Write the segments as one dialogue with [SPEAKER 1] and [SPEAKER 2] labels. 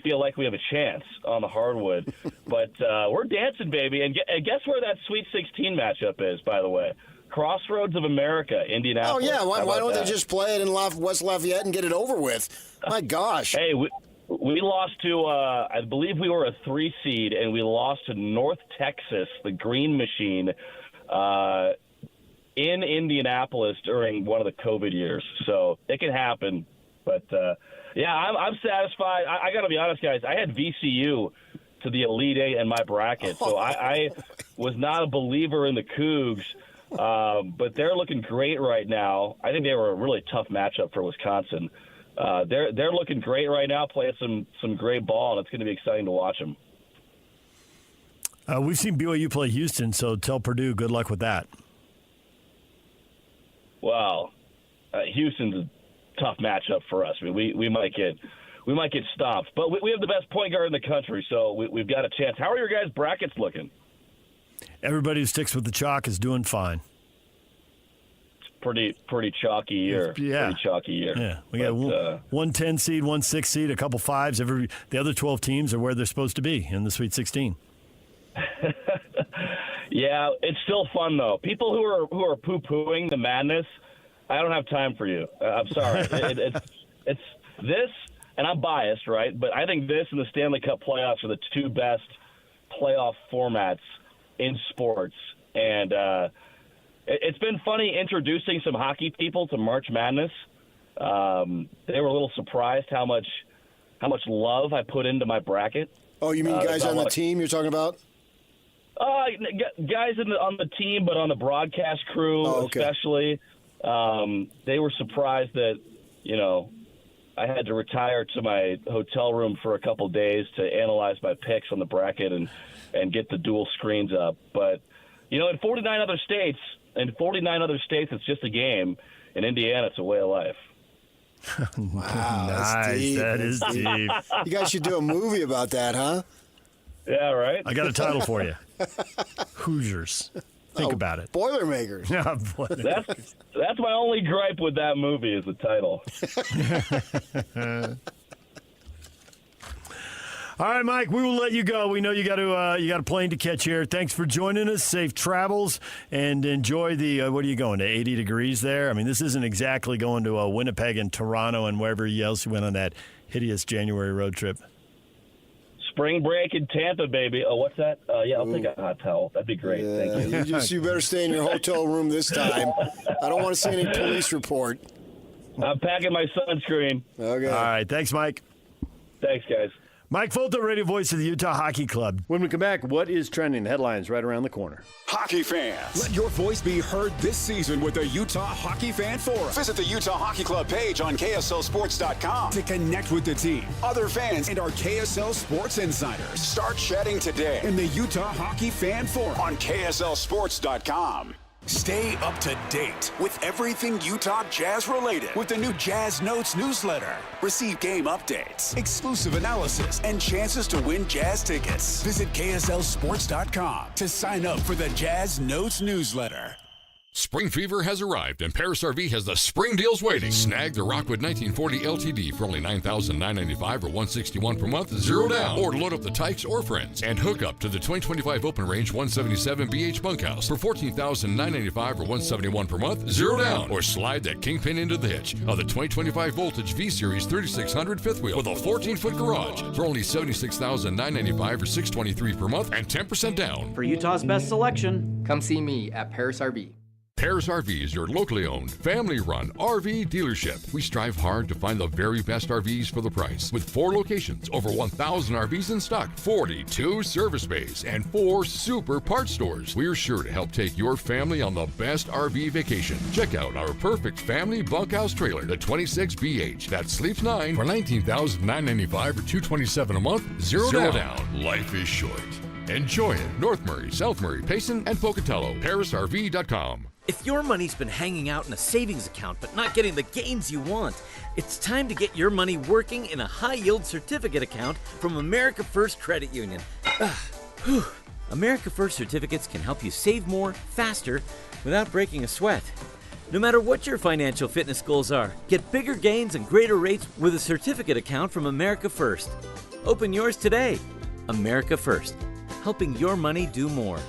[SPEAKER 1] feel like we have a chance on the hardwood. But we're dancing, baby. And guess where that Sweet 16 matchup is, by the way? Crossroads of America, Indianapolis.
[SPEAKER 2] Oh, yeah. Why don't they just play it in West Lafayette and get it over with? My gosh.
[SPEAKER 1] Hey, we lost to, I believe we were a 3 seed, and we lost to North Texas, the Green Machine, in Indianapolis during one of the COVID years. So it can happen. But, yeah, I'm satisfied. I got to be honest, guys. I had VCU to the Elite Eight in my bracket, so I was not a believer in the Cougs. But they're looking great right now. I think they were a really tough matchup for Wisconsin. They're looking great right now, playing some great ball, and it's going to be exciting to watch them.
[SPEAKER 3] We've seen BYU play Houston, so tell Purdue good luck with that.
[SPEAKER 1] Well, Houston's a tough matchup for us. I mean, we might get stopped, but we have the best point guard in the country, so we've got a chance. How are your guys' brackets looking?
[SPEAKER 3] Everybody who sticks with the chalk is doing fine.
[SPEAKER 1] Pretty chalky year.
[SPEAKER 3] Yeah.
[SPEAKER 1] Pretty chalky year.
[SPEAKER 3] Yeah. We got one 10 seed, 1 6 seed, a couple 5s. The other 12 teams are where they're supposed to be in the Sweet 16.
[SPEAKER 1] Yeah, it's still fun though. People who are poo-pooing the madness, I don't have time for you. I'm sorry. It's this, and I'm biased, right? But I think this and the Stanley Cup playoffs are the two best playoff formats in sports, and it's been funny introducing some hockey people to March Madness. They were a little surprised how much love I put into my bracket.
[SPEAKER 2] Oh, you mean guys on the team you're talking about?
[SPEAKER 1] Guys on the team, but on the broadcast crew especially. They were surprised that, I had to retire to my hotel room for a couple days to analyze my picks on the bracket and get the dual screens up. But, in 49 other states, it's just a game. In Indiana, it's a way of life.
[SPEAKER 2] Wow,
[SPEAKER 3] nice.
[SPEAKER 2] Deep.
[SPEAKER 3] That is deep.
[SPEAKER 2] You guys should do a movie about that, huh?
[SPEAKER 1] Yeah, right?
[SPEAKER 3] I got a title for you. Hoosiers. Think about it.
[SPEAKER 2] Boilermakers.
[SPEAKER 3] Yeah, Boilermakers.
[SPEAKER 1] That's my only gripe with that movie is the title.
[SPEAKER 3] All right, Mike, we will let you go. We know you got a plane to catch here. Thanks for joining us. Safe travels and enjoy the what are you going to 80 degrees there? I mean, this isn't exactly going to Winnipeg and Toronto and wherever else you went on that hideous January road trip.
[SPEAKER 1] Spring break in Tampa, baby. Oh, what's that? Yeah, I'll take a hot towel. That'd be great.
[SPEAKER 2] Yeah,
[SPEAKER 1] Thank you.
[SPEAKER 2] You better stay in your hotel room this time. I don't want to see any police report.
[SPEAKER 1] I'm packing my sunscreen.
[SPEAKER 2] Okay.
[SPEAKER 3] All right. Thanks, Mike.
[SPEAKER 1] Thanks, guys.
[SPEAKER 3] Mike Folta, radio voice of the Utah Hockey Club. When we come back, what is trending? Headlines right around the corner.
[SPEAKER 4] Hockey fans, let your voice be heard this season with the Utah Hockey Fan Forum. Visit the Utah Hockey Club page on KSLSports.com to connect with the team, other fans, and our KSL Sports insiders. Start chatting today in the Utah Hockey Fan Forum on KSLSports.com. Stay up to date with everything Utah Jazz related with the new Jazz Notes newsletter. Receive game updates, exclusive analysis, and chances to win Jazz tickets. Visit KSLSports.com to sign up for the Jazz Notes newsletter.
[SPEAKER 5] Spring fever has arrived, and Paris RV has the spring deals waiting. Snag the Rockwood 1940 LTD for only $9,995 or $161 per month, zero down. Or load up the Tykes or Friends and hook up to the 2025 Open Range 177 BH bunkhouse for $14,995 or $171 per month, zero down. Or slide that Kingpin into the hitch of the 2025 Voltage V-Series 3600 fifth wheel with a 14-foot garage for only $76,995 or $623 per month and 10% down.
[SPEAKER 6] For Utah's best selection, come see me at Paris RV.
[SPEAKER 5] Paris RV is your locally owned, family-run RV dealership. We strive hard to find the very best RVs for the price. With 4 locations, over 1,000 RVs in stock, 42 service bays, and 4 super parts stores. We're sure to help take your family on the best RV vacation. Check out our perfect family bunkhouse trailer, the 26BH, that sleeps 9 for $19,995 or $227 a month, zero down. Life is short. Enjoy it. North Murray, South Murray, Payson, and Pocatello. ParisRV.com.
[SPEAKER 7] If your money's been hanging out in a savings account but not getting the gains you want, it's time to get your money working in a high-yield certificate account from America First Credit Union. America First certificates can help you save more, faster, without breaking a sweat. No matter what your financial fitness goals are, get bigger gains and greater rates with a certificate account from America First. Open yours today. America First, helping your money do more.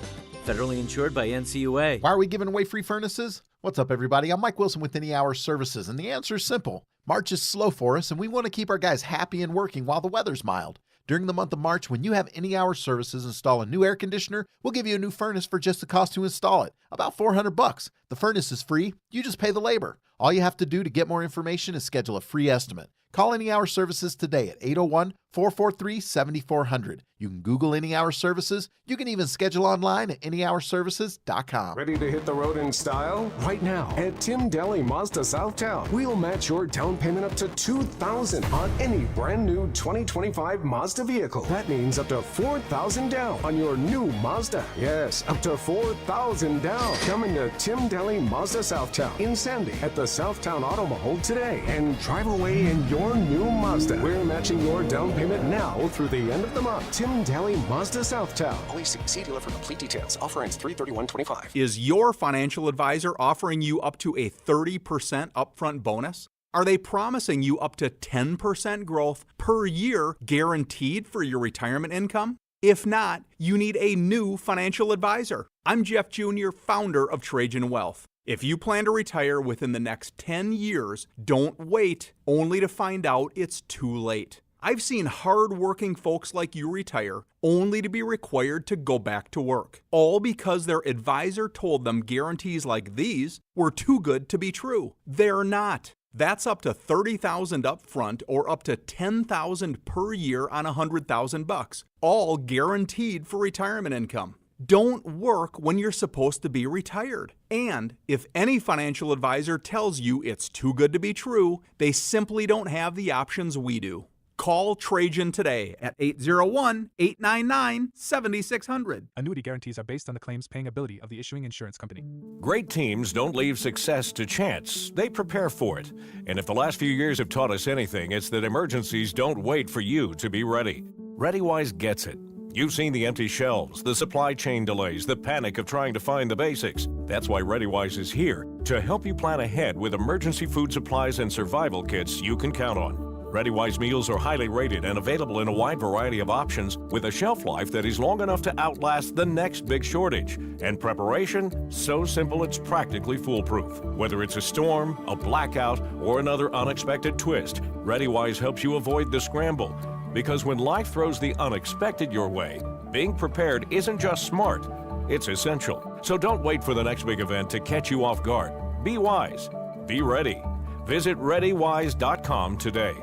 [SPEAKER 7] Federally insured by NCUA.
[SPEAKER 8] Why are we giving away free furnaces? What's up, everybody? I'm Mike Wilson with Any Hour Services, and the answer is simple. March is slow for us, and we want to keep our guys happy and working while the weather's mild. During the month of March, when you have Any Hour Services install a new air conditioner, we'll give you a new furnace for just the cost to install it, about $400. The furnace is free. You just pay the labor. All you have to do to get more information is schedule a free estimate. Call Any Hour Services today at 801-443-7400. You can Google Any Hour Services. You can even schedule online at anyhourservices.com.
[SPEAKER 9] Ready to hit the road in style? Right now at Tim Daly Mazda Southtown, we'll match your down payment up to $2,000 on any brand new 2025 Mazda vehicle. That means up to $4,000 down on your new Mazda. Yes, up to $4,000 down. Coming to Tim Daly Mazda Southtown in Sandy at the Southtown Auto Mall today and drive away in your new Mazda. We're matching your down payment now through the end of the month. Tim Daly Mazda Southtown. Always see dealer for complete details. Offer ends 3/31/25.
[SPEAKER 10] Is your financial advisor offering you up to a 30% upfront bonus? Are they promising you up to 10% growth per year guaranteed for your retirement income? If not, you need a new financial advisor. I'm Jeff Jr., founder of Trajan Wealth. If you plan to retire within the next 10 years, don't wait only to find out it's too late. I've seen hard-working folks like you retire only to be required to go back to work, all because their advisor told them guarantees like these were too good to be true. They're not. That's up to $30,000 up front or up to $10,000 per year on $100,000, all guaranteed for retirement income. Don't work when you're supposed to be retired. And if any financial advisor tells you it's too good to be true, they simply don't have the options we do. Call Trajan today at 801-899-7600.
[SPEAKER 11] Annuity guarantees are based on the claims paying ability of the issuing insurance company.
[SPEAKER 12] Great teams don't leave success to chance. They prepare for it. And if the last few years have taught us anything, it's that emergencies don't wait for you to be ready. ReadyWise gets it. You've seen the empty shelves, the supply chain delays, the panic of trying to find the basics. That's why ReadyWise is here to help you plan ahead with emergency food supplies and survival kits you can count on. ReadyWise meals are highly rated and available in a wide variety of options with a shelf life that is long enough to outlast the next big shortage. And preparation, so simple it's practically foolproof. Whether it's a storm, a blackout, or another unexpected twist, ReadyWise helps you avoid the scramble. Because when life throws the unexpected your way, being prepared isn't just smart, it's essential. So don't wait for the next big event to catch you off guard. Be wise. Be ready. Visit ReadyWise.com today.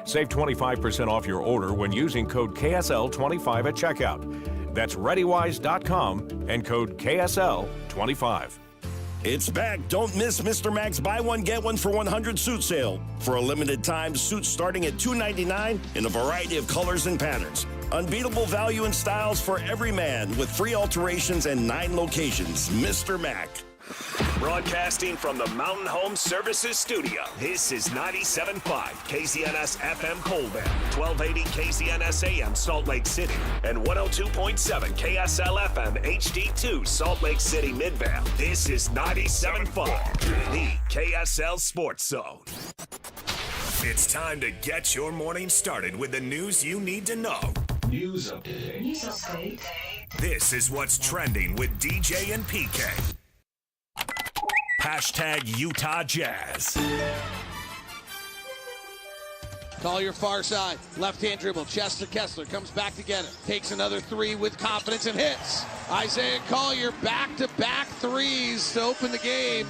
[SPEAKER 12] Save 25% off your order when using code KSL25 at checkout. That's ReadyWise.com and code KSL25.
[SPEAKER 13] It's back. Don't miss Mr. Mac's buy one, get one for 100 suit sale. For a limited time, suits starting at $299 in a variety of colors and patterns. Unbeatable value and styles for every man with free alterations and 9 locations. Mr. Mac.
[SPEAKER 14] Broadcasting from the Mountain Home Services Studio, this is 97.5 KZNS FM Colville, 1280 KZNS AM Salt Lake City, and 102.7 KSL FM HD2 Salt Lake City Midvale. This is 97.5, the KSL Sports Zone. It's time to get your morning started with the news you need to know.
[SPEAKER 15] News update.
[SPEAKER 14] News update. This is what's trending with DJ and PK. Hashtag Utah Jazz.
[SPEAKER 16] Call your far side. Left-hand dribble. Chester Kessler comes back to get it. Takes another three with confidence and hits. Isaiah Collier back-to-back threes to open the game.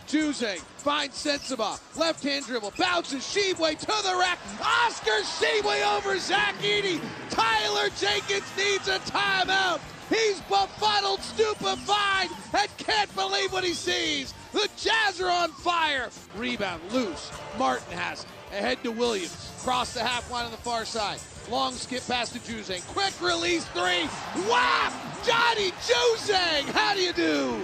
[SPEAKER 16] Juzang finds Sensabaugh. Left-hand dribble. Bounces Sheboy to the rack. Oscar Sheboy over Zach Edey. Tyler Jenkins needs a timeout. He's befuddled, stupefied, and can't believe what he sees. The Jazz are on fire. Rebound loose. Martin has it. Ahead to Williams. Cross the half line on the far side. Long skip pass to Juzang. Quick release three. Wow! Johnny Juzang! How do you do?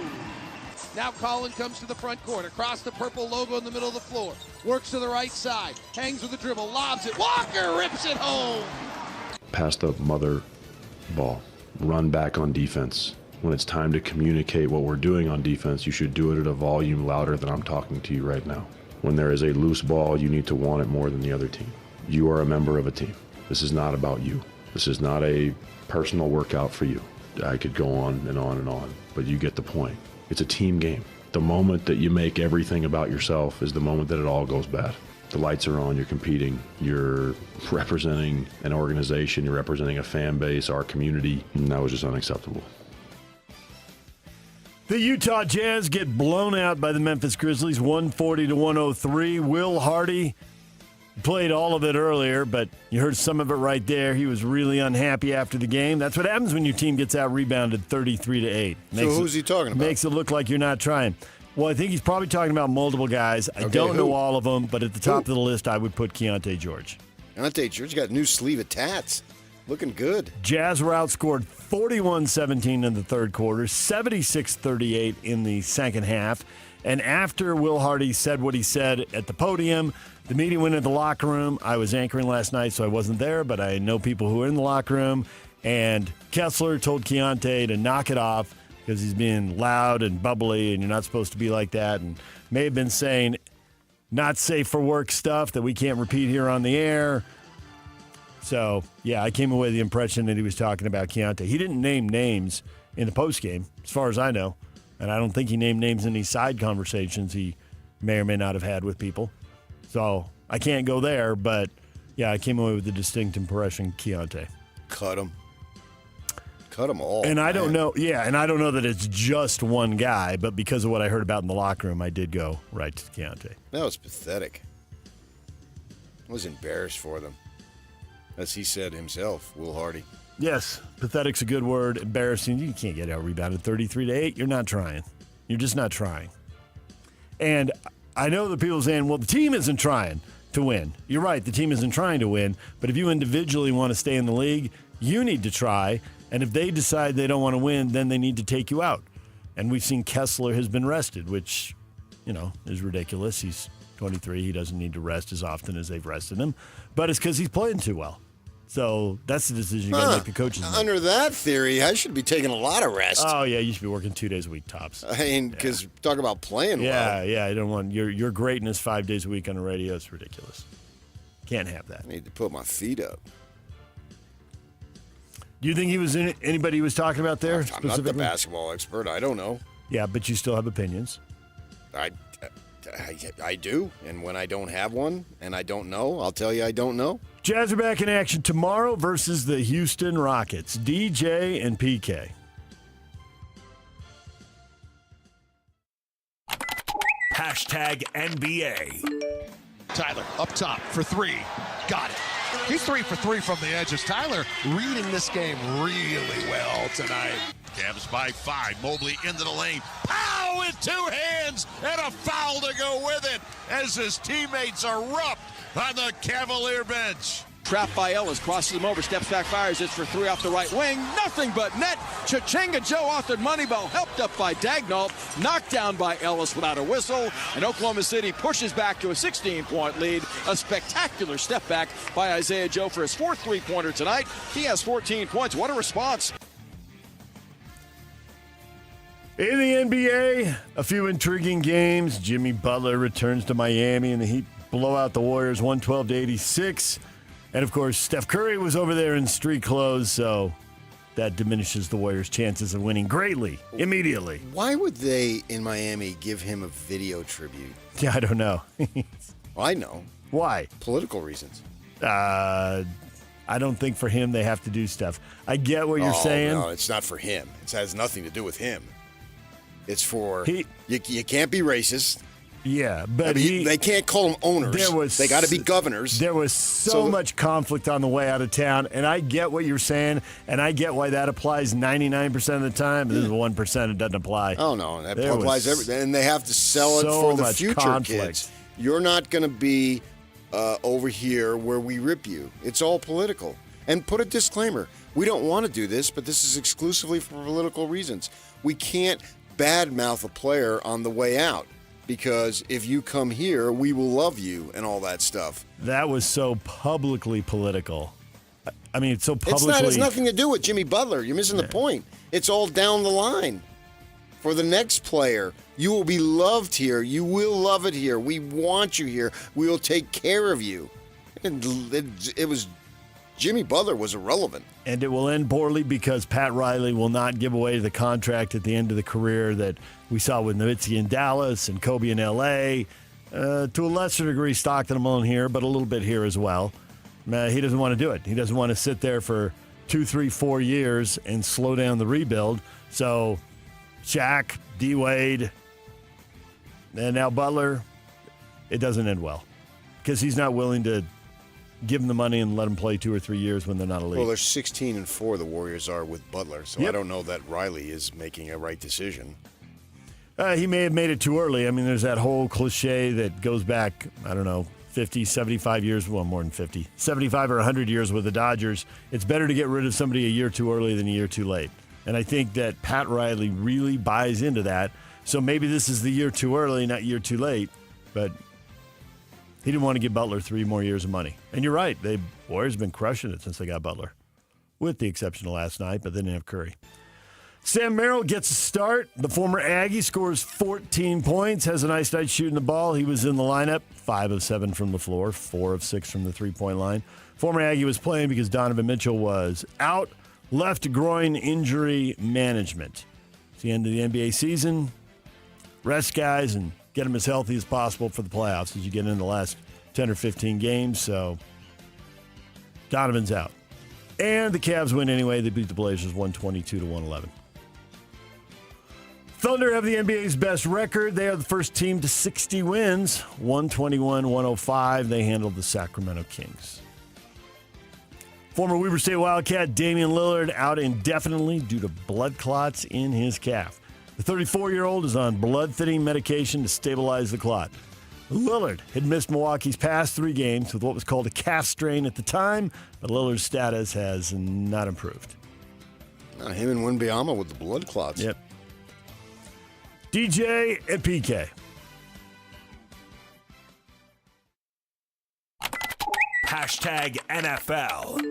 [SPEAKER 16] Now Colin comes to the front court. Across the purple logo in the middle of the floor. Works to the right side. Hangs with the dribble. Lobs it. Walker rips it home.
[SPEAKER 17] Pass the mother ball. Run back on defense. When it's time to communicate what we're doing on defense, you should do it at a volume louder than I'm talking to you right now. When there is a loose ball, you need to want it more than the other team. You are a member of a team. This is not about you. This is not a personal workout for you. I could go on and on and on, but you get the point. It's a team game. The moment that you make everything about yourself is the moment that it all goes bad. The lights are on, you're competing, you're representing an organization, you're representing a fan base, our community, and that was just unacceptable.
[SPEAKER 3] The Utah Jazz get blown out by the Memphis Grizzlies, 140-103. Will Hardy played all of it earlier, but you heard some of it right there. He was really unhappy after the game. That's what happens when your team gets out-rebounded 33-8.
[SPEAKER 2] So who's he talking about?
[SPEAKER 3] Makes it look like you're not trying. Well, I think he's probably talking about multiple guys. I don't know all of them, but at the top of the list, I would put Keontae George.
[SPEAKER 2] Keontae George got a new sleeve of tats. Looking good.
[SPEAKER 3] Jazz were outscored 41-17 in the third quarter, 76-38 in the second half. And after Will Hardy said what he said at the podium, the media went into the locker room. I was anchoring last night, so I wasn't there, but I know people who were in the locker room. And Kessler told Keontae to knock it off because he's being loud and bubbly, and you're not supposed to be like that. And may have been saying not safe for work stuff that we can't repeat here on the air. So, yeah, I came away with the impression that he was talking about Keontae. He didn't name names in the postgame, as far as I know. And I don't think he named names in any side conversations he may or may not have had with people. So I can't go there, but, yeah, I came away with the distinct impression Keontae.
[SPEAKER 2] Cut him. Cut them all.
[SPEAKER 3] And I don't know, and I don't know that it's just one guy, but because of what I heard about in the locker room, I did go right to Keontae.
[SPEAKER 2] That was pathetic. I was embarrassed for them. As he said himself, Will Hardy.
[SPEAKER 3] Yes, pathetic's a good word. Embarrassing. You can't get out rebounded 33-8. You're not trying. You're just not trying. And I know that people are saying, well, the team isn't trying to win. You're right, the team isn't trying to win. But if you individually want to stay in the league, you need to try. And if they decide they don't want to win, then they need to take you out. And we've seen Kessler has been rested, which, is ridiculous. He's 23. He doesn't need to rest as often as they've rested him. But it's because he's playing too well. So that's the decision you got to make the coaches make.
[SPEAKER 2] Under that theory, I should be taking a lot of rest.
[SPEAKER 3] Oh, yeah, you should be working 2 days a week tops.
[SPEAKER 2] I mean, because talk about playing well.
[SPEAKER 3] Yeah, I don't want your greatness 5 days a week on the radio. It's ridiculous. Can't have that.
[SPEAKER 2] I need to put my feet up.
[SPEAKER 3] Do you think he was in anybody he was talking about there?
[SPEAKER 2] I'm not the basketball expert. I don't know.
[SPEAKER 3] Yeah, but you still have opinions.
[SPEAKER 2] I do, and when I don't have one and I don't know, I'll tell you I don't know.
[SPEAKER 3] Jazz are back in action tomorrow versus the Houston Rockets. DJ and PK.
[SPEAKER 14] #NBA.
[SPEAKER 16] Tyler up top for three. Got it. He's 3 for 3 from the edges. Tyler reading this game really well tonight.
[SPEAKER 15] Cavs by 5. Mobley into the lane. Pow! With 2 hands and a foul to go with it as his teammates erupt on the Cavalier bench.
[SPEAKER 18] Trapped by Ellis, crosses him over, steps back, fires. It's for 3 off the right wing. Nothing but net. Chichinga Joe authored Moneyball, helped up by Dagnall, knocked down by Ellis without a whistle, and Oklahoma City pushes back to a 16-point lead. A spectacular step back by Isaiah Joe for his 4th three-pointer tonight. He has 14 points. What a response.
[SPEAKER 3] In the NBA, a few intriguing games. Jimmy Butler returns to Miami, and the Heat blow out the Warriors 112-86. And, of course, Steph Curry was over there in street clothes, so that diminishes the Warriors' chances of winning greatly, immediately.
[SPEAKER 2] Why would they, in Miami, give him a video tribute?
[SPEAKER 3] Yeah, I don't know.
[SPEAKER 2] Well, I know.
[SPEAKER 3] Why?
[SPEAKER 2] Political reasons.
[SPEAKER 3] I don't think for him they have to do stuff. I get what you're saying.
[SPEAKER 2] No, it's not for him. It has nothing to do with him. It's for you can't be racist.
[SPEAKER 3] Yeah, but
[SPEAKER 2] they can't call them owners. They got to be governors.
[SPEAKER 3] There was so much conflict on the way out of town, and I get what you're saying, and I get why that applies 99% of the time. But this is 1% it doesn't apply.
[SPEAKER 2] Oh, no, that applies everything. And they have to sell it for the future conflict. Kids. You're not going to be over here where we rip you. It's all political. And put a disclaimer. We don't want to do this, but this is exclusively for political reasons. We can't badmouth a player on the way out. Because if you come here, we will love you and all that stuff.
[SPEAKER 3] That was so publicly political. I mean, it's so publicly.
[SPEAKER 2] It has nothing to do with Jimmy Butler. You're missing the point. It's all down the line. For the next player, you will be loved here. You will love it here. We want you here. We will take care of you. And it was Jimmy Butler was irrelevant.
[SPEAKER 3] And it will end poorly because Pat Riley will not give away the contract at the end of the career that we saw with Nowitzki in Dallas and Kobe in L.A., to a lesser degree Stockton and Malone here, but a little bit here as well. He doesn't want to do it. He doesn't want to sit there for 2, 3, 4 years and slow down the rebuild. So Shaq, D-Wade, and now Butler, it doesn't end well because he's not willing to give them the money and let them play 2 or 3 years when they're not elite.
[SPEAKER 2] Well, they're 16-4, the Warriors are with Butler, so I don't know that Riley is making a right decision.
[SPEAKER 3] He may have made it too early. I mean, there's that whole cliche that goes back, 50, 75 years, well, more than 50, 75 or 100 years with the Dodgers. It's better to get rid of somebody a year too early than a year too late. And I think that Pat Riley really buys into that. So maybe this is the year too early, not year too late, but he didn't want to give Butler 3 more years of money. And you're right. The Warriors have been crushing it since they got Butler, with the exception of last night, but they didn't have Curry. Sam Merrill gets a start. The former Aggie scores 14 points, has a nice night shooting the ball. He was in the lineup, 5 of 7 from the floor, 4 of 6 from the three-point line. Former Aggie was playing because Donovan Mitchell was out, left groin injury management. It's the end of the NBA season. Rest guys and get them as healthy as possible for the playoffs as you get into the last 10 or 15 games. So Donovan's out. And the Cavs win anyway. They beat the Blazers 122-111. Thunder have the NBA's best record. They are the first team to 60 wins, 121-105. They handled the Sacramento Kings. Former Weber State Wildcat Damian Lillard out indefinitely due to blood clots in his calf. The 34-year-old is on blood-thinning medication to stabilize the clot. Lillard had missed Milwaukee's past 3 games with what was called a calf strain at the time, but Lillard's status has not improved.
[SPEAKER 2] Him and Wembanyama with the blood clots.
[SPEAKER 3] Yep. DJ and PK.
[SPEAKER 14] #NFL.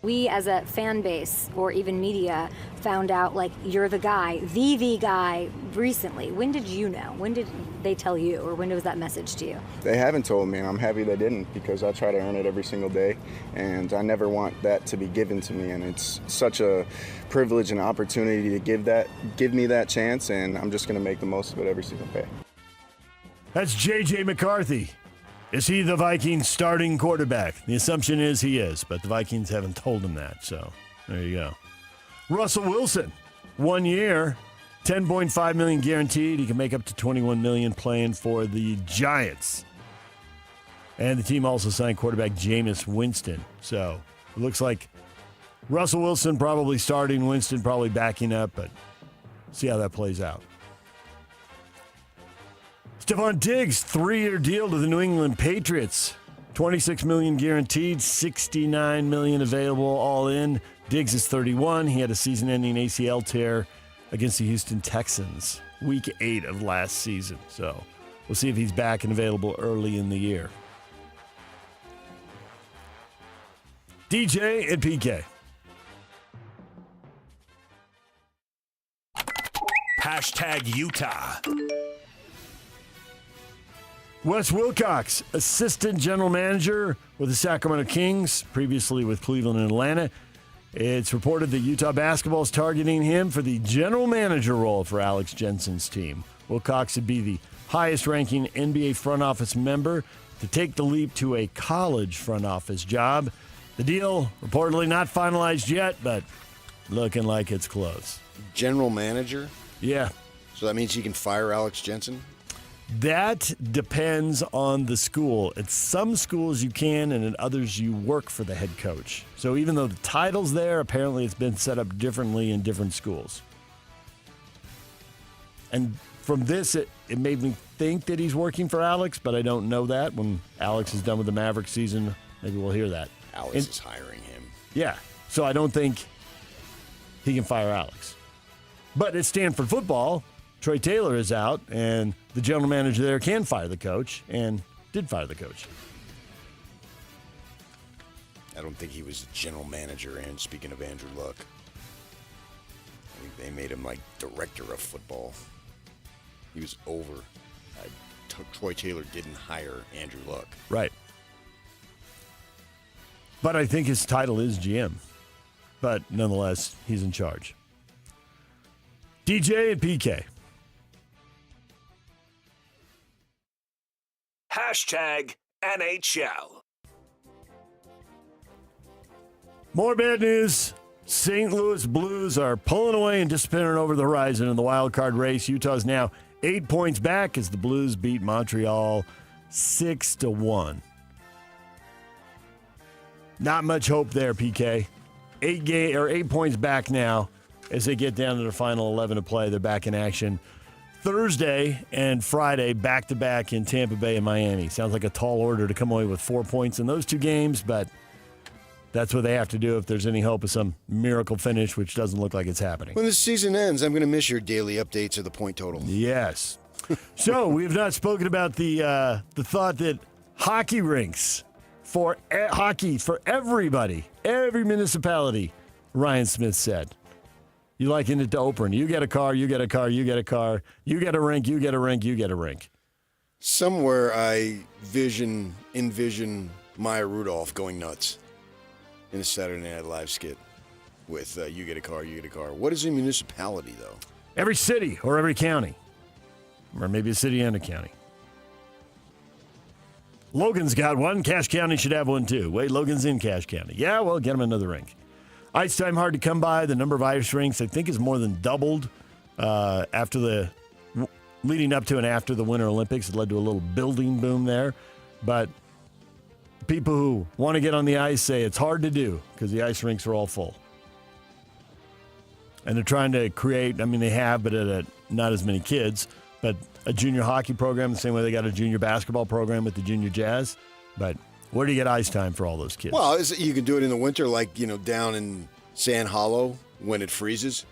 [SPEAKER 19] We as a fan base or even media found out you're the guy, the guy recently. When did you know? When did they tell you, or when was that message to you?
[SPEAKER 20] They haven't told me, and I'm happy they didn't, because I try to earn it every single day, and I never want that to be given to me, and it's such a privilege and opportunity to give me that chance, and I'm just going to make the most of it every single day.
[SPEAKER 3] That's J.J. McCarthy. Is he the Vikings starting quarterback? The assumption is he is, but the Vikings haven't told him that, so there you go. Russell Wilson, 1 year, $10.5 million guaranteed. He can make up to $21 million playing for the Giants. And the team also signed quarterback Jameis Winston. So it looks like Russell Wilson probably starting, Winston probably backing up, but see how that plays out. Stephon Diggs, 3-year deal to the New England Patriots. $26 million guaranteed, $69 million available all in. Diggs is 31. He had a season-ending ACL tear against the Houston Texans, Week 8 of last season. So we'll see if he's back and available early in the year. DJ and PK.
[SPEAKER 14] #Utah.
[SPEAKER 3] Wes Wilcox, assistant general manager with the Sacramento Kings, previously with Cleveland and Atlanta. It's reported that Utah basketball is targeting him for the general manager role for Alex Jensen's team. Wilcox would be the highest-ranking NBA front office member to take the leap to a college front office job. The deal reportedly not finalized yet, but looking like it's close.
[SPEAKER 2] General manager?
[SPEAKER 3] Yeah.
[SPEAKER 2] So that means he can fire Alex Jensen?
[SPEAKER 3] That depends on the school. At some schools you can, and at others you work for the head coach. So even though the title's there, apparently it's been set up differently in different schools. And from this, it made me think that he's working for Alex, but I don't know that. When Alex is done with the Maverick season, maybe we'll hear that.
[SPEAKER 2] Alex is hiring him.
[SPEAKER 3] Yeah. So I don't think he can fire Alex. But at Stanford football, Troy Taylor is out, and the general manager there can fire the coach, and did fire the coach.
[SPEAKER 2] I don't think he was the general manager, and speaking of Andrew Luck, I think they made him director of football. He was over. Troy Taylor didn't hire Andrew Luck.
[SPEAKER 3] Right. But I think his title is GM. But nonetheless, he's in charge. DJ and PK.
[SPEAKER 14] #NHL.
[SPEAKER 3] More bad news. St. Louis Blues are pulling away and disappearing over the horizon in the wild card race. Utah's now 8 points back as the Blues beat Montreal 6-1. Not much hope there, PK. 8 points back now as they get down to the final 11 to play. They're back in action Thursday and Friday, back-to-back in Tampa Bay and Miami. Sounds like a tall order to come away with 4 points in those two games, but that's what they have to do if there's any hope of some miracle finish, which doesn't look like it's happening.
[SPEAKER 2] When the season ends, I'm going to miss your daily updates of the point total.
[SPEAKER 3] Yes. So we have not spoken about the thought that hockey rinks for hockey for everybody, every municipality, Ryan Smith said. You liken it to Oprah. You get a car, you get a car, you get a car. You get a rink, you get a rink, you get a rink.
[SPEAKER 2] Somewhere I envision Maya Rudolph going nuts in a Saturday Night Live skit with you get a car, you get a car. What is a municipality, though?
[SPEAKER 3] Every city or every county. Or maybe a city and a county. Logan's got one. Cache County should have one, too. Wait, Logan's in Cache County. Yeah, well, get him another rink. Ice time hard to come by. The number of ice rinks, I think, is more than doubled leading up to and after the Winter Olympics. It led to a little building boom there. But people who want to get on the ice say it's hard to do because the ice rinks are all full. And they're trying to create, I mean, they have, but at not as many kids, but a junior hockey program, the same way they got a junior basketball program with the Junior Jazz. But where do you get ice time for all those kids?
[SPEAKER 2] Well, you can do it in the winter, like, down in Sand Hollow when it freezes.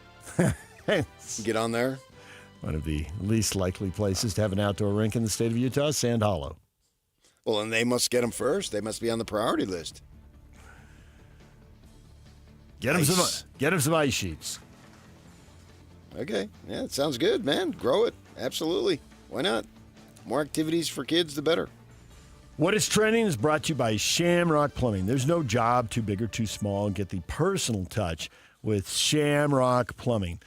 [SPEAKER 2] Get on there.
[SPEAKER 3] One of the least likely places to have an outdoor rink in the state of Utah, Sand Hollow.
[SPEAKER 2] Well, and they must get them first. They must be on the priority list.
[SPEAKER 3] Get them some ice sheets.
[SPEAKER 2] Okay. Yeah, it sounds good, man. Grow it. Absolutely. Why not? More activities for kids, the better.
[SPEAKER 3] What is Trending is brought to you by Shamrock Plumbing. There's no job too big or too small. Get the personal touch with Shamrock Plumbing.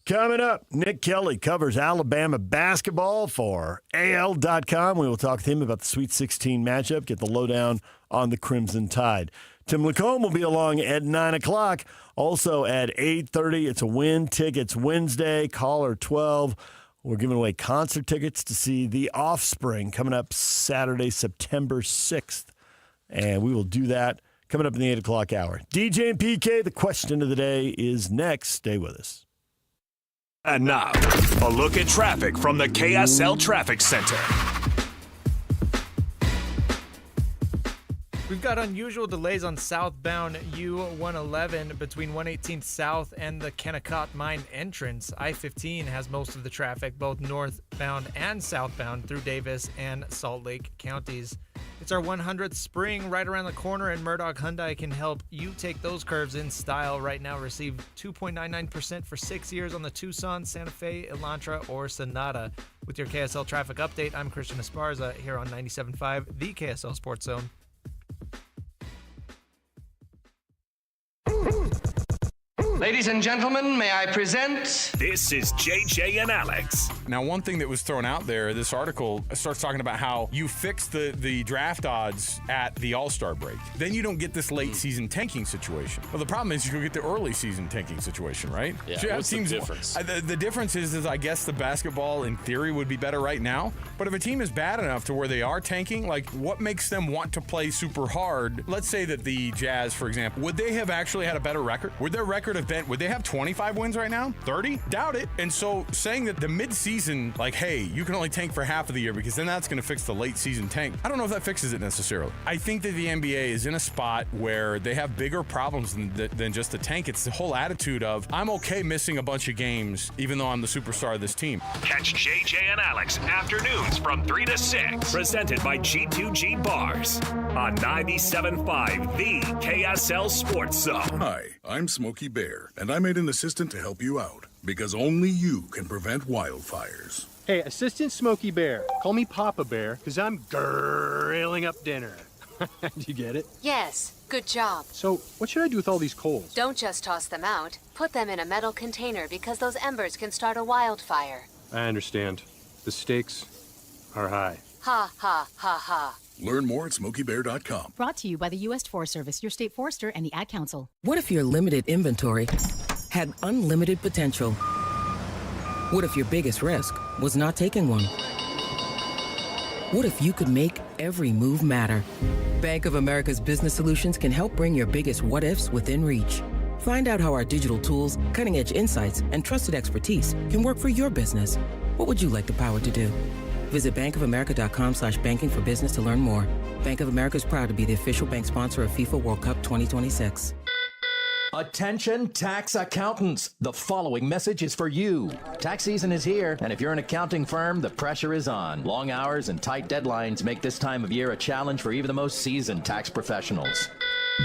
[SPEAKER 3] Coming up, Nick Kelly covers Alabama basketball for AL.com. We will talk to him about the Sweet 16 matchup, get the lowdown on the Crimson Tide. Tim Lacombe will be along at 9 o'clock. Also at 8:30, it's a Win Tickets Wednesday, caller 12. We're giving away concert tickets to see The Offspring coming up Saturday, September 6th. And we will do that coming up in the 8 o'clock hour. DJ and PK, the question of the day is next. Stay with us.
[SPEAKER 14] And now, a look at traffic from the KSL Traffic Center.
[SPEAKER 21] We've got unusual delays on southbound U-111 between 118th South and the Kennecott Mine entrance. I-15 has most of the traffic, both northbound and southbound through Davis and Salt Lake counties. It's our 100th spring right around the corner, and Murdoch Hyundai can help you take those curves in style. Right now, receive 2.99% for 6 years on the Tucson, Santa Fe, Elantra, or Sonata. With your KSL traffic update, I'm Christian Esparza here on 97.5, the KSL Sports Zone.
[SPEAKER 22] Ladies and gentlemen, may I present...
[SPEAKER 14] This is JJ and Alex.
[SPEAKER 23] Now, one thing that was thrown out there, this article starts talking about how you fix the draft odds at the All-Star break. Then you don't get this late season tanking situation. Well, the problem is you get the early season tanking situation, right?
[SPEAKER 24] Yeah,
[SPEAKER 23] so
[SPEAKER 24] what's the difference?
[SPEAKER 23] The difference is I guess the basketball in theory would be better right now. But if a team is bad enough to where they are tanking, like what makes them want to play super hard? Let's say that the Jazz, for example, would they have actually had a better record? Would their record have been, would they have 25 wins right now? 30? Doubt it. And so saying that the mid-season, like, hey, you can only tank for half of the year because then that's going to fix the late season tank. I don't know if that fixes it necessarily. I think that the NBA is in a spot where they have bigger problems than just the tank. It's the whole attitude of, I'm okay missing a bunch of games even though I'm the superstar of this team.
[SPEAKER 14] Catch JJ and Alex afternoons from 3 to 6. Presented by G2G Bars on 97.5, the KSL Sports Zone.
[SPEAKER 25] Hi, I'm Smokey Bear, and I made an assistant to help you out because only you can prevent wildfires.
[SPEAKER 26] Hey, Assistant Smokey Bear, call me Papa Bear because I'm grilling up dinner. Did you get it?
[SPEAKER 27] Yes.
[SPEAKER 1] Good job.
[SPEAKER 26] So, what should I do with all these coals?
[SPEAKER 1] Don't just toss them out. Put them in a metal container because those embers can start a wildfire.
[SPEAKER 26] I understand. The stakes are high.
[SPEAKER 1] Ha, ha, ha, ha.
[SPEAKER 25] Learn more at SmokeyBear.com.
[SPEAKER 4] Brought to you by the U.S. Forest Service, your state forester, and the Ad Council.
[SPEAKER 5] What if your limited inventory had unlimited potential? What if your biggest risk was not taking one? What if you could make every move matter? Bank of America's business solutions can help bring your biggest what-ifs within reach. Find out how our digital tools, cutting-edge insights, and trusted expertise can work for your business. What would you like the power to do? Visit bankofamerica.com/banking for business to learn more. Bank of America is proud to be the official bank sponsor of FIFA World Cup 2026.
[SPEAKER 6] Attention tax accountants. The following message is for you. Tax season is here, and if you're an accounting firm, the pressure is on. Long hours and tight deadlines make this time of year a challenge for even the most seasoned tax professionals.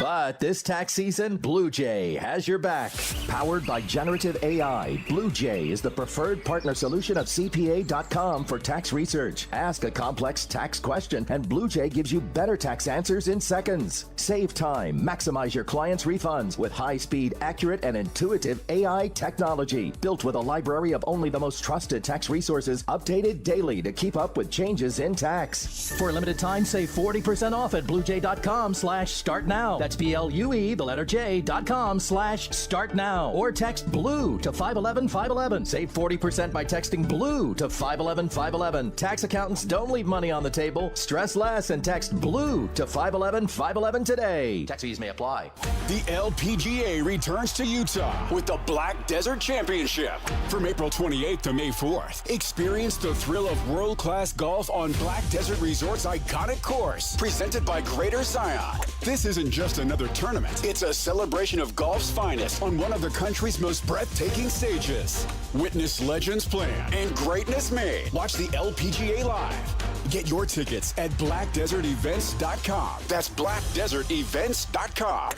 [SPEAKER 6] But this tax season, Blue Jay has your back. Powered by generative AI, Blue Jay is the preferred partner solution of CPA.com for tax research. Ask a complex tax question, and Blue Jay gives you better tax answers in seconds. Save time, maximize your clients' refunds with high-speed, accurate, and intuitive AI technology. Built with a library of only the most trusted tax resources, updated daily to keep up with changes in tax. For a limited time, save 40% off at bluejay.com/start now. That's BLUE, the letter J.com/start now. Or text BLUE to 511-511. Save 40% by texting BLUE to 511-511. Tax accountants, don't leave money on the table. Stress less and text BLUE to 511-511 today. Tax fees may apply.
[SPEAKER 7] The LPGA returns to Utah with the Black Desert Championship. From April 28th to May 4th, experience the thrill of world-class golf on Black Desert Resort's iconic course. Presented by Greater Zion. This isn't just another tournament. It's a celebration of golf's finest on one of the country's most breathtaking stages. Witness legends playing and greatness made. Watch the LPGA live. Get your tickets at blackdesertevents.com. That's blackdesertevents.com.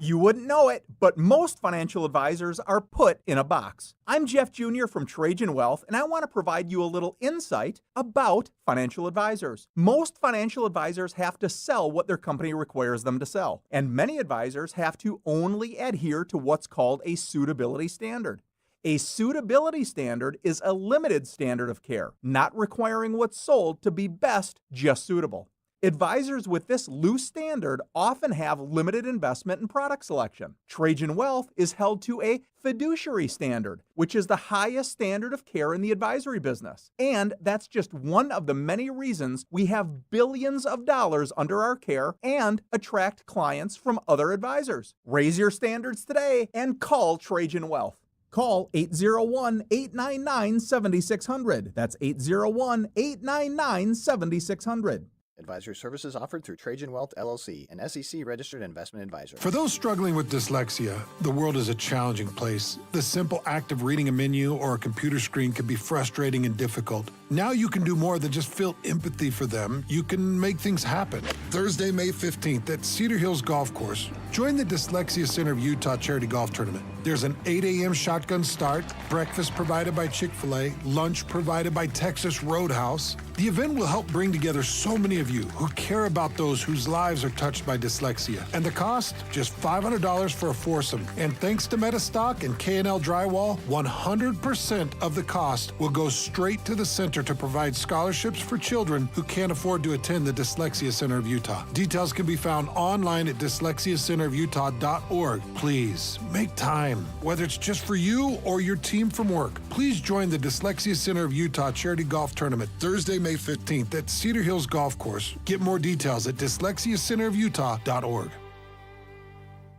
[SPEAKER 10] You wouldn't know it, but most financial advisors are put in a box. I'm Jeff Jr. from Trajan Wealth, and I want to provide you a little insight about financial advisors. Most financial advisors have to sell what their company requires them to sell, and many advisors have to only adhere to what's called a suitability standard. A suitability standard is a limited standard of care, not requiring what's sold to be best just suitable. Advisors with this loose standard often have limited investment and product selection. Trajan Wealth is held to a fiduciary standard, which is the highest standard of care in the advisory business. And that's just one of the many reasons we have billions of dollars under our care and attract clients from other advisors. Raise your standards today and call Trajan Wealth. Call 801-899-7600. That's 801-899-7600.
[SPEAKER 24] Advisory services offered through Trajan Wealth, LLC, an SEC-registered investment advisor.
[SPEAKER 27] For those struggling with dyslexia, the world is a challenging place. The simple act of reading a menu or a computer screen can be frustrating and difficult. Now you can do more than just feel empathy for them. You can make things happen. Thursday, May 15th at Cedar Hills Golf Course. Join the Dyslexia Center of Utah Charity Golf Tournament. There's an 8 a.m. shotgun start, breakfast provided by Chick-fil-A, lunch provided by Texas Roadhouse. The event will help bring together so many of you who care about those whose lives are touched by dyslexia. And the cost? Just $500 for a foursome. And thanks to Metastock and K&L Drywall, 100% of the cost will go straight to the center to provide scholarships for children who can't afford to attend the Dyslexia Center of Utah. Details can be found online at dyslexiacenterofutah.org. Please, make time. Whether it's just for you or your team from work, please join the Dyslexia Center of Utah Charity Golf Tournament Thursday, May 15th at Cedar Hills Golf Course. Get more details at dyslexiacenterofutah.org.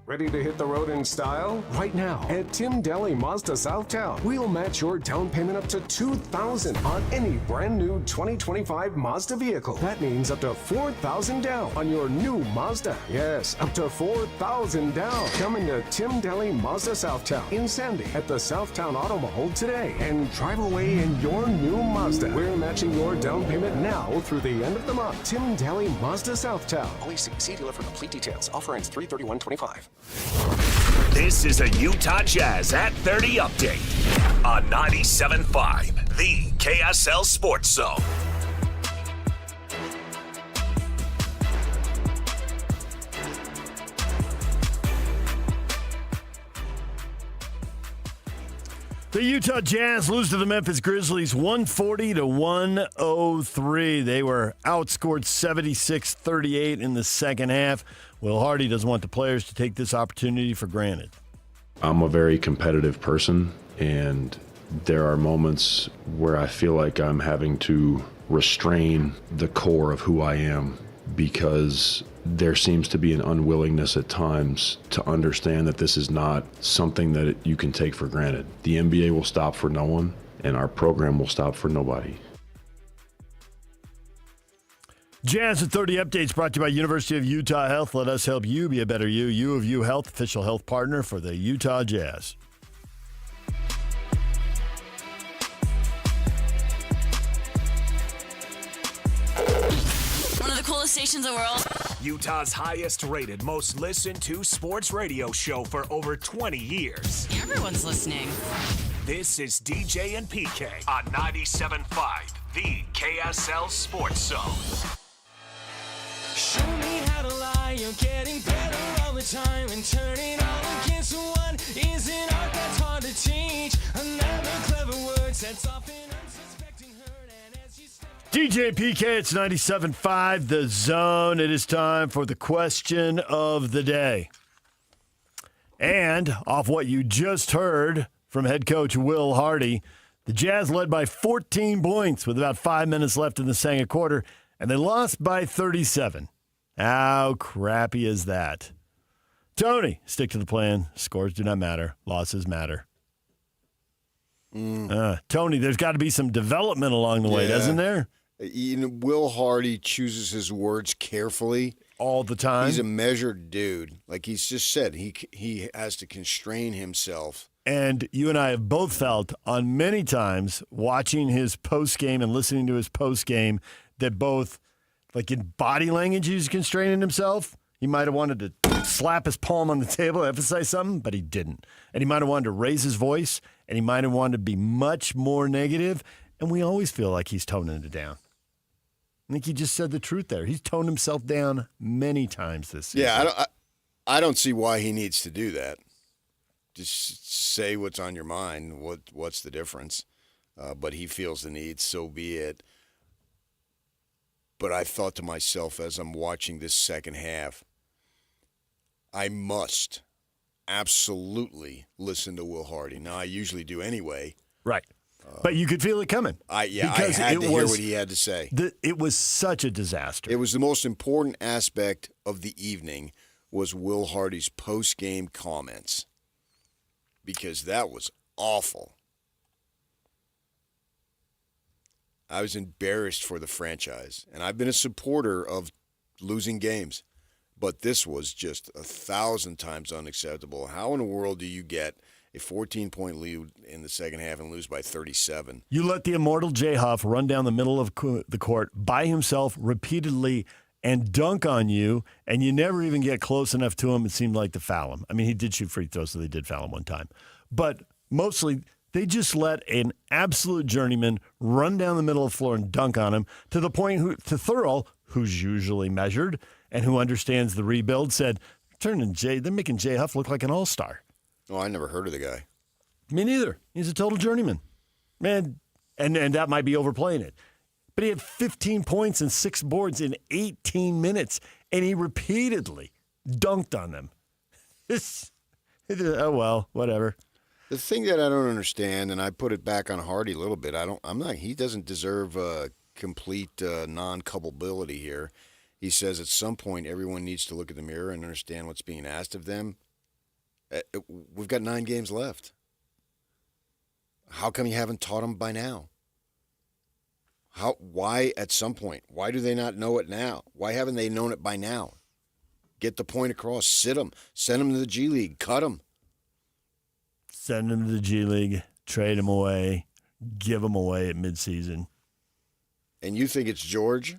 [SPEAKER 9] Ready to hit the road in style? Right now at Tim Daly Mazda Southtown, we'll match your down payment up to $2,000 on any brand new 2025 Mazda vehicle. That means up to $4,000 down on your new Mazda. Yes, up to $4,000 down. Coming to Tim Daly Mazda Southtown in Sandy at the Southtown Auto Mall today and drive away in your new Mazda. We're matching your down payment now through the end of the month. Tim Daly Mazda Southtown.
[SPEAKER 28] Only see dealer for complete details. Offer ends 3/31/25.
[SPEAKER 14] This is a Utah Jazz at 30 update on 97.5, the KSL Sports Zone.
[SPEAKER 3] The Utah Jazz lose to the Memphis Grizzlies 140-103. They were outscored 76-38 in the second half. Will Hardy doesn't want the players to take this opportunity for granted.
[SPEAKER 8] I'm a very competitive person, and there are moments where I feel like I'm having to restrain the core of who I am because there seems to be an unwillingness at times to understand that this is not something that you can take for granted. The NBA will stop for no one, and our program will stop for nobody.
[SPEAKER 3] Jazz at 30 updates brought to you by University of Utah Health. Let us help you be a better you. U of U Health, official health partner for the Utah Jazz.
[SPEAKER 11] One of the coolest stations in the world.
[SPEAKER 14] Utah's highest rated, most listened to sports radio show for over 20 years.
[SPEAKER 11] Everyone's listening.
[SPEAKER 14] This is DJ and PK on 97.5, the KSL Sports Zone.
[SPEAKER 12] Show me how to lie, you're getting better all the time, and turning all against one is an art that's hard to teach. Another clever word sets off an unsuspecting hurt, and as you step
[SPEAKER 3] DJ PK, it's 97.5, The Zone. It is time for the question of the day. And off what you just heard from head coach Will Hardy, the Jazz led by 14 points with about 5 minutes left in the second quarter, and they lost by 37. How crappy is that? Tony, stick to the plan. Scores do not matter. Losses matter. Tony, there's got to be some development along the way, doesn't there?
[SPEAKER 2] You know, Will Hardy chooses his words carefully.
[SPEAKER 3] All the time.
[SPEAKER 2] He's a measured dude. Like he's just said, he has to constrain himself.
[SPEAKER 3] And you and I have both felt on many times watching his post-game and listening to his post-game that both, like in body language, he's constraining himself. He might have wanted to slap his palm on the table, emphasize something, but he didn't. And he might have wanted to raise his voice, and he might have wanted to be much more negative. And we always feel like he's toning it down. I think he just said the truth there. He's toned himself down many times this season.
[SPEAKER 2] Yeah, I don't see why he needs to do that. Just say what's on your mind. What's the difference? But he feels the need, so be it. But I thought to myself as I'm watching this second half, I must absolutely listen to Will Hardy. Now, I usually do anyway.
[SPEAKER 3] Right. But you could feel it coming.
[SPEAKER 2] I had to hear what he had to say.
[SPEAKER 3] It was such a disaster.
[SPEAKER 2] It was the most important aspect of the evening was Will Hardy's post-game comments. Because that was awful. I was embarrassed for the franchise. And I've been a supporter of losing games. But this was just 1,000 times unacceptable. How in the world do you get a 14-point lead in the second half and lose by 37?
[SPEAKER 3] You let the immortal Jay Huff run down the middle of the court by himself repeatedly and dunk on you, and you never even get close enough to him, it seemed like, to foul him. I mean, he did shoot free throws, so they did foul him one time. But mostly, they just let an absolute journeyman run down the middle of the floor and dunk on him to the point to Thurl, who's usually measured and who understands the rebuild, said, they're making Jay Huff look like an all-star.
[SPEAKER 2] Oh, I never heard of the guy.
[SPEAKER 3] Me neither. He's a total journeyman. Man, and that might be overplaying it. But he had 15 points and 6 boards in 18 minutes, and he repeatedly dunked on them. Oh, well, whatever.
[SPEAKER 2] The thing that I don't understand, and I put it back on Hardy a little bit, he doesn't deserve complete non-culpability here. He says at some point everyone needs to look at the mirror and understand what's being asked of them. We've got 9 games left. How come you haven't taught them by now? Why at some point? Why do they not know it now? Why haven't they known it by now? Get the point across. Sit them. Send them to the G League. Cut them.
[SPEAKER 3] Send them to the G League. Trade them away. Give them away at midseason.
[SPEAKER 2] And you think it's George?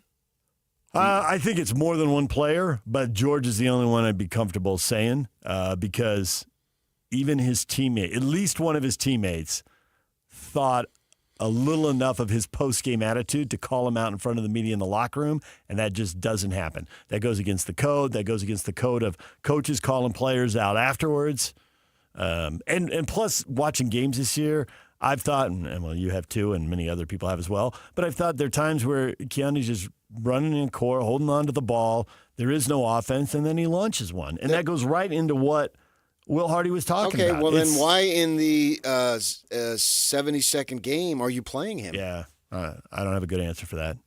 [SPEAKER 3] I think it's more than one player, but George is the only one I'd be comfortable saying because even his teammate, at least one of his teammates, thought a little enough of his post-game attitude to call him out in front of the media in the locker room, and that just doesn't happen. That goes against the code. That goes against the code of coaches calling players out afterwards. And plus, watching games this year, I've thought, and well, you have too, and many other people have as well, but I've thought there are times where Keanu's just running in core, holding on to the ball. There is no offense, and then he launches one. And that goes right into what Will Hardy was talking about.
[SPEAKER 2] Okay, well, then why in the 70-second game are you playing him?
[SPEAKER 3] Yeah, I don't have a good answer for that.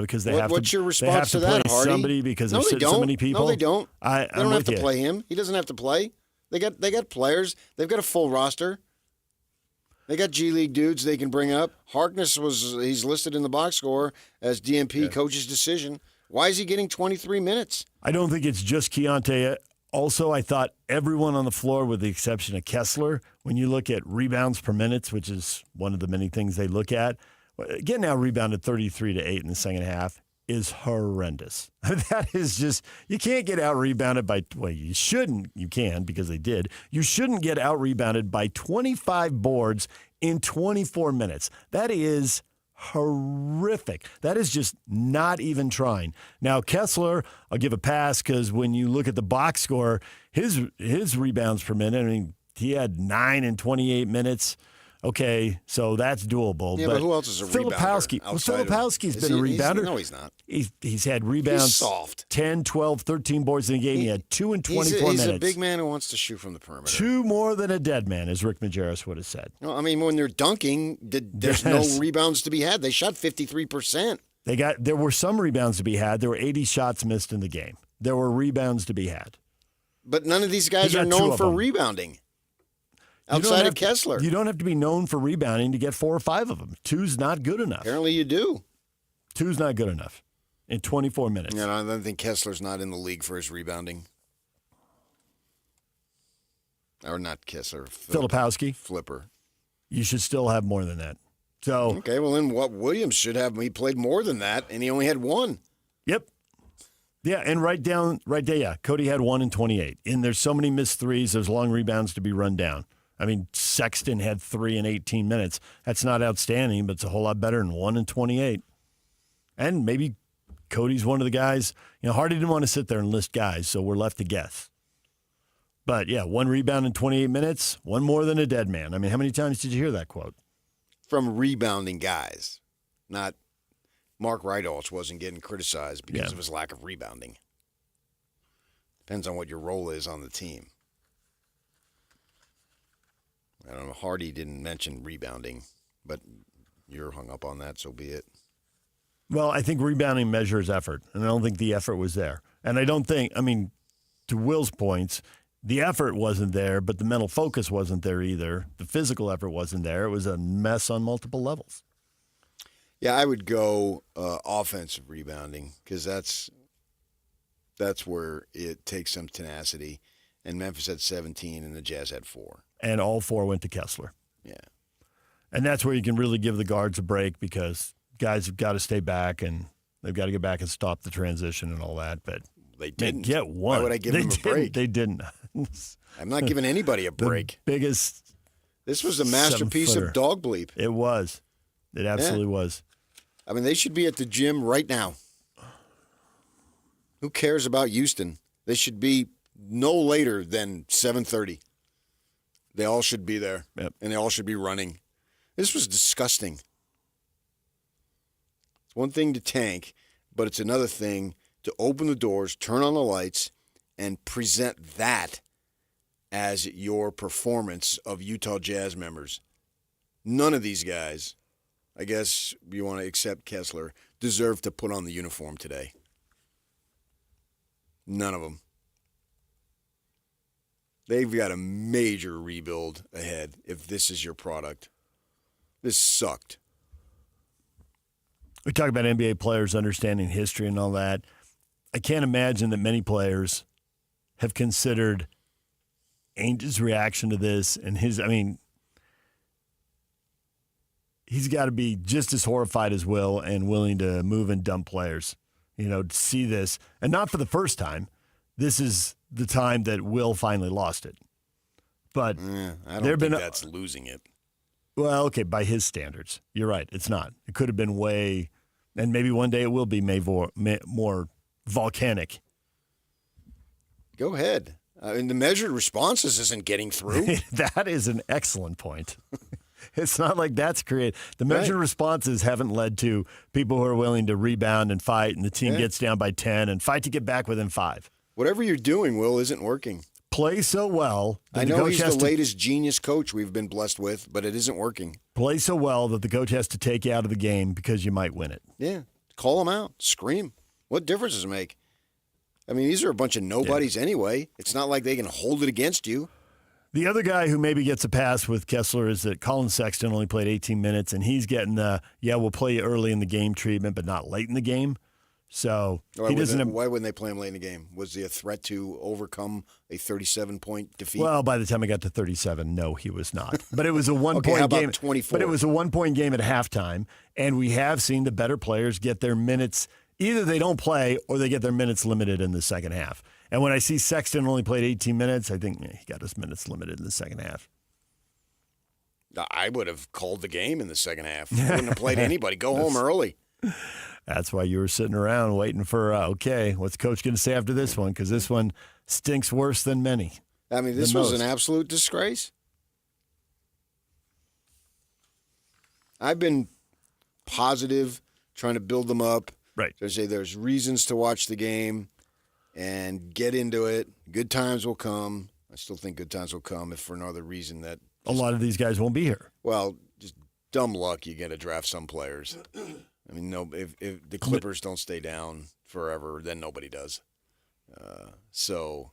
[SPEAKER 3] Because they
[SPEAKER 2] What's your response to that,
[SPEAKER 3] play
[SPEAKER 2] Hardy?
[SPEAKER 3] somebody because there's so many people.
[SPEAKER 2] No, they don't. They don't have to
[SPEAKER 3] you.
[SPEAKER 2] play him. He doesn't have to play. They got players. They've got a full roster. They got G League dudes they can bring up. Harkness he's listed in the box score as DMP coach's decision. Why is he getting 23 minutes?
[SPEAKER 3] I don't think it's just Keontae. Also, I thought everyone on the floor, with the exception of Kessler, when you look at rebounds per minute, which is one of the many things they look at, getting out rebounded 33-8 in the second half is horrendous. That is just, you can't get out rebounded by, well, you shouldn't, you can because they did. You shouldn't get out rebounded by 25 boards in 24 minutes. That is horrific. That is just not even trying. Now, Kessler, I'll give a pass because when you look at the box score, his rebounds per minute, I mean, he had 9 in 28 minutes. Okay, so that's doable.
[SPEAKER 2] Yeah, but who else is a rebounder?
[SPEAKER 3] Filipowski's been a rebounder.
[SPEAKER 2] No, he's not.
[SPEAKER 3] He's had rebounds.
[SPEAKER 2] He's soft.
[SPEAKER 3] 10, 12, 13 boards in a game. He had 2 in 24 minutes.
[SPEAKER 2] He's a big man who wants to shoot from the perimeter.
[SPEAKER 3] 2 more than a dead man, as Rick Majerus would have said.
[SPEAKER 2] No, I mean, when they're dunking, there's no rebounds to be had. They shot 53%.
[SPEAKER 3] There were some rebounds to be had. There were 80 shots missed in the game. There were rebounds to be had.
[SPEAKER 2] But none of these guys are known for rebounding. Outside of Kessler.
[SPEAKER 3] You don't have to be known for rebounding to get 4 or 5 of them. 2's not good enough.
[SPEAKER 2] Apparently you do.
[SPEAKER 3] 2's not good enough in 24 minutes.
[SPEAKER 2] Yeah, I don't think Kessler's not in the league for his rebounding. Or not Kessler.
[SPEAKER 3] Filipowski.
[SPEAKER 2] Flipper.
[SPEAKER 3] You should still have more than that. So
[SPEAKER 2] okay, well then what Williams should have, he played more than that, and he only had 1.
[SPEAKER 3] Yep. Yeah, and right there, yeah. Cody had 1 in 28. And there's so many missed threes, there's long rebounds to be run down. I mean, Sexton had 3 in 18 minutes. That's not outstanding, but it's a whole lot better than 1 in 28. And maybe Cody's one of the guys. Hardy didn't want to sit there and list guys, so we're left to guess. But, yeah, 1 rebound in 28 minutes, 1 more than a dead man. I mean, how many times did you hear that quote?
[SPEAKER 2] From rebounding guys, not Mark Rydalch wasn't getting criticized because of his lack of rebounding. Depends on what your role is on the team. I don't know. Hardy didn't mention rebounding, but you're hung up on that, so be it.
[SPEAKER 3] Well, I think rebounding measures effort, and I don't think the effort was there. And I don't think, to Will's points, the effort wasn't there, but the mental focus wasn't there either. The physical effort wasn't there. It was a mess on multiple levels.
[SPEAKER 2] Yeah, I would go offensive rebounding because that's where it takes some tenacity. And Memphis had 17, and the Jazz had 4.
[SPEAKER 3] And all 4 went to Kessler.
[SPEAKER 2] Yeah.
[SPEAKER 3] And that's where you can really give the guards a break because guys have got to stay back and they've got to get back and stop the transition and all that. But
[SPEAKER 2] they didn't
[SPEAKER 3] get 1.
[SPEAKER 2] Why would I give them a break?
[SPEAKER 3] They didn't.
[SPEAKER 2] I'm not giving anybody a break.
[SPEAKER 3] Biggest.
[SPEAKER 2] This was a masterpiece of dog bleep.
[SPEAKER 3] It was. It absolutely was.
[SPEAKER 2] I mean, they should be at the gym right now. Who cares about Houston? They should be no later than 7:30. They all should be there, and they all should be running. This was disgusting. It's one thing to tank, but it's another thing to open the doors, turn on the lights, and present that as your performance of Utah Jazz members. None of these guys, I guess you want to accept Kessler, deserve to put on the uniform today. None of them. They've got a major rebuild ahead if this is your product. This sucked.
[SPEAKER 3] We talk about NBA players understanding history and all that. I can't imagine that many players have considered Ainge's reaction to this and he's got to be just as horrified as Will and willing to move and dump players, to see this. And not for the first time. This is the time that Will finally lost it. But
[SPEAKER 2] I don't think that's losing it.
[SPEAKER 3] Well, okay, by his standards. You're right. It's not. It could have been way, and maybe one day it will be more volcanic.
[SPEAKER 2] Go ahead. And the measured responses isn't getting through.
[SPEAKER 3] That is an excellent point. It's not like that's created. The measured responses haven't led to people who are willing to rebound and fight, and the team gets down by 10 and fight to get back within 5.
[SPEAKER 2] Whatever you're doing, Will, isn't working.
[SPEAKER 3] Play so well.
[SPEAKER 2] I know he's the latest genius coach we've been blessed with, but it isn't working.
[SPEAKER 3] Play so well that the coach has to take you out of the game because you might win it.
[SPEAKER 2] Yeah. Call him out. Scream. What difference does it make? I mean, these are a bunch of nobodies anyway. It's not like they can hold it against you.
[SPEAKER 3] The other guy who maybe gets a pass with Kessler is that Colin Sexton only played 18 minutes, and he's getting the, we'll play you early in the game treatment, but not late in the game. So
[SPEAKER 2] why wouldn't they play him late in the game? Was he a threat to overcome a 37-point defeat?
[SPEAKER 3] Well, by the time I got to 37, no, he was not. But it was a one-point
[SPEAKER 2] how about
[SPEAKER 3] game.
[SPEAKER 2] 24?
[SPEAKER 3] But it was a one-point game at halftime, and we have seen the better players get their minutes. Either they don't play or they get their minutes limited in the second half. And when I see Sexton only played 18 minutes, I think he got his minutes limited in the second half.
[SPEAKER 2] I would have called the game in the second half. I wouldn't have played anybody. Go home early.
[SPEAKER 3] That's why you were sitting around waiting for, what's Coach going to say after this one? Because this one stinks worse than many.
[SPEAKER 2] I mean, this was an absolute disgrace. I've been positive, trying to build them up.
[SPEAKER 3] Right.
[SPEAKER 2] To say there's reasons to watch the game and get into it. Good times will come. I still think good times will come if for no other reason that
[SPEAKER 3] a lot of these guys won't be here.
[SPEAKER 2] Well, just dumb luck you get to draft some players. I mean, if the Clippers don't stay down forever, then nobody does. They'll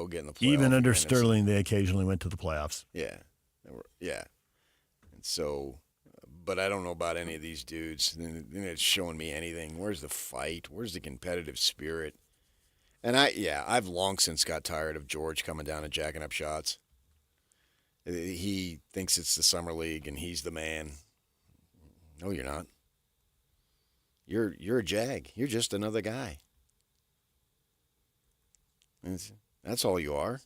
[SPEAKER 2] get in the playoffs.
[SPEAKER 3] Even under Sterling, they occasionally went to the playoffs.
[SPEAKER 2] Yeah. And so, but I don't know about any of these dudes. It's showing me anything. Where's the fight? Where's the competitive spirit? And I've long since got tired of George coming down and jacking up shots. He thinks it's the summer league and he's the man. No, you're not. You're a Jag. You're just another guy. That's all you are.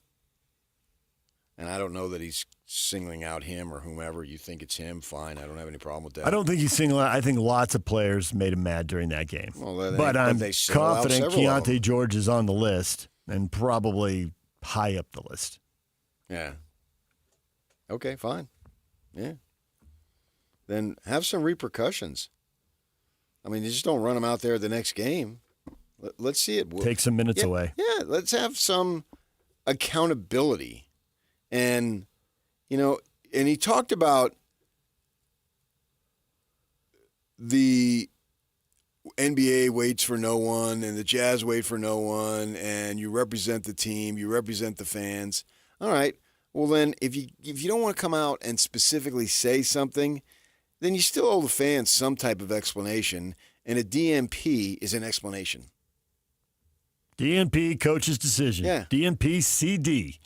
[SPEAKER 2] And I don't know that he's singling out him or whomever. You think it's him, fine. I don't have any problem with that.
[SPEAKER 3] I don't think he's singling out. I think lots of players made him mad during that game.
[SPEAKER 2] Well,
[SPEAKER 3] but I'm confident Keontae
[SPEAKER 2] George
[SPEAKER 3] George is on the list and probably high up the list.
[SPEAKER 2] Yeah. Okay, fine. Yeah. Then have some repercussions. I mean, you just don't run him out there the next game. Let's see it.
[SPEAKER 3] Take some minutes away.
[SPEAKER 2] Yeah, let's have some accountability. And, and he talked about the NBA waits for no one and the Jazz wait for no one and you represent the team, you represent the fans. All right. Well, then, if you don't want to come out and specifically say something, then you still owe the fans some type of explanation, and a DNP is an explanation.
[SPEAKER 3] DNP, coach's decision.
[SPEAKER 2] Yeah.
[SPEAKER 3] DNP CD.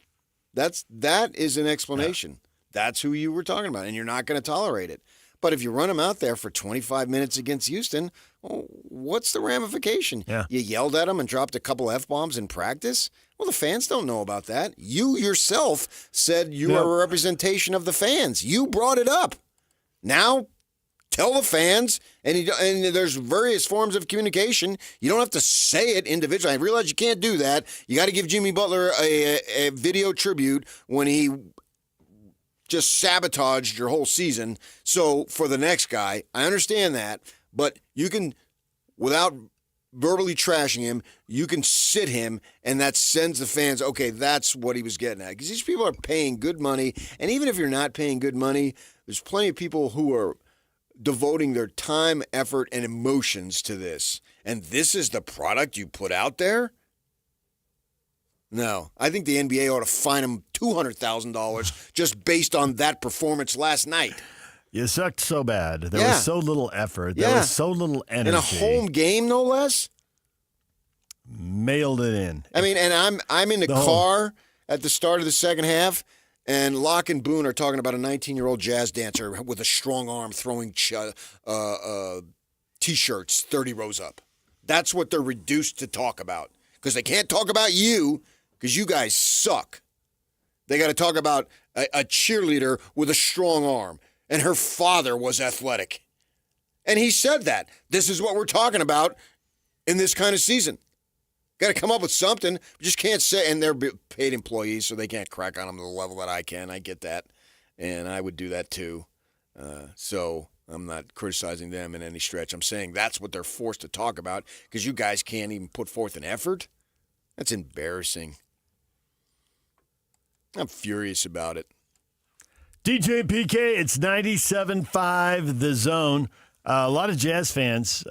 [SPEAKER 2] That is an explanation. Yeah. That's who you were talking about, and you're not going to tolerate it. But if you run them out there for 25 minutes against Houston, well, what's the ramification?
[SPEAKER 3] Yeah.
[SPEAKER 2] You yelled at them and dropped a couple F-bombs in practice? Well, the fans don't know about that. You yourself said you are a representation of the fans. You brought it up. Now, tell the fans, and there's various forms of communication. You don't have to say it individually. I realize you can't do that. You got to give Jimmy Butler a video tribute when he just sabotaged your whole season. So for the next guy, I understand that, but you can, without verbally trashing him, you can sit him, and that sends the fans, okay, that's what he was getting at. Because these people are paying good money, and even if you're not paying good money, there's plenty of people who are devoting their time, effort, and emotions to this. And this is the product you put out there? No. I think the NBA ought to fine him $200,000 just based on that performance last night.
[SPEAKER 3] You sucked so bad. There was so little effort. There was so little energy.
[SPEAKER 2] In a home game, no less?
[SPEAKER 3] Mailed it in.
[SPEAKER 2] I mean, and I'm in the car at the start of the second half, and Locke and Boone are talking about a 19-year-old jazz dancer with a strong arm throwing T-shirts 30 rows up. That's what they're reduced to talk about. Because they can't talk about you, because you guys suck. They got to talk about a cheerleader with a strong arm, and her father was athletic. And he said that. This is what we're talking about in this kind of season. Got to come up with something. We just can't say, and they're paid employees, so they can't crack on them to the level that I can. I get that, and I would do that too. So I'm not criticizing them in any stretch. I'm saying that's what they're forced to talk about because you guys can't even put forth an effort. That's embarrassing. I'm furious about it.
[SPEAKER 3] DJ and PK, it's 97.5 The Zone. A lot of Jazz fans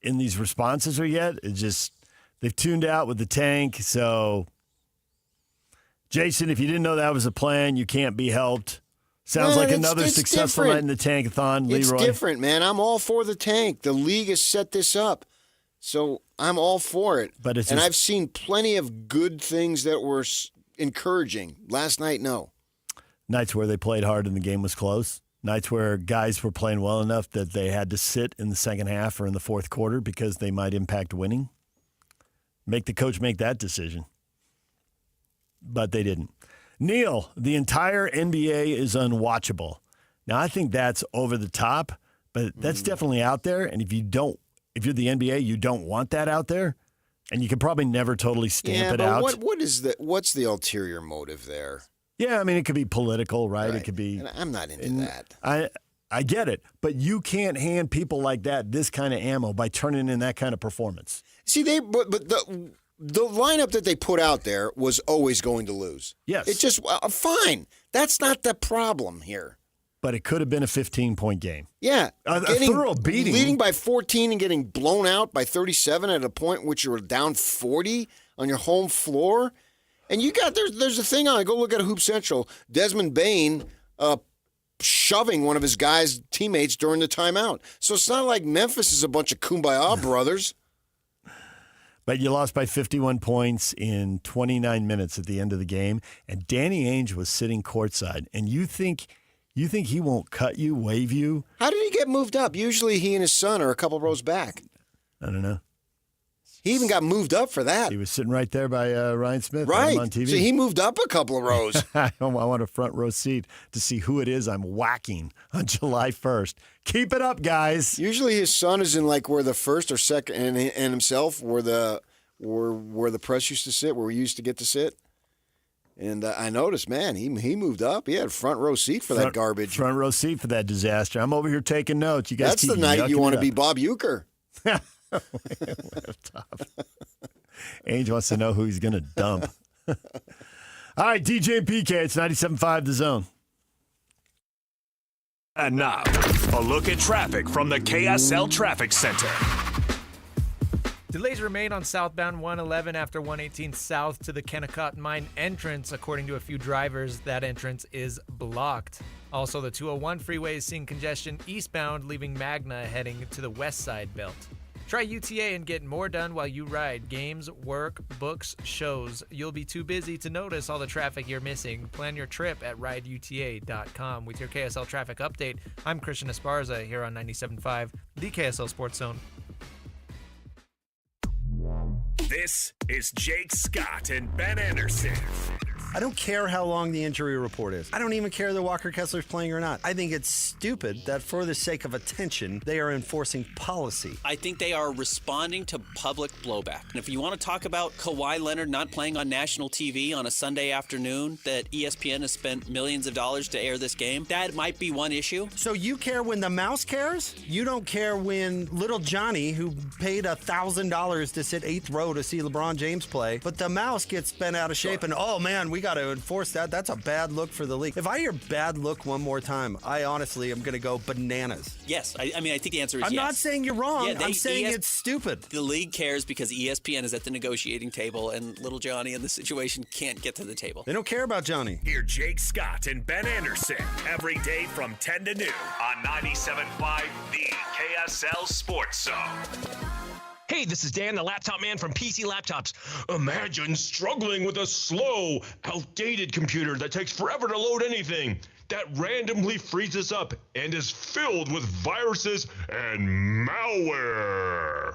[SPEAKER 3] in these responses we get, it's just they've tuned out with the tank. So, Jason, if you didn't know that was a plan, you can't be helped. Sounds like another successful night in the tankathon, Leroy.
[SPEAKER 2] It's different, man. I'm all for the tank. The league has set this up. So I'm all for it. And I've seen plenty of good things that were encouraging. Last night, no.
[SPEAKER 3] Nights where they played hard and the game was close. Nights where guys were playing well enough that they had to sit in the second half or in the fourth quarter because they might impact winning. Make the coach make that decision. But they didn't. Neil, the entire NBA is unwatchable. Now, I think that's over the top, but that's definitely out there. And if you're the NBA, you don't want that out there, and you can probably never totally stamp it out.
[SPEAKER 2] What's the ulterior motive there?
[SPEAKER 3] Yeah, I mean, it could be political, right? It could be.
[SPEAKER 2] And I'm not into that.
[SPEAKER 3] I get it, but you can't hand people like that this kind of ammo by turning in that kind of performance.
[SPEAKER 2] See, but the lineup that they put out there was always going to lose.
[SPEAKER 3] Yes.
[SPEAKER 2] It's just fine. That's not the problem here.
[SPEAKER 3] But it could have been a 15-point game.
[SPEAKER 2] Yeah.
[SPEAKER 3] A thorough beating.
[SPEAKER 2] Leading by 14 and getting blown out by 37 at a point in which you were down 40 on your home floor. And you got, there's a thing on it. Go look at Hoop Central. Desmond Bain shoving one of his guys' teammates during the timeout. So it's not like Memphis is a bunch of kumbaya brothers.
[SPEAKER 3] But you lost by 51 points in 29 minutes at the end of the game. And Danny Ainge was sitting courtside. And you think he won't cut you, wave you?
[SPEAKER 2] How did he get moved up? Usually he and his son are a couple rows back.
[SPEAKER 3] I don't know.
[SPEAKER 2] He even got moved up for that.
[SPEAKER 3] He was sitting right there by Ryan Smith.
[SPEAKER 2] Right.
[SPEAKER 3] On TV.
[SPEAKER 2] So he moved up a couple of rows.
[SPEAKER 3] I want a front row seat to see who it is I'm whacking on July 1st. Keep it up, guys.
[SPEAKER 2] Usually his son is in like where the first or second, and himself where the press used to sit, where we used to get to sit. And I noticed, man, he moved up. He had a front row seat for that garbage.
[SPEAKER 3] Front row seat for that disaster. I'm over here taking notes. You guys
[SPEAKER 2] That's
[SPEAKER 3] keep
[SPEAKER 2] the night you want to
[SPEAKER 3] up.
[SPEAKER 2] be Bob Uecker.
[SPEAKER 3] Ainge wants to know who he's going to dump. All right, DJ and PK, it's 97.5 The Zone.
[SPEAKER 14] And now, a look at traffic from the KSL Traffic Center.
[SPEAKER 13] Delays remain on southbound 111 after 118 south to the Kennecott Mine entrance. According to a few drivers, that entrance is blocked. Also, the 201 freeway is seeing congestion eastbound, leaving Magna heading to the west side belt. Try UTA and get more done while you ride. Games, work, books, shows. You'll be too busy to notice all the traffic you're missing. Plan your trip at rideuta.com. With your KSL traffic update, I'm Christian Esparza here on 97.5, the KSL Sports Zone.
[SPEAKER 14] This is Jake Scott and Ben Anderson.
[SPEAKER 15] I don't care how long the injury report is. I don't even care that Walker Kessler's playing or not. I think it's stupid that for the sake of attention, they are enforcing policy.
[SPEAKER 16] I think they are responding to public blowback. And if you want to talk about Kawhi Leonard not playing on national TV on a Sunday afternoon that ESPN has spent millions of dollars to air this game, that might be one issue.
[SPEAKER 15] So you care when the mouse cares? You don't care when little Johnny, who paid $1,000 to sit 8th row to see LeBron James play, but the mouse gets bent out of shape and, oh man, we got to enforce that. That's a bad look for the league. If I hear bad look one more time, I honestly am going to go bananas.
[SPEAKER 16] Yes. I mean, I think the answer is yes.
[SPEAKER 15] I'm not saying you're wrong. Yeah, I'm saying it's stupid.
[SPEAKER 16] The league cares because ESPN is at the negotiating table and little Johnny in this situation can't get to the table.
[SPEAKER 15] They don't care about Johnny.
[SPEAKER 14] Hear Jake Scott and Ben Anderson every day from 10 to noon on 97.5 The KSL Sports Zone.
[SPEAKER 17] Hey, this is Dan, the laptop man from PC Laptops. Imagine struggling with a slow, outdated computer that takes forever to load anything, that randomly freezes up and is filled with viruses and malware.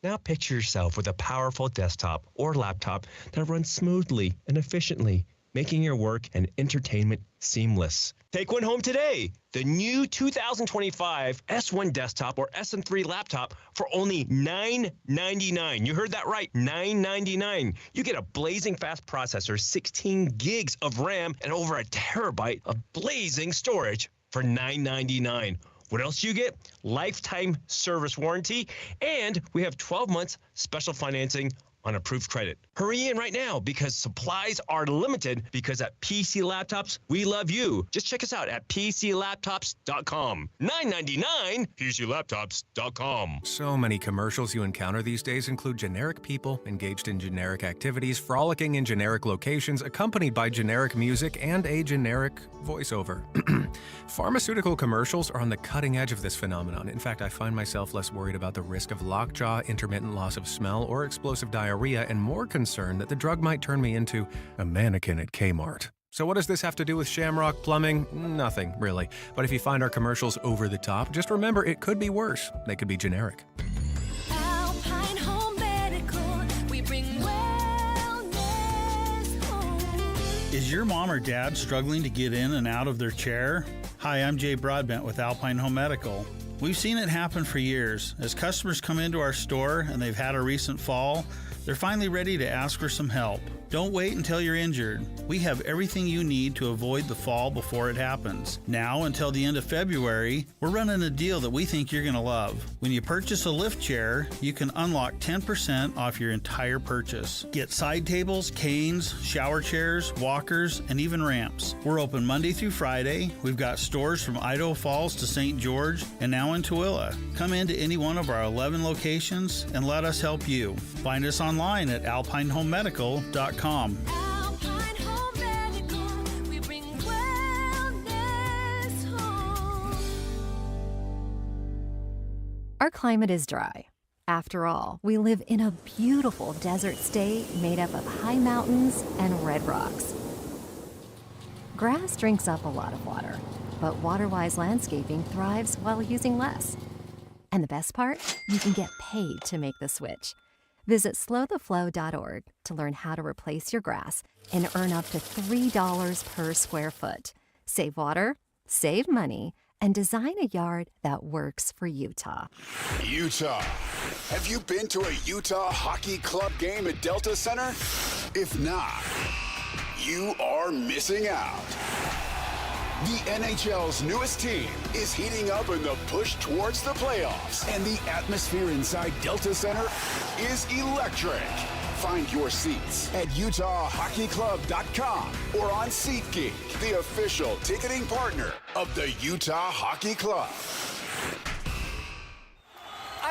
[SPEAKER 18] Now picture yourself with a powerful desktop or laptop that runs smoothly and efficiently making your work and entertainment seamless. Take one home today. The new 2025 S1 desktop or SM3 laptop for only $999. You heard that right, $999. You get a blazing fast processor, 16 gigs of RAM, and over a terabyte of blazing storage for $999. What else do you get? Lifetime service warranty, and we have 12 months special financing on approved credit. Hurry in right now because supplies are limited, because at PC Laptops, we love you. Just check us out at PCLaptops.com. $999, PCLaptops.com.
[SPEAKER 1] So many commercials you encounter these days include generic people engaged in generic activities, frolicking in generic locations, accompanied by generic music and a generic voiceover. Pharmaceutical commercials are on the cutting edge of this phenomenon. In fact, I find myself less worried about the risk of lockjaw, intermittent loss of smell, or explosive diarrhea, and more concerned that the drug might turn me into a mannequin at Kmart. So what does this have to do with Shamrock Plumbing? Nothing, really. But if you find our commercials over the top, just remember it could be worse. They could be generic.
[SPEAKER 12] Alpine Home Medical, we bring wellness home.
[SPEAKER 19] Is your mom or dad struggling to get in and out of their chair? Hi, I'm Jay Broadbent with Alpine Home Medical. We've seen it happen for years. As customers come into our store and they've had a recent fall, they're finally ready to ask for some help. Don't wait until you're injured. We have everything you need to avoid the fall before it happens. Now until the end of February, we're running a deal that we think you're going to love. When you purchase a lift chair, you can unlock 10% off your entire purchase. Get side tables, canes, shower chairs, walkers, and even ramps. We're open Monday through Friday. We've got stores from Idaho Falls to St. George and now in Tooele. Come into any one of our 11 locations and let us help you. Find us online at alpinehomemedical.com.
[SPEAKER 12] Alpine Home Medical, we bring wellness home.
[SPEAKER 20] Our climate is dry. After all, we live in a beautiful desert state made up of high mountains and red rocks. Grass drinks up a lot of water, but Waterwise Landscaping thrives while using less. And the best part? You can get paid to make the switch. Visit slowtheflow.org to learn how to replace your grass and earn up to $3 per square foot. Save water, save money, and design a yard that works for Utah.
[SPEAKER 7] Utah. Have you been to a Utah Hockey Club game at Delta Center? If not, you are missing out. The NHL's newest team is heating up in the push towards the playoffs, and the atmosphere inside Delta Center is electric. Find your seats at UtahHockeyClub.com or on SeatGeek, the official ticketing partner of the Utah Hockey Club.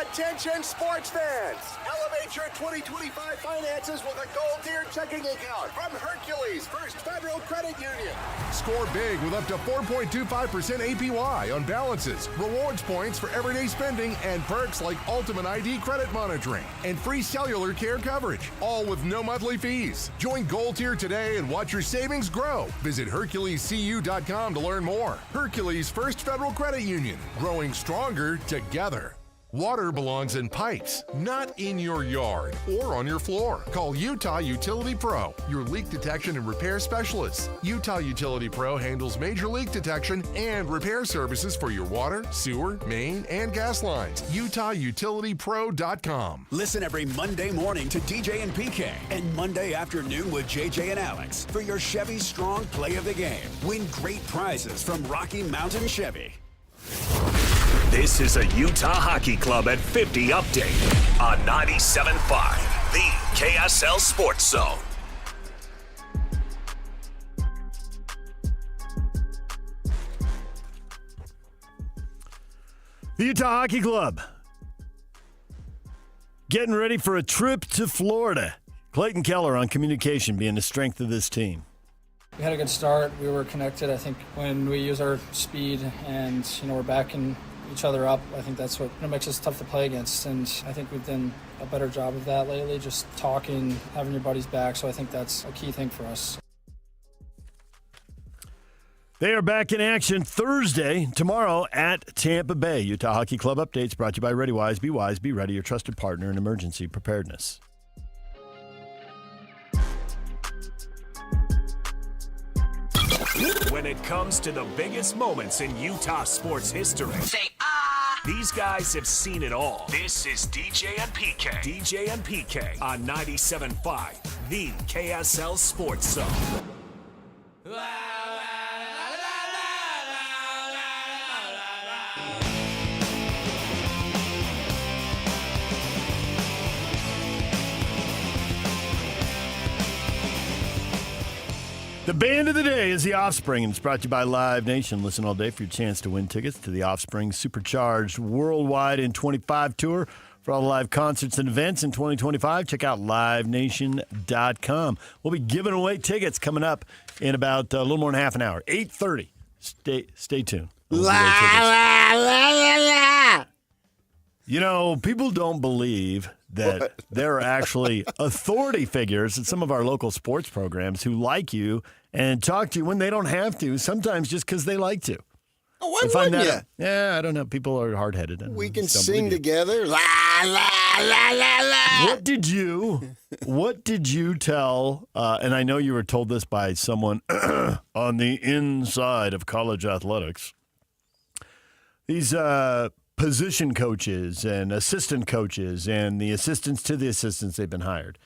[SPEAKER 21] Attention sports fans! Elevate your 2025 finances with a Gold Tier checking account from Hercules First Federal Credit Union.
[SPEAKER 22] Score big with up to 4.25% APY on balances, rewards points for everyday spending, and perks like Ultimate ID credit monitoring and free cellular care coverage, all with no monthly fees. Join Gold Tier today and watch your savings grow. Visit HerculesCU.com to learn more. Hercules First Federal Credit Union, growing stronger together. Water belongs in pipes, not in your yard or on your floor. Call Utah Utility Pro, your leak detection and repair specialist. Utah Utility Pro handles major leak detection and repair services for your water, sewer, main, and gas lines. UtahUtilityPro.com.
[SPEAKER 23] Listen every Monday morning to DJ and PK and Monday afternoon with JJ and Alex for your Chevy Strong Play of the Game. Win great prizes from Rocky Mountain Chevy.
[SPEAKER 14] This is a Utah Hockey Club at 50 update on 97.5, the KSL Sports Zone.
[SPEAKER 3] The Utah Hockey Club getting ready for a trip to Florida. Clayton Keller on communication being the strength of this team.
[SPEAKER 25] We had a good start. We were connected. I think when we use our speed and, we're backing each other up, I think that's what makes us tough to play against. And I think we've done a better job of that lately, just talking, having your buddies back. So I think that's a key thing for us.
[SPEAKER 3] They are back in action Thursday, tomorrow at Tampa Bay. Utah Hockey Club updates brought to you by ReadyWise. Be wise, be ready, your trusted partner in emergency preparedness.
[SPEAKER 14] When it comes to the biggest moments in Utah sports history, these guys have seen it all. This is DJ and PK. DJ and PK on 97.5, the KSL Sports Zone.
[SPEAKER 3] The band of the day is The Offspring, and it's brought to you by Live Nation. Listen all day for your chance to win tickets to The Offspring Supercharged Worldwide in 25 tour. For all the live concerts and events in 2025, check out livenation.com. We'll be giving away tickets coming up in about a little more than half an hour, 8:30. Stay tuned. You know, people don't believe that there are actually authority figures in some of our local sports programs who like you and talk to you when they don't have to, sometimes just because they like to.
[SPEAKER 2] Oh, why wouldn't you?
[SPEAKER 3] Yeah, I don't know. People are hard-headed.
[SPEAKER 2] We can sing together. La, la, la, la, la.
[SPEAKER 3] What did you tell, and I know you were told this by someone on the inside of college athletics, these position coaches and assistant coaches and the assistants to the assistants, they've been hired.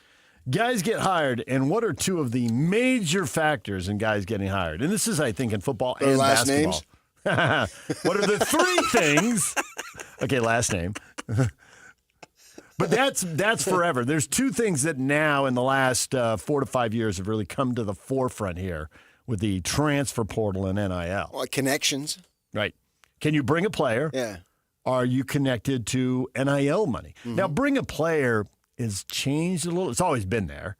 [SPEAKER 3] Guys get hired, and what are two of the major factors in guys getting hired? And this is, I think, in football and
[SPEAKER 2] last
[SPEAKER 3] basketball.
[SPEAKER 2] Names?
[SPEAKER 3] What are the three things? Okay, last name. But that's forever. There's two things that now in the last 4 to 5 years have really come to the forefront here with the transfer portal and NIL.
[SPEAKER 2] Well, connections.
[SPEAKER 3] Right. Can you bring a player?
[SPEAKER 2] Yeah.
[SPEAKER 3] Are you connected to NIL money?
[SPEAKER 2] Mm-hmm.
[SPEAKER 3] Now, bring a player has changed a little. It's always been there.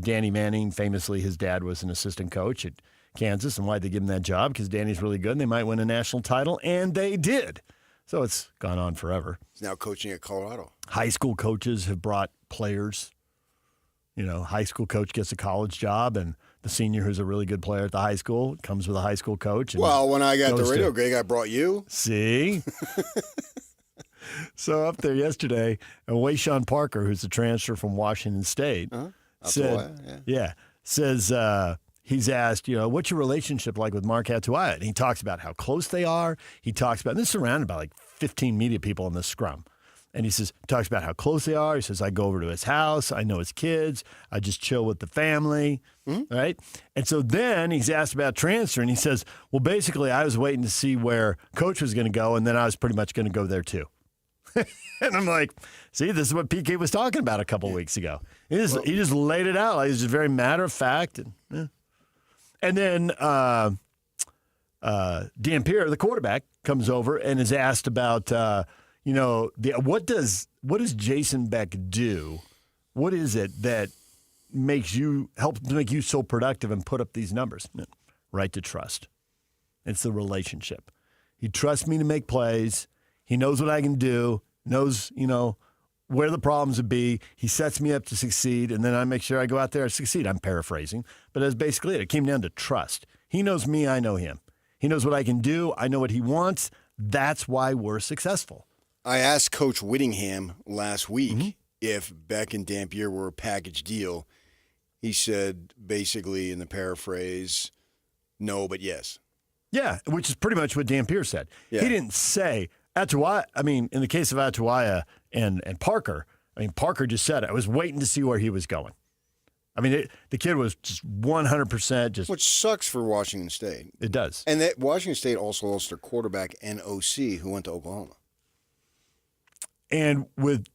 [SPEAKER 3] Danny Manning, famously, his dad was an assistant coach at Kansas, and why'd they give him that job? Because Danny's really good, and they might win a national title, and they did. So it's gone on forever.
[SPEAKER 2] He's now coaching at Colorado.
[SPEAKER 3] High school coaches have brought players. You know, high school coach gets a college job, and the senior who's a really good player at the high school comes with a high school coach. And
[SPEAKER 2] well, when I got the radio gig, I brought you.
[SPEAKER 3] See? So up there yesterday, and Wayshawn Parker, who's a transfer from Washington State, says he's asked, what's your relationship like with Mark Atuaya? And he talks about how close they are. He talks about, and they're surrounded by like 15 media people in this scrum. And he talks about how close they are. He says, I go over to his house. I know his kids. I just chill with the family. Mm-hmm. Right? And so then he's asked about transfer, and he says, well, basically, I was waiting to see where Coach was going to go, and then I was pretty much going to go there too. And I'm like, see, this is what PK was talking about a couple weeks ago. He just laid it out. Like, he's just very matter of fact. And then Dampier, the quarterback, comes over and is asked about, what does Jason Beck do? What is it that helps to make you so productive and put up these numbers? Right to trust. It's the relationship. He trusts me to make plays. He knows what I can do, knows, where the problems would be. He sets me up to succeed, and then I make sure I go out there and succeed. I'm paraphrasing, but that's basically it. It came down to trust. He knows me, I know him. He knows what I can do, I know what he wants. That's why we're successful.
[SPEAKER 2] I asked Coach Whittingham last week if Beck and Dampier were a package deal. He said, basically, in the paraphrase, no, but yes.
[SPEAKER 3] Yeah, which is pretty much what Dampier said.
[SPEAKER 2] Yeah.
[SPEAKER 3] He didn't say Atuaya. I mean, in the case of Atuaya and Parker, Parker just said, I was waiting to see where he was going. I mean, the kid was just 100% just.
[SPEAKER 2] Which sucks for Washington State.
[SPEAKER 3] It does.
[SPEAKER 2] And that Washington State also lost their quarterback and OC who went to Oklahoma.
[SPEAKER 3] And with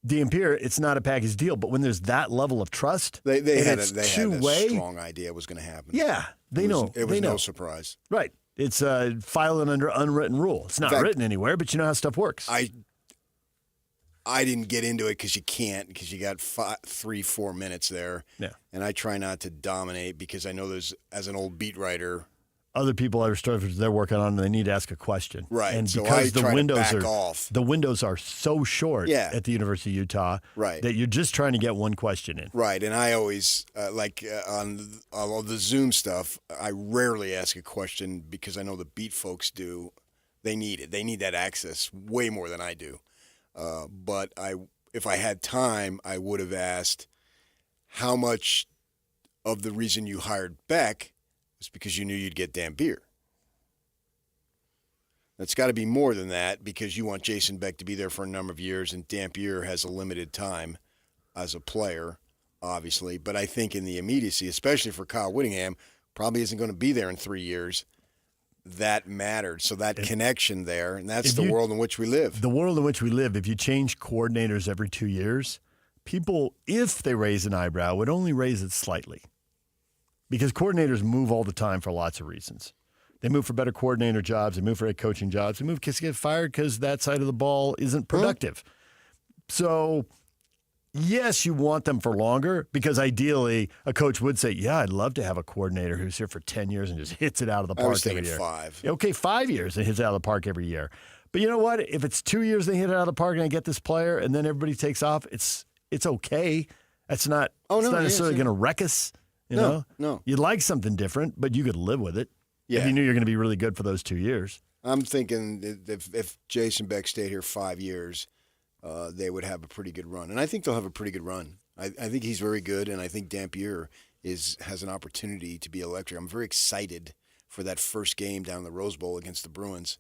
[SPEAKER 3] Dampier, it's not a package deal. But when there's that level of trust,
[SPEAKER 2] they had a
[SPEAKER 3] two-way,
[SPEAKER 2] strong idea it was going to happen.
[SPEAKER 3] Yeah, they know.
[SPEAKER 2] It was no surprise.
[SPEAKER 3] Right. It's filing under unwritten rule. It's not written anywhere, but you know how stuff works.
[SPEAKER 2] I didn't get into it because you can't, because you got 3-4 minutes there.
[SPEAKER 3] Yeah.
[SPEAKER 2] And I try not to dominate because I know there's, as an old beat writer,
[SPEAKER 3] other people are they're working on, and they need to ask a question.
[SPEAKER 2] Right.
[SPEAKER 3] And
[SPEAKER 2] so
[SPEAKER 3] because
[SPEAKER 2] the
[SPEAKER 3] windows are so short at the University of Utah that you're just trying to get one question in.
[SPEAKER 2] Right. And I always, on all the Zoom stuff, I rarely ask a question because I know the beat folks do. They need it. They need that access way more than I do. But if I had time, I would have asked how much of the reason you hired Beck It's because you knew you'd get Dampier. It's got to be more than that because you want Jason Beck to be there for a number of years, and Dampier has a limited time as a player, obviously. But I think in the immediacy, especially for Kyle Whittingham, probably isn't going to be there in 3 years. That mattered. So that connection there, and that's the world in which we live.
[SPEAKER 3] The world in which we live, if you change coordinators every 2 years, people, if they raise an eyebrow, would only raise it slightly. Because coordinators move all the time for lots of reasons. They move for better coordinator jobs. They move for head coaching jobs. They move because they get fired because that side of the ball isn't productive. So, yes, you want them for longer because ideally a coach would say, yeah, I'd love to have a coordinator who's here for 10 years and just hits it out of the park
[SPEAKER 2] I was
[SPEAKER 3] every
[SPEAKER 2] thinking
[SPEAKER 3] year.
[SPEAKER 2] 5.
[SPEAKER 3] Okay, 5 years and hits it out of the park every year. But you know what? If it's 2 years they hit it out of the park and I get this player and then everybody takes off, it's okay. That's not, it's not necessarily going to wreck us. You know?
[SPEAKER 2] No.
[SPEAKER 3] You'd like something different, but you could live with it.
[SPEAKER 2] Yeah.
[SPEAKER 3] If you knew you're going to be really good for those 2 years.
[SPEAKER 2] I'm thinking if Jason Beck stayed here 5 years, they would have a pretty good run. And I think they'll have a pretty good run. I think he's very good, and I think Dampier has an opportunity to be electric. I'm very excited for that first game down in the Rose Bowl against the Bruins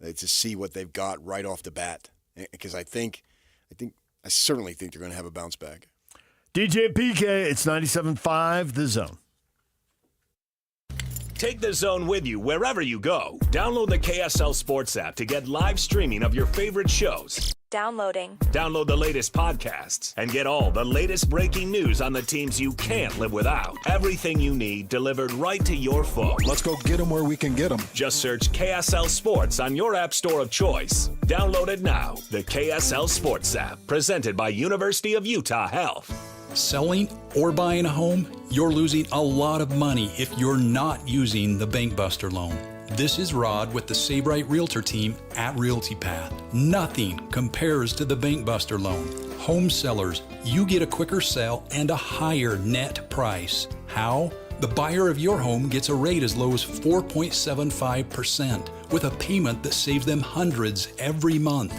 [SPEAKER 2] to see what they've got right off the bat. Because I certainly think they're going to have a bounce back.
[SPEAKER 3] DJ and PK, it's 97.5 The Zone.
[SPEAKER 14] Take the Zone with you wherever you go. Download the KSL Sports app to get live streaming of your favorite shows.
[SPEAKER 4] Downloading.
[SPEAKER 14] Download the latest podcasts and get all the latest breaking news on the teams you can't live without. Everything you need delivered right to your phone.
[SPEAKER 5] Let's go get them where we can get them.
[SPEAKER 14] Just search KSL Sports on your app store of choice. Download it now. The KSL Sports app, presented by University of Utah Health.
[SPEAKER 6] Selling or buying a home, you're losing a lot of money if you're not using the Bank Buster loan. This is Rod with the Save Right Realtor team at Realty Path. Nothing compares to the Bank Buster loan. Home sellers, you get a quicker sale and a higher net price. How? The buyer of your home gets a rate as low as 4.75% with a payment that saves them hundreds every month.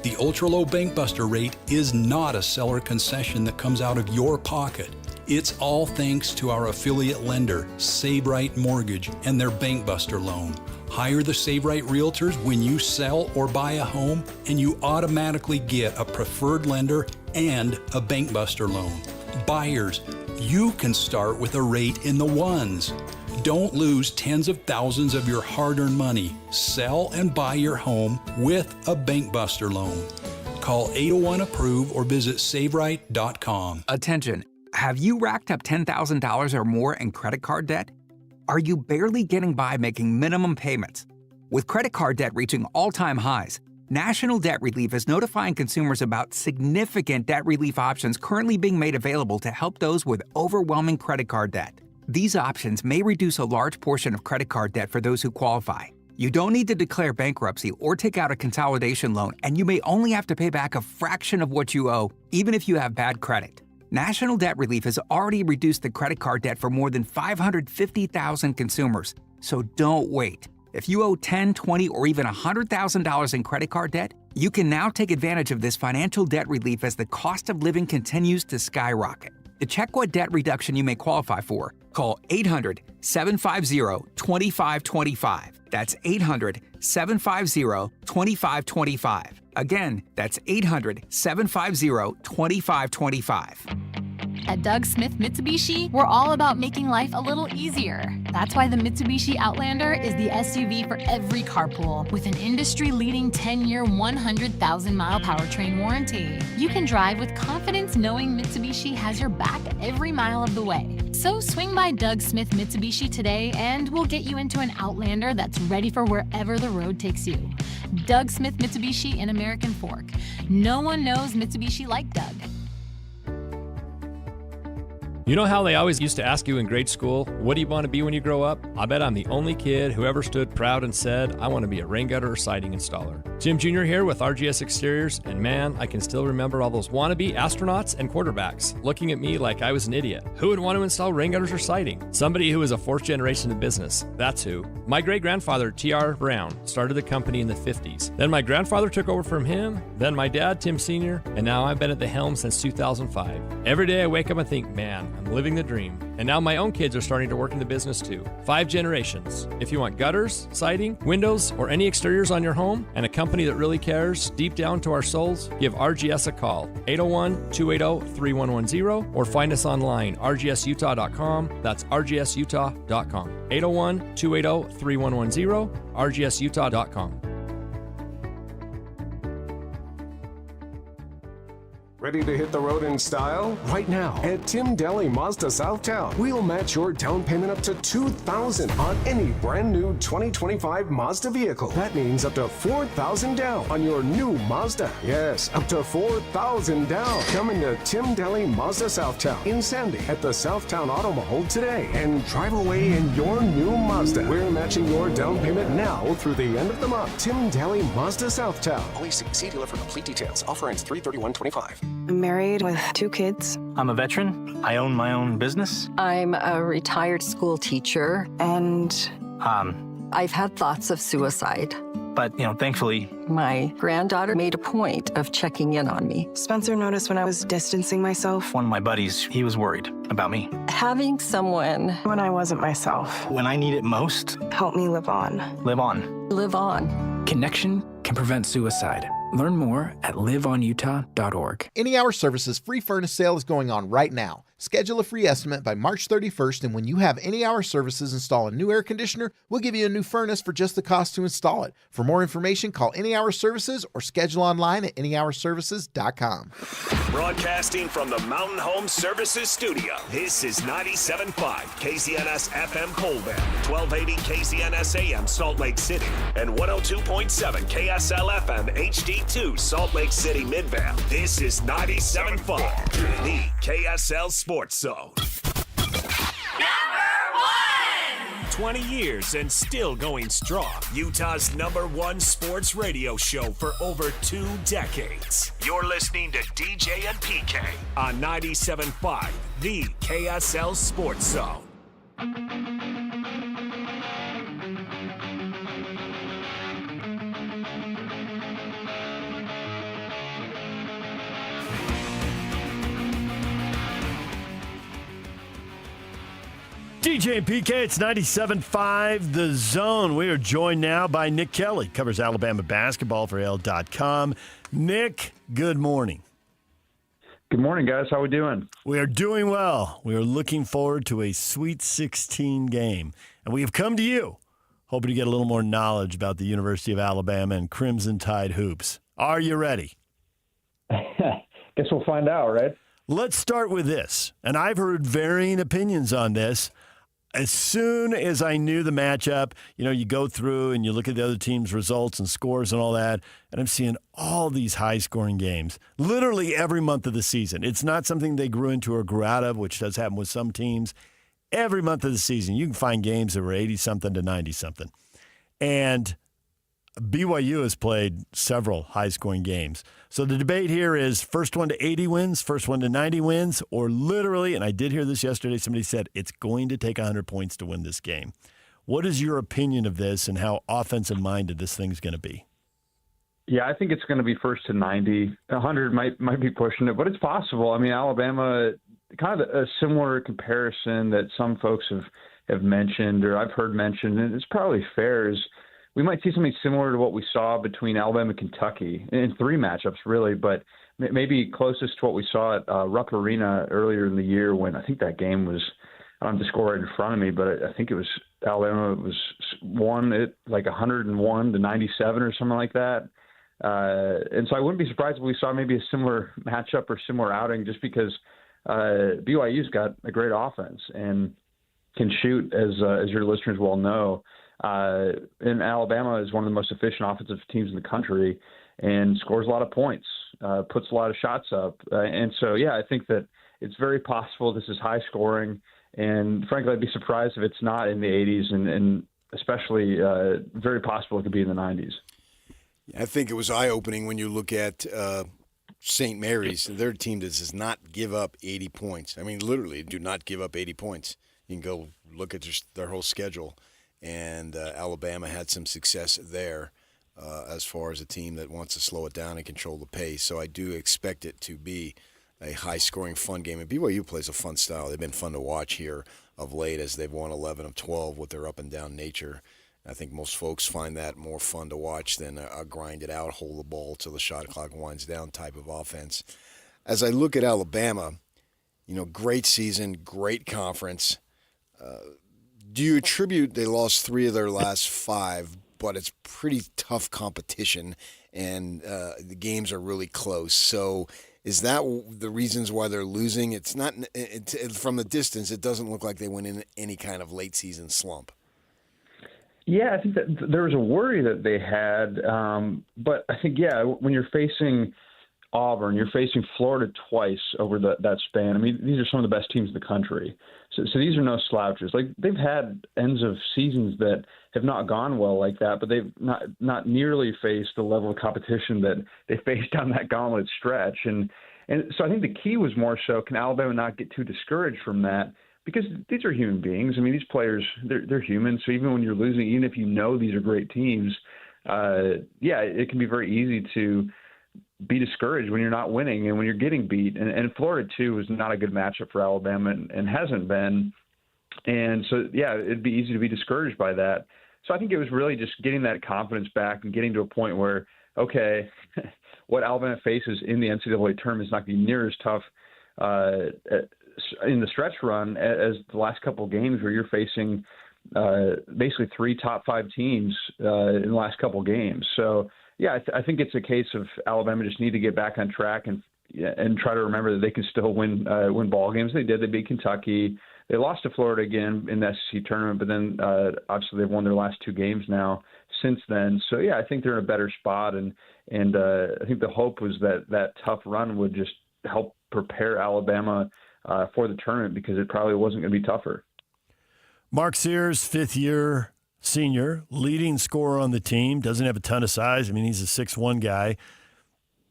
[SPEAKER 6] The ultra-low Bank Buster rate is not a seller concession that comes out of your pocket. It's all thanks to our affiliate lender, Save Right Mortgage, and their Bank Buster loan. Hire the Save Right Realtors when you sell or buy a home, and you automatically get a preferred lender and a Bank Buster loan. Buyers, you can start with a rate in the ones. Don't lose tens of thousands of your hard-earned money. Sell and buy your home with a Bank Buster loan. Call 801-APPROVE or visit SaveRight.com.
[SPEAKER 9] Attention. Have you racked up $10,000 or more in credit card debt? Are you barely getting by making minimum payments? With credit card debt reaching all-time highs, National Debt Relief is notifying consumers about significant debt relief options currently being made available to help those with overwhelming credit card debt. These options may reduce a large portion of credit card debt for those who qualify. You don't need to declare bankruptcy or take out a consolidation loan, and you may only have to pay back a fraction of what you owe, even if you have bad credit. National Debt Relief has already reduced the credit card debt for more than 550,000 consumers, so don't wait. If you owe $10,000, $20,000, or even $100,000 in credit card debt, you can now take advantage of this financial debt relief as the cost of living continues to skyrocket. To check what debt reduction you may qualify for, call 800-750-2525. That's 800-750-2525. Again, that's 800-750-2525.
[SPEAKER 10] At Doug Smith Mitsubishi, we're all about making life a little easier. That's why the Mitsubishi Outlander is the SUV for every carpool, with an industry-leading 10-year, 100,000-mile powertrain warranty. You can drive with confidence knowing Mitsubishi has your back every mile of the way. So swing by Doug Smith Mitsubishi today and we'll get you into an Outlander that's ready for wherever the road takes you. Doug Smith Mitsubishi in American Fork. No one knows Mitsubishi like Doug.
[SPEAKER 24] You know how they always used to ask you in grade school, what do you want to be when you grow up? I bet I'm the only kid who ever stood proud and said, I want to be a rain gutter or siding installer. Jim Jr. here with RGS Exteriors, and man, I can still remember all those wannabe astronauts and quarterbacks looking at me like I was an idiot. Who would want to install rain gutters or siding? Somebody who was a fourth generation in business. That's who. My great-grandfather, T.R. Brown, started the company in the 50s. Then my grandfather took over from him, then my dad, Tim Sr., and now I've been at the helm since 2005. Every day I wake up and think, man, I'm living the dream. And now my own kids are starting to work in the business too. 5 generations. If you want gutters, siding, windows, or any exteriors on your home, and a company that really cares deep down to our souls, give RGS a call. 801-280-3110 or find us online, rgsutah.com. That's rgsutah.com. 801-280-3110, rgsutah.com.
[SPEAKER 4] Ready to hit the road in style? Right now at Tim Daly Mazda Southtown, we'll match your down payment up to $2,000 on any brand new 2025 Mazda vehicle. That means up to $4,000 down on your new Mazda. Yes, up to $4,000 down. Come into Tim Daly Mazda Southtown in Sandy at the Southtown Auto Mall today and drive away in your new Mazda. We're matching your down payment now through the end of the month. Tim Daly Mazda Southtown.
[SPEAKER 5] Please see dealer for complete details. Offer ends 3/31/25.
[SPEAKER 8] I'm married with 2 kids.
[SPEAKER 11] I'm a veteran. I own my own business.
[SPEAKER 8] I'm a retired school teacher. And I've had thoughts of suicide.
[SPEAKER 11] But, thankfully,
[SPEAKER 8] my granddaughter made a point of checking in on me.
[SPEAKER 13] Spencer noticed when I was distancing myself.
[SPEAKER 11] One of my buddies, he was worried about me.
[SPEAKER 8] Having someone
[SPEAKER 13] when I wasn't myself.
[SPEAKER 11] When I need it most.
[SPEAKER 13] Help me live on.
[SPEAKER 11] Live on.
[SPEAKER 8] Live on.
[SPEAKER 26] Connection can prevent suicide. Learn more at liveonutah.org.
[SPEAKER 27] Any Hour Services free furnace sale is going on right now. Schedule a free estimate by March 31st, and when you have Any Hour Services install a new air conditioner, we'll give you a new furnace for just the cost to install it. For more information, call Any Hour Services or schedule online at anyhourservices.com.
[SPEAKER 14] Broadcasting from the Mountain Home Services Studio, this is 97.5 KZNS FM Colbert, 1280 KZNS AM Salt Lake City, and 102.7 KSL FM HD2 Salt Lake City Midvale. This is 97.5, the KSL Sports Zone.
[SPEAKER 12] Number
[SPEAKER 14] 20 years and still going strong. Utah's #1 sports radio show for over 2 decades. You're listening to DJ and PK on 97.5, the KSL Sports Zone.
[SPEAKER 3] DJ and PK, it's 97.5 The Zone. We are joined now by Nick Kelly, covers Alabama basketball for AL.com. Nick, good morning.
[SPEAKER 28] Good morning, guys. How are we doing?
[SPEAKER 3] We are doing well. We are looking forward to a Sweet 16 game. And we have come to you, hoping to get a little more knowledge about the University of Alabama and Crimson Tide hoops. Are you ready?
[SPEAKER 28] Guess we'll find out, right?
[SPEAKER 3] Let's start with this. And I've heard varying opinions on this. As soon as I knew the matchup, you go through and you look at the other team's results and scores and all that, and I'm seeing all these high-scoring games literally every month of the season. It's not something they grew into or grew out of, which does happen with some teams. Every month of the season, you can find games that were 80-something to 90-something. And BYU has played several high-scoring games. So the debate here is first one to 80 wins, first one to 90 wins, or literally, and I did hear this yesterday, somebody said it's going to take 100 points to win this game. What is your opinion of this and how offensive-minded this thing's going to be?
[SPEAKER 28] Yeah, I think it's going to be first to 90. 100 might be pushing it, but it's possible. I mean, Alabama, kind of a similar comparison that some folks have mentioned or I've heard mentioned, and it's probably fair, is we might see something similar to what we saw between Alabama and Kentucky in 3 matchups, really, but maybe closest to what we saw at Rupp Arena earlier in the year when I think that game was, I don't have the score right in front of me, but I think it was Alabama was won it like 101 to 97 or something like that. And so I wouldn't be surprised if we saw maybe a similar matchup or similar outing just because BYU's got a great offense and can shoot, as your listeners well know. And Alabama is one of the most efficient offensive teams in the country and scores a lot of points, puts a lot of shots up. And so, yeah, I think that it's very possible this is high scoring. And frankly, I'd be surprised if it's not in the 80s and especially very possible it could be in the 90s.
[SPEAKER 2] I think it was eye-opening when you look at St. Mary's. Their team does not give up 80 points. I mean, literally do not give up 80 points. You can go look at their whole schedule. And Alabama had some success there as far as a team that wants to slow it down and control the pace. So I do expect it to be a high-scoring, fun game. And BYU plays a fun style. They've been fun to watch here of late as they've won 11 of 12 with their up-and-down nature. I think most folks find that more fun to watch than a grind it out, hold the ball till the shot clock winds down type of offense. As I look at Alabama, great season, great conference. Do you attribute they lost 3 of their last 5, but it's pretty tough competition, and the games are really close. So is that the reasons why they're losing? It's not from the distance. It doesn't look like they went in any kind of late season slump.
[SPEAKER 28] Yeah, I think that there was a worry that they had, but I think when you're facing Auburn, you're facing Florida twice over that span. I mean, these are some of the best teams in the country. So these are no slouches. Like, they've had ends of seasons that have not gone well like that, but they've not nearly faced the level of competition that they faced down that gauntlet stretch. And so I think the key was more so, can Alabama not get too discouraged from that? Because these are human beings. I mean, these players, they're human. So even when you're losing, even if these are great teams, it can be very easy to be discouraged when you're not winning and when you're getting beat. And Florida, too, is not a good matchup for Alabama and hasn't been. And so, it'd be easy to be discouraged by that. So I think it was really just getting that confidence back and getting to a point where, okay, what Alabama faces in the NCAA tournament is not going to be near as tough in the stretch run as the last couple of games where you're facing basically 3 top 5 teams in the last couple of games. So, I think it's a case of Alabama just need to get back on track and try to remember that they can still win ball games. They did. They beat Kentucky. They lost to Florida again in the SEC tournament, but then obviously they've won their last 2 games now since then. So, I think they're in a better spot, and I think the hope was that tough run would just help prepare Alabama for the tournament, because it probably wasn't going to be tougher.
[SPEAKER 3] Mark Sears, 5th-year senior, leading scorer on the team, doesn't have a ton of size. I mean, he's a 6'1" guy.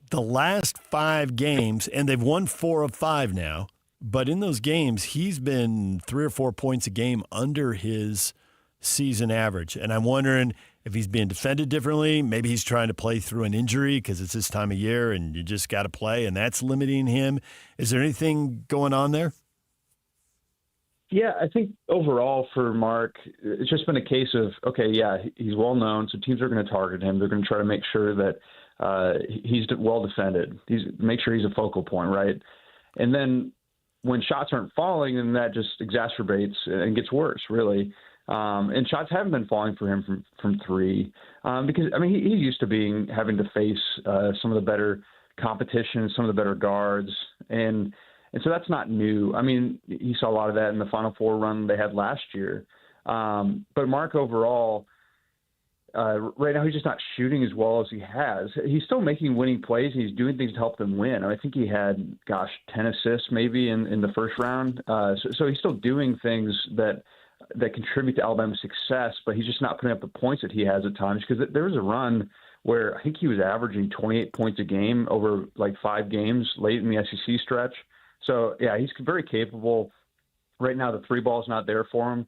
[SPEAKER 3] The last 5 games, and they've won 4 of 5 now, but in those games, he's been 3 or 4 points a game under his season average. And I'm wondering if he's being defended differently. Maybe he's trying to play through an injury because it's this time of year and you just got to play, and that's limiting him. Is there anything going on there?
[SPEAKER 28] Yeah, I think overall for Mark, it's just been a case of, he's well known, so teams are going to target him. They're going to try to make sure that he's well defended. Make sure he's a focal point, right? And then when shots aren't falling, then that just exacerbates and gets worse, really. And shots haven't been falling for him from 3 because, I mean, he's used to having to face some of the better competition, some of the better guards, and so that's not new. I mean, he saw a lot of that in the Final Four run they had last year. But Mark overall, right now he's just not shooting as well as he has. He's still making winning plays. He's doing things to help them win. I think he had, 10 assists maybe in the first round. So he's still doing things that contribute to Alabama's success, but he's just not putting up the points that he has at times, because there was a run where I think he was averaging 28 points a game over like 5 games late in the SEC stretch. So, he's very capable. Right now, the 3 ball is not there for him.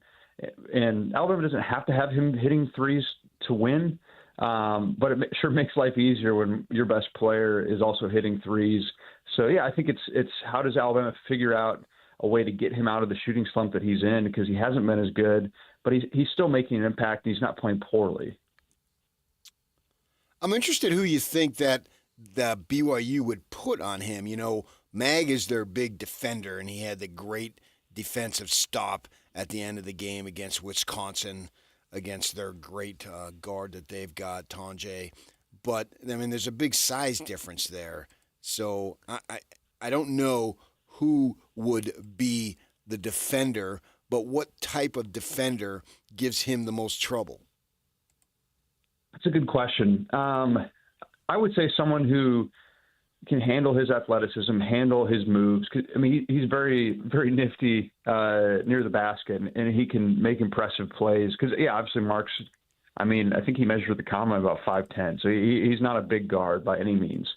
[SPEAKER 28] And Alabama doesn't have to have him hitting threes to win, but it sure makes life easier when your best player is also hitting threes. So, I think it's how does Alabama figure out a way to get him out of the shooting slump that he's in, because he hasn't been as good, but he's still making an impact, and he's not playing poorly.
[SPEAKER 2] I'm interested who you think that the BYU would put on him. Mag is their big defender, and he had the great defensive stop at the end of the game against Wisconsin, against their great guard that they've got, Tonje. But, I mean, there's a big size difference there. So I don't know who would be the defender, but what type of defender gives him the most trouble?
[SPEAKER 28] That's a good question. I would say someone who can handle his athleticism, handle his moves. I mean, he's very, very nifty near the basket, and he can make impressive plays. Because, obviously Mark's, I think he measured the combine about 5'10", so he's not a big guard by any means.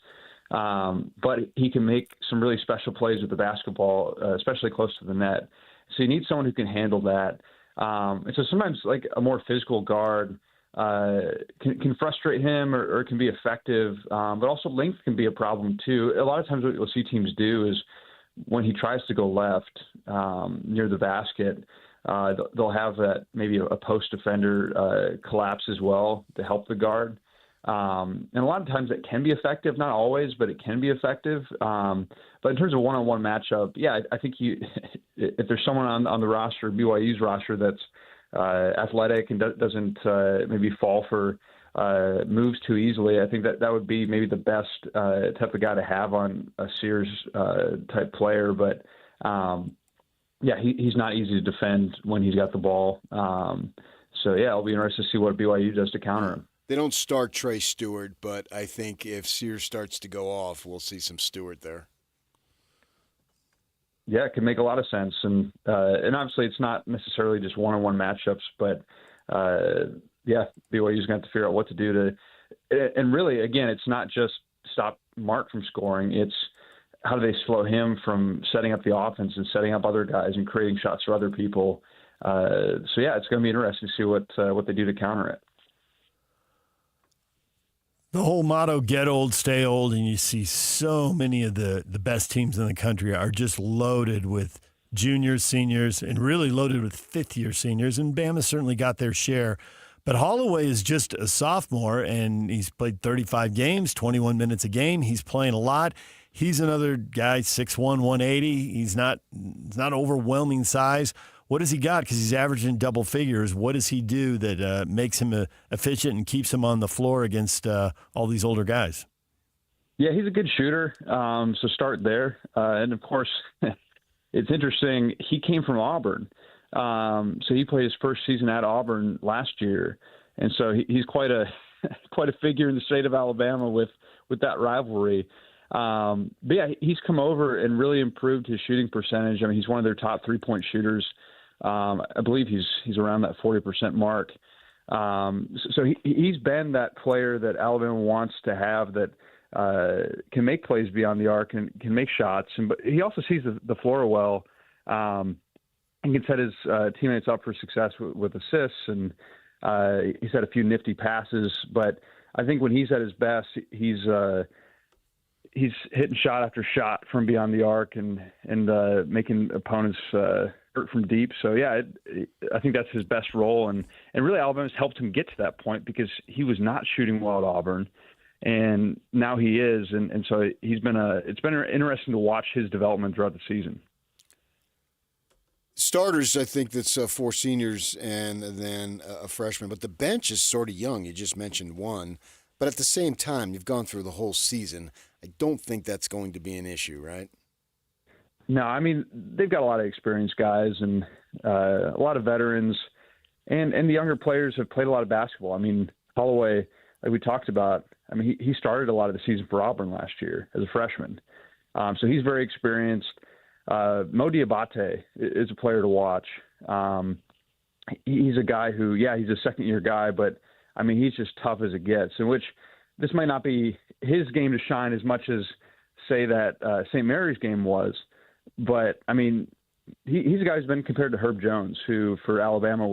[SPEAKER 28] But he can make some really special plays with the basketball, especially close to the net. So you need someone who can handle that. And so sometimes, like, a more physical guard can frustrate him or can be effective, but also length can be a problem too. A lot of times what you'll see teams do is when he tries to go left near the basket, they'll have that maybe a post defender collapse as well to help the guard. And a lot of times it can be effective, not always, but it can be effective. But in terms of one-on-one matchup, yeah, I think if there's someone on the roster, BYU's roster, that's athletic and doesn't maybe fall for moves too easily, I think that would be maybe the best type of guy to have on a Sears type player. But yeah, he's not easy to defend when he's got the ball. So yeah, it'll be interesting to see what BYU does to counter him.
[SPEAKER 2] They don't start Trey Stewart, but I think if Sears starts to go off, we'll see some Stewart there.
[SPEAKER 28] Yeah, it can make a lot of sense. And obviously it's not necessarily just one-on-one matchups, but yeah, BYU's going to have to figure out what to do to – and really, again, it's not just stop Mark from scoring. It's how do they slow him from setting up the offense and setting up other guys and creating shots for other people. So, yeah, it's going to be interesting to see what they do to counter it.
[SPEAKER 3] The whole motto, get old, stay old, and you see so many of the best teams in the country are just loaded with juniors, seniors, and really loaded with fifth-year seniors, and Bama certainly got their share. But Holloway is just a sophomore, and he's played 35 games, 21 minutes a game. He's playing a lot. He's another guy, 6'1", 180. He's not overwhelming size. What has he got? Because he's averaging double figures. What does he do that makes him efficient and keeps him on the floor against all these older guys?
[SPEAKER 28] Yeah, he's a good shooter, so start there. And, of course, it's interesting. He came from Auburn, so he played his first season at Auburn last year. And so he's quite a figure in the state of Alabama with that rivalry. But, yeah, he's come over and really improved his shooting percentage. I mean, he's one of their top three-point shooters. I believe he's around that 40% mark. So he's been that player that Alabama wants to have that can make plays beyond the arc and can make shots. But he also sees the floor well and can set his teammates up for success with assists. And he's had a few nifty passes. But I think when he's at his best, he's hitting shot after shot from beyond the arc and making opponents hurt from deep. So, yeah, I think that's his best role. And really Alabama's helped him get to that point because he was not shooting well at Auburn, and now he is. And so it's been interesting to watch his development throughout the season.
[SPEAKER 2] Starters, I think that's 4 seniors and then a freshman. But the bench is sort of young. You just mentioned one. But at the same time, you've gone through the whole season. I don't think that's going to be an issue, right?
[SPEAKER 28] No, I mean, they've got a lot of experienced guys and a lot of veterans, and the younger players have played a lot of basketball. I mean, Holloway, like we talked about, I mean, he started a lot of the season for Auburn last year as a freshman. So he's very experienced. Mo Diabate is a player to watch. He's a guy who, yeah, he's a second-year guy, but, I mean, he's just tough as it gets, in which this might not be his game to shine as much as, say, that St. Mary's game was. But, I mean, he's a guy who's been compared to Herb Jones, who for Alabama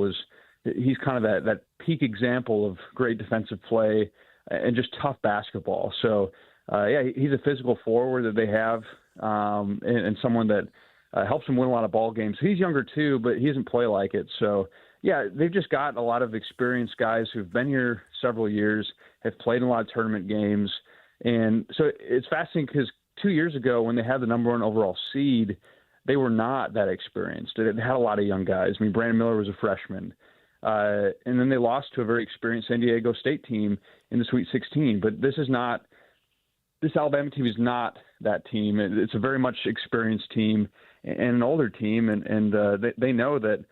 [SPEAKER 28] he's kind of that peak example of great defensive play and just tough basketball. So, yeah, he's a physical forward that they have and someone that helps him win a lot of ball games. He's younger too, but he doesn't play like it. So, yeah, they've just got a lot of experienced guys who've been here several years, have played in a lot of tournament games. And so it's fascinating because 2 years ago when they had the number 1 overall seed, they were not that experienced. They had a lot of young guys. I mean, Brandon Miller was a freshman. And then they lost to a very experienced San Diego State team in the Sweet 16. But this Alabama team is not that team. It's a very much experienced team and an older team. And they know that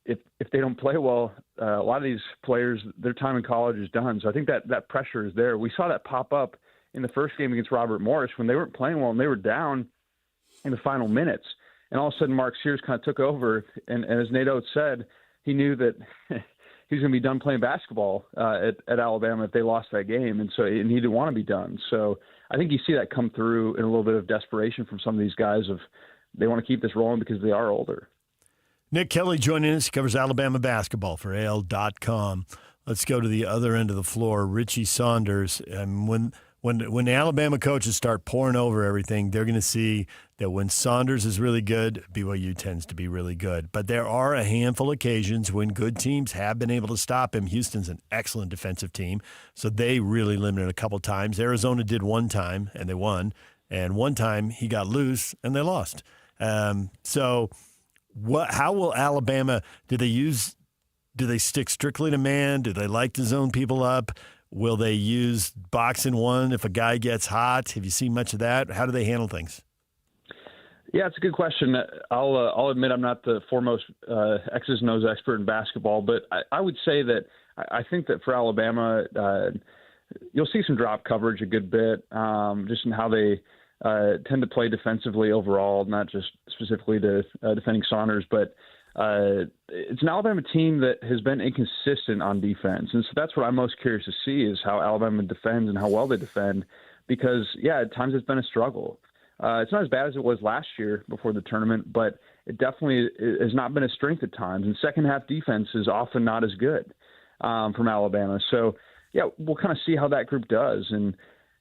[SPEAKER 28] if they don't play well, a lot of these players, their time in college is done. So I think that pressure is there. We saw that pop up in the first game against Robert Morris when they weren't playing well and they were down in the final minutes. And all of a sudden, Mark Sears kind of took over. And as Nate Oates said, he knew that he was going to be done playing basketball at Alabama if they lost that game. And he didn't want to be done. So I think you see that come through in a little bit of desperation from some of these guys they want to keep this rolling because they are older.
[SPEAKER 3] Nick Kelly joining us. He covers Alabama basketball for AL.com. Let's go to the other end of the floor. Richie Saunders. And when the Alabama coaches start pouring over everything, they're going to see that when Saunders is really good, BYU tends to be really good. But there are a handful of occasions when good teams have been able to stop him. Houston's an excellent defensive team, so they really limited a couple times. Arizona did one time, and they won. And one time he got loose, and they lost. So how will Alabama – do they stick strictly to man? Do they like to zone people up? Will they use box and one if a guy gets hot? Have you seen much of that? How do they handle things?
[SPEAKER 28] Yeah, it's a good question. I'll admit I'm not the foremost X's and O's expert in basketball, but I would say that I think that for Alabama, you'll see some drop coverage a good bit, just in how they tend to play defensively overall, not just specifically to defending Saunders, but it's an Alabama team that has been inconsistent on defense. And so that's what I'm most curious to see is how Alabama defends and how well they defend because, yeah, at times it's been a struggle. It's not as bad as it was last year before the tournament, but it definitely has not been a strength at times. And second-half defense is often not as good from Alabama. So, yeah, we'll kind of see how that group does.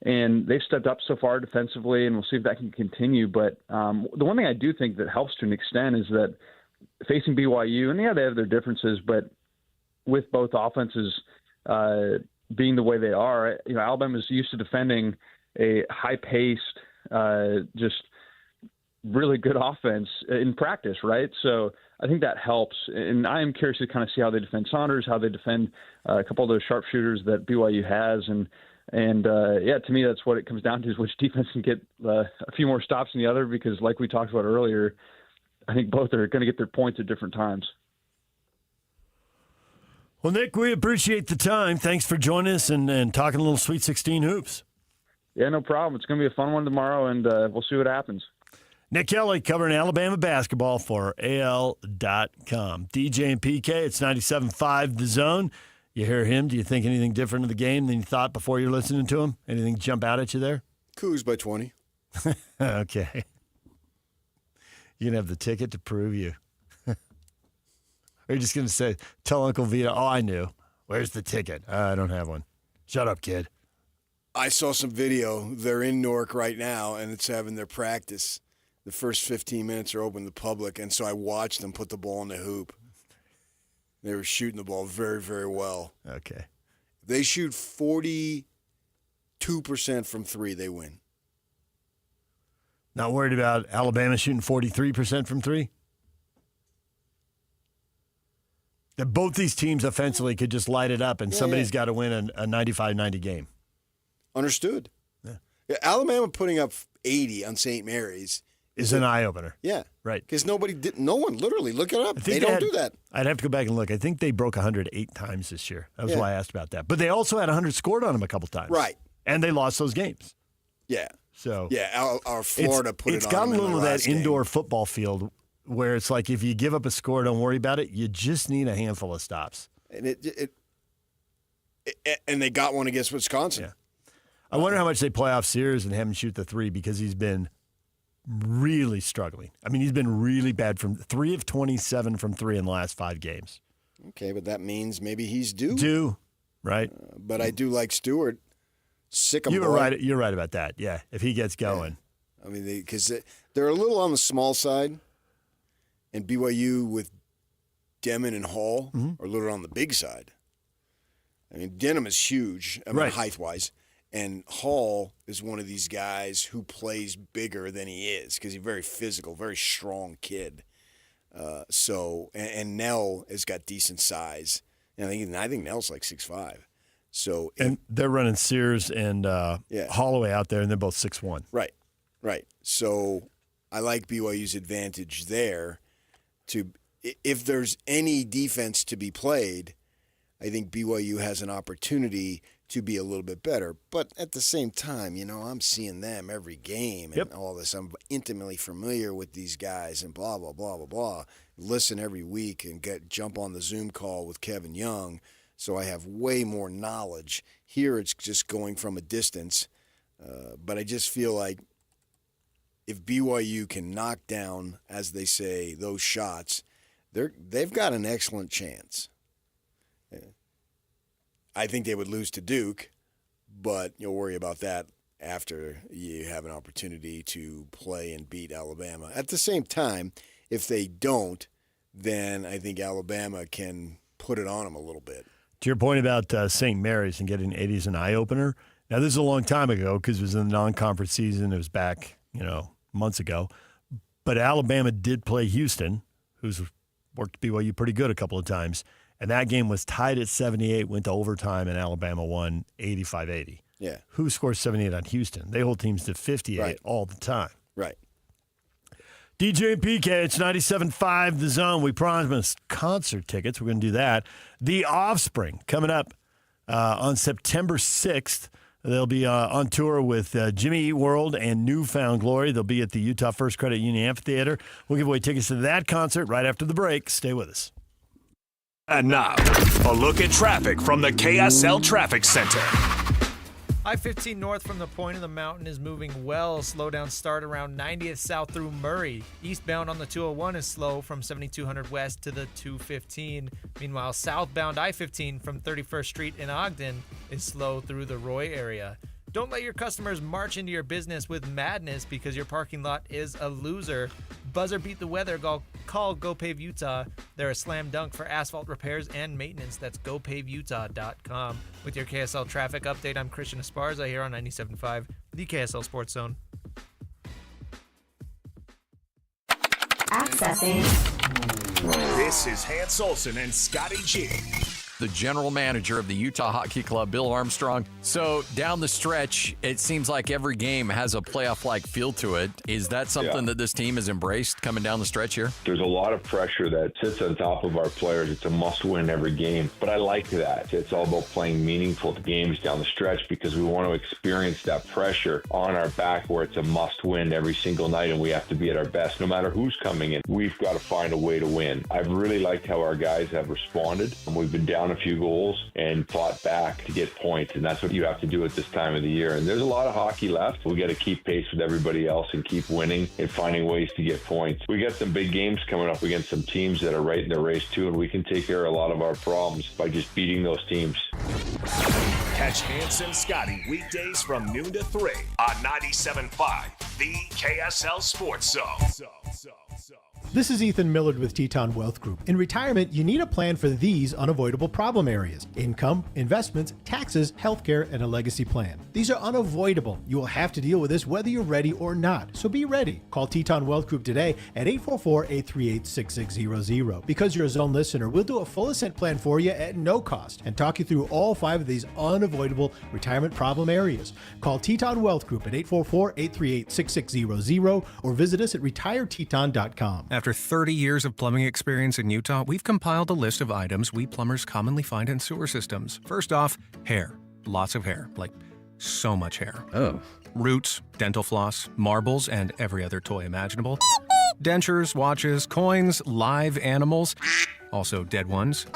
[SPEAKER 28] And they've stepped up so far defensively, and we'll see if that can continue. But the one thing I do think that helps to an extent is that facing BYU, and yeah, they have their differences, but with both offenses being the way they are, Alabama's used to defending a high-paced, just really good offense in practice, right? So I think that helps. And I am curious to kind of see how they defend Saunders, how they defend a couple of those sharpshooters that BYU has. And yeah, to me, that's what it comes down to is which defense can get a few more stops than the other because like we talked about earlier, I think both are going to get their points at different times.
[SPEAKER 3] Well, Nick, we appreciate the time. Thanks for joining us and talking a little Sweet 16 hoops.
[SPEAKER 28] Yeah, no problem. It's going to be a fun one tomorrow, and we'll see what happens.
[SPEAKER 3] Nick Kelly covering Alabama basketball for AL.com. DJ and PK, it's 97.5 The Zone. You hear him. Do you think anything different of the game than you thought before you're listening to him? Anything jump out at you there?
[SPEAKER 2] Cougs by 20.
[SPEAKER 3] Okay. You can have the ticket to prove you. Or you're just going to say, tell Uncle Vito, oh, I knew. Where's the ticket? I don't have one. Shut up, kid.
[SPEAKER 2] I saw some video. They're in Newark right now, and it's having their practice. The first 15 minutes are open to the public, and so I watched them put the ball in the hoop. They were shooting the ball very, very well.
[SPEAKER 3] Okay.
[SPEAKER 2] They shoot 42% from three, they win.
[SPEAKER 3] Not worried about Alabama shooting 43% from three? That both these teams offensively could just light it up, and somebody's got to win a 95-90 game.
[SPEAKER 2] Understood. Yeah. Alabama putting up 80 on St. Mary's
[SPEAKER 3] is an eye-opener.
[SPEAKER 2] Yeah.
[SPEAKER 3] Right.
[SPEAKER 2] Because no one, literally, look it up. They don't do that.
[SPEAKER 3] I'd have to go back and look. I think they broke 108 times this year. That was why I asked about that. But they also had 100 scored on them a couple times.
[SPEAKER 2] Right.
[SPEAKER 3] And they lost those games.
[SPEAKER 2] Yeah.
[SPEAKER 3] So
[SPEAKER 2] yeah, our Florida put it on.
[SPEAKER 3] It's got a
[SPEAKER 2] them
[SPEAKER 3] little of that
[SPEAKER 2] game.
[SPEAKER 3] indoor football field where it's like if you give up a score, don't worry about it. You just need a handful of stops.
[SPEAKER 2] And and they got one against Wisconsin.
[SPEAKER 3] Yeah. I wonder how much they play off Sears and have him shoot the three because he's been really struggling. I mean, he's been really bad from 3 of 27 from three in the last 5 games.
[SPEAKER 2] Okay, but that means maybe he's due.
[SPEAKER 3] Due, right?
[SPEAKER 2] But I do like Stewart. Sick of
[SPEAKER 3] you were right. You're right about that. Yeah, if he gets going.
[SPEAKER 2] Yeah. I mean, because they're a little on the small side, and BYU with Demon and Hall are a little on the big side. I mean, Denham is huge, height-wise, and Hall is one of these guys who plays bigger than he is because he's very physical, very strong kid. And Nell has got decent size. And I think Nell's like 6'5". So
[SPEAKER 3] they're running Sears and Holloway out there, and they're both 6'1".
[SPEAKER 2] Right. So I like BYU's advantage there. If there's any defense to be played, I think BYU has an opportunity to be a little bit better. But at the same time, I'm seeing them every game and all this. I'm intimately familiar with these guys and blah, blah, blah, blah, blah. Listen every week and jump on the Zoom call with Kevin Young. So I have way more knowledge. Here it's just going from a distance. But I just feel like if BYU can knock down, as they say, those shots, they've got an excellent chance. I think they would lose to Duke, but you'll worry about that after you have an opportunity to play and beat Alabama. At the same time, if they don't, then I think Alabama can put it on them a little bit.
[SPEAKER 3] To your point about St. Mary's and getting 80 as an eye-opener, now this is a long time ago because it was in the non-conference season. It was back, months ago. But Alabama did play Houston, who's worked BYU pretty good a couple of times. And that game was tied at 78, went to overtime, and Alabama won 85-80.
[SPEAKER 2] Yeah.
[SPEAKER 3] Who scores 78 on Houston? They hold teams to 58 all the time.
[SPEAKER 2] Right.
[SPEAKER 3] DJ and PK, it's 97.5 The Zone. We promised concert tickets. We're going to do that. The Offspring coming up on September 6th. They'll be on tour with Jimmy Eat World and Newfound Glory. They'll be at the Utah First Credit Union Amphitheater. We'll give away tickets to that concert right after the break. Stay with us.
[SPEAKER 14] And now, a look at traffic from the KSL Traffic Center.
[SPEAKER 1] I-15 north from the point of the mountain is moving well. Slow down start around 90th south through Murray. Eastbound on the 201 is slow from 7200 west to the 215. Meanwhile, southbound I-15 from 31st Street in Ogden is slow through the Roy area. Don't let your customers march into your business with madness because your parking lot is a loser. Buzzer beat the weather. Call Go Pave Utah. They're a slam dunk for asphalt repairs and maintenance. That's gopaveutah.com. With your KSL traffic update, I'm Christian Esparza here on 97.5, the KSL Sports Zone.
[SPEAKER 7] Accessing.
[SPEAKER 14] This is Hans Olsen and Scotty G.
[SPEAKER 15] The general manager of the Utah Hockey Club, Bill Armstrong. So down the stretch, it seems like every game has a playoff-like feel to it. Is that something that this team has embraced coming down the stretch here?
[SPEAKER 16] There's a lot of pressure that sits on top of our players. It's a must-win every game. But I like that. It's all about playing meaningful games down the stretch because we want to experience that pressure on our back where it's a must-win every single night and we have to be at our best no matter who's coming in. We've got to find a way to win. I've really liked how our guys have responded. We've been down a few goals and fought back to get points, and that's what you have to do at this time of the year. And there's a lot of hockey left. We got to keep pace with everybody else and keep winning and finding ways to get points. We got some big games coming up against some teams that are right in the race too, and we can take care of a lot of our problems by just beating those teams.
[SPEAKER 14] Catch Hans and Scotty weekdays from noon to 3 on 97.5, the KSL Sports Zone.
[SPEAKER 17] This is Ethan Millard with Teton Wealth Group. In retirement, you need a plan for these unavoidable problem areas: income, investments, taxes, healthcare, and a legacy plan. These are unavoidable. You will have to deal with this whether you're ready or not. So be ready. Call Teton Wealth Group today at 844-838-6600. Because you're a Zone listener, we'll do a full ascent plan for you at no cost and talk you through all 5 of these unavoidable retirement problem areas. Call Teton Wealth Group at 844-838-6600 or visit us at retireteton.com.
[SPEAKER 18] After 30 years of plumbing experience in Utah, we've compiled a list of items we plumbers commonly find in sewer systems. First off, hair. Lots of hair. Like, so much hair.
[SPEAKER 19] Oh.
[SPEAKER 18] Roots, dental floss, marbles, and every other toy imaginable. Dentures, watches, coins, live animals. Also dead ones.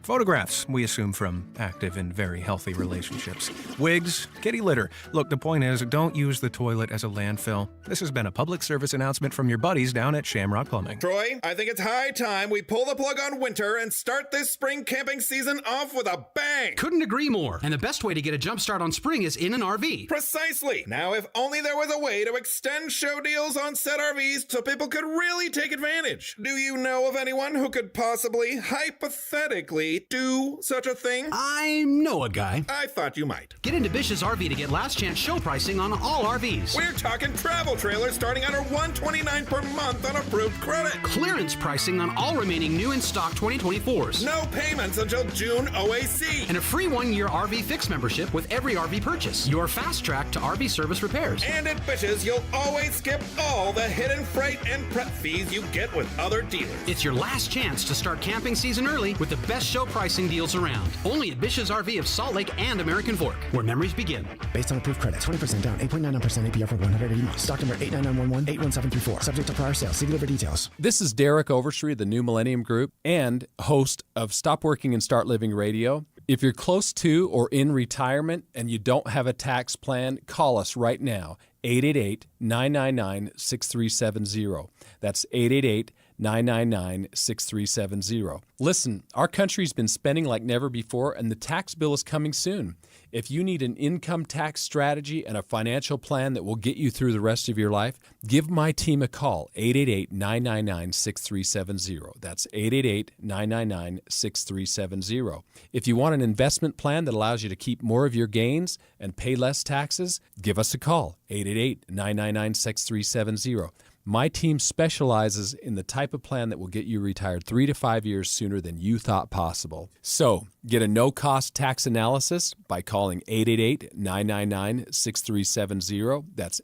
[SPEAKER 18] Photographs, we assume from active and very healthy relationships. Wigs, kitty litter. Look, the point is, don't use the toilet as a landfill. This has been a public service announcement from your buddies down at Shamrock Plumbing.
[SPEAKER 20] Troy, I think it's high time we pull the plug on winter and start this spring camping season off with a bang.
[SPEAKER 29] Couldn't agree more. And the best way to get a jump start on spring is in an RV.
[SPEAKER 20] Precisely. Now, if only there was a way to extend show deals on said RVs so people could really take advantage. Do you know of anyone who could possibly, hypothetically, do such a thing?
[SPEAKER 29] I know a guy.
[SPEAKER 20] I thought you might.
[SPEAKER 29] Get into Bish's RV to get last chance show pricing on all RVs.
[SPEAKER 20] We're talking travel trailers starting under $129 per month on approved credit.
[SPEAKER 29] Clearance pricing on all remaining new in stock 2024s.
[SPEAKER 20] No payments until June OAC.
[SPEAKER 29] And a free 1-year RV Fix membership with every RV purchase. Your fast track to RV service repairs.
[SPEAKER 20] And at Bish's, you'll always skip all the hidden freight and prep fees you get with other dealers.
[SPEAKER 29] It's your last chance to start camping season early with the best show pricing deals around. Only at Bish's RV of Salt Lake and American Fork, where memories begin.
[SPEAKER 30] Based on approved credit, 20% down, 8.99% APR for 180 months. Stock number 89911-81734. Subject to prior sales. See dealer for details.
[SPEAKER 31] This is Derek Overstreet, the New Millennium Group, and host of Stop Working and Start Living Radio. If you're close to or in retirement and you don't have a tax plan, call us right now. 888-999-6370. That's 888-999-6370. 888-999-6370. Listen, our country's been spending like never before, and the tax bill is coming soon. If you need an income tax strategy and a financial plan that will get you through the rest of your life, give my team a call, 888-999-6370. That's 888-999-6370. If you want an investment plan that allows you to keep more of your gains and pay less taxes, give us a call, 888-999-6370. My team specializes in the type of plan that will get you retired 3 to 5 years sooner than you thought possible. So, get a no-cost tax analysis by calling 888-999-6370. That's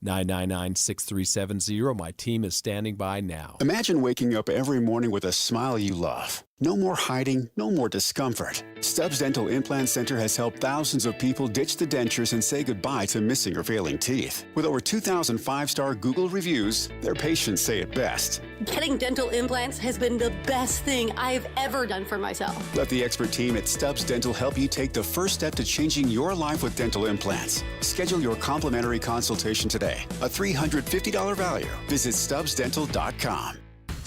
[SPEAKER 31] 888-999-6370. My team is standing by now.
[SPEAKER 4] Imagine waking up every morning with a smile you love. No more hiding, no more discomfort. Stubbs Dental Implant Center has helped thousands of people ditch the dentures and say goodbye to missing or failing teeth. With over 2,000 5-star Google reviews, their patients say it best.
[SPEAKER 6] Getting dental implants has been the best thing I've ever done for myself.
[SPEAKER 4] Let the expert team at Stubbs Dental help you take the first step to changing your life with dental implants. Schedule your complimentary consultation today. A $350 value. Visit StubbsDental.com.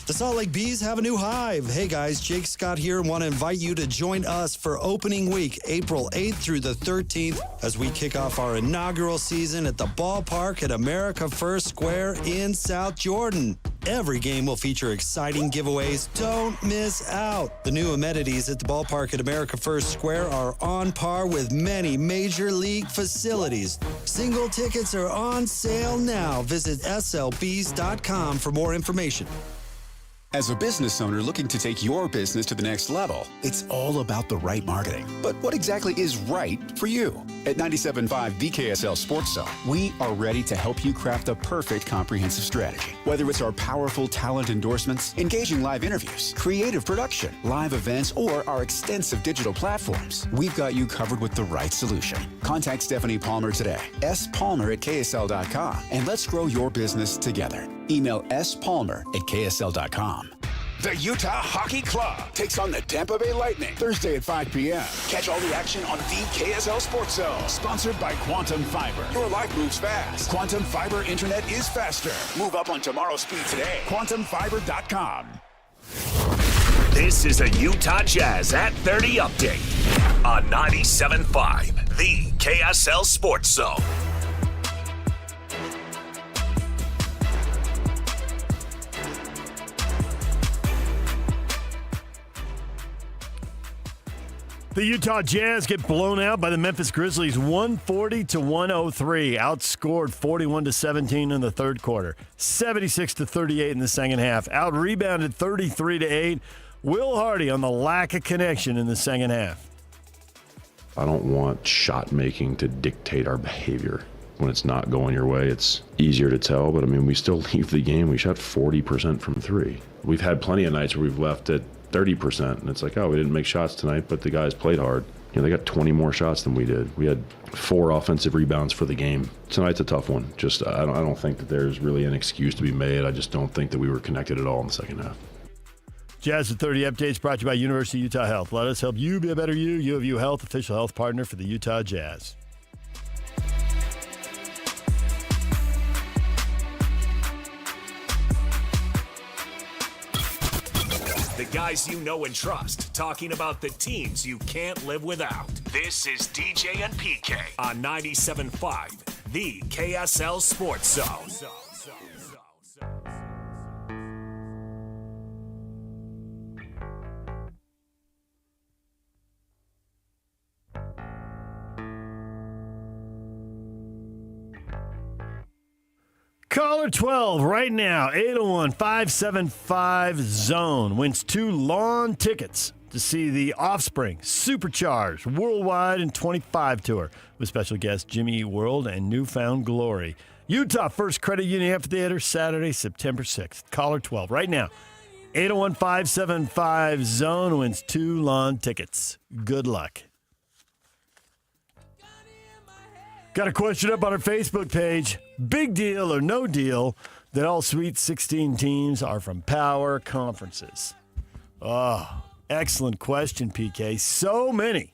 [SPEAKER 7] The Salt Lake Bees have a new hive. Hey guys, Jake Scott here and want to invite you to join us for opening week, April 8th through the 13th, as we kick off our inaugural season at the ballpark at America First Square in South Jordan. Every game will feature exciting giveaways. Don't miss out. The new amenities at the ballpark at America First Square are on par with many major league facilities. Single tickets are on sale now. Visit slbs.com for more information.
[SPEAKER 4] As a business owner looking to take your business to the next level, it's all about the right marketing. But what exactly is right for you? At 97.5 the KSL Sports Zone, we are ready to help you craft the perfect comprehensive strategy. Whether it's our powerful talent endorsements, engaging live interviews, creative production, live events, or our extensive digital platforms, we've got you covered with the right solution. Contact Stephanie Palmer today, spalmer@ksl.com, and let's grow your business together. Email spalmer@ksl.com.
[SPEAKER 9] The Utah Hockey Club takes on the Tampa Bay Lightning Thursday at 5 p.m. Catch all the action on the KSL Sports Zone. Sponsored by Quantum Fiber. Your life moves fast. Quantum Fiber Internet is faster. Move up on tomorrow's speed today. QuantumFiber.com.
[SPEAKER 14] This is a Utah Jazz at 30 update on 97.5, the KSL Sports Zone.
[SPEAKER 3] The Utah Jazz get blown out by the Memphis Grizzlies 140-103. Outscored 41-17 in the third quarter. 76-38 in the second half. Out-rebounded 33-8. Will Hardy on the lack of connection in the second half.
[SPEAKER 10] I don't want shot making to dictate our behavior. When it's not going your way, it's easier to tell, but I mean, we still leave the game. We shot 40% from three. We've had plenty of nights where we've left at 30%, and it's like, oh, we didn't make shots tonight, but the guys played hard. You know, they got 20 more shots than we did. We had 4 offensive rebounds for the game. Tonight's a tough one. Just, I don't think that there's really an excuse to be made. I just don't think that we were connected at all in the second half.
[SPEAKER 3] Jazz at 30 updates brought to you by University of Utah Health. Let us help you be a better you. U of U Health, official health partner for the Utah Jazz.
[SPEAKER 14] The guys you know and trust, talking about the teams you can't live without. This is DJ and PK on 97.5, the KSL Sports Zone.
[SPEAKER 3] Caller 12 right now, 801-575-ZONE wins 2 lawn tickets to see the Offspring Supercharged Worldwide in 25 tour with special guest Jimmy World and Newfound Glory. Utah First Credit Union Amphitheater, Saturday, September 6th. Caller 12 right now, 801-575-ZONE wins 2 lawn tickets. Good luck. Got a question up on our Facebook page. Big deal or no deal that all Sweet 16 teams are from power conferences? Oh, excellent question, PK. So many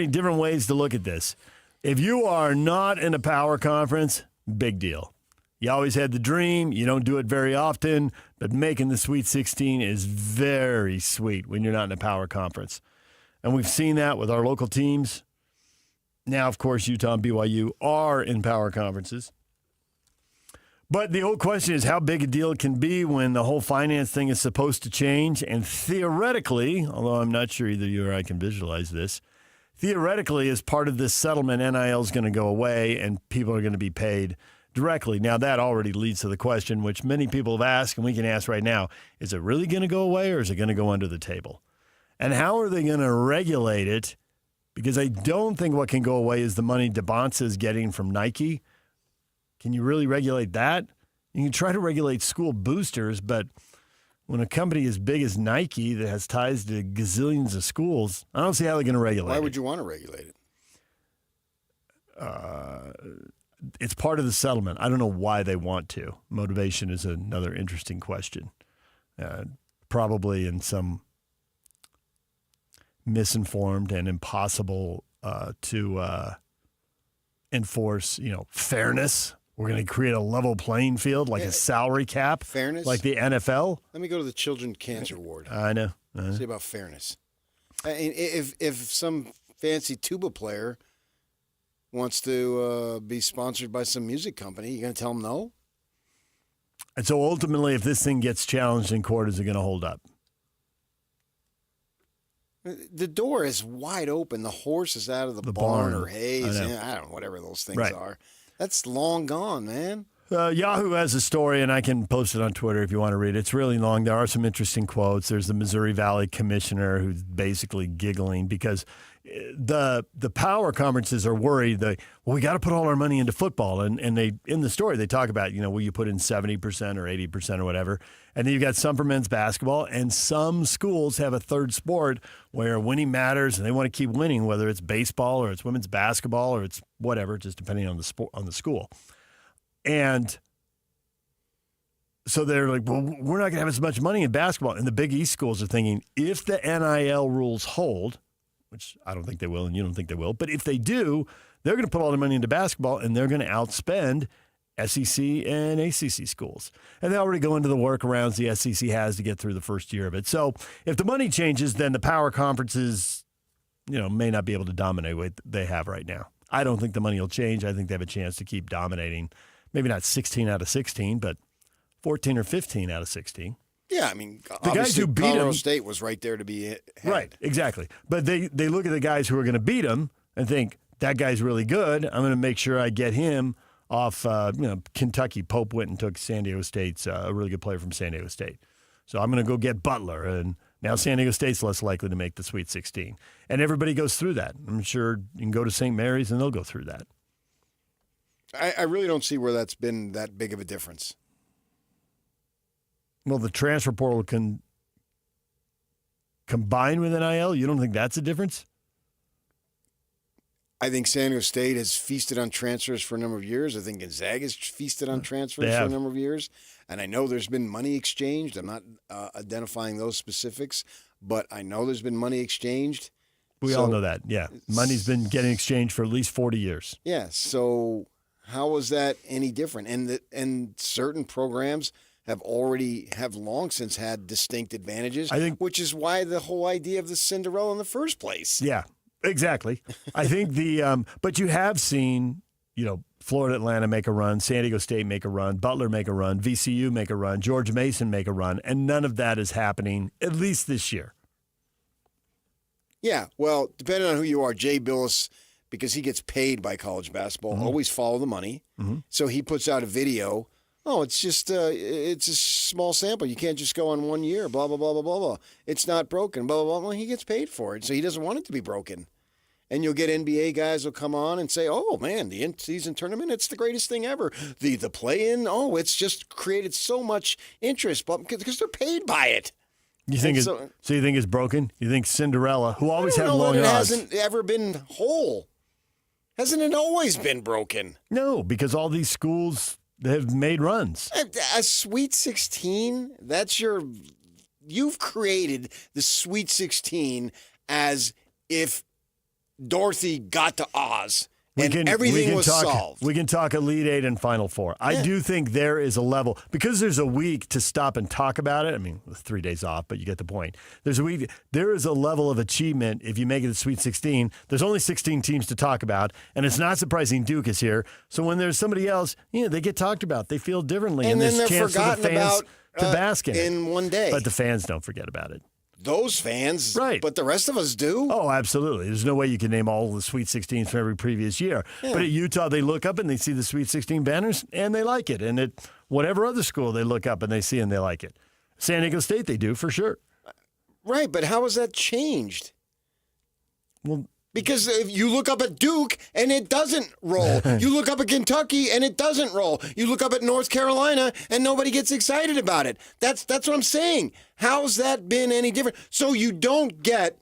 [SPEAKER 3] different ways to look at this. If you are not in a power conference, big deal. You always had the dream. You don't do it very often, but making the Sweet 16 is very sweet when you're not in a power conference. And we've seen that with our local teams. Now, of course, Utah and BYU are in power conferences. But the old question is how big a deal it can be when the whole finance thing is supposed to change. And theoretically, although I'm not sure either you or I can visualize this, theoretically, as part of this settlement, NIL is going to go away and people are going to be paid directly. Now, that already leads to the question, which many people have asked, and we can ask right now, is it really going to go away or is it going to go under the table? And how are they going to regulate it? Because I don't think what can go away is the money Devonta is getting from Nike. Can you really regulate that? You can try to regulate school boosters, but when a company as big as Nike that has ties to gazillions of schools, I don't see how they're going to regulate it.
[SPEAKER 2] Why would you want to regulate it?
[SPEAKER 3] It's part of the settlement. I don't know why they want to. Motivation is another interesting question. Probably in some misinformed and impossible to enforce, fairness. We're going to create a level playing field, like a salary cap.
[SPEAKER 2] Fairness?
[SPEAKER 3] Like the NFL.
[SPEAKER 2] Let me go to the Children's Cancer Ward.
[SPEAKER 3] I know.
[SPEAKER 2] See about fairness. If some fancy tuba player wants to be sponsored by some music company, you going to tell them no?
[SPEAKER 3] And so ultimately, if this thing gets challenged in court, is it going to hold up?
[SPEAKER 2] The door is wide open. The horse is out of the barn or haze. I don't know, whatever those things are. That's long gone, man.
[SPEAKER 3] Yahoo has a story, and I can post it on Twitter if you want to read it. It's really long. There are some interesting quotes. There's the Missouri Valley commissioner who's basically giggling because the power conferences are worried that, we got to put all our money into football. And they in the story, they talk about, will you put in 70% or 80% or whatever. And then you've got some for men's basketball, and some schools have a third sport where winning matters, and they want to keep winning, whether it's baseball or it's women's basketball or it's whatever, just depending on the sport, on the school. And so they're like, well, we're not going to have as much money in basketball. And the Big East schools are thinking, if the NIL rules hold, which I don't think they will and you don't think they will, but if they do, they're going to put all their money into basketball and they're going to outspend SEC and ACC schools. And they already go into the workarounds the SEC has to get through the first year of it. So if the money changes, then the power conferences, may not be able to dominate what they have right now. I don't think the money will change. I think they have a chance to keep dominating. Maybe not 16 out of 16, but 14 or 15 out of 16.
[SPEAKER 2] Yeah, I mean,
[SPEAKER 3] the guys who beat
[SPEAKER 2] Colorado
[SPEAKER 3] them,
[SPEAKER 2] State was right there to be ahead.
[SPEAKER 3] Right, exactly. But they look at the guys who are going to beat them and think, that guy's really good. I'm going to make sure I get him off, Kentucky. Pope went and took San Diego State's, a really good player from San Diego State. So I'm going to go get Butler. And now San Diego State's less likely to make the Sweet 16. And everybody goes through that. I'm sure you can go to St. Mary's and they'll go through that.
[SPEAKER 2] I really don't see where that's been that big of a difference.
[SPEAKER 3] Well, the transfer portal can combine with NIL. You don't think that's a difference?
[SPEAKER 2] I think San Diego State has feasted on transfers for a number of years. I think Gonzaga's feasted on transfers for a number of years. And I know there's been money exchanged. I'm not identifying those specifics, but I know there's been money exchanged.
[SPEAKER 3] We all know that, yeah. Money's been getting exchanged for at least 40 years.
[SPEAKER 2] Yeah, so how is that any different? And certain programs have long since had distinct advantages, which is why the whole idea of the Cinderella in the first place.
[SPEAKER 3] Yeah, exactly. I think but you have seen, Florida Atlanta make a run, San Diego State make a run, Butler make a run, VCU make a run, George Mason make a run, and none of that is happening, at least this year.
[SPEAKER 2] Yeah, well, depending on who you are, Jay Billis, because he gets paid by college basketball, always follow the money. Mm-hmm. So he puts out a video. Oh, it's just it's a small sample. You can't just go on 1 year, blah, blah, blah, blah, blah, blah. It's not broken, blah, blah, blah. Well, he gets paid for it, so he doesn't want it to be broken. And you'll get NBA guys will come on and say, oh, man, the in-season tournament, it's the greatest thing ever. The play-in, it's just created so much interest because they're paid by it.
[SPEAKER 3] You think so you think it's broken? You think Cinderella, who always had long odds,
[SPEAKER 2] hasn't ever been whole? Hasn't it always been broken?
[SPEAKER 3] No, because all these schools have made runs.
[SPEAKER 2] A Sweet 16, you've created the Sweet 16 as if Dorothy got to Oz everything was solved.
[SPEAKER 3] We can talk Elite Eight and Final Four. I do think there is a level, because there's a week to stop and talk about it. I mean, 3 days off, but you get the point. There's a week. There is a level of achievement if you make it to Sweet 16. There's only 16 teams to talk about, and it's not surprising Duke is here. So when there's somebody else, they get talked about. They feel differently,
[SPEAKER 2] and then
[SPEAKER 3] there's
[SPEAKER 2] they're
[SPEAKER 3] chance for the
[SPEAKER 2] forgotten
[SPEAKER 3] fans
[SPEAKER 2] about
[SPEAKER 3] to bask
[SPEAKER 2] in one day.
[SPEAKER 3] But the fans don't forget about it.
[SPEAKER 2] Those fans,
[SPEAKER 3] right?
[SPEAKER 2] But the rest of us do.
[SPEAKER 3] Oh, absolutely. There's no way you can name all the Sweet 16s from every previous year. Yeah. But at Utah, they look up and they see the Sweet 16 banners and they like it. And at whatever other school, they look up and they see and they like it. San Diego State, they do for sure.
[SPEAKER 2] Right, but how has that changed?
[SPEAKER 3] Well,
[SPEAKER 2] because if you look up at Duke and it doesn't roll. You look up at Kentucky and it doesn't roll. You look up at North Carolina and nobody gets excited about it. That's what I'm saying. How's that been any different? So you don't get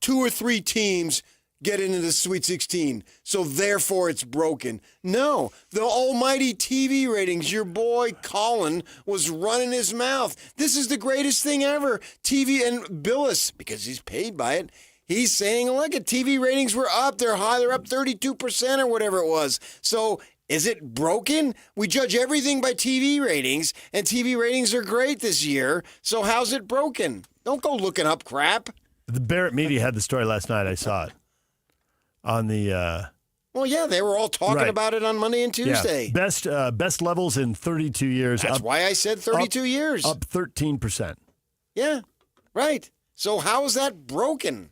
[SPEAKER 2] 2 or 3 teams get into the Sweet 16, so therefore it's broken. No, the almighty TV ratings. Your boy Colin was running his mouth. This is the greatest thing ever. TV and Billis, because he's paid by it, he's saying, look at TV ratings were up. They're high. They're up 32% or whatever it was. So is it broken? We judge everything by TV ratings, and TV ratings are great this year. So how's it broken? Don't go looking up crap.
[SPEAKER 3] The Barrett Media had the story last night. I saw it on the.
[SPEAKER 2] Well, yeah, they were all talking about it on Monday and Tuesday.
[SPEAKER 3] Yeah. Best levels in 32 years.
[SPEAKER 2] That's why I said 32 years.
[SPEAKER 3] Up 13%.
[SPEAKER 2] Yeah, right. So how is that broken?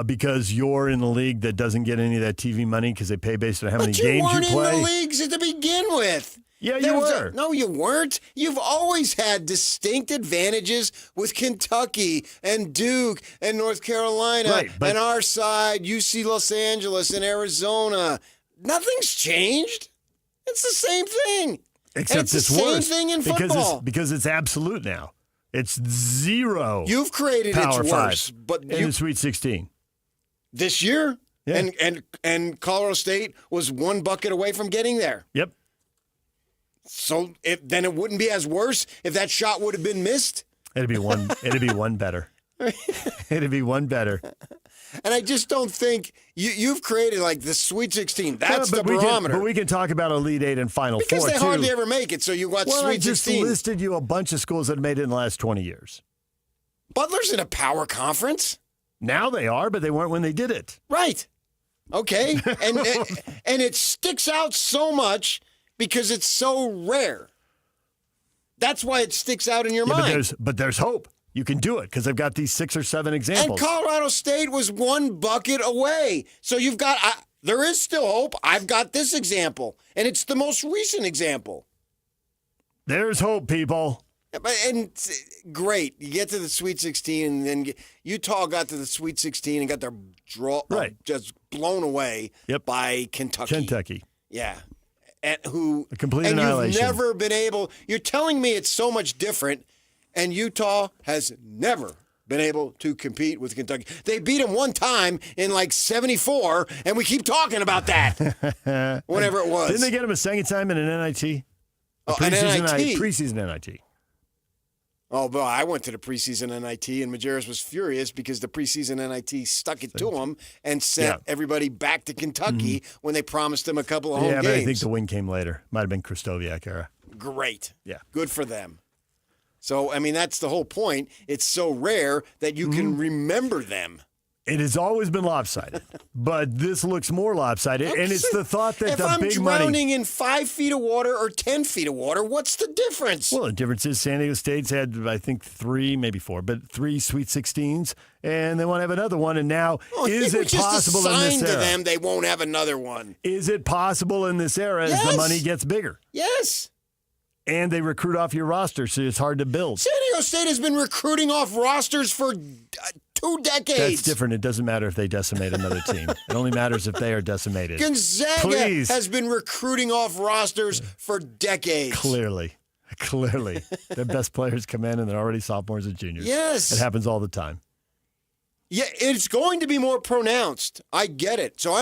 [SPEAKER 3] Because you're in the league that doesn't get any of that TV money because they pay based on how many games you play.
[SPEAKER 2] But you weren't in the leagues to begin with.
[SPEAKER 3] Yeah, you were.
[SPEAKER 2] No, you weren't. You've always had distinct advantages with Kentucky and Duke and North Carolina and our side, UC Los Angeles and Arizona. Nothing's changed. It's the same thing.
[SPEAKER 3] Except
[SPEAKER 2] it's
[SPEAKER 3] it's
[SPEAKER 2] the same
[SPEAKER 3] worse
[SPEAKER 2] thing in football.
[SPEAKER 3] Because it's absolute now. It's 0.
[SPEAKER 2] You've created
[SPEAKER 3] Power
[SPEAKER 2] it's worse,
[SPEAKER 3] 5
[SPEAKER 2] but
[SPEAKER 3] in the Sweet 16
[SPEAKER 2] this year.
[SPEAKER 3] Yeah.
[SPEAKER 2] And Colorado State was 1 bucket away from getting there.
[SPEAKER 3] Yep.
[SPEAKER 2] So then it wouldn't be as worse if that shot would have been missed.
[SPEAKER 3] It'd be one. It'd be one better. It'd be one better.
[SPEAKER 2] And I just don't think you've created like the Sweet 16. That's the barometer.
[SPEAKER 3] But we can talk about Elite Eight and Final
[SPEAKER 2] because
[SPEAKER 3] Four
[SPEAKER 2] they hardly ever make it. So you watch
[SPEAKER 3] Sweet 16.
[SPEAKER 2] Sweet
[SPEAKER 3] I just
[SPEAKER 2] 16.
[SPEAKER 3] listed you a bunch of schools that made it in the last 20 years.
[SPEAKER 2] Butler's in a power conference.
[SPEAKER 3] Now they are, but they weren't when they did it.
[SPEAKER 2] Right. Okay. And it sticks out so much because it's so rare. That's why it sticks out in your mind.
[SPEAKER 3] But there's hope. You can do it because I've got these 6 or 7 examples.
[SPEAKER 2] And Colorado State was 1 bucket away. So you've got, there is still hope. I've got this example, and it's the most recent example.
[SPEAKER 3] There's hope, people.
[SPEAKER 2] And great. You get to the Sweet 16, and then Utah got to the Sweet 16 and got their draw just blown away by Kentucky. Yeah. A
[SPEAKER 3] complete
[SPEAKER 2] and
[SPEAKER 3] annihilation.
[SPEAKER 2] You've never been able. You're telling me it's so much different, and Utah has never been able to compete with Kentucky. They beat them one time in like '74, and we keep talking about that. Whenever it was,
[SPEAKER 3] didn't they get them a second time in an NIT? Preseason NIT.
[SPEAKER 2] Oh, but I went to the preseason NIT, and Majerus was furious because the preseason NIT stuck it to him and sent everybody back to Kentucky when they promised him a couple of home games.
[SPEAKER 3] Yeah, but I think the win came later. Might have been Kristoviak era.
[SPEAKER 2] Great.
[SPEAKER 3] Yeah.
[SPEAKER 2] Good for them. So, I mean, that's the whole point. It's so rare that you can remember them.
[SPEAKER 3] It has always been lopsided, but this looks more lopsided, and it's the thought that the big money...
[SPEAKER 2] If I'm drowning in 5 feet of water or 10 feet of water, what's the difference?
[SPEAKER 3] Well, the difference is San Diego State's had, I think, 3, maybe 4, but 3 Sweet 16s, and they want to have another one, and now, is it possible in this era?
[SPEAKER 2] To them, they won't have another one.
[SPEAKER 3] Is it possible in this era as the money gets bigger?
[SPEAKER 2] Yes.
[SPEAKER 3] And they recruit off your roster, so it's hard to build.
[SPEAKER 2] San Diego State has been recruiting off rosters for 2 decades.
[SPEAKER 3] That's different. It doesn't matter if they decimate another team. It only matters if they are decimated.
[SPEAKER 2] Gonzaga has been recruiting off rosters for decades.
[SPEAKER 3] Clearly. Their best players come in and they're already sophomores and juniors.
[SPEAKER 2] Yes.
[SPEAKER 3] It happens all the time.
[SPEAKER 2] Yeah, it's going to be more pronounced. I get it. So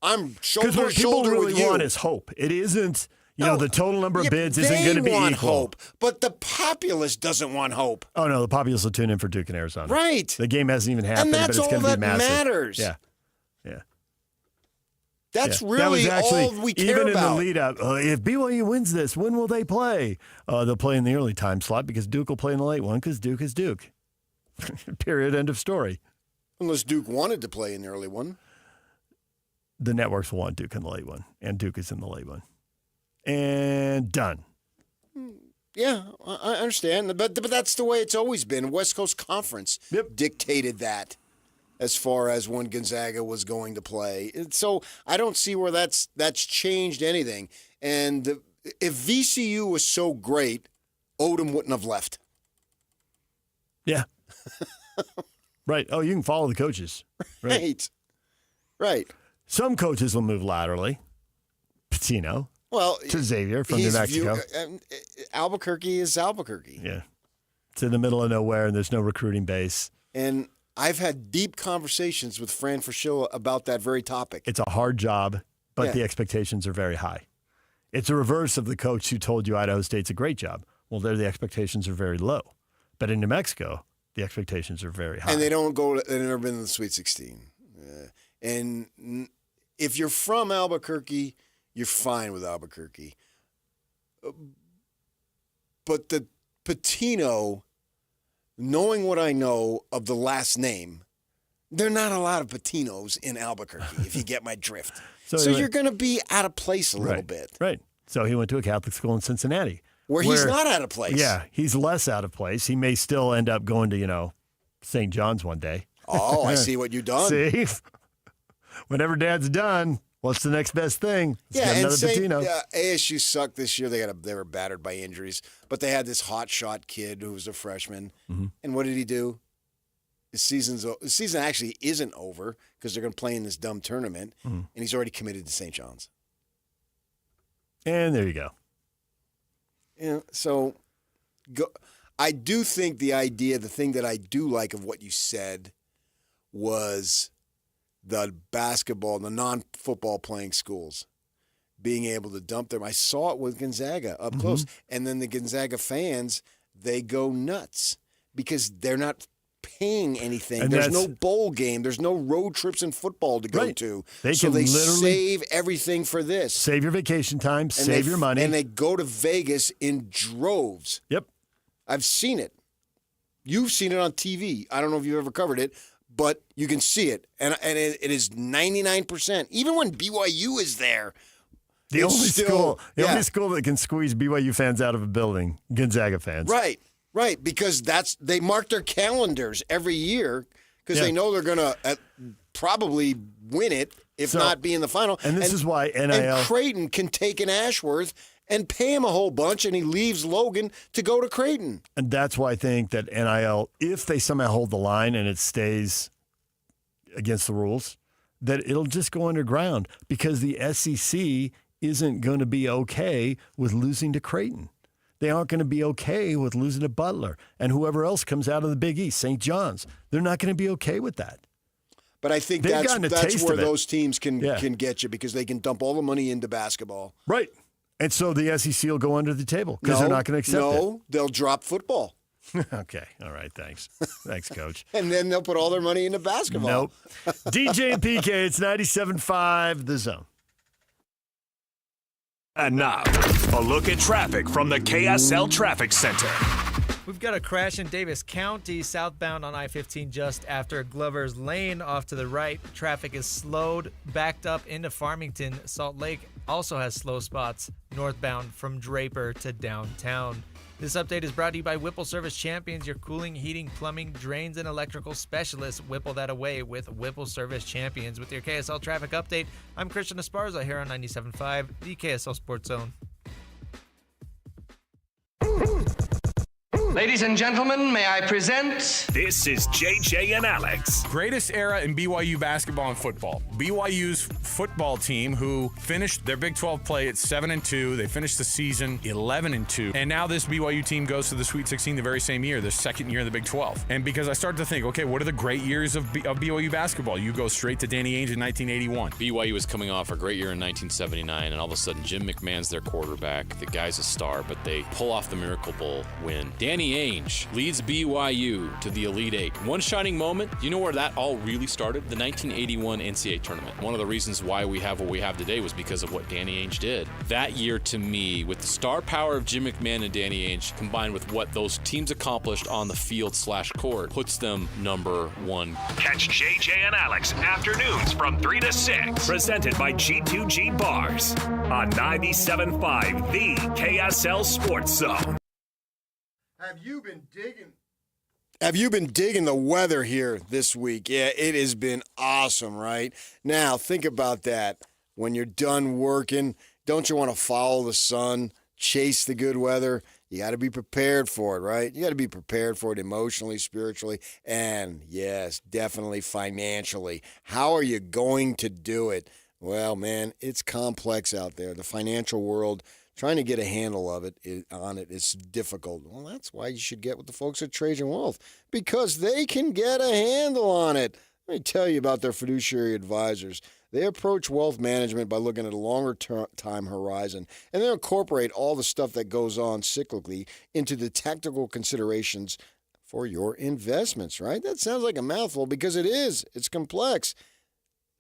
[SPEAKER 2] I'm shoulder to shoulder with you. Because
[SPEAKER 3] what people really want is hope. It isn't... the total number of bids isn't going to be
[SPEAKER 2] want
[SPEAKER 3] equal.
[SPEAKER 2] Hope, but the populace doesn't want hope.
[SPEAKER 3] Oh, no, the populace will tune in for Duke and Arizona.
[SPEAKER 2] Right.
[SPEAKER 3] The game hasn't even happened,
[SPEAKER 2] and that's
[SPEAKER 3] but it's going to be massive.
[SPEAKER 2] Matters.
[SPEAKER 3] Yeah.
[SPEAKER 2] That's
[SPEAKER 3] That
[SPEAKER 2] really
[SPEAKER 3] was actually,
[SPEAKER 2] all we care
[SPEAKER 3] even
[SPEAKER 2] about.
[SPEAKER 3] in the lead up, if BYU wins this, when will they play? They'll play in the early time slot because Duke will play in the late one because Duke is Duke. Period. End of story.
[SPEAKER 2] Unless Duke wanted to play in the early one.
[SPEAKER 3] The networks will want Duke in the late one, and Duke is in the late one. And done.
[SPEAKER 2] Yeah, I understand. But that's the way it's always been. West Coast Conference dictated that as far as when Gonzaga was going to play. And so I don't see where that's changed anything. And if VCU was so great, Odom wouldn't have left.
[SPEAKER 3] Yeah. Right. Oh, you can follow the coaches.
[SPEAKER 2] Right.
[SPEAKER 3] Some coaches will move laterally. Pitino.
[SPEAKER 2] Well,
[SPEAKER 3] to Xavier from New Mexico.
[SPEAKER 2] Albuquerque is Albuquerque.
[SPEAKER 3] Yeah. It's in the middle of nowhere, and there's no recruiting base.
[SPEAKER 2] And I've had deep conversations with Fran Fraschilla about that very topic.
[SPEAKER 3] It's a hard job, but the expectations are very high. It's a reverse of the coach who told you Idaho State's a great job. Well, there the expectations are very low. But in New Mexico, the expectations are very high.
[SPEAKER 2] And they've never been in the Sweet 16. And if you're from Albuquerque, you're fine with Albuquerque. But the Pitino, knowing what I know of the last name, there are not a lot of Patinos in Albuquerque, if you get my drift. So you're going to be out of place a little bit.
[SPEAKER 3] Right. So he went to a Catholic school in Cincinnati.
[SPEAKER 2] Where he's not out of place.
[SPEAKER 3] Yeah, he's less out of place. He may still end up going to, St. John's one day.
[SPEAKER 2] Oh, I see what you've done.
[SPEAKER 3] See? Whenever Dad's done, what's the next best thing?
[SPEAKER 2] Let's get another Patino. ASU sucked this year. They were battered by injuries, but they had this hot shot kid who was a freshman. Mm-hmm. And what did he do? His season actually isn't over because they're going to play in this dumb tournament, and he's already committed to St. John's.
[SPEAKER 3] And there you go.
[SPEAKER 2] Yeah, so I do think the thing that I do like of what you said was the basketball, the non-football playing schools being able to dump them. I saw it with Gonzaga up close. And then the Gonzaga fans, they go nuts because they're not paying anything.
[SPEAKER 3] And
[SPEAKER 2] there's no bowl game. There's no road trips in football to go to.
[SPEAKER 3] They
[SPEAKER 2] save everything for this.
[SPEAKER 3] Save your vacation time, save your money.
[SPEAKER 2] And they go to Vegas in droves.
[SPEAKER 3] Yep.
[SPEAKER 2] I've seen it. You've seen it on TV. I don't know if you've ever covered it, but you can see it. And it is 99%. Even when BYU is there.
[SPEAKER 3] The only school that can squeeze BYU fans out of a building, Gonzaga fans.
[SPEAKER 2] Right, because they mark their calendars every year because they know they're going to probably win it, if not be in the final.
[SPEAKER 3] And this is why NIL.
[SPEAKER 2] And Creighton can take an Ashworth and pay him a whole bunch, and he leaves Logan to go to Creighton.
[SPEAKER 3] And that's why I think that NIL, if they somehow hold the line and it stays against the rules, that it'll just go underground because the SEC isn't going to be okay with losing to Creighton. They aren't going to be okay with losing to Butler and whoever else comes out of the Big East, St. John's. They're not going to be okay with that.
[SPEAKER 2] But I think that's where those teams can get you because they can dump all the money into basketball.
[SPEAKER 3] Right. And so the SEC will go under the table because they're not going to accept it.
[SPEAKER 2] No, they'll drop football.
[SPEAKER 3] Okay. All right. Thanks. Thanks, Coach.
[SPEAKER 2] And then they'll put all their money into basketball.
[SPEAKER 3] Nope. DJ and PK, it's 97.5 The Zone.
[SPEAKER 14] And now, a look at traffic from the KSL Traffic Center.
[SPEAKER 1] We've got a crash in Davis County, southbound on I-15 just after Glover's Lane. Off to the right, traffic is slowed, backed up into Farmington. Salt Lake also has slow spots northbound from Draper to downtown. This update is brought to you by Whipple Service Champions, your cooling, heating, plumbing, drains, and electrical specialists. Whipple that away with Whipple Service Champions. With your KSL traffic update, I'm Christian Esparza here on 97.5, the KSL Sports Zone.
[SPEAKER 5] Ladies and gentlemen, may I present...
[SPEAKER 14] This is JJ and Alex.
[SPEAKER 8] Greatest era in BYU basketball and football. BYU's football team, who finished their Big 12 play at 7-2. They finished the season 11-2. And now this BYU team goes to the Sweet 16 the very same year, the second year in the Big 12. And because I started to think, okay, what are the great years of BYU basketball? You go straight to Danny Ainge in 1981.
[SPEAKER 11] BYU was coming off a great year in 1979, and all of a sudden Jim McMahon's their quarterback. The guy's a star, but they pull off the Miracle Bowl win. Danny Danny Ainge leads BYU to the Elite Eight. One shining moment, you know where that all really started? The 1981 NCAA tournament. One of the reasons why we have what we have today was because of what Danny Ainge did. That year, to me, with the star power of Jim McMahon and Danny Ainge, combined with what those teams accomplished on the field/court, puts them number one.
[SPEAKER 14] Catch JJ and Alex afternoons from 3 to 6. Presented by G2G Bars on 97.5, the KSL Sports Zone.
[SPEAKER 2] Have you been digging the weather here this week? Yeah, it has been awesome, right? Now, think about that. When you're done working, don't you want to follow the sun, chase the good weather? You got to be prepared for it, right? You got to be prepared for it emotionally, spiritually, and yes, definitely financially. How are you going to do it? Well, man, it's complex out there. The financial world, trying to get a handle of it is difficult. Well, that's why you should get with the folks at Trajan Wealth, because they can get a handle on it. Let me tell you about their fiduciary advisors. They approach wealth management by looking at a longer time horizon, and they incorporate all the stuff that goes on cyclically into the tactical considerations for your investments, right? That sounds like a mouthful because it is. It's complex.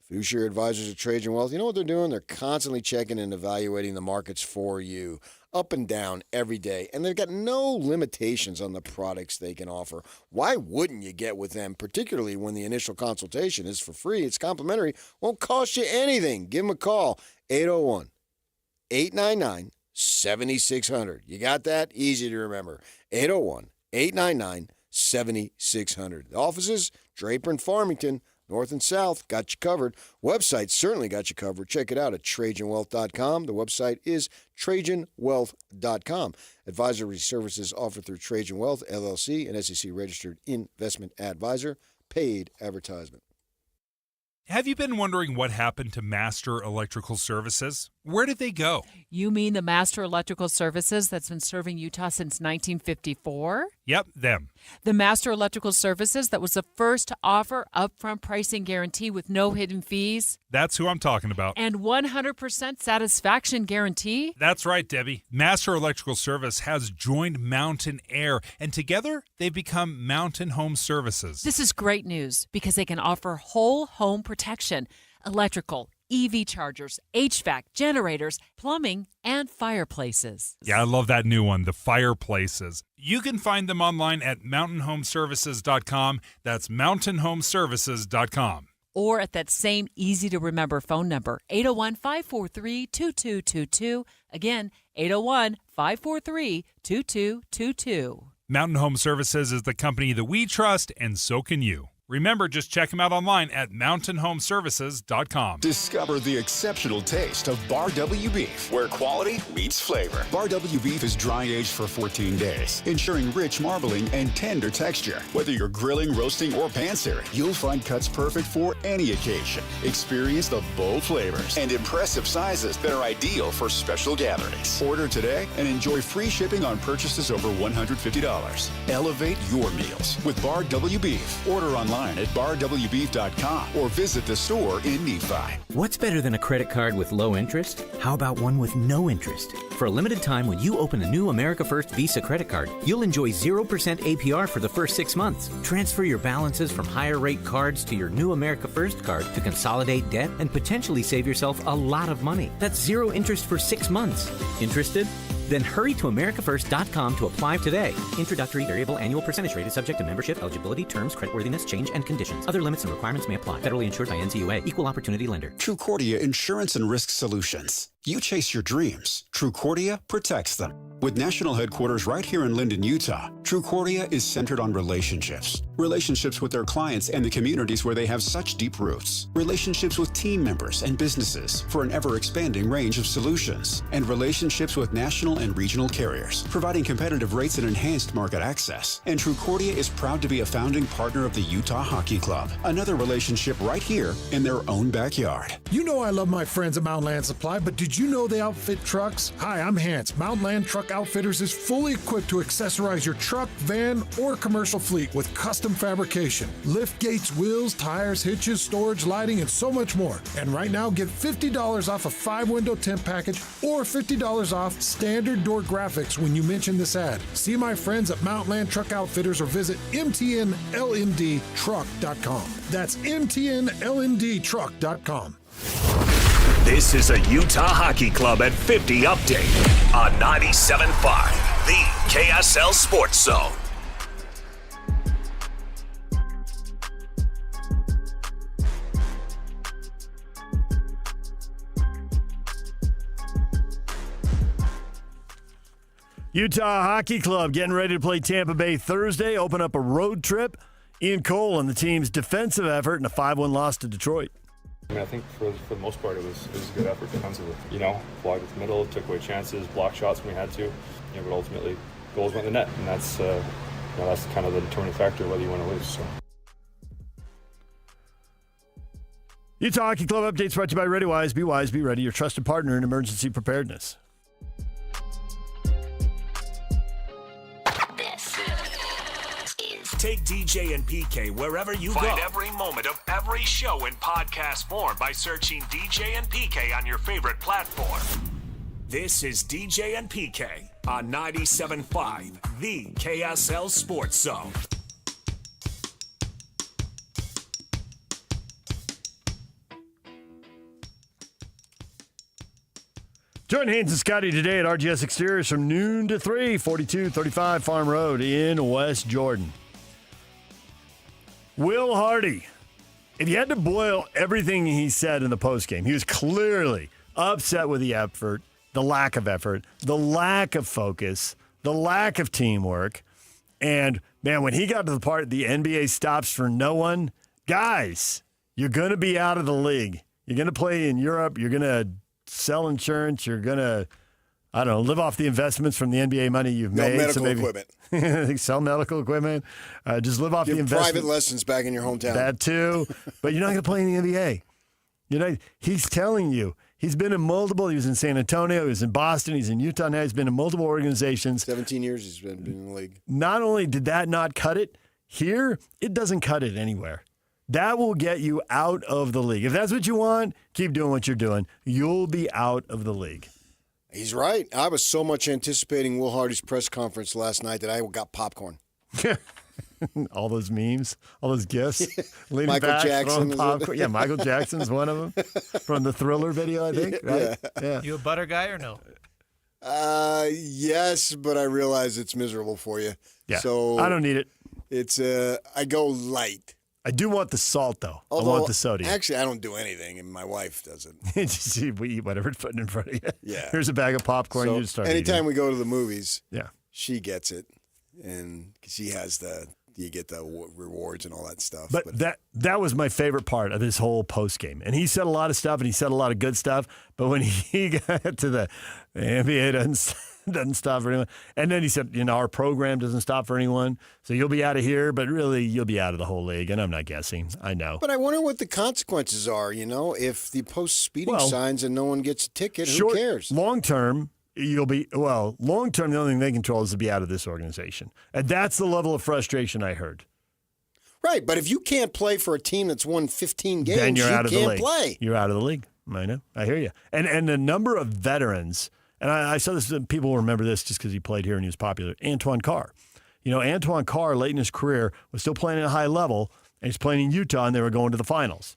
[SPEAKER 2] Fiduciary advisors at Trajan Wealth, you know what they're doing? They're constantly checking and evaluating the markets for you, up and down every day. And they've got no limitations on the products they can offer. Why wouldn't you get with them, particularly when the initial consultation is for free? It's complimentary, won't cost you anything. Give them a call, 801-899-7600. You got that? Easy to remember. 801-899-7600. The offices, Draper and Farmington, North and South, got you covered. Website certainly got you covered. Check it out at TrajanWealth.com. The website is TrajanWealth.com. Advisory services offered through Trajan Wealth, LLC, an SEC-registered investment advisor. Paid advertisement.
[SPEAKER 12] Have you been wondering what happened to Master Electrical Services? Where did they go?
[SPEAKER 13] You mean the Master Electrical Services that's been serving Utah since 1954?
[SPEAKER 12] Yep, them.
[SPEAKER 13] The Master Electrical Services that was the first to offer upfront pricing guarantee with no hidden fees?
[SPEAKER 12] That's who I'm talking about.
[SPEAKER 13] And 100% satisfaction guarantee?
[SPEAKER 12] That's right, Debbie. Master Electrical Service has joined Mountain Air, and together they've become Mountain Home Services.
[SPEAKER 13] This is great news because they can offer whole home protection, electrical, EV chargers, HVAC, generators, plumbing, and fireplaces.
[SPEAKER 12] Yeah, I love that new one, the fireplaces. You can find them online at mountainhomeservices.com. That's mountainhomeservices.com.
[SPEAKER 13] Or at that same easy-to-remember phone number, 801-543-2222. Again, 801-543-2222.
[SPEAKER 12] Mountain Home Services is the company that we trust, and so can you. Remember, just check them out online at mountainhomeservices.com.
[SPEAKER 4] Discover the exceptional taste of Bar W beef, where quality meets flavor. Bar W beef is dry aged for 14 days, ensuring rich marbling and tender texture. Whether you're grilling, roasting, or pan-searing, you'll find cuts perfect for any occasion. Experience the bold flavors and impressive sizes that are ideal for special gatherings. Order today and enjoy free shipping on purchases over $150. Elevate your meals with Bar W beef. Order online at barwbeef.com or visit the store in Nephi.
[SPEAKER 19] What's better than a credit card with low interest? How about one with no interest? For a limited time, when you open a new America First Visa credit card, you'll enjoy 0% APR for the first 6 months. Transfer your balances from higher rate cards to your new America First card to consolidate debt and potentially save yourself a lot of money. That's 0 interest for 6 months. Interested? Then hurry to AmericaFirst.com to apply today. Introductory variable annual percentage rate is subject to membership, eligibility, terms, creditworthiness, change, and conditions. Other limits and requirements may apply. Federally insured by NCUA. Equal opportunity lender.
[SPEAKER 4] Trucordia Insurance and Risk Solutions. You chase your dreams. Trucordia protects them. With national headquarters right here in Linden, Utah, Trucordia is centered on relationships. Relationships with their clients and the communities where they have such deep roots. Relationships with team members and businesses for an ever-expanding range of solutions. And relationships with national and regional carriers, providing competitive rates and enhanced market access. And Trucordia is proud to be a founding partner of the Utah Hockey Club. Another relationship right here in their own backyard.
[SPEAKER 21] You know I love my friends at Mountain Land Supply, but did
[SPEAKER 15] you know they outfit trucks? Hi, I'm Hans. Mountain Land Truck Outfitters is fully equipped to accessorize your truck, van, or commercial fleet with custom fabrication. Lift gates, wheels, tires, hitches, storage, lighting, and so much more. And right now, get $50 off a 5-window tent package or $50 off standard door graphics when you mention this ad. See my friends at Mountain Land Truck Outfitters or visit mtnlndtruck.com. That's mtnlndtruck.com.
[SPEAKER 14] This is a Utah Hockey Club at 50 update on 97.5, the KSL Sports Zone.
[SPEAKER 3] Utah Hockey Club getting ready to play Tampa Bay Thursday, open up a road trip. Ian Cole and the team's defensive effort in a 5-1 loss to Detroit.
[SPEAKER 16] I mean, I think for the most part, it was a good effort defensively. Blocked at the middle, took away chances, blocked shots when we had to. But ultimately, goals went in the net, and that's kind of the determining factor whether you win or lose. So.
[SPEAKER 3] Utah Hockey Club updates brought to you by ReadyWise. Be wise, be ready. Your trusted partner in emergency preparedness.
[SPEAKER 14] Take DJ and PK wherever you go. Find every moment of every show in podcast form by searching DJ and PK on your favorite platform. This is DJ and PK on 97.5, the KSL Sports Zone.
[SPEAKER 3] Join Haynes and Scotty today at RGS Exteriors from noon to 3, 4235 Farm Road in West Jordan. Will Hardy, if you had to boil everything he said in the postgame, he was clearly upset with the effort, the lack of focus, the lack of teamwork. And, man, when he got to the part the NBA stops for no one, guys, you're going to be out of the league. You're going to play in Europe. You're going to sell insurance. You're going to, live off the investments from the NBA money you've made.
[SPEAKER 2] Medical equipment.
[SPEAKER 3] Sell medical equipment. Just live off the investment.
[SPEAKER 2] Private lessons back in your hometown.
[SPEAKER 3] That too. But you're not going to play in the NBA. He's telling you. He's been in multiple. He was in San Antonio. He was in Boston. He's in Utah now. He's been in multiple organizations.
[SPEAKER 2] 17 years he's been in the league.
[SPEAKER 3] Not only did that not cut it, here, it doesn't cut it anywhere. That will get you out of the league. If that's what you want, keep doing what you're doing. You'll be out of the league.
[SPEAKER 2] He's right. I was so much anticipating Will Hardy's press conference last night that I got popcorn.
[SPEAKER 3] All those memes, all those gifts.
[SPEAKER 2] Michael Jackson.
[SPEAKER 3] Yeah, Michael Jackson's one of them from the Thriller video, I think. Right? Yeah.
[SPEAKER 1] You a butter guy or no?
[SPEAKER 2] Yes, but I realize it's miserable for you.
[SPEAKER 3] Yeah.
[SPEAKER 2] So
[SPEAKER 3] I don't need it.
[SPEAKER 2] It's I go light.
[SPEAKER 3] I do want the salt, though.
[SPEAKER 2] Although,
[SPEAKER 3] I want the sodium.
[SPEAKER 2] Actually, I don't do anything, and my wife doesn't.
[SPEAKER 3] We eat whatever's putting in front of you.
[SPEAKER 2] Yeah.
[SPEAKER 3] Here's a bag of popcorn.
[SPEAKER 2] So
[SPEAKER 3] You just start
[SPEAKER 2] anytime
[SPEAKER 3] eating.
[SPEAKER 2] we go to the movies,
[SPEAKER 3] she
[SPEAKER 2] gets it, and she has you get the rewards and all that stuff.
[SPEAKER 3] But that was my favorite part of this whole post game. And he said a lot of stuff, and he said a lot of good stuff. But when he got to the NBA doesn't stop for anyone. And then he said, our program doesn't stop for anyone. So you'll be out of here, but really you'll be out of the whole league. And I'm not guessing. I know.
[SPEAKER 2] But I wonder what the consequences are, if they post speeding signs and no one gets a ticket, who cares?
[SPEAKER 3] Long term, long term, the only thing they control is to be out of this organization. And that's the level of frustration I heard.
[SPEAKER 2] Right, but if you can't play for a team that's won 15 games,
[SPEAKER 3] then you're out of the league.
[SPEAKER 2] Play.
[SPEAKER 3] You're out of the league. I know. I hear you. And the number of veterans, and I saw this, people will remember this just because he played here and he was popular, Antoine Carr. Antoine Carr, late in his career, was still playing at a high level, and he's playing in Utah, and they were going to the finals.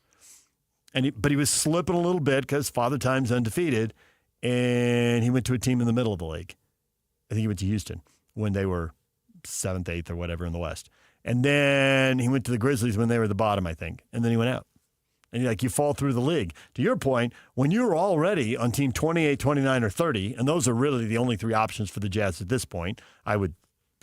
[SPEAKER 3] But he was slipping a little bit because Father Time's undefeated, and he went to a team in the middle of the league. I think he went to Houston when they were 7th, 8th, or whatever in the West. And then he went to the Grizzlies when they were the bottom, I think. And then he went out. And you fall through the league. To your point, when you're already on team 28, 29, or 30, and those are really the only three options for the Jazz at this point, I would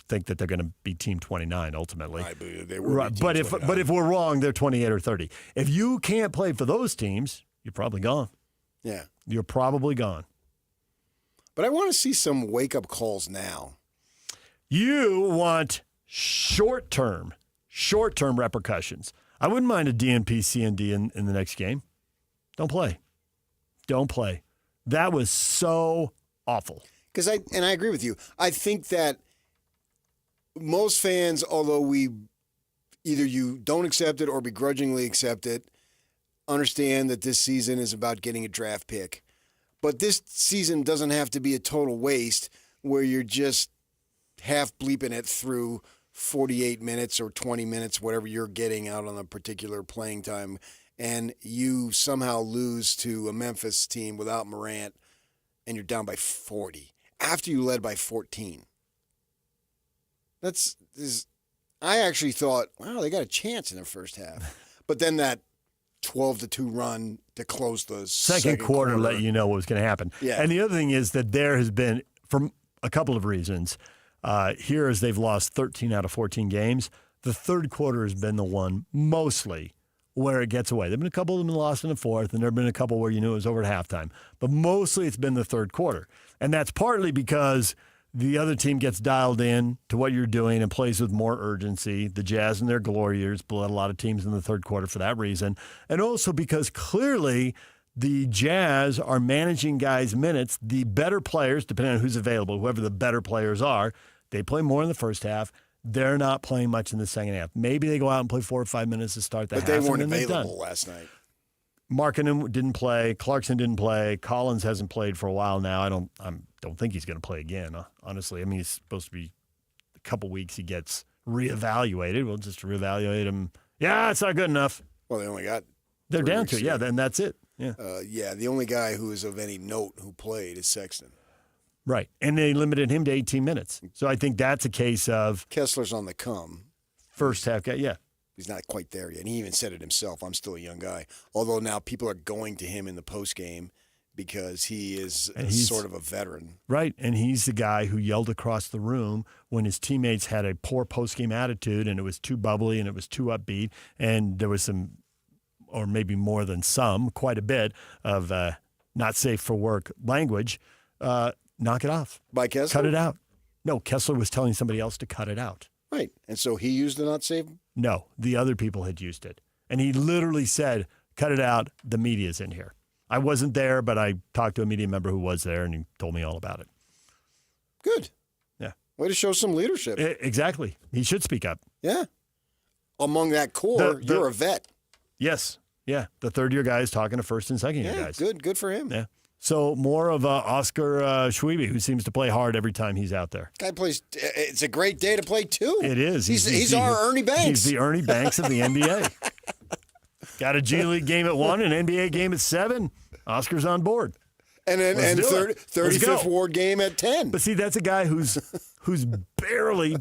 [SPEAKER 3] think that they're going to be team 29 ultimately.
[SPEAKER 2] Right, they will be
[SPEAKER 3] but if we're wrong, they're 28 or 30. If you can't play for those teams, you're probably gone.
[SPEAKER 2] Yeah.
[SPEAKER 3] You're probably gone.
[SPEAKER 2] But I want to see some wake-up calls now.
[SPEAKER 3] You want short-term repercussions. I wouldn't mind a DNP, CND in the next game. Don't play. That was so awful.
[SPEAKER 2] Because I agree with you. I think that most fans, although either you don't accept it or begrudgingly accept it, understand that this season is about getting a draft pick. But this season doesn't have to be a total waste where you're just half bleeping it through 48 minutes or 20 minutes, whatever you're getting out on a particular playing time, and you somehow lose to a Memphis team without Morant, and you're down by 40 after you led by 14. I actually thought, wow, they got a chance in the first half. But then that 12-2 run to close the second quarter
[SPEAKER 3] let you know what was going to happen.
[SPEAKER 2] Yeah.
[SPEAKER 3] And the other thing is that there has been, from a couple of reasons, here as they've lost 13 out of 14 games, the third quarter has been the one mostly where it gets away. There have been a couple of them lost in the fourth, and there have been a couple where you knew it was over at halftime. But mostly it's been the third quarter. And that's partly because the other team gets dialed in to what you're doing and plays with more urgency. The Jazz in their glory years bled a lot of teams in the third quarter for that reason. And also because clearly the Jazz are managing guys' minutes. The better players, depending on who's available, whoever the better players are, they play more in the first half. They're not playing much in the second half. Maybe they go out and play 4 or 5 minutes to start the half.
[SPEAKER 2] But they weren't
[SPEAKER 3] and then
[SPEAKER 2] available last night.
[SPEAKER 3] Markkanen didn't play. Clarkson didn't play. Collins hasn't played for a while now. I don't think he's going to play again, honestly. I mean, he's supposed to be a couple weeks he gets reevaluated. We'll just reevaluate him. Yeah, it's not good enough.
[SPEAKER 2] Well, they only got
[SPEAKER 3] They're down to it. Yeah, then that's it. Yeah.
[SPEAKER 2] The only guy who is of any note who played is Sexton.
[SPEAKER 3] Right. And they limited him to 18 minutes. So I think that's a case of
[SPEAKER 2] Kessler's on the come.
[SPEAKER 3] First half guy, yeah.
[SPEAKER 2] He's not quite there yet. And he even said it himself. I'm still a young guy. Although now people are going to him in the postgame because he is sort of a veteran.
[SPEAKER 3] Right. And he's the guy who yelled across the room when his teammates had a poor postgame attitude and it was too bubbly and it was too upbeat. And there was some, or maybe more than some, quite a bit of not safe for work language. Knock it off.
[SPEAKER 2] By Kessler?
[SPEAKER 3] Cut it out. No, Kessler was telling somebody else to cut it out.
[SPEAKER 2] Right. And so he used the not safe?
[SPEAKER 3] No, the other people had used it. And he literally said, cut it out. The media's in here. I wasn't there, but I talked to a media member who was there, and he told me all about it.
[SPEAKER 2] Good.
[SPEAKER 3] Yeah.
[SPEAKER 2] Way to show some leadership.
[SPEAKER 3] Exactly. He should speak up.
[SPEAKER 2] Yeah. Among that core, you're a vet.
[SPEAKER 3] Yes. Yeah. The third-year guys talking to first- and second-year guys.
[SPEAKER 2] Good for him.
[SPEAKER 3] Yeah. So more of Oscar Schwebe, who seems to play hard every time he's out there.
[SPEAKER 2] Guy plays. It's a great day to play too.
[SPEAKER 3] It is.
[SPEAKER 2] He's our Ernie Banks.
[SPEAKER 3] He's the Ernie Banks of the NBA. Got a G League game at 1, an NBA game at 7. Oscar's on board.
[SPEAKER 2] And 35th Ward game at 10.
[SPEAKER 3] But see, that's a guy who's barely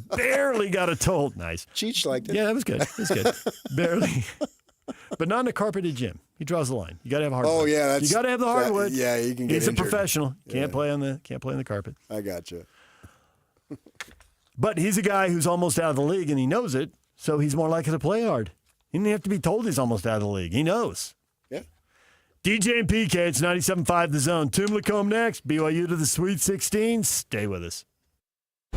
[SPEAKER 3] got a toe. Nice.
[SPEAKER 2] Cheech liked it.
[SPEAKER 3] Yeah, that was good. That was good. Barely. But not in a carpeted gym. He draws the line. You got to have hardwood.
[SPEAKER 2] Oh yeah,
[SPEAKER 3] you got to have the hardwood.
[SPEAKER 2] Yeah, you can get
[SPEAKER 3] He's
[SPEAKER 2] injured.
[SPEAKER 3] a professional. Can't play on the carpet.
[SPEAKER 2] I got you.
[SPEAKER 3] But he's a guy who's almost out of the league, and he knows it. So he's more likely to play hard. He didn't have to be told he's almost out of the league. He knows.
[SPEAKER 2] Yeah.
[SPEAKER 3] DJ and PK, it's 97.5 The Zone. Tim Lacombe next. BYU to the Sweet 16. Stay with us.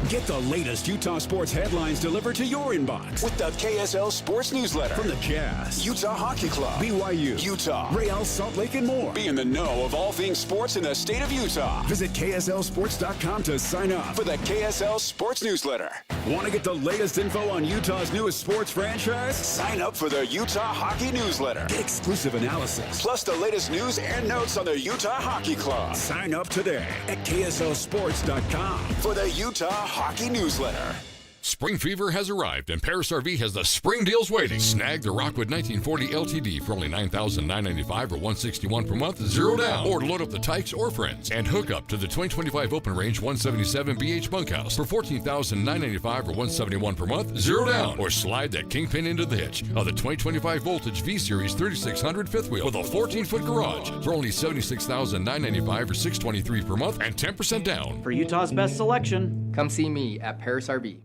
[SPEAKER 9] Get the latest Utah sports headlines delivered to your inbox with the KSL Sports Newsletter. From the Jazz, Utah Hockey Club, BYU, Utah, Real Salt Lake, and more. Be in the know of all things sports in the state of Utah. Visit KSLSports.com to sign up for the KSL Sports Newsletter. Want to get the latest info on Utah's newest sports franchise? Sign up for the Utah Hockey Newsletter. Get exclusive analysis, plus the latest news and notes on the Utah Hockey Club. Sign up today at KSLSports.com for the Utah Hockey Newsletter.
[SPEAKER 17] Spring fever has arrived, and Paris RV has the spring deals waiting. Snag the Rockwood 1940 LTD for only $9,995 or $161 per month, 0 down. Or load up the Tykes or Friends and hook up to the 2025 Open Range 177 BH Bunkhouse for $14,995 or $171 per month, 0 down. Or slide that Kingpin into the hitch of the 2025 Voltage V-Series 3600 fifth wheel with a 14-foot garage for only $76,995 or $623 per month and 10% down.
[SPEAKER 18] For Utah's best selection, come see me at Paris RV.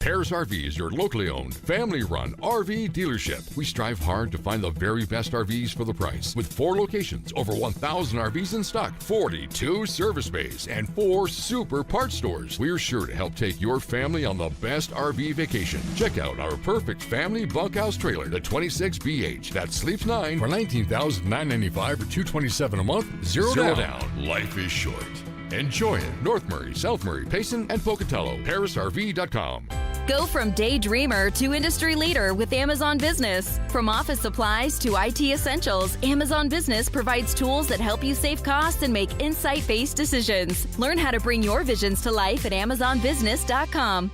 [SPEAKER 17] Paris RV is your locally owned, family-run RV dealership. We strive hard to find the very best RVs for the price. With 4 locations, over 1,000 RVs in stock, 42 service bays, and 4 super parts stores, we're sure to help take your family on the best RV vacation. Check out our perfect family bunkhouse trailer, the 26BH, that sleeps 9 for $19,995 or $227 a month, zero down. Life is short. Enjoy it. North Murray, South Murray, Payson, and Pocatello. ParisRV.com.
[SPEAKER 18] Go from daydreamer to industry leader with Amazon Business. From office supplies to IT essentials, Amazon Business provides tools that help you save costs and make insight-based decisions. Learn how to bring your visions to life at AmazonBusiness.com.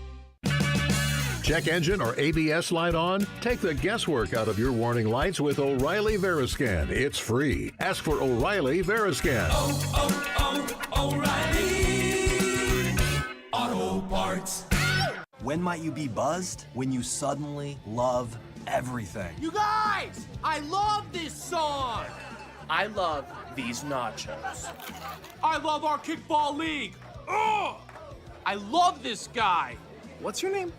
[SPEAKER 20] Check engine or ABS light on? Take the guesswork out of your warning lights with O'Reilly Veriscan. It's free. Ask for O'Reilly Veriscan.
[SPEAKER 21] O'Reilly Auto Parts.
[SPEAKER 22] When might you be buzzed? When you suddenly love everything.
[SPEAKER 23] You guys, I love this song. I love these nachos. I love our kickball league. Ugh! I love this guy. What's your name?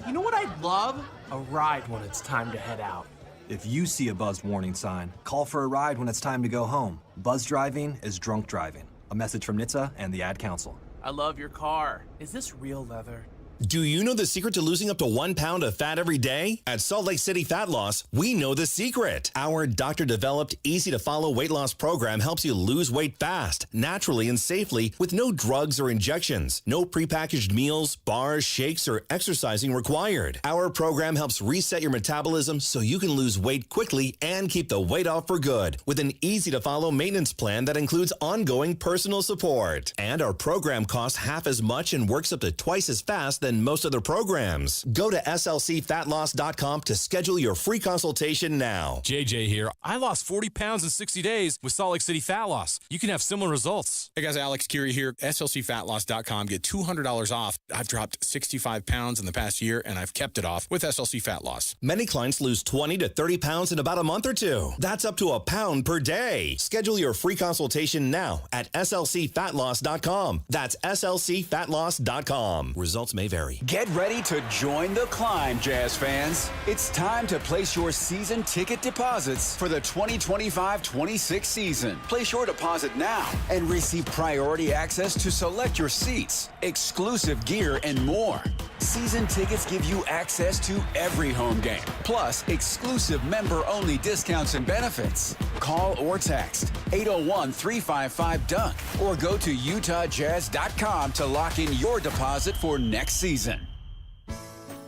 [SPEAKER 23] You know what I'd love? A ride when it's time to head out.
[SPEAKER 22] If you see a buzzed warning sign, call for a ride when it's time to go home. Buzz driving is drunk driving. A message from NHTSA and the Ad Council.
[SPEAKER 23] I love your car. Is this real leather?
[SPEAKER 24] Do you know the secret to losing up to 1 pound of fat every day? At Salt Lake City Fat Loss, we know the secret. Our doctor-developed, easy-to-follow weight loss program helps you lose weight fast, naturally and safely with no drugs or injections. No prepackaged meals, bars, shakes, or exercising required. Our program helps reset your metabolism so you can lose weight quickly and keep the weight off for good with an easy-to-follow maintenance plan that includes ongoing personal support. And our program costs half as much and works up to twice as fast than most other programs. Go to slcfatloss.com to schedule your free consultation now.
[SPEAKER 25] JJ here. I lost 40 pounds in 60 days with Salt Lake City Fat Loss. You can have similar results.
[SPEAKER 8] Hey guys, Alex Curie here. slcfatloss.com. Get $200 off. I've dropped 65 pounds in the past year, and I've kept it off with SLC Fat Loss.
[SPEAKER 24] Many clients lose 20 to 30 pounds in about a month or two. That's up to a pound per day. Schedule your free consultation now at slcfatloss.com. That's slcfatloss.com. Results may vary.
[SPEAKER 9] Get ready to join the climb, Jazz fans. It's time to place your season ticket deposits for the 2025-26 season. Place your deposit now and receive priority access to select your seats, exclusive gear, and more. Season tickets give you access to every home game, plus exclusive member-only discounts and benefits. Call or text 801-355-DUNK or go to UtahJazz.com to lock in your deposit for next season.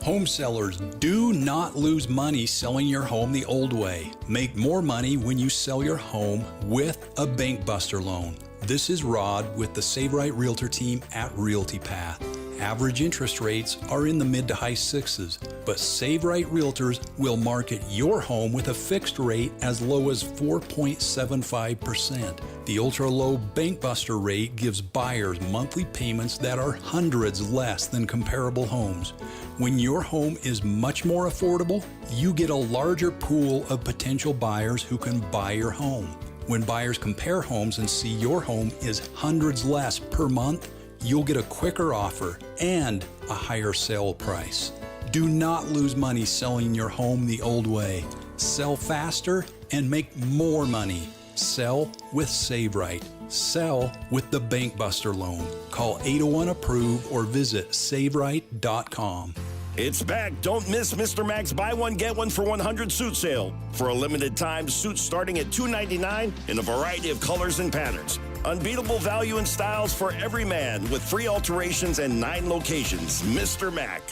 [SPEAKER 26] Home sellers, do not lose money selling your home the old way. Make more money when you sell your home with a Bank Buster loan. This is Rod with the Save Right Realtor team at Realty Path. Average interest rates are in the mid to high 6s, but Save Right Realtors will market your home with a fixed rate as low as 4.75%. The ultra-low Bank Buster rate gives buyers monthly payments that are hundreds less than comparable homes. When your home is much more affordable, you get a larger pool of potential buyers who can buy your home. When buyers compare homes and see your home is hundreds less per month, you'll get a quicker offer and a higher sale price. Do not lose money selling your home the old way. Sell faster and make more money. Sell with Save Right. Sell with the Bank Buster loan. Call 801-APPROVE or visit SaveRight.com.
[SPEAKER 27] It's back. Don't miss Mr. Mac's buy one, get one for 100 suit sale. For a limited time, suits starting at $299 in a variety of colors and patterns. Unbeatable value and styles for every man with free alterations and 9 locations. Mr. Mac.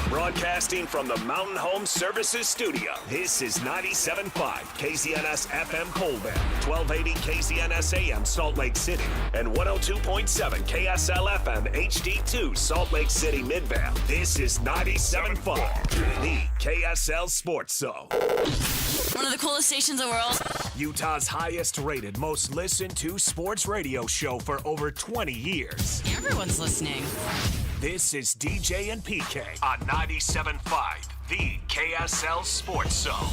[SPEAKER 14] Broadcasting from the Mountain Home Services Studio, this is 97.5 KZNS FM Colbert, 1280 KZNS AM Salt Lake City, and 102.7 KSL FM HD2 Salt Lake City Midvale. This is 97.5, the KSL Sports Zone.
[SPEAKER 18] One of the coolest stations in the world.
[SPEAKER 14] Utah's highest rated, most listened to sports radio show for over 20 years.
[SPEAKER 18] Everyone's listening.
[SPEAKER 14] This is DJ and PK on 97.5, the KSL Sports Zone.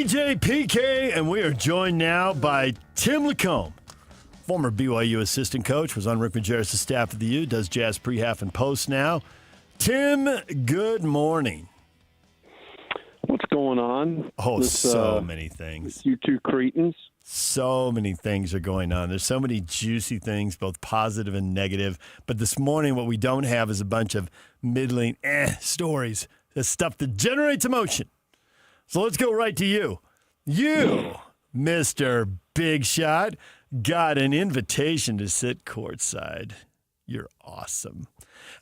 [SPEAKER 3] DJ PK, and we are joined now by Tim Lacombe, former BYU assistant coach, was on Rick Majerus' staff at the U, does Jazz pre-half and post now. Tim, good morning.
[SPEAKER 5] What's going on?
[SPEAKER 3] Oh, so many things.
[SPEAKER 5] You two cretins.
[SPEAKER 3] So many things are going on. There's so many juicy things, both positive and negative. But this morning, what we don't have is a bunch of middling stories, the stuff that generates emotion. So let's go right to you. You, Mr. Big Shot, got an invitation to sit courtside. You're awesome.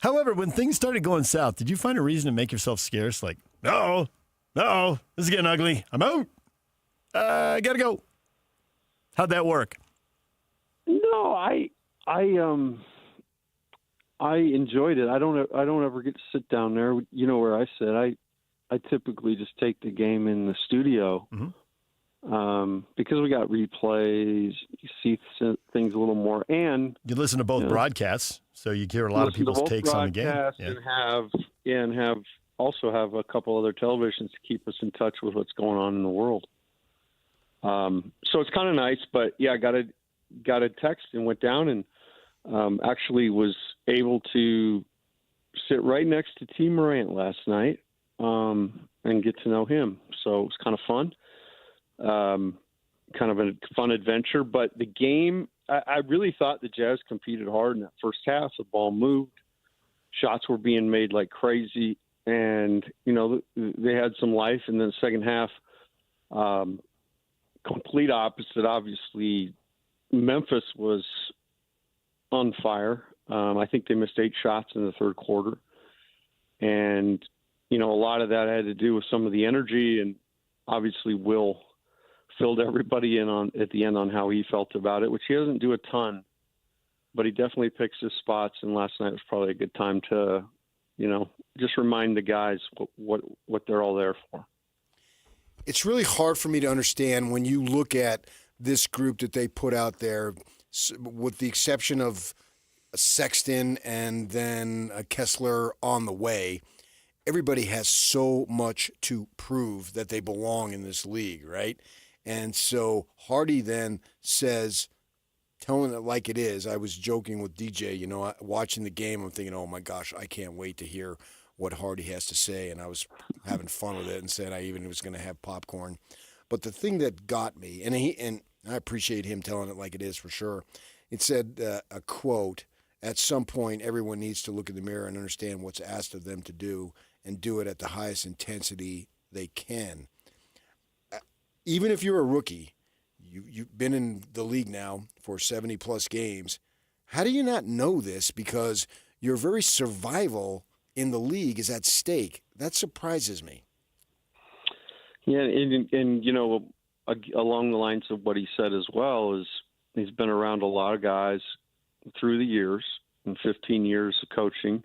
[SPEAKER 3] However, when things started going south, did you find a reason to make yourself scarce? Like, no, this is getting ugly. I'm out. I gotta go. How'd that work?
[SPEAKER 5] No, I enjoyed it. I don't ever get to sit down there. You know where I sit. I typically just take the game in the studio because we got replays. You see things a little more, and
[SPEAKER 3] you listen to both broadcasts, so you hear a lot of people's takes on the game.
[SPEAKER 5] And have a couple other televisions to keep us in touch with what's going on in the world. So it's kind of nice, but yeah, I got a text and went down and actually was able to sit right next to T. Morant last night and get to know him. So it was kind of fun, kind of a fun adventure. But the game, I really thought the Jazz competed hard in that first half. The ball moved, shots were being made like crazy, and they had some life. And then the second half, complete opposite. Obviously, Memphis was on fire. I think they missed 8 shots in the third quarter. And, a lot of that had to do with some of the energy. And obviously Will filled everybody in at the end on how he felt about it, which he doesn't do a ton. But he definitely picks his spots. And last night was probably a good time to, just remind the guys what they're all there for.
[SPEAKER 2] It's really hard for me to understand when you look at this group that they put out there, with the exception of Sexton and then Kessler on the way. Everybody has so much to prove that they belong in this league, right? And so Hardy then says, telling it like it is. I was joking with DJ, watching the game, I'm thinking, oh my gosh, I can't wait to hear what Hardy has to say, and I was having fun with it and said I even was going to have popcorn. But the thing that got me, and I appreciate him telling it like it is for sure, it said a quote, at some point everyone needs to look in the mirror and understand what's asked of them to do and do it at the highest intensity they can. Even if you're a rookie, you've been in the league now for 70-plus games, how do you not know this? Because your very survival in the league is at stake. That surprises me.
[SPEAKER 5] Yeah, and along the lines of what he said as well, is he's been around a lot of guys through the years, and 15 years of coaching,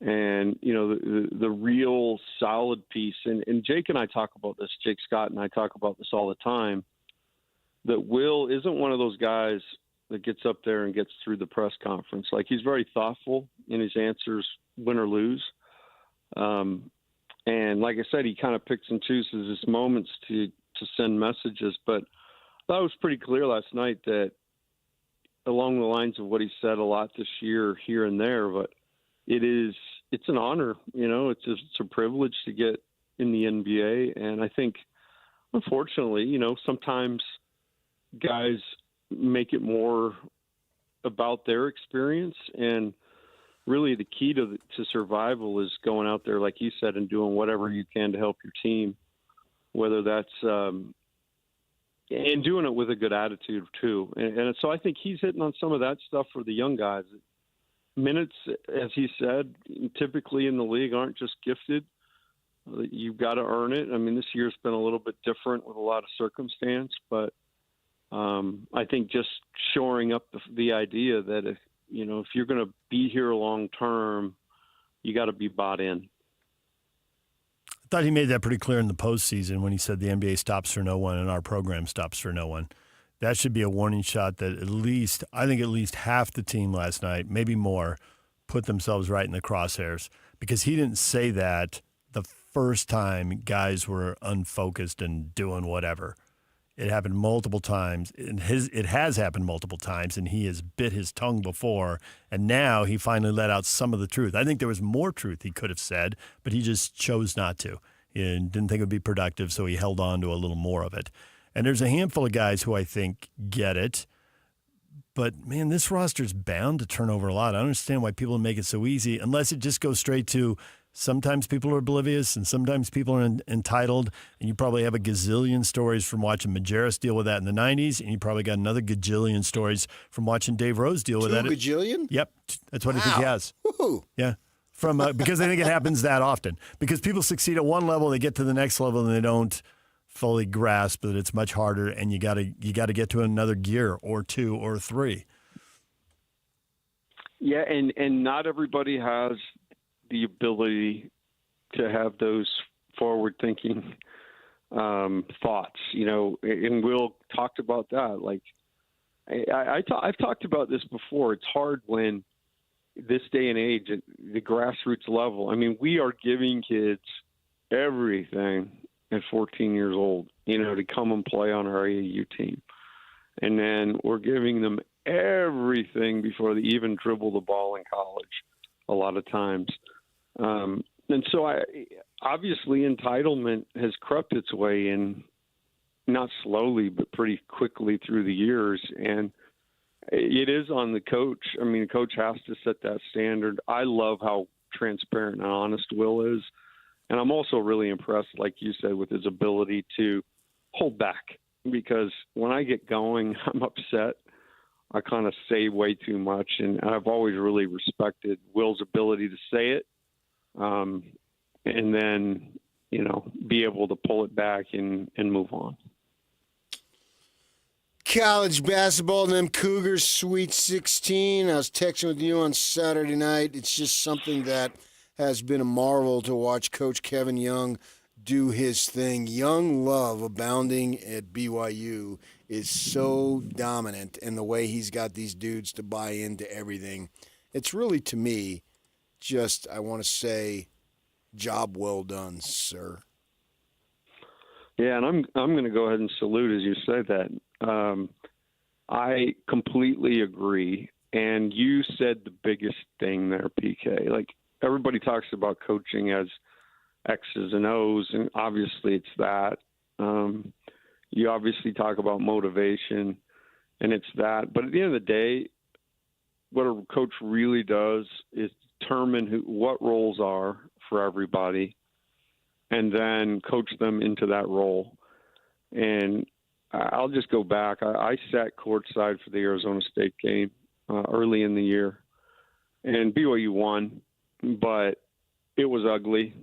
[SPEAKER 5] and the real solid piece. And Jake and I talk about this. Jake Scott and I talk about this all the time. That Will isn't one of those guys that gets up there and gets through the press conference. Like, he's very thoughtful in his answers, win or lose. And like I said, he kind of picks and chooses his moments to send messages. But I thought it was pretty clear last night that along the lines of what he said a lot this year, here and there, but it's an honor, it's a privilege to get in the NBA. And I think, unfortunately, sometimes guys make it more about their experience, and really the key to survival is going out there, like you said, and doing whatever you can to help your team, whether that's and doing it with a good attitude too. And so I think he's hitting on some of that stuff for the young guys. Minutes, as he said, typically in the league aren't just gifted. You've got to earn it. I mean, this year's been a little bit different with a lot of circumstance, but I think just shoring up the idea that if you're going to be here long term, you got to be bought in.
[SPEAKER 3] I thought he made that pretty clear in the postseason when he said the NBA stops for no one and our program stops for no one. That should be a warning shot that at least half the team last night, maybe more, put themselves right in the crosshairs, because he didn't say that the first time guys were unfocused and doing whatever. It happened multiple times. It has happened multiple times, and he has bit his tongue before, and now he finally let out some of the truth. I think there was more truth he could have said, but he just chose not to. He didn't think it would be productive, so he held on to a little more of it. And there's a handful of guys who I think get it. But, man, this roster's bound to turn over a lot. I don't understand why people make it so easy, unless it just goes straight to sometimes people are oblivious and sometimes people are entitled. And you probably have a gazillion stories from watching Majerus deal with that in the 90s, and you probably got another gajillion stories from watching Dave Rose deal with that.
[SPEAKER 2] 2 gajillion?
[SPEAKER 3] Yep. That's what I think he has.
[SPEAKER 2] Woo-hoo.
[SPEAKER 3] Yeah. Because I think it happens that often. Because people succeed at one level, they get to the next level, and they don't fully grasp that it's much harder, and you got to get to another gear or 2 or 3.
[SPEAKER 5] Yeah, and not everybody has the ability to have those forward-thinking thoughts, and Will talked about that. Like, I've talked about this before. It's hard when this day and age at the grassroots level. I mean, we are giving kids everything at 14 years old, to come and play on our AAU team. And then we're giving them everything before they even dribble the ball in college a lot of times. And so obviously entitlement has crept its way in, not slowly, but pretty quickly through the years. And it is on the coach. I mean, the coach has to set that standard. I love how transparent and honest Will is. And I'm also really impressed, like you said, with his ability to hold back, because when I get going, I'm upset. I kind of say way too much, and I've always really respected Will's ability to say it, and then, be able to pull it back and move on.
[SPEAKER 2] College basketball and them Cougars Sweet 16. I was texting with you on Saturday night. It's just something that has been a marvel to watch Coach Kevin Young do his thing. Young love abounding at BYU is so dominant, and the way he's got these dudes to buy into everything. It's really, to me, just, I want to say, job well done, sir.
[SPEAKER 5] Yeah, and I'm going to go ahead and salute as you say that. I completely agree. And you said the biggest thing there, PK. Like, everybody talks about coaching as X's and O's, and obviously it's that. You obviously talk about motivation, and it's that. But at the end of the day, what a coach really does is determine what roles are for everybody, and then coach them into that role. And I'll just go back. I sat courtside for the Arizona State game early in the year, and BYU won, but it was ugly.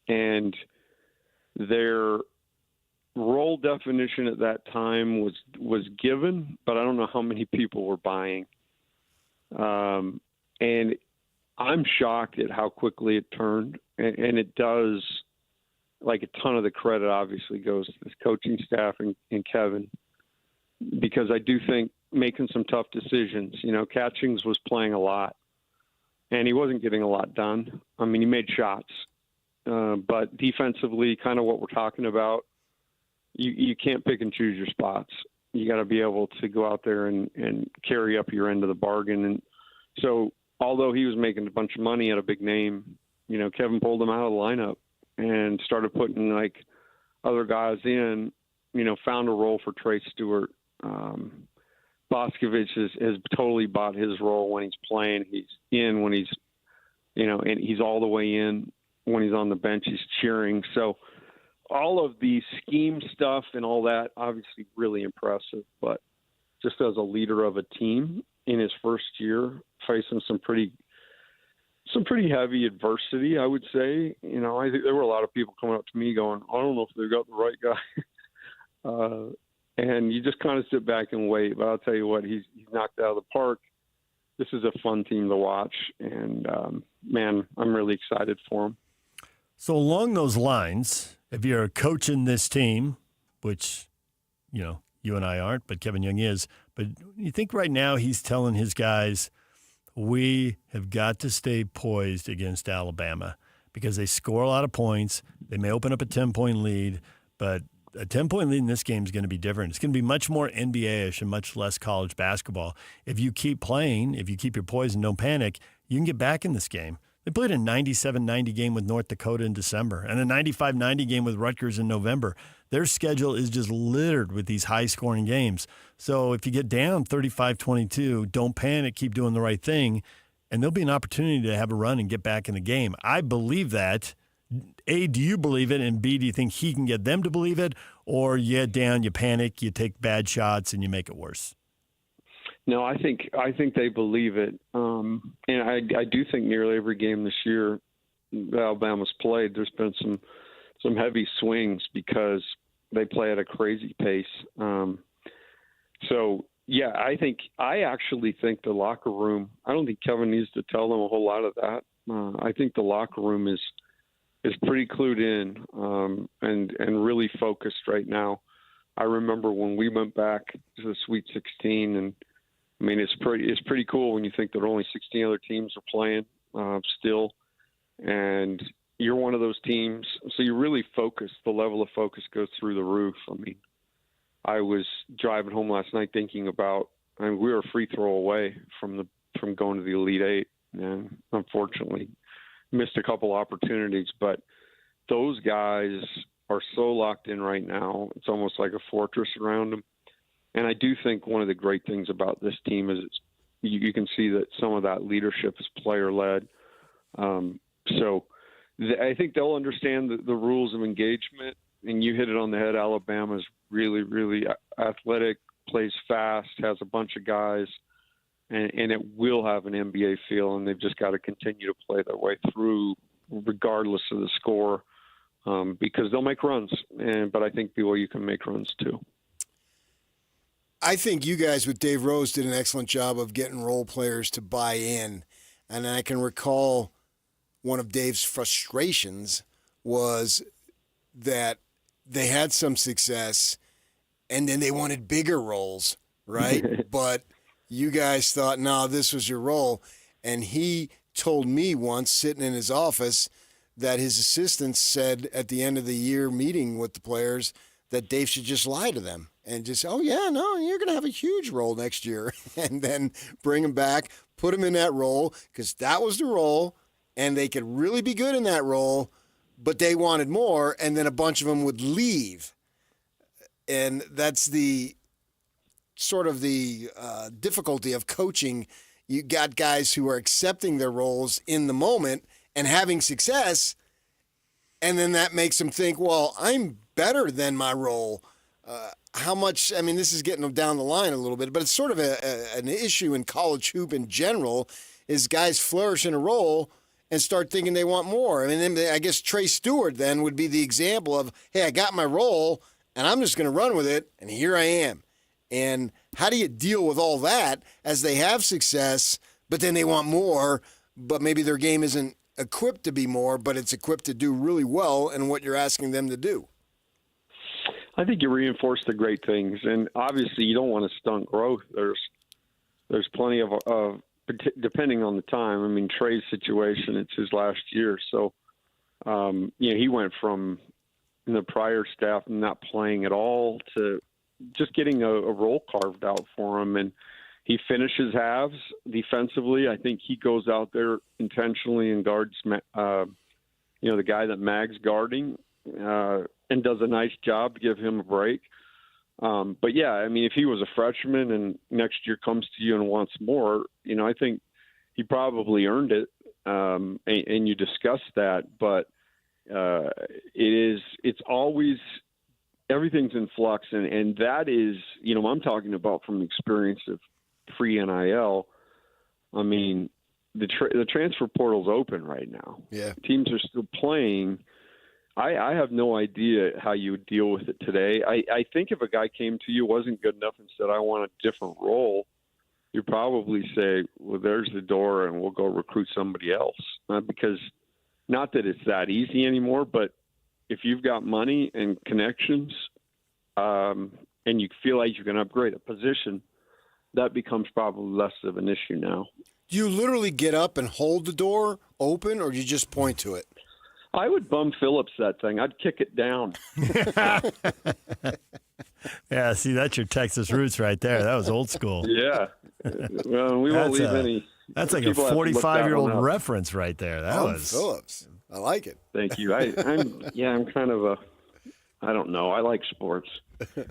[SPEAKER 5] And their role definition at that time was given, but I don't know how many people were buying. And I'm shocked at how quickly it turned, and it does. Like, a ton of the credit obviously goes to this coaching staff and Kevin, because I do think making some tough decisions. Catchings was playing a lot, and he wasn't getting a lot done. I mean, he made shots, but defensively, kind of what we're talking about, you can't pick and choose your spots. You got to be able to go out there and carry up your end of the bargain. And so, although he was making a bunch of money at a big name, Kevin pulled him out of the lineup and started putting like other guys in, found a role for Trey Stewart. Boscovich has totally bought his role when he's playing. He's in when he's, and he's all the way in when he's on the bench. He's cheering. So all of the scheme stuff and all that, obviously really impressive. But just as a leader of a team in his first year, facing some pretty heavy adversity, I would say. I think there were a lot of people coming up to me going, I don't know if they've got the right guy. And you just kind of sit back and wait. But I'll tell you what, he's knocked out of the park. This is a fun team to watch. And, man, I'm really excited for him.
[SPEAKER 3] So along those lines, if you're coaching this team, which, you and I aren't, but Kevin Young is, but you think right now he's telling his guys, we have got to stay poised against Alabama, because they score a lot of points. They may open up a 10-point lead, but a 10-point lead in this game is going to be different. It's going to be much more NBA-ish and much less college basketball. If you keep playing, if you keep your poise and don't panic, you can get back in this game. They played a 97-90 game with North Dakota in December and a 95-90 game with Rutgers in November. Their schedule is just littered with these high-scoring games. So if you get down 35-22, don't panic, keep doing the right thing, and there'll be an opportunity to have a run and get back in the game. I believe that. A, do you believe it? And B, do you think he can get them to believe it? Or you get down, you panic, you take bad shots, and you make it worse?
[SPEAKER 5] No, I think they believe it. And I do think nearly every game this year Alabama's played, there's been some heavy swings because they play at a crazy pace. So, yeah, I actually think the locker room, I don't think Kevin needs to tell them a whole lot of that. I think the locker room is pretty clued in and really focused right now. I remember when we went back to the Sweet 16, and I mean it's pretty cool when you think that only 16 other teams are playing still, and you're one of those teams. So you're really focused. The level of focus goes through the roof. I mean, I was driving home last night thinking about. I mean, we were a free throw away from going to the Elite Eight, and unfortunately missed a couple opportunities, but those guys are so locked in right now. It's almost like a fortress around them. And I do think one of the great things about this team is you can see that some of that leadership is player-led. So I think they'll understand the rules of engagement. And you hit it on the head. Alabama's really, really athletic, plays fast, has a bunch of guys. And it will have an NBA feel, and they've just got to continue to play their way through regardless of the score because they'll make runs. But I think BYU can make runs too.
[SPEAKER 2] I think you guys with Dave Rose did an excellent job of getting role players to buy in. And I can recall one of Dave's frustrations was that they had some success and then they wanted bigger roles, right? But you guys thought, no, this was your role. And he told me once, sitting in his office, that his assistants said at the end of the year meeting with the players that Dave should just lie to them and just, oh, yeah, no, you're going to have a huge role next year. And then bring them back, put them in that role, because that was the role, and they could really be good in that role, but they wanted more, and then a bunch of them would leave. And that's the sort of the difficulty of coaching. You got guys who are accepting their roles in the moment and having success, and then that makes them think, well, I'm better than my role. How much, I mean, this is getting them down the line a little bit, but it's sort of an issue in college hoop in general, is guys flourish in a role and start thinking they want more. I mean, I guess Trey Stewart then would be the example of, hey, I got my role, and I'm just going to run with it, and here I am. And how do you deal with all that as they have success, but then they want more, but maybe their game isn't equipped to be more, but it's equipped to do really well in what you're asking them to do?
[SPEAKER 5] I think you reinforce the great things, and obviously you don't want to stunt growth. There's plenty of depending on the time. I mean, Trey's situation, it's his last year, so he went from the prior staff not playing at all to just getting a role carved out for him, and he finishes halves defensively. I think he goes out there intentionally and guards, the guy that Mag's guarding, and does a nice job to give him a break. But yeah, I mean, if he was a freshman and next year comes to you and wants more, I think he probably earned it. And you discuss that, but it's always, everything's in flux. And that is, I'm talking about from the experience of pre-NIL. I mean, the transfer portal's open right now.
[SPEAKER 2] Yeah.
[SPEAKER 5] Teams are still playing. I have no idea how you would deal with it today. I think if a guy came to you, wasn't good enough, and said, I want a different role, you'd probably say, well, there's the door, and we'll go recruit somebody else. Because not that it's that easy anymore, but if you've got money and connections and you feel like you can upgrade a position, that becomes probably less of an issue now.
[SPEAKER 2] Do you literally get up and hold the door open, or do you just point to it?
[SPEAKER 5] I would bum Phillips that thing. I'd kick it down.
[SPEAKER 3] Yeah, see, that's your Texas roots right there. That was old school.
[SPEAKER 5] Yeah. Well, we won't leave any.
[SPEAKER 3] That's like a 45-year-old reference right there. That was
[SPEAKER 2] Phillips. I like it.
[SPEAKER 5] Thank you. I'm kind of I don't know. I like sports.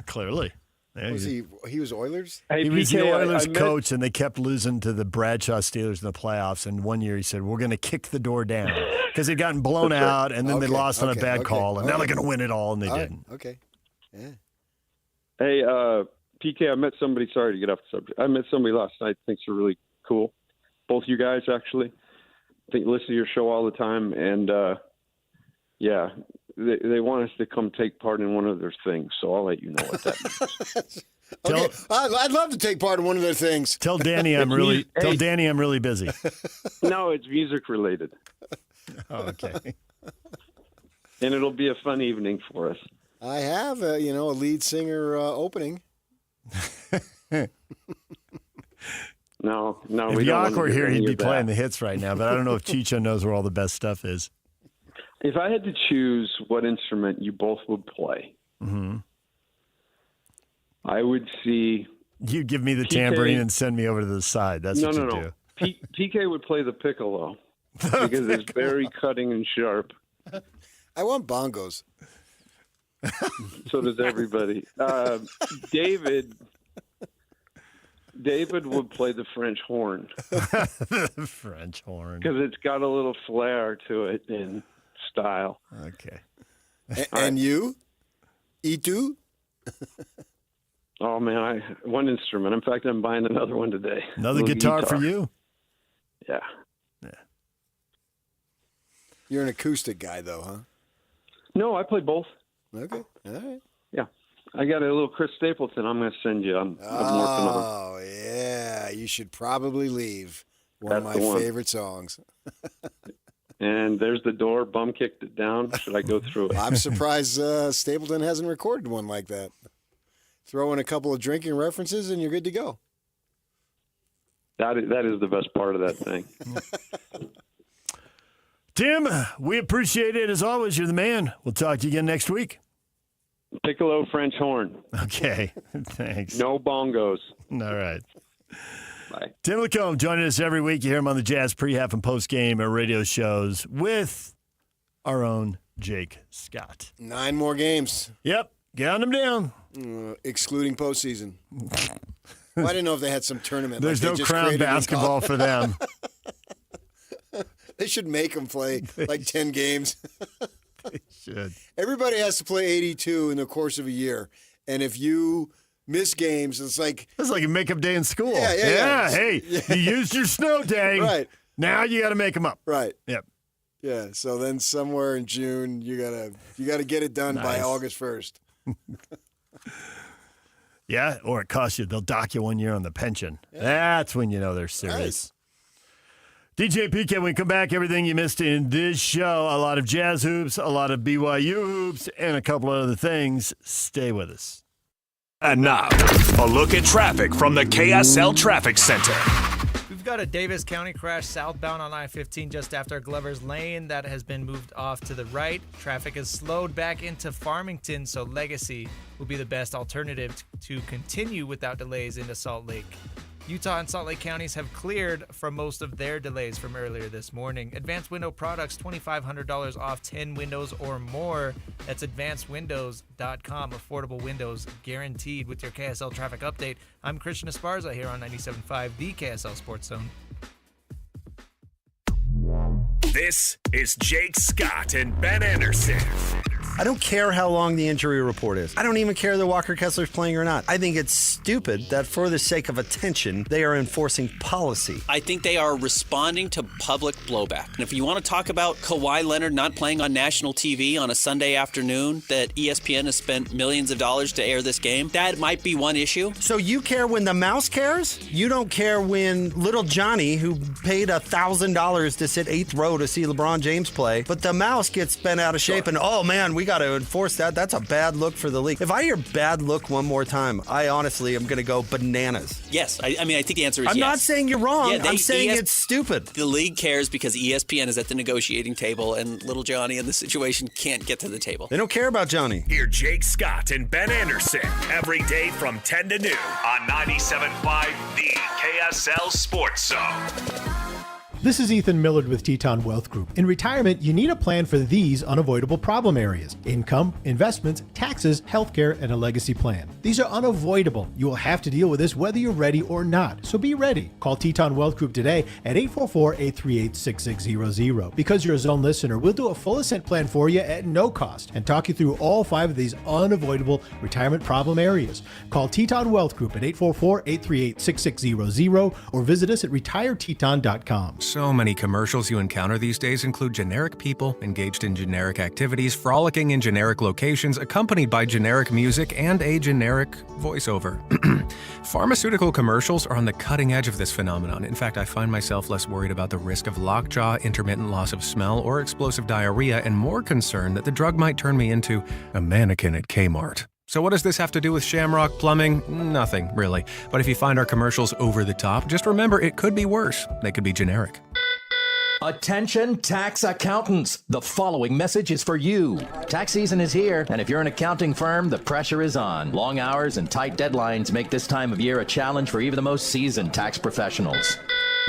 [SPEAKER 3] Clearly.
[SPEAKER 2] He was Oilers?
[SPEAKER 3] He was the Oilers coach, and they kept losing to the Bradshaw Steelers in the playoffs. And one year he said, we're going to kick the door down because they'd gotten blown out, and then they lost on a bad call, and now they're going to win it all, and they didn't.
[SPEAKER 2] Okay. Yeah.
[SPEAKER 5] Hey, PK, I met somebody. Sorry to get off the subject. I met somebody last night. Thinks you're really cool. Both you guys, actually. I think listen to your show all the time, and yeah, they want us to come take part in one of their things. So I'll let you know what that means.
[SPEAKER 2] Okay. I'd love to take part in one of their things.
[SPEAKER 3] Tell Danny I'm really busy.
[SPEAKER 5] No, it's music related.
[SPEAKER 3] Oh, okay.
[SPEAKER 5] And it'll be a fun evening for us.
[SPEAKER 2] I have a lead singer opening.
[SPEAKER 5] No.
[SPEAKER 3] If Yak were here, he'd be playing the hits right now. But I don't know if Chicho knows where all the best stuff is.
[SPEAKER 5] If I had to choose what instrument you both would play, I would see.
[SPEAKER 3] You give me the tambourine and send me over to the side. That's what you do.
[SPEAKER 5] PK would play the piccolo because it's very cutting and sharp.
[SPEAKER 2] I want bongos.
[SPEAKER 5] So does everybody. David would play the French horn.
[SPEAKER 3] The French horn.
[SPEAKER 5] Because it's got a little flair to it in style.
[SPEAKER 3] Okay.
[SPEAKER 2] And you? E2?
[SPEAKER 5] Oh, man, one instrument. In fact, I'm buying another one today.
[SPEAKER 3] Another guitar for you?
[SPEAKER 5] Yeah.
[SPEAKER 2] You're an acoustic guy, though, huh?
[SPEAKER 5] No, I play both.
[SPEAKER 2] Okay. All right.
[SPEAKER 5] Yeah. I got a little Chris Stapleton I'm going to send you. I'm working on.
[SPEAKER 2] Oh, yeah. You should probably leave. One of my favorite songs.
[SPEAKER 5] And there's the door. Bum kicked it down. Should I go through it?
[SPEAKER 2] I'm surprised Stapleton hasn't recorded one like that. Throw in a couple of drinking references and you're good to go.
[SPEAKER 5] That is the best part of that thing.
[SPEAKER 3] Tim, we appreciate it as always. You're the man. We'll talk to you again next week.
[SPEAKER 5] Piccolo French horn.
[SPEAKER 3] Okay. Thanks.
[SPEAKER 5] No bongos.
[SPEAKER 3] All right.
[SPEAKER 5] Bye.
[SPEAKER 3] Tim Lacombe joining us every week. You hear him on the Jazz pre-half and post-game radio shows with our own Jake Scott.
[SPEAKER 2] 9 more games.
[SPEAKER 3] Yep. Count them down.
[SPEAKER 2] Excluding postseason. Well, I didn't know if they had some tournament.
[SPEAKER 3] There's no crown basketball for them.
[SPEAKER 2] They should make them play like 10 games.
[SPEAKER 3] They should.
[SPEAKER 2] Everybody has to play 82 in the course of a year. And if you miss games, it's like
[SPEAKER 3] a makeup day in school.
[SPEAKER 2] Yeah.
[SPEAKER 3] Hey, you used your snow day.
[SPEAKER 2] Right.
[SPEAKER 3] Now you got to make them up.
[SPEAKER 2] Right.
[SPEAKER 3] Yep.
[SPEAKER 2] Yeah. So then somewhere in June, you gotta get it done by August 1st.
[SPEAKER 3] Yeah, or it costs you. They'll dock you 1 year on the pension. Yeah. That's when you know they're serious. Right. DJ PK, when we come back, everything you missed in this show, a lot of Jazz hoops, a lot of BYU hoops, and a couple of other things. Stay with us.
[SPEAKER 14] And now, a look at traffic from the KSL Traffic Center.
[SPEAKER 1] We've got a Davis County crash southbound on I-15 just after Glover's Lane that has been moved off to the right. Traffic is slowed back into Farmington, so Legacy will be the best alternative to continue without delays into Salt Lake. Utah and Salt Lake counties have cleared from most of their delays from earlier this morning. Advanced Window Products, $2,500 off 10 windows or more. That's advancedwindows.com. Affordable windows guaranteed with your KSL traffic update. I'm Christian Esparza here on 97.5, the KSL Sports Zone.
[SPEAKER 14] This is Jake Scott and Ben Anderson.
[SPEAKER 6] I don't care how long the injury report is. I don't even care that Walker Kessler's playing or not. I think it's stupid that for the sake of attention, they are enforcing policy.
[SPEAKER 7] I think they are responding to public blowback. And if you want to talk about Kawhi Leonard not playing on national TV on a Sunday afternoon that ESPN has spent millions of dollars to air this game, that might be one issue.
[SPEAKER 6] So you care when the mouse cares? You don't care when little Johnny, who paid $1,000 to sit 8th row to see LeBron James play, but the mouse gets bent out of shape and, oh man, we We got to enforce that. That's a bad look for the league. If I hear bad look one more time, I honestly am going to go bananas.
[SPEAKER 7] Yes. I think the answer is yes.
[SPEAKER 6] I'm not saying you're wrong.
[SPEAKER 7] Yeah,
[SPEAKER 6] I'm saying it's stupid.
[SPEAKER 7] The league cares because ESPN is at the negotiating table, and little Johnny in this situation can't get to the table.
[SPEAKER 6] They don't care about Johnny.
[SPEAKER 14] Hear Jake Scott and Ben Anderson every day from 10 to noon on 97.5 The KSL Sports Zone.
[SPEAKER 4] This is Ethan Millard with Teton Wealth Group. In retirement, you need a plan for these unavoidable problem areas: income, investments, taxes, healthcare, and a legacy plan. These are unavoidable. You will have to deal with this whether you're ready or not, so be ready. Call Teton Wealth Group today at 844-838-6600. Because you're a Zone listener, we'll do a full ascent plan for you at no cost and talk you through all 5 of these unavoidable retirement problem areas. Call Teton Wealth Group at 844-838-6600 or visit us at retireteton.com.
[SPEAKER 10] So many commercials you encounter these days include generic people engaged in generic activities, frolicking in generic locations, accompanied by generic music and a generic voiceover. Pharmaceutical commercials are on the cutting edge of this phenomenon. In fact, I find myself less worried about the risk of lockjaw, intermittent loss of smell, or explosive diarrhea, and more concerned that the drug might turn me into a mannequin at Kmart. So what does this have to do with Shamrock Plumbing? Nothing, really. But if you find our commercials over the top, just remember it could be worse. They could be generic.
[SPEAKER 11] Attention tax accountants. The following message is for you. Tax season is here, and if you're an accounting firm, the pressure is on. Long hours and tight deadlines make this time of year a challenge for even the most seasoned tax professionals.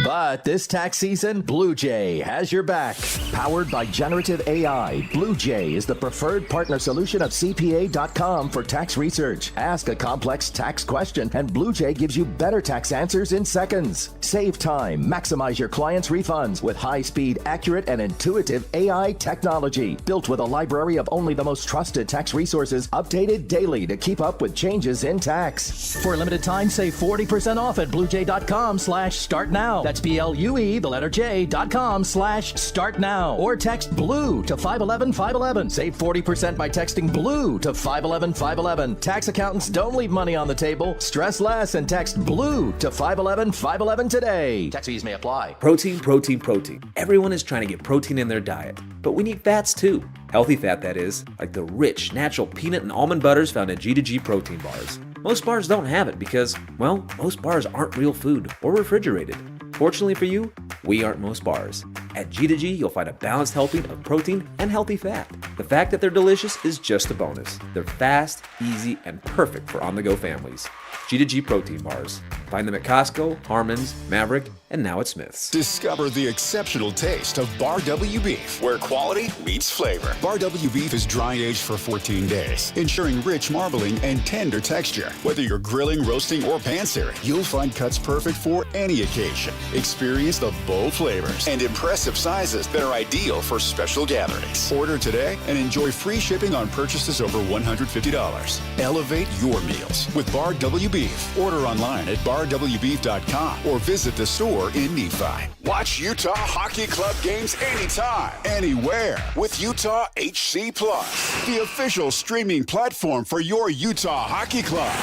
[SPEAKER 11] But this tax season, Blue Jay has your back. Powered by generative AI, Blue Jay is the preferred partner solution of CPA.com for tax research. Ask a complex tax question, and Blue Jay gives you better tax answers in seconds. Save time, maximize your clients' refunds with high-speed, accurate, and intuitive AI technology. Built with a library of only the most trusted tax resources, updated daily to keep up with changes in tax. For a limited time, save 40% off at bluejay.com/start now. That's BLUE, the letter J.com/start now. Or text BLUE to 511-511. Save 40% by texting BLUE to 511-511. Tax accountants don't leave money on the table. Stress less and text BLUE to 511-511 today. Tax fees may apply.
[SPEAKER 12] Protein, protein, protein. Everyone is trying to get protein in their diet. But we need fats too. Healthy fat, that is, like the rich, natural peanut and almond butters found in G2G protein bars. Most bars don't have it because, well, most bars aren't real food or refrigerated. Fortunately for you, we aren't most bars. At G2G, you'll find a balanced helping of protein and healthy fat. The fact that they're delicious is just a bonus. They're fast, easy, and perfect for on-the-go families. G2G protein bars. Find them at Costco, Harmon's, Maverick, and now at Smith's.
[SPEAKER 9] Discover the exceptional taste of Bar W beef, where quality meets flavor. Bar W beef is dry aged for 14 days, ensuring rich marbling and tender texture. Whether you're grilling, roasting, or pan-searing, you'll find cuts perfect for any occasion. Experience the bold flavors and impressive sizes that are ideal for special gatherings. Order today and enjoy free shipping on purchases over $150. Elevate your meals with Bar W beef. Order online at barwbeef.com or visit the store in Nephi. Watch Utah Hockey Club games anytime, anywhere with Utah HC Plus, the official streaming platform for your Utah Hockey Club.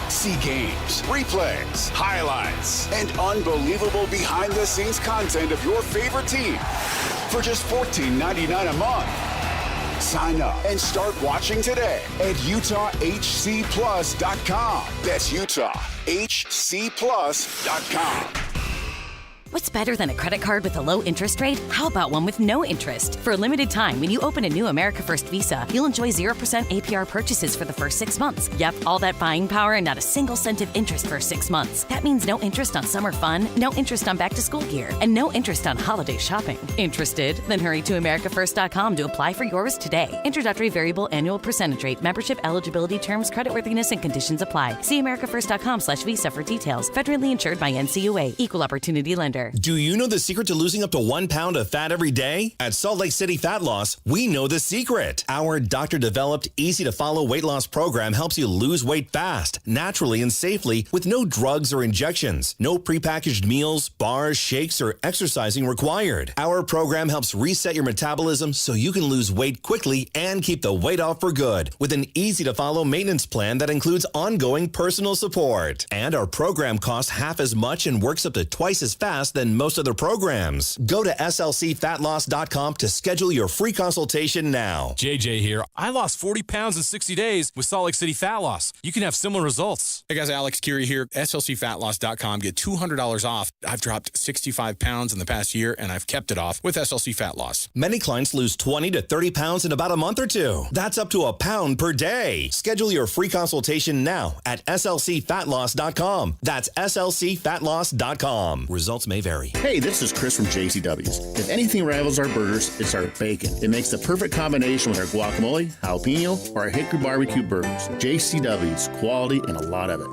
[SPEAKER 9] See games, replays, highlights, and unbelievable behind-the-scenes content of your favorite team for just $14.99 a month. Sign up and start watching today at UtahHCPlus.com. That's UtahHCPlus.com.
[SPEAKER 13] What's better than a credit card with a low interest rate? How about one with no interest? For a limited time, when you open a new America First Visa, you'll enjoy 0% APR purchases for the first 6 months. Yep, all that buying power and not a single cent of interest for 6 months. That means no interest on summer fun, no interest on back-to-school gear, and no interest on holiday shopping. Interested? Then hurry to AmericaFirst.com to apply for yours today. Introductory variable annual percentage rate. Membership eligibility terms, creditworthiness, and conditions apply. See AmericaFirst.com/Visa for details. Federally insured by NCUA. Equal Opportunity Lender.
[SPEAKER 24] Do you know the secret to losing up to 1 pound of fat every day? At Salt Lake City Fat Loss, we know the secret. Our doctor-developed, easy-to-follow weight loss program helps you lose weight fast, naturally, and safely with no drugs or injections. No prepackaged meals, bars, shakes, or exercising required. Our program helps reset your metabolism so you can lose weight quickly and keep the weight off for good with an easy-to-follow maintenance plan that includes ongoing personal support. And our program costs half as much and works up to twice as fast than most other programs. Go to slcfatloss.com to schedule your free consultation now.
[SPEAKER 25] JJ here. I lost 40 pounds in 60 days with Salt Lake City Fat Loss. You can have similar results.
[SPEAKER 8] Hey guys, Alex Curie here. slcfatloss.com. Get $200 off. I've dropped 65 pounds in the past year, and I've kept it off with SLC Fat Loss.
[SPEAKER 24] Many clients lose 20 to 30 pounds in about a month or two. That's up to a pound per day. Schedule your free consultation now at slcfatloss.com. That's slcfatloss.com. Results may vary.
[SPEAKER 15] Hey, this is Chris from JCW's. If anything rivals our burgers, it's our bacon. It makes the perfect combination with our guacamole, jalapeno, or our hickory barbecue burgers. JCW's, quality and a lot of it.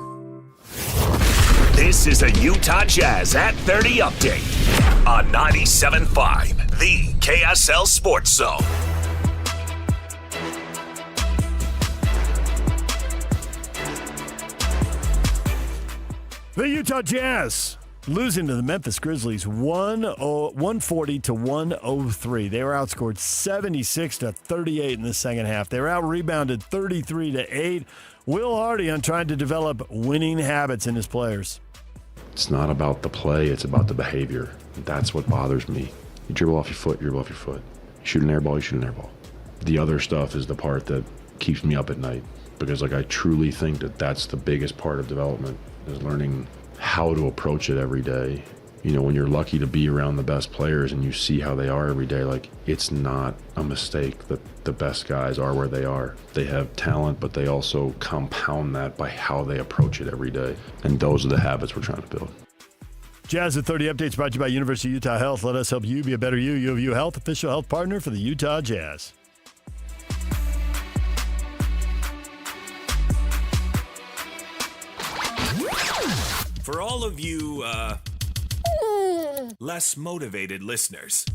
[SPEAKER 14] This is a Utah Jazz at 30 update on 97.5, the KSL Sports Zone.
[SPEAKER 3] The Utah Jazz losing to the Memphis Grizzlies 140 to 103. They were outscored 76 to 38 in the second half. They were out-rebounded 33 to 8. Will Hardy on trying to develop winning habits in his players.
[SPEAKER 16] It's not about the play, it's about the behavior. That's what bothers me. You dribble off your foot, you dribble off your foot. You shoot an air ball, you shoot an air ball. The other stuff is the part that keeps me up at night, because I truly think that that's the biggest part of development, is learning how to approach it every day. When you're lucky to be around the best players and you see how they are every day, it's not a mistake that the best guys are where they are. They have talent, but they also compound that by how they approach it every day. And those are the habits we're trying to build.
[SPEAKER 3] Jazz at 30 updates brought to you by University of Utah Health. Let us help you be a better you. U of U Health, official health partner for the Utah Jazz.
[SPEAKER 14] For all of you, less motivated listeners,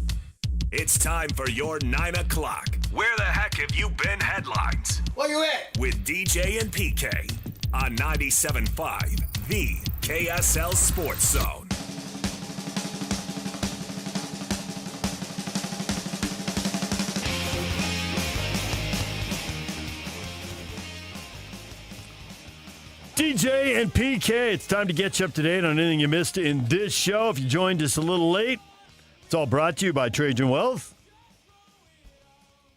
[SPEAKER 14] it's time for your 9 o'clock. Where the heck have you been headlines?
[SPEAKER 2] Where you at?
[SPEAKER 14] With DJ and PK on 97.5, the KSL Sports Zone.
[SPEAKER 3] DJ and PK, it's time to get you up to date on anything you missed in this show. If you joined us a little late, it's all brought to you by Trajan Wealth.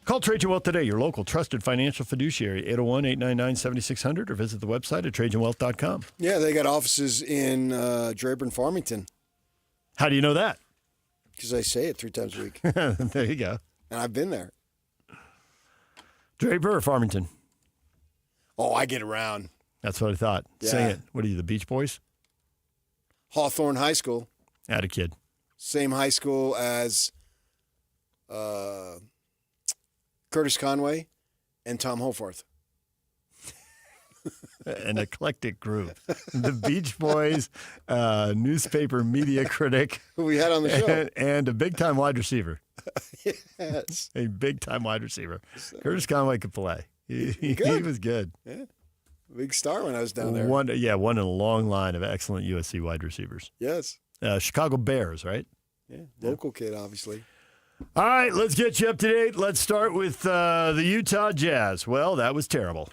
[SPEAKER 3] Call Trajan Wealth today, your local trusted financial fiduciary, 801-899-7600, or visit the website at TrajanWealth.com.
[SPEAKER 2] Yeah, they got offices in Draper and Farmington.
[SPEAKER 3] How do you know that?
[SPEAKER 2] Because I say it 3 times a week.
[SPEAKER 3] There you go.
[SPEAKER 2] And I've been there.
[SPEAKER 3] Draper or Farmington?
[SPEAKER 2] Oh, I get around.
[SPEAKER 3] That's what I thought.
[SPEAKER 2] Yeah.
[SPEAKER 3] Sing it. What are you, the Beach Boys?
[SPEAKER 2] Hawthorne High School.
[SPEAKER 3] Had a kid.
[SPEAKER 2] Same high school as Curtis Conway and Tom Hofarth.
[SPEAKER 3] An eclectic group. The Beach Boys, newspaper media critic.
[SPEAKER 2] Who we had on the show.
[SPEAKER 3] And a big-time wide receiver.
[SPEAKER 2] Yes.
[SPEAKER 3] A big-time wide receiver. Curtis Conway could play. He was good.
[SPEAKER 2] Yeah. Big star when I was down there.
[SPEAKER 3] One in a long line of excellent USC wide receivers.
[SPEAKER 2] Yes.
[SPEAKER 3] Chicago Bears, right?
[SPEAKER 2] Yeah. Local kid, obviously.
[SPEAKER 3] All right, let's get you up to date. Let's start with the Utah Jazz. Well, that was terrible.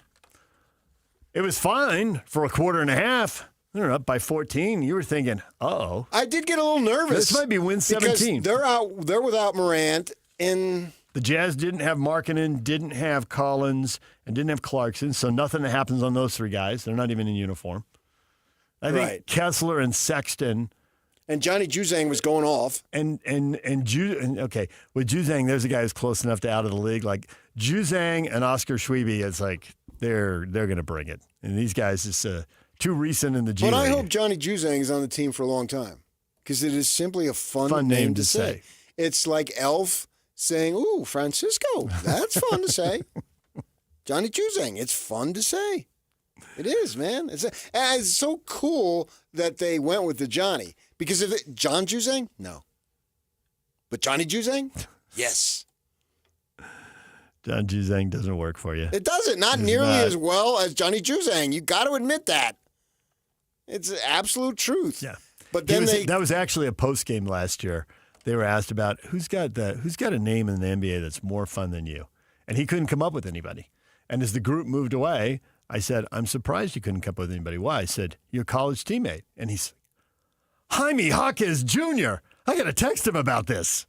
[SPEAKER 3] It was fine for a quarter and a half. They're up by 14. You were thinking, uh-oh.
[SPEAKER 2] I did get a little nervous.
[SPEAKER 3] This might be win 17.
[SPEAKER 2] They're without Morant, and
[SPEAKER 3] the Jazz didn't have Markkanen, didn't have Collins, and didn't have Clarkson, so nothing that happens on those 3 guys. They're not even in uniform. I think Kessler and Sexton.
[SPEAKER 2] And Johnny Juzang was going off.
[SPEAKER 3] And okay, with Juzang, there's a guy who's close enough to out of the league. Like Juzang and Oscar Schwebe, it's like they're going to bring it. And these guys is too recent in the G League.
[SPEAKER 2] But I hope Johnny Juzang is on the team for a long time, because it is simply a fun name to say. It's like Elf saying, ooh, Francisco. That's fun to say. Johnny Juzang. It's fun to say. It is, man. It's so cool that they went with the Johnny. Because if John Juzang? No. But Johnny Juzang? Yes.
[SPEAKER 3] John Juzang doesn't work for you.
[SPEAKER 2] It doesn't. Not nearly as well as Johnny Juzang. You got to admit that. It's absolute truth.
[SPEAKER 3] Yeah.
[SPEAKER 2] But then
[SPEAKER 3] that was actually a post game last year. They were asked about who's got a name in the NBA that's more fun than you, and he couldn't come up with anybody. And as the group moved away, I said, "I'm surprised you couldn't come up with anybody." Why? I said, "Your college teammate," and he's, Jaime Jaquez Jr. I got to text him about this.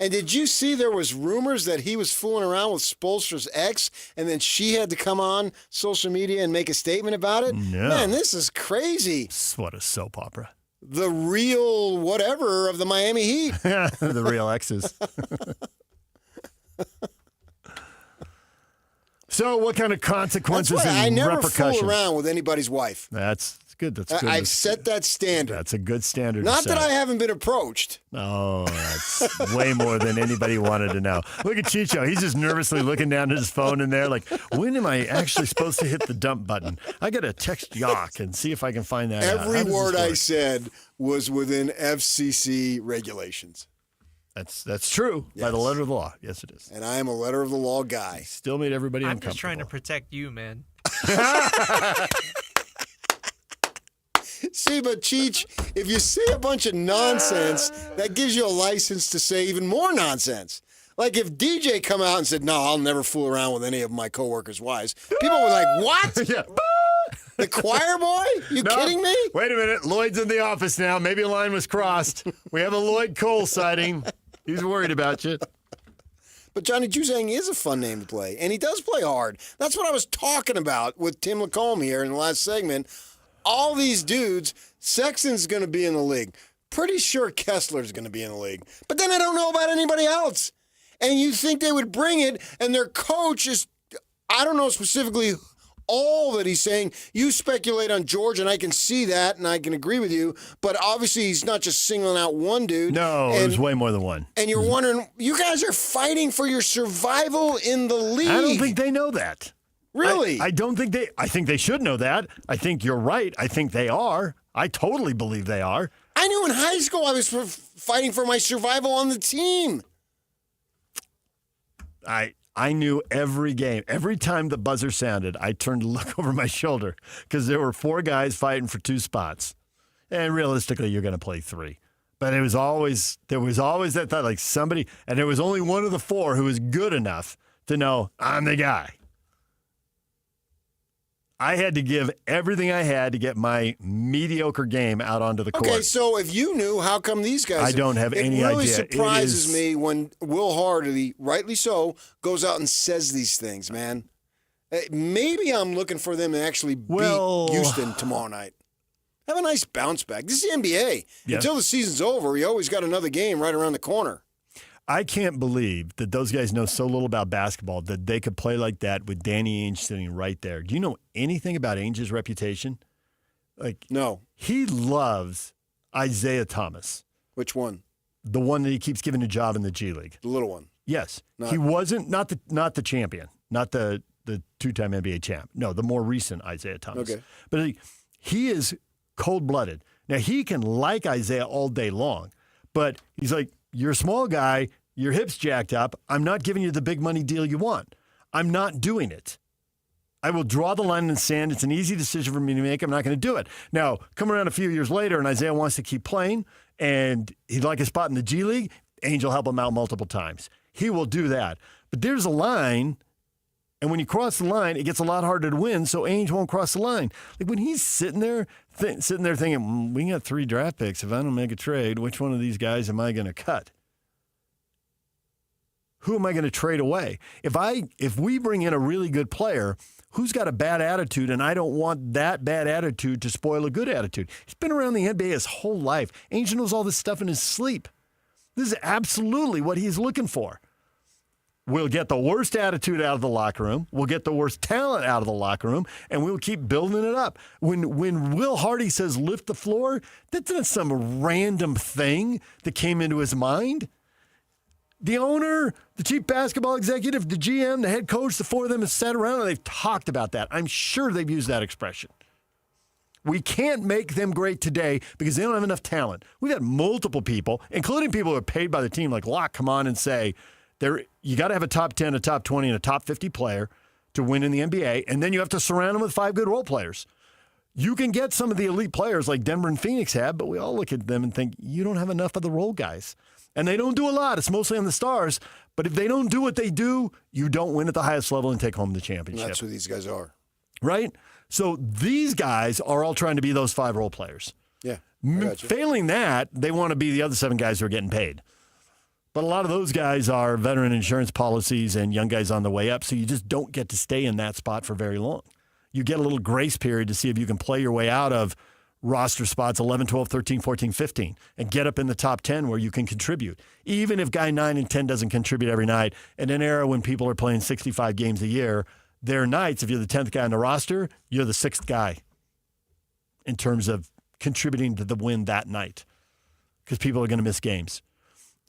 [SPEAKER 2] And did you see there was rumors that he was fooling around with Spoelstra's ex, and then she had to come on social media and make a statement about it?
[SPEAKER 3] No.
[SPEAKER 2] Man, this is crazy.
[SPEAKER 3] What a soap opera.
[SPEAKER 2] The real whatever of the Miami Heat.
[SPEAKER 3] The real exes. So what kind of consequences and
[SPEAKER 2] I never
[SPEAKER 3] repercussions?
[SPEAKER 2] fool around with anybody's wife.
[SPEAKER 3] That's good. That's good.
[SPEAKER 2] I've set that standard.
[SPEAKER 3] That's a good standard.
[SPEAKER 2] Not
[SPEAKER 3] to
[SPEAKER 2] that
[SPEAKER 3] set.
[SPEAKER 2] I haven't been approached.
[SPEAKER 3] Oh, that's way more than anybody wanted to know. Look at Chicho. He's just nervously looking down at his phone in there like, when am I actually supposed to hit the dump button? I got to text Yock and see if I can find that out.
[SPEAKER 2] Every word I said was within FCC regulations.
[SPEAKER 3] That's true. Yes. By the letter of the law. Yes, it is.
[SPEAKER 2] And I am a letter of the law guy.
[SPEAKER 3] Still made everybody
[SPEAKER 1] I'm
[SPEAKER 3] uncomfortable.
[SPEAKER 1] just trying to protect you, man.
[SPEAKER 2] See, but Cheech, if you say a bunch of nonsense, that gives you a license to say even more nonsense. Like if DJ come out and said, no, I'll never fool around with any of my coworkers' wives, people were like, what?
[SPEAKER 3] Yeah.
[SPEAKER 2] The choir boy? You kidding me?
[SPEAKER 3] Wait a minute. Lloyd's in the office now. Maybe a line was crossed. We have a Lloyd Cole sighting. He's worried about you.
[SPEAKER 2] But Johnny Juzang is a fun name to play, and he does play hard. That's what I was talking about with Tim Lacombe here in the last segment. All these dudes, Sexton's going to be in the league. Pretty sure Kessler's going to be in the league. But then I don't know about anybody else. And you think they would bring it, and their coach is, I don't know specifically all that he's saying. You speculate on George, and I can see that, and I can agree with you. But obviously, he's not just singling out one dude.
[SPEAKER 3] No, there's way more than one.
[SPEAKER 2] And you're wondering, you guys are fighting for your survival in the league.
[SPEAKER 3] I don't think they know that.
[SPEAKER 2] Really?
[SPEAKER 3] I don't think I think they should know that. I think you're right. I think they are. I totally believe they are.
[SPEAKER 2] I knew in high school I was fighting for my survival on the team.
[SPEAKER 3] I knew every game. Every time the buzzer sounded, I turned to look over my shoulder because there were 4 guys fighting for 2 spots. And realistically, you're going to play 3. But there was always that thought, like somebody, and there was only one of the 4 who was good enough to know I'm the guy. I had to give everything I had to get my mediocre game out onto the court.
[SPEAKER 2] Okay, so if you knew, how come these guys?
[SPEAKER 3] I don't have any idea.
[SPEAKER 2] It really surprises me when Will Hardy, rightly so, goes out and says these things, man. Maybe I'm looking for them to actually beat Houston tomorrow night. Have a nice bounce back. This is the NBA.
[SPEAKER 3] Yeah.
[SPEAKER 2] Until the season's over, you always got another game right around the corner.
[SPEAKER 3] I can't believe that those guys know so little about basketball that they could play like that with Danny Ainge sitting right there. Do you know anything about Ainge's reputation?
[SPEAKER 2] No.
[SPEAKER 3] He loves Isaiah Thomas.
[SPEAKER 2] Which one?
[SPEAKER 3] The one that he keeps giving a job in the G League.
[SPEAKER 2] The little one.
[SPEAKER 3] Yes. He wasn't not the champion, not the 2-time NBA champ. No, the more recent Isaiah Thomas.
[SPEAKER 2] Okay.
[SPEAKER 3] But he is cold-blooded. Now, he can like Isaiah all day long, but he's like, you're a small guy, your hip's jacked up, I'm not giving you the big money deal you want. I'm not doing it. I will draw the line in the sand. It's an easy decision for me to make. I'm not going to do it. Now, come around a few years later, and Isaiah wants to keep playing, and he'd like a spot in the G League, Ainge will help him out multiple times. He will do that. But there's a line, and when you cross the line, it gets a lot harder to win, so Ainge won't cross the line. Like when he's sitting there thinking, we got 3 draft picks. If I don't make a trade, which one of these guys am I going to cut? Who am I going to trade away? If we bring in a really good player who's got a bad attitude, and I don't want that bad attitude to spoil a good attitude. He's been around the NBA his whole life. Ainge knows all this stuff in his sleep. This is absolutely what he's looking for. We'll get the worst attitude out of the locker room. We'll get the worst talent out of the locker room, and we'll keep building it up. When Will Hardy says lift the floor, that's not some random thing that came into his mind. The owner, the chief basketball executive, the GM, the head coach, the 4 of them have sat around and they've talked about that. I'm sure they've used that expression. We can't make them great today because they don't have enough talent. We've had multiple people, including people who are paid by the team like Locke, come on and say, you got to have a top 10, a top 20, and a top 50 player to win in the NBA, and then you have to surround them with 5 good role players. You can get some of the elite players like Denver and Phoenix have, but we all look at them and think, you don't have enough of the role guys. And they don't do a lot. It's mostly on the stars. But if they don't do what they do, you don't win at the highest level and take home the championship.
[SPEAKER 2] And that's who these guys are.
[SPEAKER 3] Right? So these guys are all trying to be those 5 role players.
[SPEAKER 2] Yeah.
[SPEAKER 3] Failing that, they want to be the other 7 guys who are getting paid. But a lot of those guys are veteran insurance policies and young guys on the way up, so you just don't get to stay in that spot for very long. You get a little grace period to see if you can play your way out of roster spots 11, 12, 13, 14, 15 and get up in the top 10 where you can contribute. Even if guy 9 and 10 doesn't contribute every night, in an era when people are playing 65 games a year, there are nights, if you're the 10th guy on the roster, you're the 6th guy in terms of contributing to the win that night because people are going to miss games.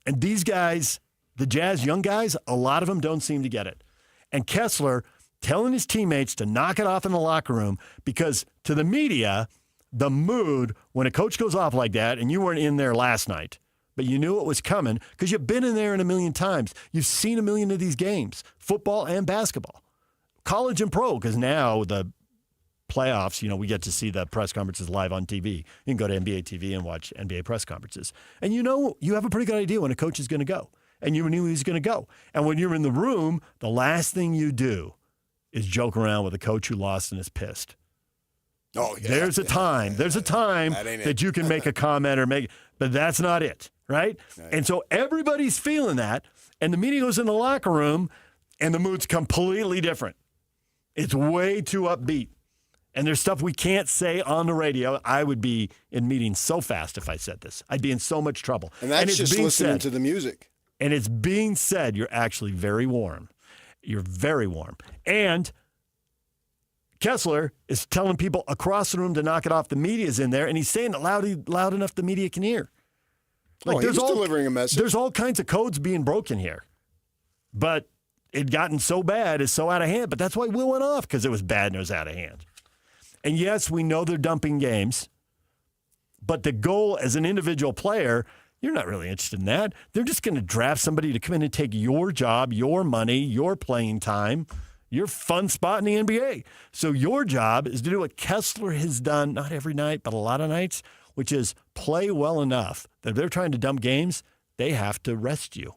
[SPEAKER 3] And these guys, the Jazz young guys, a lot of them don't seem to get it. And Kessler telling his teammates to knock it off in the locker room because to the media, the mood when a coach goes off like that, and you weren't in there last night, but you knew it was coming because you've been in there a million times. You've seen a million of these games, football and basketball, college and pro, because now the playoffs, we get to see the press conferences live on TV. You can go to NBA TV and watch NBA press conferences. And you have a pretty good idea when a coach is going to go. And you knew he was going to go. And when you're in the room, the last thing you do is joke around with a coach who lost and is pissed.
[SPEAKER 2] Oh, yeah.
[SPEAKER 3] There's a time that you can make a comment but that's not it, right? And so everybody's feeling that, and the media goes in the locker room, and the mood's completely different. It's way too upbeat. And there's stuff we can't say on the radio. I would be in meetings so fast if I said this. I'd be in so much trouble.
[SPEAKER 2] And that's just listening to the music.
[SPEAKER 3] And it's being said, you're actually very warm. You're very warm. And Kessler is telling people across the room to knock it off. The media's in there, and he's saying it loud enough the media can hear.
[SPEAKER 2] He was delivering a message.
[SPEAKER 3] There's all kinds of codes being broken here. But it gotten so bad, it's so out of hand. But that's why Will went off, because it was bad and it was out of hand. And yes, we know they're dumping games. But the goal as an individual player, you're not really interested in that. They're just going to draft somebody to come in and take your job, your money, your playing time, your fun spot in the NBA. So your job is to do what Kessler has done, not every night, but a lot of nights, which is play well enough that if they're trying to dump games, they have to rest you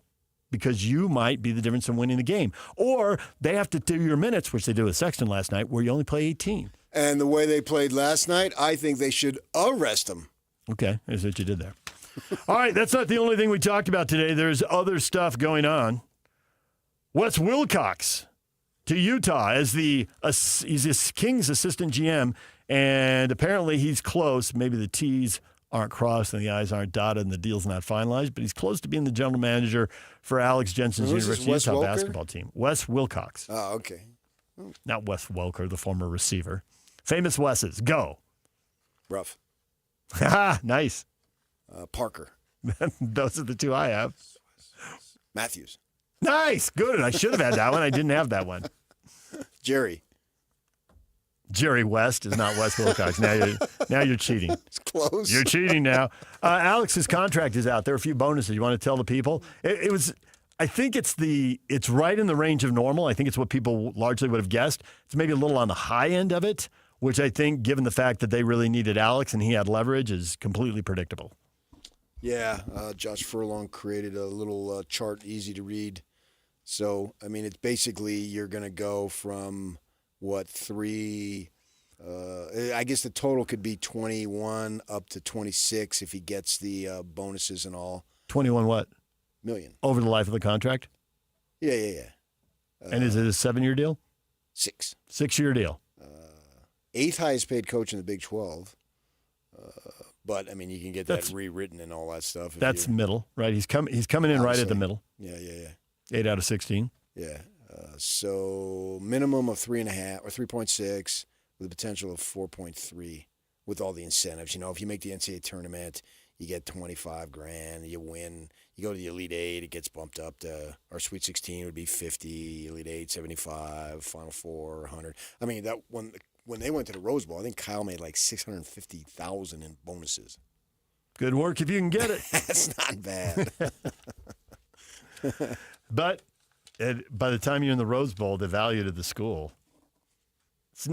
[SPEAKER 3] because you might be the difference in winning the game. Or they have to do your minutes, which they did with Sexton last night, where you only play 18.
[SPEAKER 2] And the way they played last night, I think they should arrest them.
[SPEAKER 3] Okay, here's what you did there. All right, that's not the only thing we talked about today. There's other stuff going on. Wes Wilcox to Utah as he's a Kings assistant GM, and apparently he's close. Maybe the T's aren't crossed and the I's aren't dotted and the deal's not finalized, but he's close to being the general manager for Alex Jensen's University of Utah basketball team. Wes Wilcox.
[SPEAKER 2] Oh, okay.
[SPEAKER 3] Not Wes Welker, the former receiver. Famous Wes's. Go.
[SPEAKER 2] Rough.
[SPEAKER 3] Nice.
[SPEAKER 2] Parker.
[SPEAKER 3] Those are the two I have.
[SPEAKER 2] Matthews.
[SPEAKER 3] Nice. Good. I should have had that one. I didn't have that one.
[SPEAKER 2] Jerry
[SPEAKER 3] West is not Wes Wilcox. Now you're cheating.
[SPEAKER 2] It's close.
[SPEAKER 3] You're cheating now. Alex's contract is out. There are a few bonuses. You want to tell the people? It was. I think it's right in the range of normal. I think it's what people largely would have guessed. It's maybe a little on the high end of it, which I think, given the fact that they really needed Alex and he had leverage, is completely predictable.
[SPEAKER 2] Yeah, Josh Furlong created a little chart, easy to read. So, I mean, it's basically you're going to go from, three I guess the total could be 21 up to 26 if he gets the bonuses and all.
[SPEAKER 3] 21 what?
[SPEAKER 2] Million.
[SPEAKER 3] Over the life of the contract?
[SPEAKER 2] Yeah.
[SPEAKER 3] And is it a 7-year deal?
[SPEAKER 2] 6.
[SPEAKER 3] 6-year deal.
[SPEAKER 2] 8th highest paid coach in the Big 12. But, I mean, you can get that rewritten and all that stuff.
[SPEAKER 3] That's middle, right? He's coming in right at the middle.
[SPEAKER 2] Yeah.
[SPEAKER 3] 8 out of 16.
[SPEAKER 2] Yeah. So minimum of 3.5 or 3.6 with a potential of 4.3 with all the incentives. If you make the NCAA tournament, you get $25,000. You win. You go to the Elite 8, it gets bumped up to our Sweet 16 would be 50, Elite 8 75, Final Four 100. I mean that when they went to the Rose Bowl, I think Kyle made like $650,000 in bonuses.
[SPEAKER 3] Good work if you can get it.
[SPEAKER 2] That's not bad.
[SPEAKER 3] But by the time you're in the Rose Bowl, the value to the school. It's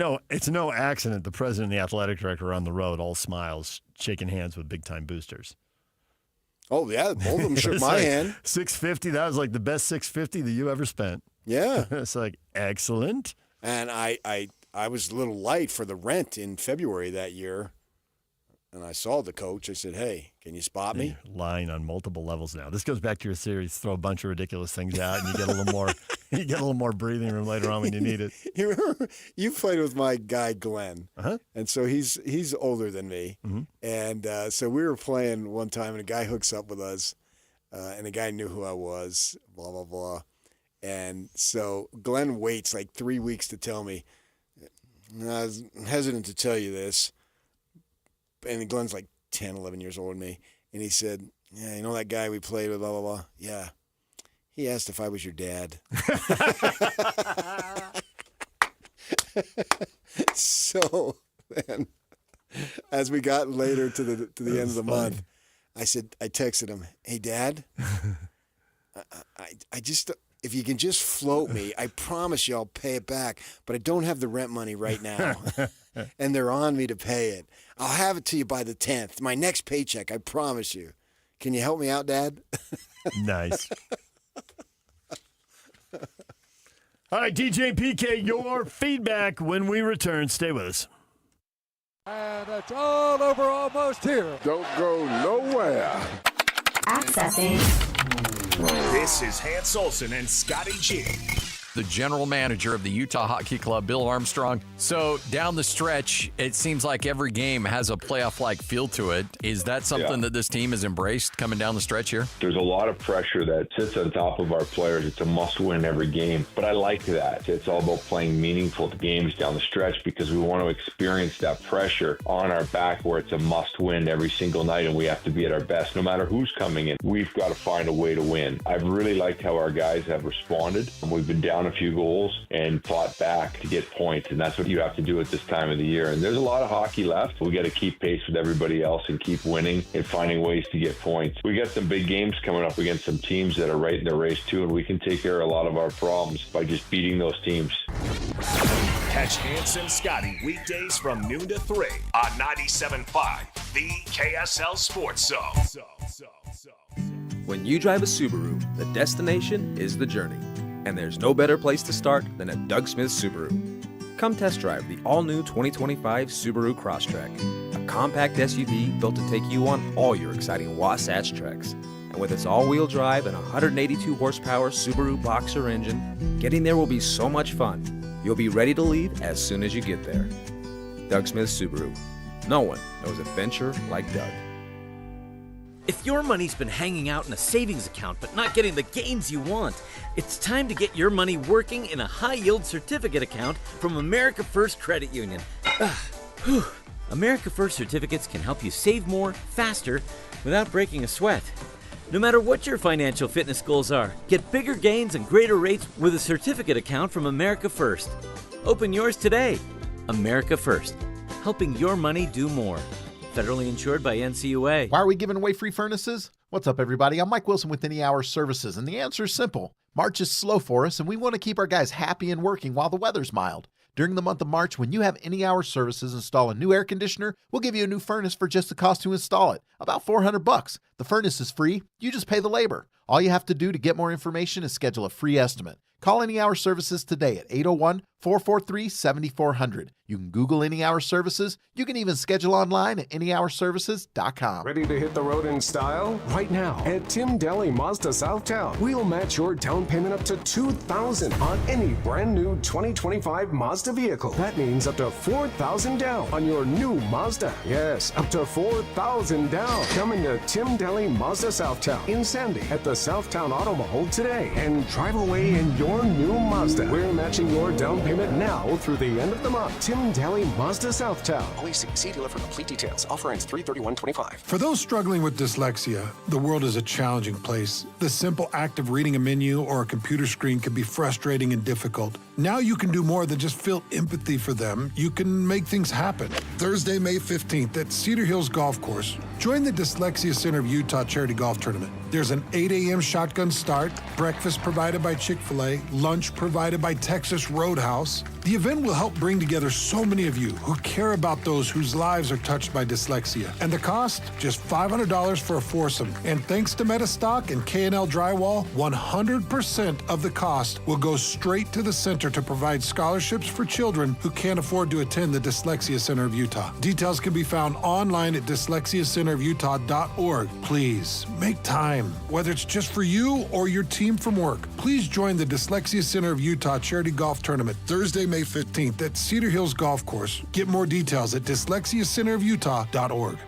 [SPEAKER 3] no accident the president and the athletic director are on the road, all smiles, shaking hands with big-time boosters.
[SPEAKER 2] Oh, yeah, both of them shook my hand.
[SPEAKER 3] $650, that was like the best $650 that you ever spent.
[SPEAKER 2] Yeah.
[SPEAKER 3] It's like, excellent.
[SPEAKER 2] And I was a little light for the rent in February that year. and I saw the coach. I said, hey, can you spot me?
[SPEAKER 3] You're lying on multiple levels now. This goes back to your series. Throw a bunch of ridiculous things out, and you get a little more. You get a little more breathing room later on when you need it.
[SPEAKER 2] You remember you played with my guy Glenn, and so he's older than me, and so we were playing one time, and a guy hooks up with us, and the guy knew who I was, blah blah blah, and so Glenn waits like 3 weeks to tell me. I was hesitant to tell you this, and Glenn's like 10, 11 years older than me, and he said, yeah, you know that guy we played with, blah, blah, blah? Yeah. He asked if I was your dad. So then, as we got later to the end of the month, I texted him, hey, Dad, I just... If you can just float me, I promise you I'll pay it back. But I don't have the rent money right now. And they're on me to pay it. I'll have it to you by the 10th. My next paycheck, I promise you. Can you help me out, Dad?
[SPEAKER 3] Nice. All right, DJ and PK, your feedback when we return. Stay with us.
[SPEAKER 17] And it's all over almost here.
[SPEAKER 27] Don't go nowhere.
[SPEAKER 19] Accessing.
[SPEAKER 14] This is Hans Olsen and Scotty G.
[SPEAKER 20] The general manager of the Utah Hockey Club, Bill Armstrong. So down the stretch, it seems like every game has a playoff-like feel to it. Is that something that this team has embraced coming down the stretch here?
[SPEAKER 16] There's a lot of pressure that sits on top of our players. It's a must-win every game. But I like that. It's all about playing meaningful games down the stretch because we want to experience that pressure on our back where it's a must-win every single night and we have to be at our best no matter who's coming in. We've got to find a way to win. I've really liked how our guys have responded. We've been down a few goals and fought back to get points, and that's what you have to do at this time of the year. And there's a lot of hockey left. We got to keep pace with everybody else and keep winning and finding ways to get points. We got some big games coming up against some teams that are right in the race too, and we can take care of a lot of our problems by just beating those teams.
[SPEAKER 14] Catch Hans and Scotty weekdays from noon to 3 on 97.5, the KSL Sports Zone.
[SPEAKER 12] When you drive a Subaru, the destination is the journey. And there's no better place to start than at Doug Smith Subaru. Come test drive the all-new 2025 Subaru Crosstrek, a compact SUV built to take you on all your exciting Wasatch treks. And with its all-wheel drive and 182 horsepower Subaru Boxer engine, getting there will be so much fun. You'll be ready to leave as soon as you get there. Doug Smith Subaru. No one knows adventure like Doug.
[SPEAKER 21] If your money's been hanging out in a savings account but not getting the gains you want, it's time to get your money working in a high-yield certificate account from America First Credit Union. America First certificates can help you save more, faster, without breaking a sweat. No matter what your financial fitness goals are, get bigger gains and greater rates with a certificate account from America First. Open yours today. America First, helping your money do more. Federally insured by NCUA.
[SPEAKER 22] Why are we giving away free furnaces? What's up, everybody? I'm Mike Wilson with Any Hour Services, and the answer is simple. March is slow for us, and we want to keep our guys happy and working while the weather's mild. During the month of March, when you have Any Hour Services install a new air conditioner, we'll give you a new furnace for just the cost to install it, about $400. The furnace is free. You just pay the labor. All you have to do to get more information is schedule a free estimate. Call Any Hour Services today at 801-443-7400. You can Google Any Hour Services. You can even schedule online at anyhourservices.com.
[SPEAKER 23] Ready to hit the road in style? Right now at Tim Daly Mazda Southtown, we'll match your down payment up to $2,000 on any brand new 2025 Mazda vehicle. That means up to $4,000 down on your new Mazda. Yes, up to $4,000 down. Come into Tim Daly Mazda Southtown in Sandy at the Southtown Auto Mall today and drive away in your new Mazda. We're matching your down payment now through the end of the month. Tim Daly Mazda Southtown. Only see dealer for complete details. Offer ends 3/31/25.
[SPEAKER 26] For those struggling with dyslexia, the world is a challenging place. The simple act of reading a menu or a computer screen can be frustrating and difficult. Now you can do more than just feel empathy for them. You can make things happen. Thursday, May 15th at Cedar Hills Golf Course. Join the Dyslexia Center of Utah Charity Golf Tournament. There's an 8 a.m. shotgun start, breakfast provided by Chick-fil-A, lunch provided by Texas Roadhouse, The event will help bring together so many of you who care about those whose lives are touched by dyslexia. And the cost? Just $500 for a foursome. And thanks to Metastock and K&L Drywall, 100% of the cost will go straight to the center to provide scholarships for children who can't afford to attend the Dyslexia Center of Utah. Details can be found online at dyslexiacenterofutah.org. Please, make time, whether it's just for you or your team from work. Please join the Dyslexia Center of Utah Charity Golf Tournament Thursday, May 15th at Cedar Hills Golf Course. Get more details at dyslexiacenterofutah.org.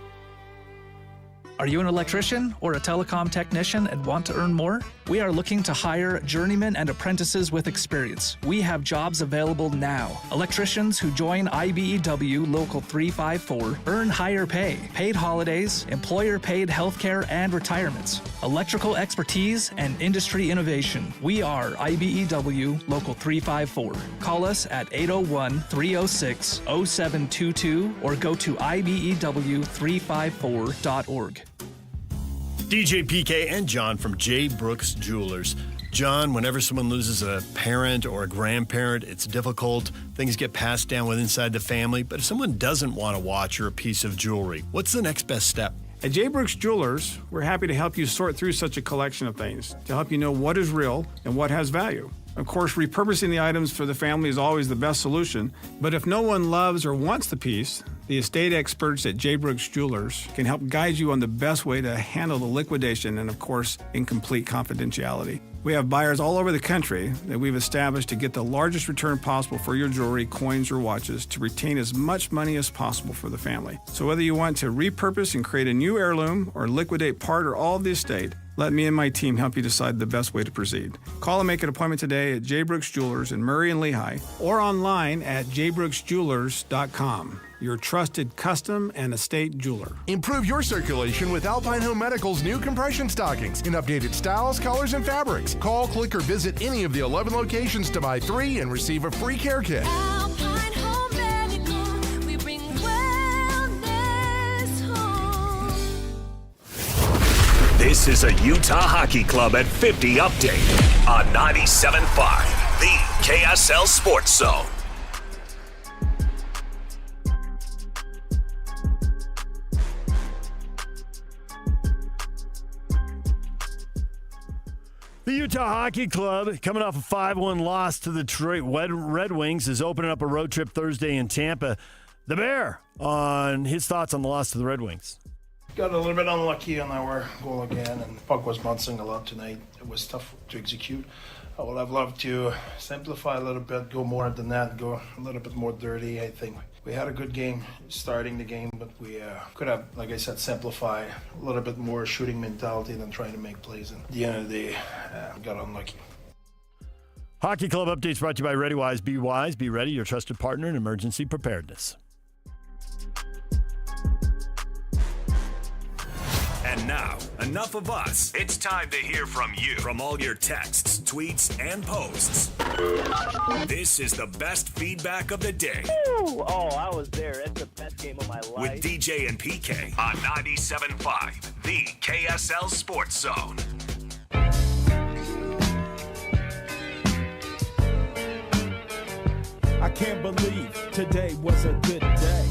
[SPEAKER 4] Are you an electrician or a telecom technician and want to earn more? We are looking to hire journeymen and apprentices with experience. We have jobs available now. Electricians who join IBEW Local 354 earn higher pay, paid holidays, employer-paid healthcare and retirements, electrical expertise, and industry innovation. We are IBEW Local 354. Call us at 801-306-0722 or go to IBEW354.org.
[SPEAKER 3] DJ PK and John from J. Brooks Jewelers. John, whenever someone loses a parent or a grandparent, it's difficult. Things get passed down with inside the family. But if someone doesn't want a watch or a piece of jewelry, what's the next best step?
[SPEAKER 5] At J. Brooks Jewelers, we're happy to help you sort through such a collection of things to help you know what is real and what has value. Of course, repurposing the items for the family is always the best solution, but if no one loves or wants the piece, the estate experts at J. Brooks Jewelers can help guide you on the best way to handle the liquidation and, of course, in complete confidentiality. We have buyers all over the country that we've established to get the largest return possible for your jewelry, coins, or watches to retain as much money as possible for the family. So whether you want to repurpose and create a new heirloom or liquidate part or all of the estate, let me and my team help you decide the best way to proceed. Call and make an appointment today at J. Brooks Jewelers in Murray and Lehigh or online at jbrooksjewelers.com. Your trusted custom and estate jeweler.
[SPEAKER 6] Improve your circulation with Alpine Home Medical's new compression stockings in updated styles, colors, and fabrics. Call, click, or visit any of the 11 locations to buy 3 and receive a free care kit.
[SPEAKER 7] Alpine Home Medical, we bring wellness home.
[SPEAKER 14] This is a Utah Hockey Club at 50 update on 97.5, the KSL Sports Zone.
[SPEAKER 3] The Utah Hockey Club, coming off a 5-1 loss to the Detroit Red Wings, is opening up a road trip Thursday in Tampa. The Bear on his thoughts on the loss to the Red Wings.
[SPEAKER 10] Got a little bit unlucky on our goal again, and the puck was bouncing a lot tonight. It was tough to execute. I would have loved to simplify a little bit, go more at the net, go a little bit more dirty. I think we had a good game starting the game, but we could have, like I said, simplify a little bit more shooting mentality than trying to make plays. And at the end of the day, got unlucky.
[SPEAKER 3] Hockey Club updates brought to you by ReadyWise. Be wise, be ready, your trusted partner in emergency preparedness.
[SPEAKER 14] And now, enough of us. It's time to hear from you. From all your texts, tweets, and posts. This is the best feedback of the day.
[SPEAKER 11] Ooh, I was there. It's the best game of my life.
[SPEAKER 14] With DJ and PK on 97.5, the KSL Sports Zone.
[SPEAKER 18] I can't believe today was a good day.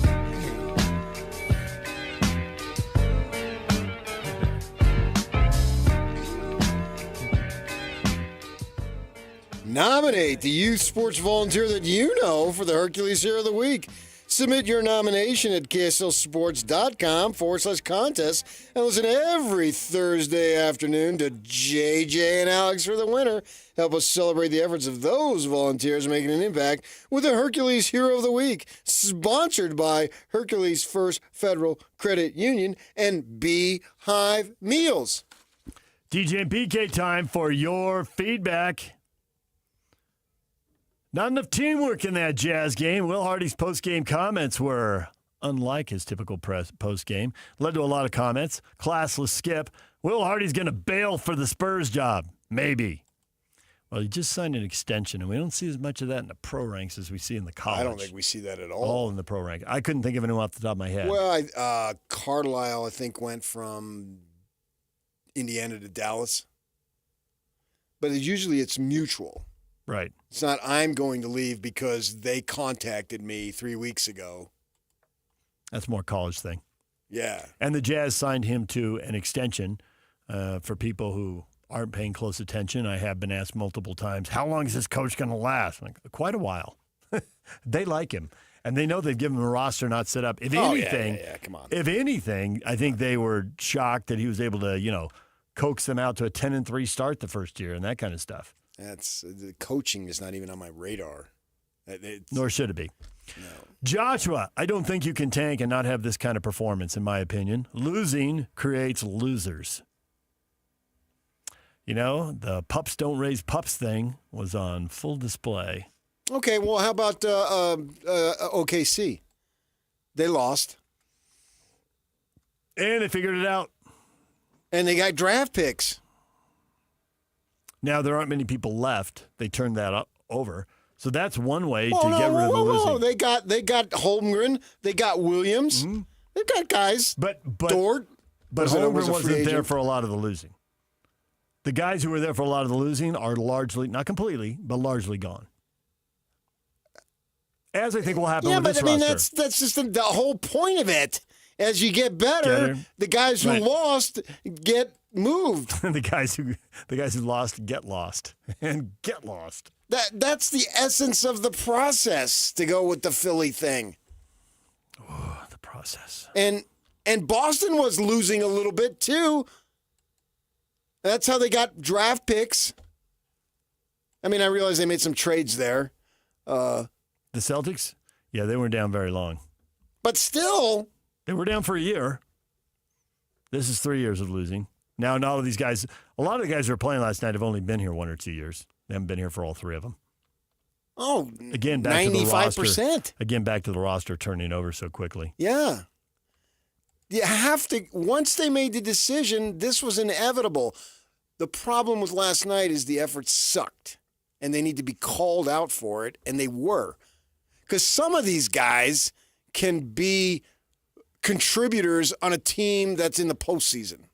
[SPEAKER 2] Nominate the youth sports volunteer that you know for the Hercules Hero of the Week. Submit your nomination at kslsports.com/contest and listen every Thursday afternoon to JJ and Alex for the winner. Help us celebrate the efforts of those volunteers making an impact with the Hercules Hero of the Week, sponsored by Hercules First Federal Credit Union and Beehive Meals.
[SPEAKER 3] DJ and PK time for your feedback. Not enough teamwork in that Jazz game. Will Hardy's post-game comments were unlike his typical post-game. Led to a lot of comments. Classless skip. Will Hardy's going to bail for the Spurs job. Maybe. Well, he just signed an extension, and we don't see as much of that in the pro ranks as we see in the college.
[SPEAKER 2] I don't think we see that at all.
[SPEAKER 3] All in the pro rank. I couldn't think of anyone off the top of my head.
[SPEAKER 2] Well, Carlisle, I think, went from Indiana to Dallas. But usually it's mutual.
[SPEAKER 3] Right.
[SPEAKER 2] It's not I'm going to leave because they contacted me 3 weeks ago.
[SPEAKER 3] That's more college thing.
[SPEAKER 2] Yeah.
[SPEAKER 3] And the Jazz signed him to an extension. For people who aren't paying close attention, I have been asked multiple times, how long is this coach going to last? I'm like, quite a while. They like him. And they know they've given him a roster not set up. If anything,
[SPEAKER 2] come on.
[SPEAKER 3] If anything, I think they were shocked that he was able to, coax them out to a 10-3 start the first year and that kind of stuff.
[SPEAKER 2] The coaching is not even on my radar.
[SPEAKER 3] Nor should it be.
[SPEAKER 2] No.
[SPEAKER 3] Joshua, I don't think you can tank and not have this kind of performance, in my opinion. Losing creates losers. The pups don't raise pups thing was on full display.
[SPEAKER 2] Okay, well, how about OKC? They lost.
[SPEAKER 3] And they figured it out.
[SPEAKER 2] And they got draft picks.
[SPEAKER 3] Now, there aren't many people left. They turned that over. So that's one way to get rid of the losing.
[SPEAKER 2] They got Holmgren. They got Williams. Mm-hmm. They've got guys.
[SPEAKER 3] But
[SPEAKER 2] Dort.
[SPEAKER 3] But Holmgren wasn't there for a lot of the losing. The guys who were there for a lot of the losing are largely, not completely, but largely gone. As I think will happen with this roster.
[SPEAKER 2] That's just the whole point of it. As you get better, the guys who lost get moved.
[SPEAKER 3] the guys who lost get lost and get lost.
[SPEAKER 2] That's the essence of the process, to go with the Philly thing.
[SPEAKER 3] Oh, the process.
[SPEAKER 2] And Boston was losing a little bit too. That's how they got draft picks. I mean, I realize they made some trades there.
[SPEAKER 3] The Celtics? Yeah, they weren't down very long.
[SPEAKER 2] But still.
[SPEAKER 3] They were down for a year. This is 3 years of losing. Now, all of these guys, a lot of the guys who were playing last night have only been here 1 or 2 years. They haven't been here for all three of them.
[SPEAKER 2] Oh,
[SPEAKER 3] again, back
[SPEAKER 2] 95%.
[SPEAKER 3] To the roster. Again, back to the roster turning over so quickly.
[SPEAKER 2] Yeah. You have to, once they made the decision, this was inevitable. The problem with last night is the effort sucked, and they need to be called out for it, and they were. Because some of these guys can be contributors on a team that's in the postseason.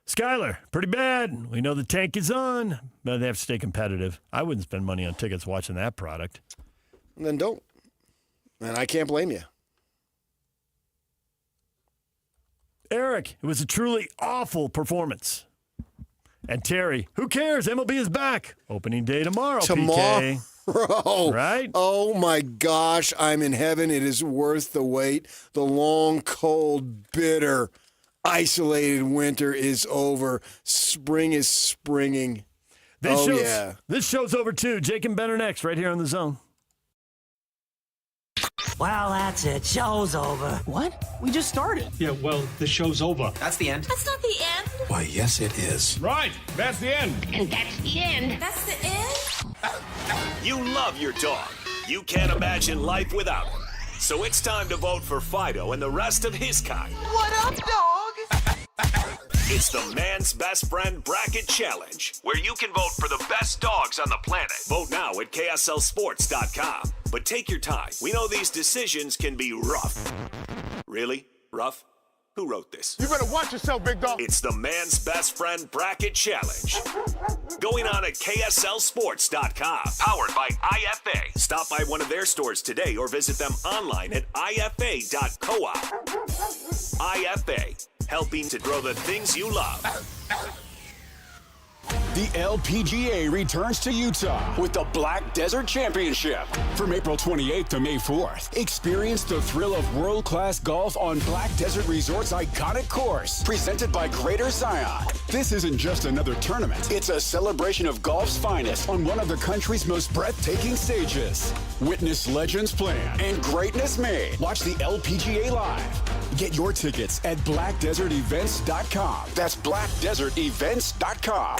[SPEAKER 3] Skyler, pretty bad. We know the tank is on, but they have to stay competitive. I wouldn't spend money on tickets watching that product.
[SPEAKER 2] Then don't. And I can't blame you.
[SPEAKER 3] Eric, it was a truly awful performance. And Terry, who cares? MLB is back. Opening day tomorrow, PK. Right?
[SPEAKER 2] Oh, my gosh. I'm in heaven. It is worth the wait. The long, cold, bitter, isolated winter is over. Spring is springing.
[SPEAKER 3] This show's over, too. Jake and Ben are next, right here on The Zone.
[SPEAKER 1] Well, that's it. Show's over.
[SPEAKER 8] What? We just started.
[SPEAKER 9] Yeah, well, the show's over.
[SPEAKER 8] That's the end.
[SPEAKER 7] That's not the end.
[SPEAKER 9] Why, yes, it is. Right. That's the end.
[SPEAKER 7] And that's the end. That's the end?
[SPEAKER 14] You love your dog. You can't imagine life without him. So it's time to vote for Fido and the rest of his kind.
[SPEAKER 1] What up, dog?
[SPEAKER 14] It's the Man's Best Friend Bracket Challenge, where you can vote for the best dogs on the planet. Vote now at KSLSports.com. But take your time. We know these decisions can be rough. Really? Rough? Who wrote this?
[SPEAKER 8] You better watch yourself, big dog.
[SPEAKER 14] It's the Man's Best Friend Bracket Challenge. Going on at KSLSports.com. Powered by IFA. Stop by one of their stores today or visit them online at IFA.coop. IFA. Helping to grow the things you love.
[SPEAKER 13] The LPGA returns to Utah with the Black Desert Championship. From April 28th to May 4th, experience the thrill of world-class golf on Black Desert Resort's iconic course, presented by Greater Zion. This isn't just another tournament. It's a celebration of golf's finest on one of the country's most breathtaking stages. Witness legends planned and greatness made. Watch the LPGA live. Get your tickets at blackdesertevents.com. That's blackdesertevents.com.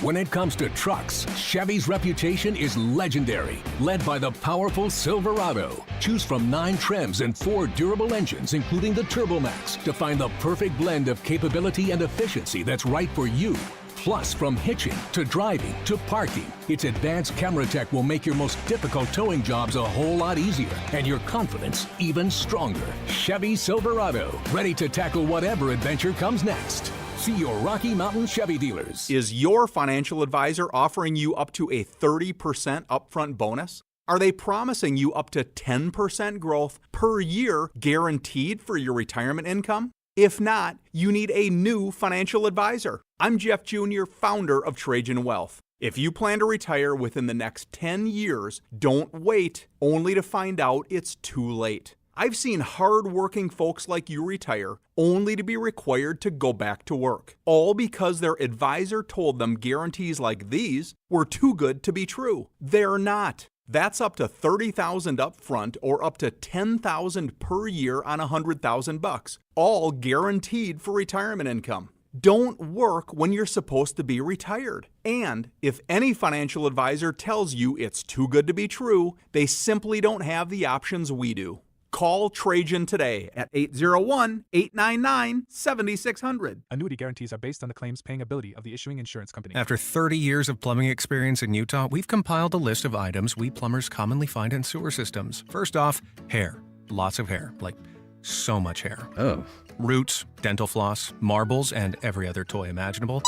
[SPEAKER 15] When it comes to trucks, Chevy's reputation is legendary, led by the powerful Silverado. Choose from 9 trims and 4 durable engines, including the TurboMax, to find the perfect blend of capability and efficiency that's right for you. Plus, from hitching to driving to parking, its advanced camera tech will make your most difficult towing jobs a whole lot easier and your confidence even stronger. Chevy Silverado, ready to tackle whatever adventure comes next. See your Rocky Mountain Chevy dealers.
[SPEAKER 16] Is your financial advisor offering you up to a 30% upfront bonus? Are they promising you up to 10% growth per year guaranteed for your retirement income? If not, you need a new financial advisor. I'm Jeff Jr., founder of Trajan Wealth. If you plan to retire within the next 10 years, don't wait only to find out it's too late. I've seen hard-working folks like you retire only to be required to go back to work, all because their advisor told them guarantees like these were too good to be true. They're not. That's up to $30,000 up front or up to $10,000 per year on $100,000, all guaranteed for retirement income. Don't work when you're supposed to be retired. And if any financial advisor tells you it's too good to be true, they simply don't have the options we do. Call Trajan today at 801-899-7600.
[SPEAKER 17] Annuity guarantees are based on the claims paying ability of the issuing insurance company.
[SPEAKER 19] After 30 years of plumbing experience in Utah, we've compiled a list of items we plumbers commonly find in sewer systems. First off, hair. Lots of hair. Like, so much hair.
[SPEAKER 20] Oh.
[SPEAKER 19] Roots, dental floss, marbles, and every other toy imaginable.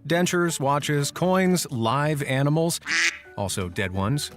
[SPEAKER 19] Dentures, watches, coins, live animals. Also dead ones.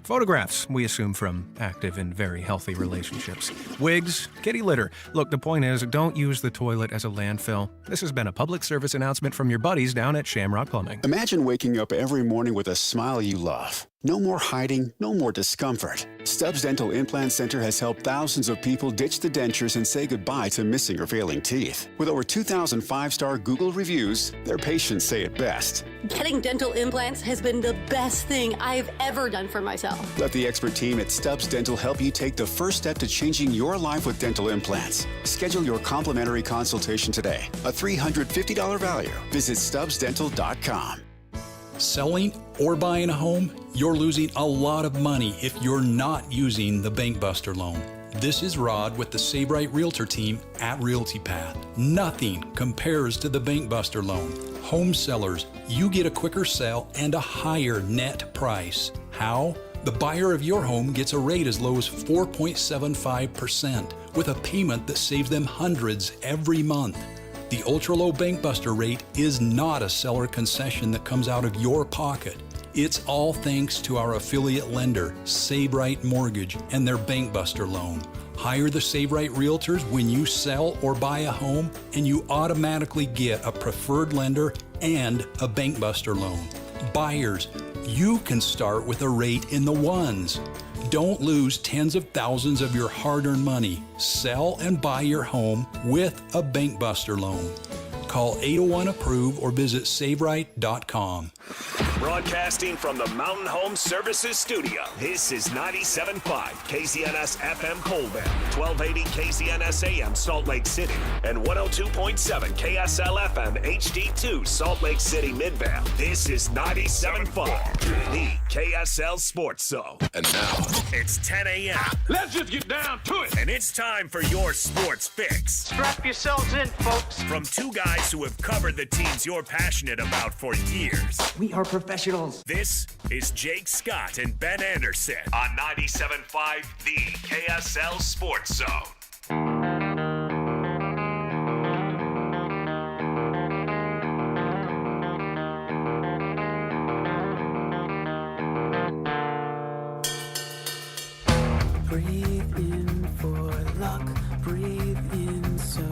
[SPEAKER 19] Photographs, we assume from active and very healthy relationships. Wigs, kitty litter. Look, the point is, don't use the toilet as a landfill. This has been a public service announcement from your buddies down at Shamrock Plumbing.
[SPEAKER 24] Imagine waking up every morning with a smile you love. No more hiding, no more discomfort. Stubbs Dental Implant Center has helped thousands of people ditch the dentures and say goodbye to missing or failing teeth. With over 2,000 five-star Google reviews, their patients say it best.
[SPEAKER 25] Getting dental implants has been the best thing I've ever done for myself.
[SPEAKER 24] Let the expert team at Stubbs Dental help you take the first step to changing your life with dental implants. Schedule your complimentary consultation today. A $350 value. Visit StubbsDental.com.
[SPEAKER 27] Selling or buying a home, you're losing a lot of money if you're not using the Bank Buster loan. This is Rod with the Save Right Realtor team at Realty Path. Nothing compares to the Bank Buster loan. Home sellers, you get a quicker sale and a higher net price. How? The buyer of your home gets a rate as low as 4.75% with a payment that saves them hundreds every month. The ultra-low Bank Buster rate is not a seller concession that comes out of your pocket. It's all thanks to our affiliate lender, Save Right Mortgage, and their Bank Buster loan. Hire the Save Right Realtors when you sell or buy a home, and you automatically get a preferred lender and a Bank Buster loan. Buyers, you can start with a rate in the ones. Don't lose tens of thousands of your hard-earned money. Sell and buy your home with a Bank Buster loan. Call 801-APPROVE or visit SaveRight.com.
[SPEAKER 14] Broadcasting from the Mountain Home Services Studio, this is 97.5 KZNS FM Colvin, 1280 KZNS AM Salt Lake City, and 102.7 KSL FM HD2 Salt Lake City Midvale. This is 97.5, the KSL Sports Zone.
[SPEAKER 13] And now,
[SPEAKER 14] it's 10 a.m.
[SPEAKER 9] Let's just get down to it.
[SPEAKER 14] And it's time for your sports fix.
[SPEAKER 8] Strap yourselves in, folks.
[SPEAKER 14] From two guys who have covered the teams you're passionate about for years.
[SPEAKER 1] We are professionals.
[SPEAKER 14] This is Jake Scott and Ben Anderson on 97.5, the KSL Sports Zone.
[SPEAKER 28] Breathe in for luck, breathe in so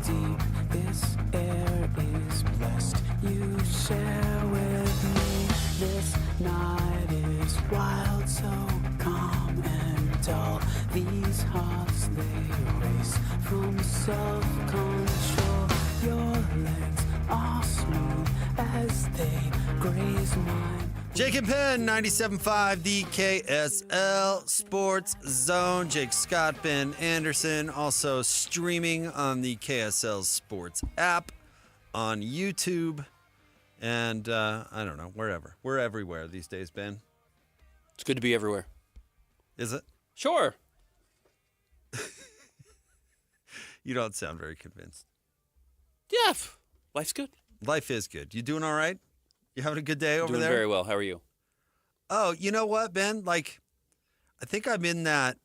[SPEAKER 28] deep. This air is blessed, you share with me. This night is wild, so calm and dull. These hearts, they race from self-control. Your legs are smooth as they graze mine.
[SPEAKER 29] Jake and Penn, 97.5, the KSL Sports Zone. Jake Scott, Ben Anderson, also streaming on the KSL Sports app, on YouTube, and I don't know, wherever. We're everywhere these days, Ben.
[SPEAKER 30] It's good to be everywhere.
[SPEAKER 29] Is it?
[SPEAKER 30] Sure.
[SPEAKER 29] You don't sound very convinced.
[SPEAKER 30] Yeah, life's good.
[SPEAKER 29] Life is good. You doing all right? You having a good day over there?
[SPEAKER 30] Doing very well. How are you?
[SPEAKER 29] Oh, you know what, Ben? I think I'm in that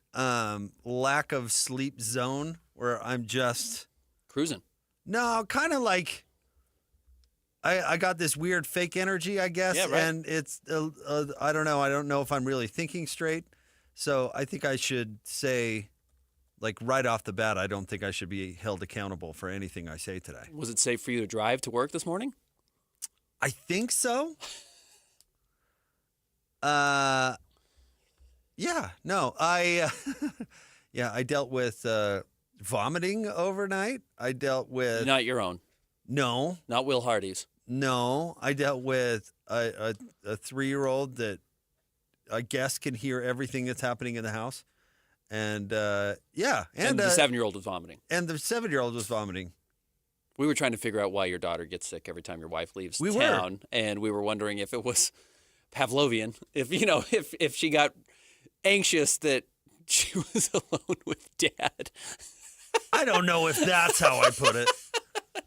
[SPEAKER 29] lack of sleep zone where I'm just
[SPEAKER 30] cruising.
[SPEAKER 29] No, kind of like I got this weird fake energy, I guess,
[SPEAKER 30] Yeah, right.
[SPEAKER 29] and it's I don't know. I don't know if I'm really thinking straight. So I think I should say, like right off the bat, I don't think I should be held accountable for anything I say today.
[SPEAKER 30] Was it safe for you to drive to work this morning?
[SPEAKER 29] I think so. Yeah, no, I dealt with vomiting overnight. I dealt with
[SPEAKER 30] Not your own.
[SPEAKER 29] No,
[SPEAKER 30] Not Will Hardy's.
[SPEAKER 29] no. I dealt with a 3-year-old that I guess can hear everything that's happening in the house, and
[SPEAKER 30] And the 7-year-old was vomiting.
[SPEAKER 29] And the 7-year-old was vomiting.
[SPEAKER 30] We were trying to figure out why your daughter gets sick every time your wife leaves
[SPEAKER 29] We were.
[SPEAKER 30] town, and we were wondering if it was Pavlovian, if she got anxious that she was alone with Dad.
[SPEAKER 29] I don't know if that's how I put it.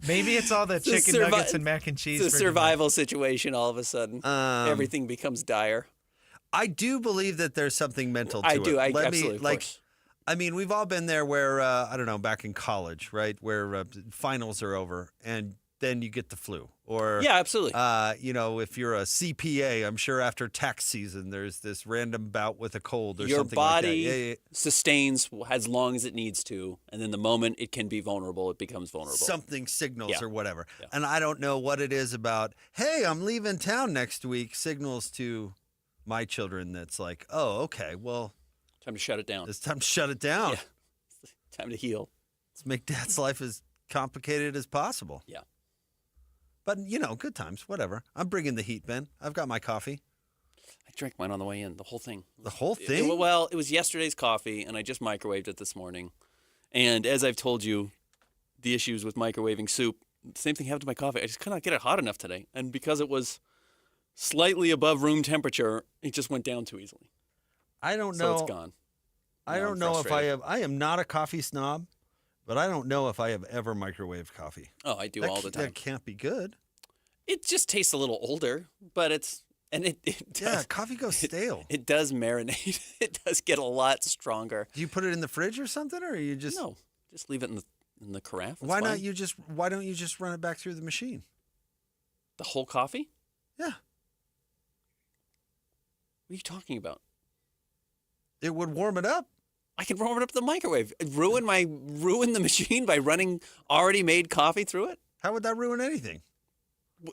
[SPEAKER 4] Maybe it's all the
[SPEAKER 30] It's a
[SPEAKER 4] chicken nuggets and mac and cheese.
[SPEAKER 30] It's a
[SPEAKER 4] for dinner.
[SPEAKER 30] survival situation. All of a sudden, everything becomes dire.
[SPEAKER 29] I do believe that there's something mental to
[SPEAKER 30] I
[SPEAKER 29] it.
[SPEAKER 30] do. I
[SPEAKER 29] Let me,
[SPEAKER 30] absolutely, of
[SPEAKER 29] like,
[SPEAKER 30] course.
[SPEAKER 29] I mean, we've all been there where, I don't know, back in college, right? Where finals are over and then you get the flu. Or,
[SPEAKER 30] Yeah, absolutely.
[SPEAKER 29] If you're a CPA, I'm sure after tax season, there's this random bout with a cold or
[SPEAKER 30] Your
[SPEAKER 29] something
[SPEAKER 30] body
[SPEAKER 29] like that. Yeah.
[SPEAKER 30] sustains as long as it needs to, and then the moment it can be vulnerable, it becomes vulnerable.
[SPEAKER 29] Something signals
[SPEAKER 30] Yeah.
[SPEAKER 29] or whatever.
[SPEAKER 30] Yeah.
[SPEAKER 29] And I don't know what it is about, hey, I'm leaving town next week, signals to my children that's like, oh, okay, well.
[SPEAKER 30] Time to shut it down.
[SPEAKER 29] It's time to shut it down.
[SPEAKER 30] Yeah. Time to heal.
[SPEAKER 29] Let's make Dad's life as complicated as possible.
[SPEAKER 30] Yeah.
[SPEAKER 29] But, good times, whatever. I'm bringing the heat, Ben. I've got my coffee.
[SPEAKER 30] I drank mine on the way in, the whole thing.
[SPEAKER 29] The whole thing?
[SPEAKER 30] Well, it was yesterday's coffee, and I just microwaved it this morning. And as I've told you, the issues with microwaving soup, the same thing happened to my coffee. I just could not get it hot enough today. And because it was slightly above room temperature, it just went down too easily.
[SPEAKER 29] I don't know.
[SPEAKER 30] So it's gone.
[SPEAKER 29] I don't know if I am not a coffee snob, but I don't know if I have ever microwaved coffee.
[SPEAKER 30] Oh, I do all the time.
[SPEAKER 29] That can't be good.
[SPEAKER 30] It just tastes a little older, but it does.
[SPEAKER 29] Yeah, coffee goes stale.
[SPEAKER 30] It does marinate. It does get a lot stronger.
[SPEAKER 29] Do you put it in the fridge or something, or you just
[SPEAKER 30] No, just leave it in the carafe.
[SPEAKER 29] Why don't you just run it back through the machine?
[SPEAKER 30] The whole coffee?
[SPEAKER 29] Yeah.
[SPEAKER 30] What are you talking about?
[SPEAKER 29] It would warm it up.
[SPEAKER 30] I can warm it up in the microwave. Ruin the machine by running already made coffee through it?
[SPEAKER 29] How would that ruin anything?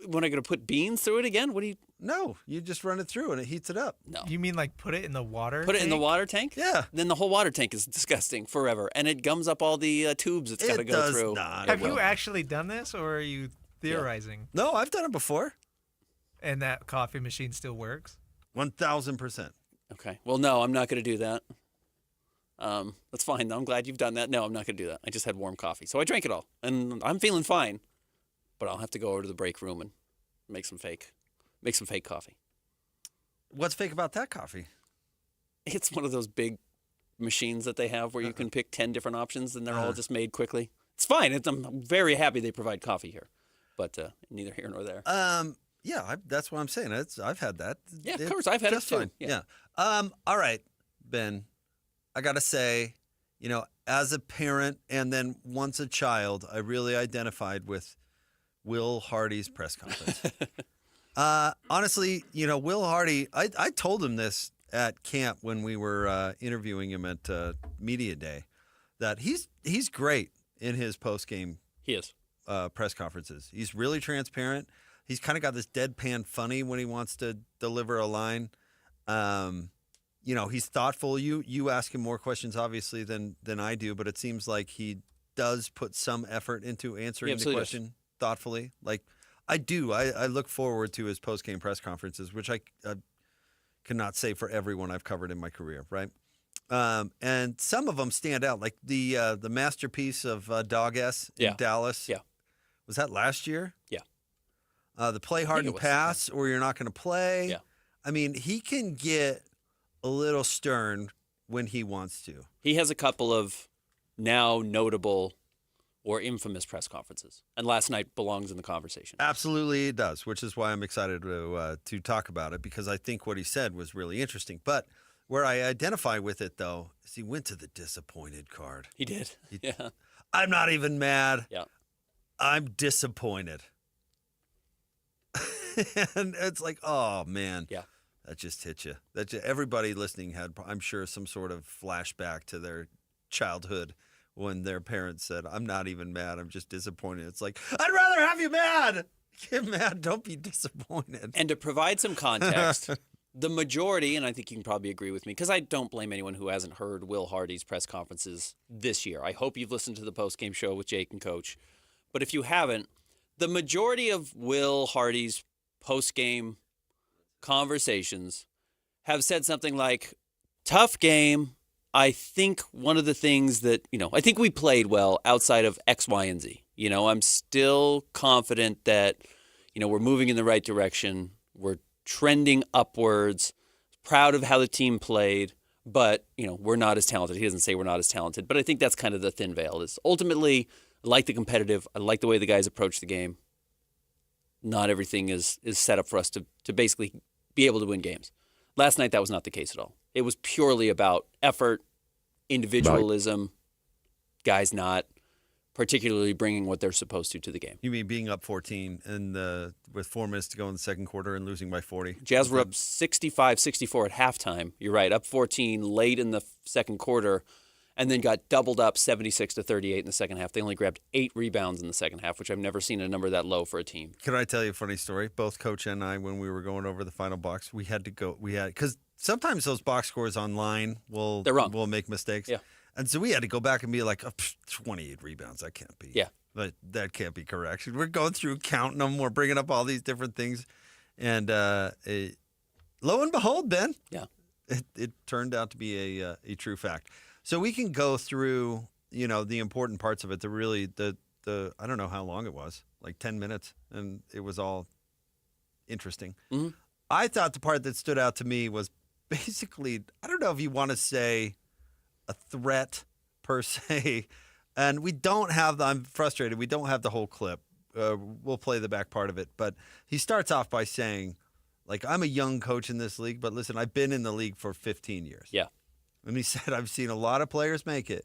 [SPEAKER 30] When I going to put beans through it again? What do you?
[SPEAKER 29] No, you just run it through and it heats it up.
[SPEAKER 30] No.
[SPEAKER 4] You mean like put it in the water?
[SPEAKER 30] Put it in the water tank?
[SPEAKER 29] Yeah.
[SPEAKER 30] Then the whole water tank is disgusting forever, and it gums up all the tubes it's got to go through.
[SPEAKER 4] Have you actually done this, or are you theorizing?
[SPEAKER 29] No, I've done it before.
[SPEAKER 4] And that coffee machine still works?
[SPEAKER 29] 1,000%.
[SPEAKER 30] Okay. Well, no, I'm not going to do that. That's fine. I'm glad you've done that. No, I'm not going to do that. I just had warm coffee. So I drank it all, and I'm feeling fine. But I'll have to go over to the break room and make some fake coffee.
[SPEAKER 29] What's fake about that coffee?
[SPEAKER 30] It's one of those big machines that they have where you can pick 10 different options, and they're all just made quickly. It's fine. I'm very happy they provide coffee here, but neither here nor there.
[SPEAKER 29] Yeah, that's what I'm saying. I've had that.
[SPEAKER 30] Yeah, of course, I've had it
[SPEAKER 29] just
[SPEAKER 30] too.
[SPEAKER 29] fine.
[SPEAKER 30] Yeah.
[SPEAKER 29] All right, Ben. I gotta say, as a parent and then once a child, I really identified with Will Hardy's press conference. Honestly, Will Hardy. I told him this at camp when we were interviewing him at Media Day, that he's great in his post game.
[SPEAKER 30] He is
[SPEAKER 29] press conferences. He's really transparent. He's kind of got this deadpan funny when he wants to deliver a line. He's thoughtful. You ask him more questions, obviously, than I do, but it seems like he does put some effort into answering the question thoughtfully. Like I do. I look forward to his post-game press conferences, which I cannot say for everyone I've covered in my career, right? And some of them stand out, like the masterpiece of Dog S in Dallas.
[SPEAKER 30] Yeah.
[SPEAKER 29] Was that last year?
[SPEAKER 30] Yeah.
[SPEAKER 29] The play hard and pass, or you're not going to play.
[SPEAKER 30] Yeah.
[SPEAKER 29] I mean, he can get a little stern when he wants to.
[SPEAKER 30] He has a couple of now notable or infamous press conferences, and last night belongs in the conversation.
[SPEAKER 29] Absolutely, it does, which is why I'm excited to talk about it, because I think what he said was really interesting. But where I identify with it, though, is he went to the disappointed card.
[SPEAKER 30] He did. Yeah.
[SPEAKER 29] I'm not even mad.
[SPEAKER 30] Yeah.
[SPEAKER 29] I'm disappointed. And it's like, oh, man.
[SPEAKER 30] Yeah.
[SPEAKER 29] That just hit you. Everybody listening had, I'm sure, some sort of flashback to their childhood when their parents said, I'm not even mad. I'm just disappointed. It's like, I'd rather have you mad. Get mad. Don't be disappointed.
[SPEAKER 30] And to provide some context, the majority, and I think you can probably agree with me, because I don't blame anyone who hasn't heard Will Hardy's press conferences this year. I hope you've listened to the postgame show with Jake and Coach. But if you haven't, the majority of Will Hardy's postgame conversations have said something like, tough game. I think one of the things that, I think we played well outside of X, Y, and Z. I'm still confident that, we're moving in the right direction. We're trending upwards. Proud of how the team played, but, we're not as talented. He doesn't say we're not as talented, but I think that's kind of the thin veil. Is ultimately, I like the competitive. I like the way the guys approach the game. Not everything is set up for us to basically be able to win games. Last night, that was not the case at all. It was purely about effort, individualism, guys not particularly bringing what they're supposed to the game.
[SPEAKER 29] You mean being up 14 and with 4 minutes to go in the second quarter and losing by 40?
[SPEAKER 30] Jazz were up 65-64 at halftime. You're right, up 14 late in the second quarter, and then got doubled up 76-38 in the second half. They only grabbed 8 rebounds in the second half, which I've never seen a number that low for a team.
[SPEAKER 29] Can I tell you a funny story? Both Coach and I, when we were going over the final box, because sometimes those box scores online will make mistakes.
[SPEAKER 30] Yeah.
[SPEAKER 29] And so we had to go back and be like, 28 rebounds, that can't be.
[SPEAKER 30] Yeah.
[SPEAKER 29] That can't be correct. We're going through counting them. We're bringing up all these different things. And lo and behold, Ben,
[SPEAKER 30] yeah,
[SPEAKER 29] it turned out to be a true fact. So we can go through, the important parts of it. The I don't know how long it was, like 10 minutes, and it was all interesting.
[SPEAKER 30] Mm-hmm.
[SPEAKER 29] I thought the part that stood out to me was basically, I don't know if you want to say a threat per se, and we don't have I'm frustrated. We don't have the whole clip. We'll play the back part of it, but he starts off by saying, like, I'm a young coach in this league, but listen, I've been in the league for 15 years.
[SPEAKER 30] Yeah.
[SPEAKER 29] And he said, I've seen a lot of players make it,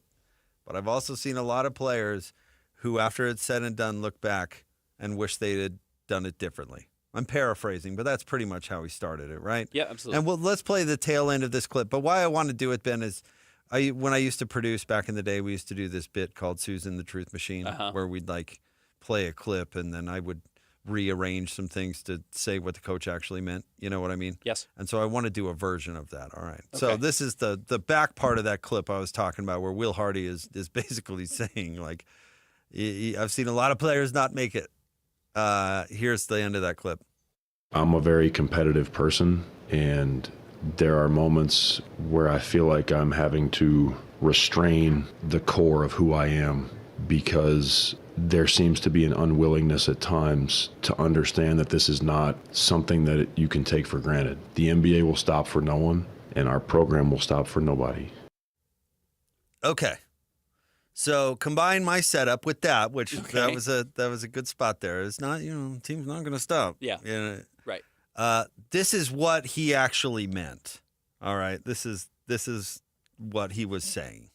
[SPEAKER 29] but I've also seen a lot of players who, after it's said and done, look back and wish they had done it differently. I'm paraphrasing, but that's pretty much how he started it, right?
[SPEAKER 30] Yeah, absolutely.
[SPEAKER 29] And let's play the tail end of this clip. But why I want to do it, Ben, is when I used to produce back in the day, we used to do this bit called Susan the Truth Machine, where we'd play a clip and then I would rearrange some things to say what the coach actually meant. You know what I mean?
[SPEAKER 30] Yes.
[SPEAKER 29] And so I want to do a version of that. All right.
[SPEAKER 30] Okay.
[SPEAKER 29] So this is the back part of that clip I was talking about, where Will Hardy is basically saying, like, I've seen a lot of players not make it. Here's the end of that clip.
[SPEAKER 5] I'm a very competitive person, and there are moments where I feel like I'm having to restrain the core of who I am, because there seems to be an unwillingness at times to understand that this is not something that you can take for granted. The NBA will stop for no one, and our program will stop for nobody.
[SPEAKER 29] Okay. So combine my setup with that, which that was a good spot there. It's not, team's not going to stop.
[SPEAKER 30] Yeah. Right.
[SPEAKER 29] This is what he actually meant. All right. This is what he was saying.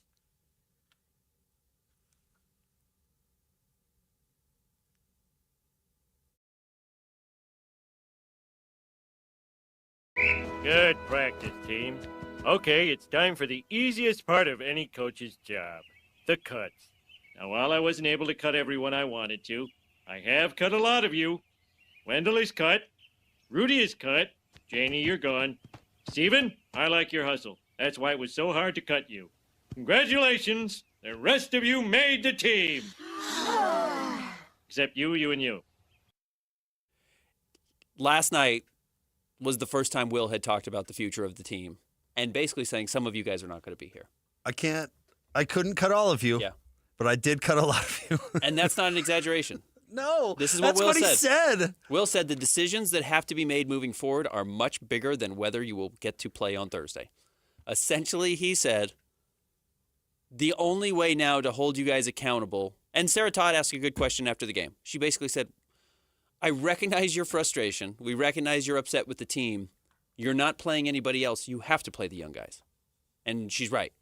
[SPEAKER 6] Good practice, team. Okay, it's time for the easiest part of any coach's job, the cuts. Now, while I wasn't able to cut everyone I wanted to, I have cut a lot of you. Wendell is cut. Rudy is cut. Janie, you're gone. Steven, I like your hustle. That's why it was so hard to cut you. Congratulations. The rest of you made the team. Except you, and you.
[SPEAKER 30] Last night was the first time Will had talked about the future of the team and basically saying some of you guys are not going to be here.
[SPEAKER 29] I couldn't cut all of you.
[SPEAKER 30] Yeah.
[SPEAKER 29] But I did cut a lot of you.
[SPEAKER 30] And that's not an exaggeration.
[SPEAKER 29] No,
[SPEAKER 30] this is what Will
[SPEAKER 29] he said.
[SPEAKER 30] Will said the decisions that have to be made moving forward are much bigger than whether you will get to play on Thursday. Essentially, he said, the only way now to hold you guys accountable, and Sarah Todd asked a good question after the game. She basically said, I recognize your frustration. We recognize you're upset with the team. You're not playing anybody else. You have to play the young guys. And she's right.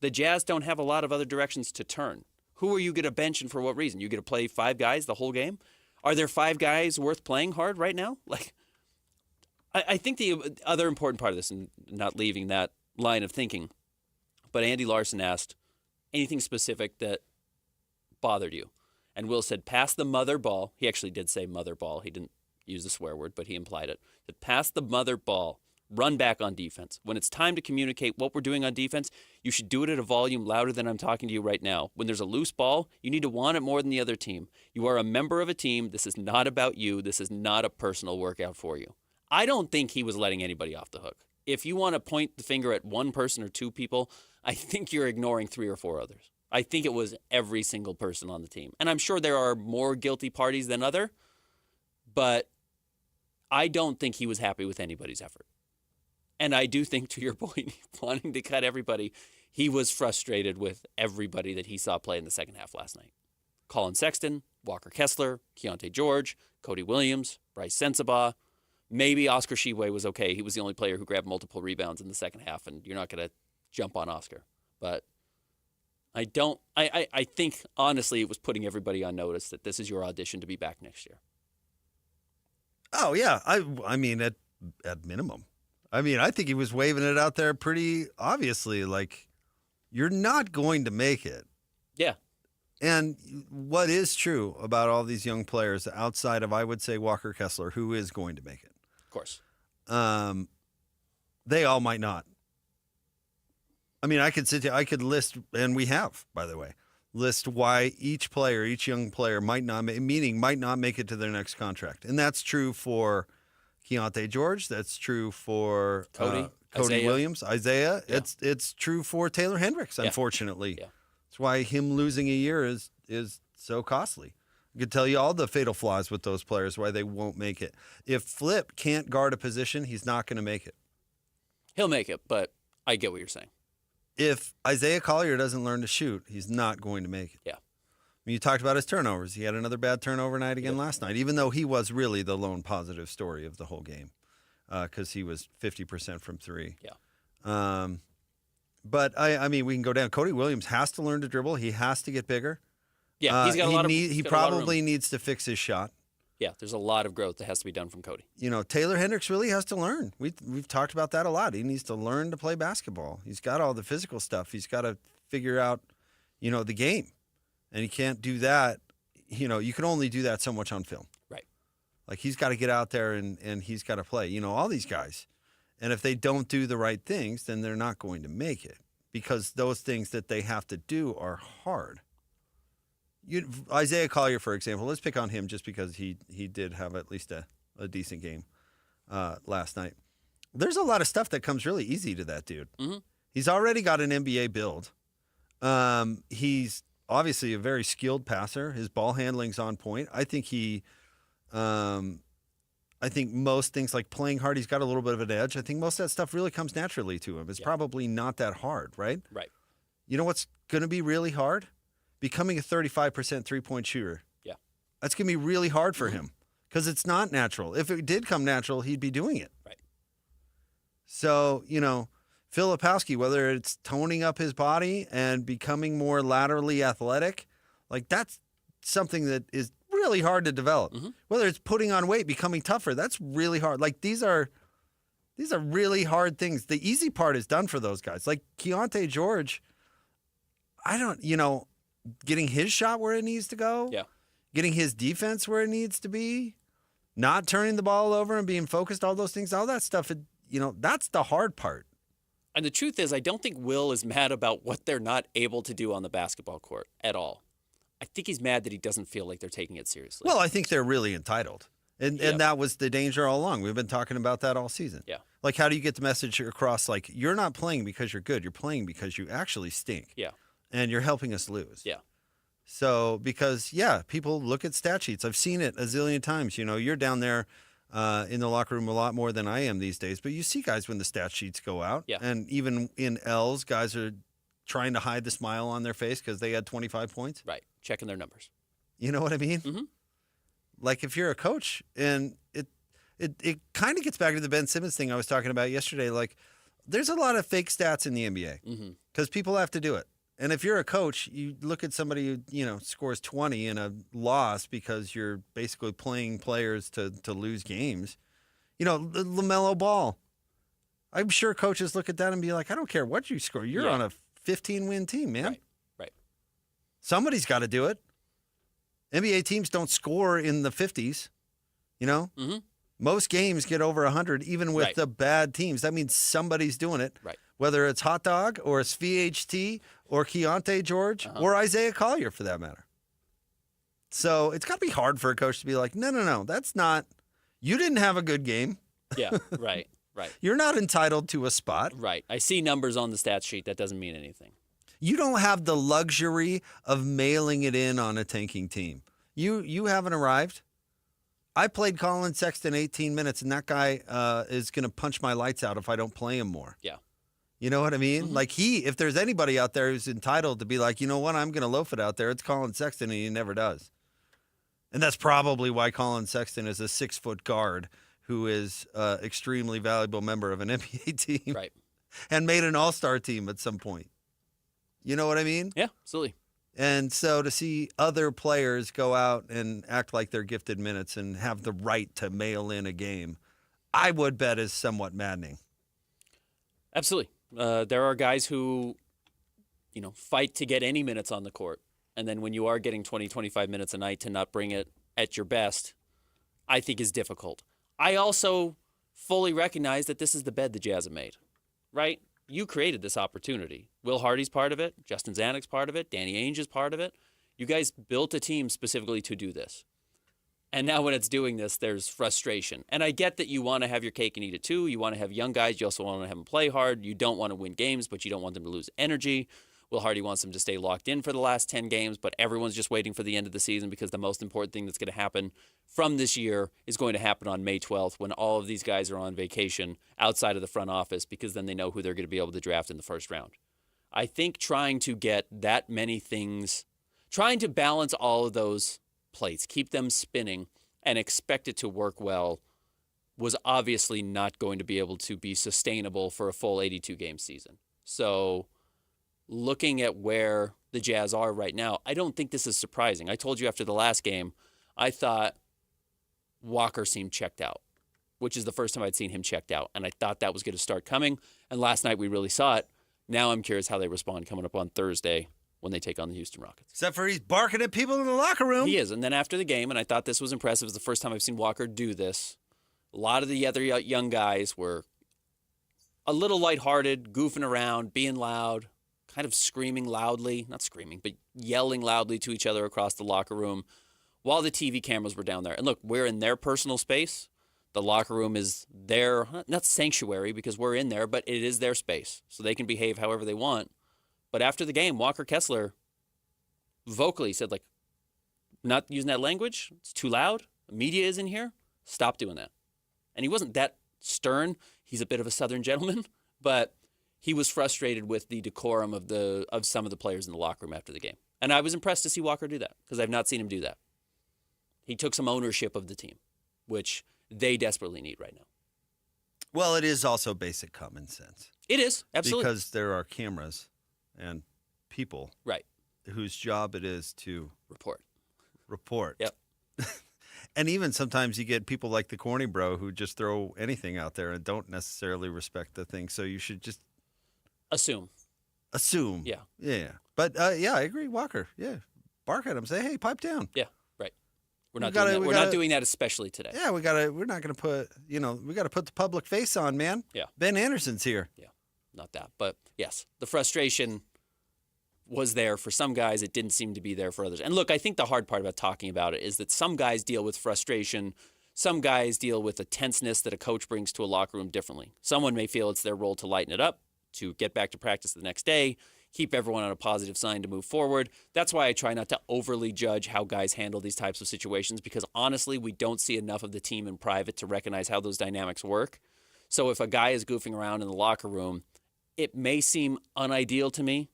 [SPEAKER 30] The Jazz don't have a lot of other directions to turn. Who are you going to bench and for what reason? You going to play 5 guys the whole game? Are there 5 guys worth playing hard right now? Like, I think the other important part of this, and not leaving that line of thinking, but Andy Larson asked, anything specific that bothered you? And Will said, pass the mother ball. He actually did say mother ball. He didn't use the swear word, but he implied it. That pass the mother ball, run back on defense. When it's time to communicate what we're doing on defense, you should do it at a volume louder than I'm talking to you right now. When there's a loose ball, you need to want it more than the other team. You are a member of a team. This is not about you. This is not a personal workout for you. I don't think he was letting anybody off the hook. If you want to point the finger at one person or 2 people, I think you're ignoring 3 or 4 others. I think it was every single person on the team. And I'm sure there are more guilty parties than other, but I don't think he was happy with anybody's effort. And I do think, to your point, wanting to cut everybody, he was frustrated with everybody that he saw play in the second half last night. Colin Sexton, Walker Kessler, Keontae George, Cody Williams, Bryce Sensabaugh. Maybe Oscar Tshiebwe was okay. He was the only player who grabbed multiple rebounds in the second half, and you're not going to jump on Oscar. But I think, honestly, it was putting everybody on notice that this is your audition to be back next year.
[SPEAKER 29] Oh, yeah. I mean, at minimum. I mean, I think he was waving it out there pretty obviously, like, you're not going to make it.
[SPEAKER 30] Yeah.
[SPEAKER 29] And what is true about all these young players outside of, I would say, Walker Kessler, who is going to make it?
[SPEAKER 30] Of course.
[SPEAKER 29] They all might not. I mean, I could list, and we have, by the way, list why each young player might not make it to their next contract. And that's true for Keontae George. That's true for Cody Williams, Isaiah.
[SPEAKER 30] Yeah.
[SPEAKER 29] It's true for Taylor Hendricks, unfortunately.
[SPEAKER 30] Yeah.
[SPEAKER 29] That's why him losing a year is so costly. I could tell you all the fatal flaws with those players, why they won't make it. If Flip can't guard a position, he's not going to make it.
[SPEAKER 30] He'll make it, but I get what you're saying.
[SPEAKER 29] If Isaiah Collier doesn't learn to shoot, he's not going to make it.
[SPEAKER 30] Yeah.
[SPEAKER 29] I mean, you talked about his turnovers. He had another bad turnover night again last night, even though he was really the lone positive story of the whole game because he was 50% from 3.
[SPEAKER 30] Yeah. But
[SPEAKER 29] I mean, we can go down. Cody Williams has to learn to dribble. He has to get bigger.
[SPEAKER 30] Yeah, he's got a lot of.
[SPEAKER 29] He probably needs to fix his shot.
[SPEAKER 30] Yeah, there's a lot of growth that has to be done from Cody.
[SPEAKER 29] You know, Taylor Hendricks really has to learn. We've talked about that a lot. He needs to learn to play basketball. He's got all the physical stuff. He's got to figure out, the game. And he can't do that. You can only do that so much on film.
[SPEAKER 30] Right.
[SPEAKER 29] Like, he's got to get out there and he's got to play. All these guys. And if they don't do the right things, then they're not going to make it because those things that they have to do are hard. Isaiah Collier, for example, let's pick on him just because he did have at least a decent game last night. There's a lot of stuff that comes really easy to that dude.
[SPEAKER 30] Mm-hmm.
[SPEAKER 29] He's already got an NBA build. He's obviously a very skilled passer. His ball handling's on point. I think I think most things like playing hard, he's got a little bit of an edge. I think most of that stuff really comes naturally to him. It's probably not that hard, right?
[SPEAKER 30] Right.
[SPEAKER 29] You know what's going to be really hard? Becoming a 35% three-point shooter.
[SPEAKER 30] Yeah.
[SPEAKER 29] That's going to be really hard for him because it's not natural. If it did come natural, he'd be doing it.
[SPEAKER 30] Right.
[SPEAKER 29] So, Filipowski, whether it's toning up his body and becoming more laterally athletic, like that's something that is really hard to develop.
[SPEAKER 30] Mm-hmm.
[SPEAKER 29] Whether it's putting on weight, becoming tougher, that's really hard. Like these are really hard things. The easy part is done for those guys. Like Keontae George, getting his shot where it needs to go.
[SPEAKER 30] Yeah.
[SPEAKER 29] Getting his defense where it needs to be. Not turning the ball over and being focused, all those things, all that stuff, that's the hard part.
[SPEAKER 30] And the truth is, I don't think Will is mad about what they're not able to do on the basketball court at all. I think he's mad that he doesn't feel like they're taking it seriously.
[SPEAKER 29] Well, I think they're really entitled. And that was the danger all along. We've been talking about that all season.
[SPEAKER 30] Yeah.
[SPEAKER 29] Like, how do you get the message across? Like, you're not playing because you're good. You're playing because you actually stink.
[SPEAKER 30] Yeah.
[SPEAKER 29] And you're helping us lose.
[SPEAKER 30] Yeah.
[SPEAKER 29] So, because, people look at stat sheets. I've seen it a zillion times. You're down there in the locker room a lot more than I am these days. But you see guys when the stat sheets go out.
[SPEAKER 30] Yeah.
[SPEAKER 29] And even in L's, guys are trying to hide the smile on their face because they had 25 points.
[SPEAKER 30] Right. Checking their numbers.
[SPEAKER 29] You know what I mean?
[SPEAKER 30] Mm-hmm.
[SPEAKER 29] Like if you're a coach, and it kind of gets back to the Ben Simmons thing I was talking about yesterday. Like, there's a lot of fake stats in the NBA because people have to do it. And if you're a coach, you look at somebody who, scores 20 in a loss because you're basically playing players to lose games. LaMelo Ball. I'm sure coaches look at that and be like, I don't care what you score. You're on a 15-win team, man.
[SPEAKER 30] Right.
[SPEAKER 29] Somebody's got to do it. NBA teams don't score in the 50s,
[SPEAKER 30] Mm-hmm.
[SPEAKER 29] Most games get over 100, even with the bad teams. That means somebody's doing it.
[SPEAKER 30] Right.
[SPEAKER 29] Whether it's Hot Dog or it's VHT or Keontae George or Isaiah Collier, for that matter. So it's got to be hard for a coach to be like, no, that's not – you didn't have a good game.
[SPEAKER 30] Yeah, right.
[SPEAKER 29] You're not entitled to a spot.
[SPEAKER 30] Right. I see numbers on the stat sheet. That doesn't mean anything.
[SPEAKER 29] You don't have the luxury of mailing it in on a tanking team. You haven't arrived. I played Colin Sexton 18 minutes, and that guy is going to punch my lights out if I don't play him more.
[SPEAKER 30] Yeah.
[SPEAKER 29] You know what I mean?
[SPEAKER 30] Mm-hmm.
[SPEAKER 29] Like if there's anybody out there who's entitled to be like, you know what, I'm going to loaf it out there, it's Colin Sexton, and he never does. And that's probably why Colin Sexton is a 6-foot guard who is an extremely valuable member of an NBA team.
[SPEAKER 30] Right.
[SPEAKER 29] And made an all-star team at some point. You know what I mean?
[SPEAKER 30] Yeah, absolutely.
[SPEAKER 29] And so to see other players go out and act like they're gifted minutes and have the right to mail in a game, I would bet is somewhat maddening.
[SPEAKER 30] Absolutely. There are guys who, fight to get any minutes on the court. And then when you are getting 20, 25 minutes a night, to not bring it at your best, I think is difficult. I also fully recognize that this is the bed the Jazz have made, right? You created this opportunity. Will Hardy's part of it. Justin Zanuck's part of it. Danny Ainge is part of it. You guys built a team specifically to do this. And now when it's doing this, there's frustration. And I get that you want to have your cake and eat it too. You want to have young guys. You also want to have them play hard. You don't want to win games, but you don't want them to lose energy. Will Hardy wants them to stay locked in for the last 10 games, but everyone's just waiting for the end of the season because the most important thing that's going to happen from this year is going to happen on May 12th when all of these guys are on vacation outside of the front office, because then they know who they're going to be able to draft in the first round. I think trying to get that many things, trying to balance all of those plates, keep them spinning, and expect it to work well was obviously not going to be able to be sustainable for a full 82-game season. So looking at where the Jazz are right now, I don't think this is surprising. I told you after the last game, I thought Walker seemed checked out, which is the first time I'd seen him checked out. And I thought that was going to start coming. And last night we really saw it. Now I'm curious how they respond coming up on Thursday when they take on the Houston Rockets.
[SPEAKER 29] Except for he's barking at people in the locker room.
[SPEAKER 30] He is. And then after the game, and I thought this was impressive, it was the first time I've seen Walker do this. A lot of the other young guys were a little lighthearted, goofing around, being loud, kind of screaming loudly, not screaming, but yelling loudly to each other across the locker room while the TV cameras were down there. And look, we're in their personal space. The locker room is their, not sanctuary because we're in there, but it is their space. So they can behave however they want. But after the game, Walker Kessler vocally said, not using that language. It's too loud. The media is in here. Stop doing that. And he wasn't that stern. He's a bit of a Southern gentleman, but he was frustrated with the decorum of some of the players in the locker room after the game. And I was impressed to see Walker do that because I've not seen him do that. He took some ownership of the team, which they desperately need right now.
[SPEAKER 29] Well, it is also basic common sense.
[SPEAKER 30] It is, absolutely.
[SPEAKER 29] Because there are cameras and people whose job it is to report.
[SPEAKER 30] Yep.
[SPEAKER 29] And even sometimes you get people like the corny bro who just throw anything out there and don't necessarily respect the thing. So you should just
[SPEAKER 30] assume.
[SPEAKER 29] Yeah. But I agree. Walker. Yeah. Bark at him. Say, hey, pipe down.
[SPEAKER 30] Yeah. Right. We're not doing that especially today.
[SPEAKER 29] Yeah. We're not going to put, we got to put the public face on, man.
[SPEAKER 30] Yeah.
[SPEAKER 29] Ben Anderson's here.
[SPEAKER 30] Yeah. Not that. But yes, the frustration was there for some guys. It didn't seem to be there for others. And look, I think the hard part about talking about it is that some guys deal with frustration. Some guys deal with a tenseness that a coach brings to a locker room differently. Someone may feel it's their role to lighten it up, to get back to practice the next day, keep everyone on a positive sign to move forward. That's why I try not to overly judge how guys handle these types of situations, because honestly, we don't see enough of the team in private to recognize how those dynamics work. So if a guy is goofing around in the locker room, it may seem unideal to me,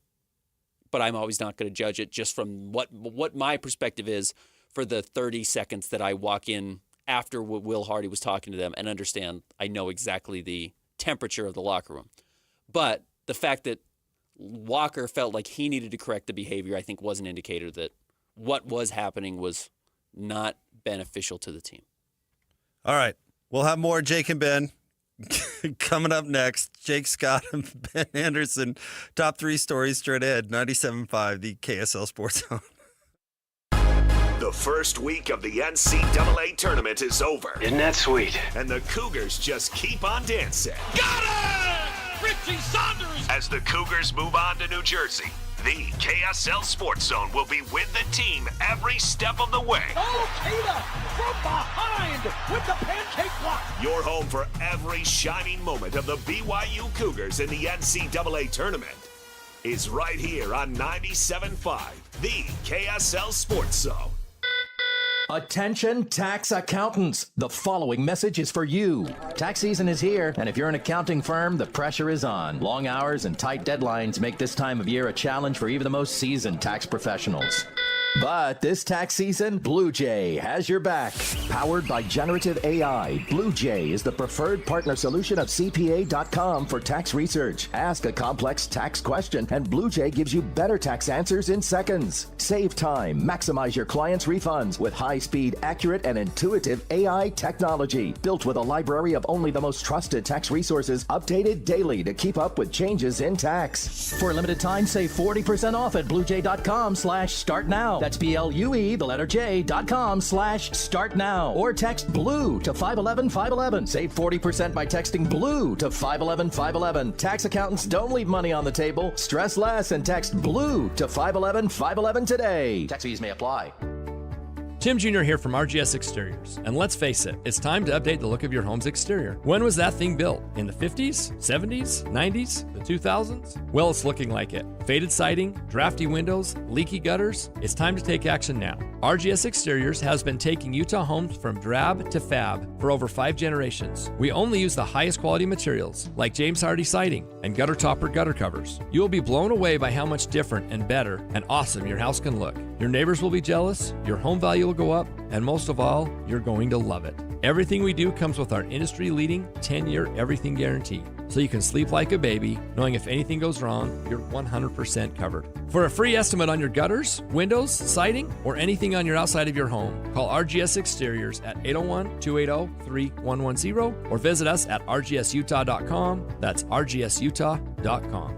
[SPEAKER 30] but I'm always not going to judge it just from what my perspective is for the 30 seconds that I walk in after Will Hardy was talking to them and understand I know exactly the temperature of the locker room. But the fact that Walker felt like he needed to correct the behavior, I think was an indicator that what was happening was not beneficial to the team.
[SPEAKER 29] All right. We'll have more Jake and Ben coming up next. Jake, Scott, and Ben Anderson. Top 3 stories straight ahead. 97.5, the KSL Sports Zone.
[SPEAKER 14] The first week of the NCAA tournament is over.
[SPEAKER 8] Isn't that sweet?
[SPEAKER 14] And the Cougars just keep on dancing.
[SPEAKER 9] Got it! Richie Saunders!
[SPEAKER 14] As the Cougars move on to New Jersey, the KSL Sports Zone will be with the team every step of the way.
[SPEAKER 9] Oh, Tita from behind with the pancake block.
[SPEAKER 14] Your home for every shining moment of the BYU Cougars in the NCAA tournament is right here on 97.5, the KSL Sports Zone.
[SPEAKER 2] Attention tax accountants. The following message is for you. Tax season is here, and if you're an accounting firm, the pressure is on. Long hours and tight deadlines make this time of year a challenge for even the most seasoned tax professionals. But this tax season, Blue Jay has your back. Powered by generative AI, Blue Jay is the preferred partner solution of CPA.com for tax research. Ask a complex tax question, and Blue Jay gives you better tax answers in seconds. Save time, maximize your clients' refunds with high-speed, accurate, and intuitive AI technology. Built with a library of only the most trusted tax resources, updated daily to keep up with changes in tax. For a limited time, save 40% off at bluejay.com/start now. That's BLUE, the letter J.com/start now. Or text BLUE to 511-511. Save 40% by texting BLUE to 511-511. Tax accountants don't leave money on the table. Stress less and text BLUE to 511-511 today. Tax fees may apply.
[SPEAKER 10] Tim Jr. here from RGS Exteriors. And let's face it, it's time to update the look of your home's exterior. When was that thing built? In the 50s, 70s, 90s, the 2000s? Well, it's looking like it. Faded siding, drafty windows, leaky gutters. It's time to take action now. RGS Exteriors has been taking Utah homes from drab to fab for over 5 generations. We only use the highest quality materials, like James Hardy siding and gutter topper gutter covers. You will be blown away by how much different and better and awesome your house can look. Your neighbors will be jealous, your home value will go up, and most of all, you're going to love it. Everything we do comes with our industry-leading 10-year everything guarantee, so you can sleep like a baby, knowing if anything goes wrong, you're 100% covered. For a free estimate on your gutters, windows, siding, or anything on your outside of your home, call RGS Exteriors at 801-280-3110 or visit us at rgsutah.com. That's rgsutah.com.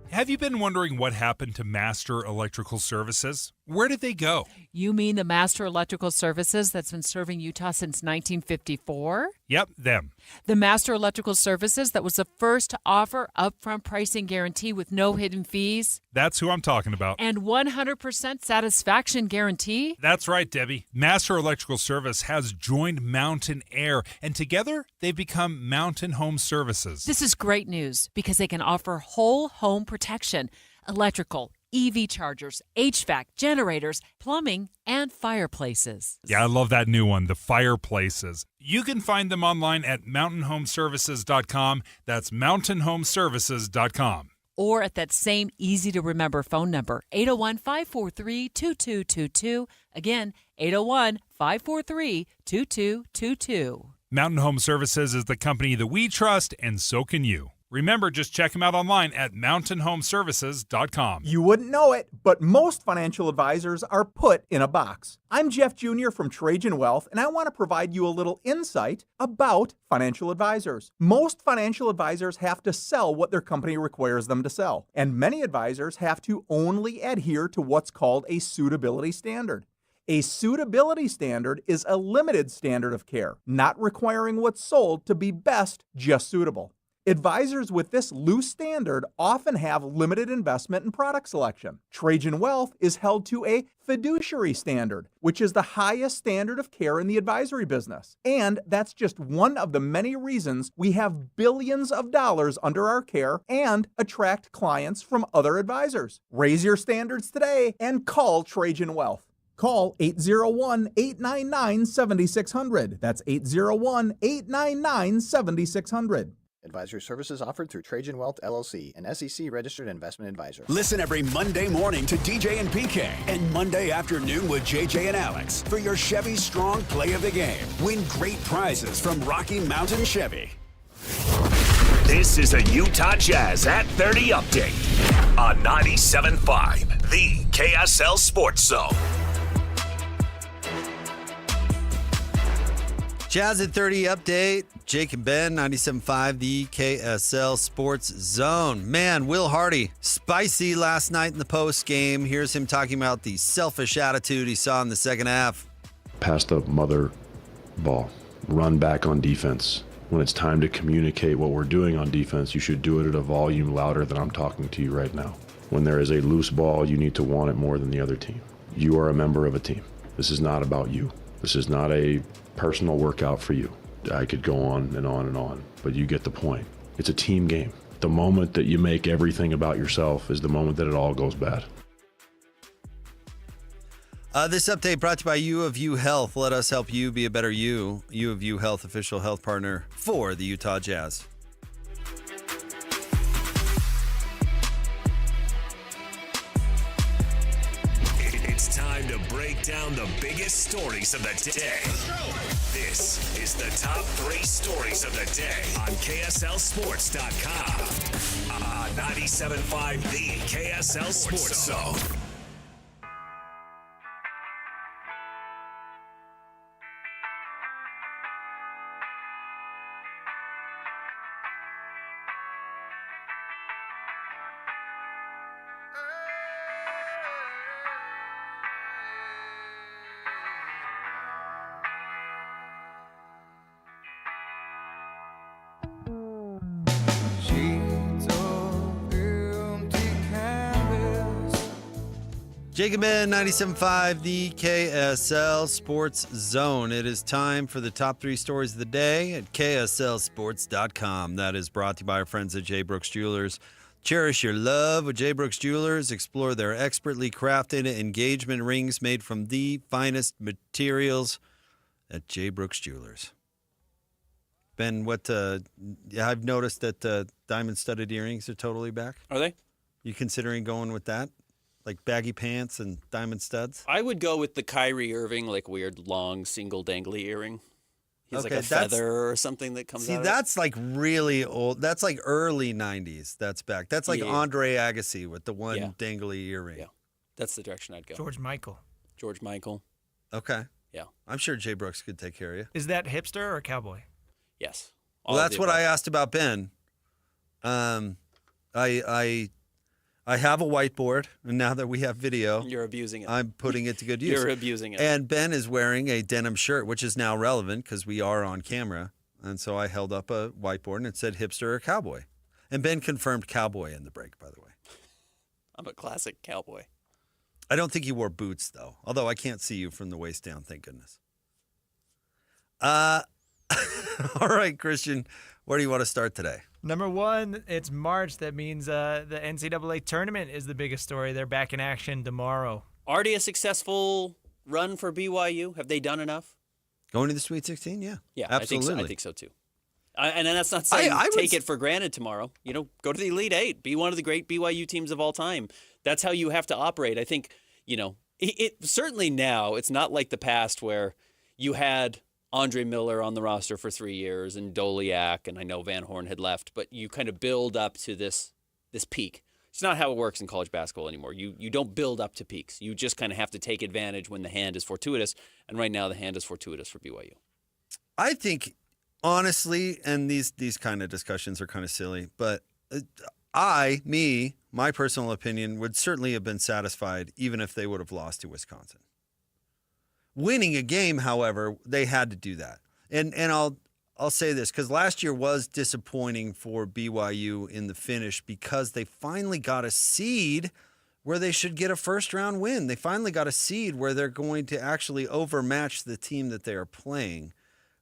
[SPEAKER 11] Have you been wondering what happened to Master Electrical Services? Where did they go?
[SPEAKER 12] You mean the Master Electrical Services that's been serving Utah since 1954?
[SPEAKER 11] Yep, them.
[SPEAKER 12] The Master Electrical Services that was the first to offer upfront pricing guarantee with no hidden fees?
[SPEAKER 11] That's who I'm talking about.
[SPEAKER 12] And 100% satisfaction guarantee?
[SPEAKER 11] That's right, Debbie. Master Electrical Service has joined Mountain Air, and together they've become Mountain Home Services.
[SPEAKER 12] This is great news because they can offer whole home protection, electrical, EV chargers, HVAC, generators, plumbing, and fireplaces.
[SPEAKER 11] Yeah, I love that new one, the fireplaces. You can find them online at mountainhomeservices.com. That's mountainhomeservices.com.
[SPEAKER 12] Or at that same easy-to-remember phone number, 801-543-2222. Again, 801-543-2222.
[SPEAKER 11] Mountain Home Services is the company that we trust, and so can you. Remember, just check them out online at mountainhomeservices.com.
[SPEAKER 16] You wouldn't know it, but most financial advisors are put in a box. I'm Jeff Jr. from Trajan Wealth, and I want to provide you a little insight about financial advisors. Most financial advisors have to sell what their company requires them to sell, and many advisors have to only adhere to what's called a suitability standard. A suitability standard is a limited standard of care, not requiring what's sold to be best, just suitable. Advisors with this loose standard often have limited investment and product selection. Trajan Wealth is held to a fiduciary standard, which is the highest standard of care in the advisory business. And that's just one of the many reasons we have billions of dollars under our care and attract clients from other advisors. Raise your standards today and call Trajan Wealth. Call 801-899-7600. That's 801-899-7600.
[SPEAKER 18] Advisory services offered through Trajan Wealth, LLC, an SEC-registered investment advisor.
[SPEAKER 13] Listen every Monday morning to DJ and PK and Monday afternoon with JJ and Alex for your Chevy Strong Play of the Game. Win great prizes from Rocky Mountain Chevy.
[SPEAKER 14] This is a Utah Jazz at 30 update on 97.5, the KSL Sports Zone.
[SPEAKER 29] Jazz at 30 update. Jake and Ben, 97.5, the KSL Sports Zone. Man, Will Hardy, spicy last night in the post game. Here's him talking about the selfish attitude he saw in the second half.
[SPEAKER 5] Pass the mother ball. Run back on defense. When it's time to communicate what we're doing on defense, you should do it at a volume louder than I'm talking to you right now. When there is a loose ball, you need to want it more than the other team. You are a member of a team. This is not about you. This is not a personal workout for you. I could go on and on and on, but you get the point. It's a team game. The moment that you make everything about yourself is the moment that it all goes bad.
[SPEAKER 29] This update brought to you by U of U Health. Let us help you be a better you. U of U Health, official health partner for the Utah Jazz.
[SPEAKER 14] It's time to break down the biggest stories of the day. This is the top 3 stories of the day on KSLSports.com. 97.5, the KSL Sports Zone.
[SPEAKER 29] Jacob Ben, 97.5, the KSL Sports Zone. It is time for the top 3 stories of the day at KSLSports.com. That is brought to you by our friends at J. Brooks Jewelers. Cherish your love with J. Brooks Jewelers. Explore their expertly crafted engagement rings made from the finest materials at J. Brooks Jewelers. Ben, I've noticed that diamond-studded earrings are totally back.
[SPEAKER 30] Are they?
[SPEAKER 29] You considering going with that? Like baggy pants and diamond studs?
[SPEAKER 30] I would go with the Kyrie Irving, like weird, long, single dangly earring. He has like a feather or something that comes out.
[SPEAKER 29] See, that's like really old. That's like early 90s. That's back. That's like Andre Agassi with the one dangly earring.
[SPEAKER 30] Yeah, that's the direction I'd go.
[SPEAKER 4] George Michael.
[SPEAKER 29] Okay.
[SPEAKER 30] Yeah.
[SPEAKER 29] I'm sure Jay Brooks could take care of you.
[SPEAKER 4] Is that hipster or cowboy?
[SPEAKER 30] Yes.
[SPEAKER 29] Well, that's what I asked about Ben. I have a whiteboard, and now that we have video,
[SPEAKER 30] you're abusing it.
[SPEAKER 29] I'm putting it to good use.
[SPEAKER 30] You're abusing it.
[SPEAKER 29] And Ben is wearing a denim shirt, which is now relevant because we are on camera. And so I held up a whiteboard, and it said hipster or cowboy. And Ben confirmed cowboy in the break, by the way.
[SPEAKER 30] I'm a classic cowboy.
[SPEAKER 29] I don't think you wore boots, though, although I can't see you from the waist down, thank goodness. All right, Christian, where do you want to start today?
[SPEAKER 4] Number 1, it's March. That means the NCAA tournament is the biggest story. They're back in action tomorrow.
[SPEAKER 30] Already a successful run for BYU. Have they done enough?
[SPEAKER 29] Going to the Sweet 16? Yeah.
[SPEAKER 30] Yeah,
[SPEAKER 29] absolutely.
[SPEAKER 30] I think so too. And then that's not saying take it for granted tomorrow. You know, go to the Elite Eight. Be one of the great BYU teams of all time. That's how you have to operate. I think, it certainly now, it's not like the past where you had Andre Miller on the roster for 3 years and Doliak, and I know Van Horn had left, but you kind of build up to this peak. It's not how it works in college basketball anymore. You don't build up to peaks. You just kind of have to take advantage when the hand is fortuitous, and right now the hand is fortuitous for BYU.
[SPEAKER 29] I think, honestly, and these kind of discussions are kind of silly, but my personal opinion, would certainly have been satisfied even if they would have lost to Wisconsin. Winning a game, however, they had to do that. And I'll say this, because last year was disappointing for BYU in the finish because they finally got a seed where they should get a first-round win. They finally got a seed where they're going to actually overmatch the team that they are playing.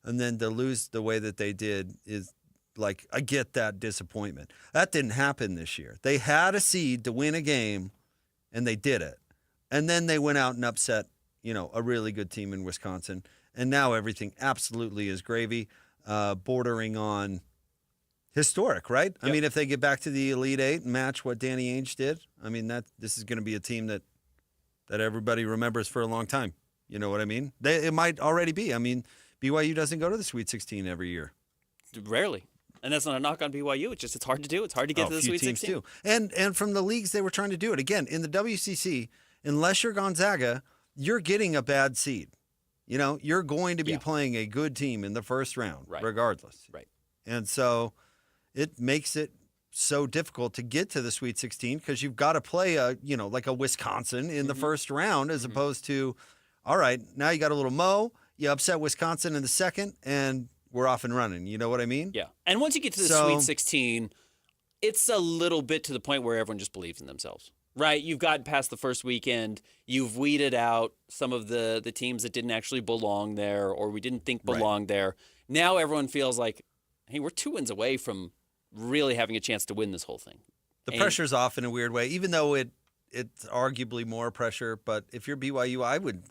[SPEAKER 29] And then to lose the way that they did is like, I get that disappointment. That didn't happen this year. They had a seed to win a game, and they did it. And then they went out and upset a really good team in Wisconsin. And now everything absolutely is gravy, bordering on historic, right? Yep. I mean, if they get back to the Elite Eight and match what Danny Ainge did, I mean, this is going to be a team that everybody remembers for a long time. You know what I mean? It might already be. I mean, BYU doesn't go to the Sweet 16 every year.
[SPEAKER 30] Rarely. And that's not a knock on BYU. It's hard to do. It's hard to get to the Sweet 16.
[SPEAKER 29] Too. And from the leagues they were trying to do it. Again, in the WCC, unless you're Gonzaga, you're getting a bad seed. You're going to be playing a good team in the first round, regardless.
[SPEAKER 30] Right.
[SPEAKER 29] And so it makes it so difficult to get to the Sweet 16 because you've got to play like a Wisconsin in the first round as opposed to, all right, now you got a little Mo, you upset Wisconsin in the second, and we're off and running. You know what I mean?
[SPEAKER 30] Yeah. And once you get to the Sweet 16, it's a little bit to the point where everyone just believes in themselves. Right, you've gotten past the first weekend. You've weeded out some of the teams that didn't actually belong there or we didn't think belonged there. Now everyone feels like, hey, we're 2 wins away from really having a chance to win this whole thing.
[SPEAKER 29] The pressure's off in a weird way, even though it's arguably more pressure. But if you're BYU,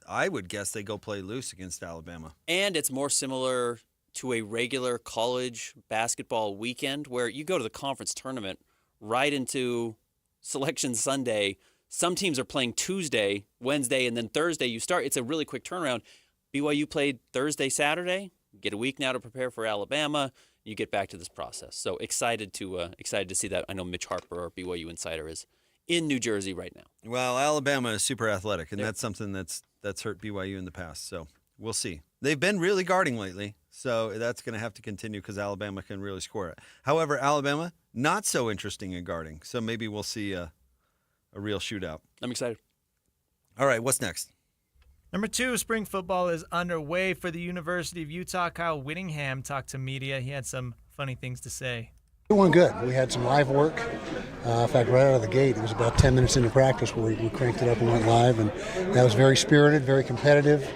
[SPEAKER 29] I would guess they go play loose against Alabama.
[SPEAKER 30] And it's more similar to a regular college basketball weekend where you go to the conference tournament right into Selection Sunday. Some teams are playing Tuesday, Wednesday, and then Thursday you start. It's a really quick turnaround. BYU played Thursday, Saturday. You get a week now to prepare for Alabama. You get back to this process. So excited to see that. I know Mitch Harper, our BYU insider, is in New Jersey right now.
[SPEAKER 29] Well, Alabama is super athletic, and that's something that's hurt BYU in the past. So we'll see. They've been really guarding lately, so that's going to have to continue because Alabama can really score it. However, Alabama, not so interesting in guarding, so maybe we'll see a real shootout.
[SPEAKER 30] I'm excited.
[SPEAKER 29] All right, what's next?
[SPEAKER 4] Number 2, spring football is underway for the University of Utah. Kyle Whittingham talked to media. He had some funny things to say.
[SPEAKER 3] It went good. We had some live work. In fact, right out of the gate, it was about 10 minutes into practice where we cranked it up and went live, and that was very spirited, very competitive.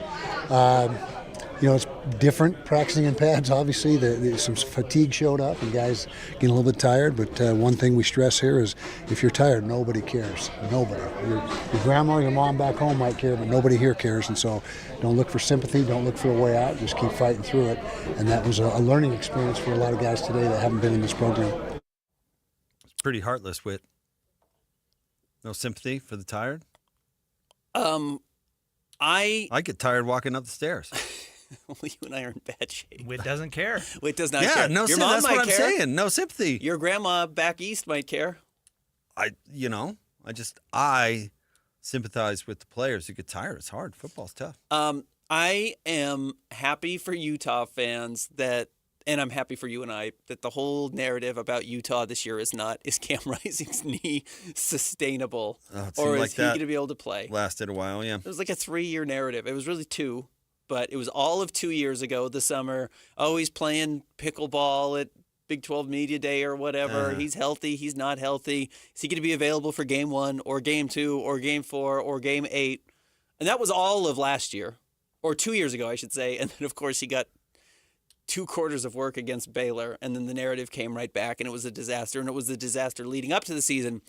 [SPEAKER 3] It's different practicing in pads, obviously. Some fatigue showed up and guys getting a little bit tired. But one thing we stress here is if you're tired, nobody cares. Nobody. Your grandma or your mom back home might care, but nobody here cares. And so don't look for sympathy. Don't look for a way out. Just keep fighting through it. And that was a learning experience for a lot of guys today that haven't been in this program.
[SPEAKER 29] It's pretty heartless, Whit. No sympathy for the tired?
[SPEAKER 30] I
[SPEAKER 29] get tired walking up the stairs.
[SPEAKER 30] Well, you and I are in bad shape.
[SPEAKER 4] Whit doesn't care.
[SPEAKER 30] Whit does not
[SPEAKER 29] care.
[SPEAKER 30] care.
[SPEAKER 29] No,
[SPEAKER 30] Your mom
[SPEAKER 29] that's
[SPEAKER 30] might
[SPEAKER 29] what I'm
[SPEAKER 30] care.
[SPEAKER 29] saying. No sympathy.
[SPEAKER 30] Your grandma back east might care.
[SPEAKER 29] I sympathize with the players who get tired. It's hard. Football's tough.
[SPEAKER 30] I am happy for Utah fans and I'm happy for you and I, that the whole narrative about Utah this year is Cam Rising's knee sustainable? Or is he going to be able to play?
[SPEAKER 29] Lasted a while, yeah.
[SPEAKER 30] It was like a 3-year narrative. It was really 2. But it was all of 2 years ago, the summer. Oh, he's playing pickleball at Big 12 Media Day or whatever. He's healthy. He's not healthy. Is he going to be available for game 1 or game 2 or game 4 or game 8? And that was all of last year, or 2 years ago, I should say. And then, of course, he got 2 quarters of work against Baylor. And then the narrative came right back, and it was a disaster. And it was a disaster leading up to the season.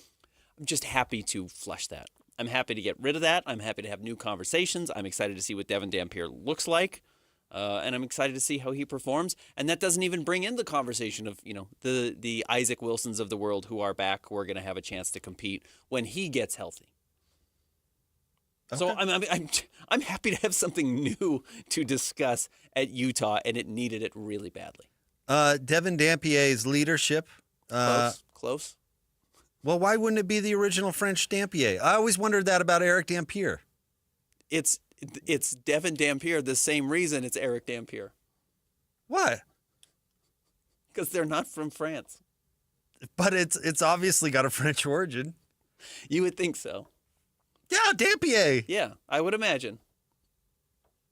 [SPEAKER 30] I'm just happy to flush that. I'm happy to get rid of that. I'm happy to have new conversations. I'm excited to see what Devon Dampier looks like. And I'm excited to see how he performs. And that doesn't even bring in the conversation of, the Isaac Wilsons of the world who are back, who are going to have a chance to compete when he gets healthy. Okay. So I'm happy to have something new to discuss at Utah, and it needed it really badly.
[SPEAKER 29] Devon Dampier's leadership.
[SPEAKER 30] Close.
[SPEAKER 29] Well, why wouldn't it be the original French Dampier? I always wondered that about Eric Dampier.
[SPEAKER 30] It's Devon Dampier, the same reason it's Eric Dampier.
[SPEAKER 29] What?
[SPEAKER 30] Because they're not from France.
[SPEAKER 29] But it's obviously got a French origin.
[SPEAKER 30] You would think so.
[SPEAKER 29] Yeah, Dampier.
[SPEAKER 30] Yeah, I would imagine.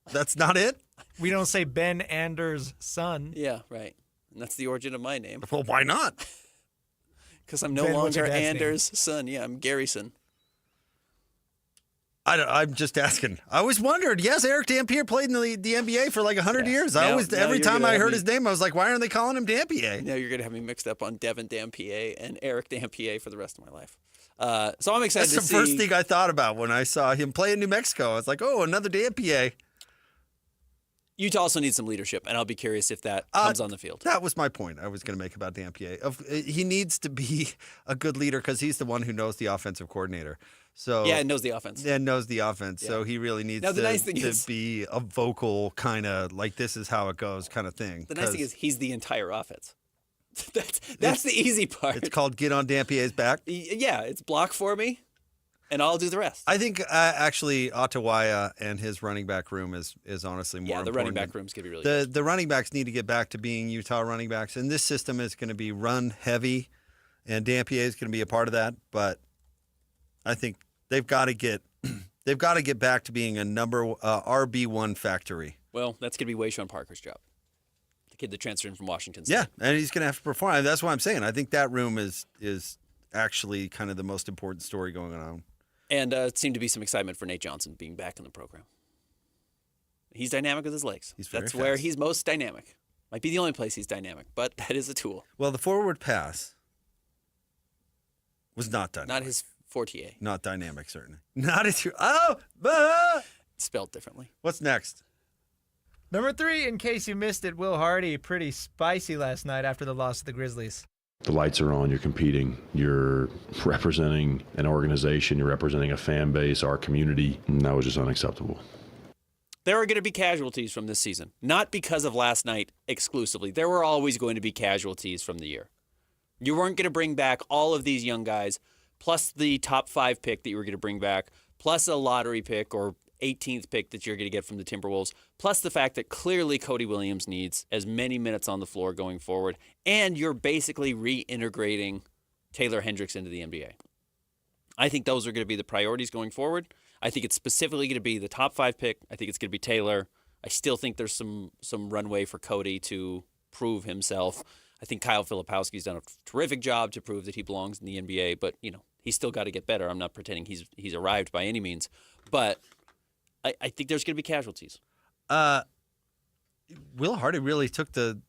[SPEAKER 29] That's not it?
[SPEAKER 4] We don't say Ben Anders' son.
[SPEAKER 30] Yeah, right. And that's the origin of my name.
[SPEAKER 29] Well, why not?
[SPEAKER 30] Because I'm no longer Anders' son. Yeah, I'm Garrison.
[SPEAKER 29] I'm just asking. I always wondered. Yes, Eric Dampier played in the NBA for like 100 years. Every time I heard his name, I was like, why aren't they calling him Dampier?
[SPEAKER 30] Now you're going to have me mixed up on Devon Dampier and Eric Dampier for the rest of my life. So I'm excited to see.
[SPEAKER 29] That's the first thing I thought about when I saw him play in New Mexico. I was like, oh, another Dampier.
[SPEAKER 30] Utah also needs some leadership, and I'll be curious if that comes on the field.
[SPEAKER 29] That was my point I was going to make about Dampier. He needs to be a good leader because he's the one who knows the offensive coordinator. So
[SPEAKER 30] yeah, knows the offense.
[SPEAKER 29] Yeah, knows the offense. Yeah. So he really needs to be a vocal kind of like this is how it goes kind of thing.
[SPEAKER 30] The nice thing is he's the entire offense. That's the easy part.
[SPEAKER 7] It's called get on Dampier's back.
[SPEAKER 30] Yeah, it's block for me, and I'll do the rest.
[SPEAKER 7] I think actually Ottawa and his running back room is honestly more important.
[SPEAKER 30] Yeah, the running back room's going to be really good.
[SPEAKER 7] The running backs need to get back to being Utah running backs, and this system is going to be run heavy, and Dampier is going to be a part of that. But I think they've got to get back to being a RB1 factory.
[SPEAKER 30] Well, that's going to be Wayshawn Parker's job. The kid that transferred in from Washington State.
[SPEAKER 7] Yeah, and he's going to have to perform. That's what I'm saying. I think that room is actually kind of the most important story going on.
[SPEAKER 30] And it seemed to be some excitement for Nate Johnson being back in the program. He's dynamic with his legs. That's where he's most dynamic. Might be the only place he's dynamic, but that is a tool.
[SPEAKER 7] Well, the forward pass was not dynamic.
[SPEAKER 30] Not his forte.
[SPEAKER 7] Not dynamic, certainly. Not his.
[SPEAKER 30] Spelled differently.
[SPEAKER 7] What's next?
[SPEAKER 4] Number 3, in case you missed it, Will Hardy, pretty spicy last night after the loss to the Grizzlies.
[SPEAKER 5] The lights are on, you're competing, you're representing an organization, you're representing a fan base, our community, and that was just unacceptable.
[SPEAKER 30] There are going to be casualties from this season. Not because of last night exclusively. There were always going to be casualties from the year. You weren't going to bring back all of these young guys, plus the top 5 pick that you were going to bring back, plus a lottery pick or 18th pick that you're going to get from the Timberwolves, plus the fact that clearly Cody Williams needs as many minutes on the floor going forward, and you're basically reintegrating Taylor Hendricks into the NBA. I think those are going to be the priorities going forward. I think it's specifically going to be the top 5 pick. I think it's going to be Taylor. I still think there's some runway for Cody to prove himself. I think Kyle Filipowski's done a terrific job to prove that he belongs in the NBA, but he's still got to get better. I'm not pretending he's arrived by any means, but I think there's going to be casualties.
[SPEAKER 7] Will Hardy really took the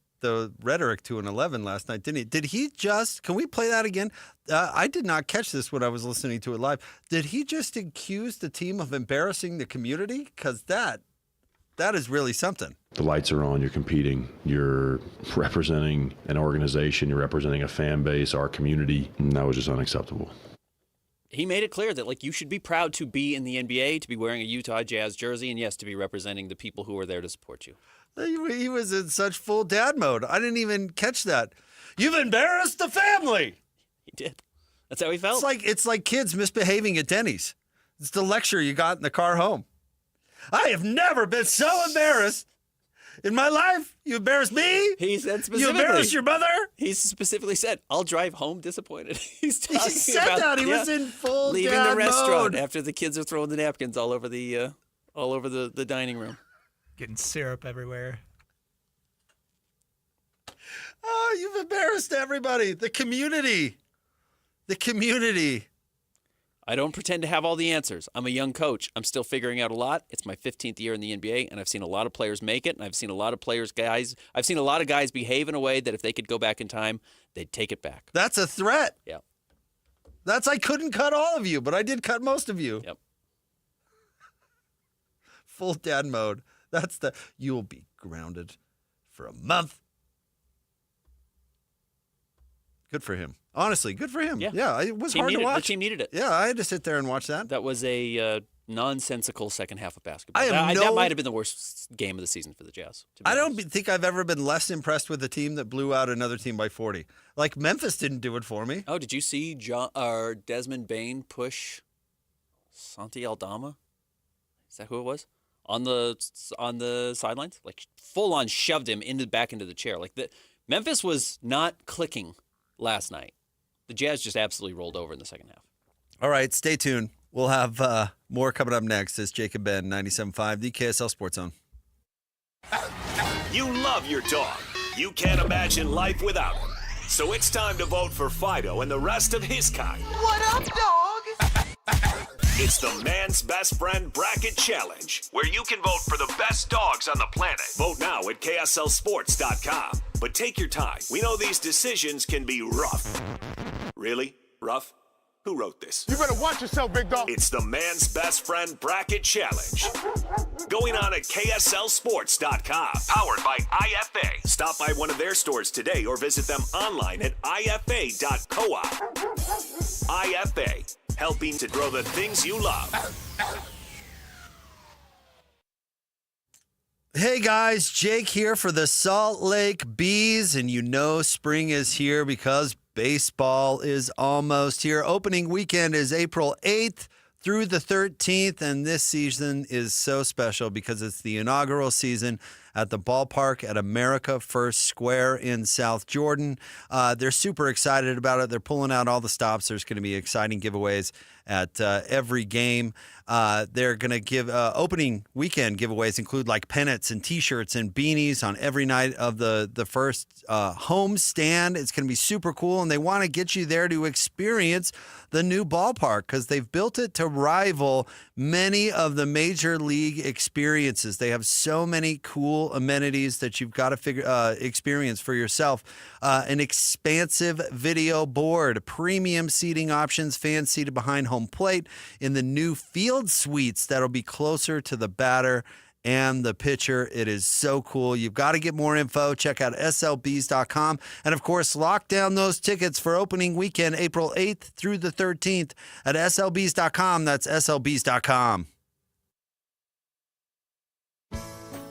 [SPEAKER 7] rhetoric to an 11 last night, didn't he? Did he just, can we play that again? I did not catch this when I was listening to it live. Did he just accuse the team of embarrassing the community? Because that is really something.
[SPEAKER 5] The lights are on, you're competing, you're representing an organization, you're representing a fan base, our community, and that was just unacceptable.
[SPEAKER 30] He made it clear that you should be proud to be in the NBA, to be wearing a Utah Jazz jersey, and yes, to be representing the people who are there to support you.
[SPEAKER 7] He was in such full dad mode. I didn't even catch that. You've embarrassed the family.
[SPEAKER 30] He did. That's how he felt.
[SPEAKER 7] It's like kids misbehaving at Denny's. It's the lecture you got in the car home. I have never been so embarrassed in my life. You embarrassed me.
[SPEAKER 30] He said specifically.
[SPEAKER 7] You embarrassed your mother.
[SPEAKER 30] He specifically said, "I'll drive home disappointed." He
[SPEAKER 7] said that. He was in full
[SPEAKER 30] leaving
[SPEAKER 7] dad
[SPEAKER 30] the restaurant
[SPEAKER 7] mode.
[SPEAKER 30] After the kids are throwing the napkins all over the dining room.
[SPEAKER 4] Getting syrup everywhere.
[SPEAKER 7] Oh, you've embarrassed everybody. The community. The community.
[SPEAKER 30] I don't pretend to have all the answers. I'm a young coach. I'm still figuring out a lot. It's my 15th year in the NBA, and I've seen a lot of players make it, and I've seen a lot of guys behave in a way that if they could go back in time, they'd take it back.
[SPEAKER 7] That's a threat.
[SPEAKER 30] Yeah.
[SPEAKER 7] I couldn't cut all of you, but I did cut most of you.
[SPEAKER 30] Yep.
[SPEAKER 7] Full dad mode. You'll be grounded for a month. Good for him. Honestly, good for him. Yeah, it was hard to watch.
[SPEAKER 30] The team needed it.
[SPEAKER 7] Yeah, I had to sit there and watch that.
[SPEAKER 30] That was a nonsensical second half of basketball.
[SPEAKER 7] That
[SPEAKER 30] might have been the worst game of the season for the Jazz.
[SPEAKER 7] I don't think I've ever been less impressed with a team that blew out another team by 40. Like Memphis didn't do it for me.
[SPEAKER 30] Oh, did you see Desmond Bane push Santi Aldama? Is that who it was? On the sidelines? Full on shoved him back into the chair. Memphis was not clicking last night. The Jazz just absolutely rolled over in the second half.
[SPEAKER 7] All right, stay tuned. We'll have more coming up next as Jake and Ben, 97.5, the KSL Sports Zone.
[SPEAKER 14] You love your dog. You can't imagine life without him. So it's time to vote for Fido and the rest of his kind.
[SPEAKER 1] What up, dog?
[SPEAKER 14] It's the Man's Best Friend Bracket Challenge, where you can vote for the best dogs on the planet. Vote now at KSLSports.com. But take your time. We know these decisions can be rough. Really? Rough? Who wrote this?
[SPEAKER 9] You better watch yourself, big dog.
[SPEAKER 14] It's the Man's Best Friend Bracket Challenge. Going on at KSLSports.com. Powered by IFA. Stop by one of their stores today or visit them online at IFA.coop. IFA. Helping to grow the things you love.
[SPEAKER 29] Hey guys, Jake here for the Salt Lake Bees, and you know spring is here because baseball is almost here. Opening weekend is April 8th through the 13th, and this season is so special because it's the inaugural season at the ballpark at America First Square in South Jordan. They're super excited about it. They're pulling out all the stops. There's going to be exciting giveaways at every game. They're going to give opening weekend giveaways include like pennants and T-shirts and beanies on every night of the first home stand. It's going to be super cool, and they want to get you there to experience the new ballpark because they've built it to rival many of the major league experiences. They have so many cool amenities that you've got to experience for yourself. An expansive video board, premium seating options, fans seated behind home plate in the new field suites that'll be closer to the batter and the pitcher. It is so cool. You've got to get more info. Check out slbs.com. And, of course, lock down those tickets for opening weekend, April 8th through the 13th at slbs.com. That's slbs.com.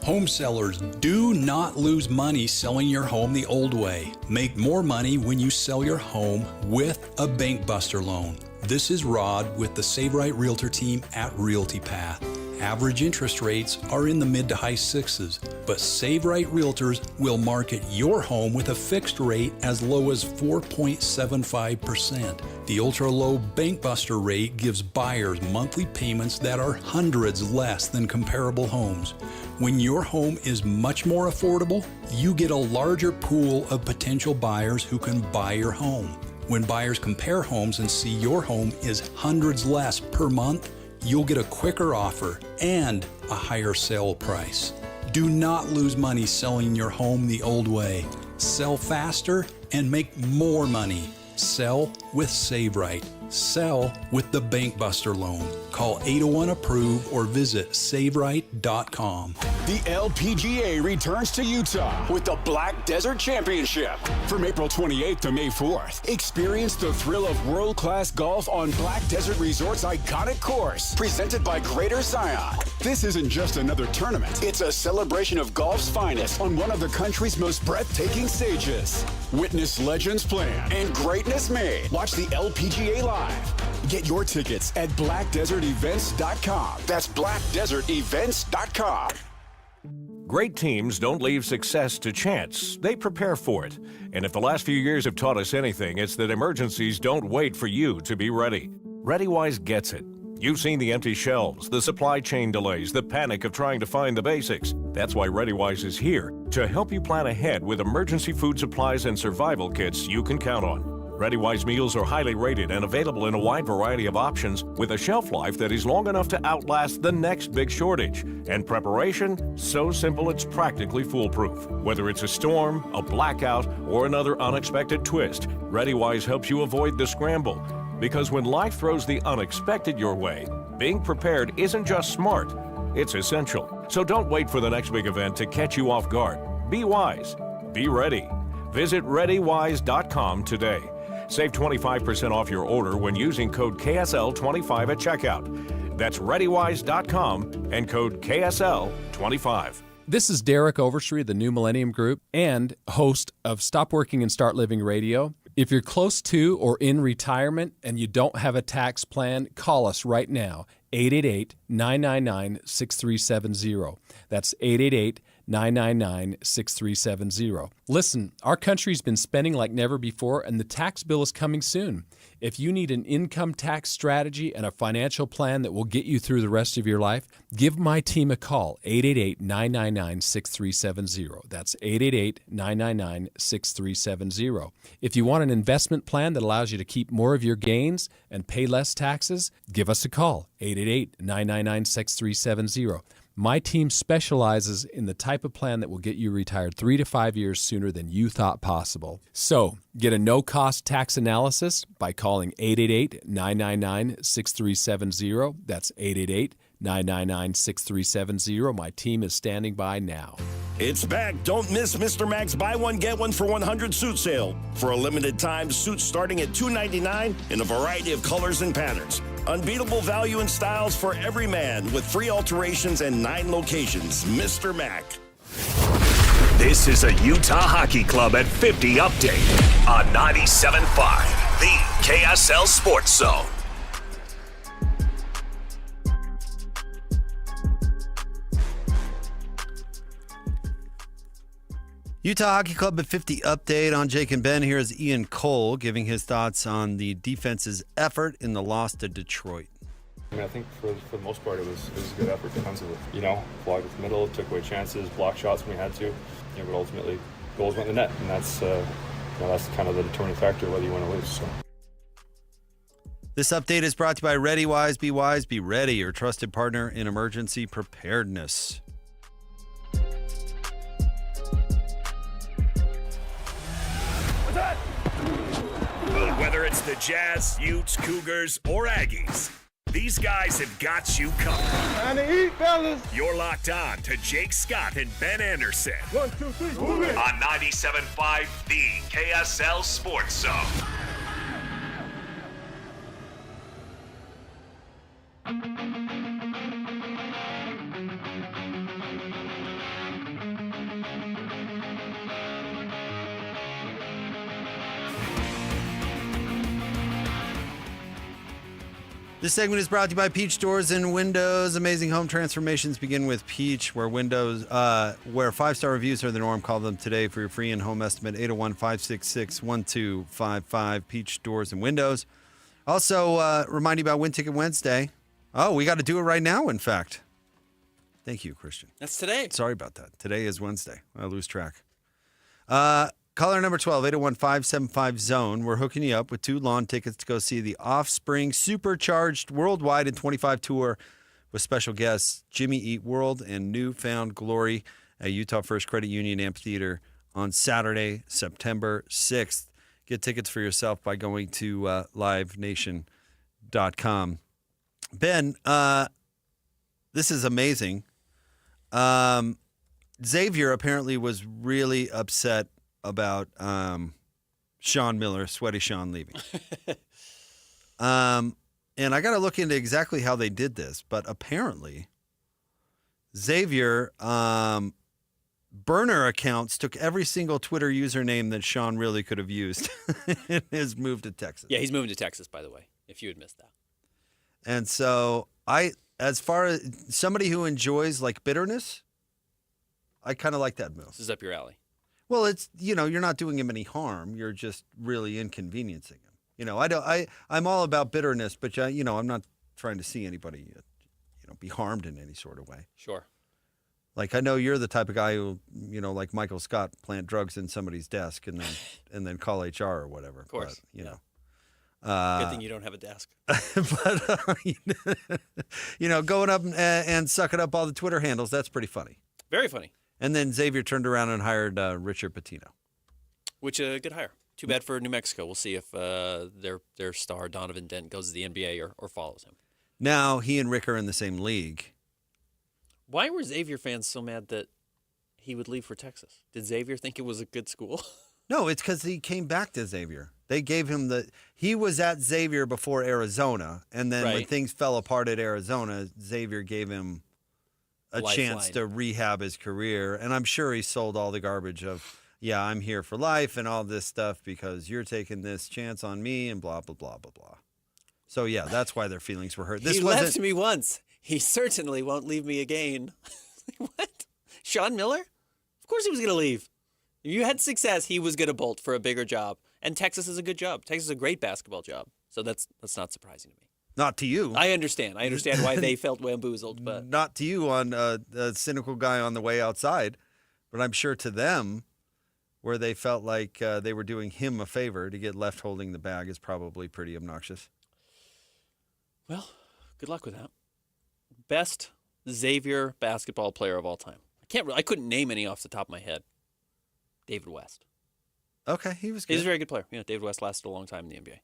[SPEAKER 27] Home sellers, do not lose money selling your home the old way. Make more money when you sell your home with a Bank Buster loan. This is Rod with the Save Right Realtor team at Realty Path. Average interest rates are in the mid to high sixes, but Save Right Realtors will market your home with a fixed rate as low as 4.75%. The ultra-low Bank Buster rate gives buyers monthly payments that are hundreds less than comparable homes. When your home is much more affordable, you get a larger pool of potential buyers who can buy your home. When buyers compare homes and see your home is hundreds less per month, you'll get a quicker offer and a higher sale price. Do not lose money selling your home the old way. Sell faster and make more money. Sell with Save Right. Sell with the Bank Buster loan. Call 801-APPROVE or visit SaveRight.com.
[SPEAKER 13] The LPGA returns to Utah with the Black Desert Championship. From April 28th to May 4th, experience the thrill of world-class golf on Black Desert Resort's iconic course, presented by Greater Zion. This isn't just another tournament. It's a celebration of golf's finest on one of the country's most breathtaking stages. Witness legends planned and greatness made. Watch the LPGA live. Get your tickets at blackdesertevents.com. That's blackdesertevents.com.
[SPEAKER 15] Great teams don't leave success to chance. They prepare for it. And if the last few years have taught us anything, it's that emergencies don't wait for you to be ready. ReadyWise gets it. You've seen the empty shelves, the supply chain delays, the panic of trying to find the basics. That's why ReadyWise is here to help you plan ahead with emergency food supplies and survival kits you can count on. ReadyWise meals are highly rated and available in a wide variety of options with a shelf life that is long enough to outlast the next big shortage. And preparation, so simple it's practically foolproof. Whether it's a storm, a blackout, or another unexpected twist, ReadyWise helps you avoid the scramble. Because when life throws the unexpected your way, being prepared isn't just smart, it's essential. So don't wait for the next big event to catch you off guard. Be wise. Be ready. Visit ReadyWise.com today. Save 25% off your order when using code KSL25 at checkout. That's ReadyWise.com and code KSL25.
[SPEAKER 10] This is Derek Overstreet of the New Millennium Group and host of Stop Working and Start Living Radio. If you're close to or in retirement and you don't have a tax plan, call us right now, 888-999-6370. That's 888-999-6370. Listen, our country's been spending like never before, and the tax bill is coming soon. If you need an income tax strategy and a financial plan that will get you through the rest of your life, give my team a call, 888-999-6370. That's 888-999-6370. If you want an investment plan that allows you to keep more of your gains and pay less taxes, give us a call, 888-999-6370. My team specializes in the type of plan that will get you retired 3 to 5 years sooner than you thought possible. So, get a no-cost tax analysis by calling 888-999-6370. That's 888-999-6370. My team is standing by now.
[SPEAKER 17] It's back. Don't miss Mr. Mag's buy one, get one for 100 suit sale. For a limited time, suits starting at $299 in a variety of colors and patterns. Unbeatable value and styles for every man with free alterations and 9 locations. Mr. Mac.
[SPEAKER 14] This is a Utah Hockey Club at 50 update on 97.5, the KSL Sports Zone.
[SPEAKER 7] Utah Hockey Club at 50 update on Jake and Ben. Here is Ian Cole giving his thoughts on the defense's effort in the loss to Detroit.
[SPEAKER 19] I mean, I think for the most part, it was a good effort defensively. Blocked at the middle, took away chances, blocked shots when we had to. But ultimately, goals went in the net, and that's kind of the determining factor whether you win or lose. So.
[SPEAKER 7] This update is brought to you by ReadyWise. Be wise, be ready, your trusted partner in emergency preparedness.
[SPEAKER 14] Whether it's the Jazz, Utes, Cougars, or Aggies, these guys have got you covered.
[SPEAKER 9] Time to eat, fellas.
[SPEAKER 14] You're locked on to Jake Scott and Ben Anderson.
[SPEAKER 9] 1, 2, 3, move it.
[SPEAKER 14] On 97.5, the KSL Sports Zone.
[SPEAKER 7] This segment is brought to you by Peach Doors and Windows. Amazing home transformations begin with Peach, where 5-star reviews are the norm. Call them today for your free in-home estimate, 801-566-1255. Peach Doors and Windows. Also, remind you about Win Ticket Wednesday. Oh, we got to do it right now, in fact. Thank you, Christian.
[SPEAKER 30] That's today.
[SPEAKER 7] Sorry about that. Today is Wednesday. I lose track. Caller number 12, 801-575-ZONE. We're hooking you up with 2 lawn tickets to go see the Offspring Supercharged Worldwide in 25 tour with special guests Jimmy Eat World and Newfound Glory at Utah First Credit Union Amphitheater on Saturday, September 6th. Get tickets for yourself by going to livenation.com. Ben, this is amazing. Xavier apparently was really upset about Sean Miller, Sweaty Sean, leaving. And I got to look into exactly how they did this, but apparently Xavier burner accounts took every single Twitter username that Sean really could have used in his move to Texas.
[SPEAKER 30] Yeah, he's moving to Texas, by the way, if you had missed that.
[SPEAKER 7] And so as far as somebody who enjoys like bitterness, I kind of like that move.
[SPEAKER 30] This is up your alley.
[SPEAKER 7] Well, it's, you're not doing him any harm. You're just really inconveniencing him. I'm all about bitterness, but I'm not trying to see anybody, be harmed in any sort of way.
[SPEAKER 30] Sure.
[SPEAKER 7] Like, I know you're the type of guy who, like Michael Scott, plant drugs in somebody's desk and then call HR or whatever.
[SPEAKER 30] Of course.
[SPEAKER 7] But,
[SPEAKER 30] Good thing you don't have a desk.
[SPEAKER 7] But, going up and sucking up all the Twitter handles, that's pretty funny.
[SPEAKER 30] Very funny.
[SPEAKER 7] And then Xavier turned around and hired Richard Pitino.
[SPEAKER 30] Which a good hire. Too bad for New Mexico. We'll see if their star Donovan Dent goes to the NBA or follows him.
[SPEAKER 7] Now he and Rick are in the same league.
[SPEAKER 30] Why were Xavier fans so mad that he would leave for Texas? Did Xavier think it was a good school?
[SPEAKER 7] No, it's because he came back to Xavier. They gave him he was at Xavier before Arizona, and then when things fell apart at Arizona, Xavier gave him a chance to rehab his career. And I'm sure he sold all the garbage of, I'm here for life and all this stuff because you're taking this chance on me and blah, blah, blah, blah, blah. So, yeah, that's why their feelings were hurt.
[SPEAKER 30] He left me once. He certainly won't leave me again. What? Sean Miller? Of course he was going to leave. If you had success, he was going to bolt for a bigger job. And Texas is a good job. Texas is a great basketball job. So that's not surprising to me.
[SPEAKER 7] Not to you.
[SPEAKER 30] I understand why they felt bamboozled, but
[SPEAKER 7] not to you on a cynical guy on the way outside, but I'm sure to them, where they felt like they were doing him a favor to get left holding the bag is probably pretty obnoxious.
[SPEAKER 30] Well, good luck with that. Best Xavier basketball player of all time. I couldn't name any off the top of my head. David West.
[SPEAKER 7] Okay, he was good.
[SPEAKER 30] He's a very good player. David West lasted a long time in the NBA.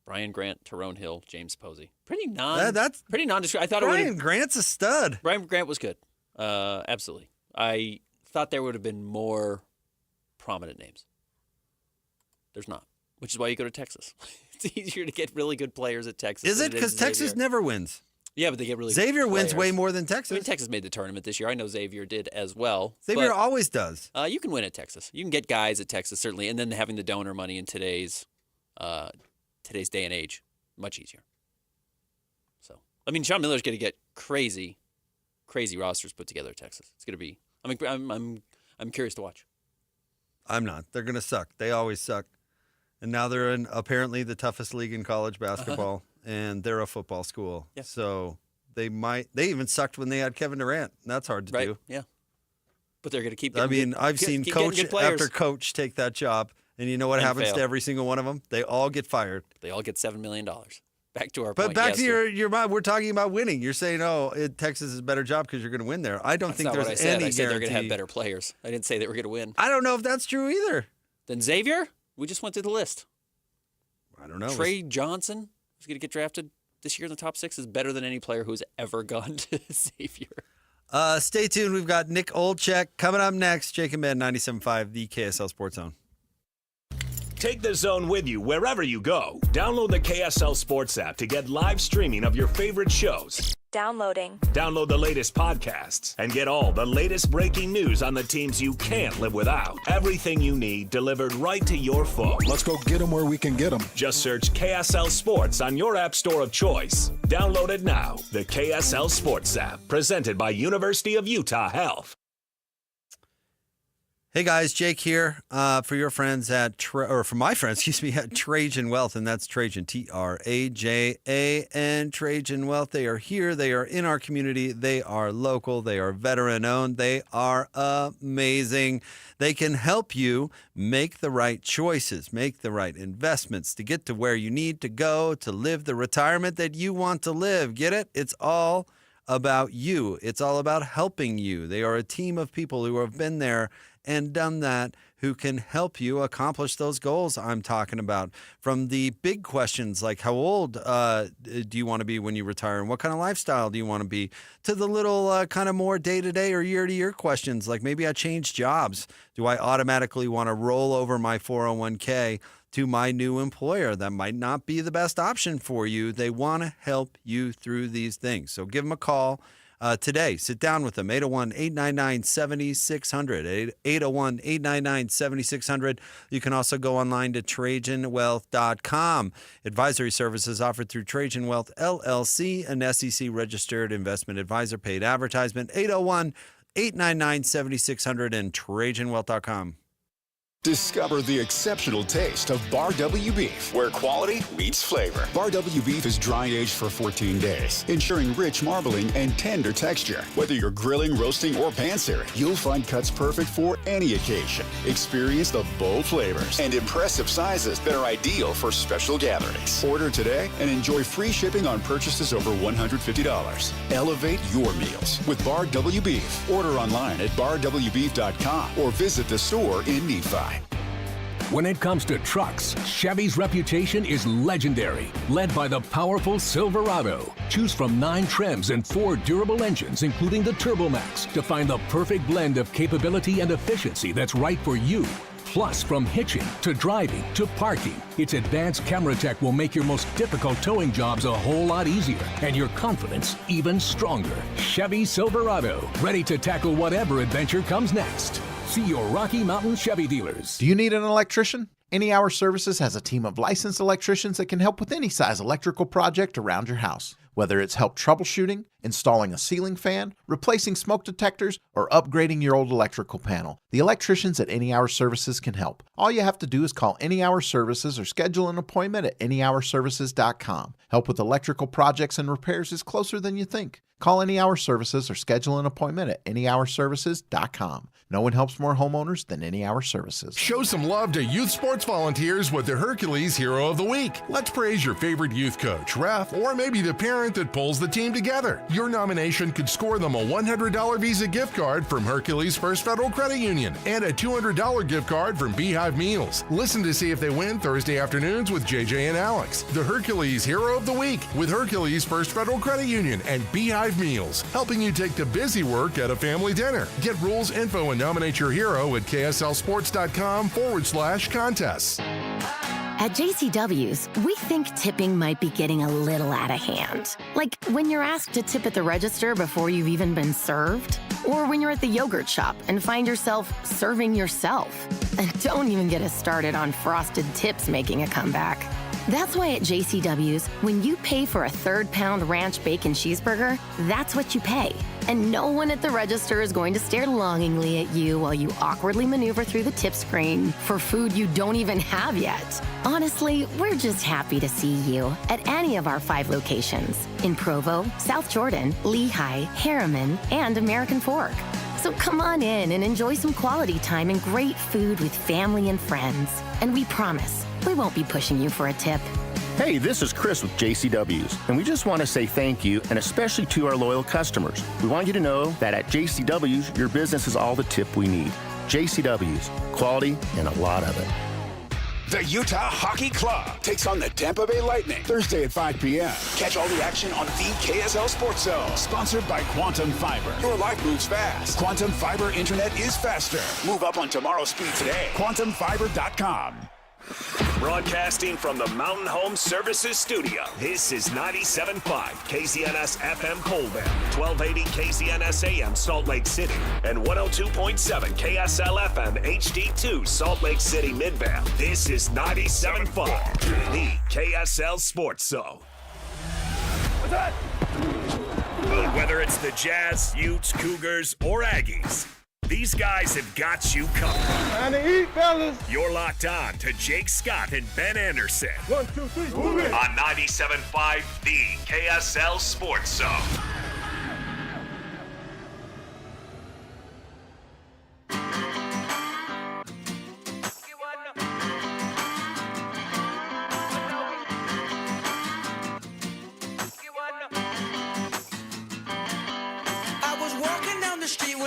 [SPEAKER 30] Brian Grant, Tyrone Hill, James Posey. Pretty nondescript. I thought
[SPEAKER 7] Brian Grant's a stud.
[SPEAKER 30] Brian Grant was good. Absolutely. I thought there would have been more prominent names. There's not, which is why you go to Texas. It's easier to get really good players at Texas.
[SPEAKER 7] Is it? Because Texas never wins.
[SPEAKER 30] Yeah, but they get really
[SPEAKER 7] Xavier
[SPEAKER 30] good
[SPEAKER 7] wins
[SPEAKER 30] players.
[SPEAKER 7] way more than Texas.
[SPEAKER 30] I mean, Texas made the tournament this year. I know Xavier did as well.
[SPEAKER 7] Xavier always does.
[SPEAKER 30] You can win at Texas. You can get guys at Texas, certainly. And then having the donor money in today's day and age, much easier. So, I mean, Sean Miller's going to get crazy rosters put together at Texas. It's going to be. I'm curious to watch.
[SPEAKER 7] I'm not. They're going to suck. They always suck. And now they're in apparently the toughest league in college basketball, and they're a football school. Yeah. So they even sucked when they had Kevin Durant. That's hard to do.
[SPEAKER 30] Yeah. But they're going to keep.
[SPEAKER 7] I've seen coach after coach take that job, and you know what happens to every single one of them? They all get fired.
[SPEAKER 30] They all get $7 million. Back to our
[SPEAKER 7] but
[SPEAKER 30] point.
[SPEAKER 7] Back to your mind. We're talking about winning. You're saying, Texas is a better job because you're going to win there. I don't think there's any guarantee. I said they're going to have better players. I didn't say they were going to win. I don't know if that's true either.
[SPEAKER 30] Then Xavier, we just went through the list.
[SPEAKER 7] I don't know.
[SPEAKER 30] Trey Johnson, who's going to get drafted this year in the top 6, is better than any player who's ever gone to Xavier.
[SPEAKER 7] Stay tuned. We've got Nick Olczyk coming up next. Jake and Ben, 97.5, the KSL Sports Zone.
[SPEAKER 14] Take the Zone with you wherever you go. Download the KSL Sports app to get live streaming of your favorite shows.
[SPEAKER 6] Downloading.
[SPEAKER 14] Download the latest podcasts and get all the latest breaking news on the teams you can't live without. Everything you need delivered right to your phone.
[SPEAKER 8] Let's go get them where we can get them.
[SPEAKER 14] Just search KSL Sports on your app store of choice. Download it now. The KSL Sports app, presented by University of Utah Health.
[SPEAKER 7] Hey guys, Jake here for your friends for my friends, at Trajan Wealth, and that's Trajan, Trajan, Trajan Wealth. They are here. They are in our community. They are local. They are veteran-owned. They are amazing. They can help you make the right choices, make the right investments to get to where you need to go to live the retirement that you want to live. Get it? It's all about you. It's all about helping you. They are a team of people who have been there and done that, who can help you accomplish those goals I'm talking about. From the big questions like how old do you want to be when you retire and what kind of lifestyle do you want to be, to the little kind of more day-to-day or year-to-year questions like maybe I changed jobs. Do I automatically want to roll over my 401k to my new employer? That might not be the best option for you. They want to help you through these things. So give them a call. Today, sit down with them, 801-899-7600, 801-899-7600. You can also go online to TrajanWealth.com. Advisory services offered through Trajan Wealth, LLC, an SEC-registered investment advisor. Paid advertisement, 801-899-7600 and TrajanWealth.com.
[SPEAKER 13] Discover the exceptional taste of Bar W beef, where quality meets flavor. Bar W beef is dry-aged for 14 days, ensuring rich marbling and tender texture. Whether you're grilling, roasting, or pan-searing, you'll find cuts perfect for any occasion. Experience the bold flavors and impressive sizes that are ideal for special gatherings. Order today and enjoy free shipping on purchases over $150. Elevate your meals with Bar W beef. Order online at barwbeef.com or visit the store in Nephi.
[SPEAKER 27] When it comes to trucks, Chevy's reputation is legendary, led by the powerful Silverado. Choose from 9 trims and 4 durable engines, including the TurboMax, to find the perfect blend of capability and efficiency that's right for you. Plus, from hitching to driving to parking, its advanced camera tech will make your most difficult towing jobs a whole lot easier and your confidence even stronger. Chevy Silverado, ready to tackle whatever adventure comes next. See your Rocky Mountain Chevy dealers.
[SPEAKER 20] Do you need an electrician? Any Hour Services has a team of licensed electricians that can help with any size electrical project around your house. Whether it's help troubleshooting, installing a ceiling fan, replacing smoke detectors, or upgrading your old electrical panel, the electricians at Any Hour Services can help. All you have to do is call Any Hour Services or schedule an appointment at anyhourservices.com. Help with electrical projects and repairs is closer than you think. Call Any Hour Services or schedule an appointment at anyhourservices.com. No one helps more homeowners than Any Hour Services.
[SPEAKER 21] Show some love to youth sports volunteers with the Hercules Hero of the Week. Let's praise your favorite youth coach, ref, or maybe the parent that pulls the team together. Your nomination could score them a $100 Visa gift card from Hercules First Federal Credit Union and a $200 gift card from Beehive Meals. Listen to see if they win Thursday afternoons with JJ and Alex. The Hercules Hero of the Week with Hercules First Federal Credit Union and Beehive live meals, helping you take the busy work at a family dinner. Get rules, info, and nominate your hero at kslsports.com/contests.
[SPEAKER 2] At JCW's, we think tipping might be getting a little out of hand. Like when you're asked to tip at the register before you've even been served, or when you're at the yogurt shop and find yourself serving yourself. And don't even get us started on frosted tips making a comeback. That's why at JCW's, when you pay for a 3rd-pound ranch bacon cheeseburger, that's what you pay. And no one at the register is going to stare longingly at you while you awkwardly maneuver through the tip screen for food you don't even have yet. Honestly, we're just happy to see you at any of our 5 locations in Provo, South Jordan, Lehigh, Harriman, and American Fork. So come on in and enjoy some quality time and great food with family and friends. And we promise, we won't be pushing you for a tip.
[SPEAKER 6] Hey, this is Chris with JCW's, and we just want to say thank you, and especially to our loyal customers. We want you to know that at JCW's, your business is all the tip we need. JCW's, quality and a lot of it.
[SPEAKER 13] The Utah Hockey Club takes on the Tampa Bay Lightning Thursday at 5 p.m. Catch all the action on the KSL Sports Zone. Sponsored by Quantum Fiber. Your life moves fast. Quantum Fiber internet is faster. Move up on tomorrow's speed today. QuantumFiber.com.
[SPEAKER 14] Broadcasting from the Mountain Home Services Studio, this is 97.5 KZNS FM Colville, 1280 KZNS AM Salt Lake City, and 102.7 KSL FM HD2 Salt Lake City Midvale. This is 97.5, the KSL Sports Zone. What's that? Whether it's the Jazz, Utes, Cougars, or Aggies, these guys have got you covered.
[SPEAKER 1] Time to eat, fellas.
[SPEAKER 14] You're locked on to Jake Scott and Ben Anderson.
[SPEAKER 1] 1, 2, 3, move it.
[SPEAKER 14] On 97.5, the KSL Sports Zone.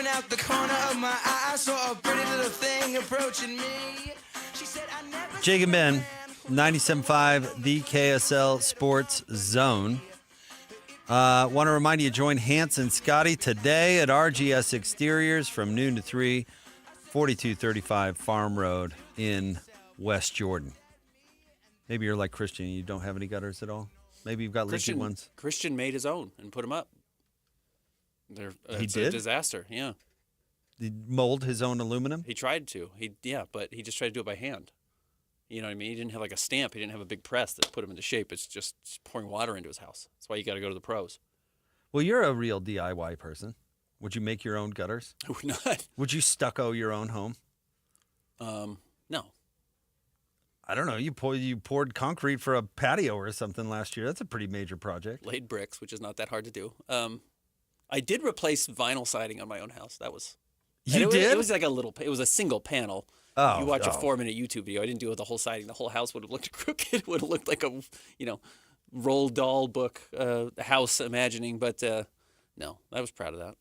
[SPEAKER 1] Out the corner of my eye, I saw a pretty little thing approaching me. She said, I never.
[SPEAKER 7] Jake and Ben, 97.5, the KSL Sports Zone. Want to remind you to join Hans and Scotty today at RGS Exteriors from noon to 3, 4235 Farm Road in West Jordan. Maybe you're like Christian, you don't have any gutters at all. Maybe you've got leaky ones.
[SPEAKER 30] Christian made his own and put them up.
[SPEAKER 7] He did?
[SPEAKER 30] A disaster, yeah.
[SPEAKER 7] He mold his own aluminum?
[SPEAKER 30] He tried to. But he just tried to do it by hand. You know what I mean? He didn't have like a stamp. He didn't have a big press that put him into shape. It's just pouring water into his house. That's why you got to go to the pros.
[SPEAKER 7] Well, you're a real DIY person. Would you make your own gutters?
[SPEAKER 30] I would not.
[SPEAKER 7] Would you stucco your own home?
[SPEAKER 30] No.
[SPEAKER 7] I don't know. You poured concrete for a patio or something last year. That's a pretty major project.
[SPEAKER 30] Laid bricks, which is not that hard to do. I did replace vinyl siding on my own house. That was.
[SPEAKER 7] You did?
[SPEAKER 30] It was like it was a single panel.
[SPEAKER 7] Oh,
[SPEAKER 30] you watch a 4-minute YouTube video. I didn't do the whole siding. The whole house would have looked crooked. It would have looked like a, Roald Dahl book house imagining. But no, I was proud of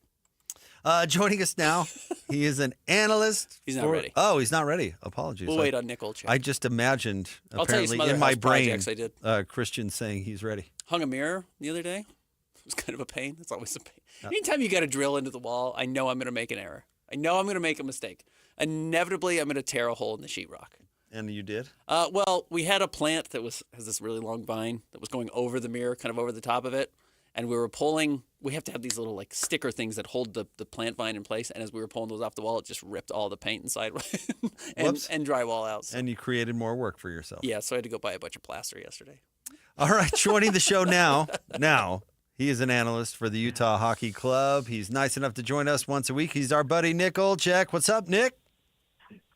[SPEAKER 30] that.
[SPEAKER 7] Joining us now, he is an analyst.
[SPEAKER 30] He's not ready.
[SPEAKER 7] Oh, he's not ready. Apologies.
[SPEAKER 30] We'll wait on Nickel.
[SPEAKER 7] I just imagined,
[SPEAKER 30] I'll tell you
[SPEAKER 7] apparently,
[SPEAKER 30] some other
[SPEAKER 7] in my
[SPEAKER 30] house
[SPEAKER 7] brain,
[SPEAKER 30] projects I did.
[SPEAKER 7] Christian saying he's ready.
[SPEAKER 30] Hung a mirror the other day. It was kind of a pain. It's always a pain. Anytime you got to drill into the wall, I know I'm going to make an error. I know I'm going to make a mistake. Inevitably, I'm going to tear a hole in the sheetrock.
[SPEAKER 7] And you did?
[SPEAKER 30] Well, we had a plant that has this really long vine that was going over the mirror, kind of over the top of it. And we were pulling. We have to have these little sticker things that hold the plant vine in place. And as we were pulling those off the wall, it just ripped all the paint inside and drywall out. So.
[SPEAKER 7] And you created more work for yourself.
[SPEAKER 30] Yeah, so I had to go buy a bunch of plaster yesterday.
[SPEAKER 7] All right, joining the show now. He is an analyst for the Utah Hockey Club. He's nice enough to join us once a week. He's our buddy Nick Olchek. What's up, Nick?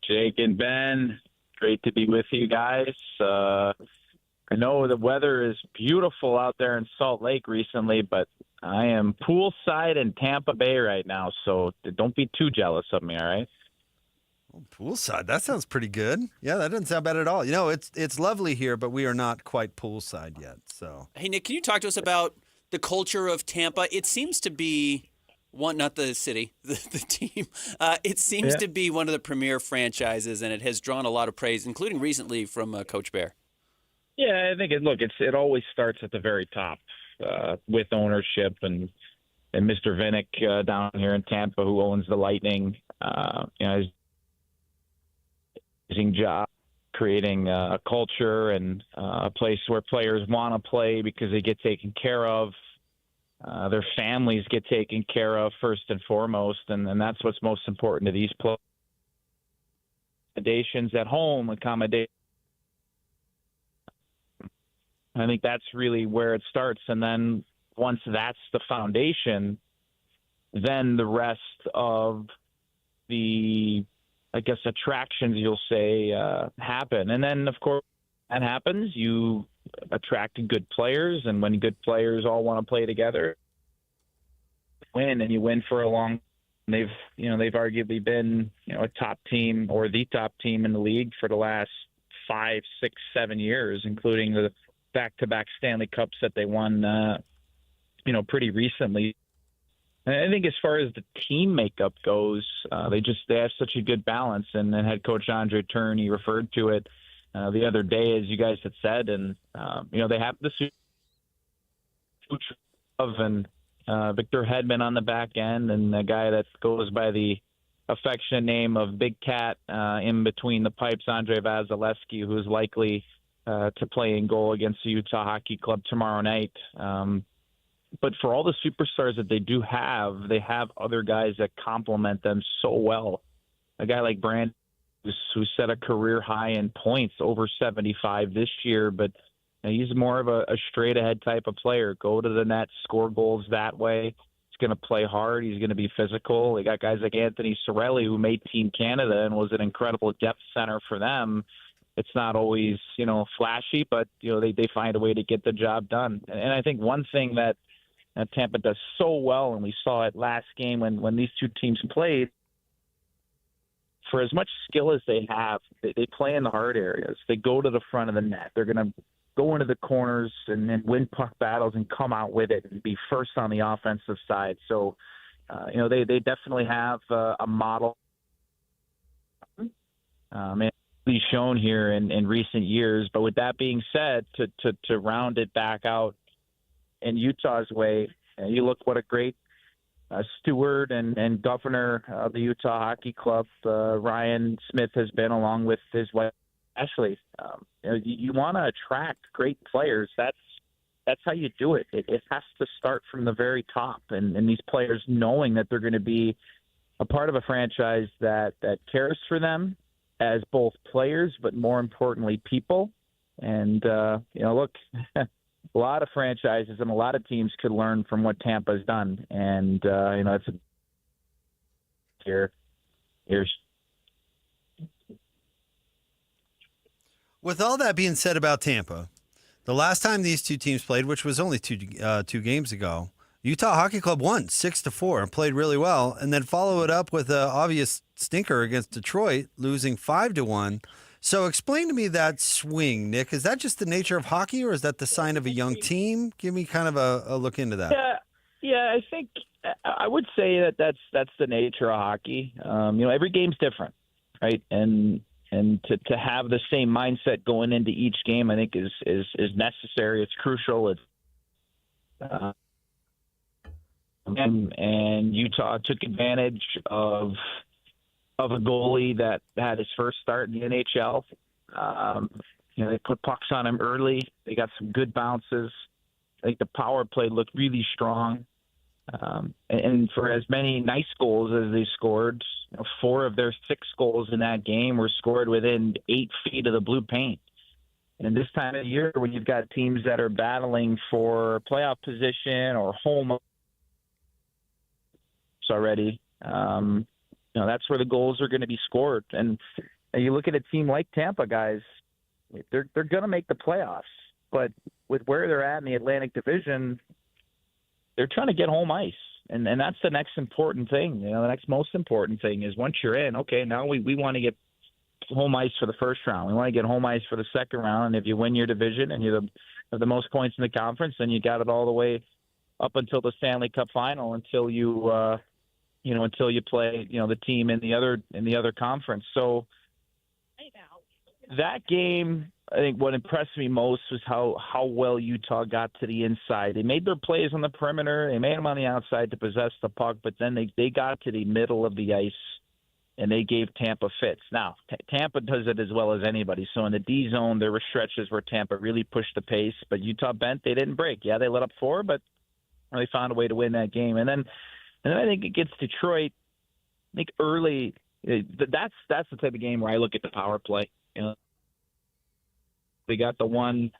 [SPEAKER 8] Jake and Ben, great to be with you guys. I know the weather is beautiful out there in Salt Lake recently, but I am poolside in Tampa Bay right now, so don't be too jealous of me, all right?
[SPEAKER 7] Oh, poolside, that sounds pretty good. Yeah, that doesn't sound bad at all. It's lovely here, but we are not quite poolside yet. So,
[SPEAKER 30] hey, Nick, can you talk to us about the culture of Tampa? It seems to be not the city, the team. It seems to be one of the premier franchises, and it has drawn a lot of praise, including recently from Coach Bear.
[SPEAKER 8] Yeah, I think it always starts at the very top with ownership and Mr. Vinnick down here in Tampa, who owns the Lightning, is amazing job creating a culture and a place where players want to play because they get taken care of. Their families get taken care of first and foremost, and that's what's most important to these players. Accommodations at home, accommodation. I think that's really where it starts, and then once that's the foundation, then the rest of the, I guess, attractions, you'll say, happen. And then, of course, that happens. You attract good players, and when good players all want to play together, win, and you win for a long. They've arguably been, a top team or the top team in the league for the last 5, 6, 7 years, including the back-to-back Stanley Cups that they won, pretty recently. And I think as far as the team makeup goes, they have such a good balance. And then head coach Andre Turney referred to it the other day, as you guys had said, and they have the and Victor Hedman on the back end, and a guy that goes by the affectionate name of Big Cat in between the pipes, Andre Vasilevsky, who's likely to play in goal against the Utah Hockey Club tomorrow night. But for all the superstars that they do have, they have other guys that complement them so well. A guy like Brand, who set a career high in points, over 75 this year, but he's more of a straight-ahead type of player. Go to the net, score goals that way. He's going to play hard. He's going to be physical. They got guys like Anthony Cirelli, who made Team Canada and was an incredible depth center for them. It's not always, flashy, but, they find a way to get the job done. And I think one thing that Tampa does so well, and we saw it last game when these two teams played, for as much skill as they have, they play in the hard areas. They go to the front of the net. They're going to go into the corners and then win puck battles and come out with it and be first on the offensive side. So, they definitely have a model. And he's shown here in recent years. But with that being said, to round it back out in Utah's way, you look what a great steward and governor of the Utah Hockey Club, Ryan Smith, has been, along with his wife, Ashley. You want to attract great players. That's how you do it. It has to start from the very top, and these players knowing that they're going to be a part of a franchise that cares for them as both players, but more importantly, people. And, look, a lot of franchises and a lot of teams could learn from what Tampa's done. And, it's here's.
[SPEAKER 7] With all that being said about Tampa, the last time these two teams played, which was only two games ago, Utah Hockey Club won 6-4 and played really well, and then follow it up with an obvious stinker against Detroit, losing 5-1. So explain to me that swing, Nick. Is that just the nature of hockey, or is that the sign of a young team? Give me kind of a look into that.
[SPEAKER 8] Yeah, I think I would say that's the nature of hockey. Every game's different, right? And to have the same mindset going into each game, I think is necessary. It's crucial. And Utah took advantage of a goalie that had his first start in the NHL. They put pucks on him early. They got some good bounces. I think the power play looked really strong. And for as many nice goals as they scored, 4 of their 6 goals in that game were scored within 8 feet of the blue paint. And this time of year, when you've got teams that are battling for playoff position or home already, that's where the goals are going to be scored. And you look at a team like Tampa, guys, they're going to make the playoffs. But with where they're at in the Atlantic Division, they're trying to get home ice. And that's the next important thing. The next most important thing is once you're in, okay, now we want to get home ice for the first round. We want to get home ice for the second round. And if you win your division and you have the most points in the conference, then you got it all the way up until the Stanley Cup final, until you play, the team in the other conference. So that game I think what impressed me most was how well Utah got to the inside. They made their plays on the perimeter. They made them on the outside to possess the puck, but then they got to the middle of the ice, and they gave Tampa fits. Now, Tampa does it as well as anybody. So in the D zone, there were stretches where Tampa really pushed the pace, but Utah bent. They didn't break. Yeah, they let up 4, but they found a way to win that game. And then I think it gets Detroit. I think early, that's the type of game where I look at the power play. You know, they got the one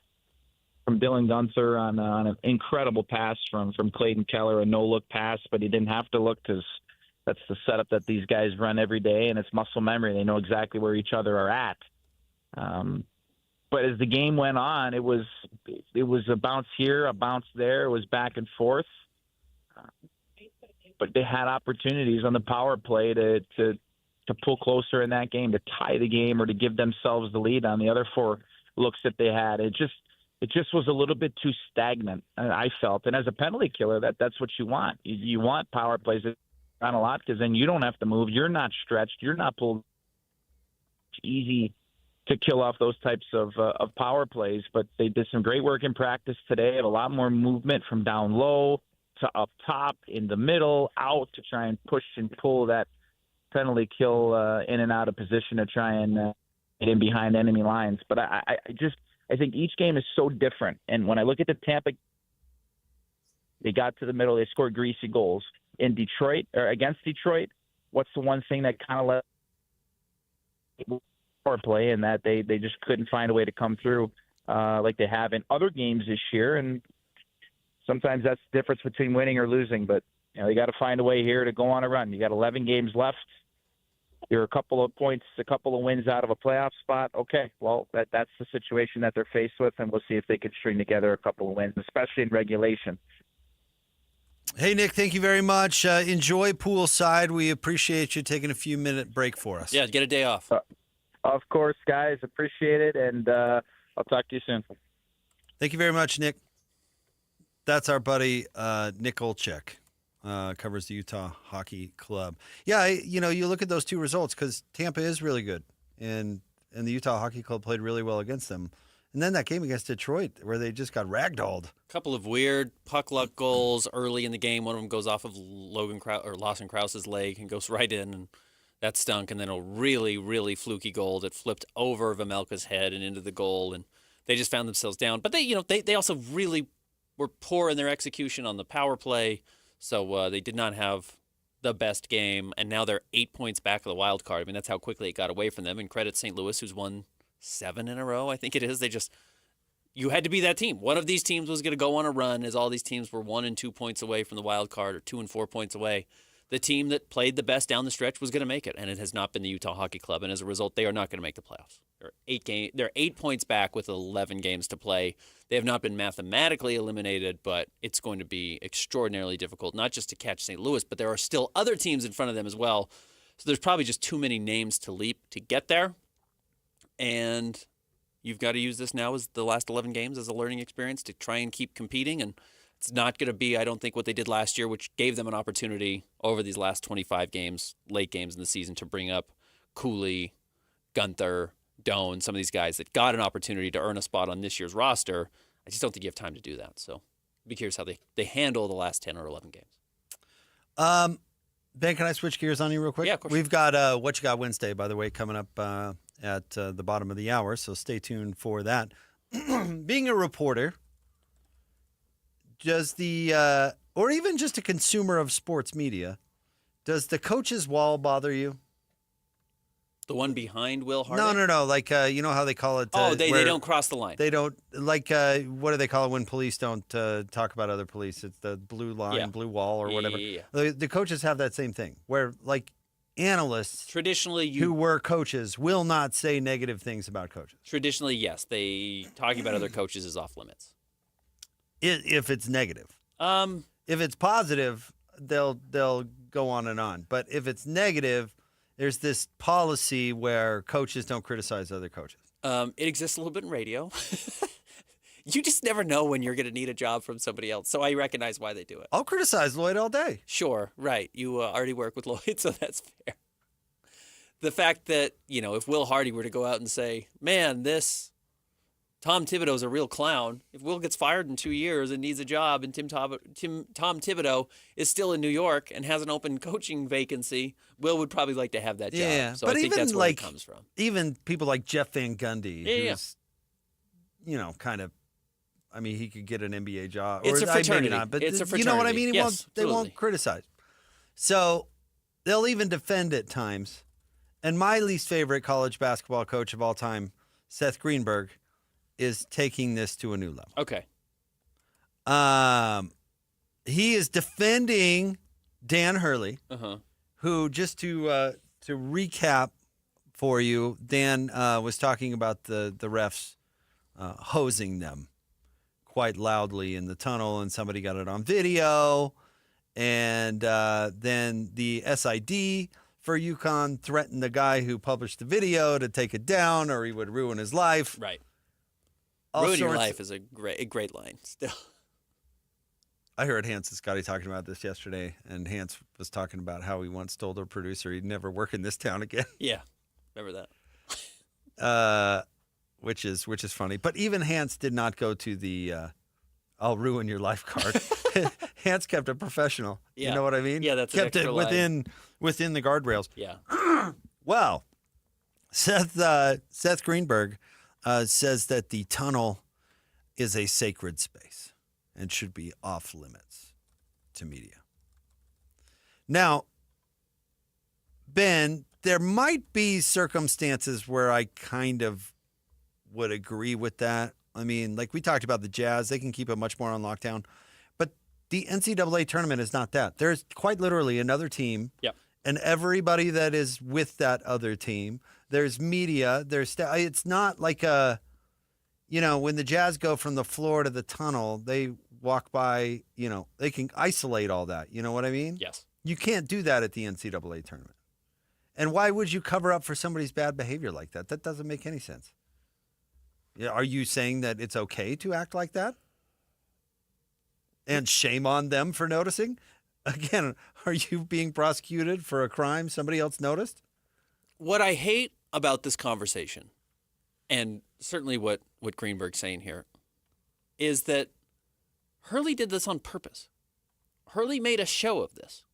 [SPEAKER 8] from Dylan Gunther on an incredible pass from Clayton Keller, a no-look pass, but he didn't have to look because that's the setup that these guys run every day, and it's muscle memory. They know exactly where each other are at. But as the game went on, it was a bounce here, a bounce there. It was back and forth. But they had opportunities on the power play to pull closer in that game, to tie the game, or to give themselves the lead on the other 4 looks that they had. It just was a little bit too stagnant, I felt. And as a penalty killer, that's what you want. You want power plays on a lot, because then you don't have to move. You're not stretched. You're not pulled. It's easy to kill off those types of power plays. But they did some great work in practice today. Have a lot more movement from down low to up top, in the middle, out, to try and push and pull that penalty kill in and out of position to try and get in behind enemy lines. But I think each game is so different. And when I look at the Tampa, they got to the middle, they scored greasy goals. In Detroit, or against Detroit, what's the one thing that kind of let power play, and that they just couldn't find a way to come through like they have in other games this year. And sometimes that's the difference between winning or losing. But you got to find a way here to go on a run. You got 11 games left. You're a couple of points, a couple of wins out of a playoff spot. Okay, well, that's the situation that they're faced with, and we'll see if they can string together a couple of wins, especially in regulation.
[SPEAKER 7] Hey, Nick, thank you very much. Enjoy poolside. We appreciate you taking a few-minute break for us.
[SPEAKER 30] Yeah, get a day off.
[SPEAKER 8] Of course, guys. Appreciate it, and I'll talk to you soon.
[SPEAKER 7] Thank you very much, Nick. That's our buddy Nick Olczyk, covers the Utah Hockey Club. Yeah, you look at those 2 results, because Tampa is really good, and the Utah Hockey Club played really well against them. And then that game against Detroit, where they just got ragdolled.
[SPEAKER 30] A couple of weird puck luck goals early in the game. One of them goes off of Lawson Krause's leg and goes right in, and that stunk. And then a really, really fluky goal that flipped over Vejmelka's head and into the goal, and they just found themselves down. But they also really were poor in their execution on the power play, so they did not have the best game. And now they're 8 points back of the wild card. I mean, that's how quickly it got away from them. And credit St. Louis, who's won 7 in a row, I think it is. You had to be that team. One of these teams was going to go on a run, as all these teams were 1 and 2 points away from the wild card, or 2 and 4 points away. The team that played the best down the stretch was going to make it, and it has not been the Utah Hockey Club. And as a result, they are not going to make the playoffs. They're 8 points back with 11 games to play. They have not been mathematically eliminated, but it's going to be extraordinarily difficult, not just to catch St. Louis, but there are still other teams in front of them as well. So there's probably just too many names to leap to get there. And you've got to use this now as the last 11 games as a learning experience to try and keep competing. And it's not going to be, I don't think, what they did last year, which gave them an opportunity over these last 25 games, late games in the season, to bring up Cooley, Gunther, Doan, some of these guys that got an opportunity to earn a spot on this year's roster. I just don't think you have time to do that. So be curious how they handle the last 10 or 11 games.
[SPEAKER 7] Ben, can I switch gears on you real quick?
[SPEAKER 30] Yeah, of course.
[SPEAKER 7] We've got What You Got Wednesday, by the way, coming up at the bottom of the hour, so stay tuned for that. Being a reporter, does or even just a consumer of sports media, does the coach's wall bother you?
[SPEAKER 30] The one behind Will Hardy?
[SPEAKER 7] No. Like, you know how they call it?
[SPEAKER 30] They don't cross the line.
[SPEAKER 7] They don't, like, what do they call it when police don't talk about other police? It's the blue line, blue wall, or whatever.
[SPEAKER 30] Yeah.
[SPEAKER 7] The coaches have that same thing, where, like, analysts
[SPEAKER 30] traditionally
[SPEAKER 7] who were coaches will not say negative things about coaches.
[SPEAKER 30] Traditionally, yes. Talking about other coaches is off limits.
[SPEAKER 7] If it's negative. If it's positive, they'll go on and on. But if it's negative, there's this policy where coaches don't criticize other coaches.
[SPEAKER 30] It exists a little bit in radio. You just never know when you're going to need a job from somebody else. So I recognize why they do it.
[SPEAKER 7] I'll criticize Lloyd all day.
[SPEAKER 30] Sure, right. You already work with Lloyd, so that's fair. The fact that, if Will Hardy were to go out and say, man, this Tom Thibodeau's a real clown. If Will gets fired in 2 years and needs a job, and Tom Thibodeau is still in New York and has an open coaching vacancy, Will would probably like to have that job.
[SPEAKER 7] Yeah,
[SPEAKER 30] So
[SPEAKER 7] but
[SPEAKER 30] I think
[SPEAKER 7] even
[SPEAKER 30] that's where it comes from.
[SPEAKER 7] Even people like Jeff Van Gundy,
[SPEAKER 30] Yeah,
[SPEAKER 7] who's, kind of, I mean, he could get an NBA job.
[SPEAKER 30] It's a fraternity.
[SPEAKER 7] Maybe not, but
[SPEAKER 30] It's a
[SPEAKER 7] you know what I
[SPEAKER 30] fraternity.
[SPEAKER 7] mean?
[SPEAKER 30] Yes,
[SPEAKER 7] They won't
[SPEAKER 30] absolutely.
[SPEAKER 7] criticize. So they'll even defend at times. And my least favorite college basketball coach of all time, Seth Greenberg, is taking this to a new level.
[SPEAKER 30] Okay.
[SPEAKER 7] He is defending Dan Hurley,
[SPEAKER 30] Uh-huh.
[SPEAKER 7] who, just to recap for you, Dan was talking about the refs hosing them quite loudly in the tunnel, and somebody got it on video. And then the SID for UConn threatened the guy who published the video to take it down, or he would ruin his life.
[SPEAKER 30] Right.
[SPEAKER 7] All
[SPEAKER 30] Ruin your
[SPEAKER 7] sorts-
[SPEAKER 30] life is a great line still.
[SPEAKER 7] I heard Hans and Scotty talking about this yesterday, and Hans was talking about how he once told their producer he'd never work in this town again.
[SPEAKER 30] Yeah. Remember that.
[SPEAKER 7] Which is funny. But even Hans did not go to the I'll ruin your life card. Hans kept it professional.
[SPEAKER 30] Yeah.
[SPEAKER 7] You know what I mean?
[SPEAKER 30] Yeah, that's an
[SPEAKER 7] kept it
[SPEAKER 30] extra line.
[SPEAKER 7] within the guardrails.
[SPEAKER 30] Yeah.
[SPEAKER 7] Well, Seth Greenberg says that the tunnel is a sacred space and should be off limits to media. Now, Ben, there might be circumstances where I kind of would agree with that. I mean, like we talked about the Jazz, they can keep it much more on lockdown. But the NCAA tournament is not that. There's quite literally another team.
[SPEAKER 30] Yep.
[SPEAKER 7] And everybody that is with that other team. There's media. It's not like when the Jazz go from the floor to the tunnel, they walk by, they can isolate all that. You know what I mean?
[SPEAKER 30] Yes.
[SPEAKER 7] You can't do that at the NCAA tournament. And why would you cover up for somebody's bad behavior like that? That doesn't make any sense. Yeah, are you saying that it's okay to act like that? And shame on them for noticing? Again, are you being prosecuted for a crime somebody else noticed?
[SPEAKER 30] What I hate about this conversation, and certainly what Greenberg's saying here, is that Hurley did this on purpose. Hurley made a show of this.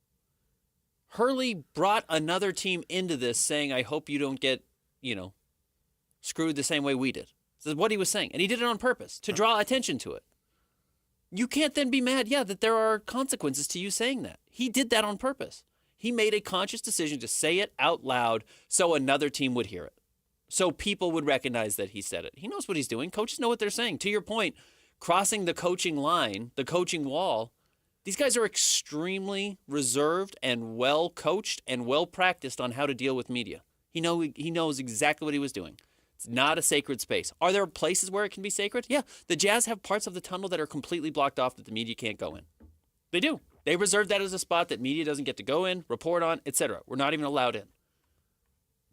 [SPEAKER 30] Hurley brought another team into this saying, I hope you don't get, screwed the same way we did. This is what he was saying. And he did it on purpose to draw attention to it. You can't then be mad, that there are consequences to you saying that. He did that on purpose. He made a conscious decision to say it out loud so another team would hear it. So people would recognize that he said it. He knows what he's doing. Coaches know what they're saying. To your point, crossing the coaching line, the coaching wall, these guys are extremely reserved and well coached and well practiced on how to deal with media. He knows exactly what he was doing. It's not a sacred space. Are there places where it can be sacred? Yeah. The Jazz have parts of the tunnel that are completely blocked off that the media can't go in. They do. They reserve that as a spot that media doesn't get to go in, report on, etc. We're not even allowed in.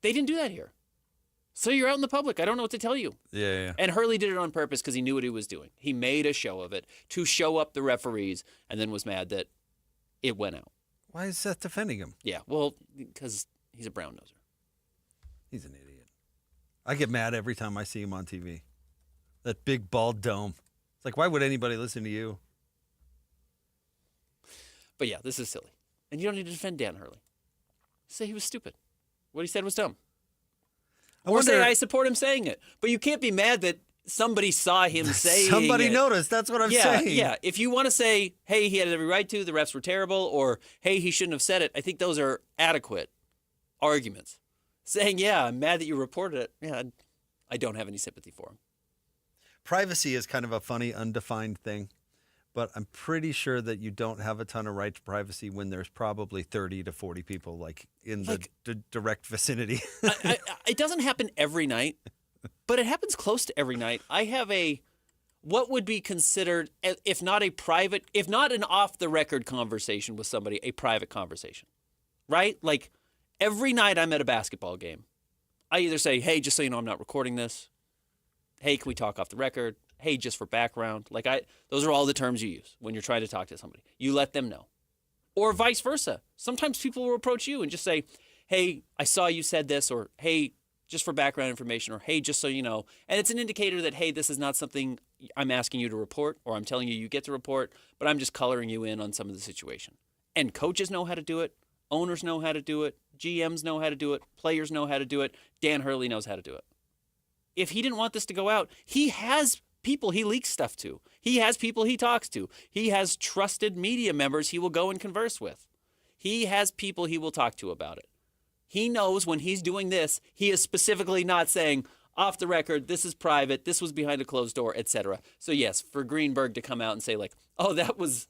[SPEAKER 30] They didn't do that here. So you're out in the public. I don't know what to tell you.
[SPEAKER 7] Yeah.
[SPEAKER 30] And Hurley did it on purpose because he knew what he was doing. He made a show of it to show up the referees and then was mad that it went out.
[SPEAKER 7] Why is Seth defending him?
[SPEAKER 30] Yeah, well, because he's a brown noser.
[SPEAKER 7] He's an idiot. I get mad every time I see him on TV. That big bald dome. It's like, why would anybody listen to you?
[SPEAKER 30] But yeah, this is silly. And you don't need to defend Dan Hurley. Say he was stupid. What he said was dumb. Or say I support him saying it. But you can't be mad that somebody saw him saying it.
[SPEAKER 7] Somebody noticed. That's what I'm saying.
[SPEAKER 30] Yeah. If you want to say, hey, he had every right to, the refs were terrible, or hey, he shouldn't have said it, I think those are adequate arguments. Saying, yeah, I'm mad that you reported it. Yeah, I don't have any sympathy for him.
[SPEAKER 7] Privacy is kind of a funny, undefined thing. But I'm pretty sure that you don't have a ton of right to privacy when there's probably 30 to 40 people in the direct vicinity.
[SPEAKER 30] It doesn't happen every night, but it happens close to every night. I have what would be considered, if not an off-the-record conversation with somebody, a private conversation, right? Like every night I'm at a basketball game, I either say, hey, just so you know, I'm not recording this. Hey, can we talk off the record? Hey, just for background. Those are all the terms you use when you're trying to talk to somebody. You let them know. Or vice versa. Sometimes people will approach you and just say, hey, I saw you said this, or hey, just for background information, or hey, just so you know. And it's an indicator that, hey, this is not something I'm asking you to report, or I'm telling you get to report, but I'm just coloring you in on some of the situation. And coaches know how to do it. Owners know how to do it. GMs know how to do it. Players know how to do it. Dan Hurley knows how to do it. If he didn't want this to go out, he has people he leaks stuff to. He has people he talks to. He has trusted media members he will go and converse with. He has people he will talk to about it. He knows when he's doing this, he is specifically not saying, off the record, this is private, this was behind a closed door, etc. So yes, for Greenberg to come out and say like, oh, that was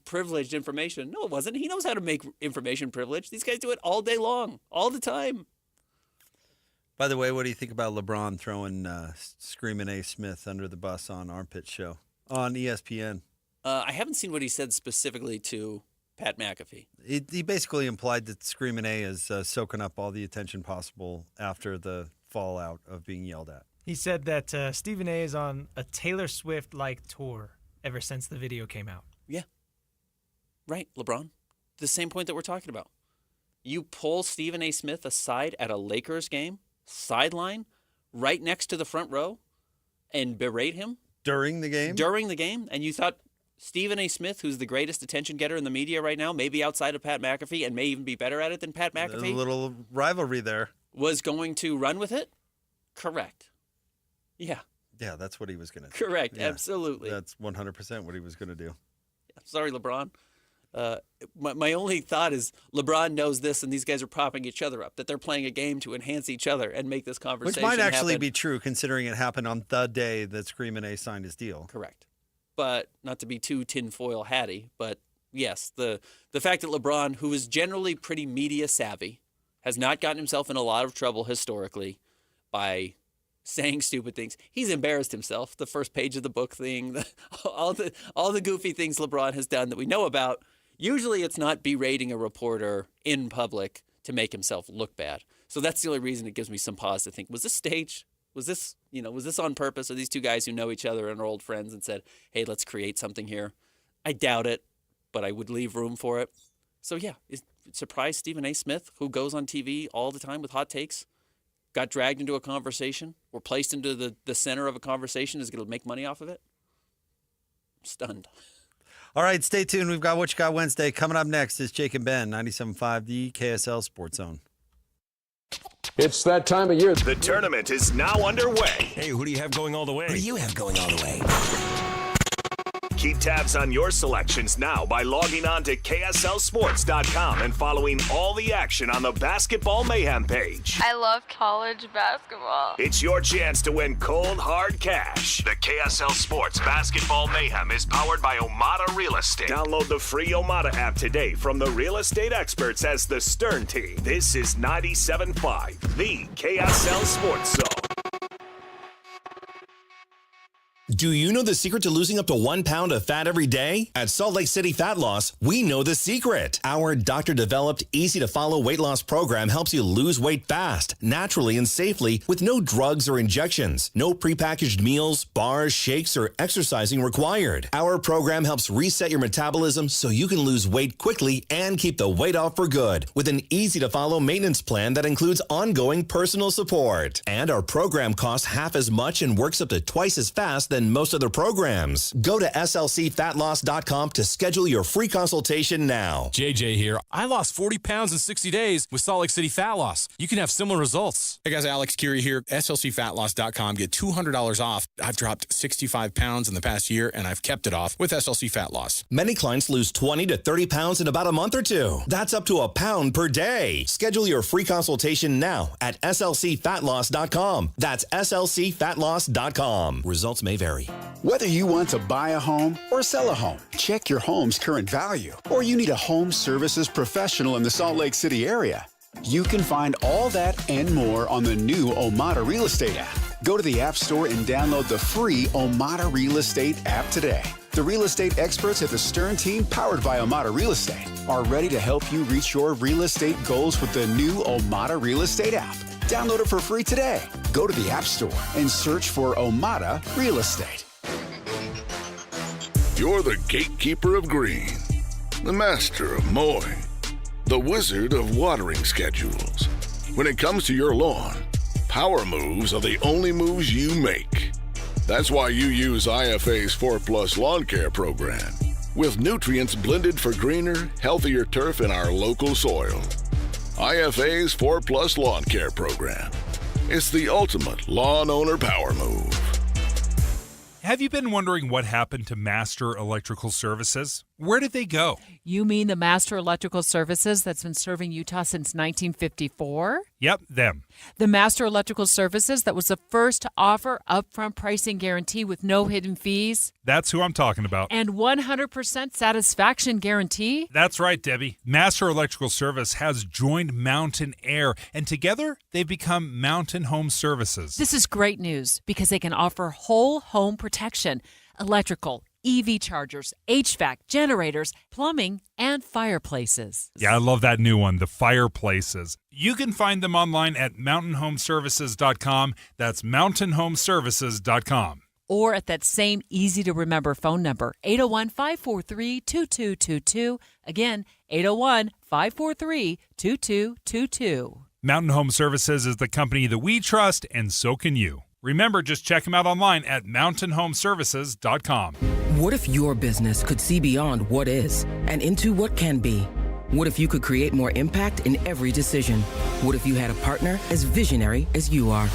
[SPEAKER 30] privileged information. No, it wasn't. He knows how to make information privileged. These guys do it all day long, all the time.
[SPEAKER 7] By the way, what do you think about LeBron throwing Screaming A. Smith under the bus on Armpit Show on ESPN?
[SPEAKER 30] I haven't seen what he said specifically to Pat McAfee.
[SPEAKER 7] He basically implied that Screaming A is soaking up all the attention possible after the fallout of being yelled at.
[SPEAKER 4] He said that Stephen A. is on a Taylor Swift-like tour ever since the video came out.
[SPEAKER 30] Yeah. Right, LeBron. The same point that we're talking about. You pull Stephen A. Smith aside at a Lakers game, sideline, right next to the front row, and berate him.
[SPEAKER 7] During the game?
[SPEAKER 30] During the game. And you thought Stephen A. Smith, who's the greatest attention getter in the media right now, maybe outside of Pat McAfee, and may even be better at it than Pat McAfee.
[SPEAKER 7] A little rivalry there.
[SPEAKER 30] Was going to run with it? Correct. Yeah.
[SPEAKER 7] Yeah, that's what he was going to do.
[SPEAKER 30] Correct.
[SPEAKER 7] Yeah,
[SPEAKER 30] Absolutely.
[SPEAKER 7] That's 100% what he was going to do.
[SPEAKER 30] Sorry, LeBron. My only thought is LeBron knows this, and these guys are propping each other up, that they're playing a game to enhance each other and make this conversation
[SPEAKER 7] Which might actually
[SPEAKER 30] happen.
[SPEAKER 7] be true, considering it happened on the day that Screamin' A signed his deal.
[SPEAKER 30] Correct. But not to be too tinfoil hatty, but yes, the fact that LeBron, who is generally pretty media savvy, has not gotten himself in a lot of trouble historically by saying stupid things. He's embarrassed himself. The first page of the book thing, all the goofy things LeBron has done that we know about. Usually it's not berating a reporter in public to make himself look bad. So that's the only reason it gives me some pause to think, was this staged? Was this on purpose? Are these two guys who know each other and are old friends and said, hey, let's create something here? I doubt it, but I would leave room for it. So yeah, it surprised Stephen A. Smith, who goes on TV all the time with hot takes, got dragged into a conversation, or placed into the center of a conversation, is going to make money off of it. I'm stunned.
[SPEAKER 7] All right, stay tuned. We've got What You Got Wednesday. Coming up next is Jake and Ben, 97.5, the KSL Sports Zone.
[SPEAKER 15] It's that time of year.
[SPEAKER 14] The tournament is now underway.
[SPEAKER 17] Hey, who do you have going all the way?
[SPEAKER 1] What do you have going all the way?
[SPEAKER 14] Keep tabs on your selections now by logging on to KSLSports.com and following all the action on the Basketball Mayhem page.
[SPEAKER 11] I love college basketball.
[SPEAKER 14] It's your chance to win cold, hard cash. The KSL Sports Basketball Mayhem is powered by Omada Real Estate. Download the free Omada app today from the real estate experts as the Stern Team. This is 97.5, the KSL Sports Zone.
[SPEAKER 12] Do you know the secret to losing up to 1 pound of fat every day? At Salt Lake City Fat Loss, we know the secret. Our doctor-developed, easy-to-follow weight loss program helps you lose weight fast, naturally and safely with no drugs or injections. No prepackaged meals, bars, shakes, or exercising required. Our program helps reset your metabolism so you can lose weight quickly and keep the weight off for good with an easy-to-follow maintenance plan that includes ongoing personal support. And our program costs half as much and works up to twice as fast than most other programs. Go to slcfatloss.com to schedule your free consultation now.
[SPEAKER 16] JJ here. I lost 40 pounds in 60 days with Salt Lake City Fat Loss. You can have similar results.
[SPEAKER 18] Hey guys, Alex Curie here. slcfatloss.com. Get $200 off. I've dropped 65 pounds in the past year and I've kept it off with SLC Fat Loss.
[SPEAKER 12] Many clients lose 20 to 30 pounds in about a month or two. That's up to a pound per day. Schedule your free consultation now at slcfatloss.com. That's slcfatloss.com. Results may vary.
[SPEAKER 13] Whether you want to buy a home or sell a home, check your home's current value, or you need a home services professional in the Salt Lake City area, you can find all that and more on the new Omada Real Estate app. Go to the App Store and download the free Omada Real Estate app today. The real estate experts at the Stern Team, powered by Omada Real Estate, are ready to help you reach your real estate goals with the new Omada Real Estate app. Download it for free today. Go to the App Store and search for Omada Real Estate.
[SPEAKER 21] You're the gatekeeper of green, the master of mowing, the wizard of watering schedules. When it comes to your lawn, Power moves are the only moves you make. That's why you use IFA's 4 Plus Lawn Care program, with nutrients blended for greener, healthier turf in our local soil. IFA's 4 Plus Lawn Care program. It's the ultimate lawn owner power move.
[SPEAKER 3] Have you been wondering what happened to Master Electrical Services? Where did they go?
[SPEAKER 5] You mean the Master Electrical Services that's been serving Utah since 1954?
[SPEAKER 3] Yep, them.
[SPEAKER 5] The Master Electrical Services that was the first to offer upfront pricing guarantee with no hidden fees?
[SPEAKER 3] That's who I'm talking about.
[SPEAKER 5] And 100% satisfaction guarantee?
[SPEAKER 3] That's right, Debbie. Master Electrical Service has joined Mountain Air, and together they've become Mountain Home Services.
[SPEAKER 5] This is great news because they can offer whole home protection, electrical, EV chargers, HVAC, generators, plumbing, and fireplaces.
[SPEAKER 3] Yeah, I love that new one, the fireplaces. You can find them online at mountainhomeservices.com. That's mountainhomeservices.com.
[SPEAKER 5] Or at that same easy-to-remember phone number, 801-543-2222. Again, 801-543-2222.
[SPEAKER 3] Mountain Home Services is the company that we trust, and so can you. Remember, just check them out online at mountainhomeservices.com.
[SPEAKER 10] What if your business could see beyond what is and into what can be? What if you could create more impact in every decision? What if you had a partner as visionary as you are?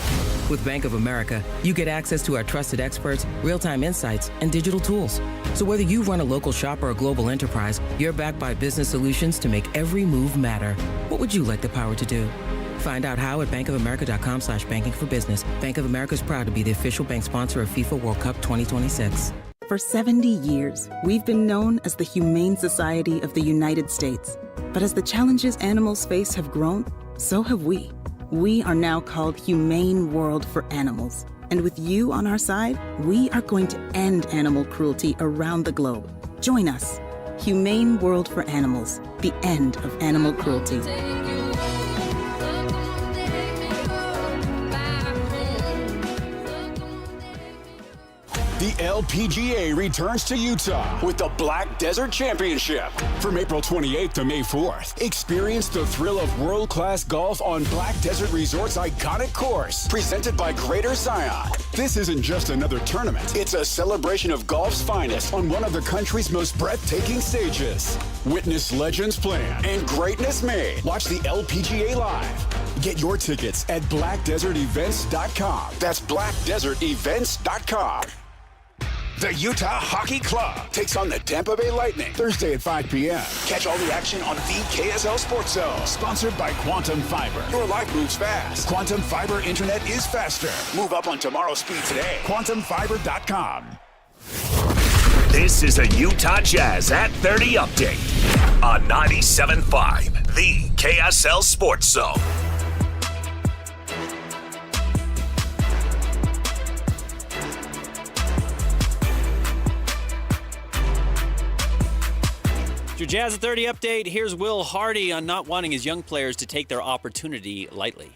[SPEAKER 10] With Bank of America, you get access to our trusted experts, real-time insights, and digital tools. So whether you run a local shop or a global enterprise, you're backed by business solutions to make every move matter. What would you like the power to do? Find out how at bankofamerica.com/banking for business. Bank of America is proud to be the official bank sponsor of FIFA World Cup 2026.
[SPEAKER 22] For 70 years, we've been known as the Humane Society of the United States. But as the challenges animals face have grown, so have we. We are now called Humane World for Animals. And with you on our side, we are going to end animal cruelty around the globe. Join us. Humane World for Animals. The end of animal cruelty.
[SPEAKER 13] The LPGA returns to Utah with the Black Desert Championship. From April 28th to May 4th, experience the thrill of world-class golf on Black Desert Resort's iconic course, presented by Greater Zion. This isn't just another tournament. It's a celebration of golf's finest on one of the country's most breathtaking stages. Witness legends playing and greatness made. Watch the LPGA live. Get your tickets at blackdesertevents.com. That's blackdesertevents.com. The Utah Hockey Club takes on the Tampa Bay Lightning Thursday at 5 p.m. Catch all the action on the KSL Sports Zone. Sponsored by Quantum Fiber. Your life moves fast. Quantum Fiber internet is faster. Move up on tomorrow's speed today. QuantumFiber.com.
[SPEAKER 14] This is a Utah Jazz at 30 update on 97.5, the KSL Sports Zone.
[SPEAKER 30] Your Jazz at 30 update. Here's Will Hardy on not wanting his young players to take their opportunity lightly.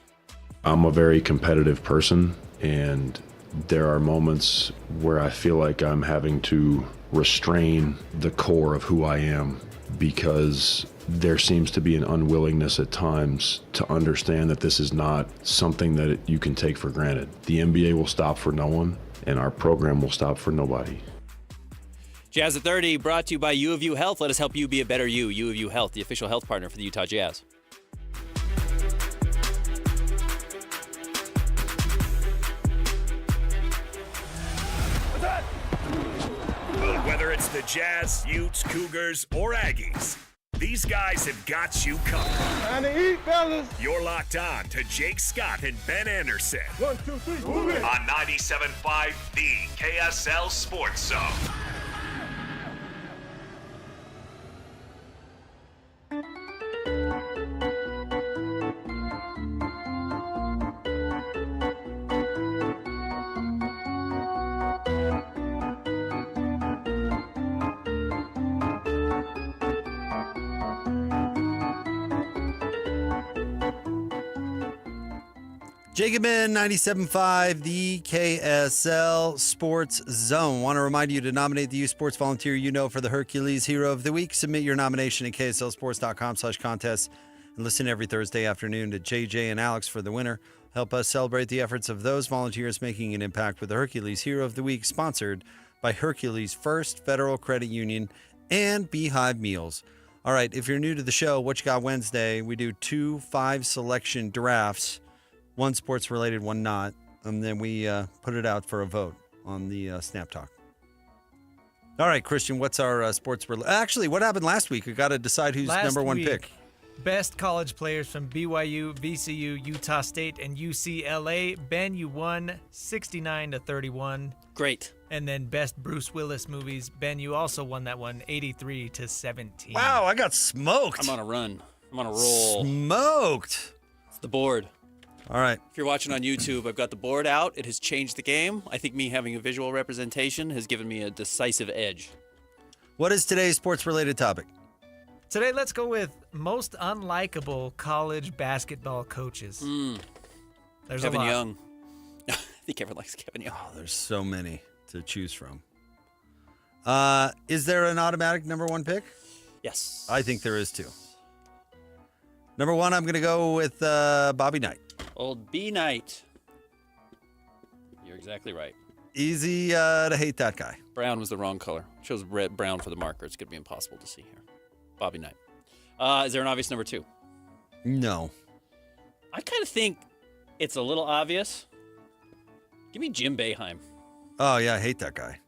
[SPEAKER 23] I'm a very competitive person, and there are moments where I feel like I'm having to restrain the core of who I am because there seems to be an unwillingness at times to understand that this is not something that you can take for granted. The NBA will stop for no one, and our program will stop for nobody.
[SPEAKER 30] Jazz at 30 brought to you by U of U Health. Let us help you be a better you. U of U Health, the official health partner for the Utah Jazz.
[SPEAKER 14] Whether it's the Jazz, Utes, Cougars, or Aggies, these guys have got you covered.
[SPEAKER 9] Time to eat, fellas.
[SPEAKER 14] You're locked on to Jake Scott and Ben Anderson.
[SPEAKER 9] 1, 2, 3, move it.
[SPEAKER 14] On 97.5, the KSL Sports Zone.
[SPEAKER 7] Jacobin, 97.5, the KSL Sports Zone. Want to remind you to nominate the youth sports volunteer you know for the Hercules Hero of the Week. Submit your nomination at kslsports.com/contest. Listen every Thursday afternoon to JJ and Alex for the winner. Help us celebrate the efforts of those volunteers making an impact with the Hercules Hero of the Week, sponsored by Hercules First Federal Credit Union and Beehive Meals. All right, if you're new to the show, What You Got Wednesday, we do 2 5-selection drafts, one sports-related, one not, and then we put it out for a vote on the Snap Talk. All right, Christian, what's our sports? Actually, what happened last week? We got to decide who's number one pick.
[SPEAKER 4] Best college players from BYU, VCU, Utah State, and UCLA. Ben, you won 69-31.
[SPEAKER 30] Great.
[SPEAKER 4] And then best Bruce Willis movies. Ben, you also won that one, 83-17.
[SPEAKER 7] Wow, I got smoked.
[SPEAKER 30] I'm on a run. I'm on a roll.
[SPEAKER 7] Smoked.
[SPEAKER 30] It's the board.
[SPEAKER 7] All right.
[SPEAKER 30] If you're watching on YouTube, I've got the board out. It has changed the game. I think me having a visual representation has given me a decisive edge.
[SPEAKER 7] What is today's sports-related topic?
[SPEAKER 4] Today, let's go with most unlikable college basketball coaches. There's
[SPEAKER 30] Kevin
[SPEAKER 4] a lot.
[SPEAKER 30] Young. I think everyone likes Kevin Young.
[SPEAKER 7] Oh, there's so many to choose from. Is there an automatic number one pick?
[SPEAKER 30] Yes.
[SPEAKER 7] I think there is too. Number one, I'm going to go with Bobby Knight.
[SPEAKER 30] Old B Knight. You're exactly right.
[SPEAKER 7] Easy to hate that guy.
[SPEAKER 30] Brown was the wrong color. Chose brown for the marker. It's going to be impossible to see here. Bobby Knight. Is there an obvious number two?
[SPEAKER 7] No.
[SPEAKER 30] I kind of think it's a little obvious. Give me Jim Boeheim.
[SPEAKER 7] Oh, yeah, I hate that guy.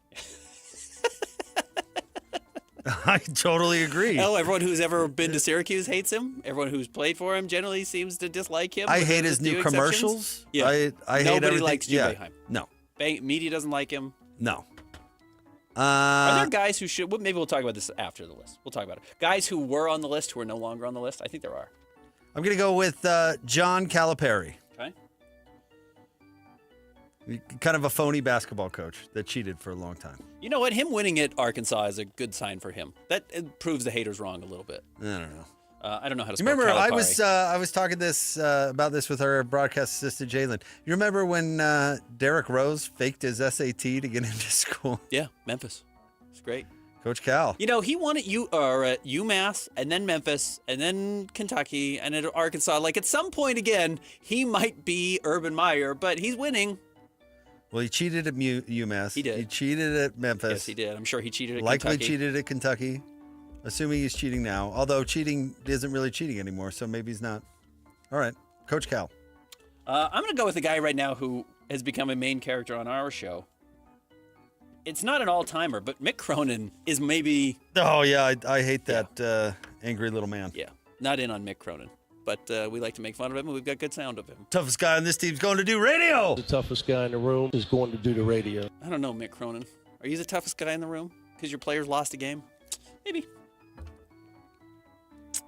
[SPEAKER 7] I totally agree.
[SPEAKER 30] Oh, everyone who's ever been to Syracuse hates him. Everyone who's played for him generally seems to dislike him.
[SPEAKER 7] I hate his new commercials.
[SPEAKER 30] Yeah.
[SPEAKER 7] I hate
[SPEAKER 30] Nobody
[SPEAKER 7] everything.
[SPEAKER 30] likes Jim Boeheim.
[SPEAKER 7] No.
[SPEAKER 30] Media doesn't like him.
[SPEAKER 7] No.
[SPEAKER 30] Are there guys who should... Maybe we'll talk about this after the list. We'll talk about it. Guys who were on the list who are no longer on the list? I think there are.
[SPEAKER 7] I'm going to go with John Calipari.
[SPEAKER 30] Okay.
[SPEAKER 7] Kind of a phony basketball coach that cheated for a long time.
[SPEAKER 30] You know what? Him winning at Arkansas is a good sign for him. That proves the haters wrong a little bit.
[SPEAKER 7] I don't know.
[SPEAKER 30] I don't know how to spell
[SPEAKER 7] Remember,
[SPEAKER 30] Calipari.
[SPEAKER 7] I was talking about this with our broadcast assistant, Jalen. You remember when Derrick Rose faked his SAT to get into school?
[SPEAKER 30] Yeah, Memphis. It's great.
[SPEAKER 7] Coach Cal.
[SPEAKER 30] You know, he won at UMass, and then Memphis, and then Kentucky, and at Arkansas. Like, at some point again, he might be Urban Meyer, but he's winning.
[SPEAKER 7] Well, he cheated at UMass.
[SPEAKER 30] He did.
[SPEAKER 7] He cheated at Memphis.
[SPEAKER 30] Yes, he did. I'm sure he cheated at
[SPEAKER 7] Likely
[SPEAKER 30] Kentucky.
[SPEAKER 7] cheated at Kentucky. Assuming he's cheating now. Although cheating isn't really cheating anymore, so maybe he's not. All right. Coach Cal.
[SPEAKER 30] I'm going to go with a guy right now who has become a main character on our show. It's not an all-timer, but Mick Cronin is maybe...
[SPEAKER 7] Oh, yeah. I hate that angry little man.
[SPEAKER 30] Yeah. Not in on Mick Cronin. But we like to make fun of him, and we've got good sound of him.
[SPEAKER 7] Toughest guy on this team's going to do radio.
[SPEAKER 2] The toughest guy in the room is going to do the radio.
[SPEAKER 30] I don't know, Mick Cronin. Are you the toughest guy in the room because your players lost a game? Maybe.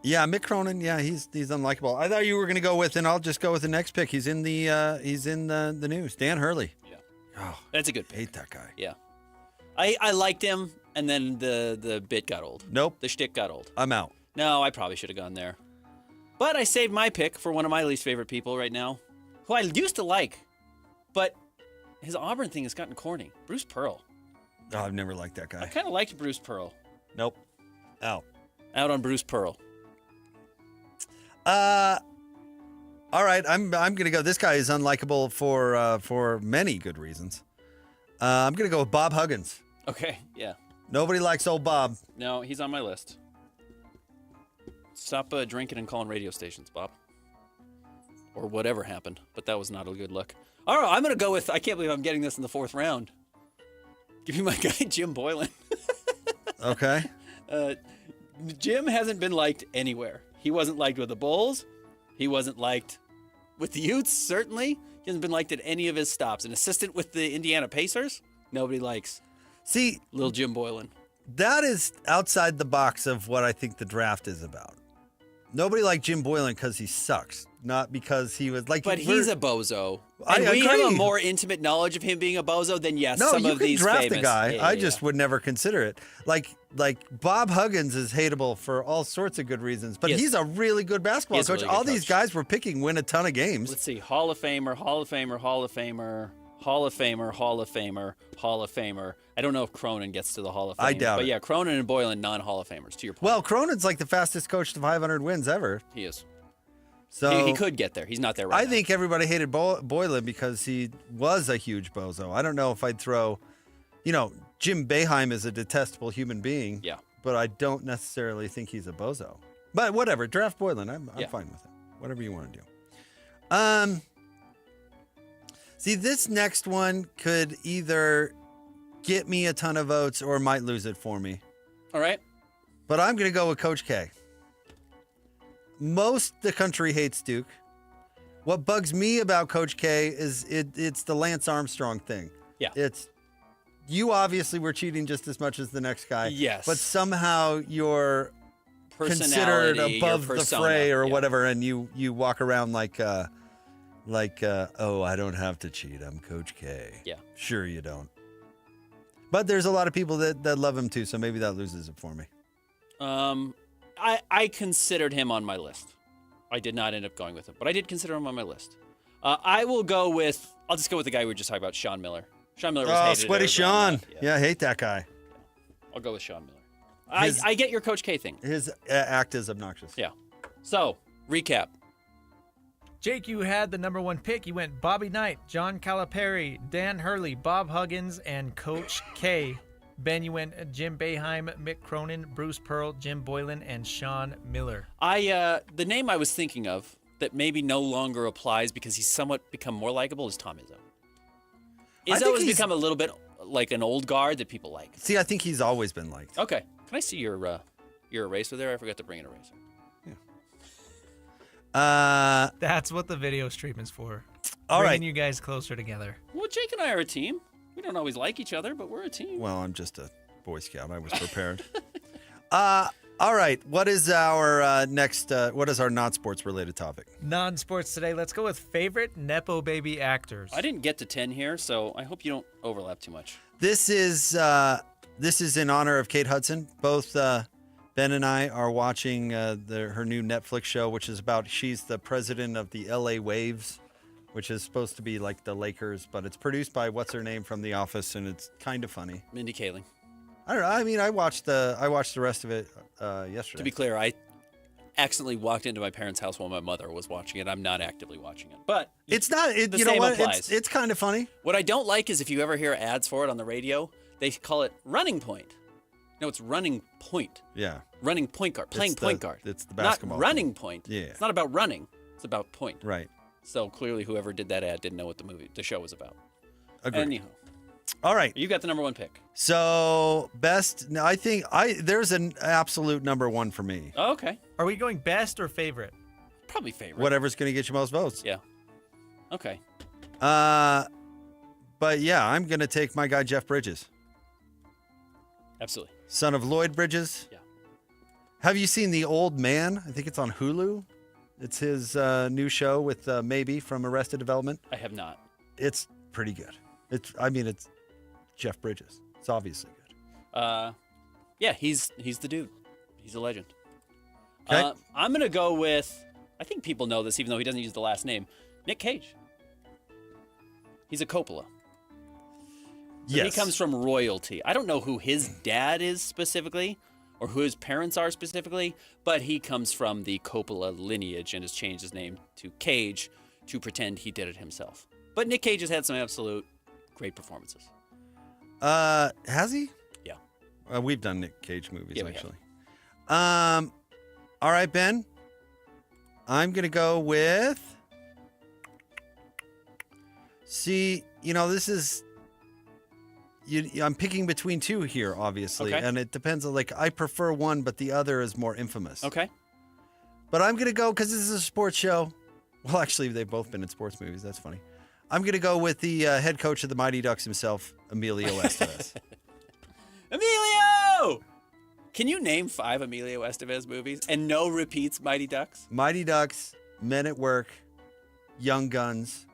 [SPEAKER 7] Yeah, Mick Cronin. Yeah, he's unlikable. I thought you were going to go with, and I'll just go with the next pick. He's in the news. Dan Hurley.
[SPEAKER 30] Yeah.
[SPEAKER 7] Oh,
[SPEAKER 30] that's a good pick.
[SPEAKER 7] Hate that guy.
[SPEAKER 30] Yeah. I liked him, and then the bit got old.
[SPEAKER 7] Nope.
[SPEAKER 30] The shtick got old.
[SPEAKER 7] I'm out.
[SPEAKER 30] No, I probably should have gone there. But I saved my pick for one of my least favorite people right now, who I used to like, but his Auburn thing has gotten corny. Bruce Pearl.
[SPEAKER 7] Oh, I've never liked that guy.
[SPEAKER 30] I kind of liked Bruce Pearl.
[SPEAKER 7] Nope. Out.
[SPEAKER 30] Out on Bruce Pearl.
[SPEAKER 7] All right, I'm going to go. This guy is unlikable for many good reasons. I'm going to go with Bob Huggins.
[SPEAKER 30] Okay, yeah.
[SPEAKER 7] Nobody likes old Bob.
[SPEAKER 30] No, he's on my list. Stop drinking and calling radio stations, Bob. Or whatever happened, but that was not a good look. All right, I'm going to go with, I can't believe I'm getting this in the fourth round. Give me my guy, Jim Boylan.
[SPEAKER 7] Okay.
[SPEAKER 30] Jim hasn't been liked anywhere. He wasn't liked with the Bulls. He wasn't liked with the Utes, certainly. He hasn't been liked at any of his stops. An assistant with the Indiana Pacers, nobody likes.
[SPEAKER 7] See,
[SPEAKER 30] little Jim Boylan.
[SPEAKER 7] That is outside the box of what I think the draft is about. Nobody liked Jim Boylan because he sucks, not because he was like.
[SPEAKER 30] But he's a bozo. And
[SPEAKER 7] I
[SPEAKER 30] we
[SPEAKER 7] agree.
[SPEAKER 30] have a more intimate knowledge of him being a bozo than some
[SPEAKER 7] you
[SPEAKER 30] of
[SPEAKER 7] can
[SPEAKER 30] these
[SPEAKER 7] draft
[SPEAKER 30] famous.
[SPEAKER 7] the guy.
[SPEAKER 30] Yeah,
[SPEAKER 7] I just would never consider it. Like Bob Huggins is hateable for all sorts of good reasons, but he's a really good basketball coach.
[SPEAKER 30] Really
[SPEAKER 7] all
[SPEAKER 30] good
[SPEAKER 7] these guys we're picking win a ton of games.
[SPEAKER 30] Let's see. Hall of Famer, Hall of Famer, Hall of Famer, Hall of Famer, Hall of Famer, Hall of Famer. I don't know if Cronin gets to the Hall of Fame.
[SPEAKER 7] I doubt
[SPEAKER 30] But
[SPEAKER 7] it.
[SPEAKER 30] yeah, Cronin and Boylan, non-Hall of Famers, to your point.
[SPEAKER 7] Well, Cronin's like the fastest coach to 500 wins ever.
[SPEAKER 30] He is.
[SPEAKER 7] So
[SPEAKER 6] he could get there. He's not there right
[SPEAKER 7] I
[SPEAKER 6] now.
[SPEAKER 7] think everybody hated Boylan because he was a huge bozo. I don't know if I'd throw, Jim Boeheim is a detestable human being.
[SPEAKER 6] Yeah.
[SPEAKER 7] But I don't necessarily think he's a bozo. But whatever, draft Boylan. I'm fine with it. Whatever you want to do. See, this next one could either get me a ton of votes or might lose it for me.
[SPEAKER 6] All right.
[SPEAKER 7] But I'm going to go with Coach K. Most the country hates Duke. What bugs me about Coach K is it's the Lance Armstrong thing.
[SPEAKER 6] Yeah.
[SPEAKER 7] It's you obviously were cheating just as much as the next guy.
[SPEAKER 6] Yes.
[SPEAKER 7] But somehow you're considered above the fray or whatever, and you walk around like oh, I don't have to cheat. I'm Coach K.
[SPEAKER 6] Yeah.
[SPEAKER 7] Sure you don't. But there's a lot of people that love him too, so maybe that loses it for me.
[SPEAKER 6] I considered him on my list. I did not end up going with him, but I did consider him on my list. I'll just go with the guy we were just talking about, Sean Miller. Sean Miller was hated.
[SPEAKER 7] Sweaty Sean. Yeah, I hate that guy.
[SPEAKER 6] I'll go with Sean Miller. I get your Coach K thing.
[SPEAKER 7] His act is obnoxious.
[SPEAKER 6] Yeah. So, recap.
[SPEAKER 4] Jake, you had the number 1 pick. You went Bobby Knight, John Calipari, Dan Hurley, Bob Huggins, and Coach K. Ben, you went Jim Boeheim, Mick Cronin, Bruce Pearl, Jim Boylan, and Sean Miller.
[SPEAKER 6] The name I was thinking of that maybe no longer applies because he's somewhat become more likable is Tom Izzo. Izzo has become a little bit like an old guard that people like.
[SPEAKER 7] See, I think he's always been liked.
[SPEAKER 6] Okay. Can I see your eraser there? I forgot to bring an eraser.
[SPEAKER 4] That's what the video stream is for.
[SPEAKER 7] All right.
[SPEAKER 4] Bringing you guys closer together.
[SPEAKER 6] Well, Jake and I are a team. We don't always like each other, but we're a team.
[SPEAKER 7] Well, I'm just a Boy Scout. I was prepared. All right. What is our next? What is our non-sports related topic?
[SPEAKER 4] Non-sports today. Let's go with favorite Nepo baby actors.
[SPEAKER 6] I didn't get to 10 here, so I hope you don't overlap too much.
[SPEAKER 7] This is in honor of Kate Hudson. Both Ben and I are watching her new Netflix show, which is about she's the president of the LA Waves, which is supposed to be like the Lakers, but it's produced by what's her name from The Office, and it's kind of funny.
[SPEAKER 6] Mindy Kaling.
[SPEAKER 7] I don't know. I mean, I watched the rest of it yesterday.
[SPEAKER 6] To be clear, I accidentally walked into my parents' house while my mother was watching it. I'm not actively watching it, but
[SPEAKER 7] it's not.
[SPEAKER 6] The
[SPEAKER 7] you know
[SPEAKER 6] same
[SPEAKER 7] what?
[SPEAKER 6] applies.
[SPEAKER 7] It's kind of funny.
[SPEAKER 6] What I don't like is if you ever hear ads for it on the radio, they call it running point. No, it's running point.
[SPEAKER 7] Yeah.
[SPEAKER 6] Running point guard. Playing point guard.
[SPEAKER 7] It's the basketball.
[SPEAKER 6] Not running point.
[SPEAKER 7] Yeah.
[SPEAKER 6] It's not about running. It's about point.
[SPEAKER 7] Right.
[SPEAKER 6] So clearly, whoever did that ad didn't know what the show was about.
[SPEAKER 7] Agreed.
[SPEAKER 6] Anyhow.
[SPEAKER 7] All right.
[SPEAKER 6] You got the number 1 pick.
[SPEAKER 7] So I think there's an absolute number 1 for me.
[SPEAKER 6] Oh, okay.
[SPEAKER 4] Are we going best or favorite?
[SPEAKER 6] Probably favorite.
[SPEAKER 7] Whatever's going to get you most votes.
[SPEAKER 6] Yeah. Okay.
[SPEAKER 7] But yeah, I'm going to take my guy Jeff Bridges.
[SPEAKER 6] Absolutely.
[SPEAKER 7] Son of Lloyd Bridges.
[SPEAKER 6] Yeah.
[SPEAKER 7] Have you seen The Old Man? I think it's on Hulu. It's his new show with Maybe from Arrested Development.
[SPEAKER 6] I have not.
[SPEAKER 7] It's pretty good. It's Jeff Bridges. It's obviously good.
[SPEAKER 6] Yeah, he's the dude. He's a legend.
[SPEAKER 7] Okay.
[SPEAKER 6] I'm going to go with, I think people know this even though he doesn't use the last name, Nick Cage. He's a Coppola. So
[SPEAKER 7] yes.
[SPEAKER 6] He comes from royalty. I don't know who his dad is specifically or who his parents are specifically, but he comes from the Coppola lineage and has changed his name to Cage to pretend he did it himself. But Nick Cage has had some absolute great performances.
[SPEAKER 7] Has he?
[SPEAKER 6] Yeah.
[SPEAKER 7] We've done Nick Cage movies,
[SPEAKER 6] Yeah, we
[SPEAKER 7] actually. All right, Ben. I'm going to go with... See, this is... I'm picking between two here, obviously.
[SPEAKER 6] Okay.
[SPEAKER 7] And it depends on, I prefer one, but the other is more infamous.
[SPEAKER 6] Okay.
[SPEAKER 7] But I'm going to go, because this is a sports show. Well, actually, they've both been in sports movies. That's funny. I'm going to go with the head coach of the Mighty Ducks himself, Emilio Estevez.
[SPEAKER 6] Emilio! Can you name 5 Emilio Estevez movies and no repeats Mighty Ducks?
[SPEAKER 7] Mighty Ducks, Men at Work, Young Guns.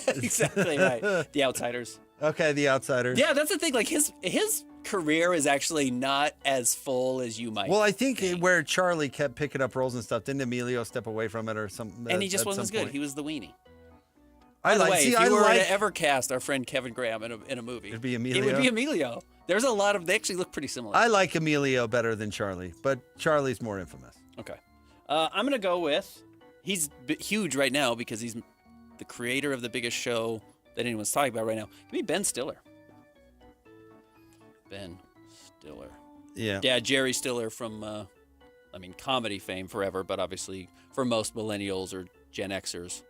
[SPEAKER 6] Exactly right. The Outsiders.
[SPEAKER 7] Okay, The Outsiders.
[SPEAKER 6] Yeah, that's the thing. His career is actually not as full as you might.
[SPEAKER 7] Well, I think where Charlie kept picking up roles and stuff, didn't Emilio step away from it or something?
[SPEAKER 6] And he just wasn't as good. He was the weenie.
[SPEAKER 7] By
[SPEAKER 6] the way, if you were to ever cast our friend Kevin Graham in a movie,
[SPEAKER 7] it'd be Emilio.
[SPEAKER 6] It would be Emilio. There's a lot of. They actually look pretty similar.
[SPEAKER 7] I like Emilio better than Charlie, but Charlie's more infamous.
[SPEAKER 6] Okay. I'm going to go with, he's huge right now because he's the creator of the biggest show that anyone's talking about right now. Give me Ben Stiller. Ben Stiller.
[SPEAKER 7] Yeah.
[SPEAKER 6] Yeah, Jerry Stiller from, comedy fame forever, but obviously for most millennials or Gen Xers,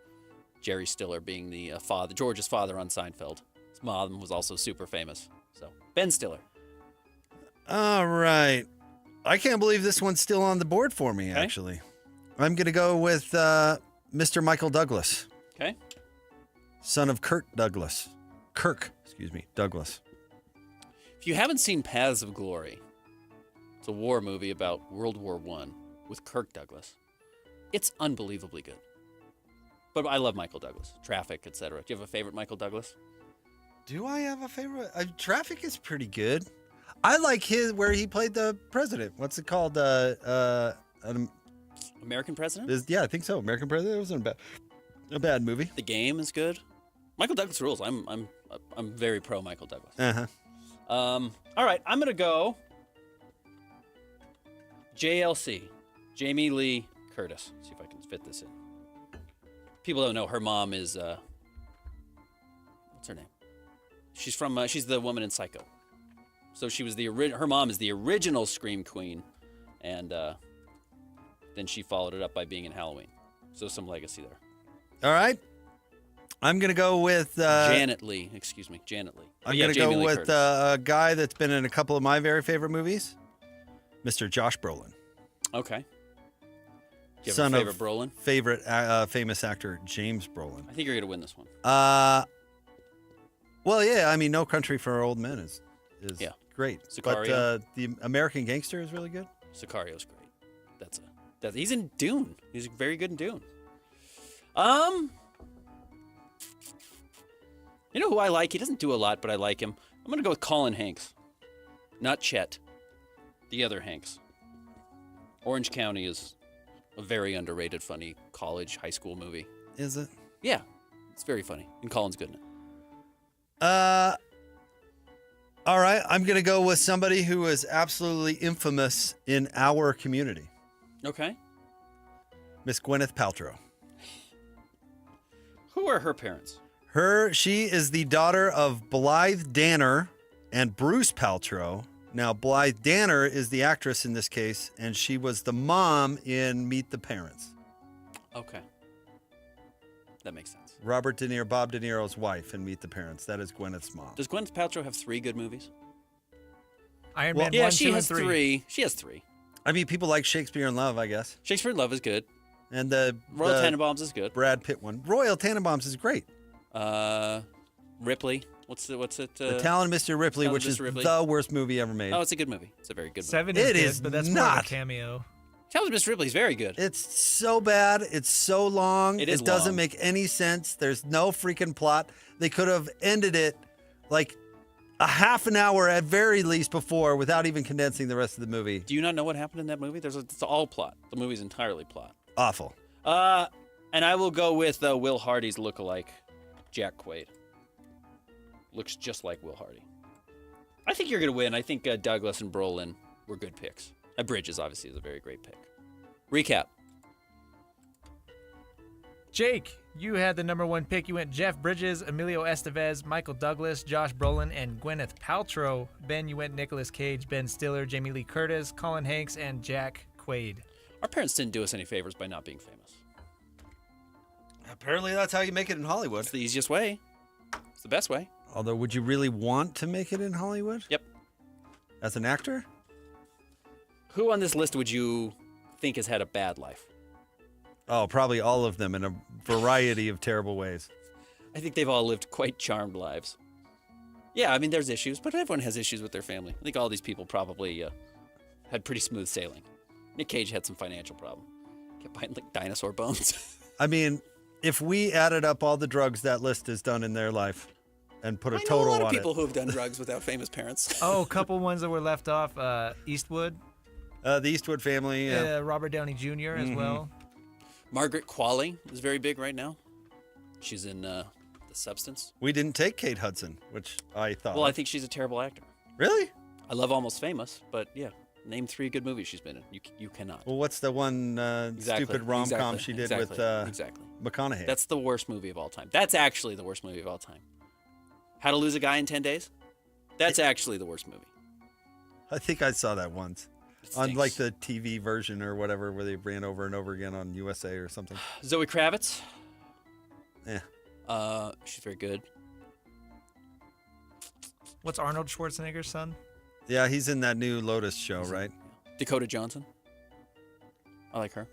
[SPEAKER 6] Jerry Stiller being the father, George's father on Seinfeld. His mom was also super famous. So, Ben Stiller.
[SPEAKER 7] All right. I can't believe this one's still on the board for me, actually. I'm going to go with Mr. Michael Douglas.
[SPEAKER 6] Okay.
[SPEAKER 7] Son of Kirk Douglas. Douglas.
[SPEAKER 6] If you haven't seen Paths of Glory, it's a war movie about World War I with Kirk Douglas. It's unbelievably good. But I love Michael Douglas. Traffic, etc. Do you have a favorite Michael Douglas?
[SPEAKER 7] Do I have a favorite? Traffic is pretty good. I like where he played the president. What's it called?
[SPEAKER 6] American President?
[SPEAKER 7] Yeah, I think so. American President. It wasn't a bad movie.
[SPEAKER 6] The Game is good. Michael Douglas rules. I'm very pro Michael Douglas.
[SPEAKER 7] Uh-huh.
[SPEAKER 6] All right, I'm gonna go JLC, Jamie Lee Curtis. See if I can fit this in. People don't know her mom is what's her name? She's from she's the woman in Psycho. So she was her mom is the original Scream Queen, and then she followed it up by being in Halloween. So some legacy there.
[SPEAKER 7] All right. I'm going to go with...
[SPEAKER 6] Janet Lee. Excuse me. Janet Lee.
[SPEAKER 7] I'm going to go with a guy that's been in a couple of my very favorite movies, Mr. Josh Brolin.
[SPEAKER 6] Okay. Do you have
[SPEAKER 7] Son
[SPEAKER 6] a favorite
[SPEAKER 7] of
[SPEAKER 6] Brolin?
[SPEAKER 7] Favorite famous actor, James Brolin.
[SPEAKER 6] I think you're going to win this one.
[SPEAKER 7] Well, yeah. I mean, No Country for Old Men is great.
[SPEAKER 6] Sicario.
[SPEAKER 7] But the American Gangster is really good.
[SPEAKER 6] Sicario's great. He's in Dune. He's very good in Dune. You know who I like? He doesn't do a lot, but I like him. I'm going to go with Colin Hanks. Not Chet. The other Hanks. Orange County is a very underrated, funny college, high school movie.
[SPEAKER 7] Is it?
[SPEAKER 6] Yeah. It's very funny. And Colin's good in it.
[SPEAKER 7] All right. I'm going to go with somebody who is absolutely infamous in our community.
[SPEAKER 6] Okay.
[SPEAKER 7] Miss Gwyneth Paltrow.
[SPEAKER 6] Who are her parents?
[SPEAKER 7] She is the daughter of Blythe Danner and Bruce Paltrow. Now, Blythe Danner is the actress in this case, and she was the mom in Meet the Parents.
[SPEAKER 6] Okay. That makes sense.
[SPEAKER 7] Bob De Niro's wife in Meet the Parents. That is Gwyneth's mom.
[SPEAKER 6] Does Gwyneth Paltrow have 3 good movies?
[SPEAKER 4] Iron Man 1, 2,
[SPEAKER 6] she
[SPEAKER 4] and
[SPEAKER 6] has
[SPEAKER 4] 3.
[SPEAKER 6] 3. She has 3.
[SPEAKER 7] I mean, people like Shakespeare in Love, I guess.
[SPEAKER 6] Shakespeare in Love is good.
[SPEAKER 7] And the
[SPEAKER 6] Royal Tenenbaums is good.
[SPEAKER 7] Brad Pitt one. Royal Tenenbaums is great.
[SPEAKER 6] Ripley. What's it?
[SPEAKER 7] The Talented Mr. Ripley, which is the worst movie ever made.
[SPEAKER 6] Oh, it's a good movie. It's a very good movie.
[SPEAKER 4] 7 is good, but that's more of a cameo.
[SPEAKER 6] Talented Mr. Ripley's very good.
[SPEAKER 7] It's so bad. It's so long.
[SPEAKER 6] It
[SPEAKER 7] doesn't
[SPEAKER 6] long.
[SPEAKER 7] make any sense. There's no freaking plot. They could have ended it like a half an hour at very least before without even condensing the rest of the movie.
[SPEAKER 6] Do you not know what happened in that movie? It's all plot. The movie's entirely plot.
[SPEAKER 7] Awful.
[SPEAKER 6] And I will go with Will Hardy's lookalike, Jack Quaid. Looks just like Will Hardy. I think you're going to win. I think Douglas and Brolin were good picks. Bridges, obviously, is a very great pick. Recap.
[SPEAKER 4] Jake, you had the number 1 pick. You went Jeff Bridges, Emilio Estevez, Michael Douglas, Josh Brolin, and Gwyneth Paltrow. Ben, you went Nicolas Cage, Ben Stiller, Jamie Lee Curtis, Colin Hanks, and Jack Quaid.
[SPEAKER 6] Our parents didn't do us any favors by not being famous.
[SPEAKER 7] Apparently that's how you make it in Hollywood.
[SPEAKER 6] It's the easiest way. It's the best way.
[SPEAKER 7] Although, would you really want to make it in Hollywood?
[SPEAKER 6] Yep.
[SPEAKER 7] As an actor?
[SPEAKER 6] Who on this list would you think has had a bad life?
[SPEAKER 7] Oh, probably all of them in a variety of terrible ways.
[SPEAKER 6] I think they've all lived quite charmed lives. Yeah, I mean, there's issues, but everyone has issues with their family. I think all these people probably had pretty smooth sailing. Nick Cage had some financial problem. Kept buying like dinosaur bones.
[SPEAKER 7] I mean, if we added up all the drugs that list has done in their life and put a total on it.
[SPEAKER 6] I know a lot of people who have done drugs without famous parents.
[SPEAKER 4] Oh, a couple ones that were left off. Eastwood.
[SPEAKER 7] The Eastwood family. Yeah.
[SPEAKER 4] Robert Downey Jr. as well.
[SPEAKER 6] Margaret Qualley is very big right now. She's in The Substance.
[SPEAKER 7] We didn't take Kate Hudson, which I thought.
[SPEAKER 6] Well, I think she's a terrible actor.
[SPEAKER 7] Really?
[SPEAKER 6] I love Almost Famous, but yeah, name 3 good movies she's been in. You cannot.
[SPEAKER 7] Well, what's the one stupid rom-com she did with McConaughey?
[SPEAKER 6] That's the worst movie of all time. That's actually the worst movie of all time. How to Lose a Guy in 10 Days? That's actually the worst movie.
[SPEAKER 7] I think I saw that once. On like the TV version or whatever, where they ran over and over again on USA or something.
[SPEAKER 6] Zoe Kravitz?
[SPEAKER 7] Yeah.
[SPEAKER 6] She's very good.
[SPEAKER 4] What's Arnold Schwarzenegger's son?
[SPEAKER 7] Yeah, he's in that new Lotus show, right?
[SPEAKER 6] Dakota Johnson. I like her.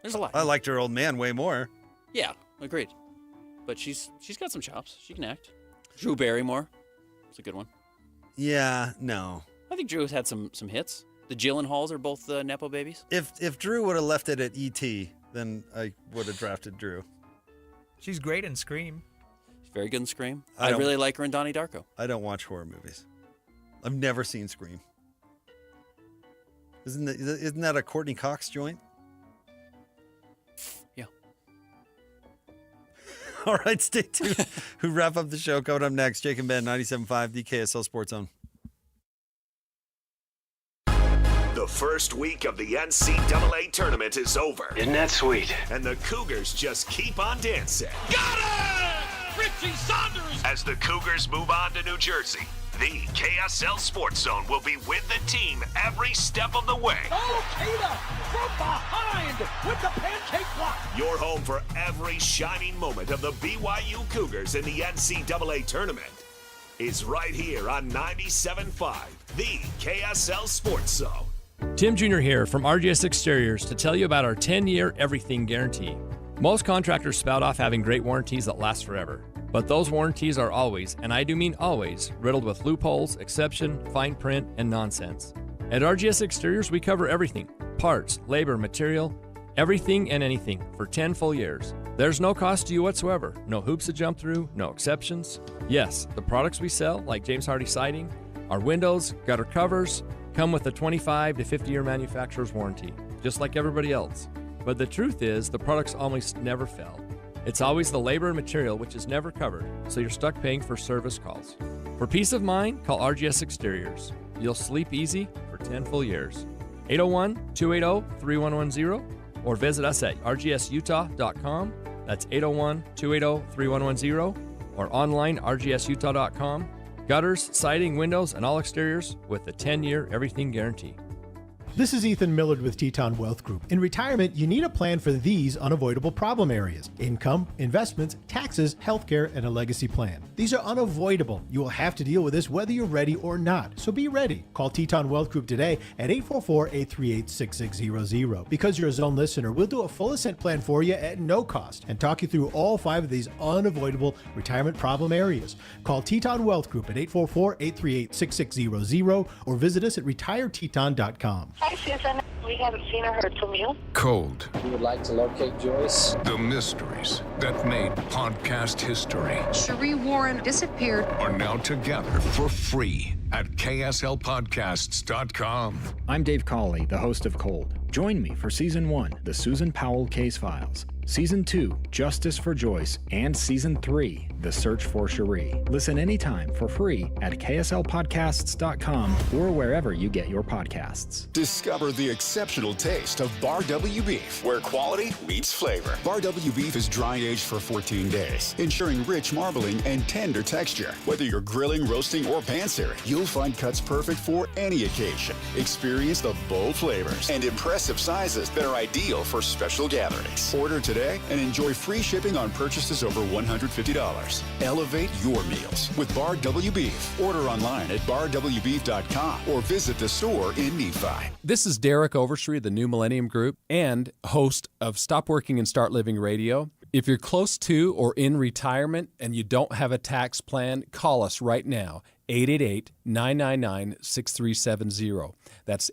[SPEAKER 6] There's a lot.
[SPEAKER 7] I liked her old man way more.
[SPEAKER 6] Yeah, agreed. But she's got some chops. She can act. Drew Barrymore. It's a good one.
[SPEAKER 7] Yeah, no.
[SPEAKER 6] I think Drew has had some hits. The Gyllenhaals are both Nepo babies.
[SPEAKER 7] If Drew would have left it at E.T., then I would have drafted Drew.
[SPEAKER 4] She's great in Scream.
[SPEAKER 6] She's very good in Scream. I really like her in Donnie Darko.
[SPEAKER 7] I don't watch horror movies. I've never seen Scream. Isn't that a Courtney Cox joint?
[SPEAKER 6] Yeah.
[SPEAKER 7] All right, stay tuned. We wrap up the show. Coming up next, Jake and Ben, 97.5, the KSL Sports Zone.
[SPEAKER 14] The first week of the NCAA tournament is over.
[SPEAKER 8] Isn't that sweet?
[SPEAKER 14] And the Cougars just keep on dancing.
[SPEAKER 9] Got it! Richie Saunders!
[SPEAKER 14] As the Cougars move on to New Jersey, the KSL Sports Zone will be with the team every step of the way.
[SPEAKER 9] Oh, Keita from behind with the pancake block.
[SPEAKER 14] Your home for every shining moment of the BYU Cougars in the NCAA tournament is right here on 97.5, the KSL Sports Zone.
[SPEAKER 15] Tim Jr. here from RGS Exteriors to tell you about our 10-year everything guarantee. Most contractors spout off having great warranties that last forever. But those warranties are always, and I do mean always, riddled with loopholes, exception, fine print, and nonsense. At RGS Exteriors, we cover everything. Parts, labor, material, everything and anything for 10 full years. There's no cost to you whatsoever. No hoops to jump through, no exceptions. Yes, the products we sell, like James Hardy Siding, our windows, gutter covers, come with a 25 to 50-year manufacturer's warranty, just like everybody else. But the truth is, the products almost never fail. It's always the labor and material which is never covered, so you're stuck paying for service calls. For peace of mind, call RGS Exteriors. You'll sleep easy for 10 full years. 801-280-3110 or visit us at rgsutah.com. That's 801-280-3110 or online rgsutah.com. Gutters, siding, windows, and all exteriors with a 10-year everything guarantee.
[SPEAKER 19] This is Ethan Millard with Teton Wealth Group. In retirement, you need a plan for these unavoidable problem areas: income, investments, taxes, healthcare, and a legacy plan. These are unavoidable. You will have to deal with this whether you're ready or not. So be ready. Call Teton Wealth Group today at 844-838-6600. Because you're a Zone listener, we'll do a full ascent plan for you at no cost and talk you through all 5 of these unavoidable retirement problem areas. Call Teton Wealth Group at 844-838-6600 or visit us at retireteton.com.
[SPEAKER 20] Hi, Susan. We haven't seen or heard from you.
[SPEAKER 24] Cold.
[SPEAKER 20] We would like to locate Joyce.
[SPEAKER 24] The mysteries that made podcast history
[SPEAKER 25] Cherie Warren disappeared.
[SPEAKER 24] are now together for free at KSLPodcasts.com.
[SPEAKER 26] I'm Dave Cawley, the host of Cold. Join me for Season 1, The Susan Powell Case Files. Season 2, Justice for Joyce. And Season 3, The Search for Cherie. Listen anytime for free at KSLPodcasts.com or wherever you get your podcasts.
[SPEAKER 13] Discover the exceptional taste of Bar W beef, where quality meets flavor. Bar W beef is dry aged for 14 days, ensuring rich marbling and tender texture. Whether you're grilling, roasting, or pan-searing, you'll find cuts perfect for any occasion. Experience the bold flavors and impressive sizes that are ideal for special gatherings. Order today and enjoy free shipping on purchases over $150. Elevate your meals with Bar W beef. Order online at barwbeef.com or visit the store in Nephi.
[SPEAKER 16] This is Derek Overstreet, the New Millennium Group, and host of Stop Working and Start Living Radio. If you're close to or in retirement and you don't have a tax plan, call us right now, 888-999-6370. That's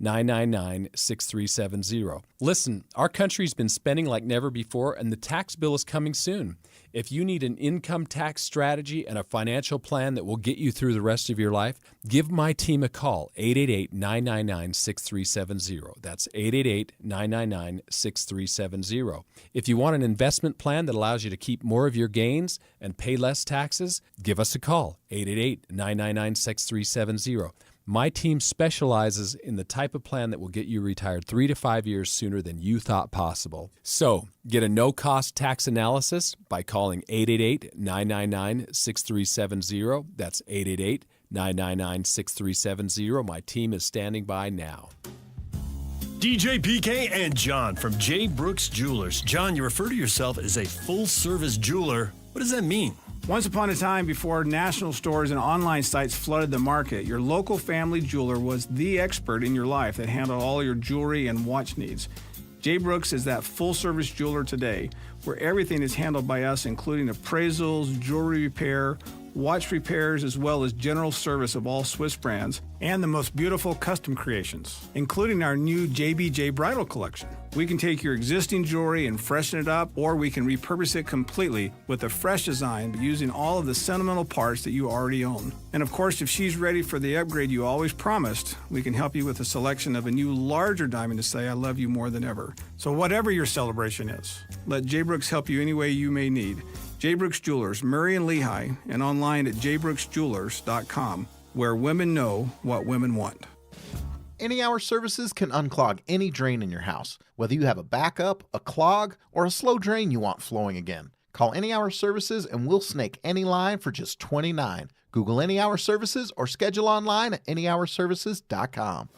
[SPEAKER 16] 888-999-6370. Listen, our country's been spending like never before, and the tax bill is coming soon. If you need an income tax strategy and a financial plan that will get you through the rest of your life, give my team a call, 888-999-6370. That's 888-999-6370. If you want an investment plan that allows you to keep more of your gains and pay less taxes, give us a call, 888-999-6370. My team specializes in the type of plan that will get you retired 3 to 5 years sooner than you thought possible. So, get a no-cost tax analysis by calling 888-999-6370. That's 888-999-6370. My team is standing by now.
[SPEAKER 1] DJ PK and John from J. Brooks Jewelers. John, you refer to yourself as a full-service jeweler. What does that mean?
[SPEAKER 8] Once upon a time, before national stores and online sites flooded the market, your local family jeweler was the expert in your life that handled all your jewelry and watch needs. J. Brooks is that full-service jeweler today, where everything is handled by us, including appraisals, jewelry repair, watch repairs, as well as general service of all Swiss brands, and the most beautiful custom creations, including our new JBJ Bridal Collection. We can take your existing jewelry and freshen it up, or we can repurpose it completely with a fresh design but using all of the sentimental parts that you already own. And of course, if she's ready for the upgrade you always promised, we can help you with a selection of a new larger diamond to say I love you more than ever. So whatever your celebration is, let J. Brooks help you any way you may need. J. Brooks Jewelers, Murray and Lehigh, and online at jbrooksjewelers.com, where women know what women want.
[SPEAKER 11] Any Hour Services can unclog any drain in your house, whether you have a backup, a clog, or a slow drain you want flowing again. Call Any Hour Services and we'll snake any line for just $29. Google Any Hour Services or schedule online at anyhourservices.com.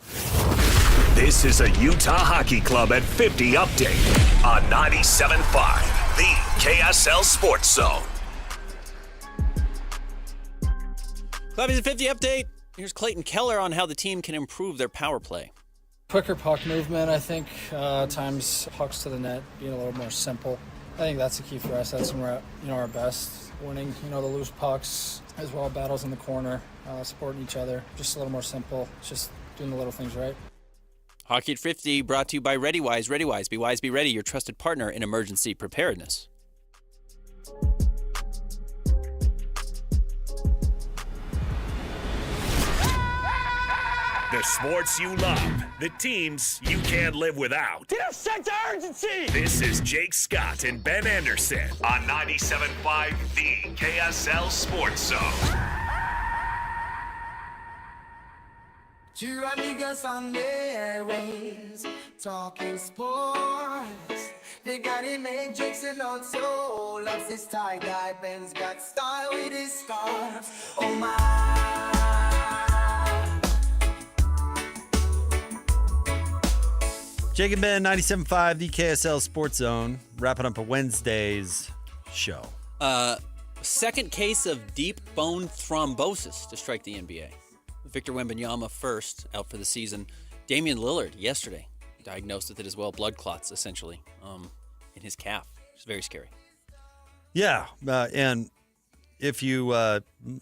[SPEAKER 14] This is a Utah Hockey Club at 50 update on 97.5, the KSL Sports Zone.
[SPEAKER 6] Clubbies at 50 update. Here's Clayton Keller on how the team can improve their power play.
[SPEAKER 12] Quicker puck movement, I think, times pucks to the net, being a little more simple. I think that's the key for us. That's when we're at, our best. Winning, the loose pucks, as well, battles in the corner, supporting each other. Just a little more simple. Just doing the little things right.
[SPEAKER 6] Hockey at 50 brought to you by ReadyWise. ReadyWise, be wise, be ready, your trusted partner in emergency preparedness.
[SPEAKER 14] The sports you love, the teams you can't live without.
[SPEAKER 9] Get a sense of urgency!
[SPEAKER 14] This is Jake Scott and Ben Anderson on 97.5, the KSL Sports Zone.
[SPEAKER 17] Two niggas on their ways, talking sports. They got it made Jake's and also loves his tie guy. Ben's got style with his scarf. Oh my.
[SPEAKER 7] Jake and Ben, 97.5, the KSL Sports Zone, wrapping up a Wednesday's show.
[SPEAKER 6] Second case of deep bone thrombosis to strike the NBA. Victor Wembanyama first, out for the season. Damian Lillard, yesterday, diagnosed with it as well. Blood clots, essentially, in his calf. It's very scary.
[SPEAKER 7] Yeah, and if you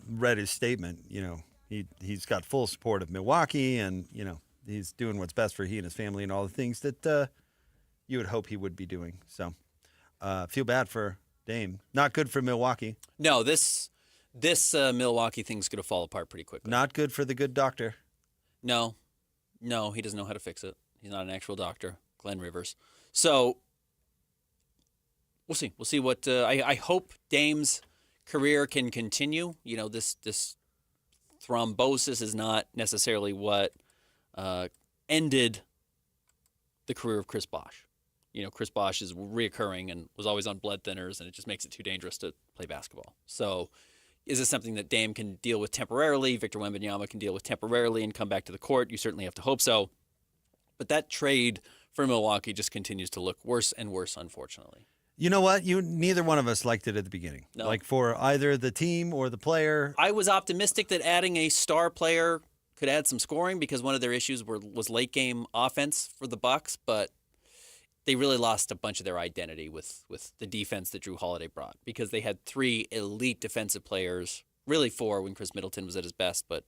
[SPEAKER 7] read his statement, he's got full support of Milwaukee, and, he's doing what's best for he and his family and all the things that you would hope he would be doing. So, feel bad for Dame. Not good for Milwaukee.
[SPEAKER 6] No, this Milwaukee thing's going to fall apart pretty quickly.
[SPEAKER 7] Not good for the good doctor.
[SPEAKER 6] No, he doesn't know how to fix it. He's not an actual doctor, Glenn Rivers. So, we'll see. We'll see what I hope Dame's career can continue. This thrombosis is not necessarily what ended the career of Chris Bosh. Chris Bosh is reoccurring and was always on blood thinners, and it just makes it too dangerous to play basketball. So is this something that Dame can deal with temporarily? Victor Wembanyama can deal with temporarily and come back to the court? You certainly have to hope so. But that trade for Milwaukee just continues to look worse and worse, unfortunately.
[SPEAKER 7] You know what? Neither one of us liked it at the beginning.
[SPEAKER 6] No.
[SPEAKER 7] Like for either the team or the player.
[SPEAKER 6] I was optimistic that adding a star player could add some scoring because one of their issues was late game offense for the Bucks, but they really lost a bunch of their identity with the defense that Drew Holiday brought because they had three elite defensive players, really four when Chris Middleton was at his best, but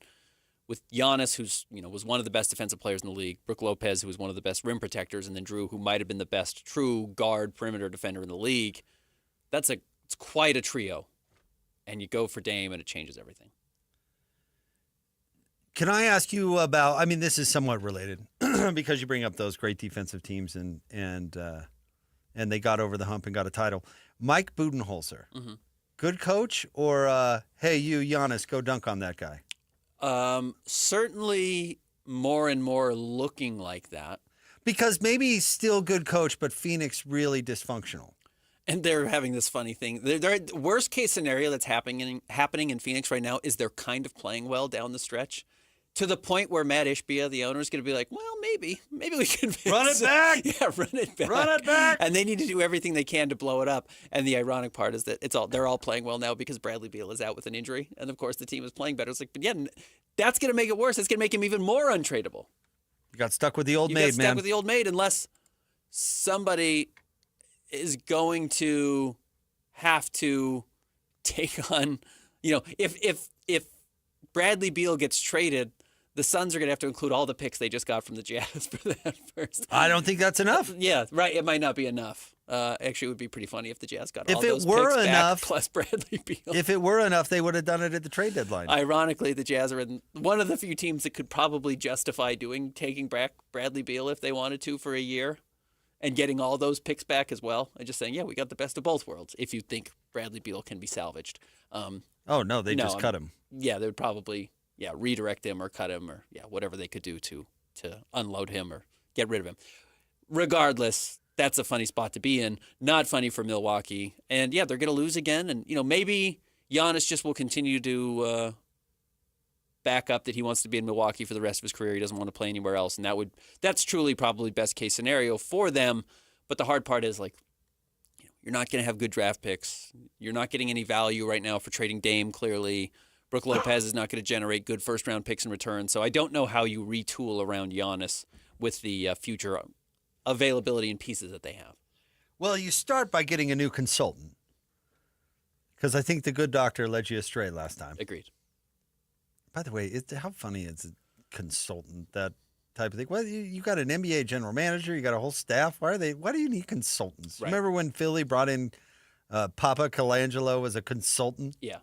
[SPEAKER 6] with Giannis, who's was one of the best defensive players in the league, Brook Lopez, who was one of the best rim protectors, and then Drew, who might have been the best true guard perimeter defender in the league. That's It's quite a trio. And you go for Dame, and it changes everything.
[SPEAKER 7] Can I ask you about? I mean, this is somewhat related because you bring up those great defensive teams, and they got over the hump and got a title. Mike Budenholzer, good coach, or hey, you Giannis, go dunk on that guy?
[SPEAKER 6] Certainly, more and more looking like that.
[SPEAKER 7] Because maybe he's still good coach, but Phoenix really dysfunctional.
[SPEAKER 6] And they're having this funny thing. The worst case scenario that's happening in Phoenix right now is they're kind of playing well down the stretch, to the point where Matt Ishbia, the owner, is going to be like, well, maybe we can
[SPEAKER 7] run it back.
[SPEAKER 6] Yeah, run it back. And they need to do everything they can to blow it up. And the ironic part is that they're all playing well now because Bradley Beal is out with an injury, and of course the team is playing better. It's like, but yeah, that's going to make it worse. It's going to make him even more untradeable.
[SPEAKER 7] You got stuck with the old maid, man.
[SPEAKER 6] You got stuck with the old maid unless somebody is going to have to take on, if Bradley Beal gets traded, the Suns are going to have to include all the picks they just got from the Jazz for that first.
[SPEAKER 7] I don't think that's enough.
[SPEAKER 6] Yeah, right. It might not be enough. Actually, it would be pretty funny if the Jazz got all those
[SPEAKER 7] picks
[SPEAKER 6] back plus Bradley Beal.
[SPEAKER 7] If it were enough, they would have done it at the trade deadline.
[SPEAKER 6] Ironically, the Jazz are one of the few teams that could probably justify taking back Bradley Beal if they wanted to for a year. And getting all those picks back as well. And just saying, yeah, we got the best of both worlds, if you think Bradley Beal can be salvaged.
[SPEAKER 7] They just cut him.
[SPEAKER 6] Yeah, they would probably redirect him or cut him or whatever they could do to unload him or get rid of him. Regardless, that's a funny spot to be in. Not funny for Milwaukee. And, they're going to lose again. And, maybe Giannis just will continue to back up that he wants to be in Milwaukee for the rest of his career. He doesn't want to play anywhere else, and that's truly probably best case scenario for them. But the hard part is, you're not going to have good draft picks. You're not getting any value right now for trading Dame, clearly. Brook Lopez is not going to generate good first-round picks in return. So I don't know how you retool around Giannis with the future availability and pieces that they have.
[SPEAKER 7] Well, you start by getting a new consultant, because I think the good doctor led you astray last time.
[SPEAKER 6] Agreed.
[SPEAKER 7] By the way, how funny is a consultant, that type of thing? Well, you got an NBA general manager, you got a whole staff. Why do you need consultants? Right. Remember when Philly brought in Papa Colangelo as a consultant?
[SPEAKER 6] Yeah.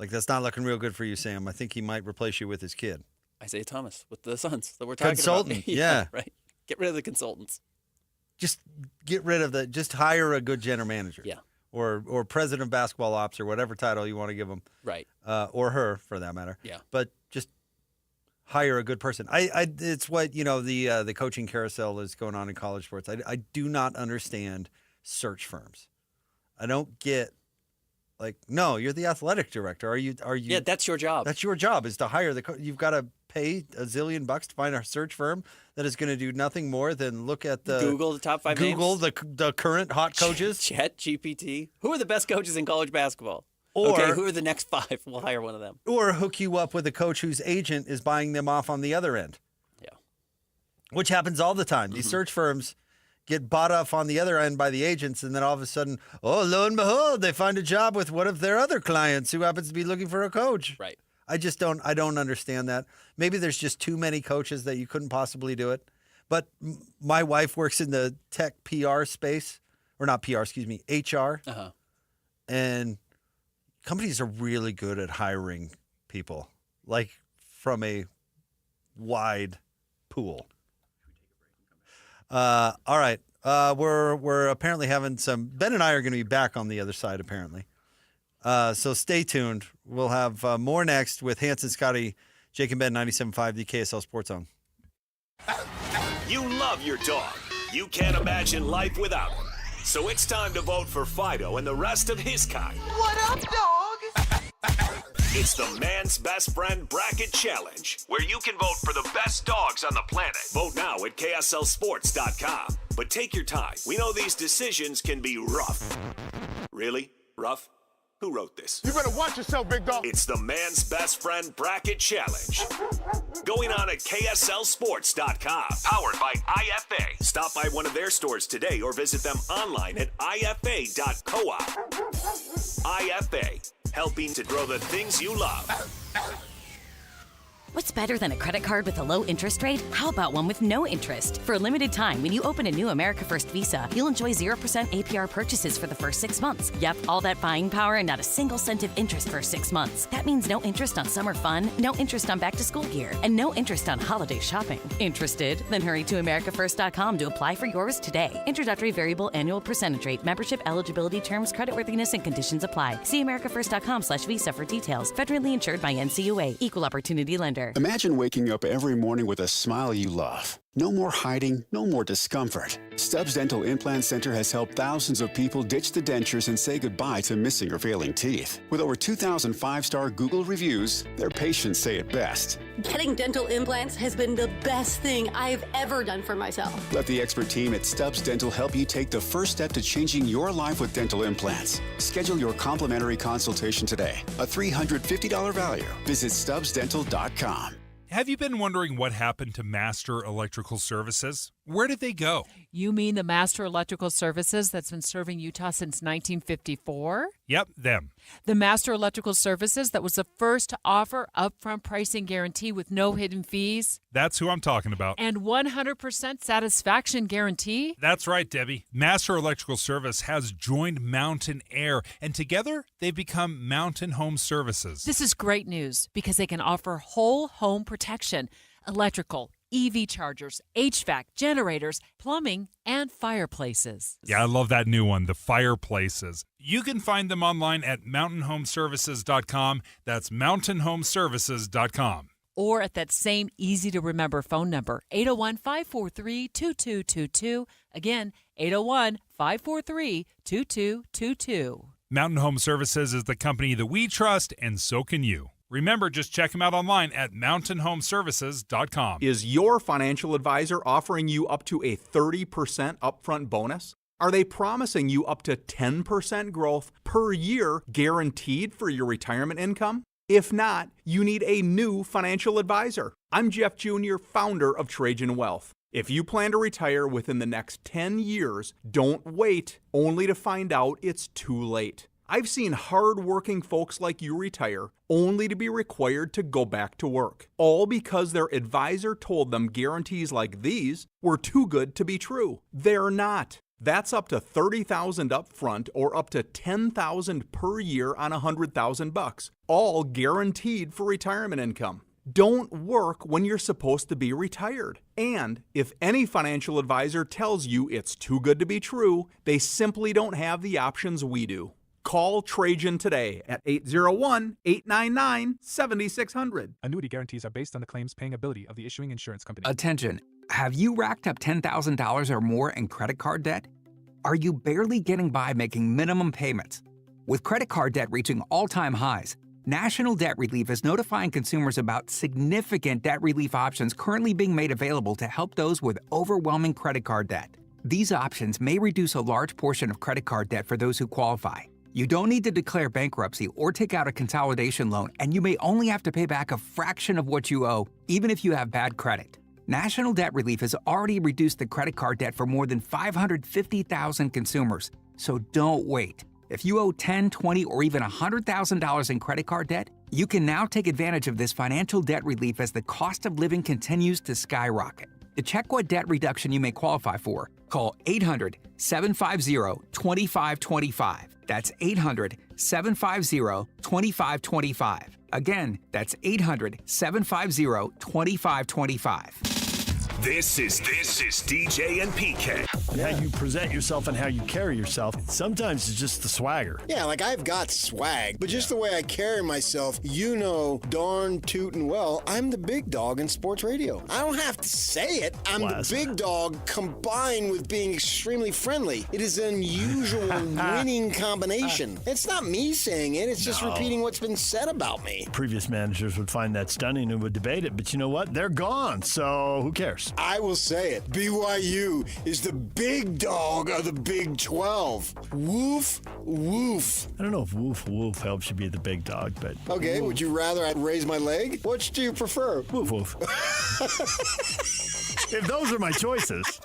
[SPEAKER 7] That's not looking real good for you, Sam. I think he might replace you with his kid.
[SPEAKER 6] Isaiah Thomas with the Suns that we're talking
[SPEAKER 7] consultant,
[SPEAKER 6] about.
[SPEAKER 7] yeah.
[SPEAKER 6] Right. Get rid of the consultants.
[SPEAKER 7] Just just hire a good general manager.
[SPEAKER 6] Yeah.
[SPEAKER 7] Or president of basketball ops, or whatever title you want to give them.
[SPEAKER 6] Right.
[SPEAKER 7] Or her, for that matter.
[SPEAKER 6] Yeah.
[SPEAKER 7] But just hire a good person. It's what, the coaching carousel is going on in college sports. I do not understand search firms. I don't get, no, you're the athletic director. Are you?
[SPEAKER 6] Yeah, that's your job.
[SPEAKER 7] That's your job, is to hire you've got to pay $1 zillion to find a search firm that is going to do nothing more than look at
[SPEAKER 6] Google the top 5
[SPEAKER 7] Google
[SPEAKER 6] names.
[SPEAKER 7] the current hot coaches.
[SPEAKER 6] ChatGPT. Who are the best coaches in college basketball?
[SPEAKER 7] Or,
[SPEAKER 6] okay, who are the next 5? We'll hire one of them.
[SPEAKER 7] Or hook you up with a coach whose agent is buying them off on the other end.
[SPEAKER 6] Yeah.
[SPEAKER 7] Which happens all the time. These search firms get bought off on the other end by the agents, and then all of a sudden, lo and behold, they find a job with one of their other clients who happens to be looking for a coach.
[SPEAKER 6] Right.
[SPEAKER 7] I don't understand that. Maybe there's just too many coaches that you couldn't possibly do it. But my wife works in the tech PR space, or not PR, excuse me, HR.
[SPEAKER 6] Uh-huh.
[SPEAKER 7] And companies are really good at hiring people, from a wide pool. All right. We're apparently having Ben and I are going to be back on the other side, apparently. So stay tuned. We'll have more next with Hanson, Scotty, Jake and Ben, 97.5, the KSL Sports Zone.
[SPEAKER 14] You love your dog. You can't imagine life without him. So it's time to vote for Fido and the rest of his kind.
[SPEAKER 17] What up, dog?
[SPEAKER 14] It's the Man's Best Friend Bracket Challenge, where you can vote for the best dogs on the planet. Vote now at KSLSports.com. But take your time. We know these decisions can be rough. Really? Rough? Who wrote this?
[SPEAKER 9] You better watch yourself, big dog.
[SPEAKER 14] It's the Man's Best Friend Bracket Challenge. Going on at KSLSports.com. Powered by IFA. Stop by one of their stores today or visit them online at IFA.coop. IFA. Helping to grow the things you love.
[SPEAKER 3] What's better than a credit card with a low interest rate? How about one with no interest? For a limited time, when you open a new America First Visa, you'll enjoy 0% APR purchases for the first 6 months. Yep, all that buying power and not a single cent of interest for 6 months. That means no interest on summer fun, no interest on back-to-school gear, and no interest on holiday shopping. Interested? Then hurry to AmericaFirst.com to apply for yours today. Introductory variable annual percentage rate. Membership eligibility terms, creditworthiness, and conditions apply. See AmericaFirst.com/Visa for details. Federally insured by NCUA. Equal opportunity lender.
[SPEAKER 13] Imagine waking up every morning with a smile you love. No more hiding, no more discomfort. Stubbs Dental Implant Center has helped thousands of people ditch the dentures and say goodbye to missing or failing teeth. With over 2,000 5-star Google reviews, their patients say it best.
[SPEAKER 5] Getting dental implants has been the best thing I've ever done for myself.
[SPEAKER 13] Let the expert team at Stubbs Dental help you take the first step to changing your life with dental implants. Schedule your complimentary consultation today. A $350 value. Visit StubbsDental.com.
[SPEAKER 10] Have you been wondering what happened to Master Electrical Services? Where did they go?
[SPEAKER 18] You mean the Master Electrical Services that's been serving Utah since 1954?
[SPEAKER 10] Yep, them.
[SPEAKER 18] The Master Electrical Services that was the first to offer upfront pricing guarantee with no hidden fees?
[SPEAKER 10] That's who I'm talking about.
[SPEAKER 18] And 100% satisfaction guarantee?
[SPEAKER 10] That's right, Debbie. Master Electrical Service has joined Mountain Air, and together they've become Mountain Home Services.
[SPEAKER 18] This is great news because they can offer whole home protection, electrical, EV chargers, HVAC, generators, plumbing, and fireplaces.
[SPEAKER 10] Yeah, I love that new one, the fireplaces. You can find them online at mountainhomeservices.com. That's mountainhomeservices.com.
[SPEAKER 18] Or at that same easy-to-remember phone number, 801-543-2222. Again, 801-543-2222.
[SPEAKER 10] Mountain Home Services is the company that we trust, and so can you. Remember, just check them out online at mountainhomeservices.com.
[SPEAKER 21] Is your financial advisor offering you up to a 30% upfront bonus? Are they promising you up to 10% growth per year guaranteed for your retirement income? If not, you need a new financial advisor. I'm Jeff Jr., founder of Trajan Wealth. If you plan to retire within the next 10 years, don't wait only to find out it's too late. I've seen hard-working folks like you retire only to be required to go back to work, all because their advisor told them guarantees like these were too good to be true. They're not. That's up to $30,000 up front or up to $10,000 per year on $100,000, all guaranteed for retirement income. Don't work when you're supposed to be retired. And if any financial advisor tells you it's too good to be true, they simply don't have the options we do. Call Trajan today at 801-899-7600.
[SPEAKER 22] Annuity guarantees are based on the claims paying ability of the issuing insurance company.
[SPEAKER 23] Attention. Have you racked up $10,000 or more in credit card debt? Are you barely getting by making minimum payments? With credit card debt reaching all-time highs, National Debt Relief is notifying consumers about significant debt relief options currently being made available to help those with overwhelming credit card debt. These options may reduce a large portion of credit card debt for those who qualify. You don't need to declare bankruptcy or take out a consolidation loan, and you may only have to pay back a fraction of what you owe, even if you have bad credit. National Debt Relief has already reduced the credit card debt for more than 550,000 consumers, so don't wait. If you owe $10,000, $20,000, or even $100,000 in credit card debt, you can now take advantage of this financial debt relief as the cost of living continues to skyrocket. To check what debt reduction you may qualify for, call 800-750-2525. That's 800-750-2525. Again, that's 800-750-2525.
[SPEAKER 14] This is DJ and PK.
[SPEAKER 1] How you present yourself and how you carry yourself, sometimes it's just the swagger.
[SPEAKER 27] Yeah, like I've got swag, but just the way I carry myself, you know darn tootin' well, I'm the big dog in sports radio. I don't have to say it. I'm the big dog combined with being extremely friendly. It is an unusual winning combination. It's not me saying it, it's just repeating what's been said about me.
[SPEAKER 1] Previous managers would find that stunning and would debate it, but you know what? They're gone, so who cares?
[SPEAKER 27] I will say it. BYU is the big dog of the Big 12. Woof, woof.
[SPEAKER 1] I don't know if woof, woof helps you be the big dog, but...
[SPEAKER 27] Okay, would you rather I raise my leg? Which do you prefer?
[SPEAKER 1] Woof, woof. If those are my choices.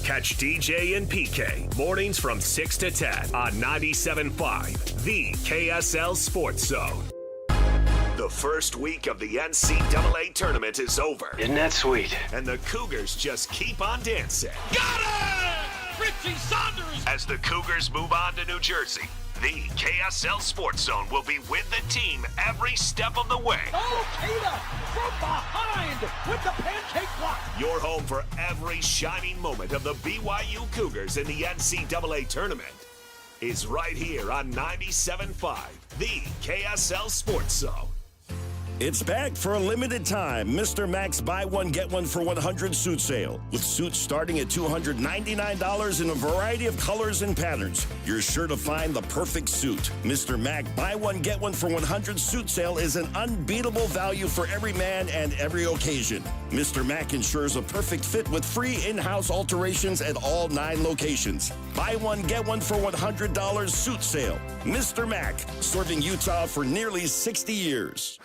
[SPEAKER 14] Catch DJ and PK mornings from 6 to 10 on 97.5, the KSL Sports Zone. The The first week of the NCAA tournament is over.
[SPEAKER 2] Isn't that sweet?
[SPEAKER 14] And the Cougars just keep on dancing.
[SPEAKER 9] Got it! Richie Saunders!
[SPEAKER 14] As the Cougars move on to New Jersey, the KSL Sports Zone will be with the team every step of the way.
[SPEAKER 9] Oh, Keita from behind with the pancake block.
[SPEAKER 14] Your home for every shining moment of the BYU Cougars in the NCAA tournament is right here on 97.5, the KSL Sports Zone.
[SPEAKER 4] It's back for a limited time. Mr. Mac's Buy One, Get One for 100 suit sale. With suits starting at $299 in a variety of colors and patterns. You're sure to find the perfect suit. Mr. Mac Buy One, Get One for 100 suit sale is an unbeatable value for every man and every occasion. Mr. Mac ensures a perfect fit with free in-house alterations at all 9 locations. Buy one, get one for $100 suit sale. Mr. Mac, serving Utah for nearly 60 years.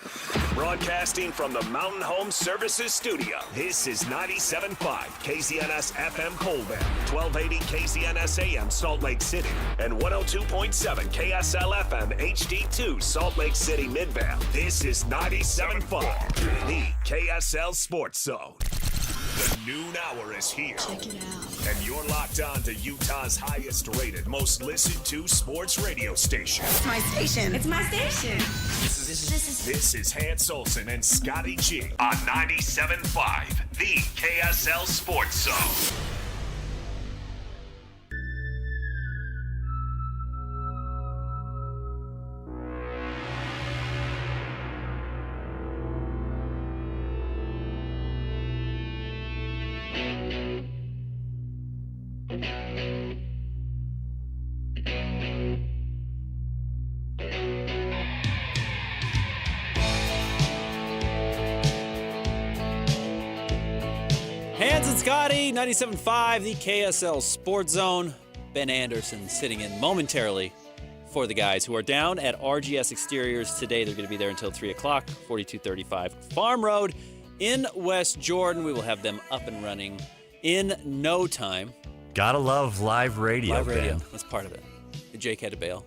[SPEAKER 14] Broadcasting from the Mountain Home Services Studio, this is 97.5 KZNS FM Colvin, 1280 KZNS AM Salt Lake City, and 102.7 KSL FM HD2 Salt Lake City Midvale. This is 97.5, the KSL Sports Zone. The noon hour is here.
[SPEAKER 5] Check it out.
[SPEAKER 14] And you're locked on to Utah's highest rated, most listened to sports radio station.
[SPEAKER 5] It's my station. It's my station.
[SPEAKER 14] This is Hans Olsen and Scotty G on 97.5, the KSL Sports Zone.
[SPEAKER 6] Hans and Scotty, 97.5, the KSL Sports Zone. Ben Anderson sitting in momentarily for the guys who are down at RGS Exteriors today. They're going to be there until 3 o'clock, 4235 Farm Road in West Jordan. We will have them up and running in no time.
[SPEAKER 15] Gotta love live radio,
[SPEAKER 6] Live radio,
[SPEAKER 15] Ben.
[SPEAKER 6] that's part of it. Jake had to bail.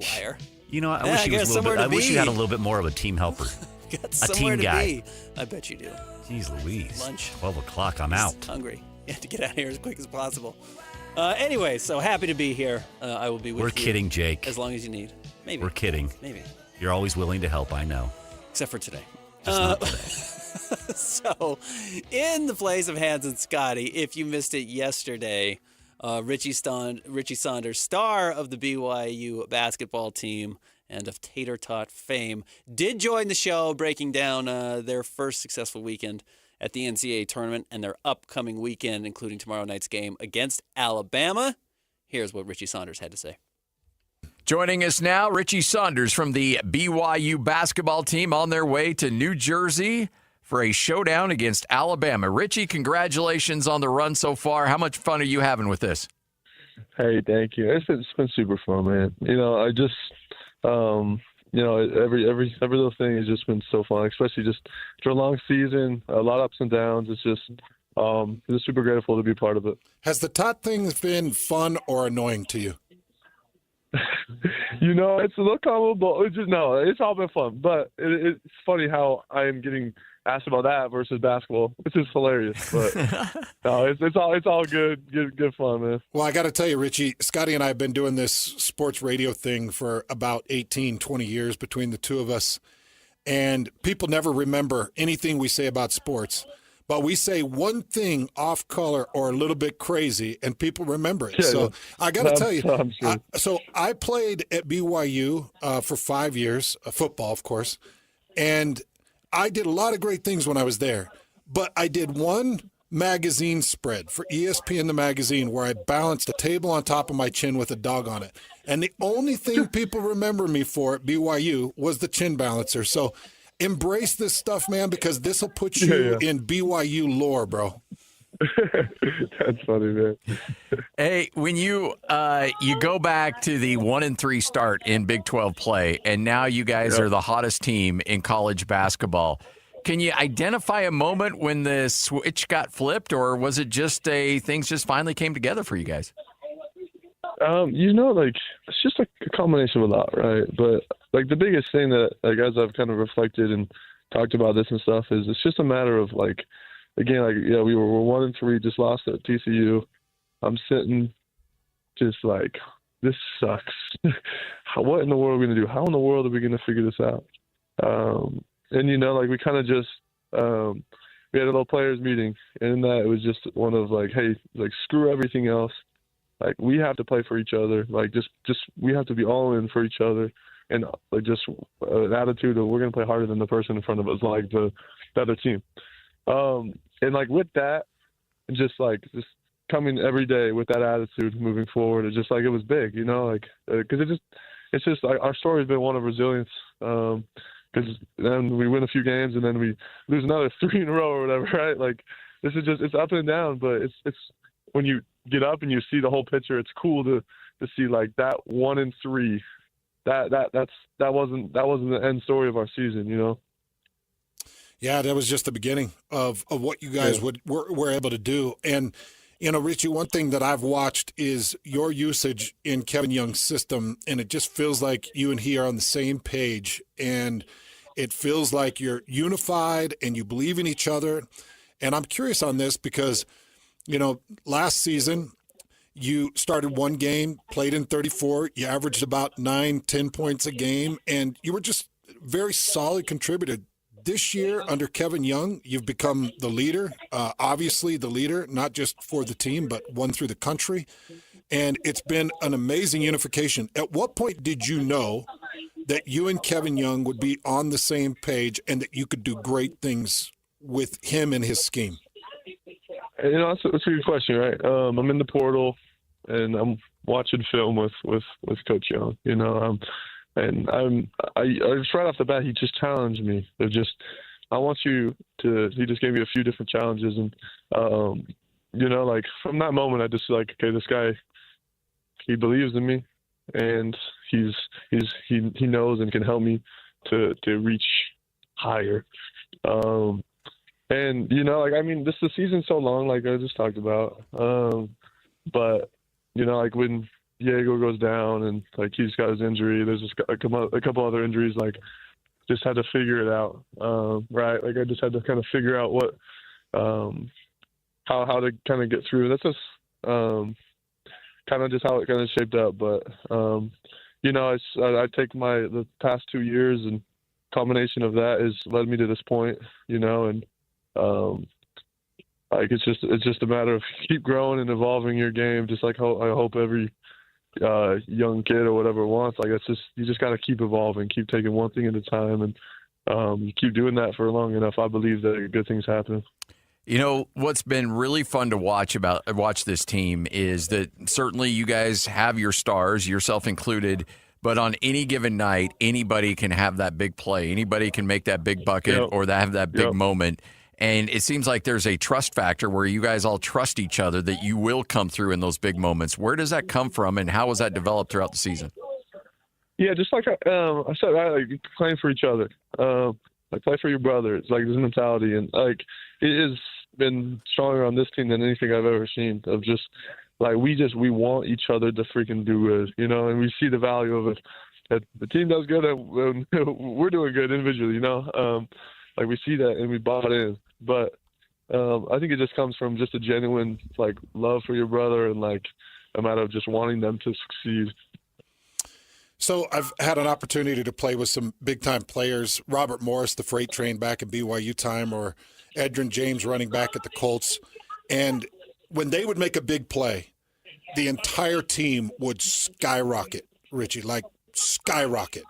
[SPEAKER 6] Liar.
[SPEAKER 15] You know, I wish you had a little bit more of a team helper.
[SPEAKER 6] Got
[SPEAKER 15] a
[SPEAKER 6] somewhere
[SPEAKER 15] team
[SPEAKER 6] to
[SPEAKER 15] guy.
[SPEAKER 6] be. I bet you do.
[SPEAKER 15] Jeez Louise.
[SPEAKER 6] Lunch.
[SPEAKER 15] 12 o'clock, I'm out.
[SPEAKER 6] Hungry. You have to get out of here as quick as possible. Anyway, so happy to be here. I will be with you.
[SPEAKER 15] We're kidding, Jake.
[SPEAKER 6] As long as you need. Maybe.
[SPEAKER 15] We're kidding.
[SPEAKER 6] Maybe.
[SPEAKER 15] You're always willing to help, I know.
[SPEAKER 6] Except for today.
[SPEAKER 15] Just not today.
[SPEAKER 6] So, in the place of Hans and Scotty, if you missed it yesterday, Richie Saunders, star of the BYU basketball team and of Tater Tot fame, did join the show, breaking down their first successful weekend at the NCAA tournament and their upcoming weekend, including tomorrow night's game against Alabama. Here's what Richie Saunders had to say.
[SPEAKER 19] Joining us now, Richie Saunders from the BYU basketball team on their way to New Jersey for a showdown against Alabama. Richie, congratulations on the run so far. How much fun are you having with this?
[SPEAKER 20] Hey, thank you. It's been super fun, man. You know, I just, every little thing has just been so fun, especially just for a long season, a lot of ups and downs. It's just, super grateful to be part of it.
[SPEAKER 24] Has the Tot thing been fun or annoying to you?
[SPEAKER 20] It's a little combo. It's all been fun. But it's funny how I am getting asked about that versus basketball, which is hilarious. But no, it's all good fun, man.
[SPEAKER 24] Well, I got to tell you, Richie, Scotty and I have been doing this sports radio thing for about 18, 20 years between the two of us. And people never remember anything we say about sports. But we say one thing off color or a little bit crazy, and people remember it.
[SPEAKER 20] Yeah,
[SPEAKER 24] so I got to tell you,
[SPEAKER 20] sure.
[SPEAKER 24] so I played at BYU for 5 years, football, of course, and I did a lot of great things when I was there. But I did one magazine spread for ESPN, the magazine, where I balanced a table on top of my chin with a dog on it. And the only thing people remember me for at BYU was the chin balancer. So embrace this stuff, man, because this will put you in BYU lore, bro.
[SPEAKER 20] That's funny, man.
[SPEAKER 19] Hey, when you go back to the 1-3 start in Big 12 play, and now you guys are the hottest team in college basketball, can you identify a moment when the switch got flipped, or was it just things just finally came together for you guys?
[SPEAKER 20] It's just a combination of a lot, right? But like the biggest thing that, like, as I've kind of reflected and talked about this and stuff, is it's just a matter of, like, again, like, yeah, we're 1-3, just lost at TCU. I'm sitting just like, this sucks. What in the world are we going to do? How in the world are we going to figure this out? And, you know, like, we kind of just, we had a little players meeting, and in that it was just one of, like, hey, like, screw everything else. Like, we have to play for each other. Like, just we have to be all in for each other. And, like, just an attitude of we're going to play harder than the person in front of us, like the other team. And, like, with that, and just coming every day with that attitude moving forward, it's just, like, it was big, you know, like, because it's just like, our story has been one of resilience. Because then we win a few games and then we lose another 3 in a row or whatever, right? Like, this is just, it's up and down, but it's when you get up and you see the whole picture, it's cool to see, like, that 1-3. That wasn't the end story of our season, you know.
[SPEAKER 24] Yeah, that was just the beginning of what you guys were able to do. And, you know, Richie, one thing that I've watched is your usage in Kevin Young's system, and it just feels like you and he are on the same page, and it feels like you're unified and you believe in each other. And I'm curious on this because, you know, last season you started one game, played in 34, you averaged about 9-10 points a game, and you were just very solid contributor. This year, under Kevin Young, you've become the leader, obviously the leader, not just for the team, but one through the country. And it's been an amazing unification. At what point did you know that you and Kevin Young would be on the same page and that you could do great things with him and his scheme?
[SPEAKER 20] You know, that's a good question, right? I'm in the portal, and I'm watching film with Coach Young, you know. And I just right off the bat, he just challenged me. He just gave me a few different challenges. And, you know, like, from that moment, I just like, okay, this guy, he believes in me, and he knows and can help me to reach higher. And, you know, like, I mean, the season's so long, like I just talked about. But, you know, like, when Diego goes down and, like, he's got his injury, there's just a couple other injuries, like, just had to figure it out, right? Like, I just had to kind of figure out what, how to kind of get through. That's just kind of just how it kind of shaped up. But, you know, I take the past 2 years, and combination of that has led me to this point, you know, and like, it's just a matter of keep growing and evolving your game, just like I hope every young kid or whatever wants. Like, it's just, you just got to keep evolving, keep taking one thing at a time, and you keep doing that for long enough, I believe that good things happen.
[SPEAKER 19] You know, what's been really fun to watch this team is that certainly you guys have your stars, yourself included, but on any given night, anybody can have that big play. Anybody can make that big bucket or have that big moment. And it seems like there's a trust factor where you guys all trust each other that you will come through in those big moments. Where does that come from, and how was that developed throughout the season?
[SPEAKER 20] Yeah, just like I said, like, playing for each other. Like, play for your brother. It's like this mentality, and, like, it has been stronger on this team than anything I've ever seen. Of just, like, we want each other to freaking do good, you know, and we see the value of it. That the team does good, and we're doing good individually, you know. Like, we see that and we bought in. But I think it just comes from just a genuine, like, love for your brother, and, like, a matter of just wanting them to succeed.
[SPEAKER 24] So I've had an opportunity to play with some big-time players, Robert Morris, the freight train back in BYU time, or Edgerrin James running back at the Colts. And when they would make a big play, the entire team would skyrocket, Richie, like skyrocket.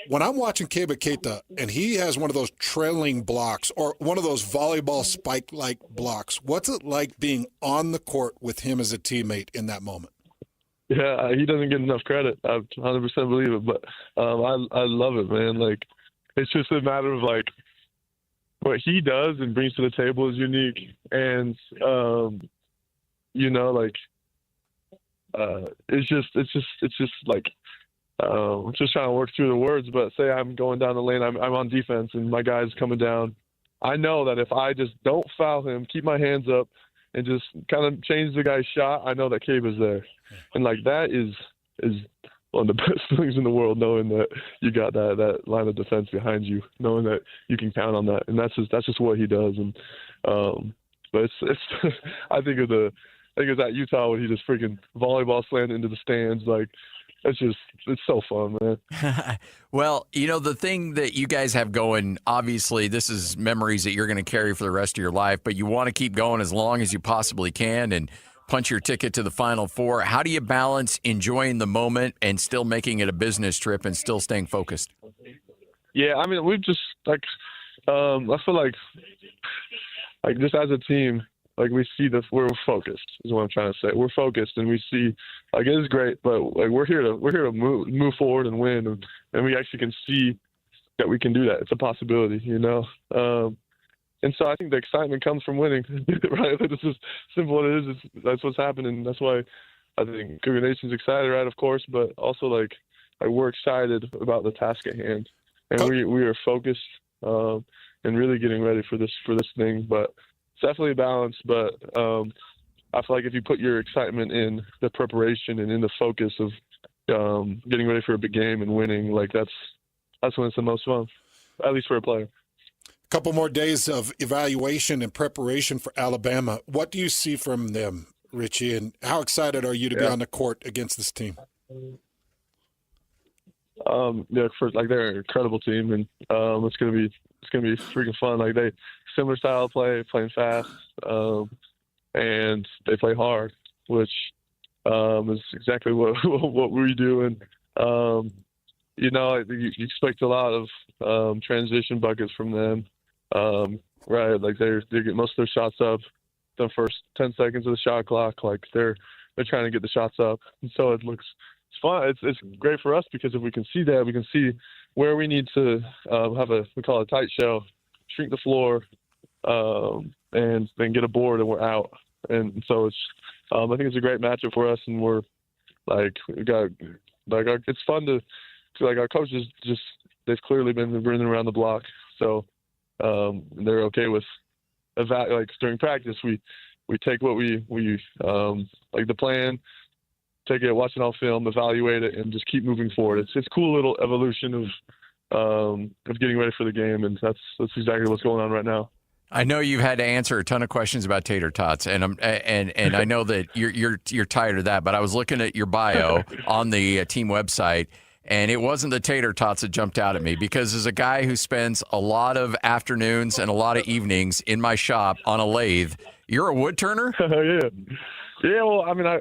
[SPEAKER 24] When I'm watching Keba Keita, and he has one of those trailing blocks or one of those volleyball spike-like blocks, what's it like being on the court with him as a teammate in that moment?
[SPEAKER 20] Yeah, he doesn't get enough credit. I 100% believe it, but I love it, man. Like, it's just a matter of, like, what he does and brings to the table is unique, and you know, like, it's just like, I'm just trying to work through the words. But say I'm going down the lane, I'm on defense, and my guy's coming down. I know that if I just don't foul him, keep my hands up, and just kind of change the guy's shot, I know that Cabe is there. And, like, that is one of the best feelings in the world, knowing that you got that line of defense behind you, knowing that you can count on that, and that's just what he does. And but it's I think it was at Utah when he just freaking volleyball slammed into the stands. Like, it's so fun, man.
[SPEAKER 19] Well, the thing that you guys have going, obviously, this is memories that you're going to carry for the rest of your life, but you want to keep going as long as you possibly can and punch your ticket to the Final Four. How do you balance enjoying the moment and still making it a business trip and still staying focused?
[SPEAKER 20] Yeah, I mean, we've just, I feel like just as a team, we see we're focused is what I'm trying to say. We're focused, and we see, it is great, but we're here to move forward and win, and we actually can see that we can do that. It's a possibility, and so I think the excitement comes from winning, right? It's just simple what it is. That's what's happening. That's why I think Cougar Nation's excited, right? Of course, but also we're excited about the task at hand, and we are focused and really getting ready for this thing, but. It's definitely a balance, but I feel like if you put your excitement in the preparation and in the focus of getting ready for a big game and winning, that's when it's the most fun, at least for a player.
[SPEAKER 24] A couple more days of evaluation and preparation for Alabama. What do you see from them, Richie, and how excited are you to be on the court against this team?
[SPEAKER 20] They're an incredible team, and it's gonna be freaking fun. They similar style of play, playing fast, and they play hard, which is exactly what we do. And you expect a lot of transition buckets from them, right? They get most of their shots up the first 10 seconds of the shot clock. They're trying to get the shots up, and so it's fun. It's great for us because if we can see that, we can see where we need to we call it a tight shell, shrink the floor, and then get a board and we're out. And so it's I think it's a great matchup for us, and we're it's fun to our coaches they've clearly been running around the block, so they're okay with during practice we take what we the plan. Take it, watch it on film, evaluate it, and just keep moving forward. It's a cool little evolution of getting ready for the game, and that's exactly what's going on right now.
[SPEAKER 19] I know you've had to answer a ton of questions about tater tots, and I know that you're tired of that. But I was looking at your bio on the team website, and it wasn't the tater tots that jumped out at me, because as a guy who spends a lot of afternoons and a lot of evenings in my shop on a lathe, you're a wood turner.
[SPEAKER 20] Yeah. Yeah, well, I mean, I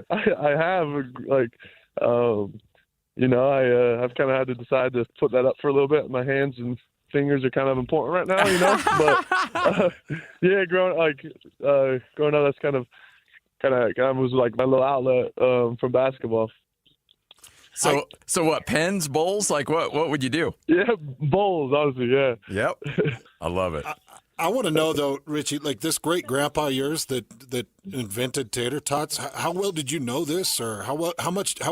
[SPEAKER 20] have I've kind of had to decide to put that up for a little bit. My hands and fingers are kind of important right now, But growing up, that's kind of was my little outlet from basketball.
[SPEAKER 19] So what? Pens, bowls? What would you do?
[SPEAKER 20] Yeah, bowls, honestly. Yeah.
[SPEAKER 19] Yep. I love it.
[SPEAKER 24] I want to know though, Richie, this great grandpa of yours that invented tater tots. How well did you know this, or how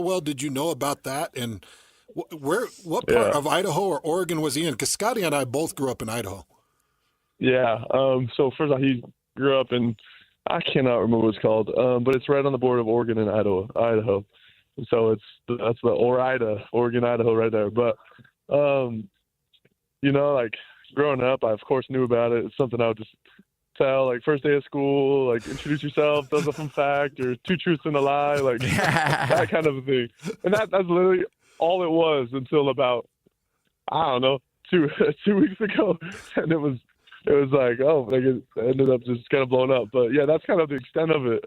[SPEAKER 24] well did you know about that? And what part of Idaho or Oregon was he in? Because Scotty and I both grew up in Idaho.
[SPEAKER 20] Yeah. So first of all, he grew up in, I cannot remember what it's called, but it's right on the border of Oregon and Idaho. So that's the Oregon, Idaho right there. But growing up, I of course knew about it. It's something I would just tell, first day of school, introduce yourself, does a fun fact, or 2 truths and a lie, that kind of a thing. And that's literally all it was until about, I don't know, 2 weeks ago, and it ended up just kind of blowing up. But yeah, that's kind of the extent of it.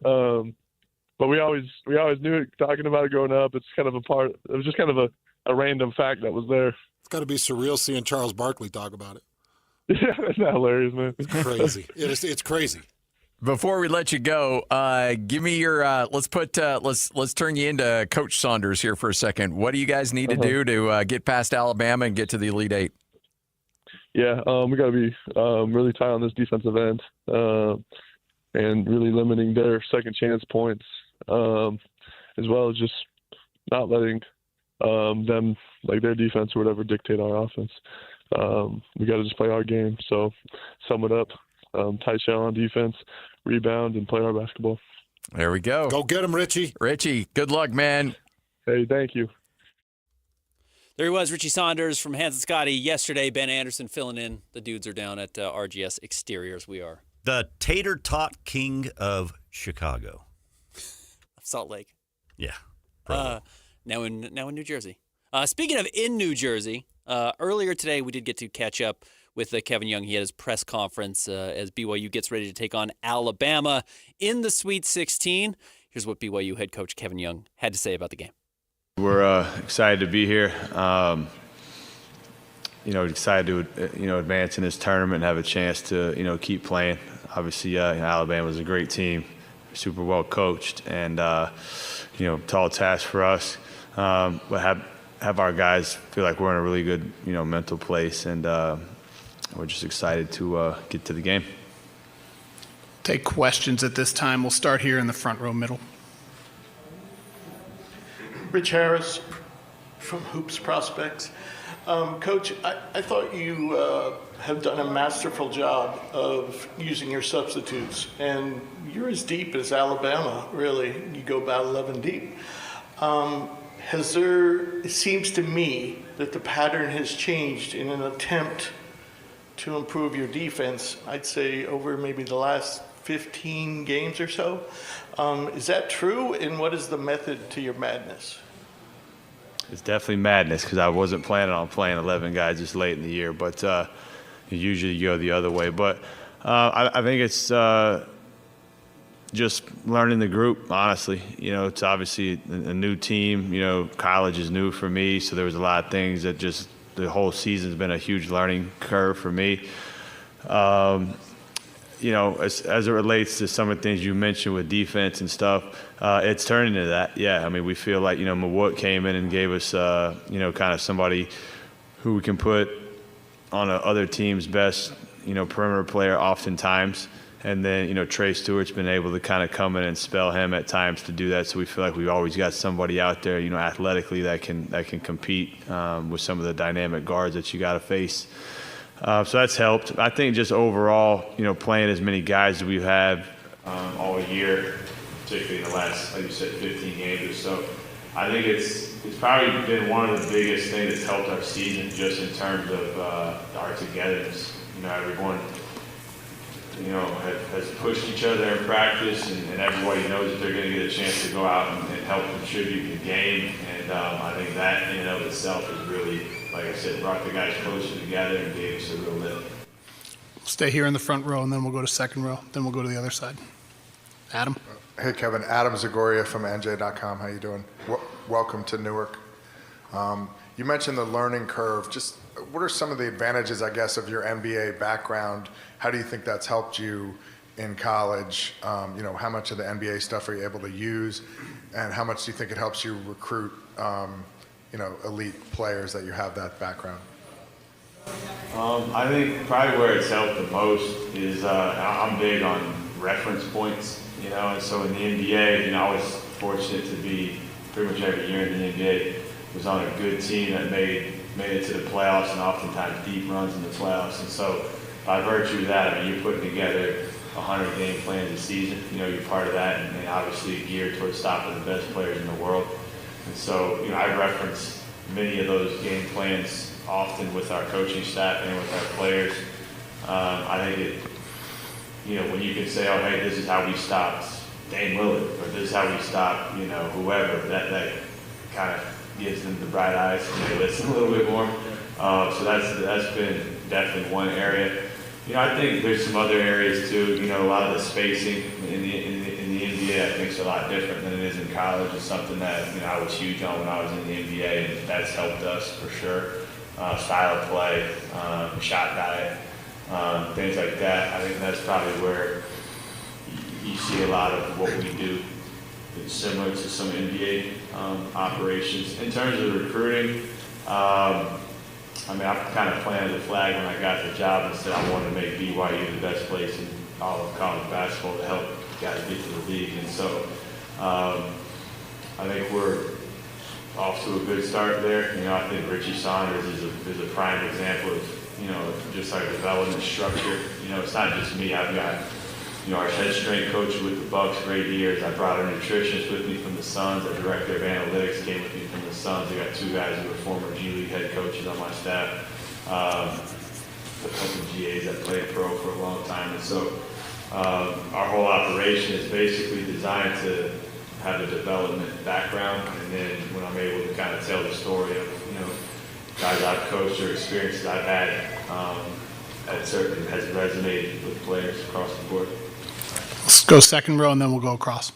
[SPEAKER 20] But we always knew it, talking about it growing up. It's kind of a part. It was just kind of a random fact that was there.
[SPEAKER 24] It's got to be surreal seeing Charles Barkley talk about it.
[SPEAKER 20] Yeah, it's not hilarious, man.
[SPEAKER 24] It's crazy. It's crazy.
[SPEAKER 19] Before we let you go, give me your. Let's turn you into Coach Saunders here for a second. What do you guys need to do to get past Alabama and get to the Elite Eight?
[SPEAKER 20] Yeah, we got to be really tight on this defensive end and really limiting their second chance points, as well as just not letting them, their defense or whatever, dictate our offense. We got to just play our game. So sum it up, tight shell on defense, rebound, and play our basketball.
[SPEAKER 19] There we go.
[SPEAKER 24] Go get them, Richie.
[SPEAKER 19] Richie, good luck, man.
[SPEAKER 20] Hey, thank you.
[SPEAKER 6] There he was, Richie Saunders from Hans and Scotty. Yesterday, Ben Anderson filling in. The dudes are down at RGS Exteriors. We are.
[SPEAKER 15] The Tater Tot King of Chicago.
[SPEAKER 6] Salt Lake.
[SPEAKER 15] Yeah.
[SPEAKER 6] Now in New Jersey. Speaking of in New Jersey, earlier today we did get to catch up with Kevin Young. He had his press conference as BYU gets ready to take on Alabama in the Sweet 16. Here's what BYU head coach Kevin Young had to say about the game.
[SPEAKER 2] We're excited to be here. Excited to advance in this tournament and have a chance to keep playing. Obviously, Alabama's a great team, super well coached, and tall task for us. But have our guys feel like we're in a really good mental place, and we're just excited to get to the game.
[SPEAKER 8] Take questions at this time. We'll start here in the front row middle.
[SPEAKER 11] Rich Harris from Hoops Prospects. Coach, I thought you have done a masterful job of using your substitutes, and you're as deep as Alabama, really. You go about 11 deep. It seems to me that the pattern has changed in an attempt to improve your defense, I'd say over maybe the last 15 games or so. Is that true? And what is the method to your madness?
[SPEAKER 2] It's definitely madness because I wasn't planning on playing 11 guys this late in the year, but usually you go the other way. But I think it's just learning the group, honestly. It's obviously a new team. College is new for me, so there was a lot of things that just the whole season's been a huge learning curve for me. As it relates to some of the things you mentioned with defense and stuff, it's turning into that. Yeah, I mean, we feel like, Mawut came in and gave us, kind of somebody who we can put on other team's best, perimeter player oftentimes. And then, Trey Stewart's been able to kind of come in and spell him at times to do that. So we feel like we've always got somebody out there, athletically that can compete with some of the dynamic guards that you got to face. So that's helped. I think just overall, playing as many guys as we have all year, particularly in the last, like you said, 15 games or so, I think it's probably been one of the biggest things that's helped our season just in terms of our togetherness. Everyone, has pushed each other in practice, and everybody knows that they're going to get a chance to go out and help contribute to the game. And I think that in and of itself has really, like I said, brought the guys closer together and gave us a real lift.
[SPEAKER 8] Stay here in the front row, and then we'll go to second row. Then we'll go to the other side. Adam?
[SPEAKER 12] Hey, Kevin. Adam Zagoria from NJ.com. How you doing? Welcome to Newark. You mentioned the learning curve. Just what are some of the advantages, I guess, of your NBA background? How do you think that's helped you in college? How much of the NBA stuff are you able to use? And how much do you think it helps you recruit, elite players that you have that background?
[SPEAKER 2] I think probably where it's helped the most is I'm big on reference points, and so in the NBA, I was fortunate to be pretty much every year in the NBA was on a good team that made it to the playoffs and oftentimes deep runs in the playoffs. And so by virtue of that, you're putting together 100 game plans a season. You're part of that, and obviously geared towards stopping the best players in the world. And so, I reference many of those game plans often with our coaching staff and with our players. I think when you can say, oh, hey, this is how we stopped Dame Lillard, or this is how we stopped, whoever, that kind of gives them the bright eyes and they listen a little bit more. So that's been definitely one area. I think there's some other areas too. A lot of the spacing in the NBA, I think, is a lot different than it is in college. It's something that I was huge on when I was in the NBA, and that's helped us for sure. Style of play, shot diet, things like that. I think that's probably where you see a lot of what we do. It's similar to some NBA operations. In terms of recruiting, I kind of planted the flag when I got the job and said I wanted to make BYU the best place in all of college basketball to help guys get to the league. And so I think we're off to a good start there. I think Richie Saunders is a prime example of, just our development structure. It's not just me. I've got, our head strength coach with the Bucks for 8 years. I brought a nutritionist with me from the Suns. A director of analytics came with me from the Suns. I got 2 guys who were former G League head coaches on my staff. A couple of GAs that played pro for a long time. And so our whole operation is basically designed to have a development background. And then when I'm able to kind of tell the story of, guys I've coached or experiences I've had, that certainly has resonated with players across the board.
[SPEAKER 8] Let's go second row, and then we'll go across.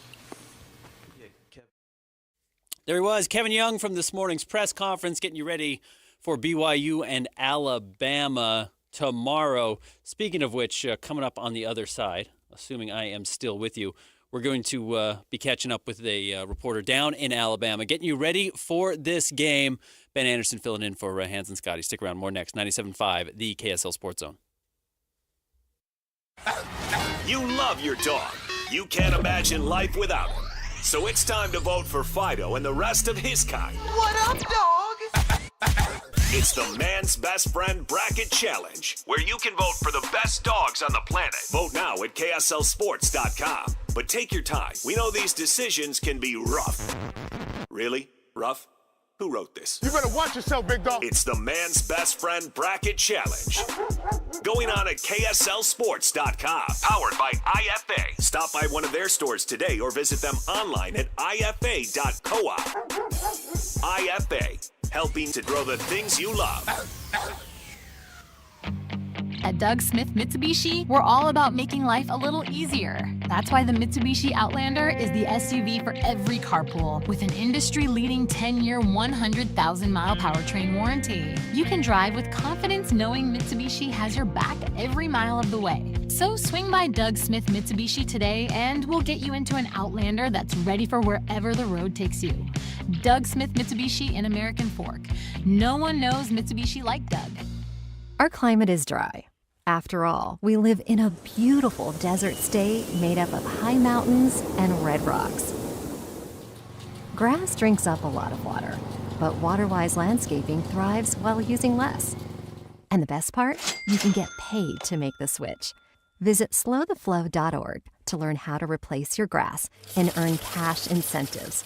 [SPEAKER 6] There he was, Kevin Young from this morning's press conference, getting you ready for BYU and Alabama tomorrow. Speaking of which, coming up on the other side, assuming I am still with you, we're going to be catching up with a reporter down in Alabama, getting you ready for this game. Ben Anderson filling in for Hans and Scotty. Stick around, more next. 97.5, the KSL Sports Zone.
[SPEAKER 14] You love your dog. You can't imagine life without him. So it's time to vote for Fido and the rest of his kind.
[SPEAKER 9] What up, dog?
[SPEAKER 14] It's the Man's Best Friend Bracket Challenge, where you can vote for the best dogs on the planet. Vote now at KSLSports.com. But take your time. We know these decisions can be rough. Really? Rough? Who wrote this?
[SPEAKER 9] You better watch yourself, big dog.
[SPEAKER 14] It's the Man's Best Friend Bracket Challenge. Going on at KSLSports.com. Powered by IFA. Stop by one of their stores today or visit them online at IFA.coop. IFA. Helping to grow the things you love.
[SPEAKER 3] At Doug Smith Mitsubishi, we're all about making life a little easier. That's why the Mitsubishi Outlander is the SUV for every carpool, with an industry-leading 10-year, 100,000-mile powertrain warranty. You can drive with confidence knowing Mitsubishi has your back every mile of the way. So swing by Doug Smith Mitsubishi today, and we'll get you into an Outlander that's ready for wherever the road takes you. Doug Smith Mitsubishi in American Fork. No one knows Mitsubishi like Doug.
[SPEAKER 7] Our climate is dry. After all, we live in a beautiful desert state made up of high mountains and red rocks. Grass drinks up a lot of water, but Waterwise Landscaping thrives while using less. And the best part? You can get paid to make the switch. Visit slowtheflow.org to learn how to replace your grass and earn cash incentives.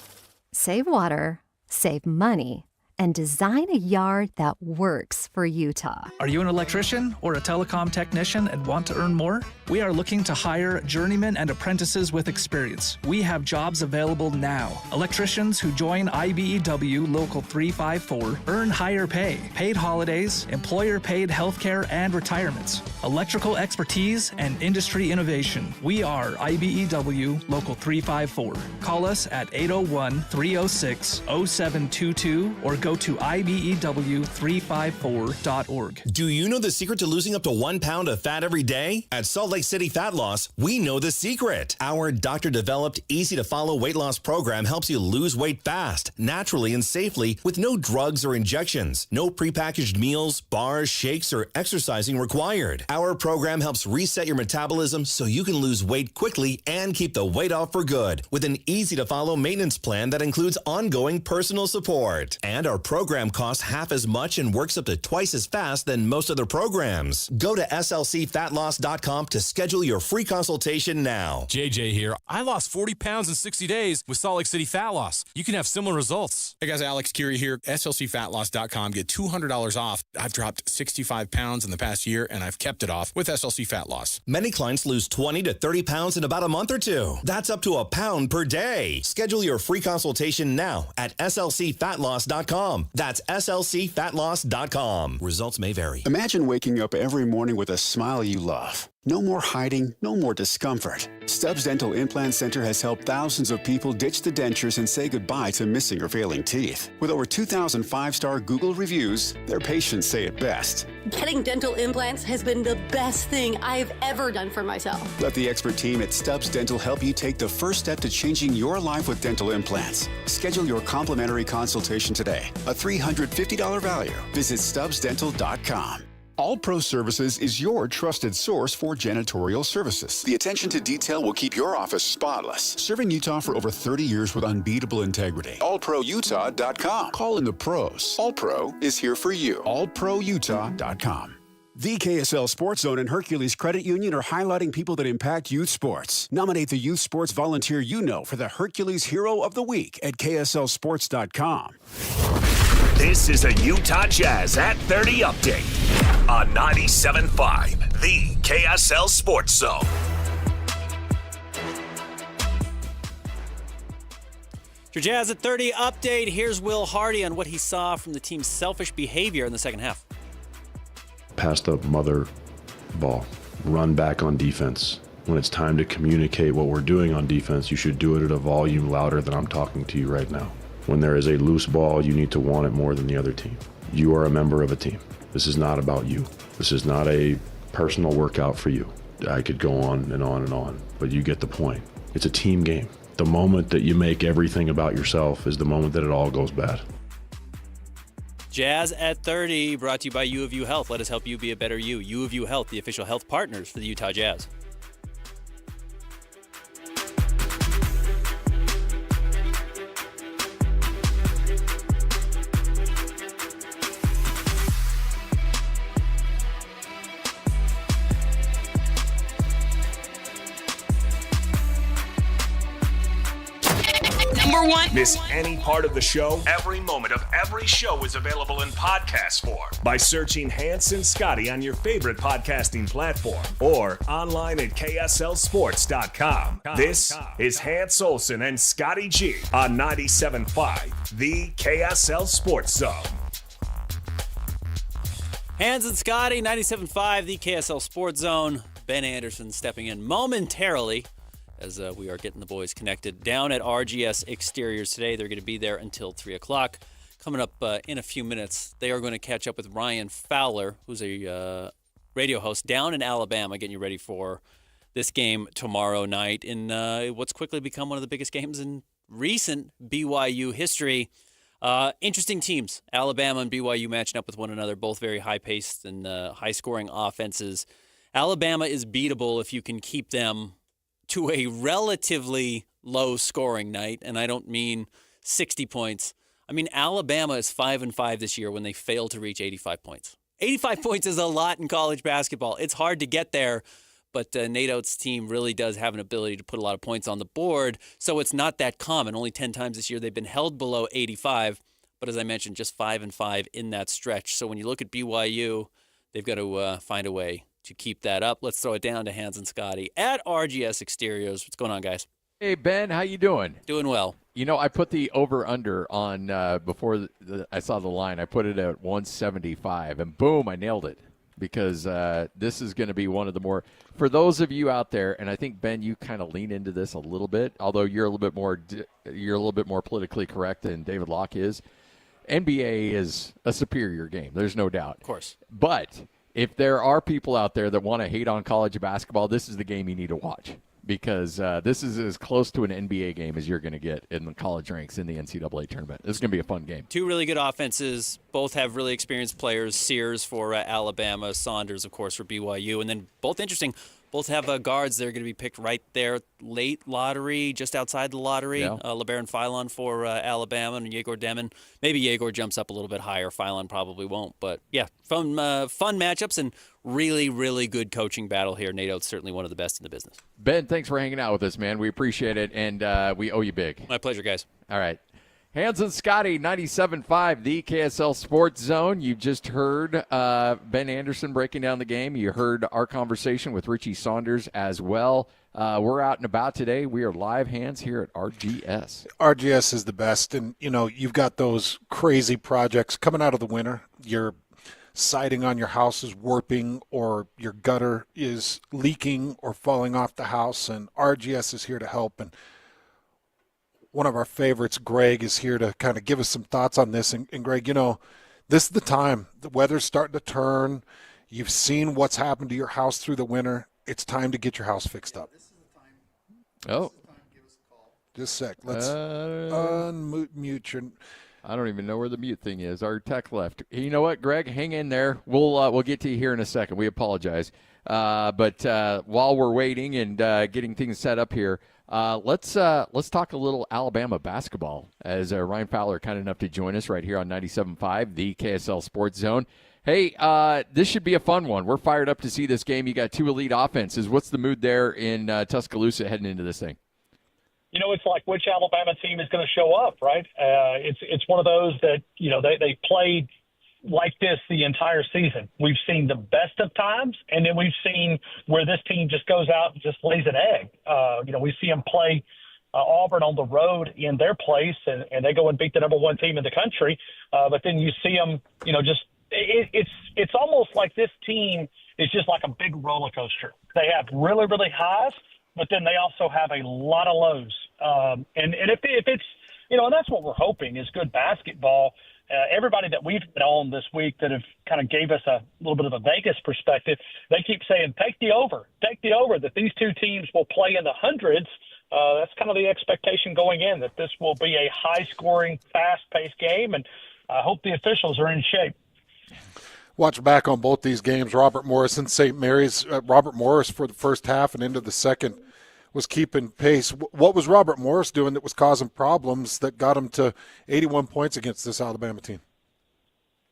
[SPEAKER 7] Save water, save money, and design a yard that works for Utah.
[SPEAKER 13] Are you an electrician or a telecom technician and want to earn more? We are looking to hire journeymen and apprentices with experience. We have jobs available now. Electricians who join IBEW Local 354 earn higher pay, paid holidays, employer-paid healthcare and retirements, electrical expertise, and industry innovation. We are IBEW Local 354. Call us at 801-306-0722 or go to IBEW354.org.
[SPEAKER 16] Do you know the secret to losing up to 1 pound of fat every day? At Salt Lake City Fat Loss, we know the secret. Our doctor-developed, easy-to-follow weight loss program helps you lose weight fast, naturally, and safely with no drugs or injections, no prepackaged meals, bars, shakes, or exercising required. Our program helps reset your metabolism so you can lose weight quickly and keep the weight off for good with an easy-to-follow maintenance plan that includes ongoing personal support. And our program costs half as much and works up to twice as fast than most other programs. Go to slcfatloss.com to schedule your free consultation now.
[SPEAKER 17] JJ here. I lost 40 pounds in 60 days with Salt Lake City Fat Loss. You can have similar results.
[SPEAKER 25] Hey guys, Alex Curie here. slcfatloss.com. Get $200 off. I've dropped 65 pounds in the past year and I've kept it off with SLC Fat Loss.
[SPEAKER 16] Many clients lose 20 to 30 pounds in about a month or two. That's up to a pound per day. Schedule your free consultation now at slcfatloss.com. That's slcfatloss.com. Results may vary.
[SPEAKER 26] Imagine waking up every morning with a smile you love. No more hiding, no more discomfort. Stubbs Dental Implant Center has helped thousands of people ditch the dentures and say goodbye to missing or failing teeth. With over 2,000 5-star Google reviews, their patients say it best.
[SPEAKER 5] Getting dental implants has been the best thing I've ever done for myself.
[SPEAKER 26] Let the expert team at Stubbs Dental help you take the first step to changing your life with dental implants. Schedule your complimentary consultation today. A $350 value. Visit StubbsDental.com. All Pro Services is your trusted source for janitorial services. The attention to detail will keep your office spotless. Serving Utah for over 30 years with unbeatable integrity. AllProUtah.com. Call in the pros. All Pro is here for you. AllProUtah.com. The KSL Sports Zone and Hercules Credit Union are highlighting people that impact youth sports. Nominate the youth sports volunteer you know for the Hercules Hero of the Week at KSLSports.com.
[SPEAKER 14] This is a Utah Jazz at 30 update on 97.5, the KSL Sports Zone.
[SPEAKER 6] Your Jazz at 30 update. Here's Will Hardy on what he saw from the team's selfish behavior in the second half.
[SPEAKER 1] Pass the mother ball. Run back on defense. When it's time to communicate what we're doing on defense, you should do it at a volume louder than I'm talking to you right now. When there is a loose ball, you need to want it more than the other team. You are a member of a team. This is not about you. This is not a personal workout for you. I could go on and on and on, but you get the point. It's a team game. The moment that you make everything about yourself is the moment that it all goes bad.
[SPEAKER 6] Jazz at 30, brought to you by U of U Health. Let us help you be a better you. U of U Health, the official health partners for the Utah Jazz.
[SPEAKER 14] Number one. Miss any part of the show? Every moment of every show is available in podcast form by searching Hans and Scotty on your favorite podcasting platform or online at KSLSports.com. This is Hans Olsen and Scotty G on 97.5, the KSL Sports Zone.
[SPEAKER 6] Hans and Scotty, 97.5, the KSL Sports Zone. Ben Anderson stepping in momentarily as we are getting the boys connected down at RGS Exteriors today. They're going to be there until 3 o'clock. Coming up in a few minutes, they are going to catch up with Ryan Fowler, who's a radio host down in Alabama, getting you ready for this game tomorrow night in what's quickly become one of the biggest games in recent BYU history. Interesting teams. Alabama and BYU matching up with one another, both very high-paced and high-scoring offenses. Alabama is beatable if you can keep them to a relatively low-scoring night, and I don't mean 60 points. I mean, Alabama is 5-5 this year when they fail to reach 85 points. 85 points is a lot in college basketball. It's hard to get there, but Nate Oates' team really does have an ability to put a lot of points on the board, so it's not that common. Only 10 times this year they've been held below 85, but as I mentioned, just 5-5 in that stretch. So when you look at BYU, they've got to find a way to keep that up. Let's throw it down to Hans and Scotty at RGS Exteriors. What's going on, guys?
[SPEAKER 19] Hey, Ben, how you doing?
[SPEAKER 6] Doing well.
[SPEAKER 19] You know, I put the over-under on before I saw the line. I put it at 175, and boom, I nailed it because this is going to be one of the more – for those of you out there, and I think, Ben, you kind of lean into this a little bit, although you're a little bit more politically correct than David Locke is. NBA is a superior game. There's no doubt.
[SPEAKER 6] Of course.
[SPEAKER 19] But – if there are people out there that want to hate on college basketball, this is the game you need to watch because this is as close to an NBA game as you're going to get in the college ranks in the NCAA tournament. This is going to be a fun game.
[SPEAKER 6] Two really good offenses. Both have really experienced players. Sears for Alabama, Saunders, of course, for BYU. And then both interesting. Both have guards that are going to be picked right there, late lottery, just outside the lottery.
[SPEAKER 19] Yeah.
[SPEAKER 6] LeBaron Philon for Alabama and Yegor Demon. Maybe Yegor jumps up a little bit higher. Philon probably won't. But, yeah, fun matchups and really, really good coaching battle here. Nate Oates certainly one of the best in the business.
[SPEAKER 19] Ben, thanks for hanging out with us, man. We appreciate it, and we owe you big.
[SPEAKER 6] My pleasure, guys.
[SPEAKER 19] All right. Hans and Scotty, 97.5, the KSL Sports Zone. You just heard Ben Anderson breaking down the game. You heard our conversation with Richie Saunders as well. We're out and about today. We are live, Hans, here at RGS.
[SPEAKER 24] RGS is the best, and, you know, you've got those crazy projects coming out of the winter. Your siding on your house is warping or your gutter is leaking or falling off the house, and RGS is here to help. And one of our favorites, Greg, is here to kind of give us some thoughts on this. And Greg, you know, this is the time. The weather's starting to turn. You've seen what's happened to your house through the winter. It's time to get your house fixed up.
[SPEAKER 19] Oh.
[SPEAKER 24] Just a sec. Let's unmute your...
[SPEAKER 19] I don't even know where the mute thing is. Our tech left. You know what, Greg? Hang in there. We'll get to you here in a second. We apologize. But while we're waiting and getting things set up here, let's talk a little Alabama basketball as Ryan Fowler kind enough to join us right here on 97.5, the KSL Sports Zone. Hey, this should be a fun one. We're fired up to see this game. You got two elite offenses. What's the mood there in Tuscaloosa heading into this thing?
[SPEAKER 4] You know, it's like which Alabama team is going to show up, right? It's one of those that, you know, they played like this the entire season. We've seen the best of times, and then we've seen where this team just goes out and just lays an egg. You know, we see them play Auburn on the road in their place, and they go and beat the number one team in the country. But then you see them, you know, just it's almost like this team is just like a big roller coaster. They have really, really highs, but then they also have a lot of lows. And if it's, you know, and that's what we're hoping is good basketball. Everybody that we've been on this week that have kind of gave us a little bit of a Vegas perspective, they keep saying, take the over, that these two teams will play in the hundreds. That's kind of the expectation going in, that this will be a high-scoring, fast-paced game, and I hope the officials are in shape.
[SPEAKER 24] Watch back on both these games. Robert Morris and St. Mary's. Robert Morris for the first half and into the second was keeping pace. What was Robert Morris doing that was causing problems that got him to 81 points against this Alabama team?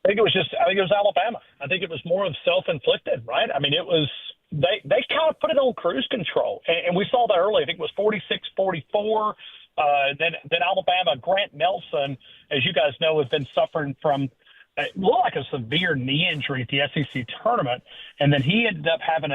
[SPEAKER 4] I think it was Alabama. I think it was more of self-inflicted, right? I mean, it was they kind of put it on cruise control, and we saw that early. I think it was 46-44. Then Alabama, Grant Nelson, as you guys know, has been suffering from it looked like a severe knee injury at the SEC tournament, and then he ended up having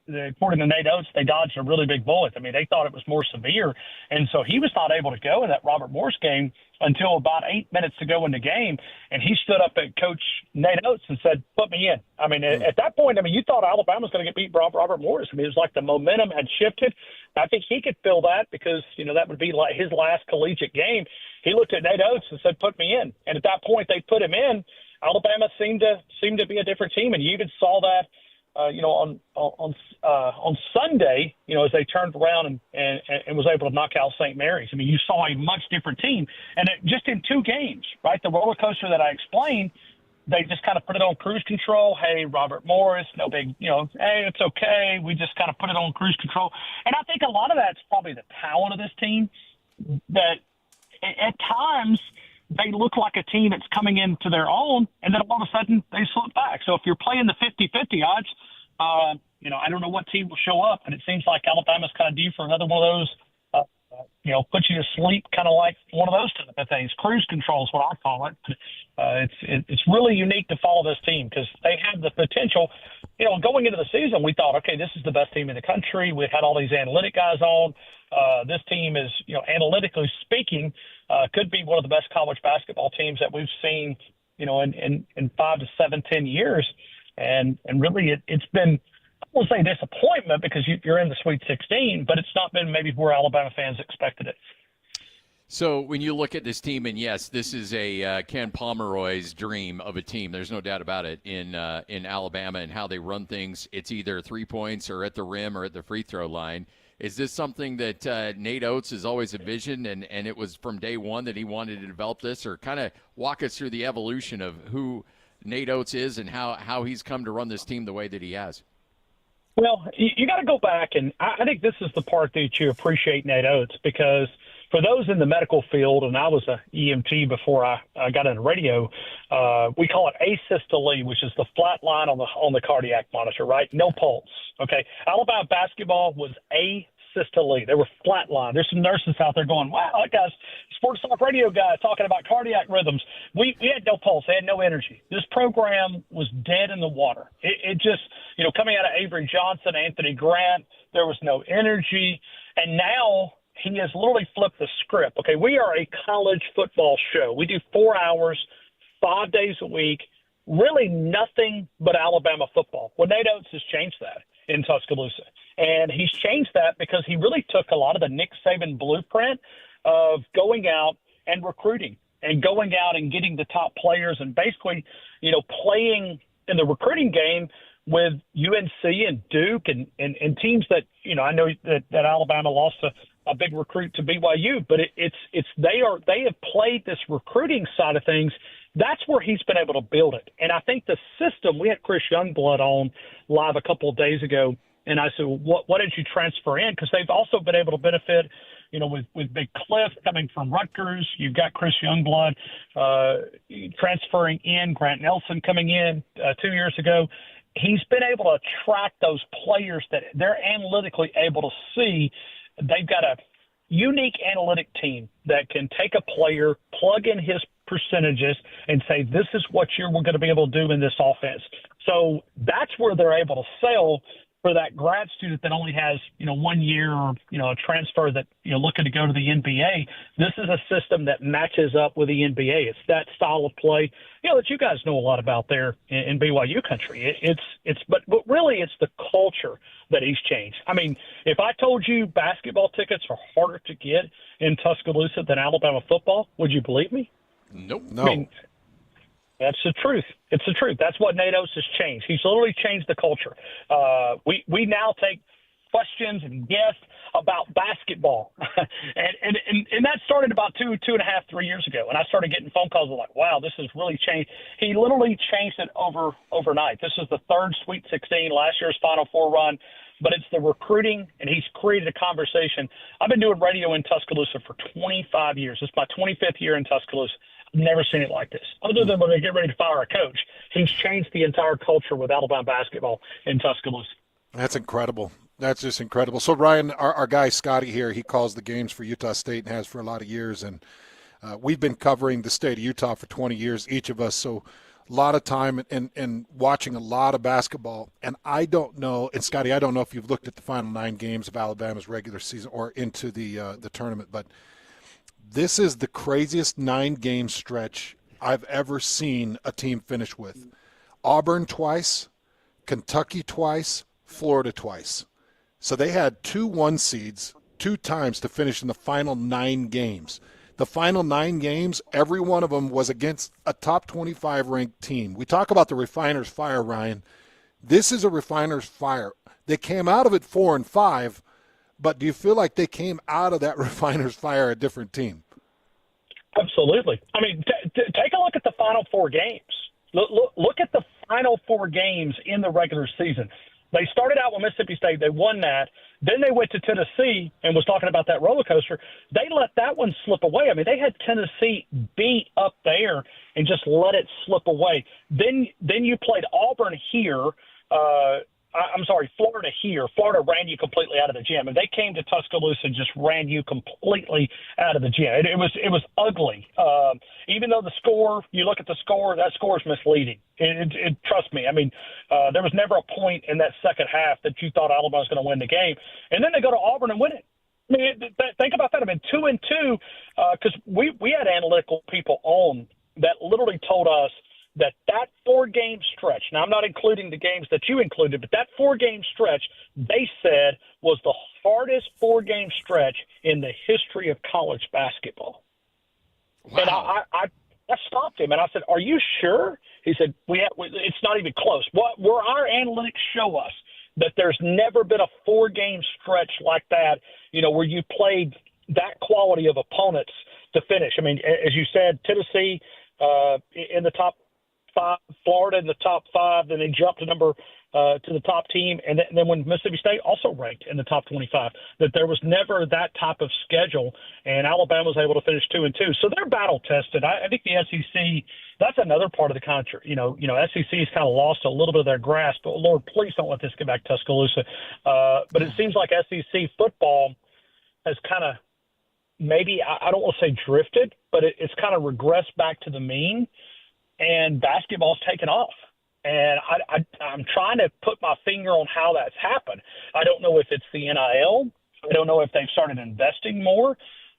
[SPEAKER 4] according to Nate Oates, they dodged a really big bullet. I mean, they thought it was more severe, and so he was not able to go in that Robert Morris game until about 8 minutes to go in the game, and he stood up at Coach Nate Oates and said, put me in. I mean, at that point, I mean, you thought Alabama was going to get beat by Robert Morris. I mean, it was like the momentum had shifted. I think he could feel that because, you know, that would be like his last collegiate game. He looked at Nate Oates and said, put me in. And at that point, they put him in. Alabama seemed to be a different team, and you even saw that, you know, on Sunday, you know, as they turned around and was able to knock out St. Mary's. I mean, you saw a much different team, and just in two games, right? The roller coaster that I explained, they just kind of put it on cruise control. Hey, Robert Morris, no big, you know, hey, it's okay. We just kind of put it on cruise control, and I think a lot of that's probably the talent of this team. That at times they look like a team that's coming into their own, and then all of a sudden they slip back. So if you're playing the 50-50 odds, you know, I don't know what team will show up, and it seems like Alabama's kind of due for another one of those, you know, put you to sleep, kind of like one of those type of things. Cruise control is what I call it. It's really unique to follow this team because they have the potential. You know, going into the season, we thought, okay, this is the best team in the country. We had all these analytic guys on. This team is, you know, analytically speaking, could be one of the best college basketball teams that we've seen, you know, in 5 to 7, 10 years. And really it's been, I won't say disappointment because you're in the Sweet 16, but it's not been maybe where Alabama fans expected it.
[SPEAKER 19] So when you look at this team, and yes, this is a Ken Pomeroy's dream of a team. There's no doubt about it in Alabama and how they run things. It's either 3 points or at the rim or at the free throw line. Is this something that Nate Oates has always envisioned, and it was from day one that he wanted to develop this? Or kind of walk us through the evolution of who Nate Oates is and how he's come to run this team the way that he has?
[SPEAKER 4] Well, you got to go back, and I think this is the part that you appreciate Nate Oates, because for those in the medical field, and I was a EMT before I got into radio, we call it asystole, which is the flat line on the cardiac monitor, right? No pulse. Okay, Alabama basketball was asystole. They were flat line. There's some nurses out there going, wow, that guy's sports talk radio guy talking about cardiac rhythms. We had no pulse. They had no energy. This program was dead in the water. It just, you know, coming out of Avery Johnson, Anthony Grant, there was no energy. And now he has literally flipped the script. Okay, we are a college football show. We do 4 hours, 5 days a week, really nothing but Alabama football. Well, Nate Oates has changed that in Tuscaloosa. And he's changed that because he really took a lot of the Nick Saban blueprint of going out and recruiting and going out and getting the top players and basically, you know, playing in the recruiting game with UNC and Duke and teams that, you know, I know that Alabama lost a big recruit to BYU, but they have played this recruiting side of things. That's where he's been able to build it. And I think the system, we had Chris Youngblood on live a couple of days ago, And I said, well, what did you transfer in? Because they've also been able to benefit, with Big Cliff coming from Rutgers. You've got Chris Youngblood transferring in, Grant Nelson coming in 2 years ago. He's been able to attract those players that they're analytically able to see. They've got a unique analytic team that can take a player, plug in his percentages, and say, this is what we're going to be able to do in this offense. So that's where they're able to sell for that grad student that only has, 1 year or, a transfer that, looking to go to the NBA. This is a system that matches up with the NBA. It's that style of play, that you guys know a lot about there in BYU country. But really it's the culture that he's changed. I mean, if I told you basketball tickets are harder to get in Tuscaloosa than Alabama football, would you believe me?
[SPEAKER 25] Nope.
[SPEAKER 4] No. I mean, that's the truth. It's the truth. That's what Nate Oates has changed. He's literally changed the culture. We now take questions and guests about basketball. and that started about 2.5, 3 years ago. And I started getting phone calls like, wow, this has really changed. He literally changed it overnight. This is the third Sweet 16, last year's Final Four run. But it's the recruiting, and he's created a conversation. I've been doing radio in Tuscaloosa for 25 years. It's my 25th year in Tuscaloosa. I've never seen it like this. Other than when they get ready to fire a coach, he's changed the entire culture with Alabama basketball in Tuscaloosa.
[SPEAKER 24] That's incredible. That's just incredible. So, Ryan, our guy Scotty here, he calls the games for Utah State and has for a lot of years. And we've been covering the state of Utah for 20 years, each of us. So a lot of time and watching a lot of basketball. And I don't know, and Scotty, I don't know if you've looked at the final 9 games of Alabama's regular season or into the tournament, but this is the craziest 9-game stretch I've ever seen a team finish with. Auburn twice, Kentucky twice, Florida twice. So they had 2 1 seeds 2 times to finish in the final 9 games. The final 9 games, every one of them was against a top 25 ranked team. We talk about the Refiners Fire, Ryan. This is a Refiners Fire. They came out of it 4-5, but do you feel like they came out of that Refiners Fire a different team?
[SPEAKER 4] Absolutely. I mean, take a look at the final 4 games. Look at the final 4 games in the regular season. They started out with Mississippi State. They won that. Then they went to Tennessee and was talking about that roller coaster. They let that one slip away. I mean, they had Tennessee beat up there and just let it slip away. Then you played Auburn here. Florida here. Florida ran you completely out of the gym, and they came to Tuscaloosa and just ran you completely out of the gym. It was ugly. Even though the score, you look at the score, that score is misleading. Trust me. I mean, there was never a point in that second half that you thought Alabama was going to win the game, and then they go to Auburn and win it. I mean, think about that. I mean, 2-2, because we had analytical people on that literally told us that 4-game stretch, now I'm not including the games that you included, but that 4-game stretch, they said, was the hardest 4-game stretch in the history of college basketball. Wow. And I stopped him, and I said, are you sure? He said, it's not even close. Where our analytics show us that there's never been a 4-game stretch like that, where you played that quality of opponents to finish. I mean, as you said, Tennessee in the top 5, Florida in the top 5, then they jumped to the top team, and then when Mississippi State also ranked in the top 25, that there was never that type of schedule, and Alabama was able to finish 2-2. So they're battle tested. I think the SEC, that's another part of the country. SEC has kind of lost a little bit of their grasp. But Lord, please don't let this get back to Tuscaloosa. But it seems like SEC football has kind of maybe, I don't want to say drifted, but it's kind of regressed back to the mean. And basketball's taken off. And I'm trying to put my finger on how that's happened. I don't know if it's the NIL. I don't know if they've started investing more.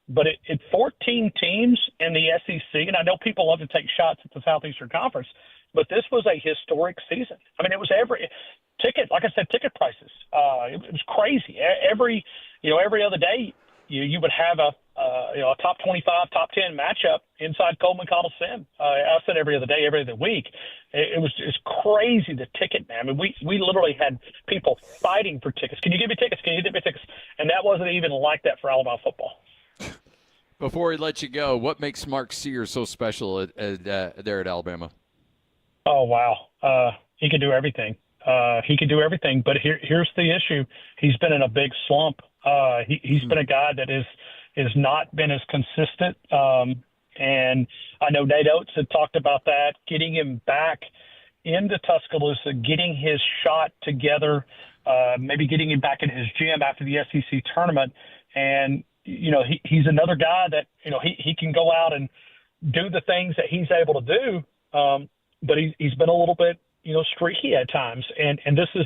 [SPEAKER 4] But it's 14 teams in the SEC, and I know people love to take shots at the Southeastern Conference, but this was a historic season. I mean, it was every ticket prices. It was crazy. Every other day, you would have a top 25, top 10 matchup inside Coleman Coliseum. I said every other day, every other week. It's crazy, the ticket, man. I mean, we literally had people fighting for tickets. Can you give me tickets? Can you give me tickets? And that wasn't even like that for Alabama football.
[SPEAKER 19] Before we let you go, what makes Mark Sears so special there at Alabama?
[SPEAKER 4] Oh, wow. He can do everything. He can do everything. But here's the issue. He's been in a big slump. He's been a guy that has not been as consistent. And I know Nate Oates had talked about that, getting him back into Tuscaloosa, getting his shot together, maybe getting him back in his gym after the SEC tournament. And, he's another guy that, he can go out and do the things that he's able to do. But he's been a little bit, streaky at times. And this is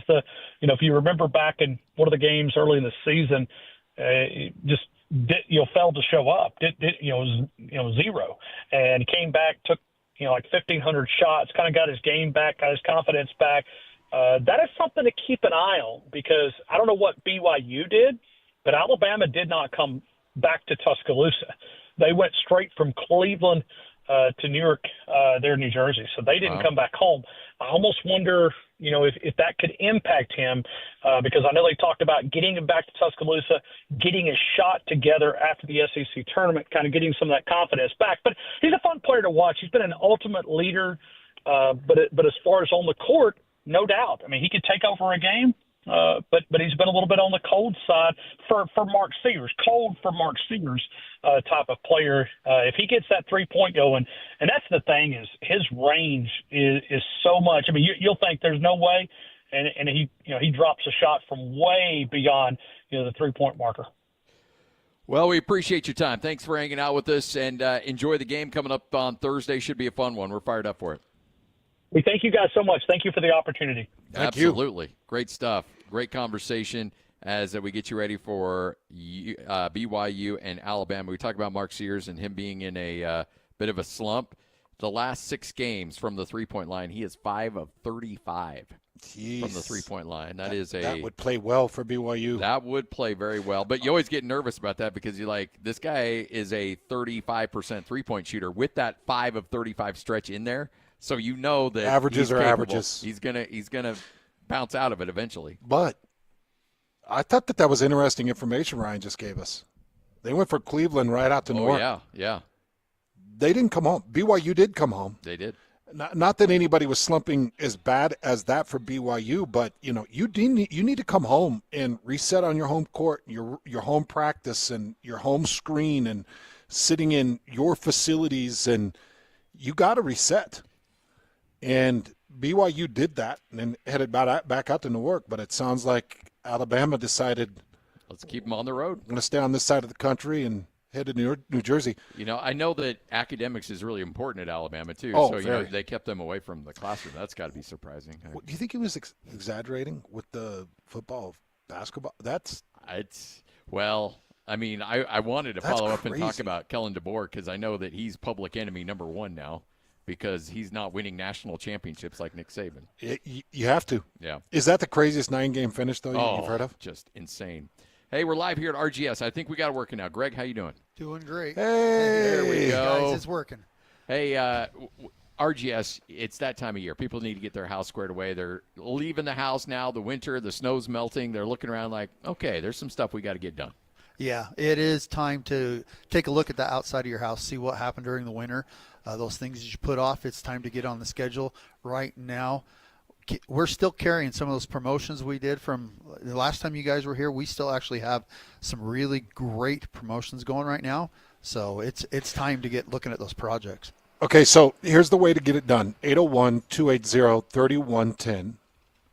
[SPEAKER 4] if you remember back in one of the games early in the season, failed to show up, zero, and came back, took, 1,500 shots, kind of got his game back, got his confidence back. That is something to keep an eye on, because I don't know what BYU did, but Alabama did not come back to Tuscaloosa. They went straight from Cleveland to Newark, there in New Jersey. So they didn't come back home. I almost wonder, if that could impact him, because I know they talked about getting him back to Tuscaloosa, getting his shot together after the SEC tournament, kind of getting some of that confidence back. But he's a fun player to watch. He's been an ultimate leader, but as far as on the court, no doubt. I mean, he could take over a game, but he's been a little bit on the cold side for Mark Sears, type of player. If he gets that 3-point going, and that's the thing, is his range is so much. I mean, you'll think there's no way, and he drops a shot from way beyond the 3-point marker.
[SPEAKER 10] Well, we appreciate your time. Thanks for hanging out with us, and enjoy the game coming up on Thursday. Should be a fun one. We're fired up for it.
[SPEAKER 4] We thank you guys so much. Thank you for the opportunity.
[SPEAKER 10] Absolutely. Great stuff. Great conversation as we get you ready for BYU and Alabama. We talked about Mark Sears and him being in a bit of a slump. The last 6 games from the 3-point line, he is 5 of 35 from the 3-point line. That
[SPEAKER 24] would play well for BYU.
[SPEAKER 10] That would play very well. But you always get nervous about that, because you're like, this guy is a 35% 3-point shooter with that 5 of 35 stretch in there. So that
[SPEAKER 24] averages are averages.
[SPEAKER 10] He's gonna bounce out of it eventually.
[SPEAKER 24] But I thought that was interesting information Ryan just gave us. They went for Cleveland right out to Newark.
[SPEAKER 10] Yeah.
[SPEAKER 24] They didn't come home. BYU did come home.
[SPEAKER 10] They did.
[SPEAKER 24] Not that anybody was slumping as bad as that for BYU, but you need to come home and reset on your home court, your home practice, and your home screen, and sitting in your facilities, and you got to reset. And BYU did that and then headed back out to Newark. But it sounds like Alabama decided,
[SPEAKER 10] let's keep them on the road.
[SPEAKER 24] I'm going to stay on this side of the country and head to New Jersey.
[SPEAKER 10] I know that academics is really important at Alabama, too.
[SPEAKER 24] Oh,
[SPEAKER 10] so, they kept them away from the classroom. That's got to be surprising.
[SPEAKER 24] Do you think he was exaggerating with the football, basketball?
[SPEAKER 10] I wanted to follow up and talk about Kellen DeBoer, because I know that he's public enemy number 1 now, because he's not winning national championships like Nick Saban.
[SPEAKER 24] You have to.
[SPEAKER 10] Yeah.
[SPEAKER 24] Is that the craziest 9-game finish, though, you've heard of?
[SPEAKER 10] Just insane. Hey, we're live here at RGS. I think we got it working now. Greg, how you doing?
[SPEAKER 18] Doing great.
[SPEAKER 24] Hey.
[SPEAKER 10] There we go.
[SPEAKER 18] Guys, it's working.
[SPEAKER 10] Hey, RGS, it's that time of year. People need to get their house squared away. They're leaving the house now. The winter, the snow's melting. They're looking around like, okay, there's some stuff we got to get done.
[SPEAKER 18] Yeah, it is time to take a look at the outside of your house, see what happened during the winter. Those things that you put off, it's time to get on the schedule right now. We're still carrying some of those promotions we did from the last time you guys were here. We still actually have some really great promotions going right now. So it's time to get looking at those projects.
[SPEAKER 24] Okay, so here's the way to get it done. 801-280-3110.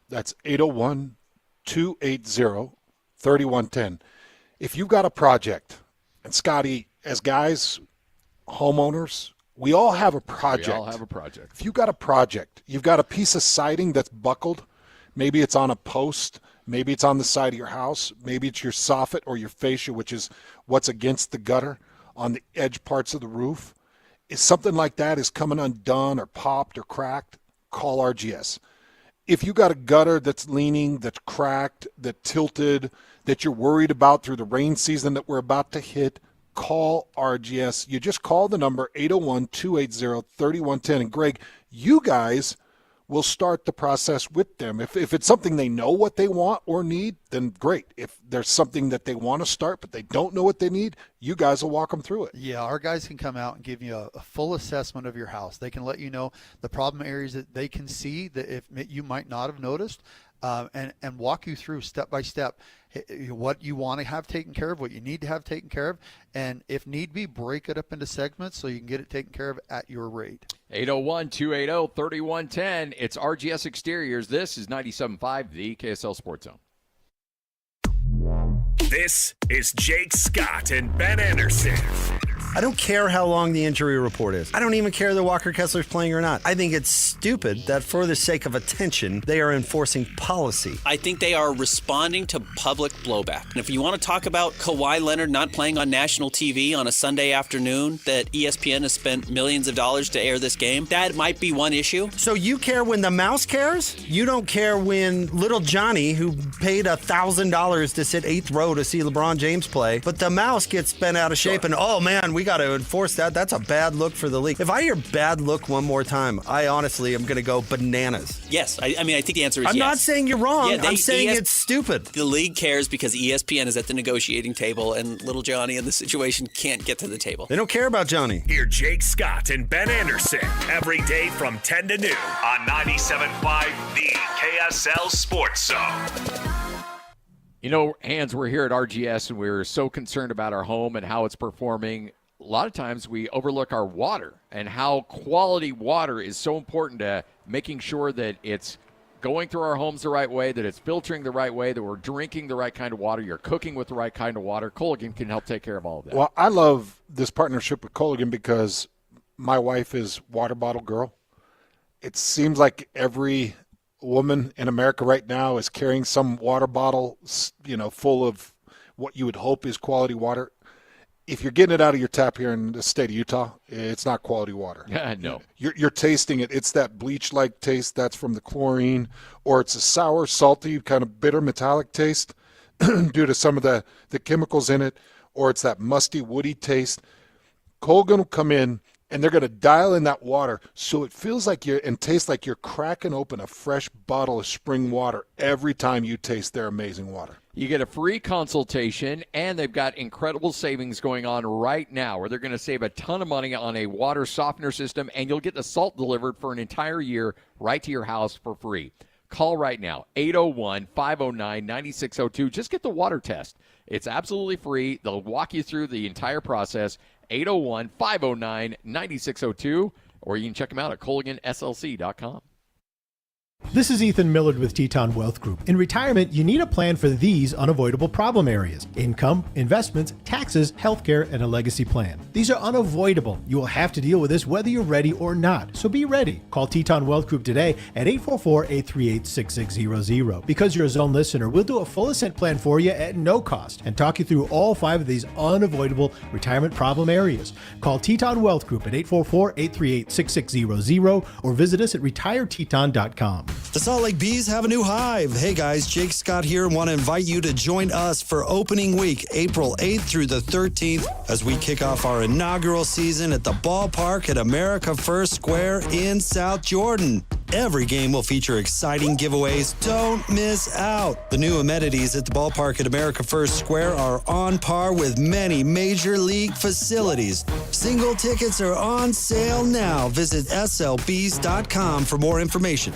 [SPEAKER 24] That's 801-280-3110. If you've got a project, and Scotty, as guys, homeowners, we all have a project.
[SPEAKER 10] We all have a project.
[SPEAKER 24] If you've got a project, you've got a piece of siding that's buckled. Maybe it's on a post. Maybe it's on the side of your house. Maybe it's your soffit or your fascia, which is what's against the gutter on the edge parts of the roof. If something like that is coming undone or popped or cracked, call RGS. If you got a gutter that's leaning, that's cracked, that's tilted, that you're worried about through the rain season that we're about to hit, call RGS. You just call the number 801-280-3110. And Greg, you guys we'll start the process with them. If it's something they know what they want or need, then great. If there's something that they want to start but they don't know what they need, you guys will walk them through it.
[SPEAKER 18] Yeah, our guys can come out and give you a full assessment of your house. They can let you know the problem areas that they can see that if you might not have noticed, and walk you through step by step what you want to have taken care of, what you need to have taken care of, and if need be, break it up into segments so you can get it taken care of at your rate.
[SPEAKER 10] 801-280-3110. It's RGS Exteriors. This is 97.5, the KSL Sports Zone.
[SPEAKER 14] This is Jake Scott and Ben Anderson.
[SPEAKER 11] I don't care how long the injury report is. I don't even care that Walker Kessler's playing or not. I think it's stupid that for the sake of attention, they are enforcing policy.
[SPEAKER 6] I think they are responding to public blowback. And if you want to talk about Kawhi Leonard not playing on national TV on a Sunday afternoon that ESPN has spent millions of dollars to air this game, that might be one issue.
[SPEAKER 11] So you care when the mouse cares? You don't care when little Johnny, who paid $1,000 to sit 8th row to see LeBron James play, but the mouse gets bent out of shape and, oh man, we got to enforce that. That's a bad look for the league. If I hear bad look one more time, I honestly am going to go bananas.
[SPEAKER 6] Yes. I mean, I think the answer is yes.
[SPEAKER 11] I'm not saying you're wrong.
[SPEAKER 6] Yeah,
[SPEAKER 11] I'm saying it's stupid.
[SPEAKER 6] The league cares because ESPN is at the negotiating table and little Johnny in the situation can't get to the table.
[SPEAKER 11] They don't care about Johnny.
[SPEAKER 14] Hear Jake Scott and Ben Anderson every day from 10 to noon on 97.5, the KSL Sports Zone.
[SPEAKER 10] You know, Hans, we're here at RGS, and we're so concerned about our home and how it's performing. A lot of times we overlook our water and how quality water is so important to making sure that it's going through our homes the right way, that it's filtering the right way, that we're drinking the right kind of water, you're cooking with the right kind of water. Colligan can help take care of all of that.
[SPEAKER 24] Well, I love this partnership with Colligan because my wife is water bottle girl. It seems like every woman in America right now is carrying some water bottle, full of what you would hope is quality water. If you're getting it out of your tap here in the state of Utah, it's not quality water.
[SPEAKER 10] No.
[SPEAKER 24] You're tasting it. It's that bleach-like taste that's from the chlorine, or it's a sour, salty, kind of bitter, metallic taste due to some of the chemicals in it, or it's that musty, woody taste. Colgan will come in, and they're going to dial in that water so it feels like and tastes like you're cracking open a fresh bottle of spring water every time you taste their amazing water.
[SPEAKER 10] You get a free consultation, and they've got incredible savings going on right now where they're going to save a ton of money on a water softener system, and you'll get the salt delivered for an entire year right to your house for free. Call right now, 801-509-9602. Just get the water test. It's absolutely free. They'll walk you through the entire process. 801-509-9602, or you can check them out at ColliganSLC.com.
[SPEAKER 15] This is Ethan Millard with Teton Wealth Group. In retirement, you need a plan for these unavoidable problem areas: income, investments, taxes, healthcare, and a legacy plan. These are unavoidable. You will have to deal with this whether you're ready or not. So be ready. Call Teton Wealth Group today at 844-838-6600. Because you're a Zone listener, we'll do a full ascent plan for you at no cost and talk you through all 5 of these unavoidable retirement problem areas. Call Teton Wealth Group at 844-838-6600 or visit us at retireteton.com.
[SPEAKER 11] The Salt Lake Bees have a new hive. Hey guys, Jake Scott here and want to invite you to join us for opening week, April 8th through the 13th, as we kick off our inaugural season at the ballpark at America First Square in South Jordan. Every game will feature exciting giveaways. Don't miss out. The new amenities at the ballpark at America First Square are on par with many major league facilities. Single tickets are on sale now. Visit slbs.com for more information.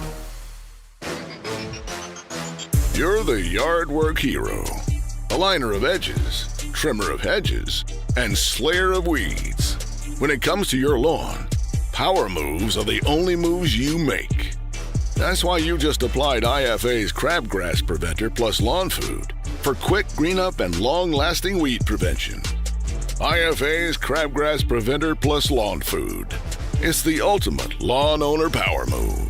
[SPEAKER 20] You're the yard work hero, aligner of edges, trimmer of hedges, and slayer of weeds. When it comes to your lawn, power moves are the only moves you make. That's why you just applied IFA's Crabgrass Preventer plus Lawn Food for quick green-up and long-lasting weed prevention. IFA's Crabgrass Preventer plus Lawn Food. It's the ultimate lawn owner power move.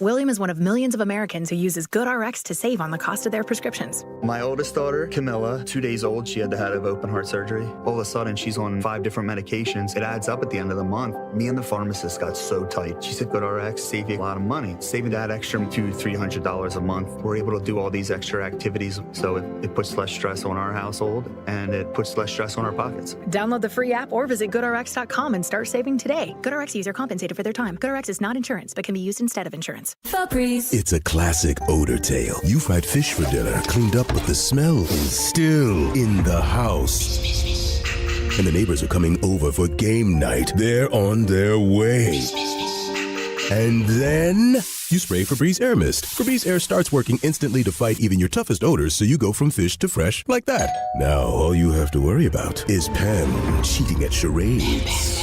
[SPEAKER 2] William is one of millions of Americans who uses GoodRx to save on the cost of their prescriptions.
[SPEAKER 8] My oldest daughter, Camilla, 2 days old, she had to have open heart surgery. All of a sudden, she's on 5 different medications. It adds up at the end of the month. Me and the pharmacist got so tight. She said, GoodRx, save you a lot of money. Saving that extra $200-300 a month. We're able to do all these extra activities, so it puts less stress on our household, and it puts less stress on our pockets.
[SPEAKER 2] Download the free app or visit GoodRx.com and start saving today. GoodRx user compensated for their time. GoodRx is not insurance, but can be used instead of insurance.
[SPEAKER 12] Febreze. It's a classic odor tale. You fried fish for dinner, cleaned up, but the smell is still in the house. And the neighbors are coming over for game night. They're on their way. And then you spray Febreze Air Mist. Febreze Air starts working instantly to fight even your toughest odors, so you go from fish to fresh like that. Now all you have to worry about is Pam cheating at charades.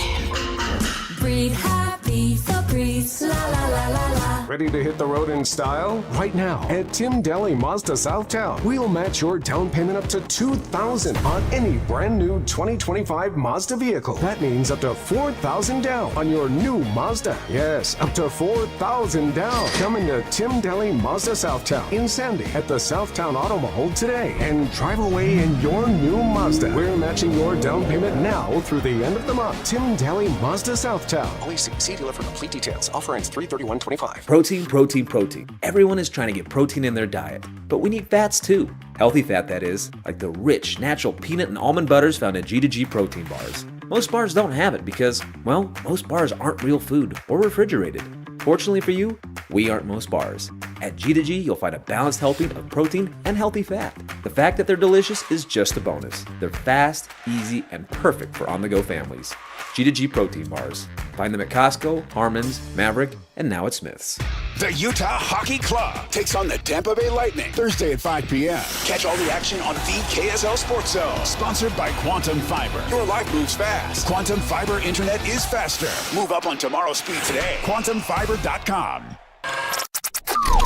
[SPEAKER 21] Breathe happy, Febreze, la la la la la.
[SPEAKER 22] Ready to hit the road in style? Right now at Tim Daly Mazda Southtown, we'll match your down payment up to $2,000 on any brand new 2025 Mazda vehicle. That means up to $4,000 down on your new Mazda. Yes, up to $4,000 down. Come into Tim Daly Mazda Southtown in Sandy at the Southtown Auto Mall today and drive away in your new Mazda. We're matching your down payment now through the end of the month. Tim Daly Mazda Southtown. Only see dealer for complete details. Offer ends 3/31/25.
[SPEAKER 23] Protein, protein, protein. Everyone is trying to get protein in their diet, but we need fats too. Healthy fat, that is, like the rich, natural peanut and almond butters found in G2G protein bars. Most bars don't have it because, well, most bars aren't real food or refrigerated. Fortunately for you, we aren't most bars. At G2G, you'll find a balanced helping of protein and healthy fat. The fact that they're delicious is just a bonus. They're fast, easy, and perfect for on-the-go families. G2G protein bars. Find them at Costco, Harmon's, Maverick, and now at Smith's.
[SPEAKER 27] The Utah Hockey Club takes on the Tampa Bay Lightning Thursday at 5 p.m. Catch all the action on the KSL Sports Zone. Sponsored by Quantum Fiber. Your life moves fast. Quantum Fiber internet is faster. Move up on tomorrow's speed today. QuantumFiber.com.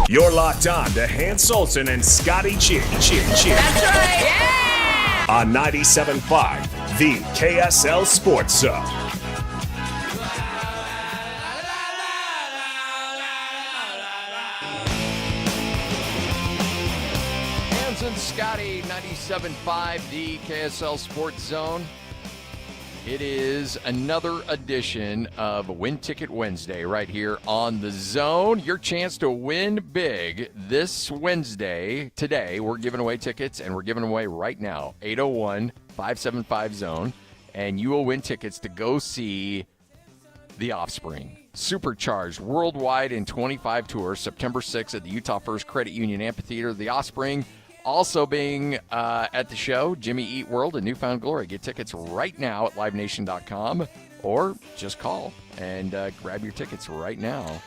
[SPEAKER 14] You're locked on to Hans Olsen and Scotty G. That's right. Yeah! On 97.5, the KSL Sports Zone.
[SPEAKER 10] Hans and Scotty, 97.5, the KSL Sports Zone. It is another edition of Win Ticket Wednesday right here on the Zone. Your chance to win big this Wednesday. Today, we're giving away tickets, and we're giving away right now, 801-575-ZONE. And you will win tickets to go see The Offspring. Supercharged worldwide in 25 tours, September 6th at the Utah First Credit Union Amphitheater. The Offspring also being at the show, Jimmy Eat World and Newfound Glory. Get tickets right now at livenation.com or just call and grab your tickets right now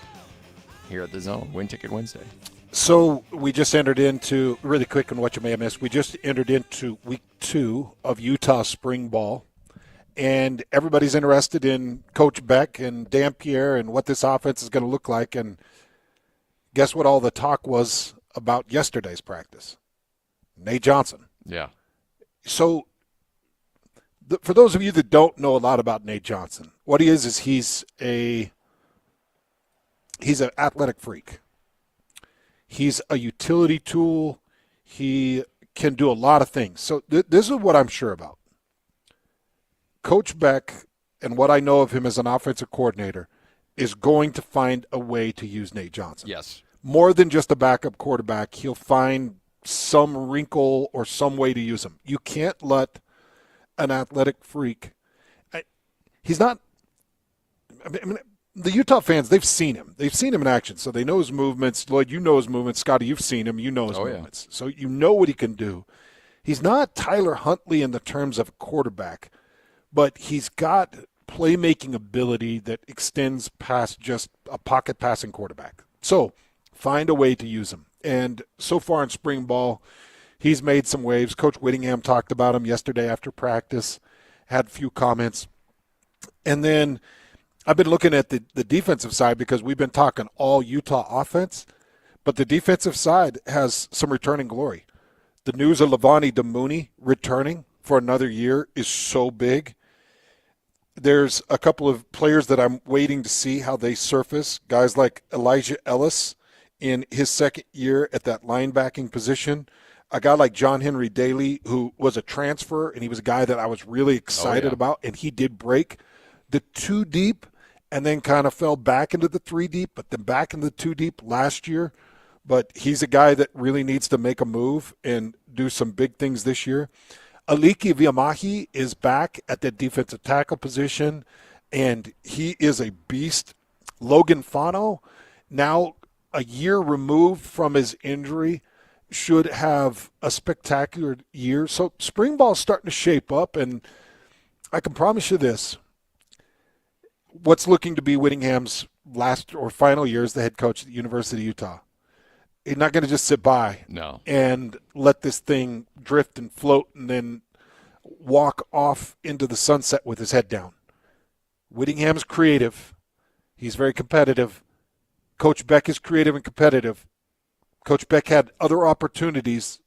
[SPEAKER 10] here at the Zone. Win Ticket Wednesday.
[SPEAKER 24] So we just entered into, really quick on what you may have missed, we just entered into week 2 of Utah Spring Ball. And everybody's interested in Coach Beck and Dampier and what this offense is going to look like. And guess what all the talk was about yesterday's practice? Nate Johnson.
[SPEAKER 10] Yeah.
[SPEAKER 24] So for those of you that don't know a lot about Nate Johnson, what he is he's an athletic freak. He's a utility tool. He can do a lot of things. So this is what I'm sure about. Coach Beck, and what I know of him as an offensive coordinator, is going to find a way to use Nate Johnson.
[SPEAKER 10] Yes.
[SPEAKER 24] More than just a backup quarterback, he'll find some wrinkle or some way to use him. You can't let an athletic freak – he's not – I mean, the Utah fans, they've seen him. They've seen him in action, so they know his movements. Lloyd, you know his movements. Scotty, you've seen him. You know his movements. Yeah. So you know what he can do. He's not Tyler Huntley in the terms of a quarterback, but he's got playmaking ability that extends past just a pocket passing quarterback. So find a way to use him. And so far in spring ball, he's made some waves. Coach Whittingham talked about him yesterday after practice, had a few comments. And then I've been looking at the defensive side because we've been talking all Utah offense, but the defensive side has some returning glory. The news of Levani Damuni returning for another year is so big. there's a couple of players that I'm waiting to see how they surface. Guys like Elijah Ellis in his second year at that linebacking position. A guy like John Henry Daly, who was a transfer, and he was a guy that I was really excited about, and he did break the 2 deep and then kind of fell back into the 3 deep, but then back into the 2 deep last year. But he's a guy that really needs to make a move and do some big things this year. Aliki Viamahi is back at the defensive tackle position, and he is a beast. Logan Fano, now a year removed from his injury, should have a spectacular year. So spring ball's starting to shape up, and I can promise you this. What's looking to be Whittingham's last or final year as the head coach at the University of Utah. He's not going to just sit by and let this thing drift and float and then walk off into the sunset with his head down. Whittingham's creative. He's very competitive. Coach Beck is creative and competitive. Coach Beck had other opportunities,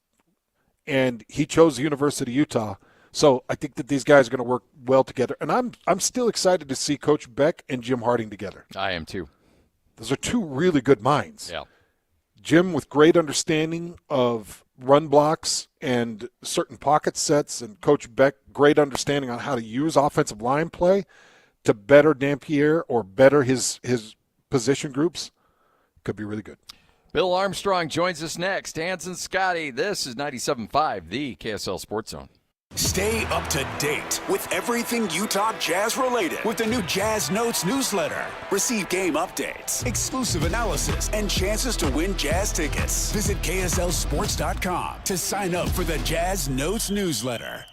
[SPEAKER 24] and he chose the University of Utah. So I think that these guys are going to work well together. And I'm still excited to see Coach Beck and Jim Harding together.
[SPEAKER 10] I am too.
[SPEAKER 24] Those are 2 really good minds.
[SPEAKER 10] Yeah.
[SPEAKER 24] Jim with great understanding of run blocks and certain pocket sets, and Coach Beck, great understanding on how to use offensive line play to better Dampier or better his position groups. Could be really good.
[SPEAKER 10] Bill Armstrong joins us next. Hans and Scotty, this is 97.5, the KSL Sports Zone.
[SPEAKER 27] Stay up to date with everything Utah Jazz related with the new Jazz Notes newsletter. Receive game updates, exclusive analysis, and chances to win Jazz tickets. Visit KSLSports.com to sign up for the Jazz Notes newsletter.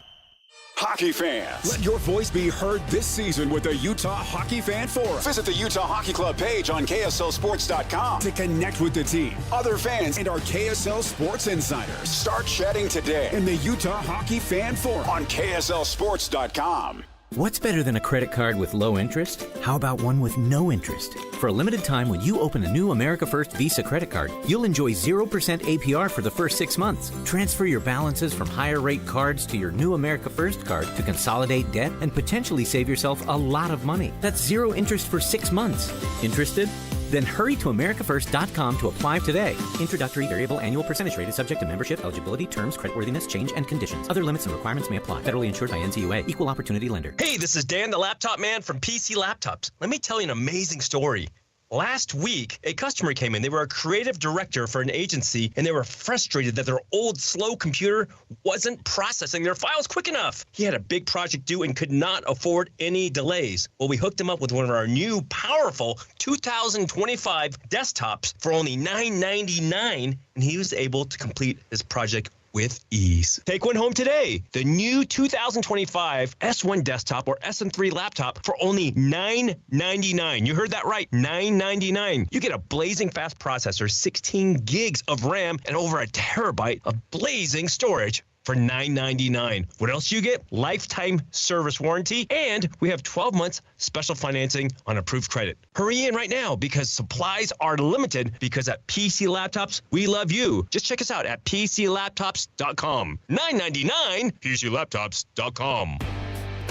[SPEAKER 27] Hockey fans, let your voice be heard this season with the Utah Hockey Fan Forum. Visit the Utah Hockey Club page on KSLSports.com to connect with the team, other fans, and our KSL Sports insiders. Start chatting today in the Utah Hockey Fan Forum on KSLSports.com.
[SPEAKER 3] What's better than a credit card with low interest? How about one with no interest? For a limited time, when you open a new America First Visa credit card, you'll enjoy 0% APR for the first 6 months. Transfer your balances from higher rate cards to your new America First card to consolidate debt and potentially save yourself a lot of money. That's 0 interest for 6 months. Interested? Then hurry to americafirst.com to apply today. Introductory variable annual percentage rate is subject to membership, eligibility, terms, creditworthiness, change, and conditions. Other limits and requirements may apply. Federally insured by NCUA. Equal opportunity lender.
[SPEAKER 5] Hey, this is Dan, the laptop man from PC Laptops. Let me tell you an amazing story. Last week, a customer came in. They were a creative director for an agency, and they were frustrated that their old, slow computer wasn't processing their files quick enough. He had a big project due and could not afford any delays. Well, we hooked him up with one of our new, powerful 2025 desktops for only $999, and he was able to complete his project with ease. Take one home today. The new 2025 S1 desktop or SM3 laptop for only $999. You heard that right, $999. You get a blazing fast processor, 16 gigs of RAM, and over a terabyte of blazing storage for $999. What else do you get? Lifetime service warranty, and we have 12 months special financing on approved credit. Hurry in right now because supplies are limited, because at PC Laptops, we love you. Just check us out at PCLaptops.com. $999, PCLaptops.com.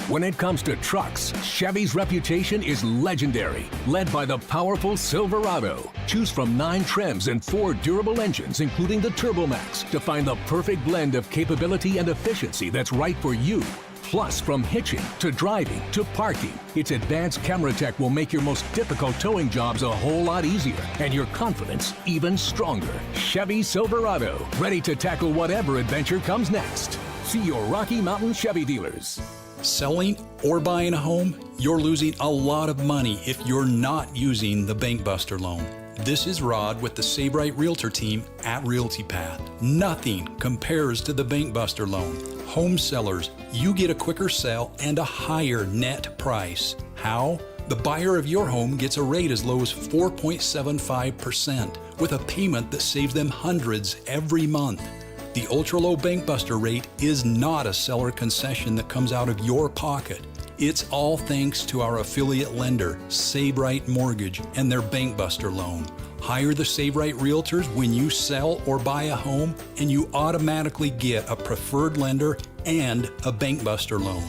[SPEAKER 7] When it comes to trucks, Chevy's reputation is legendary, led by the powerful Silverado. Choose from 9 trims and 4 durable engines, including the TurboMax, to find the perfect blend of capability and efficiency that's right for you. Plus, from hitching to driving to parking, its advanced camera tech will make your most difficult towing jobs a whole lot easier and your confidence even stronger. Chevy Silverado, ready to tackle whatever adventure comes next. See your Rocky Mountain Chevy dealers.
[SPEAKER 9] Selling or buying a home, you're losing a lot of money if you're not using the Bank Buster loan. This is Rod with the Save Right Realtor team at Realty Path. Nothing compares to the Bank Buster loan. Home sellers, you get a quicker sell and a higher net price. How? The buyer of your home gets a rate as low as 4.75% with a payment that saves them hundreds every month. The ultra-low Bank Buster rate is not a seller concession that comes out of your pocket. It's all thanks to our affiliate lender, Save Right Mortgage, and their Bank Buster loan. Hire the Save Right Realtors when you sell or buy a home, and you automatically get a preferred lender and a Bank Buster loan.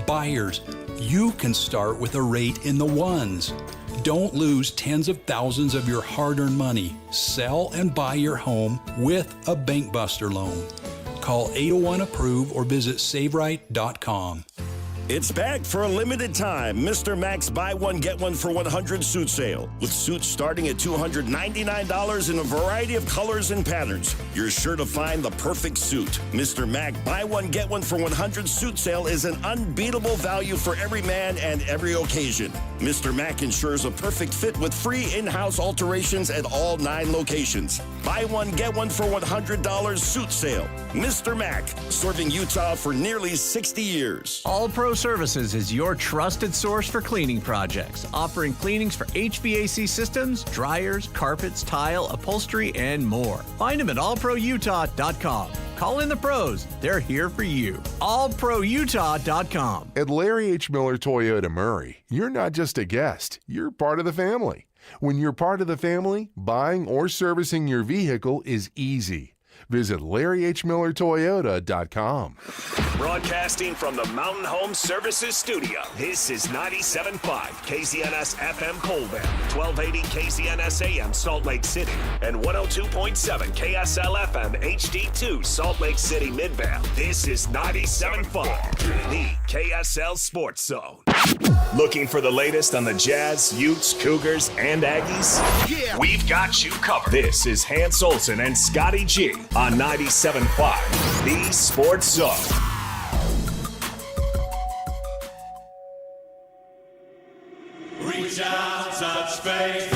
[SPEAKER 9] Buyers, you can start with a rate in the ones. Don't lose tens of thousands of your hard-earned money. Sell and buy your home with a Bank Buster loan. Call 801-APPROVE or visit SaveRight.com.
[SPEAKER 1] It's back for a limited time. Mr. Mac's Buy One, Get One for 100 suit sale. With suits starting at $299 in a variety of colors and patterns. You're sure to find the perfect suit. Mr. Mac Buy One, Get One for 100 suit sale is an unbeatable value for every man and every occasion. Mr. Mac ensures a perfect fit with free in-house alterations at all 9 locations. Buy one, get one for $100 suit sale. Mr. Mac, serving Utah for nearly 60 years.
[SPEAKER 13] All Pro Services is your trusted source for cleaning projects, offering cleanings for HVAC systems, dryers, carpets, tile, upholstery, and more. Find them at allproutah.com. Call in the pros. They're here for you. allproutah.com.
[SPEAKER 16] At Larry H. Miller Toyota Murray, you're not just a guest, you're part of the family. When you're part of the family, buying or servicing your vehicle is easy. Visit LarryHMillerToyota.com.
[SPEAKER 14] Broadcasting from the Mountain Home Services Studio, this is 97.5 KZNS FM Colville, 1280 KZNS AM Salt Lake City, and 102.7 KSL FM HD2 Salt Lake City Midvale. This is 97.5, the KSL Sports Zone. Looking for the latest on the Jazz, Utes, Cougars, and Aggies? Yeah, we've got you covered. This is Hans Olsen and Scotty G on 97.5, the Sports Zone.
[SPEAKER 17] Reach out, touch faith.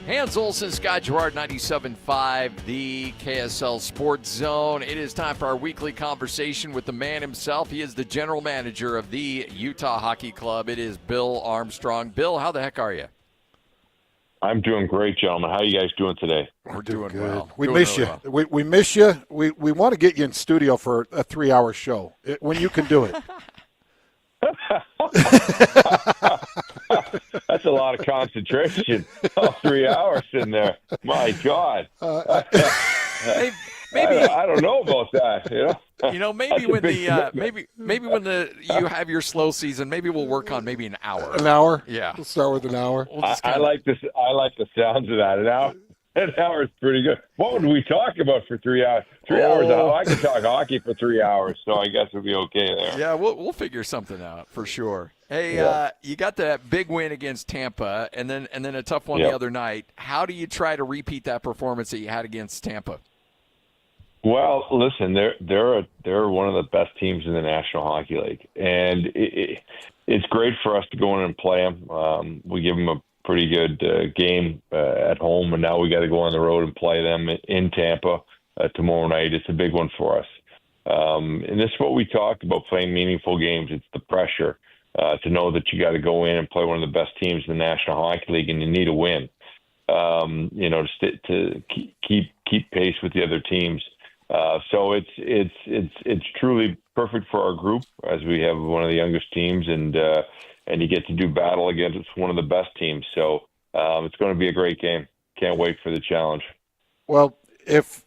[SPEAKER 10] Hans Olsen, Scott Gerard, 97.5, the KSL Sports Zone. It is time for our weekly conversation with the man himself. He is the general manager of the Utah Hockey Club. It is Bill Armstrong. Bill, how the heck are you?
[SPEAKER 19] I'm doing great, gentlemen. How are you guys doing today?
[SPEAKER 10] We're doing
[SPEAKER 24] good.
[SPEAKER 10] well.
[SPEAKER 24] We
[SPEAKER 10] Doing
[SPEAKER 24] miss
[SPEAKER 10] really
[SPEAKER 24] you.
[SPEAKER 10] well.
[SPEAKER 24] We miss you. We want to get you in studio for a 3-hour show when you can do it.
[SPEAKER 19] That's a lot of concentration. Oh, 3 hours in there. My God.
[SPEAKER 10] Maybe
[SPEAKER 19] I don't know about that.
[SPEAKER 10] Maybe when maybe when you have your slow season, maybe we'll work on maybe an hour.
[SPEAKER 24] An hour?
[SPEAKER 10] Yeah.
[SPEAKER 24] We'll start with an hour.
[SPEAKER 19] I like this. I like the sounds of that. An hour is pretty good. What would we talk about for 3 hours? 3 hours. I could talk hockey for 3 hours, so I guess we'll be okay there.
[SPEAKER 10] Yeah, we'll figure something out for sure. Hey, you got that big win against Tampa, and then a tough one the other night. How do you try to repeat that performance that you had against Tampa?
[SPEAKER 19] Well, listen, they're one of the best teams in the National Hockey League, and it's great for us to go in and play them. We give them a pretty good game at home, and now we got to go on the road and play them in Tampa tomorrow night. It's a big one for us, and this is what we talked about: playing meaningful games. It's the pressure to know that you got to go in and play one of the best teams in the National Hockey League, and you need a win. To keep pace with the other teams. So it's truly perfect for our group, as we have one of the youngest teams, and you get to do battle against one of the best teams. So it's going to be a great game. Can't wait for the challenge.
[SPEAKER 24] Well, if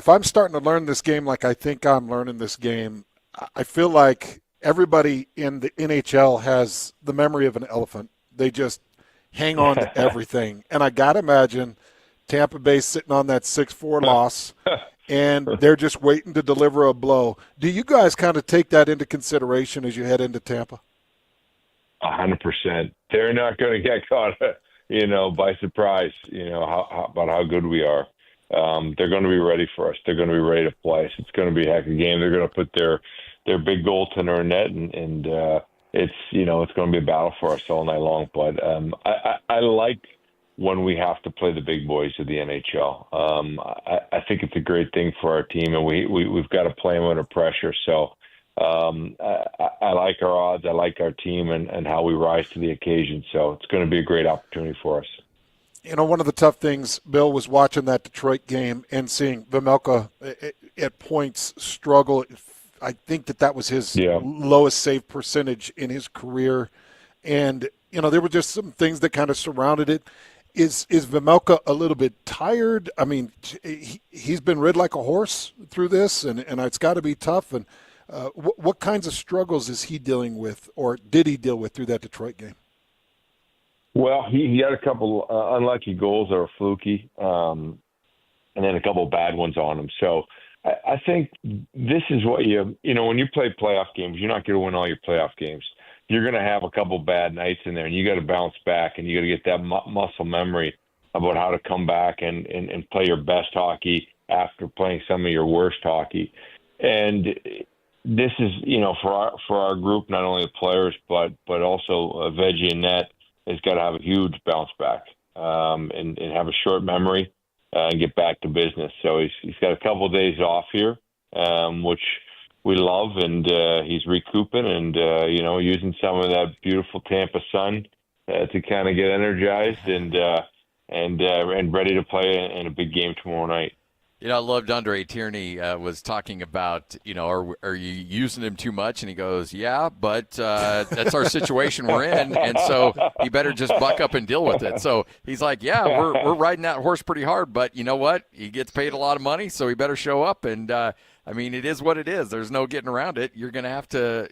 [SPEAKER 24] I'm starting to learn this game like I think I'm learning this game, I feel like everybody in the NHL has the memory of an elephant. They just hang on to everything. And I got to imagine Tampa Bay sitting on that 6-4 loss, and they're just waiting to deliver a blow. Do you guys kind of take that into consideration as you head into Tampa?
[SPEAKER 19] 100%. They're not going to get caught, by surprise, about how good we are. They're going to be ready for us. They're going to be ready to play. So it's going to be a heck of a game. They're going to put their big goaltender in net, and it's going to be a battle for us all night long. But I like when we have to play the big boys of the NHL. I think it's a great thing for our team, and we've got to play them under pressure. So I like our odds. I like our team and how we rise to the occasion. So it's going to be a great opportunity for us.
[SPEAKER 24] One of the tough things, Bill, was watching that Detroit game and seeing Vejmelka at points struggle. I think that was his lowest save percentage in his career. And, there were just some things that kind of surrounded it. Is Vejmelka a little bit tired? I mean, he's been rid like a horse through this, and it's got to be tough. And what kinds of struggles is he dealing with, or did he deal with through that Detroit game?
[SPEAKER 19] Well, he had a couple unlucky goals that were fluky, and then a couple bad ones on him. So I think this is what when you play playoff games, you're not going to win all your playoff games. You're going to have a couple bad nights in there, and you got to bounce back, and you got to get that muscle memory about how to come back and play your best hockey after playing some of your worst hockey. And this is, for our group, not only the players, but also Veggie and Net has got to have a huge bounce back and have a short memory and get back to business. So he's got a couple of days off here, which we love, and he's recouping and using some of that beautiful Tampa sun to kind of get energized and ready to play in a big game tomorrow night.
[SPEAKER 10] I loved Andre Tierney was talking about, are you using him too much? And he goes, yeah, but that's our situation we're in, and so you better just buck up and deal with it. So he's like, yeah, we're riding that horse pretty hard, but you know what? He gets paid a lot of money, so he better show up. And it is what it is. There's no getting around it. You're gonna have to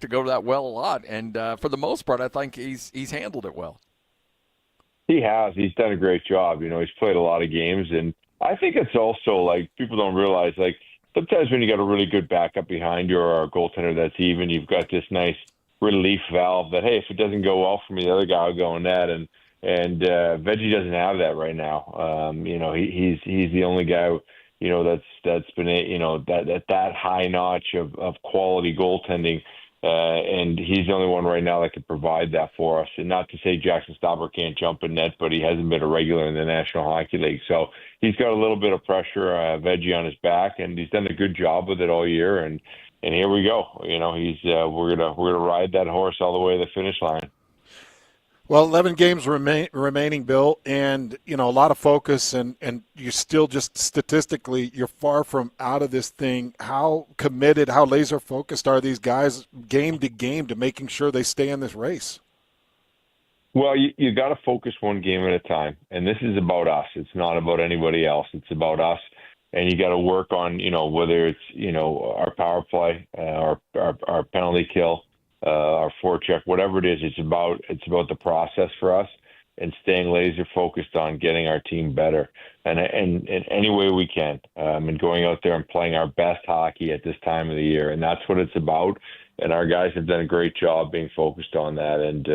[SPEAKER 10] go to that well a lot, and for the most part, I think he's handled it well.
[SPEAKER 19] He has. He's done a great job. He's played a lot of games, and I think it's also like people don't realize, like sometimes when you got a really good backup behind you or a goaltender that's even, you've got this nice relief valve that, hey, if it doesn't go well for me, the other guy will go in that. And Veggie doesn't have that right now. He's the only guy, that's been that high notch of quality goaltending. And he's the only one right now that can provide that for us. And not to say Jackson Stopper can't jump in net, but he hasn't been a regular in the National Hockey League. So he's got a little bit of pressure, Veggie on his back, and he's done a good job with it all year. And here we go. We're gonna ride that horse all the way to the finish line.
[SPEAKER 24] Well, 11 games remaining, Bill, and, a lot of focus, and you still just statistically, you're far from out of this thing. How committed, how laser-focused are these guys game to game to making sure they stay in this race?
[SPEAKER 19] Well, you got to focus one game at a time, and this is about us. It's not about anybody else. It's about us, and you got to work on, whether it's, our power play, our penalty kill, our forecheck, whatever it is, it's about the process for us and staying laser focused on getting our team better and any way we can, and going out there and playing our best hockey at this time of the year. And that's what it's about. And our guys have done a great job being focused on that and,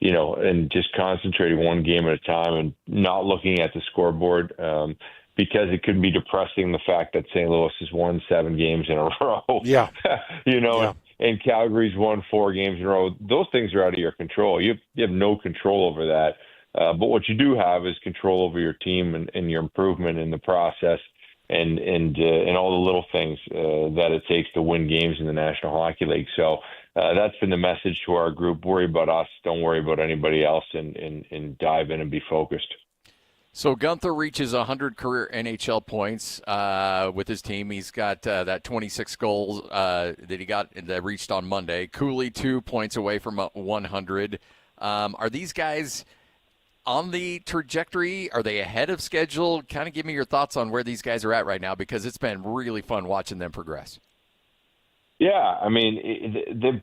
[SPEAKER 19] and just concentrating one game at a time and not looking at the scoreboard, because it could be depressing, the fact that St. Louis has won 7 games in a row.
[SPEAKER 24] Yeah.
[SPEAKER 19] Yeah. And Calgary's won 4 games in a row. Those things are out of your control. You have no control over that. But what you do have is control over your team and your improvement in the process and all the little things that it takes to win games in the National Hockey League. So that's been the message to our group. Worry about us. Don't worry about anybody else and dive in and be focused.
[SPEAKER 10] So Gunther reaches 100 career NHL points with his team. He's got that 26 goals that reached on Monday. Cooley 2 points away from 100. Are these guys on the trajectory? Are they ahead of schedule? Kind of give me your thoughts on where these guys are at right now, because it's been really fun watching them progress.
[SPEAKER 19] Yeah,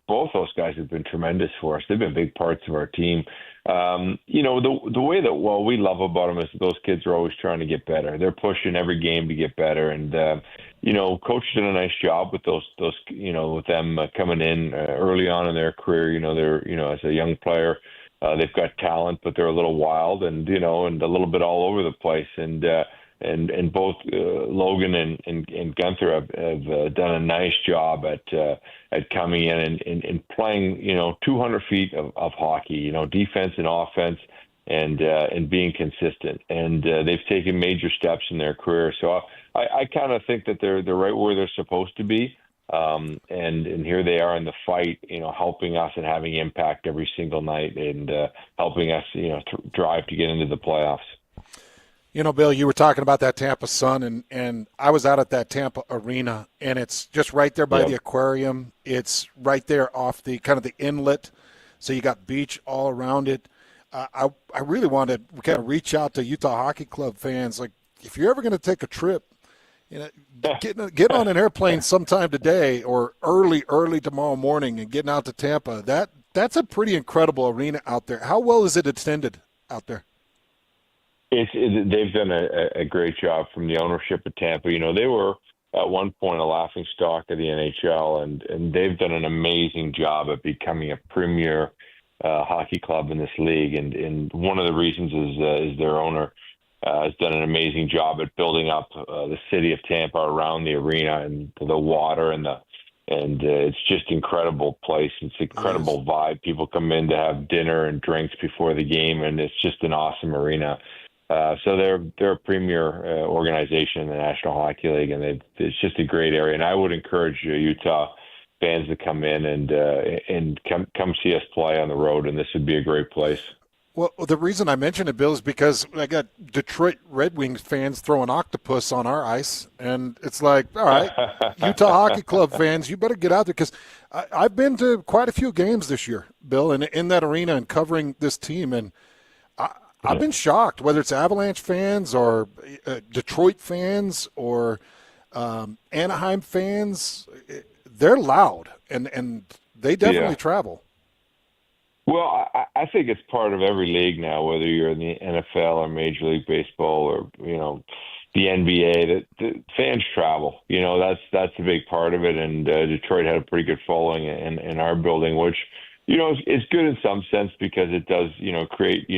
[SPEAKER 19] both those guys have been tremendous for us. They've been big parts of our team. The way that we love about them is those kids are always trying to get better. They're pushing every game to get better, and coach did a nice job with those with them coming in early on in their career. They're as a young player, they've got talent, but they're a little wild and and a little bit all over the place. And both Logan and Gunther have done a nice job at coming in and playing 200 feet of hockey, defense and offense, and being consistent. And they've taken major steps in their career. So I kind of think that they're right where they're supposed to be. And here they are in the fight, helping us and having impact every single night and helping us drive to get into the playoffs.
[SPEAKER 24] Bill, you were talking about that Tampa Sun, and I was out at that Tampa arena, and it's just right there by the aquarium. It's right there off the kind of the inlet, so you got beach all around it. I really want to kind of reach out to Utah Hockey Club fans. Like, if you're ever going to take a trip, get on an airplane sometime today or early tomorrow morning and getting out to Tampa. That's a pretty incredible arena out there. How well is it attended out there?
[SPEAKER 19] They've done a great job from the ownership of Tampa. They were at one point a laughingstock of the NHL, and they've done an amazing job at becoming a premier hockey club in this league. And one of the reasons is their owner has done an amazing job at building up the city of Tampa around the arena and the water and it's just incredible place. It's incredible vibe. People come in to have dinner and drinks before the game, and it's just an awesome arena. So they're a premier organization in the National Hockey League, and it's just a great area. And I would encourage Utah fans to come in and come see us play on the road, and this would be a great place.
[SPEAKER 24] Well, the reason I mention it, Bill, is because I got Detroit Red Wings fans throwing octopus on our ice, and it's like, all right, Utah Hockey Club fans, you better get out there, because I've been to quite a few games this year, Bill, in that arena and covering this team, and I've been shocked, whether it's Avalanche fans or Detroit fans or Anaheim fans. They're loud, and they definitely travel.
[SPEAKER 19] Well, I think it's part of every league now, whether you're in the NFL or Major League Baseball or, the NBA, that the fans travel. That's a big part of it, and Detroit had a pretty good following in our building, which, is good in some sense because it does, create,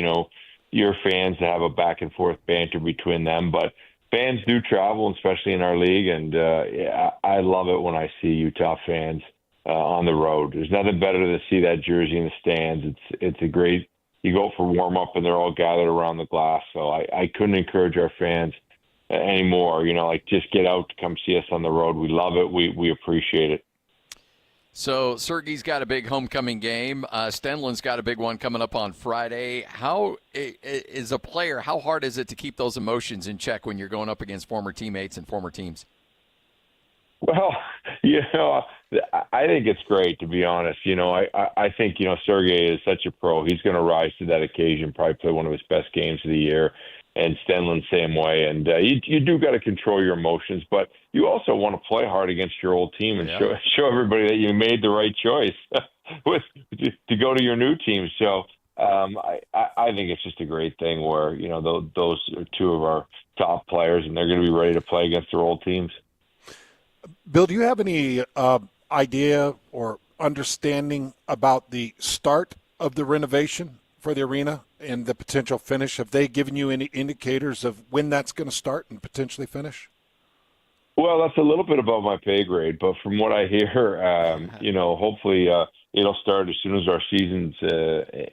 [SPEAKER 19] your fans to have a back and forth banter between them. But fans do travel, especially in our league, and I love it when I see Utah fans on the road. There's nothing better to see that jersey in the stands. It's a great. You go for warm up, and they're all gathered around the glass. So I couldn't encourage our fans anymore. Just get out to come see us on the road. We love it. We appreciate it.
[SPEAKER 10] So Sergei's got a big homecoming game. Stenlin's got a big one coming up on Friday. How is a player? How hard is it to keep those emotions in check when you're going up against former teammates and former teams?
[SPEAKER 19] Well, I think it's great, to be honest. I think, Sergei is such a pro. He's going to rise to that occasion, probably play one of his best games of the year, and Stenlin same way. And you do got to control your emotions, but you also want to play hard against your old team and show everybody that you made the right choice to go to your new team. So I think it's just a great thing where, those are two of our top players, and they're going to be ready to play against their old teams.
[SPEAKER 24] Bill, do you have any idea or understanding about the start of the renovation for the arena and the potential finish? Have they given you any indicators of when that's going to start and potentially finish?
[SPEAKER 19] Well, that's a little bit above my pay grade, but from what I hear, hopefully it'll start as soon as our season's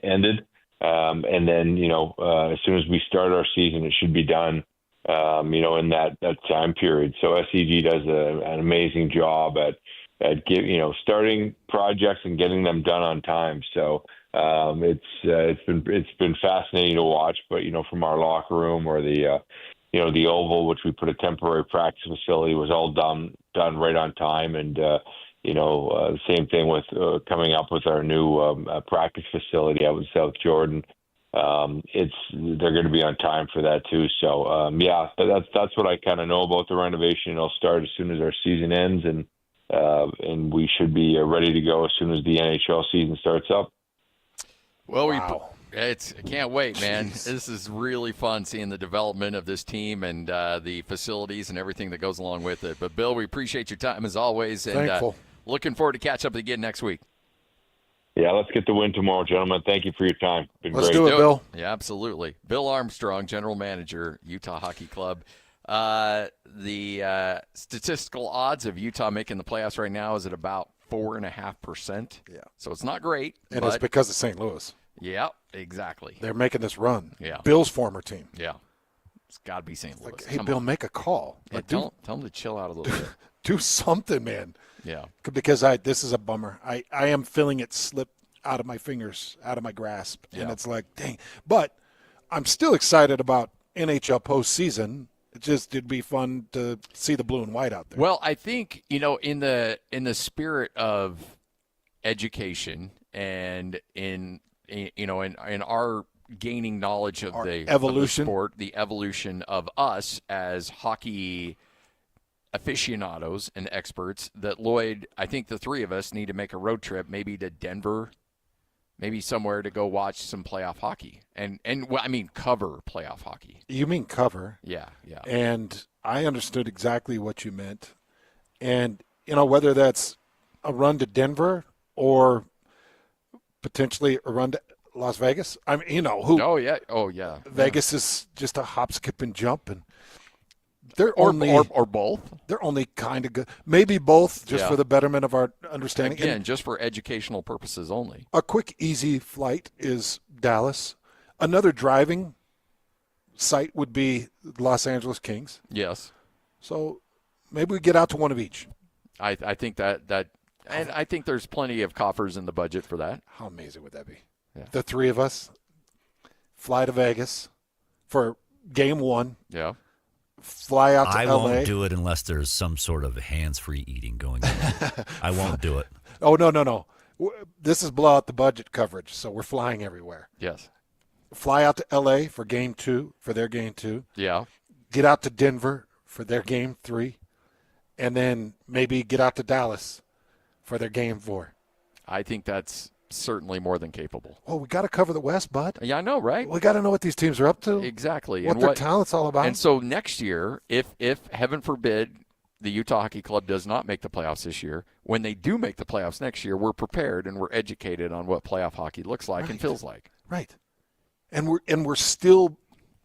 [SPEAKER 19] ended. And then, as soon as we start our season, it should be done. In that time period. So SEG does an amazing job at starting projects and getting them done on time. So it's been fascinating to watch. But from our locker room or the Oval, which we put a temporary practice facility, was all done right on time. And the same thing with coming up with our new practice facility out in South Jordan. They're going to be on time for that too. So that's what I kind of know about the renovation. It'll start as soon as our season ends, and we should be ready to go as soon as the NHL season starts up.
[SPEAKER 10] Well, I can't wait, man. This is really fun seeing the development of this team and the facilities and everything that goes along with it. But Bill, we appreciate your time as always, and looking forward to catch up again next week.
[SPEAKER 19] Yeah, let's get the win tomorrow, gentlemen. Thank you for your time.
[SPEAKER 24] Let's do it, Bill.
[SPEAKER 10] Yeah, absolutely. Bill Armstrong, general manager, Utah Hockey Club. The statistical odds of Utah making the playoffs right now is at about 4.5%.
[SPEAKER 24] Yeah.
[SPEAKER 10] So it's not great.
[SPEAKER 24] And it's because of St. Louis.
[SPEAKER 10] Yeah, exactly.
[SPEAKER 24] They're making this run.
[SPEAKER 10] Yeah.
[SPEAKER 24] Bill's former team.
[SPEAKER 10] Yeah. It's got to be St. Louis.
[SPEAKER 24] Hey, Bill, make a call.
[SPEAKER 10] Yeah, tell them to chill out a little bit.
[SPEAKER 24] Do something, man.
[SPEAKER 10] Yeah.
[SPEAKER 24] Because this is a bummer. I am feeling it slip out of my fingers, out of my grasp. And it's like, dang. But I'm still excited about NHL postseason. It'd be fun to see the blue and white out there.
[SPEAKER 10] Well, I think, in the spirit of education and in our gaining knowledge of the
[SPEAKER 24] evolution,
[SPEAKER 10] of the sport, the evolution of us as hockey aficionados and experts, that Lloyd, I think the three of us need to make a road trip, maybe to Denver, maybe somewhere to go watch some playoff hockey. And well, I mean, cover playoff hockey.
[SPEAKER 24] You mean cover?
[SPEAKER 10] Yeah.
[SPEAKER 24] And I understood exactly what you meant. And, whether that's a run to Denver or potentially a run to Las Vegas. I mean, who?
[SPEAKER 10] Oh, yeah.
[SPEAKER 24] Vegas is just a hop, skip, and jump. And they're
[SPEAKER 10] or both.
[SPEAKER 24] They're only kind of good. Maybe both, just for the betterment of our understanding.
[SPEAKER 10] Again, just for educational purposes only.
[SPEAKER 24] A quick, easy flight is Dallas. Another driving site would be Los Angeles Kings.
[SPEAKER 10] Yes.
[SPEAKER 24] So maybe we get out to one of each.
[SPEAKER 10] I think that and I think there's plenty of coffers in the budget for that.
[SPEAKER 24] How amazing would that be?
[SPEAKER 10] Yeah.
[SPEAKER 24] The three of us fly to Vegas for game one.
[SPEAKER 10] Yeah.
[SPEAKER 24] Fly out to
[SPEAKER 4] I
[SPEAKER 24] LA.
[SPEAKER 4] won't do it unless there's some sort of hands-free eating going on. I won't do it.
[SPEAKER 24] Oh, no. This is blow out the budget coverage, so we're flying everywhere.
[SPEAKER 10] Yes.
[SPEAKER 24] Fly out to LA for game two, for their game two.
[SPEAKER 10] Yeah.
[SPEAKER 24] Get out to Denver for their game three. And then maybe get out to Dallas for their game four.
[SPEAKER 10] I think that's certainly more than capable.
[SPEAKER 24] Well, we got to cover the West, bud.
[SPEAKER 10] Yeah, I know, right?
[SPEAKER 24] We got to know what these teams are up to.
[SPEAKER 10] Exactly.
[SPEAKER 24] What their talent's all about.
[SPEAKER 10] And so next year, if heaven forbid the Utah Hockey Club does not make the playoffs this year, when they do make the playoffs next year, we're prepared and we're educated on what playoff hockey looks like and feels like.
[SPEAKER 24] Right. And we're still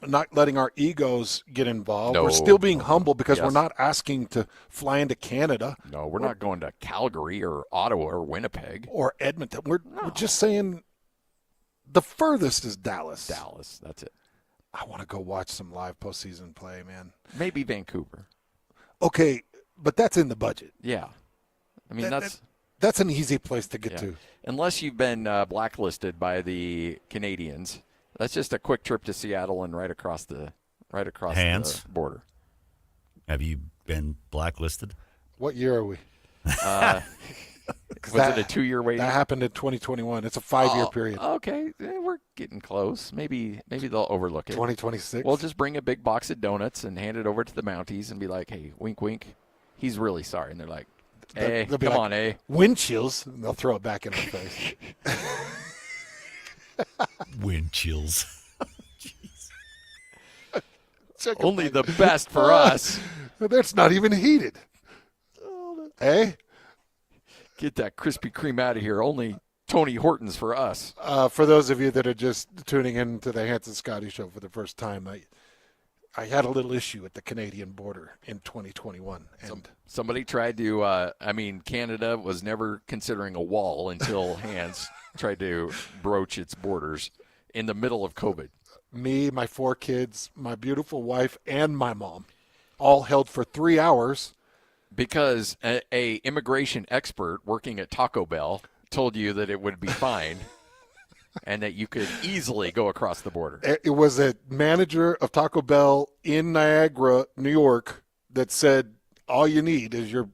[SPEAKER 24] not letting our egos get involved.
[SPEAKER 10] No,
[SPEAKER 24] we're still being humble because
[SPEAKER 10] yes.
[SPEAKER 24] we're not asking to fly into Canada.
[SPEAKER 10] No, we're not going to Calgary or Ottawa or Winnipeg.
[SPEAKER 24] Or Edmonton. We're just saying the furthest is Dallas.
[SPEAKER 10] Dallas, that's it.
[SPEAKER 24] I want to go watch some live postseason play, man.
[SPEAKER 10] Maybe Vancouver.
[SPEAKER 24] Okay, but that's in the budget.
[SPEAKER 10] Yeah. I mean,
[SPEAKER 24] that's an easy place to get to.
[SPEAKER 10] Unless you've been blacklisted by the Canadians. That's just a quick trip to Seattle and right across the border.
[SPEAKER 4] Have you been blacklisted?
[SPEAKER 24] What year are we?
[SPEAKER 10] Was it a 2-year waiting?
[SPEAKER 24] That happened in 2021. It's a 5-year period.
[SPEAKER 10] Okay, we're getting close. Maybe they'll overlook it.
[SPEAKER 24] 2026.
[SPEAKER 10] We'll just bring a big box of donuts and hand it over to the Mounties and be like, "Hey, wink, wink. He's really sorry." And they're like, "Hey, come on, eh?"
[SPEAKER 24] Wind chills. And they'll throw it back in our face.
[SPEAKER 4] Wind chills.
[SPEAKER 10] Only the best for us.
[SPEAKER 24] That's not even heated. Hey?
[SPEAKER 10] Get that Krispy Kreme out of here. Only Tony Hortons for us.
[SPEAKER 24] For those of you that are just tuning in to the Hanson Scotty Show for the first time, I had a little issue at the Canadian border in 2021. And
[SPEAKER 10] somebody tried to, Canada was never considering a wall until Hans tried to broach its borders in the middle of COVID.
[SPEAKER 24] Me, my 4 kids, my beautiful wife, and my mom all held for 3 hours.
[SPEAKER 10] Because a immigration expert working at Taco Bell told you that it would be fine and that you could easily go across the border.
[SPEAKER 24] It was a manager of Taco Bell in Niagara, New York, that said all you need is your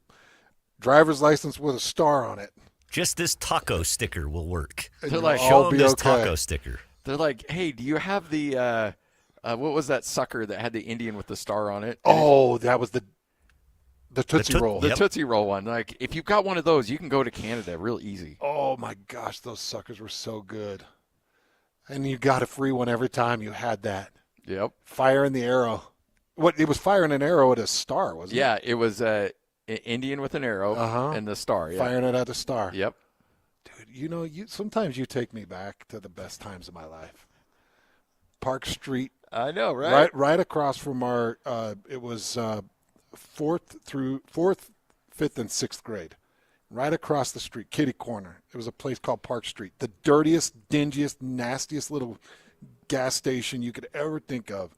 [SPEAKER 24] driver's license with a star on it.
[SPEAKER 4] Just this taco sticker will work.
[SPEAKER 10] They're like,
[SPEAKER 4] show them this taco sticker.
[SPEAKER 10] They're like, hey, do you have the what was that sucker that had the Indian with the star on it?
[SPEAKER 24] That was the Tootsie Roll.
[SPEAKER 10] The Tootsie Roll one. Like, if you've got one of those, you can go to Canada real easy.
[SPEAKER 24] Oh, my gosh, those suckers were so good. And you got a free one every time you had that.
[SPEAKER 10] Yep.
[SPEAKER 24] Firing the arrow. It was firing an arrow at a star, wasn't it?
[SPEAKER 10] Yeah, it was Indian with an arrow and the star. Yeah.
[SPEAKER 24] Firing it at a star.
[SPEAKER 10] Yep.
[SPEAKER 24] Dude, sometimes you take me back to the best times of my life. Park Street.
[SPEAKER 10] I know, right?
[SPEAKER 24] Right across from our, it was 4th, 5th, and 6th grade. Right across the street, kitty corner. It was a place called Park Street. The dirtiest, dingiest, nastiest little gas station you could ever think of.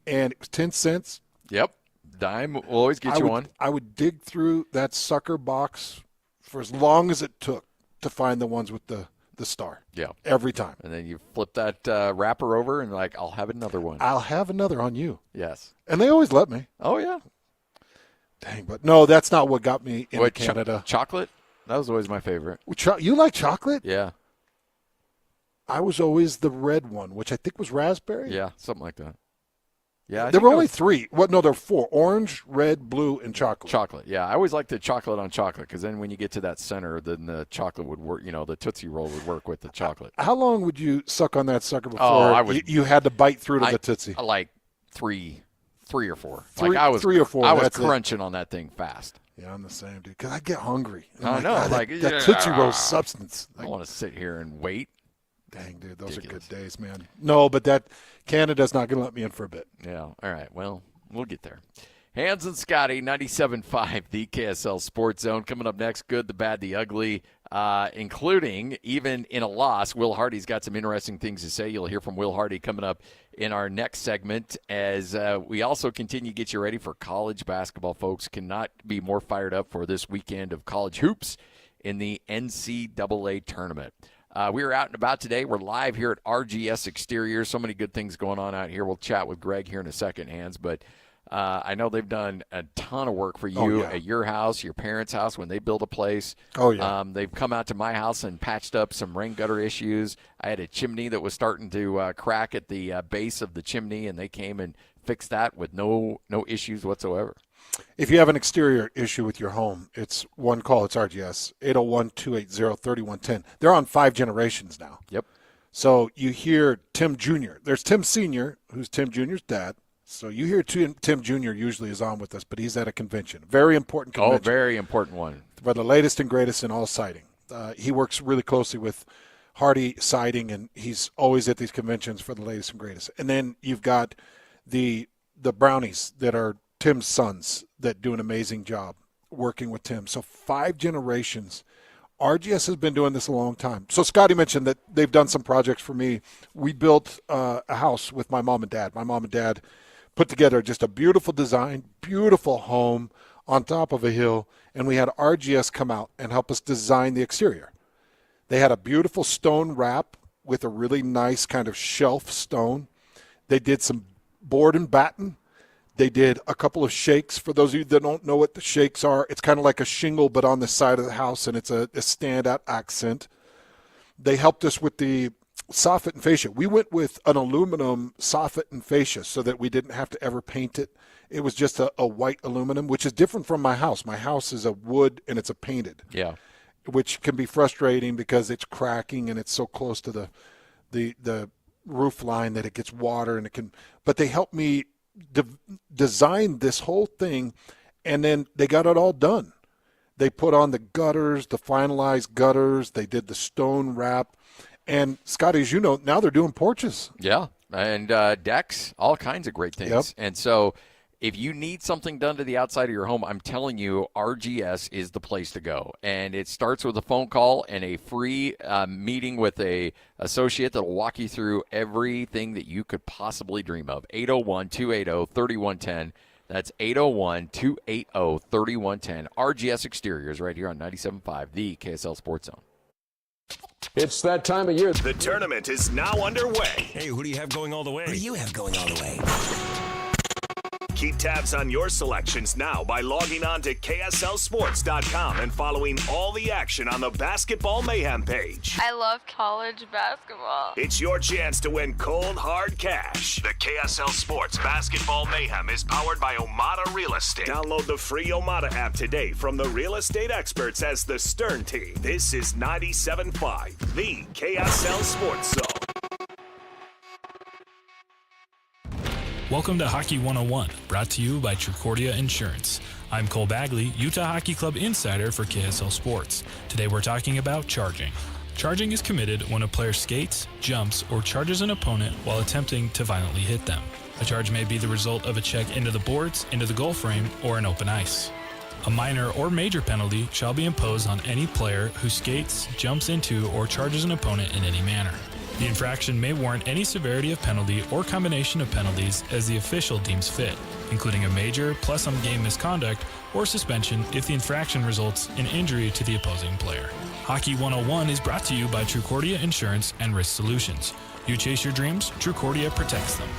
[SPEAKER 24] And it was 10 cents.
[SPEAKER 10] Yep. Dime will always get you one.
[SPEAKER 24] I would dig through that sucker box for as long as it took to find the ones with the star.
[SPEAKER 10] Yeah.
[SPEAKER 24] Every time.
[SPEAKER 10] And then you flip that wrapper over and like, I'll have another one.
[SPEAKER 24] I'll have another on you.
[SPEAKER 10] Yes.
[SPEAKER 24] And they always let me.
[SPEAKER 10] Oh, yeah.
[SPEAKER 24] Dang, but no, that's not what got me into Canada.
[SPEAKER 10] Chocolate? That was always my favorite.
[SPEAKER 24] You like chocolate?
[SPEAKER 10] Yeah.
[SPEAKER 24] I was always the red one, which I think was raspberry.
[SPEAKER 10] Yeah, something like that. Yeah,
[SPEAKER 24] there were only 3. Well, no, there were 4: orange, red, blue, and chocolate.
[SPEAKER 10] Chocolate. Yeah, I always liked the chocolate on chocolate because then when you get to that center, then the chocolate would work. The Tootsie Roll would work with the chocolate.
[SPEAKER 24] How long would you suck on that sucker before you had to bite through to the Tootsie?
[SPEAKER 10] Like three or four.
[SPEAKER 24] 3 or 4.
[SPEAKER 10] I was crunching on that thing fast.
[SPEAKER 24] Yeah, I'm the same, dude. Because I get hungry.
[SPEAKER 10] I know.
[SPEAKER 24] That Tootsie Roll substance.
[SPEAKER 10] I want to sit here and wait.
[SPEAKER 24] Dang, dude, those are good days, man. No, but that Canada's not going to let me in for a bit.
[SPEAKER 10] Yeah, all right. Well, we'll get there. Hans and Scotty, 97.5, the KSL Sports Zone. Coming up next, good, the bad, the ugly, including, even in a loss, Will Hardy's got some interesting things to say. You'll hear from Will Hardy coming up in our next segment as we also continue to get you ready for college basketball, folks. Cannot be more fired up for this weekend of college hoops in the NCAA tournament. We are out and about today. We're live here at RGS Exteriors. So many good things going on out here. We'll chat with Greg here in a second, Hans. But I know they've done a ton of work for you at your house, your parents' house, when they build a place.
[SPEAKER 24] Oh, yeah.
[SPEAKER 10] They've come out to my house and patched up some rain gutter issues. I had a chimney that was starting to crack at the base of the chimney, and they came and fixed that with no issues whatsoever.
[SPEAKER 24] If you have an exterior issue with your home, it's one call. It's RGS, 801-280-3110. They're on 5 generations now.
[SPEAKER 10] Yep.
[SPEAKER 24] So you hear Tim Jr. There's Tim Sr., who's Tim Jr.'s dad. So you hear Tim Jr. usually is on with us, but he's at a convention. Very important convention.
[SPEAKER 10] Oh, very important one.
[SPEAKER 24] For the latest and greatest in all siding. He works really closely with Hardy Siding, and he's always at these conventions for the latest and greatest. And then you've got the Brownies that are Tim's sons that do an amazing job working with Tim. So 5 generations. RGS has been doing this a long time. So Scotty mentioned that they've done some projects for me. We built a house with my mom and dad. My mom and dad put together just a beautiful design, beautiful home on top of a hill, and we had RGS come out and help us design the exterior. They had a beautiful stone wrap with a really nice kind of shelf stone. They did some board and batten. They did a couple of shakes. For those of you that don't know what the shakes are, it's kind of like a shingle but on the side of the house, and it's a standout accent. They helped us with the soffit and fascia. We went with an aluminum soffit and fascia so that we didn't have to ever paint it. It was just a white aluminum, which is different from my house. My house is a wood and it's a painted.
[SPEAKER 10] Yeah.
[SPEAKER 24] Which can be frustrating because it's cracking and it's so close to the roof line that it gets water and it can. But they helped me design this whole thing, and then they got it all done. They put on the gutters, the finalized gutters. They did the stone wrap. And, Scotty, as you know, now they're doing porches.
[SPEAKER 10] Yeah, and decks, all kinds of great things.
[SPEAKER 24] Yep.
[SPEAKER 10] And so if you need something done to the outside of your home, I'm telling you, RGS is the place to go. And it starts with a phone call and a free meeting with a associate that will walk you through everything that you could possibly dream of. 801-280-3110. That's 801-280-3110. RGS Exteriors right here on 97.5, the KSL Sports Zone.
[SPEAKER 22] It's that time of year.
[SPEAKER 14] The tournament is now underway.
[SPEAKER 1] Hey, who do you have going all the way?
[SPEAKER 6] Who do you have going all the way?
[SPEAKER 14] Keep tabs on your selections now by logging on to KSLSports.com and following all the action on the Basketball Mayhem page.
[SPEAKER 11] I love college basketball.
[SPEAKER 14] It's your chance to win cold, hard cash. The KSL Sports Basketball Mayhem is powered by Omada Real Estate. Download the free Omada app today from the real estate experts as the Stern Team. This is 97.5, the KSL Sports Zone.
[SPEAKER 15] Welcome to Hockey 101, brought to you by Trucordia Insurance. I'm Cole Bagley, Utah Hockey Club insider for KSL Sports. Today we're talking about charging. Charging is committed when a player skates, jumps, or charges an opponent while attempting to violently hit them. A charge may be the result of a check into the boards, into the goal frame, or in open ice. A minor or major penalty shall be imposed on any player who skates, jumps into, or charges an opponent in any manner. The infraction may warrant any severity of penalty or combination of penalties as the official deems fit, including a major plus some game misconduct or suspension if the infraction results in injury to the opposing player. Hockey 101 is brought to you by Trucordia Insurance and Risk Solutions. You chase your dreams, Trucordia protects them.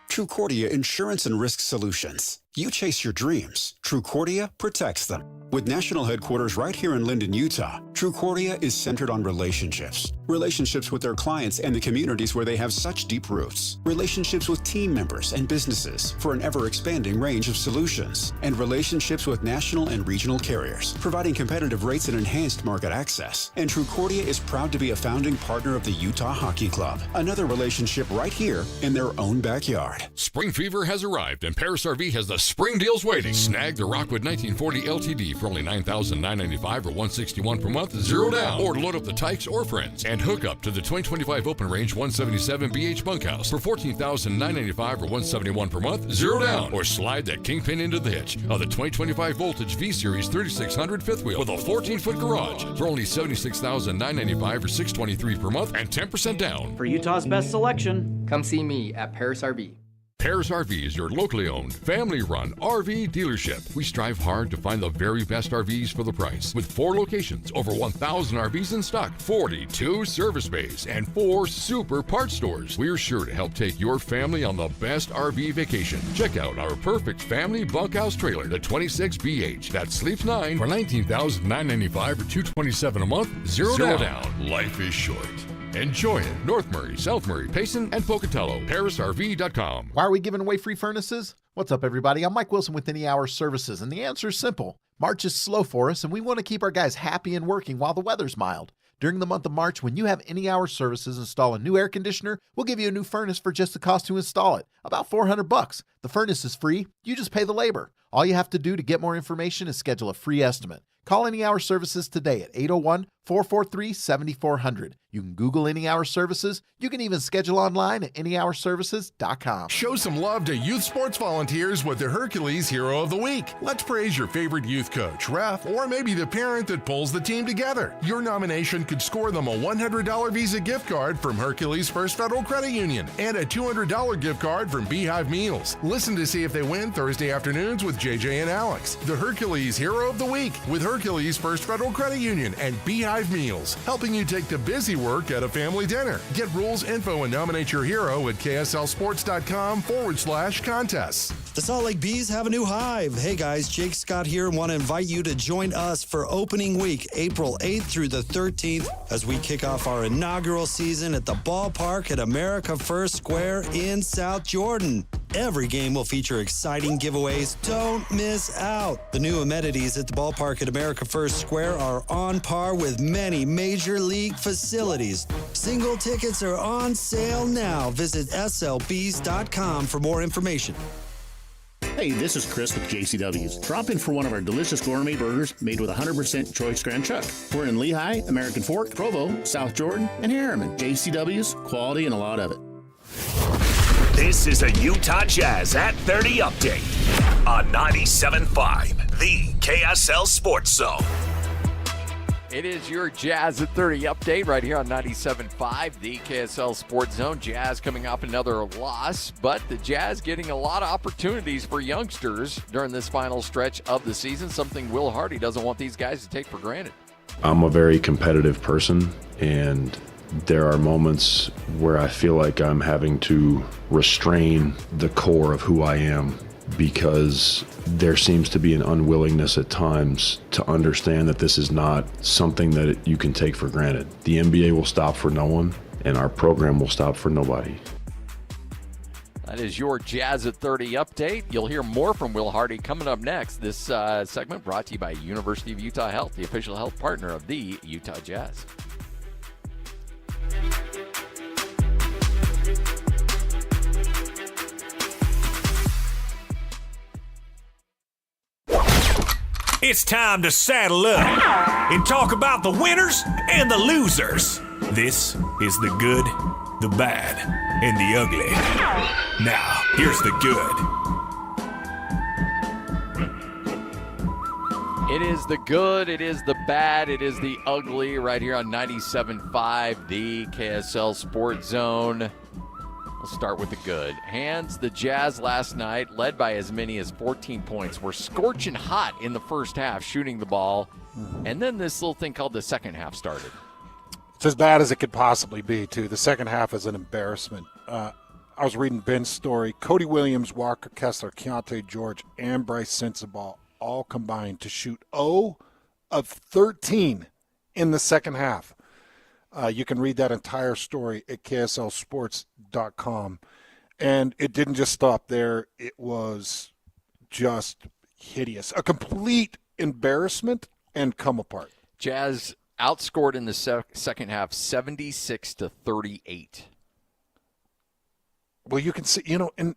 [SPEAKER 6] Trucordia Insurance and Risk Solutions.
[SPEAKER 2] You chase your dreams. Trucordia protects them. With national headquarters right here in Linden, Utah, Trucordia is centered on relationships. Relationships with their clients and the communities where they have such deep roots. Relationships with team members and businesses for an ever-expanding range of solutions. And relationships with national and regional carriers, providing competitive rates and enhanced market access. And Trucordia is proud to be a founding partner of the Utah Hockey Club. Another relationship right here in their own backyard.
[SPEAKER 6] Spring fever has arrived, and Paris RV has the spring deals waiting. Snag the Rockwood 1940 LTD for only $9,995 or $161 per month, zero down. Or load up the Tykes or Friends and hook up to the 2025 Open Range 177 BH bunkhouse for $14,995 or $171 per month, zero down. Or slide that Kingpin into the hitch of the 2025 Voltage V-Series 3600 fifth wheel with a 14-foot garage for only $76,995 or $623 per month and 10% down.
[SPEAKER 8] For Utah's best selection, come see me at Paris RV.
[SPEAKER 6] Paris RV is your locally owned, family-run RV dealership. We strive hard to find the very best RVs for the price. With 4 locations, over 1,000 RVs in stock, 42 service bays, and 4 super parts stores. We're sure to help take your family on the best RV vacation. Check out our perfect family bunkhouse trailer, the 26BH. That sleeps 9 for $19,995 or $227 a month, zero down. Life is short. Enjoy it. North Murray, South Murray, Payson, and Pocatello. ParisRV.com.
[SPEAKER 18] Why are we giving away free furnaces? What's up, everybody? I'm Mike Wilson with Any Hour Services, and the answer is simple. March is slow for us, and we want to keep our guys happy and working while the weather's mild. During the month of March, when you have Any Hour Services install a new air conditioner, we'll give you a new furnace for just the cost to install it, about $400. The furnace is free. You just pay the labor. All you have to do to get more information is schedule a free estimate. Call Any Hour Services today at 801-443-7400. You can Google Any Hour Services. You can even schedule online at anyhourservices.com.
[SPEAKER 16] Show some love to youth sports volunteers with the Hercules Hero of the Week. Let's praise your favorite youth coach, ref, or maybe the parent that pulls the team together. Your nomination could score them a $100 Visa gift card from Hercules First Federal Credit Union and a $200 gift card from Beehive Meals. Listen to see if they win Thursday afternoons with JJ and Alex. The Hercules Hero of the Week with Hercules First Federal Credit Union and Beehive Meals, helping you take the busy work at a family dinner. Get rules, info, and nominate your hero at kslsports.com/contests.
[SPEAKER 20] The Salt Lake Bees have a new hive. Hey guys, Jake Scott here and want to invite you to join us for opening week, April 8th through the 13th, as we kick off our inaugural season at the ballpark at America First Square in South Jordan. Every game will feature exciting giveaways. Don't miss out. The new amenities at the ballpark at America First Square are on par with many major league facilities. Single tickets are on sale now. Visit slbs.com for more information.
[SPEAKER 25] Hey, this is Chris with JCW's. Drop in for one of our delicious gourmet burgers made with 100% choice Grand Chuck. We're in Lehigh, American Fork, Provo, South Jordan, and Harriman. JCW's, quality and a lot of it.
[SPEAKER 14] This is a Utah Jazz at 30 update on 97.5, the KSL Sports Zone.
[SPEAKER 10] It is your Jazz at 30 update right here on 97.5, the KSL Sports Zone. Jazz coming off another loss, but the Jazz getting a lot of opportunities for youngsters during this final stretch of the season, something Will Hardy doesn't want these guys to take for granted.
[SPEAKER 26] I'm a very competitive person, and there are moments where I feel like I'm having to restrain the core of who I am, because there seems to be an unwillingness at times to understand that this is not something that you can take for granted. The NBA will stop for no one, and our program will stop for nobody.
[SPEAKER 10] That is your Jazz at 30 update. You'll hear more from Will Hardy coming up next. This segment brought to you by University of Utah Health, the official health partner of the Utah Jazz.
[SPEAKER 28] It's time to saddle up and talk about the winners and the losers. This is the good, the bad, and the ugly. Now, here's the good.
[SPEAKER 10] It is the good, it is the bad, it is the ugly right here on 97.5, the KSL Sports Zone. Let's start with the good. Hands, the Jazz last night, led by as many as 14 points, were scorching hot in the first half, shooting the ball. And then this little thing called the second half started.
[SPEAKER 24] It's as bad as it could possibly be, too. The second half is an embarrassment. I was reading Ben's story. Cody Williams, Walker Kessler, Keontae George, and Bryce Sensabaugh all combined to shoot 0 of 13 in the second half. You can read that entire story at KSLSports.com. And it didn't just stop there. It was just hideous. A complete embarrassment and come apart.
[SPEAKER 10] Jazz outscored in the second half 76-38.
[SPEAKER 24] Well, you can see, and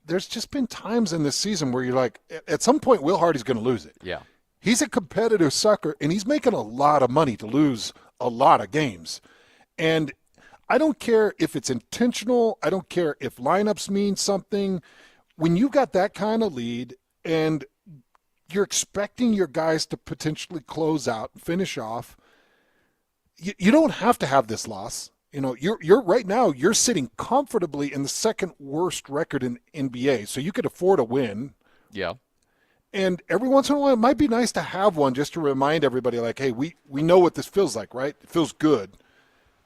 [SPEAKER 24] there's just been times in this season where you're like, at some point, Will Hardy's going to lose it.
[SPEAKER 10] Yeah.
[SPEAKER 24] He's a competitive sucker, and he's making a lot of money to lose a lot of games. And I don't care if it's intentional. I don't care if lineups mean something. When you've got that kind of lead and you're expecting your guys to potentially close out, finish off, you don't have to have this loss. You're right now, you're sitting comfortably in the second worst record in NBA, so you could afford a win.
[SPEAKER 10] Yeah.
[SPEAKER 24] And every once in a while, it might be nice to have one just to remind everybody, like, hey, we know what this feels like, right? It feels good.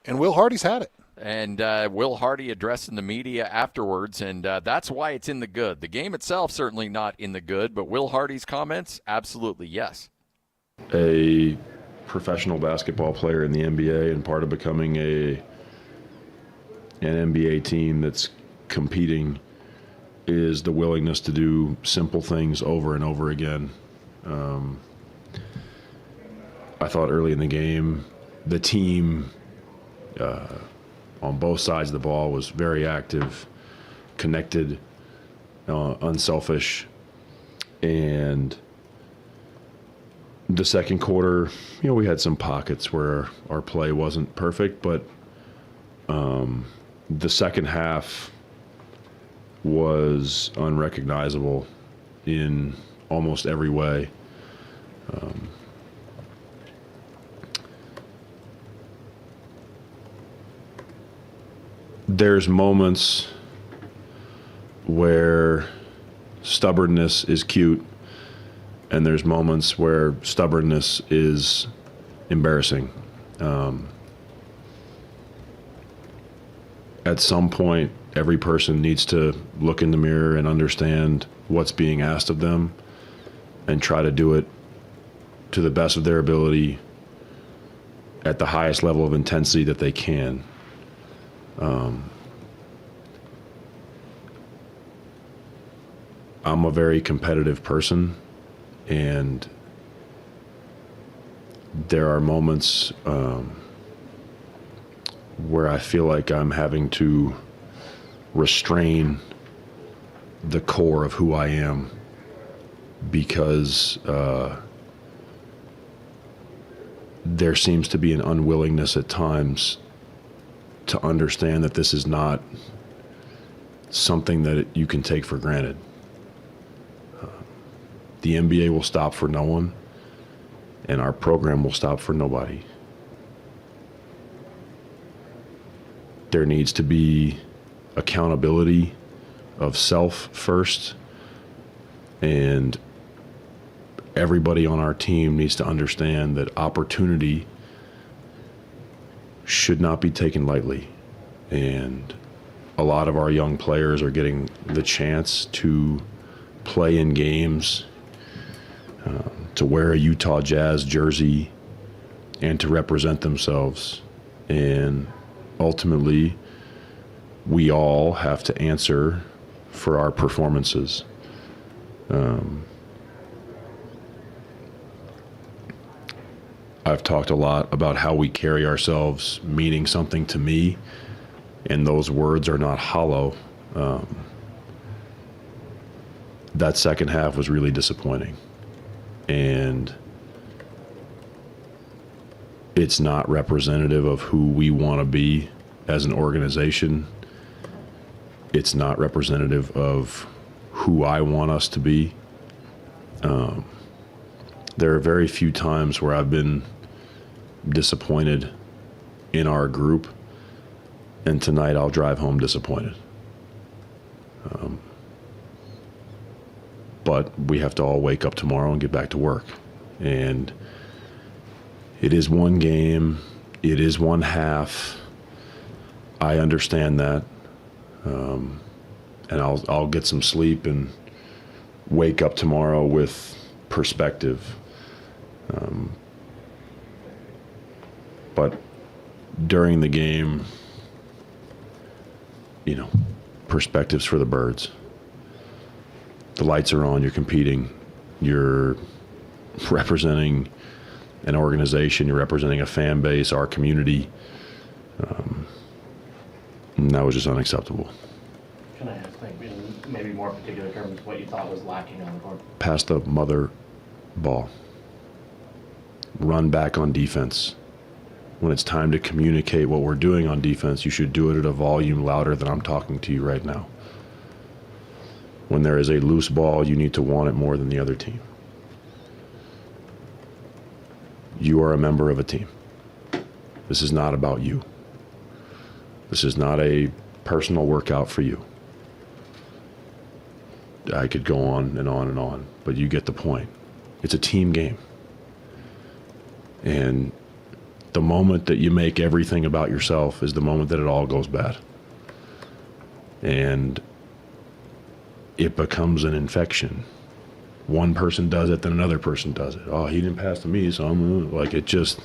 [SPEAKER 24] And Will Hardy's had it.
[SPEAKER 10] And Will Hardy addressing the media afterwards, and that's why it's in the good. The game itself, certainly not in the good, but Will Hardy's comments, absolutely yes.
[SPEAKER 26] A professional basketball player in the NBA and part of becoming an NBA team that's competing is the willingness to do simple things over and over again. I thought early in the game, the team on both sides of the ball was very active, connected, unselfish. And the second quarter, we had some pockets where our play wasn't perfect, but the second half was unrecognizable in almost every way. There's moments where stubbornness is cute, and there's moments where stubbornness is embarrassing. At some point, every person needs to look in the mirror and understand what's being asked of them and try to do it to the best of their ability at the highest level of intensity that they can. I'm a very competitive person, and there are moments where I feel like I'm having to restrain the core of who I am because there seems to be an unwillingness at times to understand that this is not something that you can take for granted. The NBA will stop for no one, and our program will stop for nobody. There needs to be accountability of self first, and everybody on our team needs to understand that opportunity should not be taken lightly. And a lot of our young players are getting the chance to play in games, to wear a Utah Jazz jersey, and to represent themselves. And ultimately, we all have to answer for our performances. I've talked a lot about how we carry ourselves meaning something to me, and those words are not hollow. That second half was really disappointing. And it's not representative of who we want to be as an organization. It's not representative of who I want us to be. There are very few times where I've been disappointed in our group, and tonight I'll drive home disappointed. But we have to all wake up tomorrow and get back to work. And it is one game. It is one half. I understand that. and I'll get some sleep and wake up tomorrow with perspective. But during the game, perspectives for the birds. The lights are on, you're competing, you're representing an organization, you're representing a fan base, our community. And that was just unacceptable.
[SPEAKER 3] Can I ask, in maybe more particular terms, what you thought was lacking on the court?
[SPEAKER 26] Pass the mother ball. Run back on defense. When it's time to communicate what we're doing on defense, you should do it at a volume louder than I'm talking to you right now. When there is a loose ball, you need to want it more than the other team. You are a member of a team. This is not about you. This is not a personal workout for you. I could go on and on and on, but you get the point. It's a team game. And the moment that you make everything about yourself is the moment that it all goes bad. And it becomes an infection. One person does it, then another person does it. Oh, he didn't pass to me, so I'm like, it just,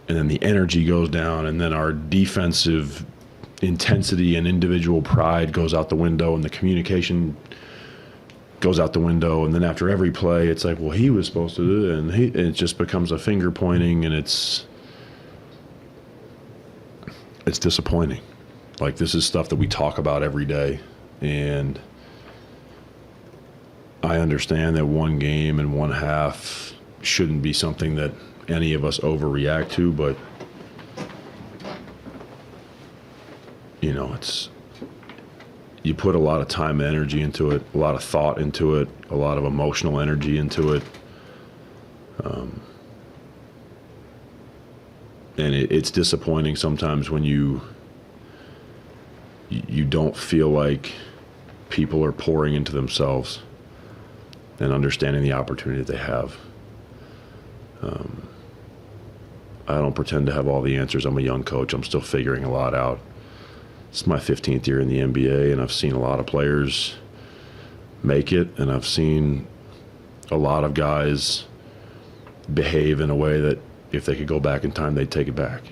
[SPEAKER 26] and then the energy goes down, and then our defensive intensity and individual pride goes out the window, and the communication goes out the window, and then after every play, it's like, well, he was supposed to do it, and it just becomes a finger pointing, and it's disappointing. Like, this is stuff that we talk about every day, and I understand that one game and one half shouldn't be something that any of us overreact to, but you put a lot of time and energy into it, a lot of thought into it, a lot of emotional energy into it. And it's disappointing sometimes when you don't feel like people are pouring into themselves and understanding the opportunity that they have. I don't pretend to have all the answers. I'm a young coach. I'm still figuring a lot out. It's my 15th year in the NBA, and I've seen a lot of players make it, and I've seen a lot of guys behave in a way that if they could go back in time, they'd take it back.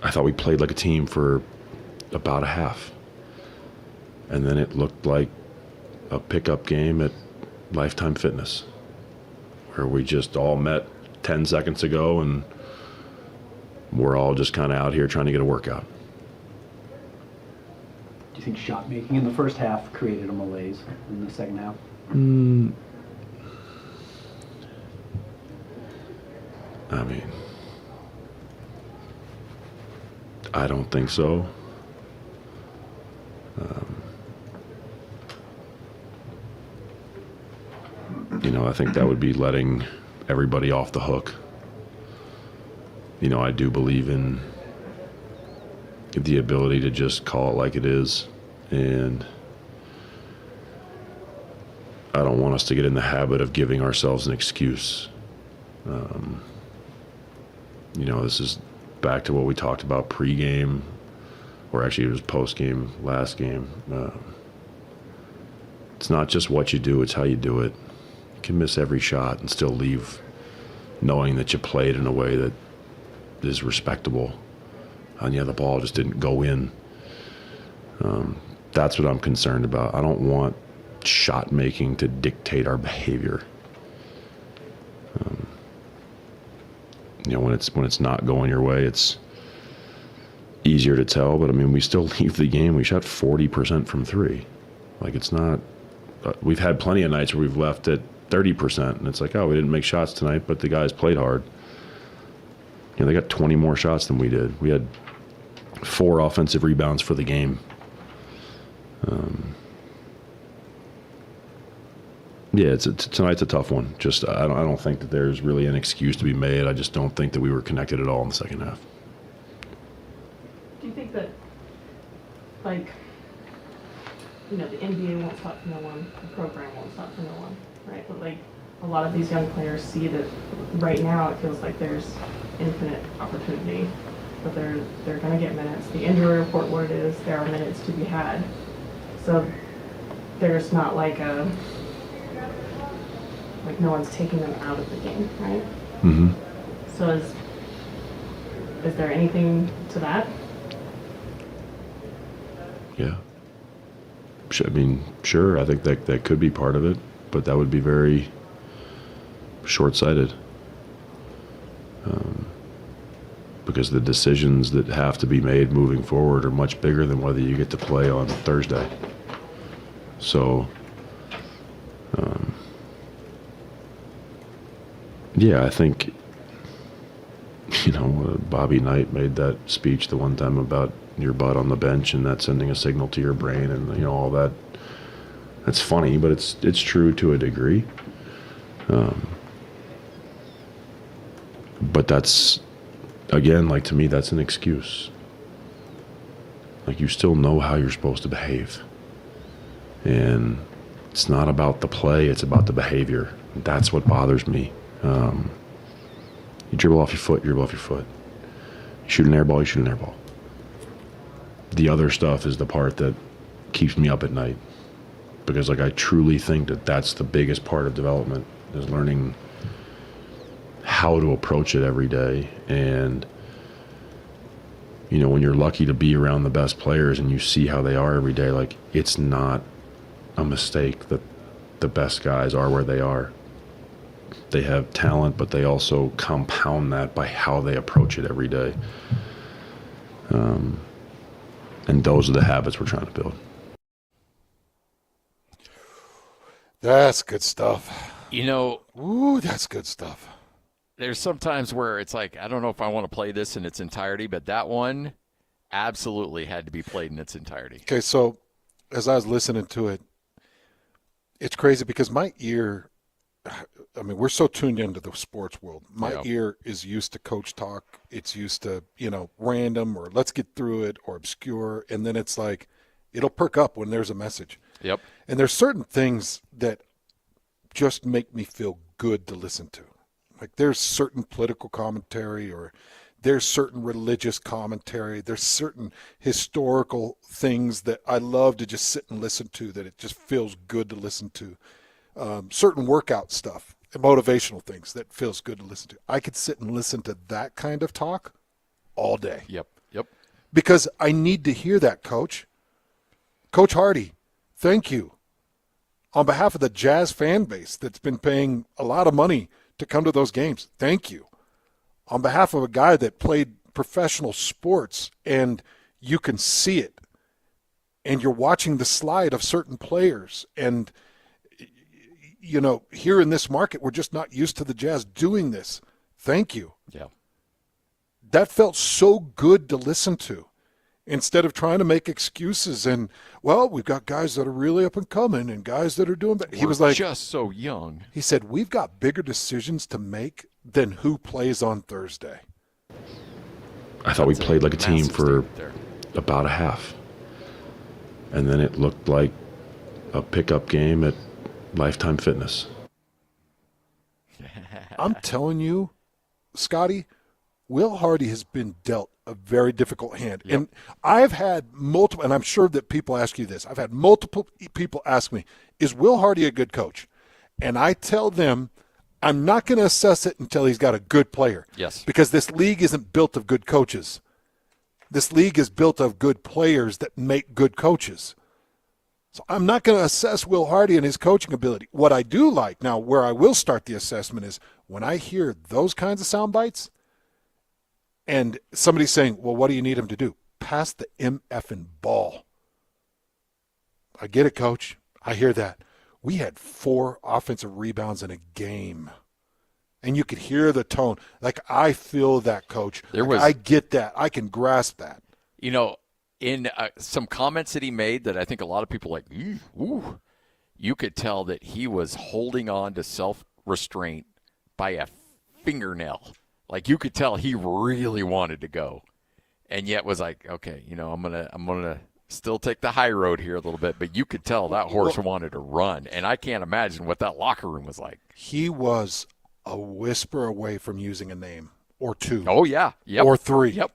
[SPEAKER 26] I thought we played like a team for about a half, and then it looked like a pickup game at Lifetime Fitness, where we just all met 10 seconds ago, and we're all just kind of out here trying to get a workout.
[SPEAKER 3] Do you think shot making in the first half created a malaise in the second half?
[SPEAKER 26] I mean, I don't think so. I think that would be letting everybody off the hook. I do believe in the ability to just call it like it is, and I don't want us to get in the habit of giving ourselves an excuse. This is back to what we talked about pre-game, or actually it was post-game, last game. It's not just what you do, it's how you do it. You can miss every shot and still leave knowing that you played in a way that is respectable. And the ball just didn't go in. That's what I'm concerned about. I don't want shot making to dictate our behavior. When it's not going your way, it's easier to tell. But we still leave the game. We shot 40% from three. Like, it's not. We've had plenty of nights where we've left at 30%, and it's like, oh, we didn't make shots tonight, but the guys played hard. They got 20 more shots than we did. We had 4 offensive rebounds for the game. Tonight's a tough one. Just I don't think that there's really an excuse to be made. I just don't think that we were connected at all in the second half.
[SPEAKER 5] Do you think that, the NBA won't stop for no one, the program won't stop for no one, right? But a lot of these young players see that right now it feels like there's infinite opportunity but they're going to get minutes. The injury report, what it is, there are minutes to be had. So there's not like no one's taking them out of the game, right?
[SPEAKER 26] Mm-hmm.
[SPEAKER 5] So is there anything to that?
[SPEAKER 26] Yeah. I mean, sure, I think that could be part of it, but that would be very short-sighted. Because the decisions that have to be made moving forward are much bigger than whether you get to play on Thursday. So, yeah, I think, Bobby Knight made that speech the one time about your butt on the bench and that sending a signal to your brain and, all that. That's funny, but it's true to a degree. But that's, again, to me, that's an excuse. You still know how you're supposed to behave. And it's not about the play, it's about the behavior. That's what bothers me. You dribble off your foot, you shoot an air ball, you shoot an air ball. The other stuff is the part that keeps me up at night. Because I truly think that that's the biggest part of development, is learning how to approach it every day. And when you're lucky to be around the best players and you see how they are every day, it's not a mistake that the best guys are where they are. They have talent, but they also compound that by how they approach it every day. And those are the habits we're trying to build.
[SPEAKER 24] That's good stuff.
[SPEAKER 10] Ooh,
[SPEAKER 24] that's good stuff.
[SPEAKER 10] There's some times where it's I don't know if I want to play this in its entirety, but that one absolutely had to be played in its entirety.
[SPEAKER 24] Okay, so as I was listening to it, it's crazy because my ear, we're so tuned into the sports world. My ear is used to coach talk. It's used to, random or let's get through it or obscure. And then it's it'll perk up when there's a message.
[SPEAKER 10] Yep.
[SPEAKER 24] And there's certain things that just make me feel good to listen to. There's certain political commentary or there's certain religious commentary. There's certain historical things that I love to just sit and listen to, that it just feels good to listen to. Certain workout stuff, motivational things that feels good to listen to. I could sit and listen to that kind of talk all day.
[SPEAKER 10] Yep.
[SPEAKER 24] Because I need to hear that, Coach. Coach Hardy, thank you. On behalf of the Jazz fan base that's been paying a lot of money to come to those games, thank you. On behalf of a guy that played professional sports and you can see it and you're watching the slide of certain players and, here in this market, we're just not used to the Jazz doing this. Thank you.
[SPEAKER 10] Yeah.
[SPEAKER 24] That felt so good to listen to. Instead of trying to make excuses and, we've got guys that are really up and coming and guys that are doing that. He was
[SPEAKER 10] just so young.
[SPEAKER 24] He said, we've got bigger decisions to make than who plays on Thursday.
[SPEAKER 26] I thought we played like a team for about a half. And then it looked like a pickup game at Lifetime Fitness.
[SPEAKER 24] I'm telling you, Scotty, Will Hardy has been dealt a very difficult hand.
[SPEAKER 10] Yep.
[SPEAKER 24] And I've had multiple, and I'm sure that people ask you this, I've had multiple people ask me, is Will Hardy a good coach? And I tell them, I'm not going to assess it until he's got a good player.
[SPEAKER 10] Yes.
[SPEAKER 24] Because this league isn't built of good coaches. This league is built of good players that make good coaches. So I'm not going to assess Will Hardy and his coaching ability. What I do like, now where I will start the assessment is when I hear those kinds of sound bites and somebody's saying, well, what do you need him to do? Pass the MFing ball. I get it, Coach. I hear that. We had 4 offensive rebounds in a game. And you could hear the tone. I feel that, Coach. I get that. I can grasp that.
[SPEAKER 10] In some comments that he made that I think a lot of people you could tell that he was holding on to self-restraint by a fingernail. You could tell he really wanted to go. And yet was okay, I'm gonna still take the high road here a little bit, but you could tell that horse wanted to run. And I can't imagine what that locker room was like.
[SPEAKER 24] He was a whisper away from using a name. or 2.
[SPEAKER 10] Oh, yeah. Yep.
[SPEAKER 24] Or 3.
[SPEAKER 10] Yep.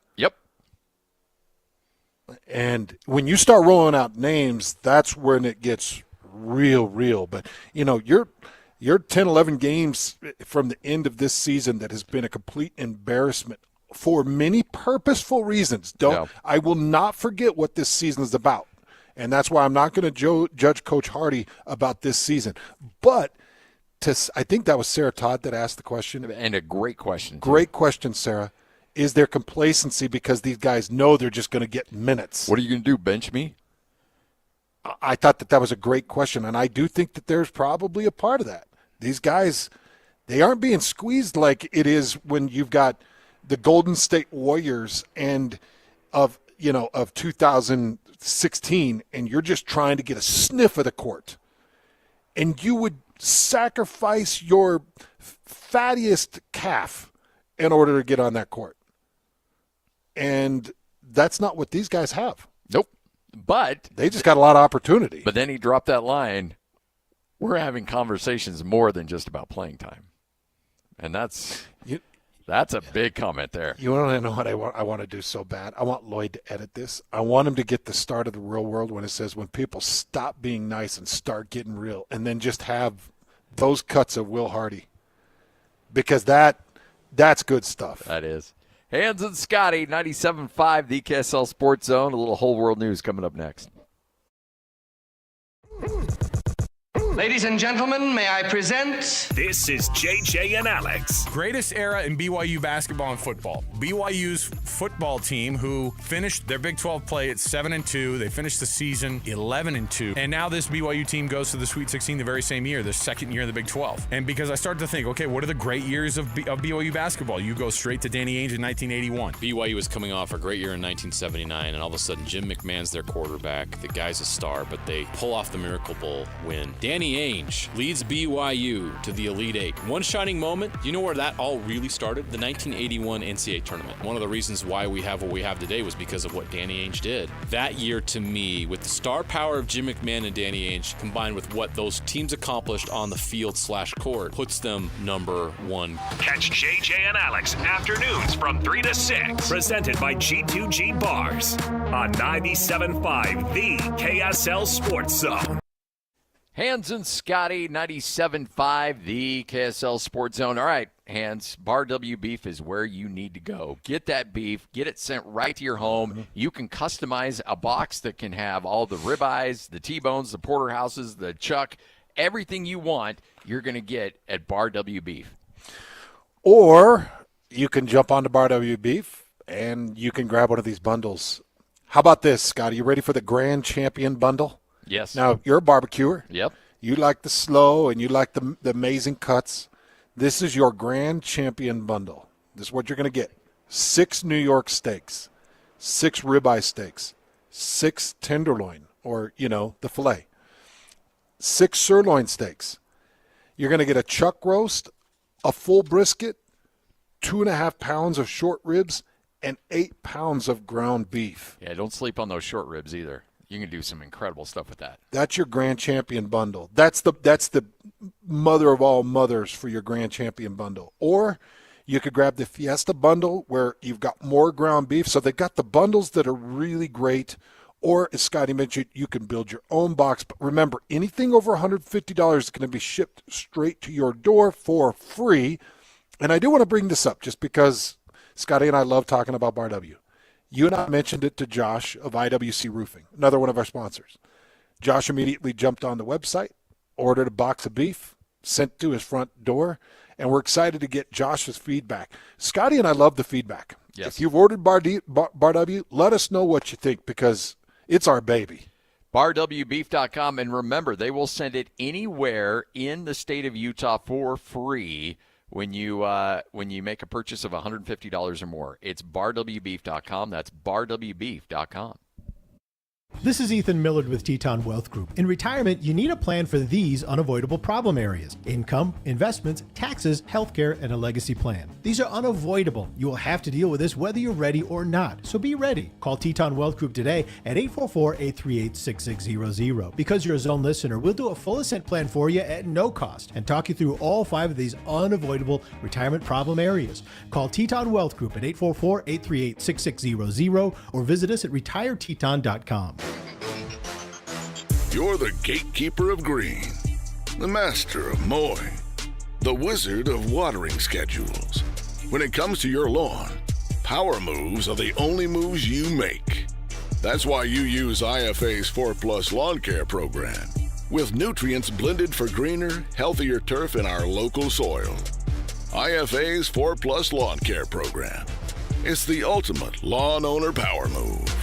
[SPEAKER 24] And when you start rolling out names, that's when it gets real. But, you're 10, 11 games from the end of this season that has been a complete embarrassment for many purposeful reasons. I will not forget what this season is about. And that's why I'm not going to judge Coach Hardy about this season. But I think that was Sarah Todd that asked the question.
[SPEAKER 10] And a great question.
[SPEAKER 24] Great question, Sarah. Is there complacency because these guys know they're just going to get minutes?
[SPEAKER 10] What are you going to do, bench me?
[SPEAKER 24] I thought that was a great question, and I do think that there's probably a part of that. These guys, they aren't being squeezed like it is when you've got the Golden State Warriors of 2016, and you're just trying to get a sniff of the court. And you would sacrifice your fattiest calf in order to get on that court. And that's not what these guys have.
[SPEAKER 10] Nope. But
[SPEAKER 24] they just got a lot of opportunity.
[SPEAKER 10] But then he dropped that line. We're having conversations more than just about playing time. And that's a big comment there.
[SPEAKER 24] You want to know what I want to do so bad? I want Lloyd to edit this. I want him to get the start of the real world when it says when people stop being nice and start getting real, and then just have those cuts of Will Hardy. Because that's good stuff.
[SPEAKER 10] That is. Hans and Scotty, 97.5, the KSL Sports Zone. A little whole world news coming up next.
[SPEAKER 7] Ladies and gentlemen, may I present...
[SPEAKER 14] This is JJ and Alex.
[SPEAKER 28] Greatest era in BYU basketball and football. BYU's football team, who finished their Big 12 play at 7-2. They finished the season 11-2. And now this BYU team goes to the Sweet 16 the very same year, the second year in the Big 12. And because I started to think, okay, what are the great years of BYU basketball? You go straight to Danny Ainge in 1981.
[SPEAKER 9] BYU was coming off a great year in 1979, and all of a sudden Jim McMahon's their quarterback. The guy's a star, but they pull off the Miracle Bowl win. Danny Ainge leads BYU to the Elite Eight. One shining moment, you know where that all really started? The 1981 NCAA tournament. One of the reasons why we have what we have today was because of what Danny Ainge did. That year, to me, with the star power of Jim McMahon and Danny Ainge, combined with what those teams accomplished on the field/court, puts them number one.
[SPEAKER 14] Catch JJ and Alex afternoons from 3 to 6. Presented by G2G Bars on 97.5, the KSL Sports Zone.
[SPEAKER 10] Hans and Scotty, 97.5, the KSL Sports Zone. All right, Hans, Bar W Beef is where you need to go. Get that beef. Get it sent right to your home. You can customize a box that can have all the ribeyes, the T-bones, the porterhouses, the chuck, everything you want, you're going to get at Bar W Beef.
[SPEAKER 24] Or you can jump onto Bar W Beef and you can grab one of these bundles. How about this, Scotty? You ready for the Grand Champion bundle?
[SPEAKER 10] Yes.
[SPEAKER 24] Now, you're a barbecuer.
[SPEAKER 10] Yep.
[SPEAKER 24] You like the slow and you like the amazing cuts. This is your Grand Champion bundle. This is what you're going to get. 6 New York steaks, 6 ribeye steaks, 6 tenderloin, or, the filet, 6 sirloin steaks. You're going to get a chuck roast, a full brisket, 2.5 pounds of short ribs, and 8 pounds of ground beef.
[SPEAKER 10] Yeah, don't sleep on those short ribs either. You can do some incredible stuff with that.
[SPEAKER 24] That's your Grand Champion bundle. That's the mother of all mothers for your Grand Champion bundle. Or you could grab the Fiesta bundle where you've got more ground beef. So they've got the bundles that are really great. Or, as Scotty mentioned, you can build your own box. But remember, anything over $150 is going to be shipped straight to your door for free. And I do want to bring this up just because Scotty and I love talking about Bar W. You and I mentioned it to Josh of IWC Roofing, another one of our sponsors. Josh immediately jumped on the website, ordered a box of beef, sent to his front door, and we're excited to get Josh's feedback. Scotty and I love the feedback.
[SPEAKER 10] Yes.
[SPEAKER 24] If you've ordered Bar W, let us know what you think because it's our baby.
[SPEAKER 10] BarWbeef.com, and remember, they will send it anywhere in the state of Utah for free. When you make a purchase of $150 or more. It's barwbeef.com. That's barwbeef.com.
[SPEAKER 4] This is Ethan Millard with Teton Wealth Group. In retirement, you need a plan for these unavoidable problem areas: income, investments, taxes, healthcare, and a legacy plan. These are unavoidable. You will have to deal with this whether you're ready or not. So be ready. Call Teton Wealth Group today at 844-838-6600. Because you're a Zone listener, we'll do a full ascent plan for you at no cost and talk you through all 5 of these unavoidable retirement problem areas. Call Teton Wealth Group at 844-838-6600 or visit us at retireteton.com.
[SPEAKER 12] You're the gatekeeper of green, the master of mowing, the wizard of watering schedules. When it comes to your lawn, power moves are the only moves you make. That's why you use IFA's 4+ Lawn Care program, with nutrients blended for greener, healthier turf in our local soil. IFA's 4+ Lawn Care program. It's the ultimate lawn owner power move.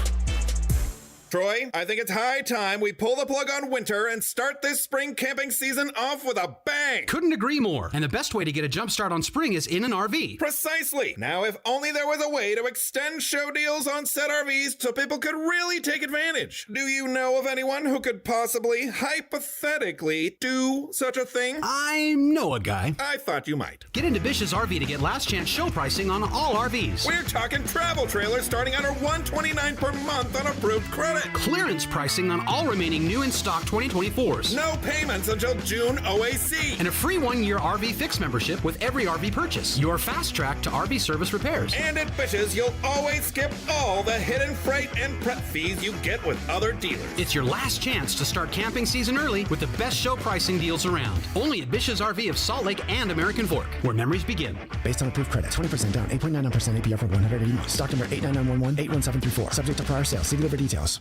[SPEAKER 13] Troy, I think it's high time we pull the plug on winter and start this spring camping season off with a bang.
[SPEAKER 17] Couldn't agree more. And the best way to get a jump start on spring is in an RV.
[SPEAKER 13] Precisely. Now, if only there was a way to extend show deals on said RVs so people could really take advantage. Do you know of anyone who could possibly, hypothetically, do such a thing?
[SPEAKER 17] I know a guy.
[SPEAKER 13] I thought you might.
[SPEAKER 17] Get into Bish's RV to get last chance show pricing on all RVs.
[SPEAKER 13] We're talking travel trailers starting under $129 per month on approved credit.
[SPEAKER 17] Clearance pricing on all remaining new in stock 2024s.
[SPEAKER 13] No payments until June OAC.
[SPEAKER 17] And a free 1-year RV Fix membership with every RV purchase. Your fast track to RV service repairs.
[SPEAKER 13] And at Bish's, you'll always skip all the hidden freight and prep fees you get with other dealers.
[SPEAKER 17] It's your last chance to start camping season early with the best show pricing deals around. Only at Bish's RV of Salt Lake and American Fork, where memories begin.
[SPEAKER 19] Based on approved credit, 20% down, 8.99% APR for 180 months. Stock number 89911-81734. Subject to prior sale. See dealer for details.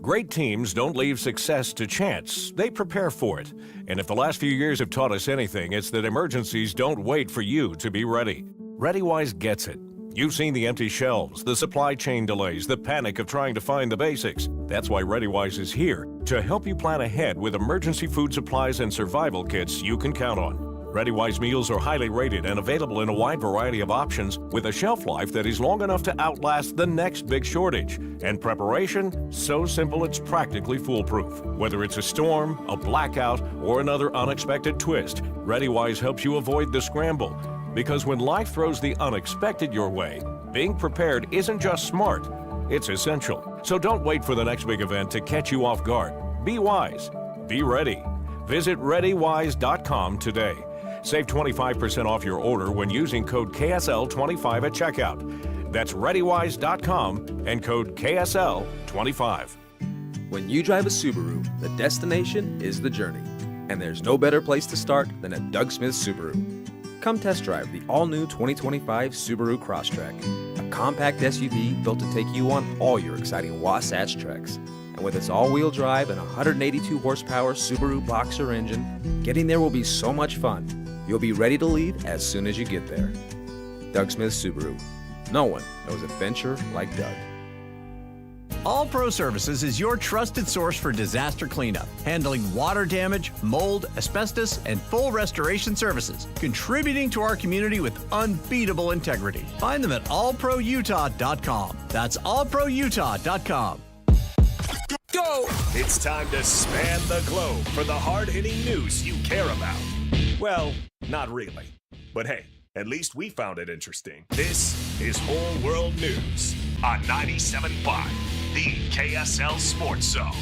[SPEAKER 28] Great teams don't leave success to chance. They prepare for it. And if the last few years have taught us anything, it's that emergencies don't wait for you to be ready. ReadyWise gets it. You've seen the empty shelves, the supply chain delays, the panic of trying to find the basics. That's why ReadyWise is here to help you plan ahead with emergency food supplies and survival kits you can count on. ReadyWise meals are highly rated and available in a wide variety of options with a shelf life that is long enough to outlast the next big shortage. And preparation, so simple it's practically foolproof. Whether it's a storm, a blackout, or another unexpected twist, ReadyWise helps you avoid the scramble. Because when life throws the unexpected your way, being prepared isn't just smart, it's essential. So don't wait for the next big event to catch you off guard. Be wise. Be ready. Visit ReadyWise.com today. Save 25% off your order when using code KSL25 at checkout. That's ReadyWise.com and code KSL25.
[SPEAKER 21] When you drive a Subaru, the destination is the journey. And there's no better place to start than at Doug Smith Subaru. Come test drive the all-new 2025 Subaru Crosstrek, a compact SUV built to take you on all your exciting Wasatch treks. And with its all-wheel drive and 182 horsepower Subaru Boxer engine, getting there will be so much fun. You'll be ready to leave as soon as you get there. Doug Smith Subaru. No one knows adventure like Doug.
[SPEAKER 23] All Pro Services is your trusted source for disaster cleanup, handling water damage, mold, asbestos, and full restoration services, contributing to our community with unbeatable integrity. Find them at allproutah.com. That's allproutah.com.
[SPEAKER 14] Go! It's time to span the globe for the hard-hitting news you care about. Well, not really. But hey, at least we found it interesting. This is Whole World News on 97.5, the KSL Sports Zone.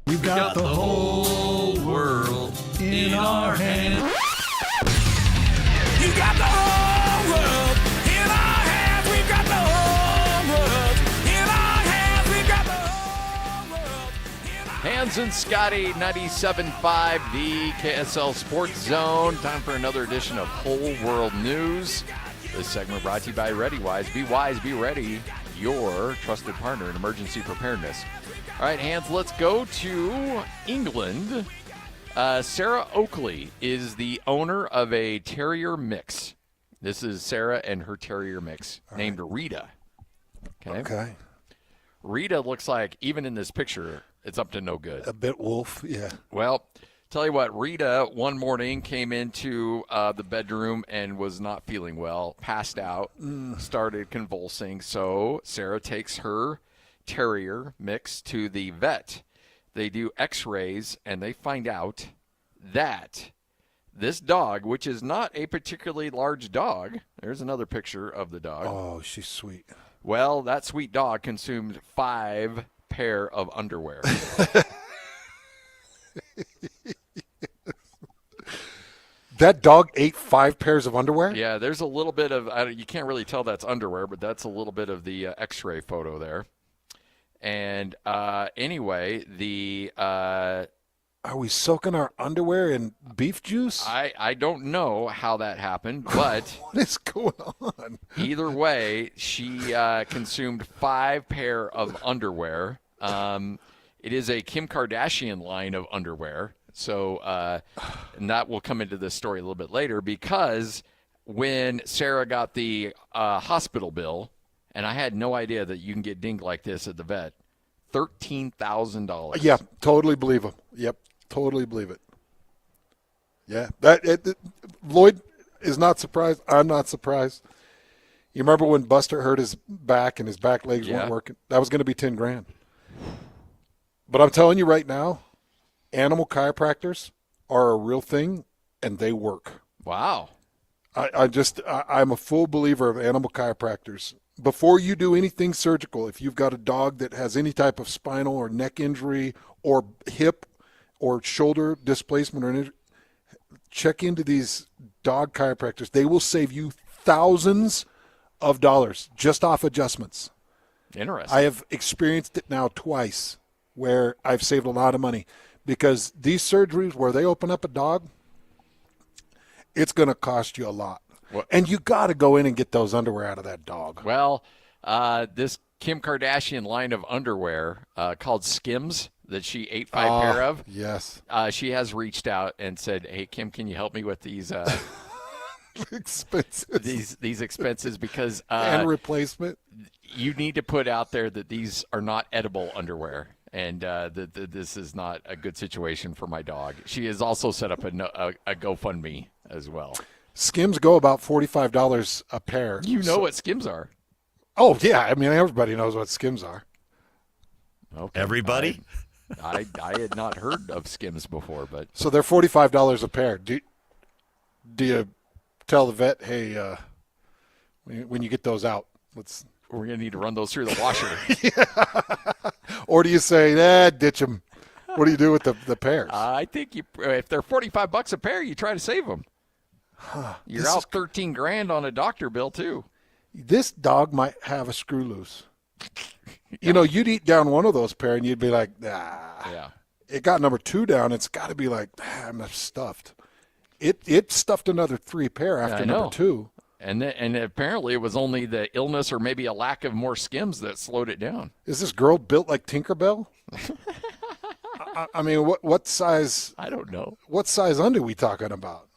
[SPEAKER 27] We've got the whole world in our hands.
[SPEAKER 28] You got the whole world in our hands. We've got the whole world in our hands. We've got the whole world in our
[SPEAKER 10] Hands and Scotty, 97.5, the KSL Sports Zone. Time for another edition of Whole World News. This segment brought to you by ReadyWise. Be wise, be ready. Your trusted partner in emergency preparedness. All right, Hans, let's go to England. Sarah Oakley is the owner of a terrier mix. This is Sarah and her terrier mix named Rita. Okay. Rita looks like, even in this picture, it's up to no good.
[SPEAKER 24] A bit wolf, yeah.
[SPEAKER 10] Well, tell you what, Rita one morning came into the bedroom and was not feeling well, passed out, started convulsing. So Sarah takes her terrier mix to the vet. They do x-rays, and they find out that this dog, which is not a particularly large dog, there's another picture of the dog.
[SPEAKER 24] Oh, she's sweet.
[SPEAKER 10] Well, that sweet dog consumed 5 pair of underwear.
[SPEAKER 24] That dog ate 5 pairs of underwear?
[SPEAKER 10] Yeah, there's a little bit of, you can't really tell that's underwear, but that's a little bit of the x-ray photo there. And anyway,
[SPEAKER 24] are we soaking our underwear in beef juice?
[SPEAKER 10] I don't know how that happened, but
[SPEAKER 24] what is going on?
[SPEAKER 10] Either way, she consumed 5 pair of underwear. It is a Kim Kardashian line of underwear. So, and that will come into this story a little bit later, because when Sarah got the hospital bill, and I had no idea that you can get dinged like this at the vet, $13,000.
[SPEAKER 24] Yeah, totally believe him. Yep, totally believe it. Yeah, Lloyd is not surprised. I'm not surprised. You remember when Buster hurt his back and his back legs weren't working? That was going to be $10,000. But I'm telling you right now, animal chiropractors are a real thing, and they work.
[SPEAKER 10] Wow.
[SPEAKER 24] I'm a full believer of animal chiropractors. Before you do anything surgical, if you've got a dog that has any type of spinal or neck injury or hip or shoulder displacement or injury, check into these dog chiropractors. They will save you thousands of dollars just off adjustments.
[SPEAKER 10] Interesting.
[SPEAKER 24] I have experienced it now twice where I've saved a lot of money, because these surgeries where they open up a dog, it's going to cost you a lot.
[SPEAKER 10] What?
[SPEAKER 24] And you got to go in and get those underwear out of that dog.
[SPEAKER 10] Well, this Kim Kardashian line of underwear called Skims that she ate 5 pair of.
[SPEAKER 24] Yes.
[SPEAKER 10] She has reached out and said, "Hey, Kim, can you help me with these
[SPEAKER 24] expenses?
[SPEAKER 10] These expenses, because
[SPEAKER 24] and replacement.
[SPEAKER 10] You need to put out there that these are not edible underwear." And this is not a good situation for my dog. She has also set up a GoFundMe as well.
[SPEAKER 24] Skims go about $45 a pair.
[SPEAKER 10] You know what Skims are?
[SPEAKER 24] Oh, yeah. I mean, everybody knows what Skims are.
[SPEAKER 10] Okay.
[SPEAKER 27] Everybody?
[SPEAKER 10] I had not heard of Skims before, but
[SPEAKER 24] so they're $45 a pair. Do you tell the vet, hey, when you get those out,
[SPEAKER 10] we're going to need to run those through the washer.
[SPEAKER 24] Or do you say, ditch them? What do you do with the pairs?
[SPEAKER 10] I think if they're $45 a pair, you try to save them. You're out $13,000 on a doctor bill too.
[SPEAKER 24] This dog might have a screw loose. You know, you'd eat down one of those pair and you'd be like,
[SPEAKER 10] Yeah.
[SPEAKER 24] It got number 2 down. It's got to be like, I'm stuffed. It stuffed another 3 pair after number 2.
[SPEAKER 10] And apparently it was only the illness or maybe a lack of more Skims that slowed it down.
[SPEAKER 24] Is this girl built like Tinkerbell? I mean, what size?
[SPEAKER 10] I don't know.
[SPEAKER 24] What size under we talking about?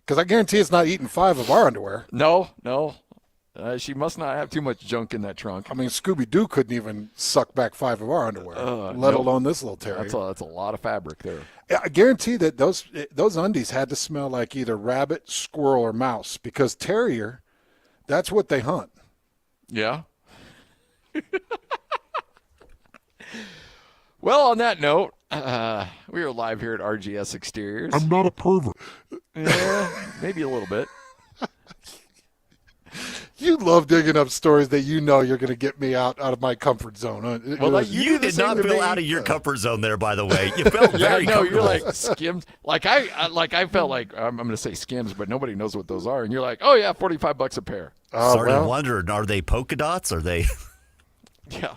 [SPEAKER 24] Because I guarantee it's not eating 5 of our underwear.
[SPEAKER 10] No. She must not have too much junk in that trunk.
[SPEAKER 24] I mean, Scooby-Doo couldn't even suck back 5 of our underwear, let alone this little terrier.
[SPEAKER 10] That's a lot of fabric there.
[SPEAKER 24] I guarantee that those undies had to smell like either rabbit, squirrel, or mouse, because terrier, that's what they hunt.
[SPEAKER 10] Yeah. Well, on that note, we are live here at RGS Exteriors.
[SPEAKER 24] I'm not a pervert.
[SPEAKER 10] Yeah, maybe a little bit.
[SPEAKER 24] You love digging up stories that you know you're going to get me out of my comfort zone. Huh?
[SPEAKER 27] Well, you did not feel out of your comfort zone there, by the way. You felt very comfortable.
[SPEAKER 10] You're like Skims. Like I felt like I'm going to say Skims, but nobody knows what those are. And you're like, oh yeah, $45 a pair.
[SPEAKER 27] Started wondering, are they polka dots? Are they?
[SPEAKER 10] Yeah.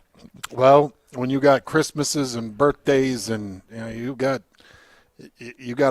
[SPEAKER 24] Well, when you got Christmases and birthdays, and you got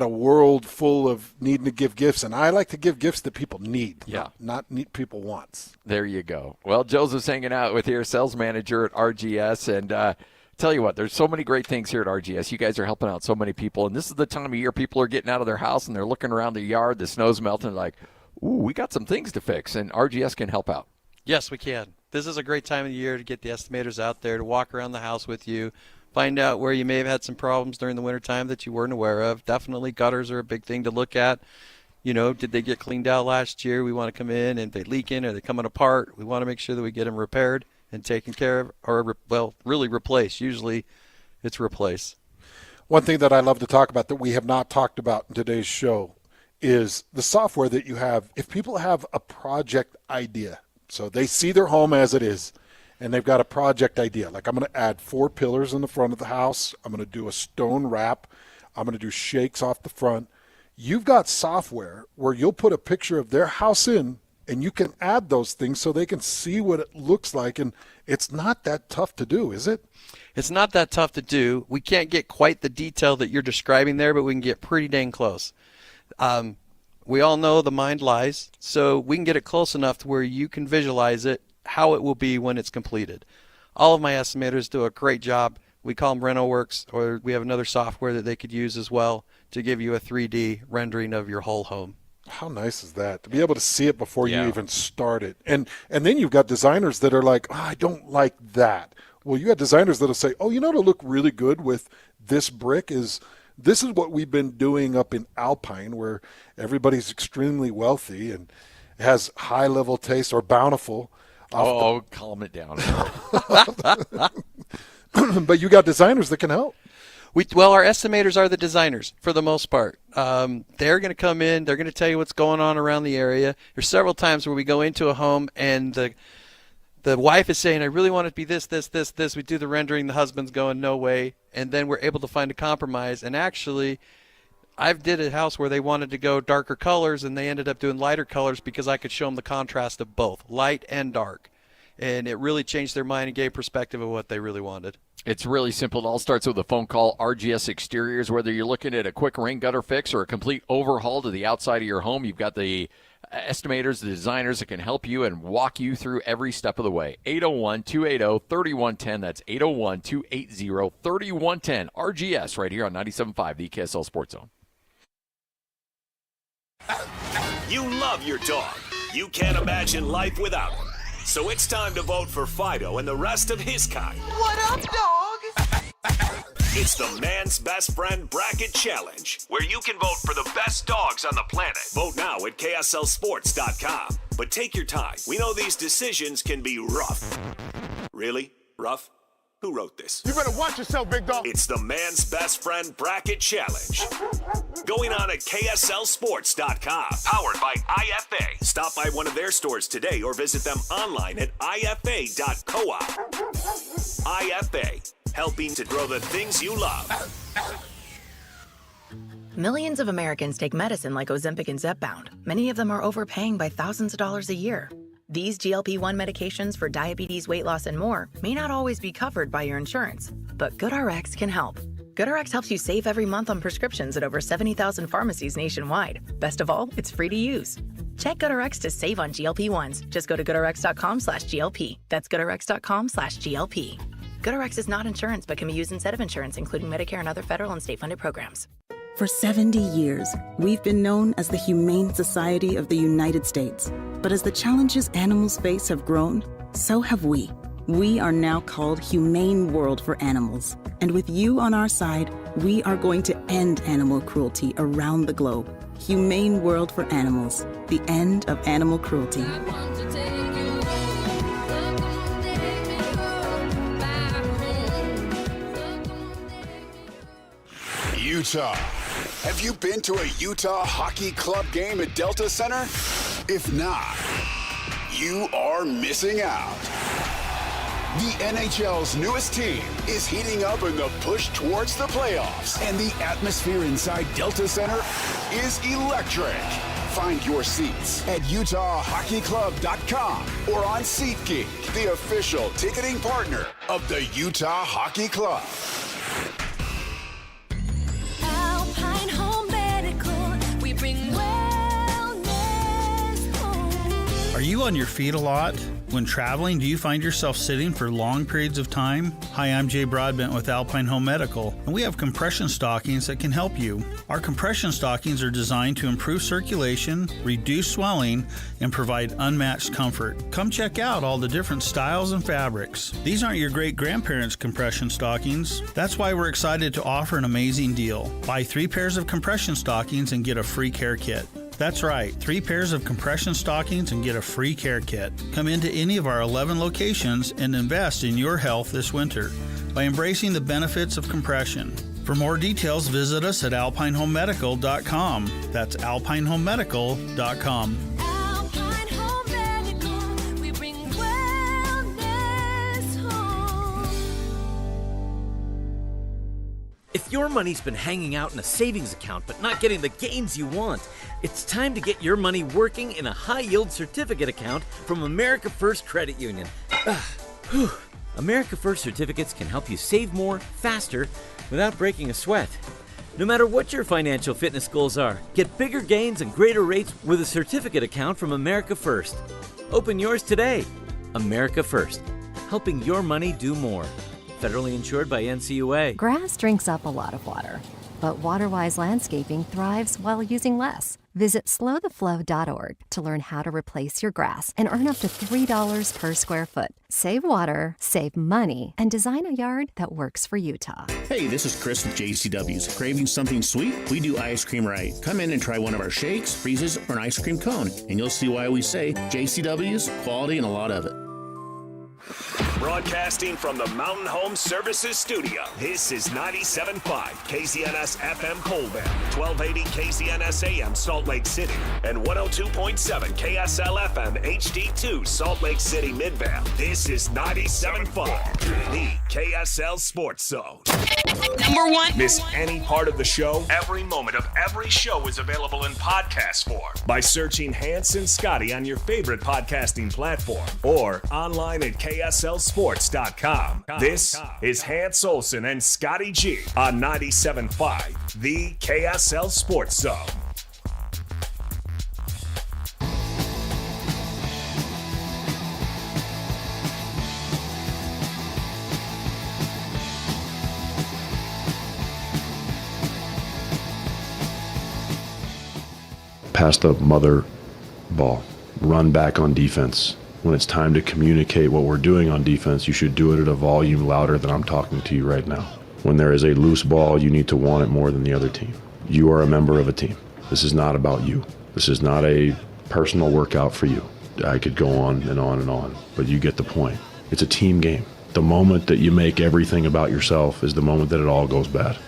[SPEAKER 24] a world full of needing to give gifts, and I like to give gifts that people need, not need people wants.
[SPEAKER 10] There you go. Well, Joseph's hanging out with here, sales manager at RGS, and tell you what, there's so many great things here at RGS. You guys are helping out so many people, and this is the time of year people are getting out of their house and they're looking around their yard, the snow's melting, like, ooh, we got some things to fix, and RGS can help out.
[SPEAKER 1] Yes, we can. This is a great time of the year to get the estimators out there to walk around the house with you, find out where you may have had some problems during the wintertime that you weren't aware of. Definitely gutters are a big thing to look at. You know, did they get cleaned out last year? We want to come in, and if they're leaking or they're coming apart, we want to make sure that we get them repaired and taken care of, or, well, really replace. Usually it's replace.
[SPEAKER 24] One thing that I love to talk about that we have not talked about in today's show is the software that you have. If people have a project idea, so they see their home as it is, and they've got a project idea, like I'm going to add 4 pillars in the front of the house, I'm going to do a stone wrap, I'm going to do shakes off the front. You've got software where you'll put a picture of their house in, and you can add those things so they can see what it looks like, and it's not that tough to do, is it?
[SPEAKER 1] It's not that tough to do. We can't get quite the detail that you're describing there, but we can get pretty dang close. We all know the mind lies, so we can get it close enough to where you can visualize it, how it will be when it's completed. All of my estimators do a great job. We call them RenoWorks, or we have another software that they could use as well to give you a 3D rendering of your whole home.
[SPEAKER 24] How nice is that, to be able to see it before you even start it? And then you've got designers that are like, oh, I don't like that. Well, you got designers that'll say, oh, you know what'll look really good with this brick is this is what we've been doing up in Alpine, where everybody's extremely wealthy and has high-level taste, or Bountiful.
[SPEAKER 10] Calm it down.
[SPEAKER 24] But you got designers that can help.
[SPEAKER 1] Well, our estimators are the designers for the most part. They're going to come in. They're going to tell you what's going on around the area. There's several times where we go into a home and the wife is saying, I really want it to be this, this, this, this. We do the rendering. The husband's going, no way. And then we're able to find a compromise. And actually, I've did a house where they wanted to go darker colors, and they ended up doing lighter colors because I could show them the contrast of both, light and dark. And it really changed their mind and gave perspective of what they really wanted.
[SPEAKER 10] It's really simple. It all starts with a phone call. RGS Exteriors, whether you're looking at a quick rain gutter fix or a complete overhaul to the outside of your home, you've got the estimators, the designers that can help you and walk you through every step of the way. 801-280-3110. That's 801-280-3110. RGS right here on 97.5, the KSL Sports Zone.
[SPEAKER 14] You love your dog. You can't imagine life without him. So it's time to vote for Fido and the rest of his kind.
[SPEAKER 2] What up, dog?
[SPEAKER 14] It's the Man's Best Friend Bracket Challenge, where you can vote for the best dogs on the planet. Vote now at KSLSports.com. But take your time. We know these decisions can be rough. Really? Rough? Who wrote this?
[SPEAKER 2] You better watch yourself, big dog.
[SPEAKER 14] It's the Man's Best Friend Bracket Challenge. Going on at KSLSports.com. Powered by IFA. Stop by one of their stores today or visit them online at IFA.coop. IFA. Helping to grow the things you love.
[SPEAKER 6] Millions of Americans take medicine like Ozempic and Zepbound. Many of them are overpaying by thousands of dollars a year. These GLP-1 medications for diabetes, weight loss, and more may not always be covered by your insurance, but GoodRx can help. GoodRx helps you save every month on prescriptions at over 70,000 pharmacies nationwide. Best of all, it's free to use. Check GoodRx to save on GLP-1s. Just go to GoodRx.com/GLP. That's GoodRx.com/GLP. GoodRx is not insurance, but can be used instead of insurance, including Medicare and other federal and state-funded programs.
[SPEAKER 8] For 70 years, we've been known as the Humane Society of the United States. But as the challenges animals face have grown, so have we. We are now called Humane World for Animals. And with you on our side, we are going to end animal cruelty around the globe. Humane World for Animals. The end of animal cruelty.
[SPEAKER 11] Utah. Have you been to a Utah Hockey Club game at Delta Center? If not, you are missing out. The NHL's newest team is heating up in the push towards the playoffs, and the atmosphere inside Delta Center is electric. Find your seats at UtahHockeyClub.com or on SeatGeek, the official ticketing partner of the Utah Hockey Club.
[SPEAKER 2] Alpine Home Medical, we bring wellness home.
[SPEAKER 15] Are you on your feet a lot? When traveling, do you find yourself sitting for long periods of time? Hi, I'm Jay Broadbent with Alpine Home Medical, and we have compression stockings that can help you. Our compression stockings are designed to improve circulation, reduce swelling, and provide unmatched comfort. Come check out all the different styles and fabrics. These aren't your great-grandparents' compression stockings. That's why we're excited to offer an amazing deal. Buy 3 pairs of compression stockings and get a free care kit. That's right, 3 pairs of compression stockings and get a free care kit. Come into any of our 11 locations and invest in your health this winter by embracing the benefits of compression. For more details, visit us at alpinehomemedical.com. That's alpinehomemedical.com.
[SPEAKER 2] Alpine Home Medical, we bring wellness home.
[SPEAKER 3] If your money's been hanging out in a savings account but not getting the gains you want, it's time to get your money working in a high-yield certificate account from America First Credit Union. America First certificates can help you save more, faster, without breaking a sweat. No matter what your financial fitness goals are, get bigger gains and greater rates with a certificate account from America First. Open yours today. America First, helping your money do more. Federally insured by NCUA.
[SPEAKER 5] Grass drinks up a lot of water, but WaterWise Landscaping thrives while using less. Visit slowtheflow.org to learn how to replace your grass and earn up to $3 per square foot. Save water, save money, and design a yard that works for Utah.
[SPEAKER 16] Hey, this is Chris with JCW's. Craving something sweet? We do ice cream right. Come in and try one of our shakes, freezes, or an ice cream cone, and you'll see why we say JCW's, quality, and a lot of it.
[SPEAKER 14] Broadcasting from the Mountain Home Services Studio, this is 97.5 KZNS FM Colbert, 1280 KZNS AM Salt Lake City, and 102.7 KSL FM HD2 Salt Lake City Midvale. This is 97.5, the KSL Sports Zone.
[SPEAKER 18] Number 1.
[SPEAKER 14] Miss any part of the show? Every moment of every show is available in podcast form by searching Hans and Scotty on your favorite podcasting platform or online at KSLSports.com. This is Hans Olsen and Scotty G on 97.5, the KSL Sports Zone.
[SPEAKER 20] Pass the mother ball. Run back on defense. When it's time to communicate what we're doing on defense, you should do it at a volume louder than I'm talking to you right now. When there is a loose ball, you need to want it more than the other team. You are a member of a team. This is not about you. This is not a personal workout for you. I could go on and on and on, but you get the point. It's a team game. The moment that you make everything about yourself is the moment that it all goes bad.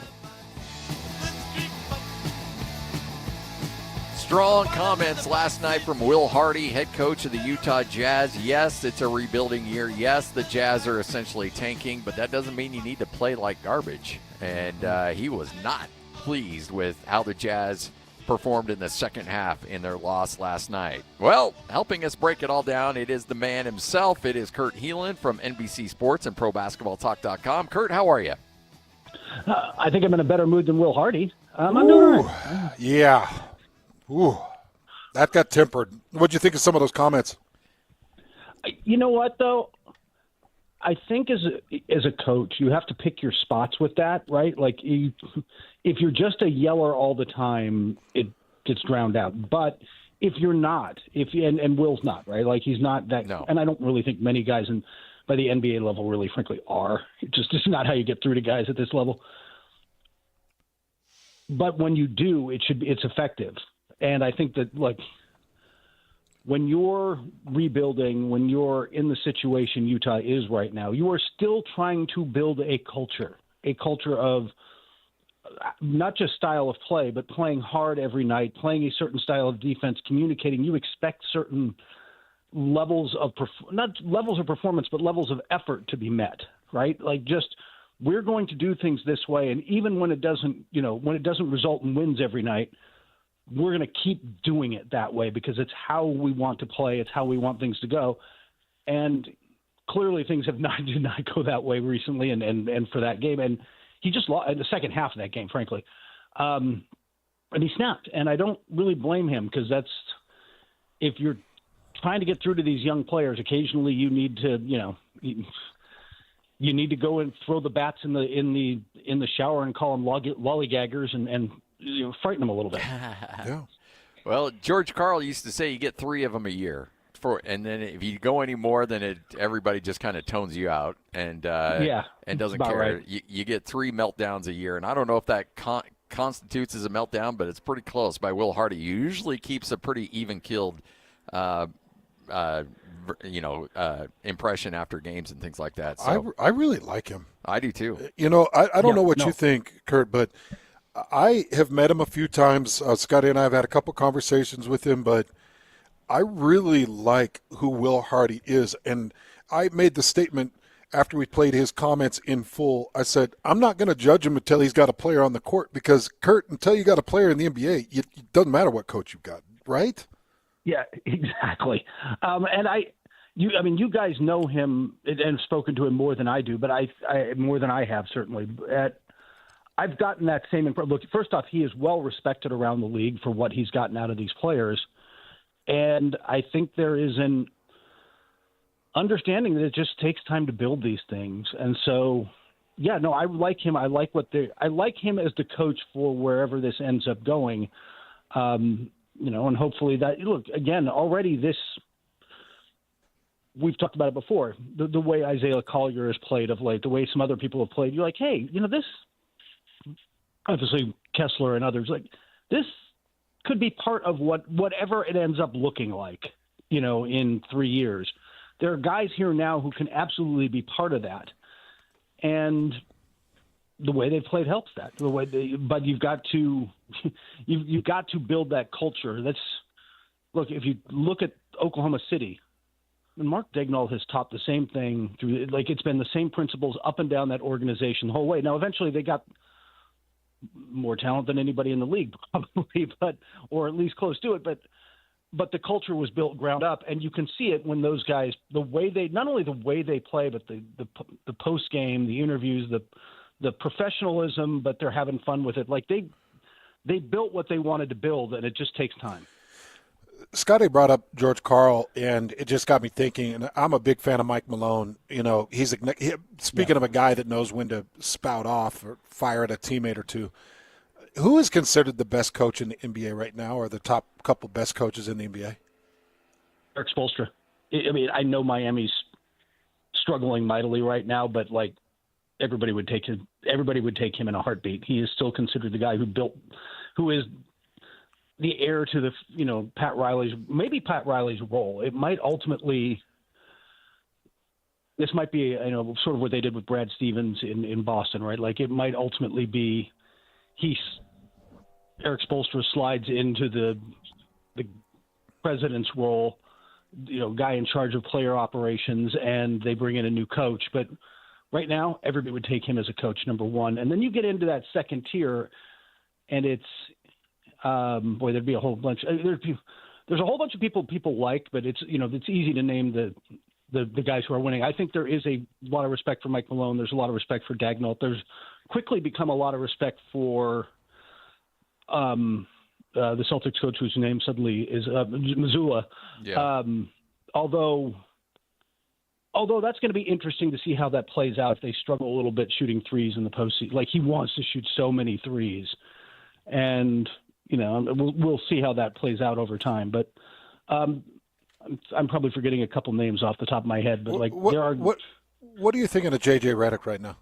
[SPEAKER 10] Strong comments last night from Will Hardy, head coach of the Utah Jazz. Yes, it's a rebuilding year. Yes, the Jazz are essentially tanking, but that doesn't mean you need to play like garbage. And he was not pleased with how the Jazz performed in the second half in their loss last night. Well, helping us break it all down, it is the man himself. It is Kurt Heelan from NBC Sports and ProBasketballTalk.com. Kurt, how are you?
[SPEAKER 22] I think I'm in a better mood than Will Hardy. I'm doing all right.
[SPEAKER 24] Yeah. Ooh, that got tempered. What'd you think of some of those comments?
[SPEAKER 22] You know what, though? I think as a coach, you have to pick your spots with that, right? Like, if you're just a yeller all the time, it gets drowned out. But if you're not, and Will's not, right? Like, he's not that. No. And I don't really think many guys by the NBA level really, frankly, are. It's not how you get through to guys at this level. But when you do, it's effective. And I think that, like, when you're rebuilding, when you're in the situation Utah is right now, you are still trying to build a culture of not just style of play, but playing hard every night, playing a certain style of defense, communicating. You expect certain levels of not levels of performance, but levels of effort to be met, right? Like, just we're going to do things this way, and even when it doesn't result in wins every night, we're going to keep doing it that way because it's how we want to play. It's how we want things to go. And clearly things did not go that way recently and for that game. And he just lost in the second half of that game, frankly. And he snapped. And I don't really blame him because if you're trying to get through to these young players, occasionally you need to, you need to go and throw the bats in the shower and call them lollygaggers and frighten them a little bit.
[SPEAKER 24] Yeah.
[SPEAKER 10] Well, George Karl used to say you get 3 of them a year, and then if you go any more, then everybody just kind of tones you out and doesn't care.
[SPEAKER 22] Right.
[SPEAKER 10] You get 3 meltdowns a year, and I don't know if that constitutes as a meltdown, but it's pretty close by Will Hardy. He usually keeps a pretty even-keeled, impression after games and things like that. So
[SPEAKER 24] I really like him.
[SPEAKER 10] I do too.
[SPEAKER 24] I don't know what you think, Kurt, but I have met him a few times. Scotty and I have had a couple conversations with him, but I really like who Will Hardy is. And I made the statement after we played his comments in full. I said, I'm not going to judge him until he's got a player on the court because, Kurt, until you got a player in the NBA, it doesn't matter what coach you've got, right?
[SPEAKER 22] Yeah, exactly. You guys know him and have spoken to him more than I do, but I more than I have certainly. I've gotten that same impression. Look, first off, he is well respected around the league for what he's gotten out of these players, and I think there is an understanding that it just takes time to build these things. And so, yeah, no, I like him. I like him as the coach for wherever this ends up going. And hopefully that, look, again, already we've talked about it before, the way Isaiah Collier has played of late, the way some other people have played, you're like, hey, this, obviously Kessler and others, like this could be part of whatever it ends up looking like, in 3 years. There are guys here now who can absolutely be part of that. And the way they've played helps that. But you've got to build that culture. Look, if you look at Oklahoma City, and Mark Daigneault has taught the same thing through, like it's been the same principles up and down that organization the whole way. Now, eventually they got more talent than anybody in the league, probably, or at least close to it. But the culture was built ground up, and you can see it when those guys, not only the way they play, but the post game, the interviews, the professionalism, but they're having fun with it. Like they built what they wanted to build, and it just takes time.
[SPEAKER 24] Scotty brought up George Karl, and it just got me thinking, and I'm a big fan of Mike Malone. Speaking of a guy that knows when to spout off or fire at a teammate or two, who is considered the best coach in the NBA right now, or the top couple best coaches in the NBA?
[SPEAKER 22] Eric Spoelstra. I know Miami's struggling mightily right now, but like everybody would take him in a heartbeat. He is still considered the guy who is the heir to Pat Riley's role. It might ultimately, this might be, sort of what they did with Brad Stevens in Boston, right? Like it might ultimately be, Eric Spoelstra slides into the president's role, guy in charge of player operations, and they bring in a new coach. But right now, everybody would take him as a coach, number one. And then you get into that second tier, and it's, there'd be a whole bunch. There's a whole bunch of people like, but it's easy to name the guys who are winning. I think there is a lot of respect for Mike Malone. There's a lot of respect for Daigneault. There's quickly become a lot of respect for the Celtics coach, whose name suddenly is Missoula.
[SPEAKER 10] Yeah.
[SPEAKER 22] Although that's going to be interesting to see how that plays out if they struggle a little bit shooting threes in the postseason. Like he wants to shoot so many threes, and we'll see how that plays out over time. But I'm probably forgetting a couple names off the top of my head. But
[SPEAKER 24] what are you thinking of JJ Redick right now?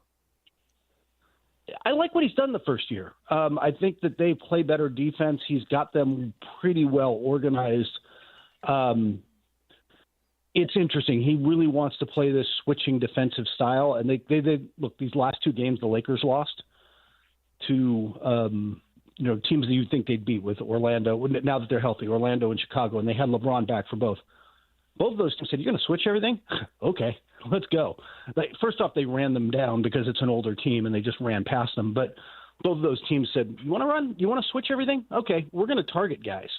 [SPEAKER 22] I like what he's done the first year. I think that they play better defense. He's got them pretty well organized. It's interesting. He really wants to play this switching defensive style. And they look, these last two games the Lakers lost to teams that you'd think they'd beat, with Orlando, now that they're healthy, Orlando and Chicago, and they had LeBron back for both. Both of those teams said, "You're going to switch everything? Okay, let's go." First off, they ran them down because it's an older team, and they just ran past them. But both of those teams said, "You want to run? You want to switch everything? Okay, we're going to target guys.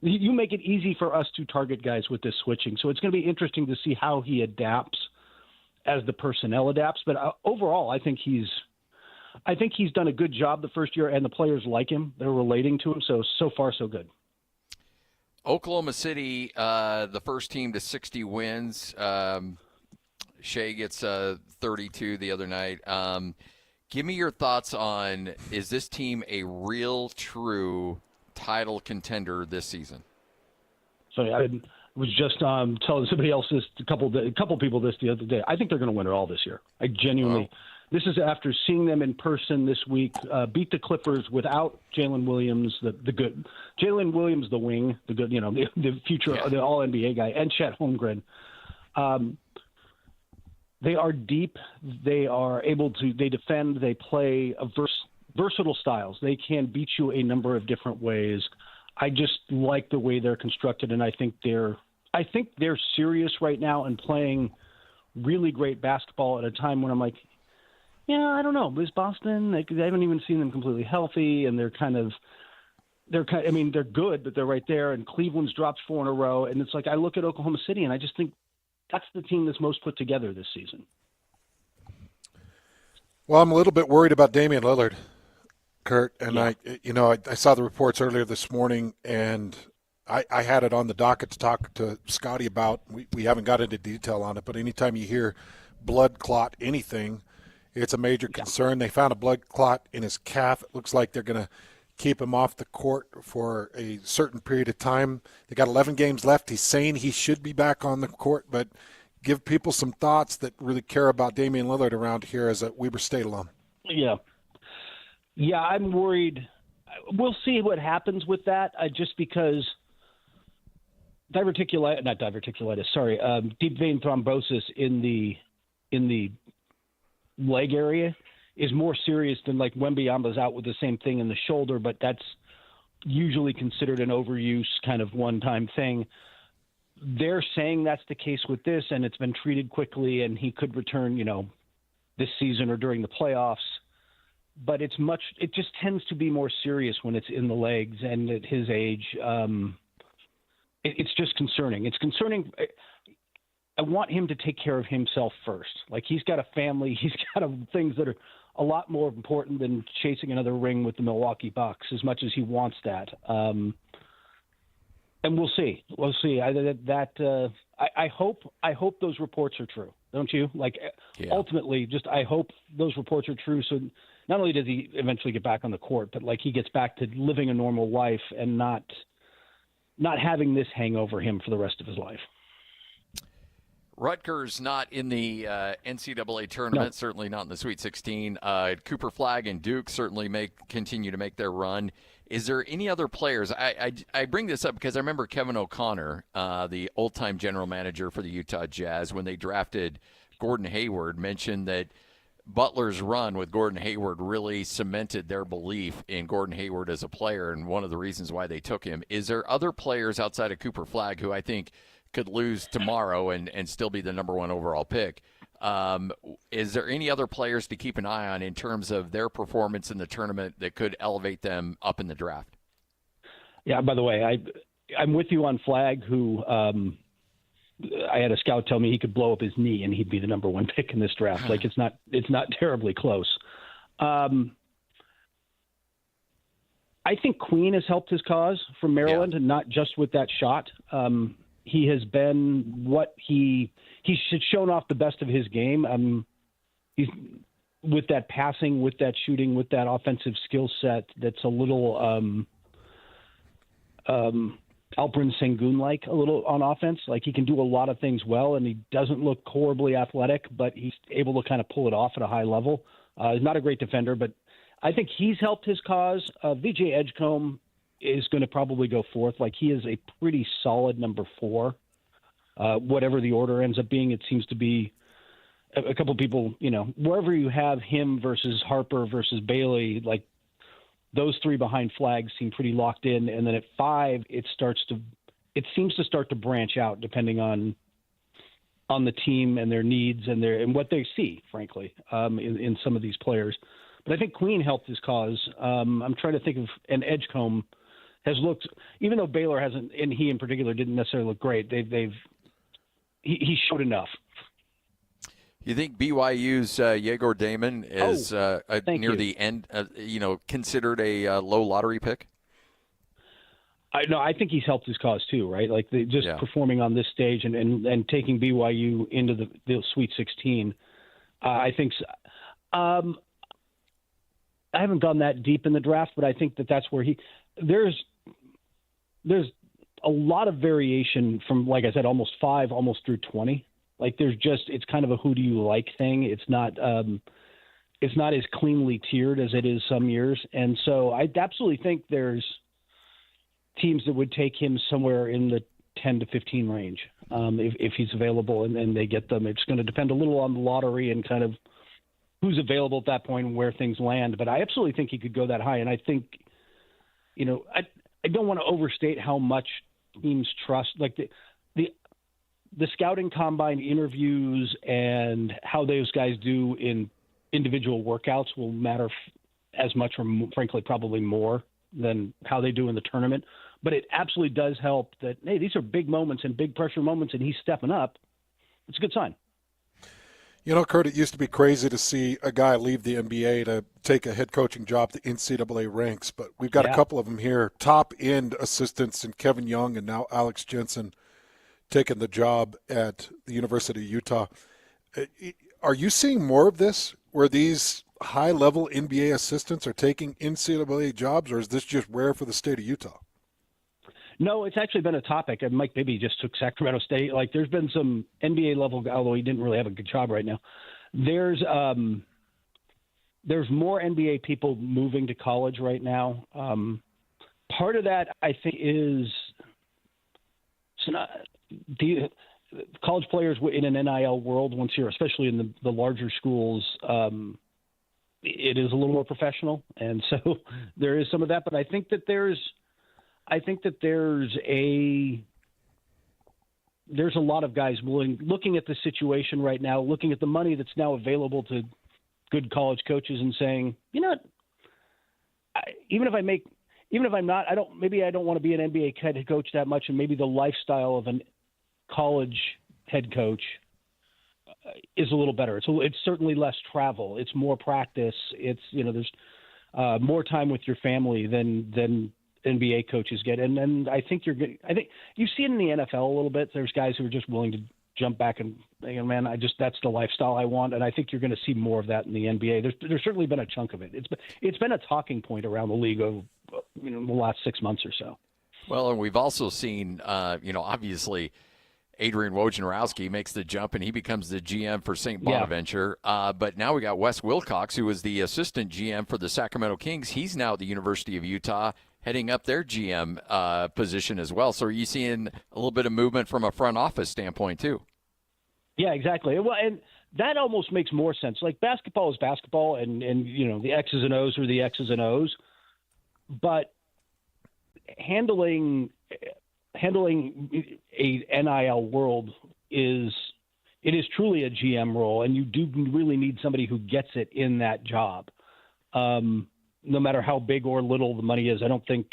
[SPEAKER 22] You make it easy for us to target guys with this switching." So it's going to be interesting to see how he adapts as the personnel adapts. But overall, I think he's done a good job the first year, and the players like him. They're relating to him. So far, so good.
[SPEAKER 10] Oklahoma City, the first team to 60 wins. Shea gets 32 the other night. Give me your thoughts on, is this team a real, true title contender this season?
[SPEAKER 22] So I was just telling somebody else this, a couple people this the other day. I think they're going to win it all this year. I genuinely. This is after seeing them in person this week, beat the Clippers without Jalen Williams, the good Jalen Williams, the wing, the good, the future, the All NBA guy, and Chet Holmgren. They are deep. They are able to. They defend. They play versatile styles. They can beat you a number of different ways. I just like the way they're constructed, and I think they're serious right now and playing really great basketball at a time when I'm like, I don't know. Is Boston? They haven't even seen them completely healthy, and they're good, but they're right there. And Cleveland's dropped 4 in a row, and it's like I look at Oklahoma City, and I just think that's the team that's most put together this season.
[SPEAKER 24] Well, I'm a little bit worried about Damian Lillard, Kurt, and I saw the reports earlier this morning, and I had it on the docket to talk to Scotty about. We haven't got into detail on it, but anytime you hear blood clot anything, it's a major concern. They found a blood clot in his calf. It looks like they're going to keep him off the court for a certain period of time. They got 11 games left. He's saying he should be back on the court, but give people some thoughts that really care about Damian Lillard around here as a Weber State alum.
[SPEAKER 22] Yeah, I'm worried. We'll see what happens with that, just because deep vein thrombosis in the leg area is more serious than like Wembyama's out with the same thing in the shoulder, but that's usually considered an overuse kind of one-time thing. They're saying that's the case with this, and it's been treated quickly, and he could return, this season or during the playoffs. But it just tends to be more serious when it's in the legs, and at his age, it's just concerning. It's concerning. I want him to take care of himself first. Like, he's got a family. He's got things that are a lot more important than chasing another ring with the Milwaukee Bucks, as much as he wants that. And we'll see. We'll see. I hope those reports are true. Don't you? Ultimately, I hope those reports are true. So not only does he eventually get back on the court, but he gets back to living a normal life and not having this hang over him for the rest of his life.
[SPEAKER 10] Rutgers not in the NCAA tournament, certainly not in the Sweet 16. Cooper Flagg and Duke certainly continue to make their run. Is there any other players? I bring this up because I remember Kevin O'Connor, the old-time general manager for the Utah Jazz, when they drafted Gordon Hayward, mentioned that Butler's run with Gordon Hayward really cemented their belief in Gordon Hayward as a player, and one of the reasons why they took him. Is there other players outside of Cooper Flagg who I think could lose tomorrow and still be the number 1 overall pick? Is there any other players to keep an eye on in terms of their performance in the tournament that could elevate them up in the draft?
[SPEAKER 22] Yeah, by the way, I'm with you on Flagg, who I had a scout tell me he could blow up his knee and he'd be the number 1 pick in this draft. It's not terribly close. I think Queen has helped his cause from Maryland, and not just with that shot. He has been he's shown off the best of his game. He's with that passing, with that shooting, with that offensive skill set that's a little Alperen Sengun-like a little on offense. Like, he can do a lot of things well, and he doesn't look horribly athletic, but he's able to kind of pull it off at a high level. He's not a great defender, but I think he's helped his cause. VJ Edgecombe is going to probably go 4th. He is a pretty solid number 4. Whatever the order ends up being, it seems to be a couple people, wherever you have him versus Harper versus Bailey, those 3 behind Flagg seem pretty locked in. And then at 5, it seems to start to branch out depending on the team and their needs and what they see, frankly, in some of these players. But I think Queen helped his cause. I'm trying to think of an Edgecombe has looked, even though Baylor hasn't, and he in particular didn't necessarily look great, he showed enough.
[SPEAKER 10] You think BYU's Yegor Damon is near the end, considered a low lottery pick?
[SPEAKER 22] I think he's helped his cause too, right? Performing on this stage and taking BYU into the Sweet 16. I think so. I haven't gone that deep in the draft, but I think that's where there's a lot of variation from, like I said, almost 5, almost through 20. It's kind of a who do you like thing. It's not it's not as cleanly tiered as it is some years. And so I absolutely think there's teams that would take him somewhere in the 10 to 15 range if he's available and they get them. It's going to depend a little on the lottery and kind of who's available at that point and where things land. But I absolutely think he could go that high. And I think, I don't want to overstate how much teams trust, like the scouting combine interviews and how those guys do in individual workouts will matter as much or frankly probably more than how they do in the tournament. But it absolutely does help that, hey, these are big moments and big pressure moments and he's stepping up. It's a good sign.
[SPEAKER 24] Kurt, it used to be crazy to see a guy leave the NBA to take a head coaching job at the NCAA ranks, but we've got a couple of them here, top-end assistants in Kevin Young and now Alex Jensen taking the job at the University of Utah. Are you seeing more of this where these high-level NBA assistants are taking NCAA jobs, or is this just rare for the state of Utah?
[SPEAKER 22] No, it's actually been a topic. And Mike Bibby just took Sacramento State. Like, there's been some NBA level, although he didn't really have a good job right now. There's more NBA people moving to college right now. Part of that, I think, is the college players in an NIL world. Once you're, especially in the larger schools, it is a little more professional, and so there is some of that. But I think that there's a lot of guys looking at the situation right now, looking at the money that's now available to good college coaches and saying, even if I'm not, I don't want to be an NBA head coach that much. And maybe the lifestyle of a college head coach is a little better. It's certainly less travel. It's more practice. It's, there's more time with your family than NBA coaches get. And I think I think you see it in the NFL a little bit. There's guys who are just willing to jump back and man, that's the lifestyle I want. And I think you're going to see more of that in the NBA. There's certainly been a chunk of it. It's been a talking point around the league of, the last 6 months or so.
[SPEAKER 10] Well, and we've also seen, obviously Adrian Wojnarowski makes the jump and he becomes the GM for St. Bonaventure. But now we got Wes Wilcox, who was the assistant GM for the Sacramento Kings. He's now at the University of Utah, heading up their GM position as well. So are you seeing a little bit of movement from a front office standpoint too?
[SPEAKER 22] Yeah, exactly. Well, and that almost makes more sense. Like basketball is basketball, and the X's and O's are the X's and O's. But handling a NIL world is truly a GM role, and you do really need somebody who gets it in that job. No matter how big or little the money is, I don't think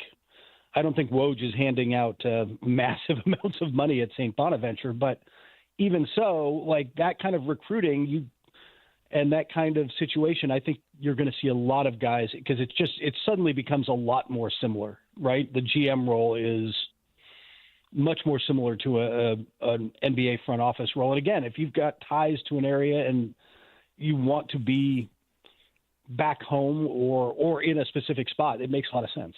[SPEAKER 22] Woj is handing out massive amounts of money at St. Bonaventure. But even so, like that kind of recruiting, and that kind of situation, I think you're going to see a lot of guys because it suddenly becomes a lot more similar, right? The GM role is much more similar to an NBA front office role. And again, if you've got ties to an area and you want to be back home or in a specific spot, it makes a lot of sense.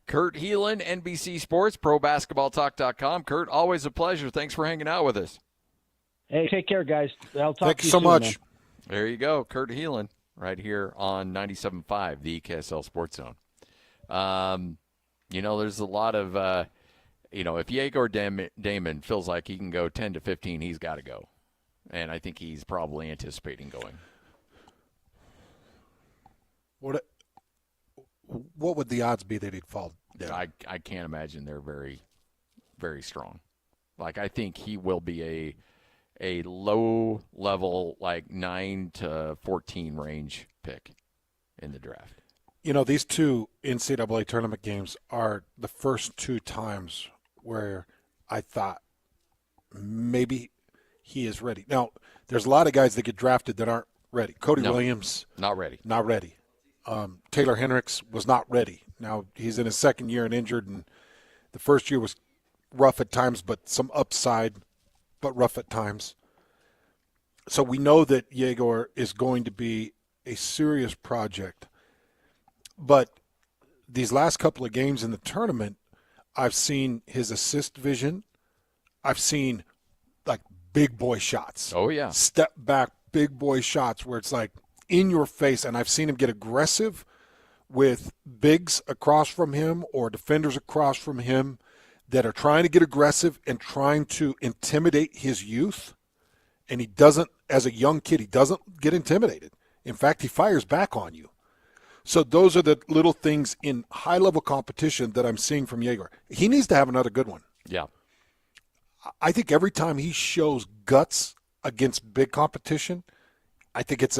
[SPEAKER 10] Kurt Heelan, NBC Sports, ProBasketballTalk.com. Kurt, always a pleasure. Thanks for hanging out with us.
[SPEAKER 22] Hey, take care, guys. I'll talk
[SPEAKER 24] Thanks
[SPEAKER 22] to you
[SPEAKER 24] so
[SPEAKER 22] soon,
[SPEAKER 24] much.
[SPEAKER 22] Man.
[SPEAKER 10] There you go, Kurt Heelan, right here on 97.5, the KSL Sports Zone. There's a lot of, if Yegor Damon feels like he can go 10 to 15, he's got to go. And I think he's probably anticipating going.
[SPEAKER 24] What would the odds be that he'd fall down?
[SPEAKER 10] I can't imagine they're very, very strong. Like, I think he will be a low level, like 9 to 14 range pick in the draft.
[SPEAKER 24] These two NCAA tournament games are the first two times where I thought maybe he is ready. Now, there's a lot of guys that get drafted that aren't ready. Cody Williams.
[SPEAKER 10] Not ready.
[SPEAKER 24] Not ready. Taylor Hendricks was not ready. Now, he's in his second year and injured, and the first year was rough at times, but some upside, but rough at times. So we know that Yegor is going to be a serious project. But these last couple of games in the tournament, I've seen his assist vision. I've seen, like, big boy shots.
[SPEAKER 10] Oh, yeah.
[SPEAKER 24] Step back, big boy shots where it's like in your face, and I've seen him get aggressive with bigs across from him or defenders across from him that are trying to get aggressive and trying to intimidate his youth. And he doesn't, as a young kid, he doesn't get intimidated. In fact, he fires back on you. So those are the little things in high-level competition that I'm seeing from Jaeger. He needs to have another good one.
[SPEAKER 10] Yeah.
[SPEAKER 24] I think every time he shows guts against big competition, I think it's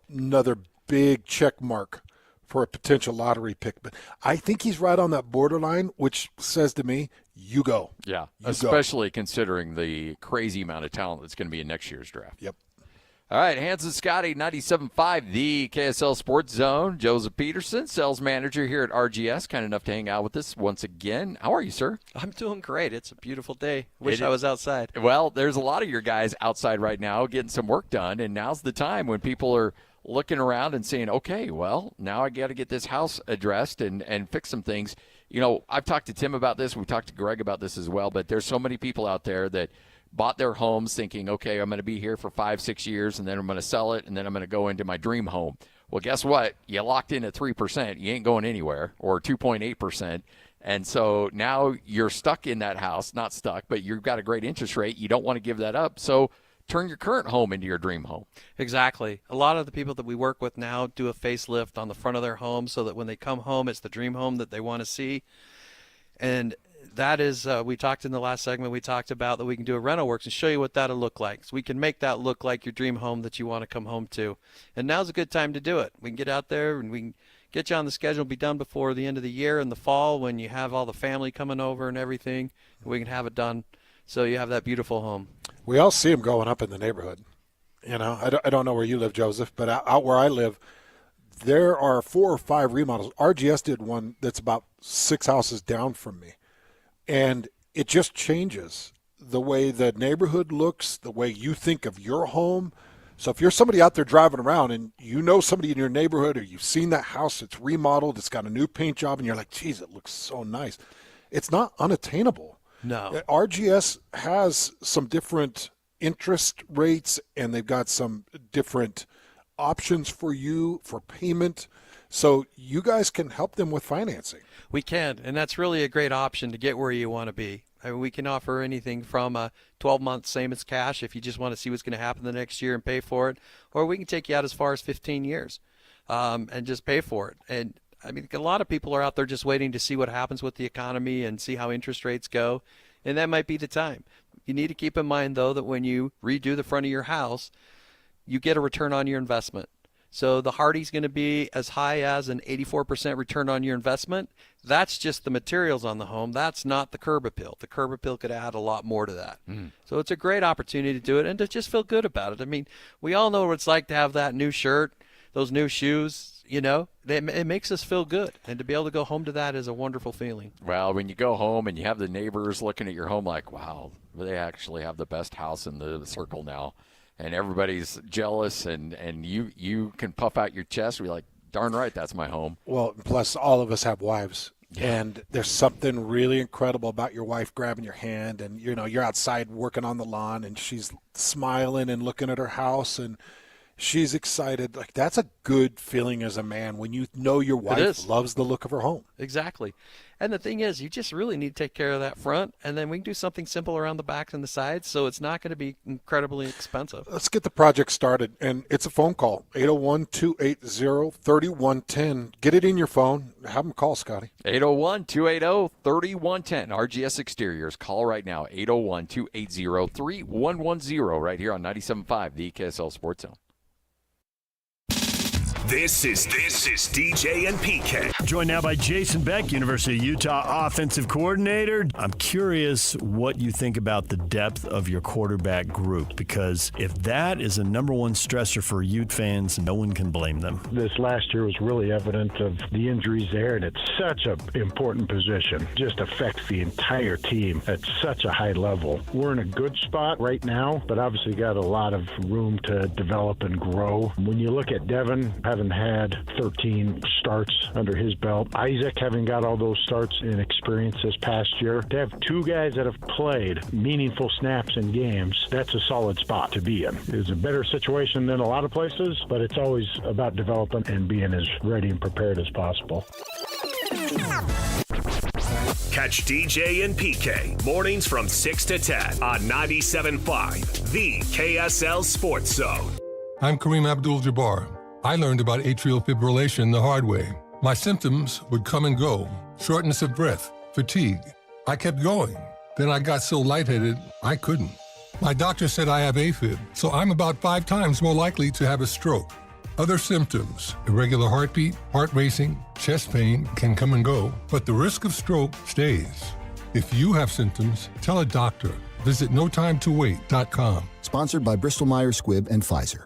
[SPEAKER 24] another big check mark for a potential lottery pick. But I think he's right on that borderline, which says to me, you go.
[SPEAKER 10] Yeah,
[SPEAKER 24] You
[SPEAKER 10] especially considering the crazy amount of talent that's going to be in next year's draft.
[SPEAKER 24] Yep.
[SPEAKER 10] All right, Hans and Scotty, 97.5, the KSL Sports Zone. Joseph Peterson, sales manager here at RGS, kind enough to hang out with us once again. How are you, sir?
[SPEAKER 1] I'm doing great. It's a beautiful day. Wish I was outside.
[SPEAKER 10] Well, there's a lot of your guys outside right now getting some work done, and now's the time when people are looking around and saying, okay, well, now I got to get this house addressed and fix some things. You know, I've talked to Tim about this. We've talked to Greg about this as well, but there's so many people out there that bought their homes thinking, okay, I'm going to be here for 5-6 years, and then I'm going to sell it, and then I'm going to go into my dream home. Well, guess what? You locked in at 3%. You ain't going anywhere, or 2.8%. And so now you're stuck in that house, not stuck, but you've got a great interest rate. You don't want to give that up. So turn your current home into your dream home.
[SPEAKER 1] Exactly. A lot of the people that we work with now do a facelift on the front of their home so that when they come home, it's the dream home that they want to see. And that is, we talked in the last segment, we talked about that we can do a rental works and show you what that'll look like. So we can make that look like your dream home that you want to come home to. And now's a good time to do it. We can get out there and we can get you on the schedule, be done before the end of the year in the fall when you have all the family coming over and everything. We can have it done so you have that beautiful home.
[SPEAKER 24] We all see them going up in the neighborhood. You know, I don't know where you live, Joseph, but out where I live, there are 4 or 5 remodels. RGS did one that's about 6 houses down from me. And it just changes the way the neighborhood looks, the way you think of your home. So if you're somebody out there driving around and you know somebody in your neighborhood or you've seen that house that's remodeled, it's got a new paint job, and you're like, geez, it looks so nice. It's not unattainable.
[SPEAKER 1] No.
[SPEAKER 24] RGS has some different interest rates, and they've got some different options for you for payment. So you guys can help them with financing.
[SPEAKER 1] We can, and that's really a great option to get where you want to be. I mean, we can offer anything from a 12-month same as cash if you just want to see what's going to happen the next year and pay for it, or we can take you out as far as 15 years and just pay for it. And I mean, a lot of people are out there just waiting to see what happens with the economy and see how interest rates go, and that might be the time. You need to keep in mind, though, that when you redo the front of your house, you get a return on your investment. So the Hardy's going to be as high as an 84% return on your investment. That's just the materials on the home. That's not the curb appeal. The curb appeal could add a lot more to that. So it's a great opportunity to do it and to just feel good about it. I mean, we all know what it's like to have that new shirt, those new shoes, you know. It makes us feel good. And to be able to go home to that is a wonderful feeling.
[SPEAKER 10] Well, when you go home and you have the neighbors looking at your home like, wow, they actually have the best house in the circle now. And everybody's jealous, and you can puff out your chest and be like, darn right, that's my home.
[SPEAKER 24] Well, plus all of us have wives. Yeah. And there's something really incredible about your wife grabbing your hand, and, you know, you're outside working on the lawn, and she's smiling and looking at her house, and she's excited. Like, that's a good feeling as a man when you know your wife loves the look of her home.
[SPEAKER 1] Exactly. And the thing is, you just really need to take care of that front, and then we can do something simple around the backs and the sides, so it's not going to be incredibly expensive.
[SPEAKER 24] Let's get the project started, and it's a phone call, 801-280-3110. Get it in your phone. Have them call, Scotty.
[SPEAKER 10] 801-280-3110. RGS Exteriors. Call right now, 801-280-3110, right here on 97.5, the KSL Sports Zone.
[SPEAKER 14] This is DJ and PK.
[SPEAKER 4] Joined now by Jason Beck, University of Utah offensive coordinator. I'm curious what you think about the depth of your quarterback group, because if that is a number one stressor for Ute fans, no one can blame them.
[SPEAKER 7] This last year was really evident of the injuries there, and it's such an important position. Just affects the entire team at such a high level. We're in a good spot right now, but obviously got a lot of room to develop and grow. When you look at Devon, having had 13 starts under his belt, Isaac having got all those starts in experience this past year, to have two guys that have played meaningful snaps in games, that's a solid spot to be in. It's a better situation than a lot of places, but it's always about development and being as ready and prepared as possible.
[SPEAKER 14] Catch DJ and PK mornings from 6 to 10 on 97.5, the KSL Sports Zone.
[SPEAKER 9] I'm Kareem Abdul-Jabbar. I learned about atrial fibrillation the hard way. My symptoms would come and go: shortness of breath, fatigue. I kept going. Then I got so lightheaded, I couldn't. My doctor said I have AFib, so I'm about 5 times more likely to have a stroke. Other symptoms: irregular heartbeat, heart racing, chest pain can come and go, but the risk of stroke stays. If you have symptoms, tell a doctor. Visit notimetowait.com.
[SPEAKER 12] Sponsored by Bristol-Myers Squibb and Pfizer.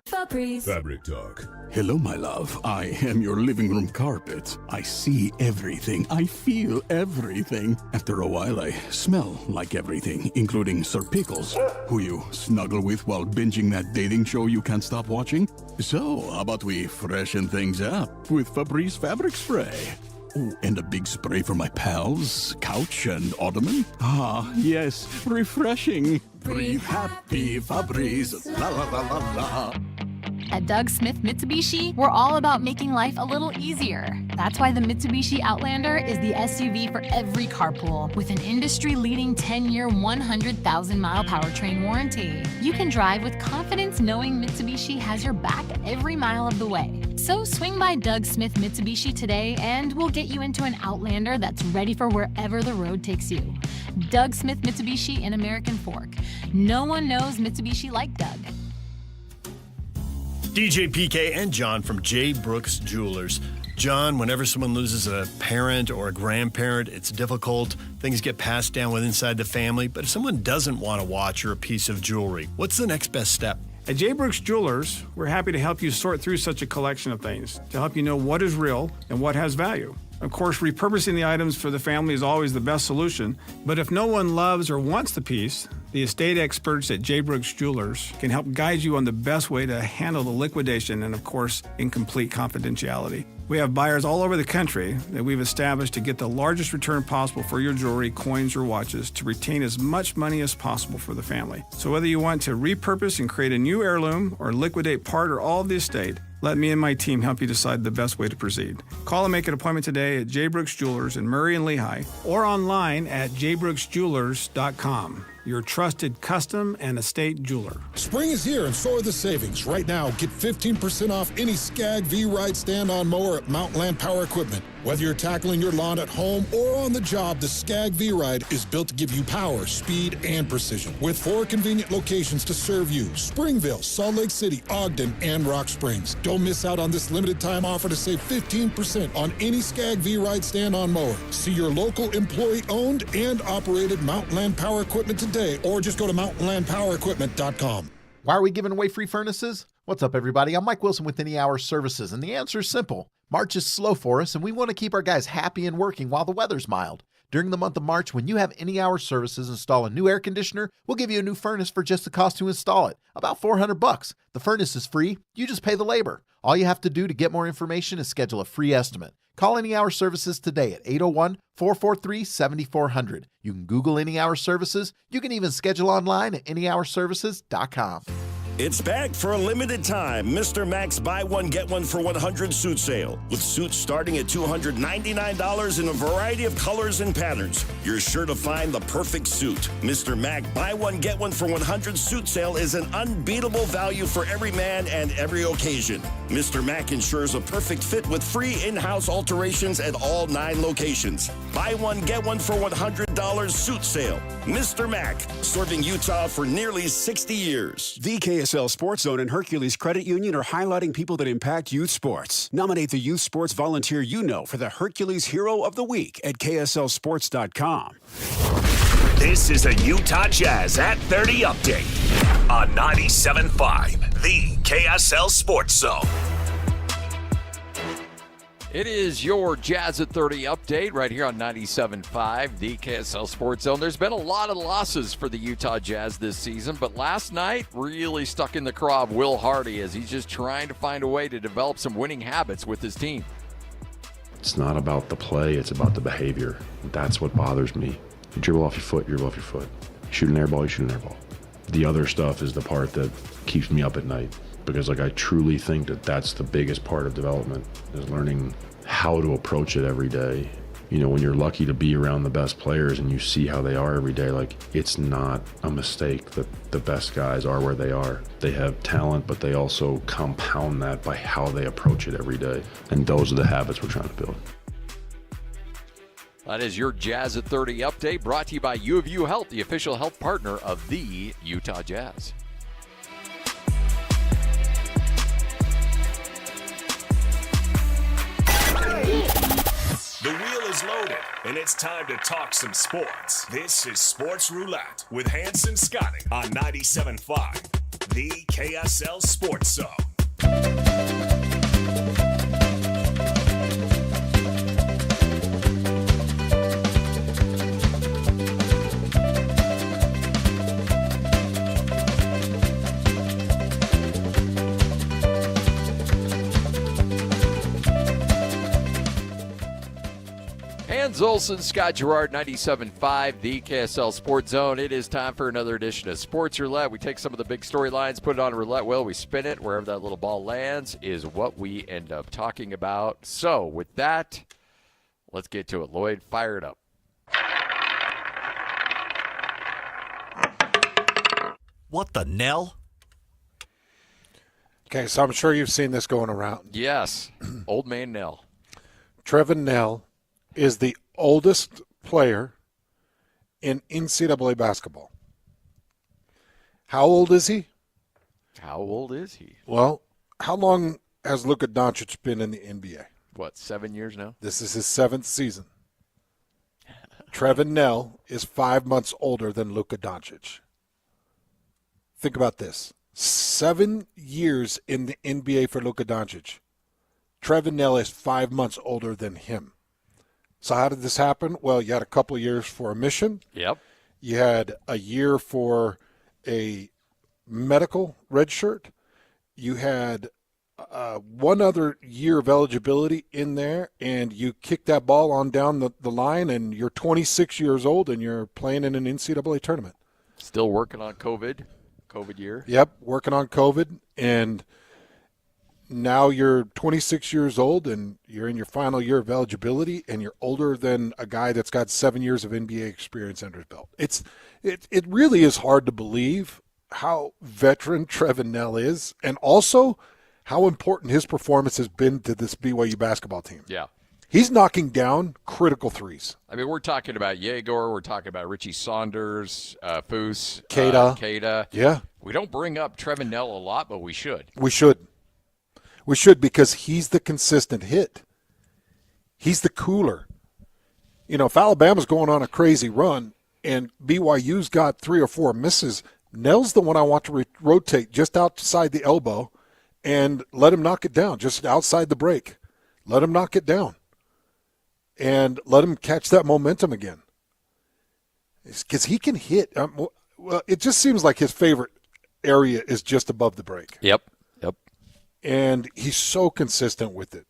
[SPEAKER 13] Fabric Talk. Hello, my love. I am your living room carpet. I see everything. I feel everything. After a while, I smell like everything, including Sir Pickles, who you snuggle with while binging that dating show you can't stop watching. So, how about we freshen things up with Febreze Fabric Spray? Oh, and a big spray for my pals, couch and ottoman. Ah, yes, refreshing. Breathe happy, Febreze, la la la la la.
[SPEAKER 17] At Doug Smith Mitsubishi, we're all about making life a little easier. That's why the Mitsubishi Outlander is the SUV for every carpool, with an industry-leading 10-year, 100,000-mile powertrain warranty. You can drive with confidence knowing Mitsubishi has your back every mile of the way. So swing by Doug Smith Mitsubishi today, and we'll get you into an Outlander that's ready for wherever the road takes you. Doug Smith Mitsubishi in American Fork. No one knows Mitsubishi like Doug.
[SPEAKER 4] DJ PK and John from J. Brooks Jewelers. John, whenever someone loses a parent or a grandparent, it's difficult. Things get passed down with inside the family. But if someone doesn't want a watch or a piece of jewelry, what's the next best step?
[SPEAKER 18] At J. Brooks Jewelers, we're happy to help you sort through such a collection of things to help you know what is real and what has value. Of course, repurposing the items for the family is always the best solution, but if no one loves or wants the piece, the estate experts at J. Brooks Jewelers can help guide you on the best way to handle the liquidation and, of course, in complete confidentiality. We have buyers all over the country that we've established to get the largest return possible for your jewelry, coins, or watches to retain as much money as possible for the family. So whether you want to repurpose and create a new heirloom or liquidate part or all of the estate, let me and my team help you decide the best way to proceed. Call and make an appointment today at J. Brooks Jewelers in Murray and Lehigh or online at jbrooksjewelers.com. Your trusted custom and estate jeweler.
[SPEAKER 24] Spring is here and so are the savings. Right now, get 15% off any Skag V-Ride stand-on mower at Mountainland Power Equipment. Whether you're tackling your lawn at home or on the job, the Skag V-Ride is built to give you power, speed, and precision. With 4 convenient locations to serve you: Springville, Salt Lake City, Ogden, and Rock Springs. Don't miss out on this limited time offer to save 15% on any Skag V-Ride stand-on mower. See your local employee-owned and operated Mountainland Power Equipment today, or just go to mountainlandpowerequipment.com.
[SPEAKER 19] Why are we giving away free furnaces? What's up, everybody? I'm Mike Wilson with Any Hour Services, and the answer is simple. March is slow for us, and we want to keep our guys happy and working while the weather's mild. During the month of March, when you have Any Hour Services install a new air conditioner, we'll give you a new furnace for just the cost to install it, about $400. The furnace is free. You just pay the labor. All you have to do to get more information is schedule a free estimate. Call Any Hour Services today at 801-443-7400. You can Google Any Hour Services. You can even schedule online at anyhourservices.com.
[SPEAKER 25] It's back for a limited time. Mr. Mac's Buy One, Get One for 100 suit sale. With suits starting at $299 in a variety of colors and patterns. You're sure to find the perfect suit. Mr. Mac Buy One, Get One for 100 suit sale is an unbeatable value for every man and every occasion. Mr. Mac ensures a perfect fit with free in-house alterations at all 9 locations. Buy One, Get One for $100 suit sale. Mr. Mac, serving Utah for nearly 60 years.
[SPEAKER 26] The KSL Sports Zone and Hercules Credit Union are highlighting people that impact youth sports. Nominate the youth sports volunteer you know for the Hercules Hero of the Week at KSLSports.com.
[SPEAKER 14] This is a Utah Jazz at 30 update on 97.5, the KSL Sports Zone.
[SPEAKER 10] It is your Jazz at 30 update right here on 97.5, the KSL Sports Zone. There's been a lot of losses for the Utah Jazz this season, but last night really stuck in the craw of Will Hardy as he's just trying to find a way to develop some winning habits with his team.
[SPEAKER 20] It's not about the play, it's about the behavior. That's what bothers me. You dribble off your foot, you dribble off your foot. You shoot an air ball, you shoot an air ball. The other stuff is the part that keeps me up at night. Because I truly think that that's the biggest part of development, is learning how to approach it every day. You know, when you're lucky to be around the best players and you see how they are every day, it's not a mistake that the best guys are where they are. They have talent, but they also compound that by how they approach it every day. And those are the habits we're trying to build.
[SPEAKER 10] That is your Jazz at 30 update, brought to you by U of U Health, the official health partner of the Utah Jazz.
[SPEAKER 14] The wheel is loaded, and it's time to talk some sports. This is Sports Roulette with Hans and Scotty on 97.5, the KSL Sports Zone.
[SPEAKER 10] Hans Olsen, Scott Gerard, 97.5, the KSL Sports Zone. It is time for another edition of Sports Roulette. We take some of the big storylines, put it on a roulette wheel, we spin it. Wherever that little ball lands is what we end up talking about. So, with that, let's get to it. Lloyd, fire it up.
[SPEAKER 6] What the Nell?
[SPEAKER 24] Okay, so I'm sure you've seen this going around.
[SPEAKER 10] Yes, old man Nell.
[SPEAKER 24] Trevin Nell is the oldest player in NCAA basketball. How old is he?
[SPEAKER 10] How old is he?
[SPEAKER 24] Well, how long has Luka Doncic been in the NBA?
[SPEAKER 10] What, 7 years now?
[SPEAKER 24] This is his 7th season. Trevin Nell is 5 months older than Luka Doncic. Think about this. 7 years in the NBA for Luka Doncic. Trevin Nell is 5 months older than him. So how did this happen? Well, you had a couple of years for a mission.
[SPEAKER 10] Yep.
[SPEAKER 24] You had a year for a medical red shirt. You had one other year of eligibility in there, and you kick that ball on down the line, and you're 26 years old, and you're playing in an NCAA tournament.
[SPEAKER 10] Still working on COVID year.
[SPEAKER 24] Yep, working on COVID, and now you're 26 years old, and you're in your final year of eligibility, and you're older than a guy that's got 7 years of NBA experience under his belt. It really is hard to believe how veteran Trevin Nell is, and also how important his performance has been to this BYU basketball team.
[SPEAKER 10] Yeah.
[SPEAKER 24] He's knocking down critical threes.
[SPEAKER 10] I mean, we're talking about Yegor. We're talking about Richie Saunders, Foose,
[SPEAKER 24] Keita. Yeah.
[SPEAKER 10] We don't bring up Trevin Nell a lot, but we should.
[SPEAKER 24] We should. We should, because he's the consistent hit. He's the cooler. You know, if Alabama's going on a crazy run and BYU's got 3 or 4 misses, Nell's the one I want to rotate just outside the elbow and let him knock it down, just outside the break. Let him knock it down and let him catch that momentum again. Because he can hit. Well, it just seems like his favorite area is just above the break.
[SPEAKER 10] Yep.
[SPEAKER 24] And he's so consistent with it.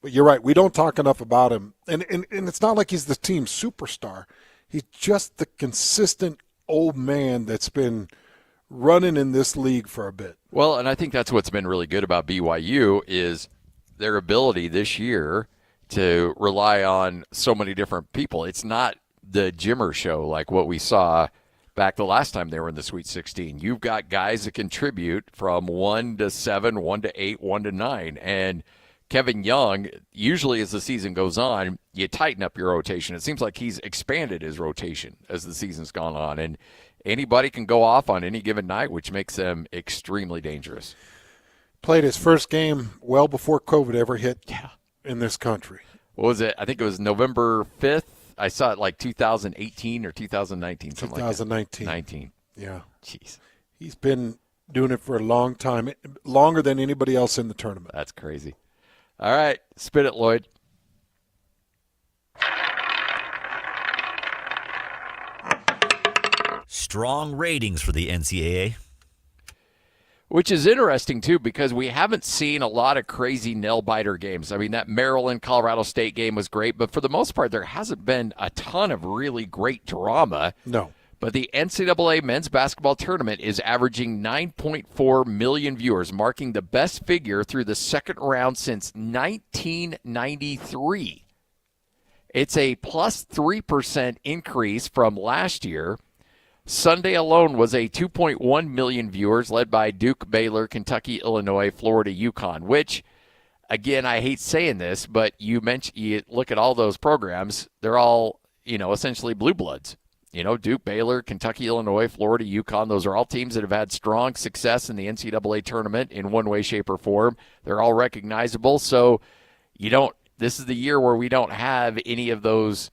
[SPEAKER 24] But you're right, we don't talk enough about him. And it's not like he's the team superstar. He's just the consistent old man that's been running in this league for a bit.
[SPEAKER 10] Well, and I think that's what's been really good about BYU is their ability this year to rely on so many different people. It's not the Jimmer show like what we saw back the last time they were in the Sweet 16. You've got guys that contribute from 1 to 7, 1 to 8, 1 to 9. And Kevin Young, usually as the season goes on, you tighten up your rotation. It seems like he's expanded his rotation as the season's gone on. And anybody can go off on any given night, which makes them extremely dangerous.
[SPEAKER 24] Played his first game well before COVID ever hit in this country.
[SPEAKER 10] What was it? I think it was November 5th. I saw it like 2018 or 2019.
[SPEAKER 24] 2019.
[SPEAKER 10] 19.
[SPEAKER 24] Yeah.
[SPEAKER 10] Jeez.
[SPEAKER 24] He's been doing it for a long time, longer than anybody else in the tournament.
[SPEAKER 10] That's crazy. All right, spin it, Lloyd.
[SPEAKER 6] Strong ratings for the NCAA.
[SPEAKER 10] Which is interesting, too, because we haven't seen a lot of crazy nail-biter games. I mean, that Maryland-Colorado State game was great, but for the most part, there hasn't been a ton of really great drama.
[SPEAKER 24] No.
[SPEAKER 10] But the NCAA men's basketball tournament is averaging 9.4 million viewers, marking the best figure through the second round since 1993. It's a plus 3% increase from last year. Sunday alone was a 2.1 million viewers, led by Duke, Baylor, Kentucky, Illinois, Florida, UConn, which, again, I hate saying this, but you look at all those programs, they're all, essentially blue bloods. Duke, Baylor, Kentucky, Illinois, Florida, UConn, those are all teams that have had strong success in the NCAA tournament in one way, shape, or form. They're all recognizable, so this is the year where we don't have any of those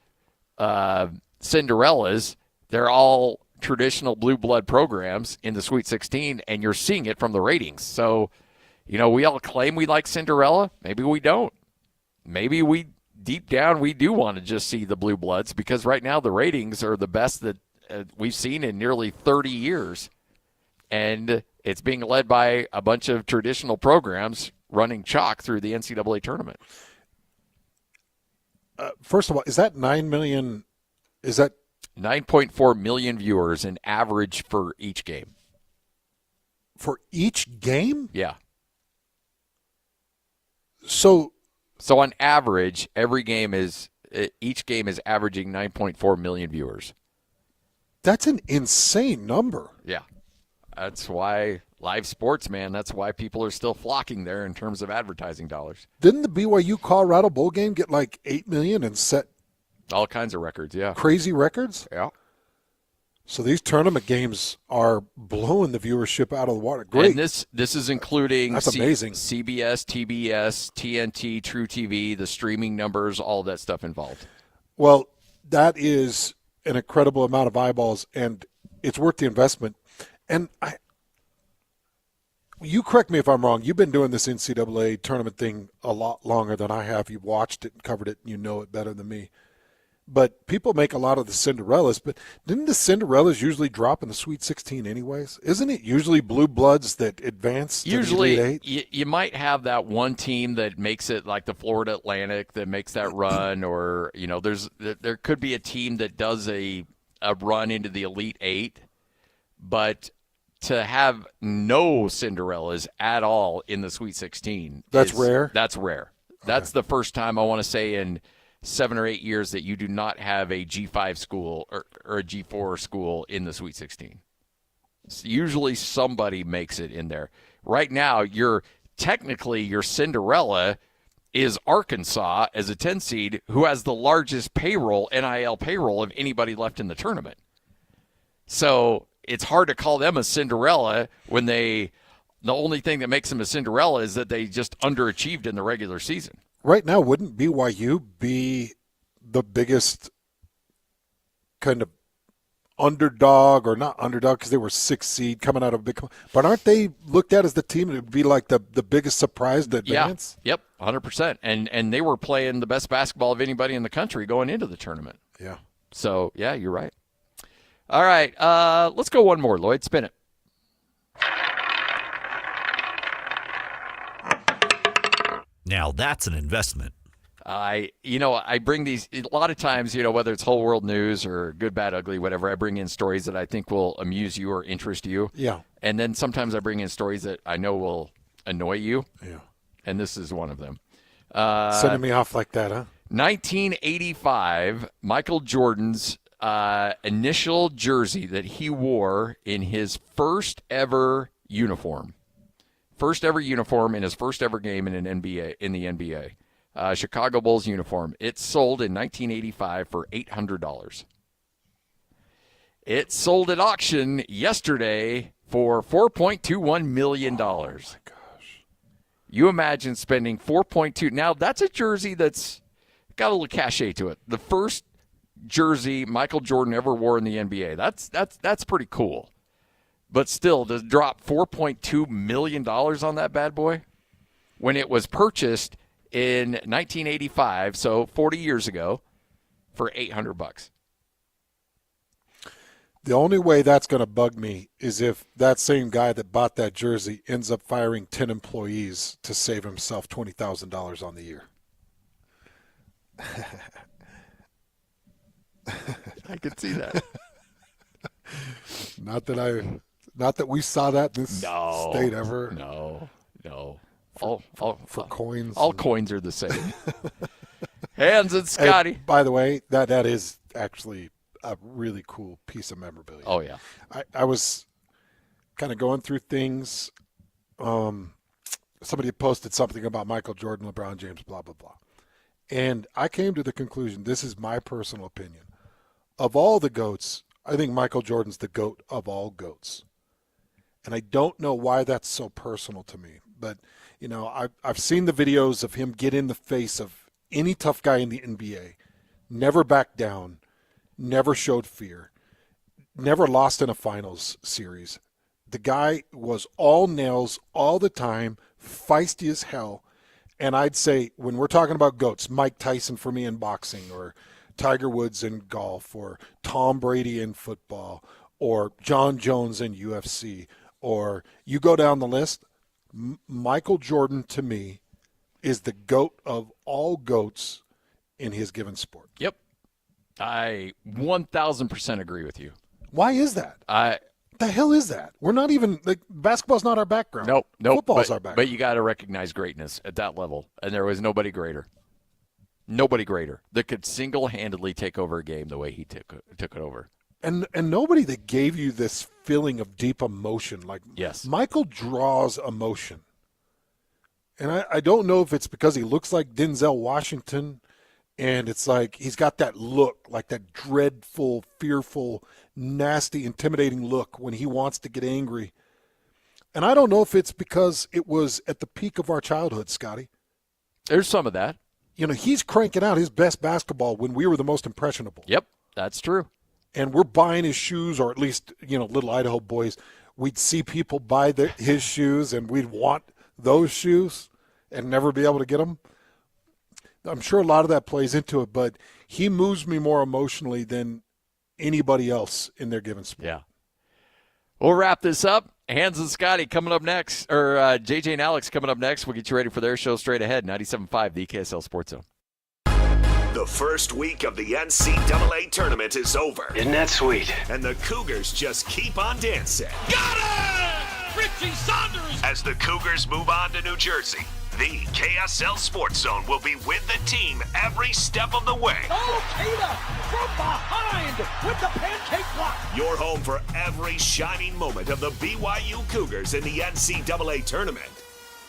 [SPEAKER 10] Cinderellas. They're all traditional blue blood programs in the Sweet 16, and you're seeing it from the ratings. So, we all claim we like Cinderella. Maybe we don't. Maybe deep down we do want to just see the blue bloods, because right now the ratings are the best that we've seen in nearly 30 years. And it's being led by a bunch of traditional programs running chalk through the NCAA tournament.
[SPEAKER 24] First of all, is that 9 million? Is that
[SPEAKER 10] 9.4 million viewers in average for each game.
[SPEAKER 24] For each game?
[SPEAKER 10] Yeah.
[SPEAKER 24] So
[SPEAKER 10] on average, each game is averaging 9.4 million viewers.
[SPEAKER 24] That's an insane number.
[SPEAKER 10] Yeah. That's why live sports, man, that's why people are still flocking there in terms of advertising dollars.
[SPEAKER 24] Didn't the BYU Colorado Bowl game get like 8 million and set
[SPEAKER 10] all kinds of records, yeah.
[SPEAKER 24] Crazy records?
[SPEAKER 10] Yeah.
[SPEAKER 24] So these tournament games are blowing the viewership out of the water. Great.
[SPEAKER 10] And this is including
[SPEAKER 24] That's amazing.
[SPEAKER 10] CBS, TBS, TNT, True TV, the streaming numbers, all of that stuff involved.
[SPEAKER 24] Well, that is an incredible amount of eyeballs, and it's worth the investment. And you correct me if I'm wrong. You've been doing this NCAA tournament thing a lot longer than I have. You've watched it and covered it, and you know it better than me. But people make a lot of the Cinderellas. But didn't the Cinderellas usually drop in the Sweet 16 anyways? Isn't it usually blue bloods that advance to
[SPEAKER 10] usually,
[SPEAKER 24] the Elite Eight?
[SPEAKER 10] You might have that one team that makes it, like the Florida Atlantic, that makes that run. Or, there could be a team that does a run into the Elite Eight. But to have no Cinderellas at all in the Sweet 16.
[SPEAKER 24] That's rare?
[SPEAKER 10] That's rare. That's the first time, I want to say, in 7 or 8 years that you do not have a G5 school or a G4 school in the Sweet 16. So usually somebody makes it in there. Right now, your Cinderella is Arkansas as a 10 seed, who has the largest NIL payroll of anybody left in the tournament. So it's hard to call them a Cinderella when the only thing that makes them a Cinderella is that they just underachieved in the regular season.
[SPEAKER 24] Right now, wouldn't BYU be the biggest kind of underdog, or not underdog because they were 6th seed coming out of a big – but aren't they looked at as the team that would be like the biggest surprise to advance?
[SPEAKER 10] Yeah. Yep, 100%. And they were playing the best basketball of anybody in the country going into the tournament.
[SPEAKER 24] Yeah.
[SPEAKER 10] So, yeah, you're right. All right, let's go one more, Lloyd. Spin it.
[SPEAKER 6] Now that's an investment.
[SPEAKER 10] I bring these a lot of times, whether it's whole world news or good, bad, ugly, whatever, I bring in stories that I think will amuse you or interest you.
[SPEAKER 24] Yeah.
[SPEAKER 10] And then sometimes I bring in stories that I know will annoy you.
[SPEAKER 24] Yeah.
[SPEAKER 10] And this is one of them.
[SPEAKER 24] Sending me off like that, huh?
[SPEAKER 10] 1985, Michael Jordan's initial jersey that he wore in his first ever uniform. First ever uniform in his first ever game in the NBA. Chicago Bulls uniform. It sold in 1985 for $800. It sold at auction yesterday for $4.21 million. Oh my gosh. You imagine spending $4.2. Now that's a jersey that's got a little cachet to it. The first jersey Michael Jordan ever wore in the NBA. That's pretty cool. But still, to drop $4.2 million on that bad boy when it was purchased in 1985, so 40 years ago, for $800.
[SPEAKER 24] The only way that's going to bug me is if that same guy that bought that jersey ends up firing 10 employees to save himself $20,000 on the year.
[SPEAKER 10] I could see that.
[SPEAKER 24] Not that we saw that in this state ever.
[SPEAKER 10] No.
[SPEAKER 24] For coins.
[SPEAKER 10] All coins are the same. Hans and Scotty.
[SPEAKER 24] Hey, by the way, that is actually a really cool piece of memorabilia.
[SPEAKER 10] Oh, yeah.
[SPEAKER 24] I was kind of going through things. Somebody had posted something about Michael Jordan, LeBron James, blah, blah, blah. And I came to the conclusion, this is my personal opinion, of all the GOATs, I think Michael Jordan's the GOAT of all GOATs. And I don't know why that's so personal to me. But, you know, I've seen the videos of him get in the face of any tough guy in the NBA, never backed down, never showed fear, never lost in a finals series. The guy was all nails all the time, feisty as hell. And I'd say when we're talking about GOATs, Mike Tyson for me in boxing, or Tiger Woods in golf, or Tom Brady in football, or John Jones in UFC, or you go down the list, Michael Jordan to me is the GOAT of all GOATs in his given sport.
[SPEAKER 10] Yep. I 1,000% agree with you.
[SPEAKER 24] Why is that? The hell is that? We're not even basketball's not our background.
[SPEAKER 10] Nope.
[SPEAKER 24] Football's our background.
[SPEAKER 10] But you got to recognize greatness at that level, and there was nobody greater. Nobody greater that could single-handedly take over a game the way he took it over.
[SPEAKER 24] And nobody that gave you this feeling of deep emotion. Like,
[SPEAKER 10] yes.
[SPEAKER 24] Michael draws emotion. And I don't know if it's because he looks like Denzel Washington, and it's like he's got that look, like that dreadful, fearful, nasty, intimidating look when he wants to get angry. And I don't know if it's because it was at the peak of our childhood, Scotty.
[SPEAKER 10] There's some of that.
[SPEAKER 24] You know, he's cranking out his best basketball when we were the most impressionable.
[SPEAKER 10] Yep, that's true.
[SPEAKER 24] And we're buying his shoes, or at least, you know, little Idaho boys, we'd see people buy his shoes, and we'd want those shoes and never be able to get them. I'm sure a lot of that plays into it, but he moves me more emotionally than anybody else in their given sport.
[SPEAKER 10] Yeah. We'll wrap this up. Hans and Scotty coming up next, or JJ and Alex coming up next. We'll get you ready for their show straight ahead. 97.5, the KSL Sports Zone.
[SPEAKER 14] The first week of the NCAA tournament is over.
[SPEAKER 2] Isn't that sweet?
[SPEAKER 14] And the Cougars just keep on dancing.
[SPEAKER 2] Got it! Richie Saunders!
[SPEAKER 14] As the Cougars move on to New Jersey, the KSL Sports Zone will be with the team every step of the way.
[SPEAKER 2] Oh, Keita from behind with the pancake block.
[SPEAKER 14] Your home for every shining moment of the BYU Cougars in the NCAA tournament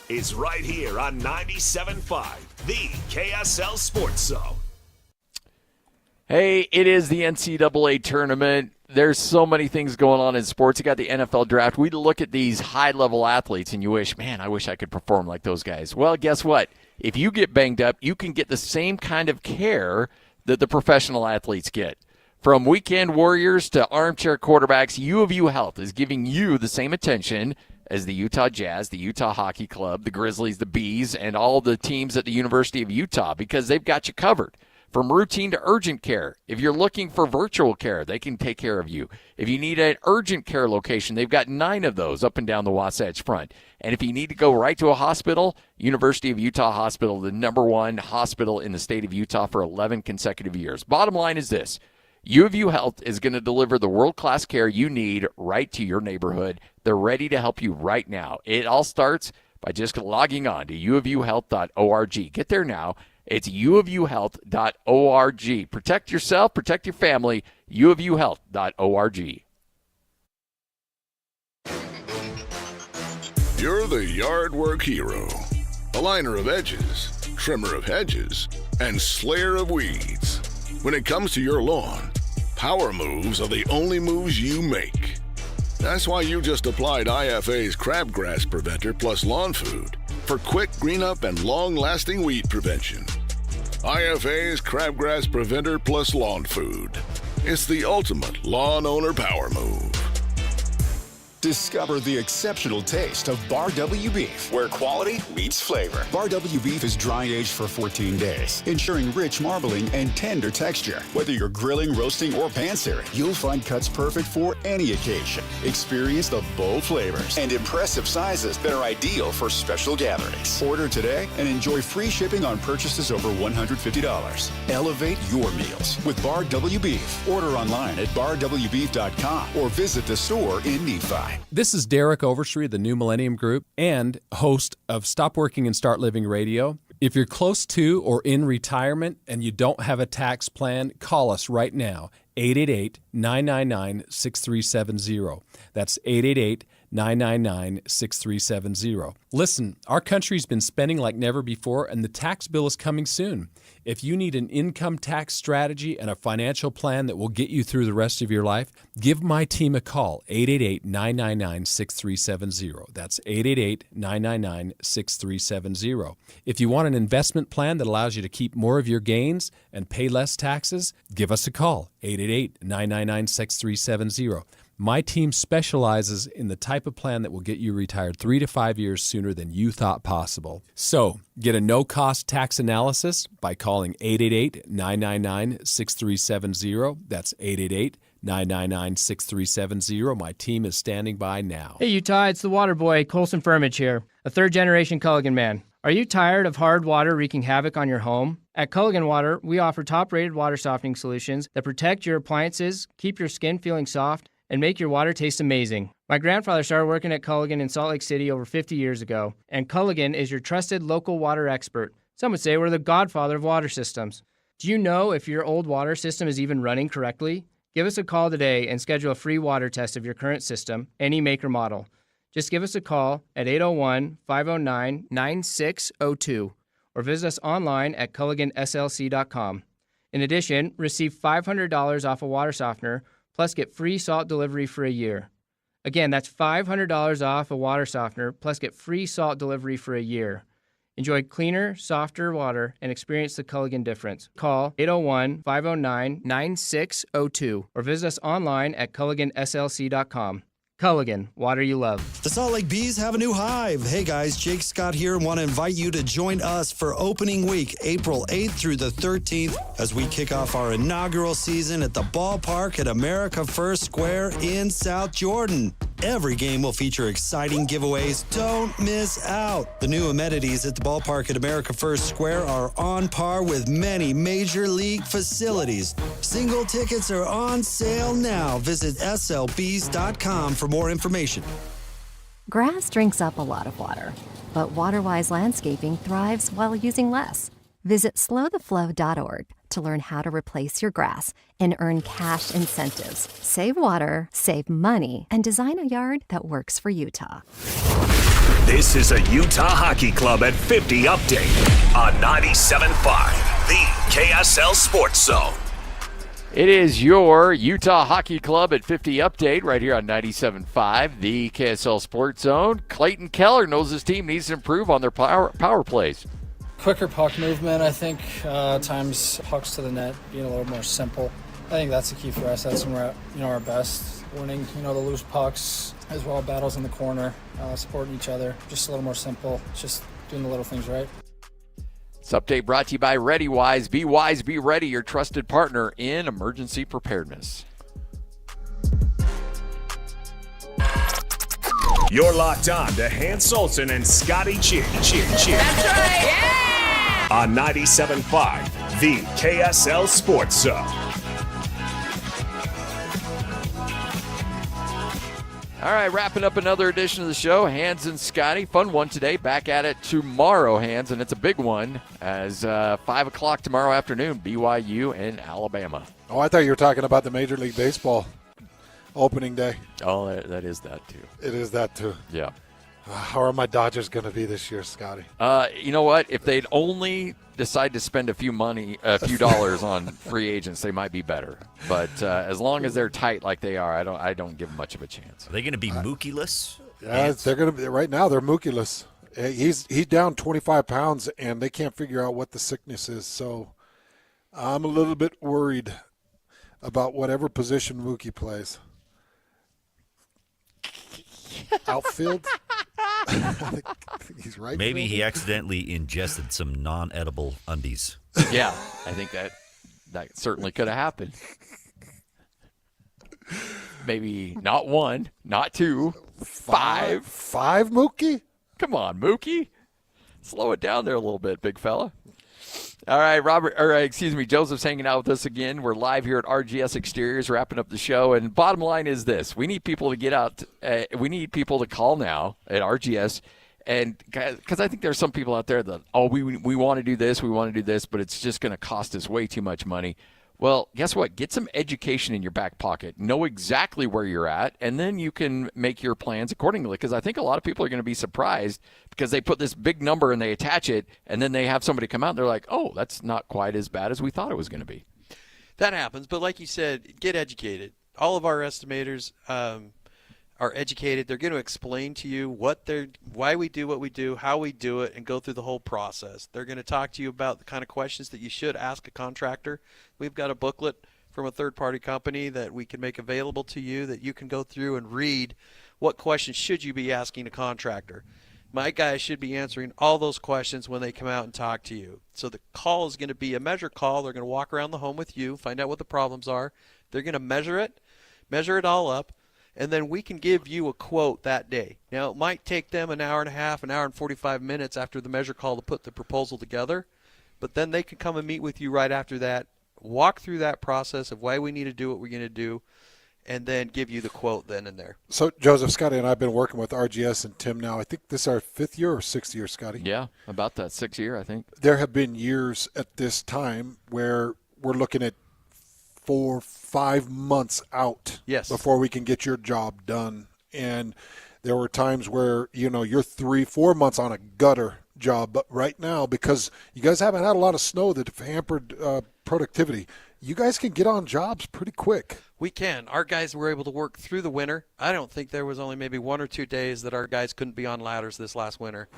[SPEAKER 14] is right here on 97.5, the KSL Sports Zone.
[SPEAKER 10] Hey, it is the NCAA tournament. There's so many things going on in sports. You got the NFL draft. We look at these high-level athletes, and you wish, man, I wish I could perform like those guys. Well, guess what? If you get banged up, you can get the same kind of care that the professional athletes get. From weekend warriors to armchair quarterbacks, U of U Health is giving you the same attention as the Utah Jazz, the Utah Hockey Club, the Grizzlies, the Bees, and all the teams at the University of Utah, because they've got you covered. From routine to urgent care. If you're looking for virtual care, they can take care of you. If you need an urgent care location, they've got 9 of those up and down the Wasatch Front. And if you need to go right to a hospital, University of Utah Hospital, the #1 hospital in the state of Utah for 11 consecutive years. Bottom line is this. U of U Health is going to deliver the world-class care you need right to your neighborhood. They're ready to help you right now. It all starts by just logging on to uofuhealth.org. Get there now. It's uofuhealth.org. Protect yourself, protect your family, uofuhealth.org.
[SPEAKER 8] You're the yard work hero, aligner of edges, trimmer of hedges, and slayer of weeds. When it comes to your lawn, power moves are the only moves you make. That's why you just applied IFA's Crabgrass Preventer plus Lawn Food for quick green up and long-lasting weed prevention. IFA's Crabgrass Preventer plus Lawn Food. It's the ultimate lawn owner power move.
[SPEAKER 26] Discover the exceptional taste of Bar W Beef, where quality meets flavor. Bar W Beef is dry-aged for 14 days, ensuring rich marbling and tender texture. Whether you're grilling, roasting, or pan-searing, you'll find cuts perfect for any occasion. Experience the bold flavors and impressive sizes that are ideal for special gatherings. Order today and enjoy free shipping on purchases over $150. Elevate your meals with Bar W Beef. Order online at barwbeef.com or visit the store in Nephi.
[SPEAKER 3] This is Derek Overstreet of the New Millennium Group and host of Stop Working and Start Living Radio. If you're close to or in retirement and you don't have a tax plan, call us right now, 888-999-6370. That's 888-999-6370. Listen, our country's been spending like never before, and the tax bill is coming soon. If you need an income tax strategy and a financial plan that will get you through the rest of your life, give my team a call, 888-999-6370. That's 888-999-6370. If you want an investment plan that allows you to keep more of your gains and pay less taxes, give us a call, 888-999-6370. My team specializes in the type of plan that will get you retired 3 to 5 years sooner than you thought possible. So, get a no-cost tax analysis by calling 888-999-6370. That's 888-999-6370. My team is standing by now.
[SPEAKER 5] Hey, Utah, it's the water boy, Colson Firmage here, a third-generation Culligan man. Are you tired of hard water wreaking havoc on your home? At Culligan Water, we offer top-rated water softening solutions that protect your appliances, keep your skin feeling soft, and make your water taste amazing. My grandfather started working at Culligan in Salt Lake City over 50 years ago, and Culligan is your trusted local water expert. Some would say we're the godfather of water systems. Do you know if your old water system is even running correctly? Give us a call today and schedule a free water test of your current system, any make or model. Just give us a call at 801-509-9602 or visit us online at culliganslc.com. In addition, receive $500 off a water softener, plus get free salt delivery for a year. Again, that's $500 off a water softener, plus get free salt delivery for a year. Enjoy cleaner, softer water and experience the Culligan difference. Call 801-509-9602 or visit us online at culliganslc.com. Culligan, water you love.
[SPEAKER 11] The Salt Lake Bees have a new hive. Hey guys, Jake Scott here and want to invite you to join us for opening week, April 8th through the 13th, as we kick off our inaugural season at the ballpark at America First Square in South Jordan. Every game will feature exciting giveaways. Don't miss out. The new amenities at the ballpark at America First Square are on par with many major league facilities. Single tickets are on sale now. Visit slbs.com for more information.
[SPEAKER 15] Grass drinks up a lot of water, but WaterWise Landscaping thrives while using less. Visit slowtheflow.org to learn how to replace your grass and earn cash incentives. Save water, save money, and design a yard that works for Utah.
[SPEAKER 14] This is a Utah Hockey Club at 50 update on 97.5, the KSL Sports Zone.
[SPEAKER 10] It is your Utah Hockey Club at 50 update right here on 97.5, the KSL Sports Zone. Clayton Keller knows his team needs to improve on their power plays.
[SPEAKER 21] Quicker puck movement, I think, times pucks to the net, being a little more simple. I think that's the key for us. That's when we're at, our best. Winning, the loose pucks, as well, battles in the corner, supporting each other. Just a little more simple, just doing the little things right.
[SPEAKER 10] This update brought to you by ReadyWise. Be wise, be ready, your trusted partner in emergency preparedness.
[SPEAKER 14] You're locked on to Hans Olsen and Scotty G. That's
[SPEAKER 2] right, yeah!
[SPEAKER 14] On 97.5, the KSL Sports Zone.
[SPEAKER 10] All right, wrapping up another edition of the show. Hans and Scotty, fun one today. Back at it tomorrow, Hans, and it's a big one as 5 o'clock tomorrow afternoon, BYU and Alabama.
[SPEAKER 24] Oh, I thought you were talking about the Major League Baseball opening day.
[SPEAKER 10] Oh, that is that too.
[SPEAKER 24] It is that too.
[SPEAKER 10] Yeah.
[SPEAKER 24] How are my Dodgers going to be this year, Scotty?
[SPEAKER 10] You know what? If they'd only decide to spend a few dollars on free agents, they might be better. But as long as they're tight like they are, I don't give them much of a chance.
[SPEAKER 6] Are they going to be Mookie-less?
[SPEAKER 24] Yeah, they're going to be. Right now, they're Mookie-less. He's down 25 pounds, and they can't figure out what the sickness is. So I'm a little bit worried about whatever position Mookie plays. outfield. I think he's right.
[SPEAKER 6] Maybe he accidentally ingested some non-edible undies.
[SPEAKER 10] Yeah, I think that certainly could have happened. Maybe not one, not two, five.
[SPEAKER 24] Five, Mookie?
[SPEAKER 10] Come on, Mookie. Slow it down there a little bit, big fella. All right, Joseph's hanging out with us again. We're live here at RGS Exteriors, wrapping up the show. And bottom line is this. We need people to get out. We need people to call now at RGS. And because I think there's some people out there that, we want to do this, but it's just going to cost us way too much money. Well, guess what? Get some education in your back pocket. Know exactly where you're at, and then you can make your plans accordingly. Because I think a lot of people are going to be surprised because they put this big number and they attach it, and then they have somebody come out and they're like, oh, that's not quite as bad as we thought it was going to be.
[SPEAKER 1] That happens, but like you said, get educated. All of our estimators are educated. They're going to explain to you why we do what we do, how we do it, and go through the whole process. They're going to talk to you about the kind of questions that you should ask a contractor. We've got a booklet from a third-party company that we can make available to you that you can go through and read what questions should you be asking a contractor. My guys should be answering all those questions when they come out and talk to you. So the call is going to be a measure call. They're going to walk around the home with you, find out what the problems are. They're going to measure it all up, and then we can give you a quote that day. Now, it might take them an hour and a half, an hour and 45 minutes after the measure call to put the proposal together, but then they can come and meet with you right after that, walk through that process of why we need to do what we're going to do, and then give you the quote then and there.
[SPEAKER 24] So, Joseph, Scotty, and I have been working with RGS and Tim now. I think this is our 5th year or 6th year, Scotty.
[SPEAKER 10] Yeah, about that 6th year, I think.
[SPEAKER 24] There have been years at this time where we're looking at 4-5 months out before we can get your job done. And there were times where, you're 3-4 months on a gutter job. But right now, because you guys haven't had a lot of snow that have hampered productivity, you guys can get on jobs pretty quick.
[SPEAKER 1] We can. Our guys were able to work through the winter. I don't think there was only maybe 1 or 2 days that our guys couldn't be on ladders this last winter.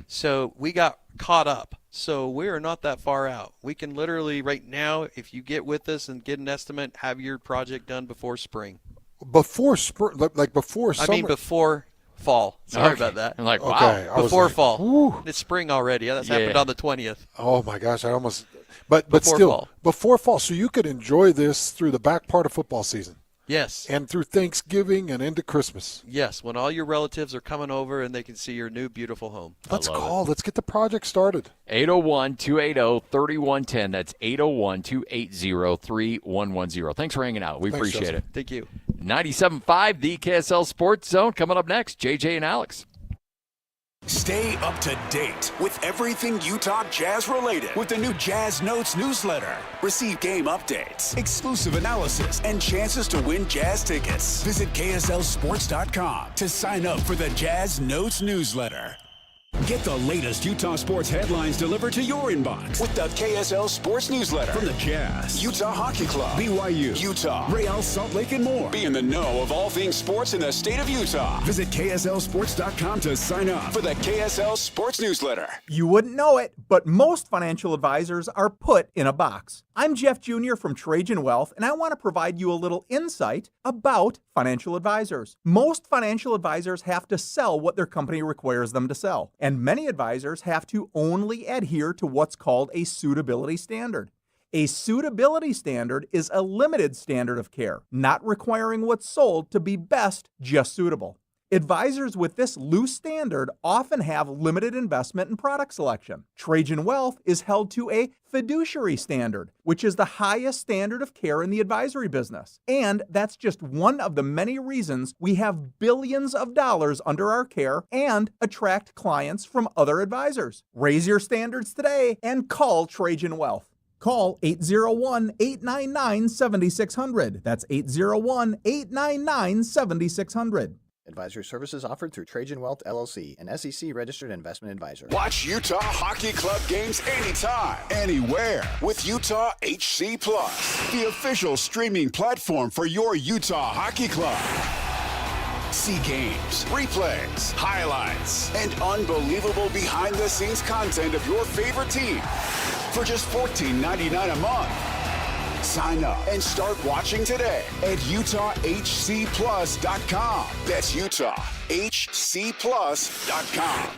[SPEAKER 1] So we got caught up. So we are not that far out. We can literally right now, if you get with us and get an estimate, have your project done before spring.
[SPEAKER 24] Before spring, like before summer?
[SPEAKER 1] I mean before fall. Sorry about that.
[SPEAKER 10] I'm like, wow.
[SPEAKER 24] Okay,
[SPEAKER 1] before fall. Whew. It's spring already. That's happened on the 20th.
[SPEAKER 24] Oh, my gosh. I almost – but still,
[SPEAKER 1] fall.
[SPEAKER 24] Before fall. So you could enjoy this through the back part of football season.
[SPEAKER 1] Yes.
[SPEAKER 24] And through Thanksgiving and into Christmas.
[SPEAKER 1] Yes, when all your relatives are coming over and they can see your new beautiful home.
[SPEAKER 24] Let's call. Let's get the project started.
[SPEAKER 10] 801-280-3110. That's 801-280-3110. Thanks for hanging out. We appreciate it.
[SPEAKER 1] Thank you.
[SPEAKER 10] 97.5, the KSL Sports Zone. Coming up next, JJ and Alex.
[SPEAKER 14] Stay up to date with everything Utah Jazz related with the new Jazz Notes newsletter. Receive game updates, exclusive analysis, and chances to win Jazz tickets. Visit KSLSports.com to sign up for the Jazz Notes newsletter. Get the latest Utah sports headlines delivered to your inbox with the KSL Sports Newsletter from the Jazz, Utah Hockey Club, BYU, Utah, Real Salt Lake, and more. Be in the know of all things sports in the state of Utah. Visit KSLSports.com to sign up for the KSL Sports Newsletter.
[SPEAKER 7] You wouldn't know it, but most financial advisors are put in a box. I'm Jeff Jr. from Trajan Wealth, and I want to provide you a little insight about financial advisors. Most financial advisors have to sell what their company requires them to sell, and many advisors have to only adhere to what's called a suitability standard. A suitability standard is a limited standard of care, not requiring what's sold to be best just suitable. Advisors with this loose standard often have limited investment and product selection. Trajan Wealth is held to a fiduciary standard, which is the highest standard of care in the advisory business. And that's just one of the many reasons we have billions of dollars under our care and attract clients from other advisors. Raise your standards today and call Trajan Wealth. Call 801-899-7600. That's 801-899-7600.
[SPEAKER 9] Advisory services offered through Trajan Wealth, LLC, an SEC-registered investment advisor.
[SPEAKER 14] Watch Utah Hockey Club games anytime, anywhere with Utah HC Plus, the official streaming platform for your Utah Hockey Club. See games, replays, highlights, and unbelievable behind-the-scenes content of your favorite team for just $14.99 a month.
[SPEAKER 26] Sign up and start watching today at UtahHCPlus.com. That's UtahHCPlus.com.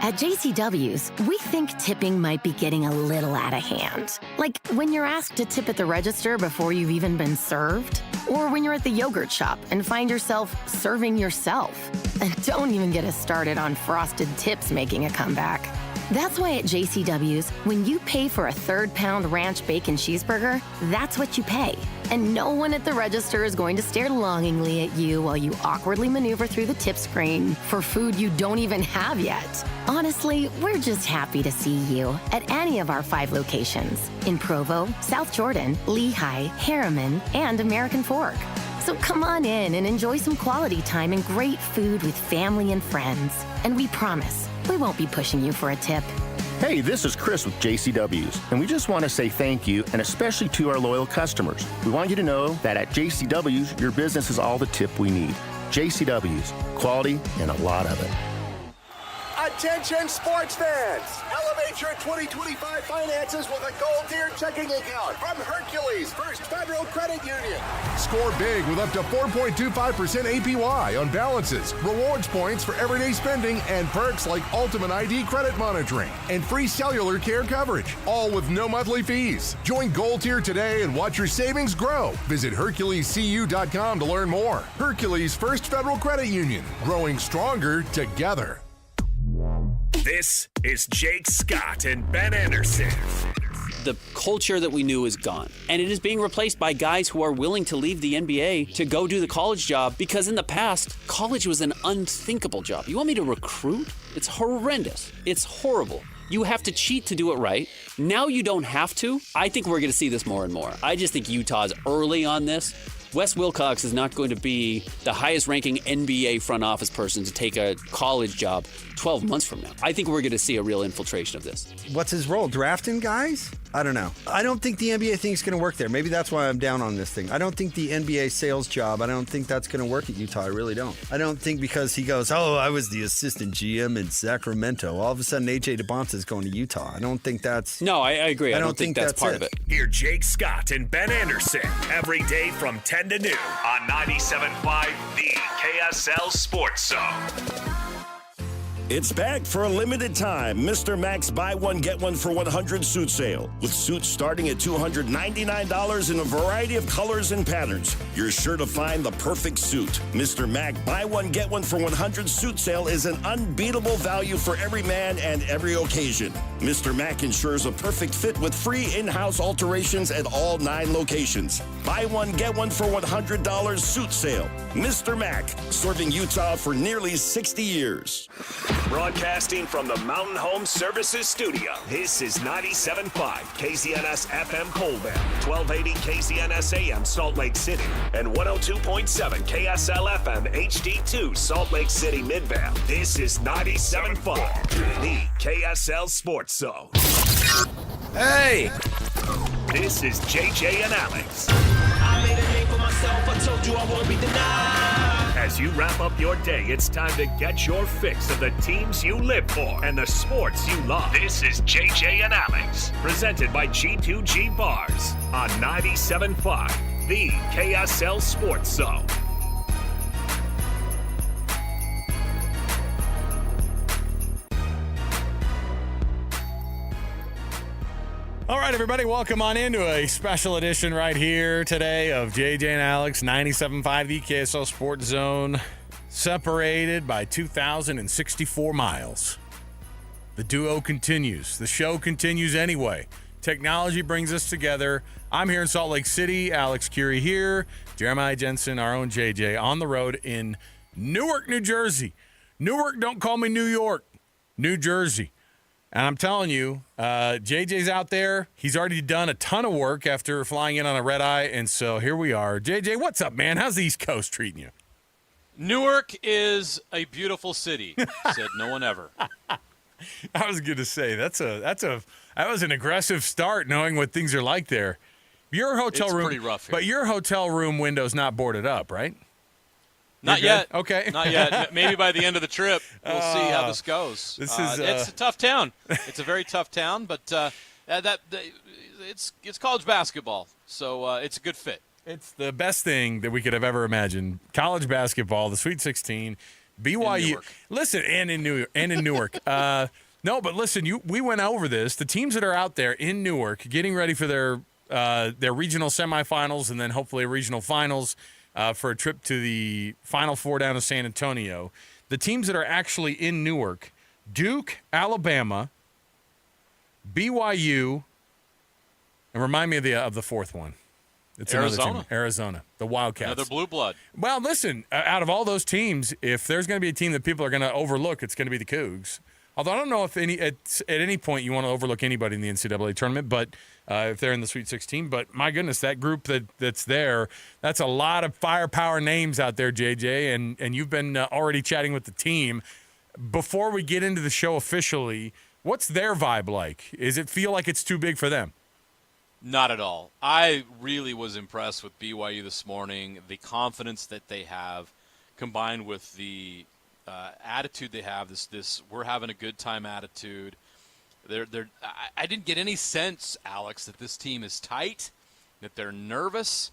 [SPEAKER 12] At JCW's, we think tipping might be getting a little out of hand. Like when you're asked to tip at the register before you've even been served, or when you're at the yogurt shop and find yourself serving yourself. And don't even get us started on frosted tips making a comeback. That's why at JCW's, when you pay for a 3rd-pound ranch bacon cheeseburger, that's what you pay. And no one at the register is going to stare longingly at you while you awkwardly maneuver through the tip screen for food you don't even have yet. Honestly, we're just happy to see you at any of our 5 locations in Provo, South Jordan, Lehigh, Harriman, and American Fork. So come on in and enjoy some quality time and great food with family and friends. And we promise, we won't be pushing you for a tip.
[SPEAKER 13] Hey, this is Chris with JCW's, and we just want to say thank you, and especially to our loyal customers. We want you to know that at JCW's, your business is all the tip we need. JCW's, quality and a lot of it.
[SPEAKER 16] Attention sports fans! Elevate your 2025 finances with a Gold Tier checking account from Hercules First Federal Credit Union.
[SPEAKER 17] Score big with up to 4.25% APY on balances, rewards points for everyday spending, and perks like Ultimate ID credit monitoring and free cellular care coverage, all with no monthly fees. Join Gold Tier today and watch your savings grow. Visit HerculesCU.com to learn more. Hercules First Federal Credit Union, growing stronger together.
[SPEAKER 14] This is Jake Scott and Ben Anderson.
[SPEAKER 22] The culture that we knew is gone, and it is being replaced by guys who are willing to leave the NBA to go do the college job, because in the past, college was an unthinkable job. You want me to recruit? It's horrendous. It's horrible. You have to cheat to do it right. Now you don't have to. I think we're going to see this more and more. I just think Utah's early on this. Wes Wilcox is not going to be the highest-ranking NBA front office person to take a college job 12 months from now. I think we're going to see a real infiltration of this.
[SPEAKER 23] What's his role? Drafting guys? I don't know. I don't think the NBA thing's going to work there. Maybe that's why I'm down on this thing. I don't think the NBA sales job, I don't think that's going to work at Utah. I really don't. I don't think because he goes, oh, I was the assistant GM in Sacramento. All of a sudden, AJ DeBonta is going to Utah. I don't think that's...
[SPEAKER 22] No, I agree. I don't think that's part of it.
[SPEAKER 14] Hear Jake Scott and Ben Anderson every day from 10 to noon on 97.5 The KSL Sports Zone.
[SPEAKER 25] It's back for a limited time. Mr. Mac's buy one, get one for 100 suit sale. With suits starting at $299 in a variety of colors and patterns. You're sure to find the perfect suit. Mr. Mac buy one, get one for 100 suit sale is an unbeatable value for every man and every occasion. Mr. Mac ensures a perfect fit with free in-house alterations at all 9 locations. Buy one, get one for $100 suit sale. Mr. Mac, serving Utah for nearly 60 years.
[SPEAKER 14] Broadcasting from the Mountain Home Services Studio, this is 97.5 KZNS FM Colville, 1280 KZNS AM Salt Lake City, and 102.7 KSL FM HD2 Salt Lake City Midvale. This is 97.5, the KSL Sports Zone.
[SPEAKER 2] Hey!
[SPEAKER 14] This is JJ and Alex.
[SPEAKER 2] I made a name for myself, I told you I won't be denied.
[SPEAKER 14] As you wrap up your day, it's time to get your fix of the teams you live for and the sports you love. This is JJ and Alex, presented by G2G Bars on 97.5, the KSL Sports Zone.
[SPEAKER 27] All right, everybody, welcome on into a special edition right here today of JJ and Alex, 97.5, the KSL Sports Zone, separated by 2,064 miles. The duo continues. The show continues anyway. Technology brings us together. I'm here in Salt Lake City. Alex Curie here. Jeremiah Jensen, our own JJ, on the road in Newark, New Jersey. Newark, don't call me New York. New Jersey. And I'm telling you, JJ's out there. He's already done a ton of work after flying in on a red eye. And so here we are. JJ, what's up, man? How's the East Coast treating you?
[SPEAKER 28] Newark is a beautiful city, said no one ever.
[SPEAKER 27] I was going to say, that was an aggressive start knowing what things are like there. Your hotel room,
[SPEAKER 28] pretty rough here.
[SPEAKER 27] But your hotel room window's not boarded up, right?
[SPEAKER 28] Not yet.
[SPEAKER 27] Okay.
[SPEAKER 28] Not yet. Maybe by the end of the trip, we'll see how this goes.
[SPEAKER 27] This is
[SPEAKER 28] it's a tough town. It's a very tough town, but It's college basketball, so it's a good fit.
[SPEAKER 27] It's the best thing that we could have ever imagined. College basketball, the Sweet 16, BYU. Listen, and in Newark. No, but listen, we went over this. The teams that are out there in Newark getting ready for their regional semifinals and then hopefully regional finals for a trip to the Final Four down to San Antonio. The teams that are actually in Newark, Duke, Alabama, BYU, and remind me of the fourth one. It's
[SPEAKER 28] Arizona.
[SPEAKER 27] Arizona, the Wildcats.
[SPEAKER 28] Another blue blood.
[SPEAKER 27] Well, listen, out of all those teams, if there's going to be a team that people are going to overlook, it's going to be the Cougs. Although I don't know if at any point you want to overlook anybody in the NCAA tournament, but if they're in the Sweet 16. But my goodness, that group that's there, that's a lot of firepower names out there, JJ, and you've been already chatting with the team. Before we get into the show officially, what's their vibe like? Does it feel like it's too big for them?
[SPEAKER 28] Not at all. I really was impressed with BYU this morning. The confidence that they have, combined with the attitude they have, this we're having a good time attitude. I didn't get any sense, Alex, that this team is tight, that they're nervous,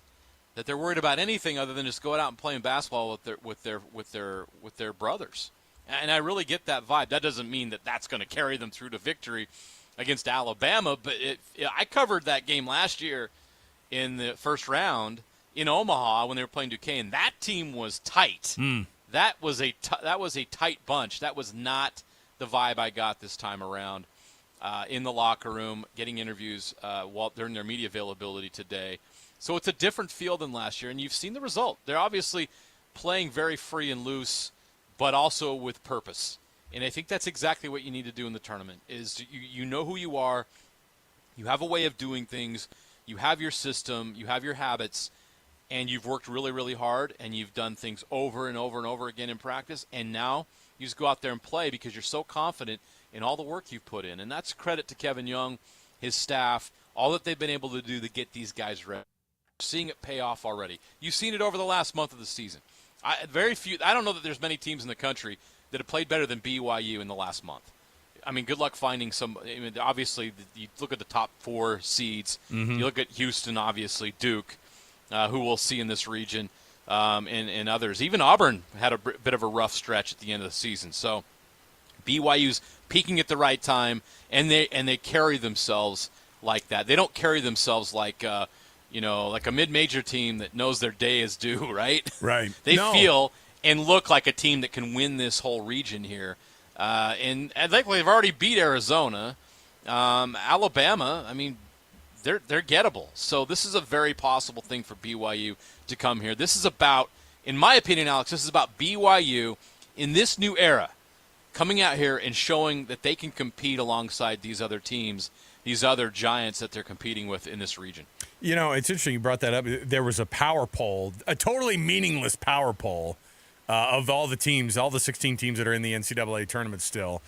[SPEAKER 28] that they're worried about anything other than just going out and playing basketball with their brothers. And I really get that vibe. That doesn't mean that that's going to carry them through to victory against Alabama, but I covered that game last year in the first round in Omaha when they were playing Duquesne. That team was tight. That was a tight bunch. That was not the vibe I got this time around in the locker room, getting interviews during their media availability today. So it's a different feel than last year, and you've seen the result. They're obviously playing very free and loose, but also with purpose. And I think that's exactly what you need to do in the tournament is you know who you are, you have a way of doing things, you have your system, you have your habits, and you've worked really, really hard, and you've done things over and over and over again in practice, and now you just go out there and play because you're so confident in all the work you've put in. And that's credit to Kevin Young, his staff, all that they've been able to do to get these guys ready. Seeing it pay off already. You've seen it over the last month of the season. I don't know that there's many teams in the country that have played better than BYU in the last month. I mean, good luck finding some. I mean, obviously, you look at the top 4 seeds.
[SPEAKER 27] Mm-hmm.
[SPEAKER 28] You look at Houston, obviously, Duke, who we'll see in this region, and others. Even Auburn had a bit of a rough stretch at the end of the season. So BYU's peaking at the right time, and they carry themselves like that. They don't carry themselves like like a mid-major team that knows their day is due, right?
[SPEAKER 27] Right.
[SPEAKER 28] They feel and look like a team that can win this whole region here. And I think they've already beat Arizona. Alabama, I mean, they're gettable. So this is a very possible thing for BYU to come here. This is about, in my opinion, Alex, this is about BYU in this new era coming out here and showing that they can compete alongside these other teams, these other giants that they're competing with in this region.
[SPEAKER 27] You know, it's interesting you brought that up. There was a power poll, a totally meaningless power poll of all the teams, all the 16 teams that are in the NCAA tournament still.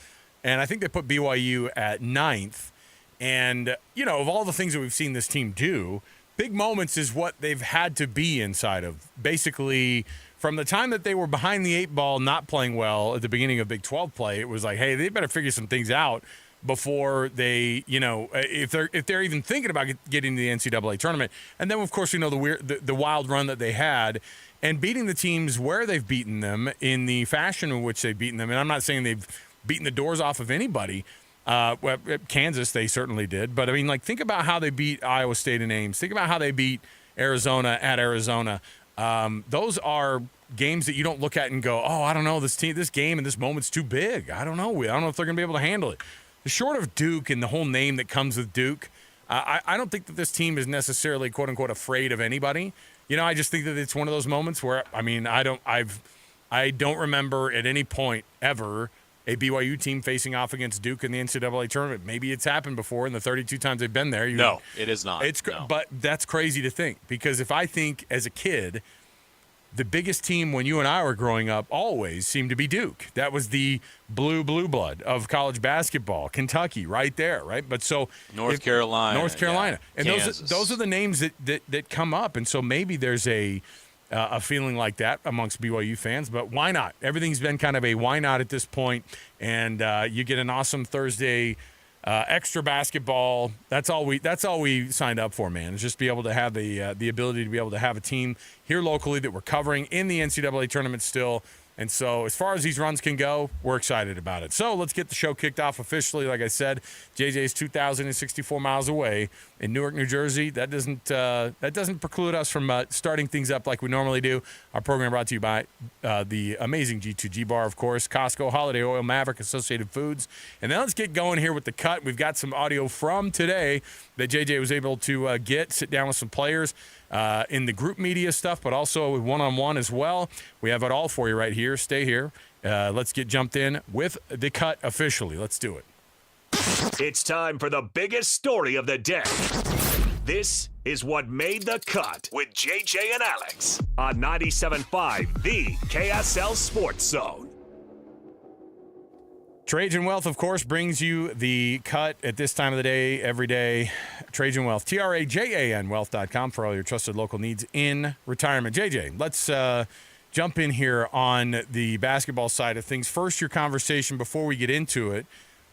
[SPEAKER 27] And I think they put BYU at 9th. And, of all the things that we've seen this team do, big moments is what they've had to be inside of. Basically, from the time that they were behind the 8 ball, not playing well at the beginning of Big 12 play, it was like, hey, they better figure some things out before they, if they're even thinking about getting to the NCAA tournament. And then, of course, the wild run that they had and beating the teams where they've beaten them in the fashion in which they've beaten them. And I'm not saying they've beaten the doors off of anybody. Kansas, they certainly did. But, I mean, think about how they beat Iowa State in Ames. Think about how they beat Arizona at Arizona. Those are games that you don't look at and go, oh, I don't know, this game and this moment's too big. I don't know if they're going to be able to handle it. Short of Duke and the whole name that comes with Duke, I don't think that this team is necessarily, quote unquote, afraid of anybody. I just think that it's one of those moments where, I mean, I don't remember at any point ever a BYU team facing off against Duke in the NCAA tournament. Maybe it's happened before in the 32 times they've been there.
[SPEAKER 28] No, it is not.
[SPEAKER 27] But that's crazy to think, because if I think as a kid, the biggest team when you and I were growing up always seemed to be Duke. That was the blue blood of college basketball. Kentucky, right there, right? But so
[SPEAKER 28] North Carolina,
[SPEAKER 27] yeah. And
[SPEAKER 28] Kansas.
[SPEAKER 27] those are the names that come up, and so maybe there's a feeling like that amongst BYU fans. But why not? Everything's been kind of a why not at this point, and you get an awesome Thursday extra basketball. That's all we signed up for, man. Is just be able to have the ability to be able to have a team here locally that we're covering in the NCAA tournament still. And so as far as these runs can go, we're excited about it. So let's get the show kicked off officially. Like I said, JJ's 2,064 miles away in Newark, New Jersey. That doesn't preclude us from starting things up like we normally do. Our program brought to you by the amazing G2G Bar, of course, Costco, Holiday Oil, Maverick, Associated Foods. And then let's get going here with the cut. We've got some audio from today that JJ was able to sit down with some players in the group media stuff, but also one-on-one as well. We have it all for you right here. Stay here. Let's get jumped in with the cut officially. Let's do it.
[SPEAKER 14] It's time for the biggest story of the day. This is what made the cut with JJ and Alex on 97.5, the KSL Sports Zone.
[SPEAKER 27] Trajan Wealth, of course, brings you the cut at this time of the day, every day. Trajan Wealth, TRAJAN Wealth.com for all your trusted local needs in retirement. JJ, let's jump in here on the basketball side of things. First, your conversation before we get into it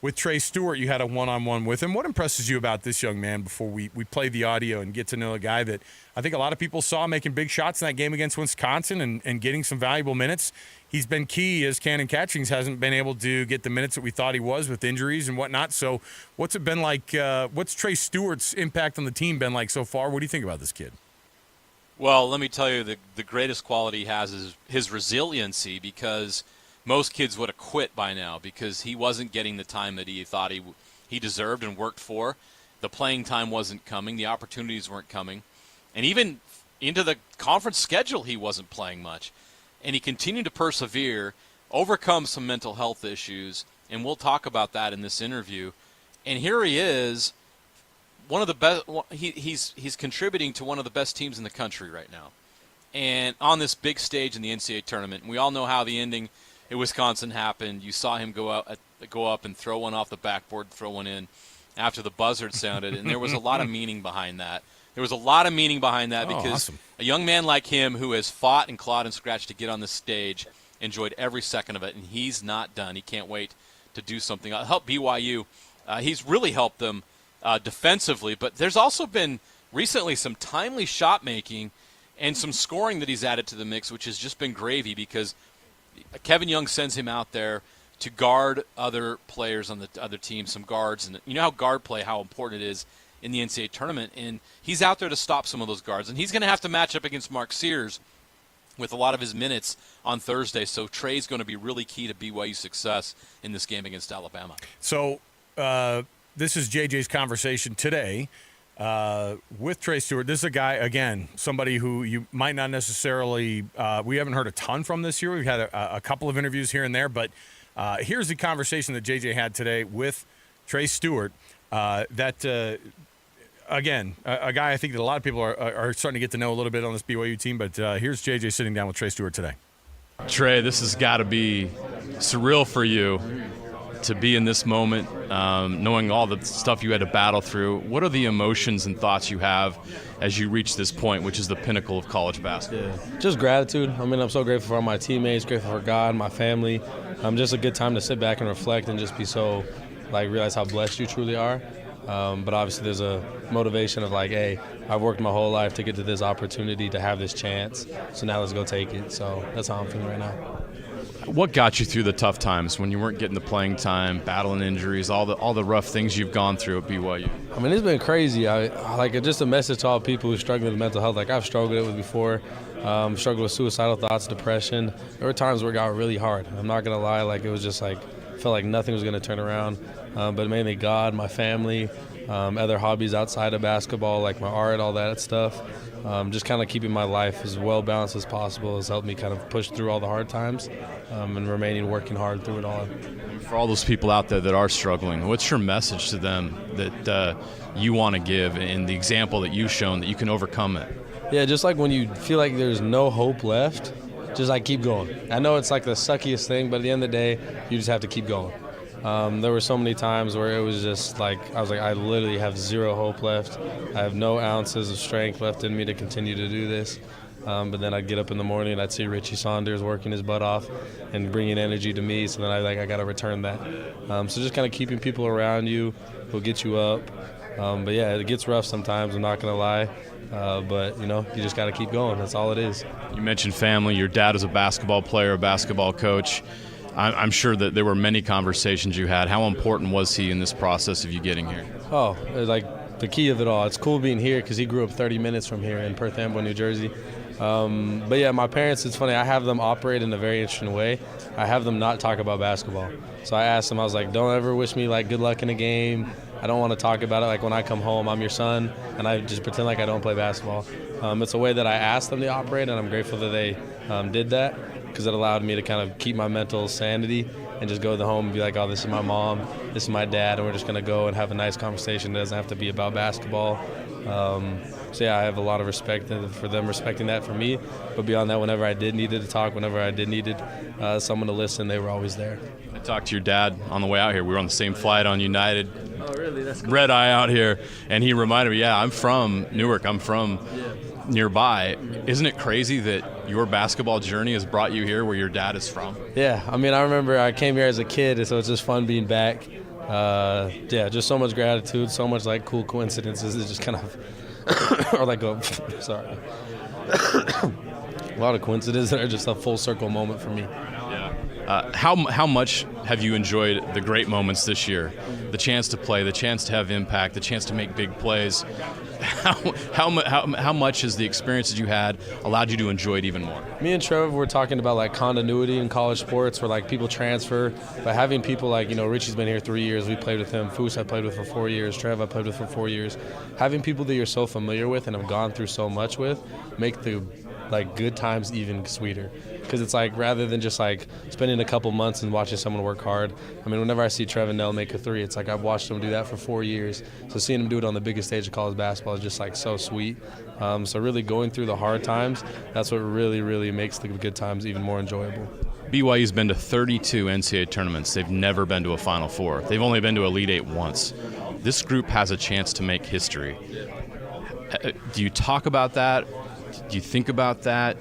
[SPEAKER 27] with Trey Stewart. You had a one-on-one with him. What impresses you about this young man before we play the audio and get to know a guy that I think a lot of people saw making big shots in that game against Wisconsin and getting some valuable minutes? He's been key as Cannon Catchings hasn't been able to get the minutes that we thought he was with injuries and whatnot. So what's it been like? What's Trey Stewart's impact on the team been like so far? What do you think about this kid?
[SPEAKER 28] Well, let me tell you, the greatest quality he has is his resiliency, because most kids would have quit by now because he wasn't getting the time that he thought he deserved and worked for. The playing time wasn't coming. The opportunities weren't coming. And even into the conference schedule, he wasn't playing much. And he continued to persevere, overcome some mental health issues, and we'll talk about that in this interview. And here he is, one of the best. He's contributing to one of the best teams in the country right now, and on this big stage in the NCAA tournament. And we all know how the ending at Wisconsin happened. You saw him go up and throw one off the backboard, throw one in after the buzzard sounded, and there was a lot of meaning behind that. Because
[SPEAKER 27] awesome.
[SPEAKER 28] A young man like him who has fought and clawed and scratched to get on this stage enjoyed every second of it, and he's not done. He can't wait to do something. Help BYU. He's really helped them defensively, but there's also been recently some timely shot making and some scoring that he's added to the mix, which has just been gravy because Kevin Young sends him out there to guard other players on the other team, some guards. And you know how guard play, how important it is in the NCAA tournament. And he's out there to stop some of those guards. And he's going to have to match up against Mark Sears with a lot of his minutes on Thursday. So Trey's going to be really key to BYU's success in this game against Alabama.
[SPEAKER 27] So this is JJ's conversation today with Trey Stewart. This is a guy, again, somebody who you might not necessarily we haven't heard a ton from this year. We've had a couple of interviews here and there, but here's the conversation that JJ had today with Trey Stewart. Again, a guy I think that a lot of people are starting to get to know a little bit on this BYU team, but here's JJ sitting down with Trey Stewart today.
[SPEAKER 28] Trey, this has got to be surreal for you to be in this moment, knowing all the stuff you had to battle through. What are the emotions and thoughts you have as you reach this point, which is the pinnacle of college basketball?
[SPEAKER 3] Yeah. Just gratitude. I mean, I'm so grateful for all my teammates, grateful for God, my family. Just a good time to sit back and reflect and just be so, realize how blessed you truly are. But obviously there's a motivation of hey, I've worked my whole life to get to this opportunity, to have this chance. So now let's go take it. So that's how I'm feeling right now.
[SPEAKER 28] What got you through the tough times when you weren't getting the playing time, battling injuries, all the rough things you've gone through at BYU?
[SPEAKER 3] I mean, it's been crazy. Just a message to all people who struggle with mental health. I've struggled with before. Struggled with suicidal thoughts, depression. There were times where it got really hard. I'm not gonna lie. It was just felt like nothing was gonna turn around. But mainly God, my family, other hobbies outside of basketball, like my art, all that stuff. Just kind of keeping my life as well balanced as possible has helped me kind of push through all the hard times and remaining working hard through it all.
[SPEAKER 28] For all those people out there that are struggling, what's your message to them that you want to give and the example that you've shown that you can overcome it?
[SPEAKER 3] Yeah, just when you feel like there's no hope left, just keep going. I know it's the suckiest thing, but at the end of the day, you just have to keep going. There were so many times where it was just I literally have zero hope left. I have no ounces of strength left in me to continue to do this. But then I'd get up in the morning and I'd see Richie Saunders working his butt off and bringing energy to me. So then I got to return that. So just kind of keeping people around you who'll get you up. But yeah, it gets rough sometimes. I'm not going to lie. But you just got to keep going. That's all it is.
[SPEAKER 28] You mentioned family. Your dad is a basketball player, a basketball coach. I'm sure that there were many conversations you had. How important was he in this process of you getting here?
[SPEAKER 3] Oh, like the key of it all. It's cool being here because he grew up 30 minutes from here in Perth Amboy, New Jersey. But yeah, my parents, it's funny, I have them operate in a very interesting way. I have them not talk about basketball. So I asked them, I was like, don't ever wish me like good luck in a game. I don't want to talk about it. Like when I come home, I'm your son, and I just pretend like I don't play basketball. It's a way that I asked them to operate, and I'm grateful that they did that, because it allowed me to kind of keep my mental sanity and just go to the home and be like, oh, this is my mom, this is my dad, and we're just going to go and have a nice conversation. It doesn't have to be about basketball. So yeah, I have a lot of respect for them respecting that for me. But beyond that, whenever I did needed to talk, whenever I did needed someone to listen, they were always there.
[SPEAKER 28] I talked to your dad on the way out here. We were on the same flight on United.
[SPEAKER 3] Oh, really? That's cool.
[SPEAKER 28] Red Eye out here. And he reminded me, I'm from Newark. I'm from nearby. Isn't it crazy that your basketball journey has brought you here where your dad is from?
[SPEAKER 3] Yeah, I mean, I remember I came here as a kid, so it's just fun being back. Yeah, just so much gratitude, so much like cool coincidences. It's just kind of, or like sorry. A lot of coincidences that are just a full circle moment for me.
[SPEAKER 28] Yeah. How much have you enjoyed the great moments this year? The chance to play, the chance to have impact, the chance to make big plays. How much has the experiences you had allowed you to enjoy it even more?
[SPEAKER 3] Me and Trevor were talking about like continuity in college sports where like people transfer, but having people like, Richie's been here 3 years, we played with him. Foose I played with for 4 years. Trev I played with for 4 years. Having people that you're so familiar with and have gone through so much with make the good times even sweeter, because it's like rather than just like spending a couple months and watching someone work hard. I mean, whenever I see Trev and Nell make a three, it's like I've watched them do that for 4 years. So seeing them do it on the biggest stage of college basketball is just like so sweet. So really going through the hard times, that's what really, really makes the good times even more enjoyable.
[SPEAKER 28] BYU's been to 32 NCAA tournaments. They've never been to a Final Four. They've only been to Elite Eight once. This group has a chance to make history. Do you talk about that? Do you think about that?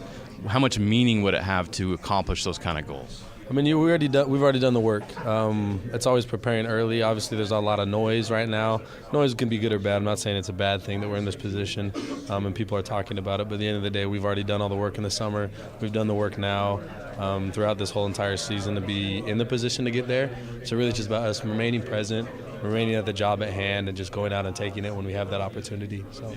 [SPEAKER 28] How much meaning would it have to accomplish those kind of goals?
[SPEAKER 3] I mean, we've already done the work. It's always preparing early. Obviously, there's a lot of noise right now. Noise can be good or bad. I'm not saying it's a bad thing that we're in this position and people are talking about it. But at the end of the day, we've already done all the work in the summer. We've done the work now throughout this whole entire season to be in the position to get there. So really, it's just about us remaining present, remaining at the job at hand, and just going out and taking it when we have that opportunity. So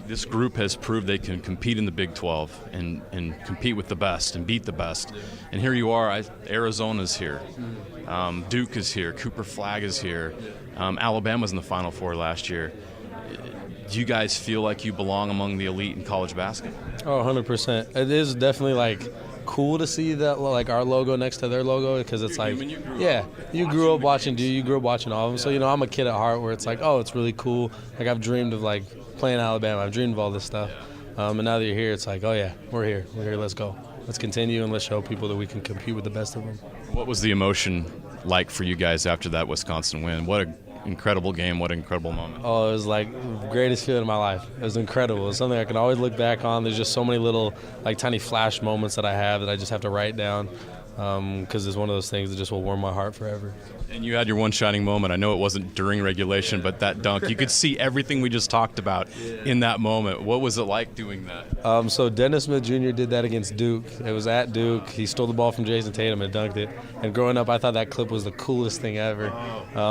[SPEAKER 28] this group has proved they can compete in the Big 12 and compete with the best and beat the best. And here you are. Arizona's here. Duke is here. Cooper Flagg is here. Alabama's in the Final Four last year. Do you guys feel like you belong among the elite in college basketball?
[SPEAKER 3] Oh, 100%. It is definitely cool to see that our logo next to their logo, because it's you grew up watching Duke, you grew up watching all of them. So I'm a kid at heart where it's it's really cool. Like I've dreamed of playing Alabama. I've dreamed of all this stuff. And now that you're here, it's like, oh yeah, we're here. Let's go. Let's continue and let's show people that we can compete with the best of them.
[SPEAKER 28] What was the emotion like for you guys after that Wisconsin win? What an incredible game. What an incredible moment.
[SPEAKER 3] Oh, it was the greatest feeling of my life. It was incredible. It's something I can always look back on. There's just so many little tiny flash moments that I have that I just have to write down because it's one of those things that just will warm my heart forever.
[SPEAKER 28] And you had your one shining moment. I know it wasn't during regulation, but that dunk, you could see everything we just talked about in that moment. What was it like doing that?
[SPEAKER 3] So Dennis Smith Jr. did that against Duke. It was at Duke. He stole the ball from Jason Tatum and dunked it. And growing up, I thought that clip was the coolest thing ever.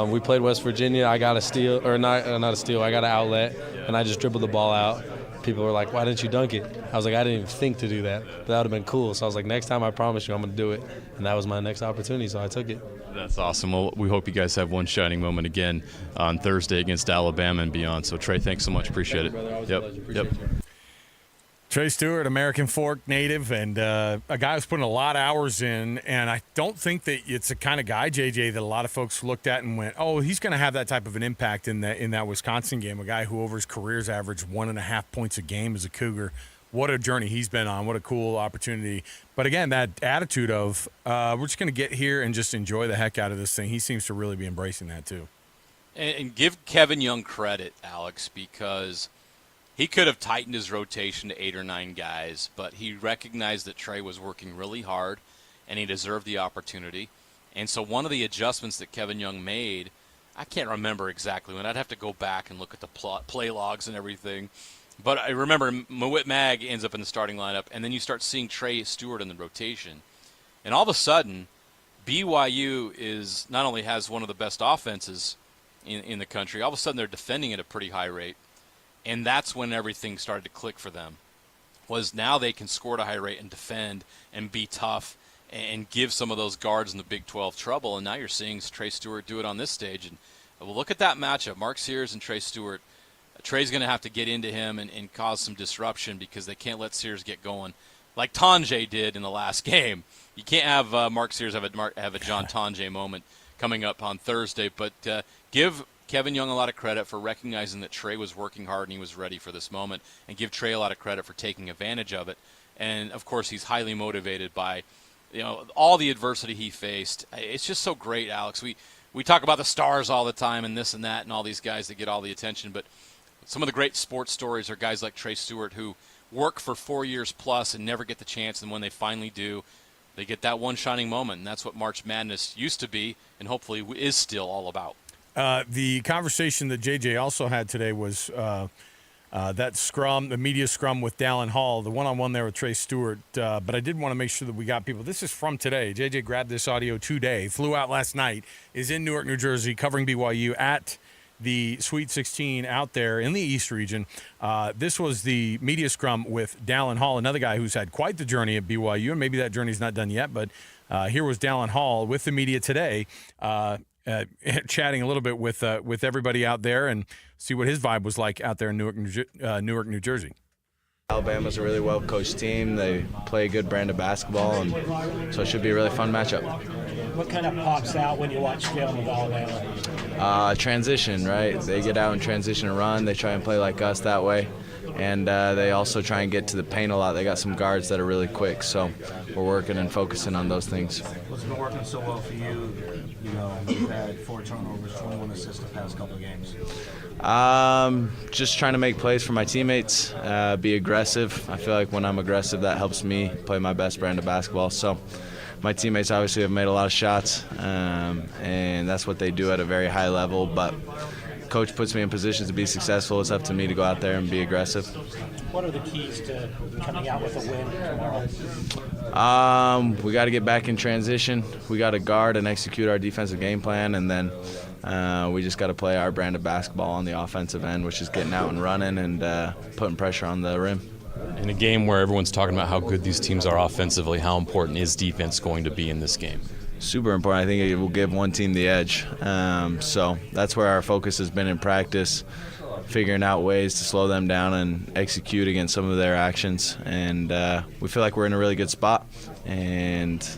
[SPEAKER 3] We played West Virginia. I got a steal, or not a steal. I got an outlet, and I just dribbled the ball out. People were like, why didn't you dunk it? I was like, I didn't even think to do that. But that would have been cool. So I was like, next time I promise you I'm going to do it. And that was my next opportunity, so I took it.
[SPEAKER 28] That's awesome. Well, we hope you guys have one shining moment again on Thursday against Alabama and beyond. So, Trey, thanks so much. Appreciate it. Yep.
[SPEAKER 27] Trey Stewart, American Fork native, and a guy who's putting a lot of hours in. And I don't think that it's the kind of guy, JJ, that a lot of folks looked at and went, oh, he's going to have that type of an impact in that Wisconsin game. A guy who over his career's averaged 1.5 points a game as a Cougar. What a journey he's been on. What a cool opportunity. But again, that attitude of we're just going to get here and just enjoy the heck out of this thing. He seems to really be embracing that too.
[SPEAKER 28] And give Kevin Young credit, Alex, because He could have tightened his rotation to 8 or 9 guys, but he recognized that Trey was working really hard, and he deserved the opportunity. And so one of the adjustments that Kevin Young made, I can't remember exactly when. I'd have to go back and look at the play logs and everything. But I remember Mawit Mag ends up in the starting lineup, and then you start seeing Trey Stewart in the rotation. And all of a sudden, BYU is not only has one of the best offenses in the country, all of a sudden they're defending at a pretty high rate. And that's when everything started to click for them, was now they can score at a high rate and defend and be tough and give some of those guards in the Big 12 trouble. And now you're seeing Trey Stewart do it on this stage. And we'll look at that matchup, Mark Sears and Trey Stewart. Trey's going to have to get into him and cause some disruption because they can't let Sears get going like Tonje did in the last game. You can't have Mark Sears have a John Tonje moment coming up on Thursday. But give Kevin Young a lot of credit for recognizing that Trey was working hard and he was ready for this moment, and give Trey a lot of credit for taking advantage of it. And, of course, he's highly motivated by all the adversity he faced. It's just so great, Alex. We talk about the stars all the time and this and that and all these guys that get all the attention, but some of the great sports stories are guys like Trey Stewart who work for 4 years plus and never get the chance, and when they finally do, they get that one shining moment, and that's what March Madness used to be and hopefully is still all about.
[SPEAKER 27] The conversation that JJ also had today was that scrum, the media scrum with Dallin Hall, the one-on-one there with Trey Stewart. But I did want to make sure that we got people. This is from today. JJ grabbed this audio today, flew out last night, is in Newark, New Jersey, covering BYU at the Sweet 16 out there in the East region. This was the media scrum with Dallin Hall, another guy who's had quite the journey at BYU, and maybe that journey's not done yet, but here was Dallin Hall with the media today, chatting a little bit with everybody out there and see what his vibe was like out there in Newark, New Jersey.
[SPEAKER 4] Alabama's a really well-coached team. They play a good brand of basketball, and so it should be a really fun matchup.
[SPEAKER 2] What kind of pops out when you watch film with Alabama?
[SPEAKER 4] Transition, right? They get out and transition and run. They try and play like us that way. And they also try and get to the paint a lot. They got some guards that are really quick, so we're working and focusing on those things.
[SPEAKER 5] What's been working so well for you? You've had 4 turnovers, 21 assists the past couple of games.
[SPEAKER 4] Just trying to make plays for my teammates, be aggressive. I feel like when I'm aggressive, that helps me play my best brand of basketball. So my teammates obviously have made a lot of shots, and that's what they do at a very high level. But Coach puts me in positions to be successful. It's up to me to go out there and be aggressive.
[SPEAKER 2] What are the keys to coming out with a win tomorrow?
[SPEAKER 4] We got to get back in transition. We got to guard and execute our defensive game plan, and then we just got to play our brand of basketball on the offensive end, which is getting out and running and putting pressure on the rim.
[SPEAKER 8] In a game where everyone's talking about how good these teams are offensively, how important is defense going to be in this game?
[SPEAKER 4] Super important. I think it will give one team the edge. So that's where our focus has been in practice, figuring out ways to slow them down and execute against some of their actions. And we feel like we're in a really good spot. And,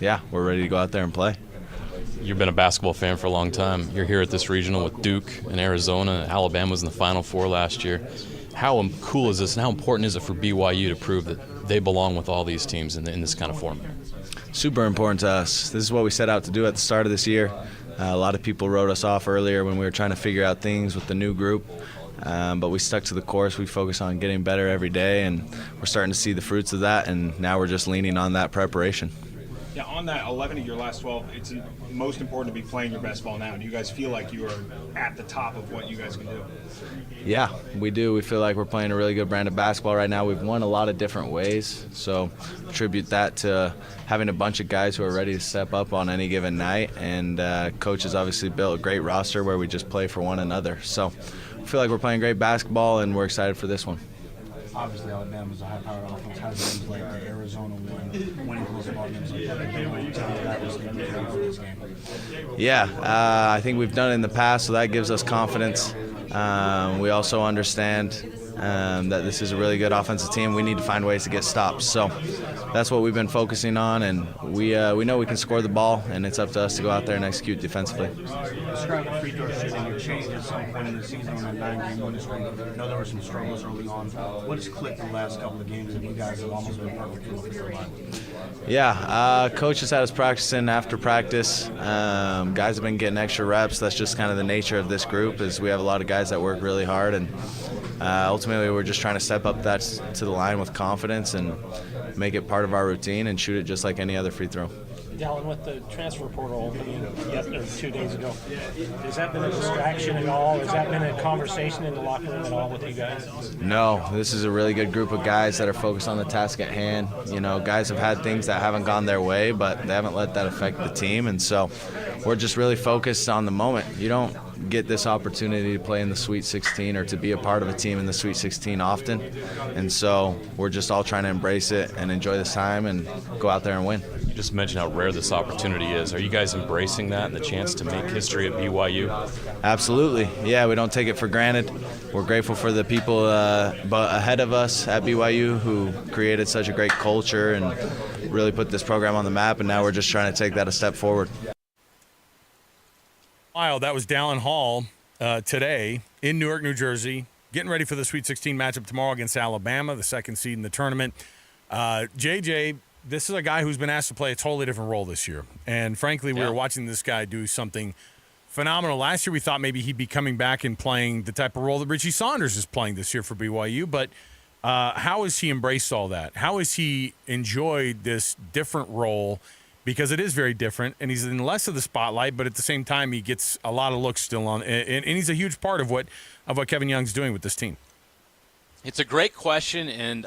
[SPEAKER 4] yeah, we're ready to go out there and play.
[SPEAKER 8] You've been a basketball fan for a long time. You're here at this regional with Duke and Arizona. Alabama was in the Final Four last year. How cool is this, and how important is it for BYU to prove that they belong with all these teams in this kind of format?
[SPEAKER 4] Super important to us. This is what we set out to do at the start of this year. A lot of people wrote us off earlier when we were trying to figure out things with the new group, but we stuck to the course. We focus on getting better every day, and we're starting to see the fruits of that, and now we're just leaning on that preparation.
[SPEAKER 11] Yeah, on that 11 of your last 12, it's most important to be playing your best ball now. Do you guys feel like you are at the top of what you guys can do?
[SPEAKER 4] Yeah, we do. We feel like we're playing a really good brand of basketball right now. We've won a lot of different ways, so attribute that to having a bunch of guys who are ready to step up on any given night. And Coach has obviously built a great roster where we just play for one another. So I feel like we're playing great basketball, and we're excited for this one.
[SPEAKER 5] Obviously, Alabama's a high-powered offense. How does games like the Arizona winning close ball games like that?
[SPEAKER 4] Yeah, I think we've done it in the past, so that gives us confidence. We also understand that this is a really good offensive team. We need to find ways to get stops. So that's what we've been focusing on, and we know we can score the ball, and it's up to us to go out there and execute defensively.
[SPEAKER 5] Describe the free throw shooting. You changed at some point in the season on that 9-game winning streak. I know there were some struggles early on. What has clicked the last couple of games that you guys have almost been perfect from the free throw line?
[SPEAKER 4] Yeah, Coach has had us practicing after practice. Guys have been getting extra reps. That's just kind of the nature of this group, is we have a lot of guys that work really hard, and ultimately we're just trying to step up that to the line with confidence and make it part of our routine and shoot it just like any other free throw.
[SPEAKER 2] Dallin, with the transfer portal opening 2 days ago, has that been a distraction at all? Has that been a conversation in the locker room at all with you guys?
[SPEAKER 4] No, this is a really good group of guys that are focused on the task at hand. You know, guys have had things that haven't gone their way, but they haven't let that affect the team, and so we're just really focused on the moment. You don't get this opportunity to play in the Sweet 16 or to be a part of a team in the Sweet 16 often, and so we're just all trying to embrace it and enjoy this time and go out there and win.
[SPEAKER 8] You just mentioned how rare this opportunity is. Are you guys embracing that and the chance to make history at BYU?
[SPEAKER 4] Absolutely. Yeah, we don't take it for granted. We're grateful for the people ahead of us at BYU who created such a great culture and really put this program on the map, and now we're just trying to take that a step forward.
[SPEAKER 27] Wow, that was Dallin Hall today in Newark, New Jersey, getting ready for the Sweet 16 matchup tomorrow against Alabama, the second seed in the tournament. JJ, this is a guy who's been asked to play a totally different role this year. And frankly, we were watching this guy do something phenomenal. Last year, we thought maybe he'd be coming back and playing the type of role that Richie Saunders is playing this year for BYU. But how has he embraced all that? How has he enjoyed this different role? Because it is very different, and he's in less of the spotlight, but at the same time, he gets a lot of looks still on, and he's a huge part of what Kevin Young's doing with this team.
[SPEAKER 28] It's a great question, and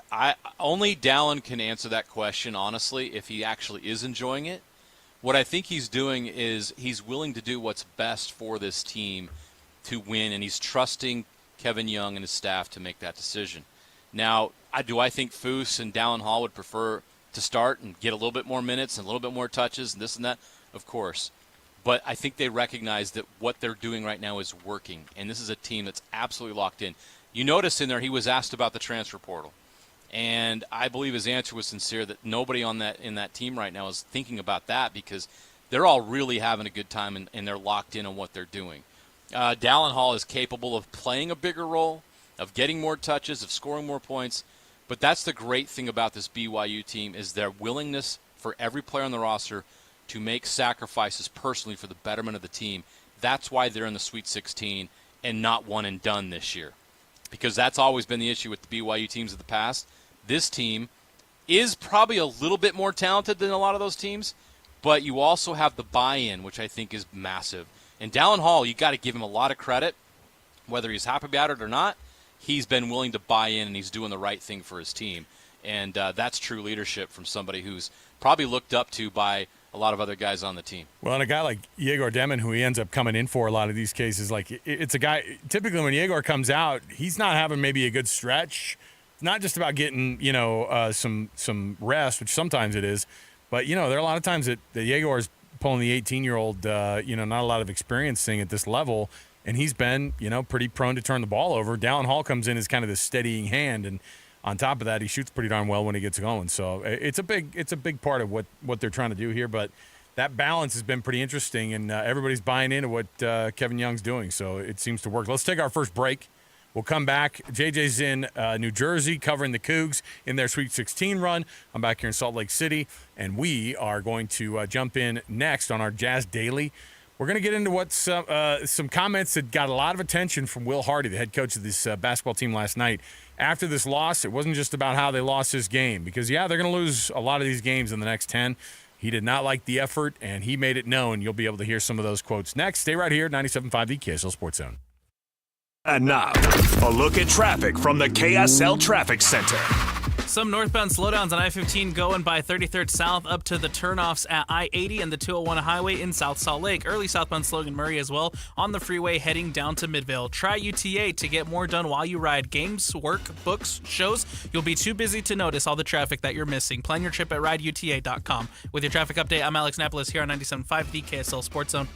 [SPEAKER 28] only Dallin can answer that question, honestly, if he actually is enjoying it. What I think he's doing is he's willing to do what's best for this team to win, and he's trusting Kevin Young and his staff to make that decision. Now, do I think Foose and Dallin Hall would prefer to start and get a little bit more minutes and a little bit more touches and this and that? Of course. But I think they recognize that what they're doing right now is working, and this is a team that's absolutely locked in. You notice in there he was asked about the transfer portal, and I believe his answer was sincere that nobody in that team right now is thinking about that because they're all really having a good time and they're locked in on what they're doing. Dallin Hall is capable of playing a bigger role, of getting more touches, of scoring more points. But that's the great thing about this BYU team is their willingness for every player on the roster to make sacrifices personally for the betterment of the team. That's why they're in the Sweet 16 and not one and done this year. Because that's always been the issue with the BYU teams of the past. This team is probably a little bit more talented than a lot of those teams, but you also have the buy-in, which I think is massive. And Dallin Hall, you got to give him a lot of credit, whether he's happy about it or not. He's been willing to buy in, and he's doing the right thing for his team. And that's true leadership from somebody who's probably looked up to by a lot of other guys on the team.
[SPEAKER 27] Well, and a guy like Yegor Demon, who he ends up coming in for a lot of these cases, like it's a guy, typically when Yegor comes out, he's not having maybe a good stretch. It's not just about getting, some rest, which sometimes it is. But, there are a lot of times that Yegor is pulling the 18-year-old, not a lot of experience thing at this level. And he's been, pretty prone to turn the ball over. Dallin Hall comes in as kind of this steadying hand, and on top of that, he shoots pretty darn well when he gets going. So it's a big part of what they're trying to do here. But that balance has been pretty interesting, and everybody's buying into what Kevin Young's doing. So it seems to work. Let's take our first break. We'll come back. JJ's in New Jersey covering the Cougs in their Sweet 16 run. I'm back here in Salt Lake City, and we are going to jump in next on our Jazz Daily. We're going to get into what's some comments that got a lot of attention from Will Hardy, the head coach of this basketball team last night. After this loss, it wasn't just about how they lost this game because, they're going to lose a lot of these games in the next 10. He did not like the effort, and he made it known. You'll be able to hear some of those quotes next. Stay right here, 97.5 the KSL Sports Zone.
[SPEAKER 14] And now, a look at traffic from the KSL Traffic Center.
[SPEAKER 1] Some northbound slowdowns on I-15 going by 33rd South up to the turnoffs at I-80 and the 201 highway in South Salt Lake. Early southbound Logan Murray as well on the freeway heading down to Midvale. Try UTA to get more done while you ride. Games, work, books, shows. You'll be too busy to notice all the traffic that you're missing. Plan your trip at rideuta.com. With your traffic update, I'm Alex Napolis here on 97.5 the KSL Sports Zone.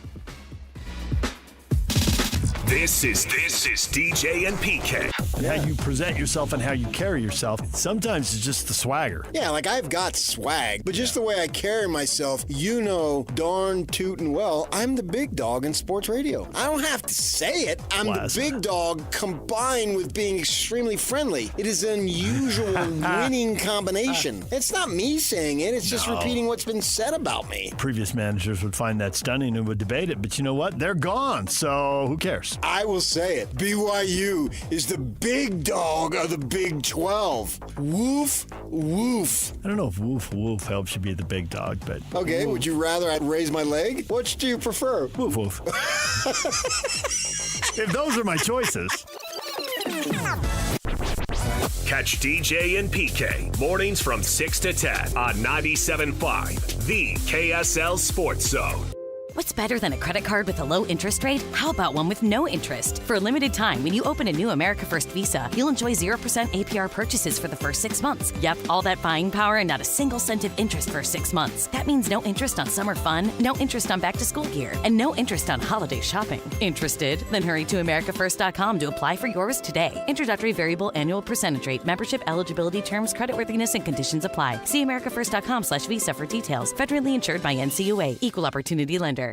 [SPEAKER 14] This is DJ and PK.
[SPEAKER 6] How you present yourself and how you carry yourself, sometimes it's just the swagger.
[SPEAKER 15] Yeah, like I've got swag, but just the way I carry myself, darn tootin' well, I'm the big dog in sports radio. I don't have to say it. I'm the big dog combined with being extremely friendly. It is an unusual winning combination. It's not me saying it, it's just repeating what's been said about me.
[SPEAKER 6] Previous managers would find that stunning and would debate it, but you know what? They're gone, so who cares?
[SPEAKER 15] I will say it. BYU is the big dog of the Big 12. Woof, woof.
[SPEAKER 6] I don't know if woof woof helps you be the big dog, but...
[SPEAKER 15] Okay,
[SPEAKER 6] woof.
[SPEAKER 15] would you rather I raise my leg? Which do you prefer?
[SPEAKER 6] Woof woof. If those are my choices.
[SPEAKER 14] Catch DJ and PK mornings from 6 to 10 on 97.5, the KSL Sports Zone.
[SPEAKER 7] What's better than a credit card with a low interest rate? How about one with no interest? For a limited time, when you open a new America First Visa, you'll enjoy 0% APR purchases for the first 6 months. Yep, all that buying power and not a single cent of interest for 6 months. That means no interest on summer fun, no interest on back-to-school gear, and no interest on holiday shopping. Interested? Then hurry to AmericaFirst.com to apply for yours today. Introductory variable annual percentage rate. Membership eligibility terms, creditworthiness, and conditions apply. See AmericaFirst.com/Visa for details. Federally insured by NCUA. Equal Opportunity Lender.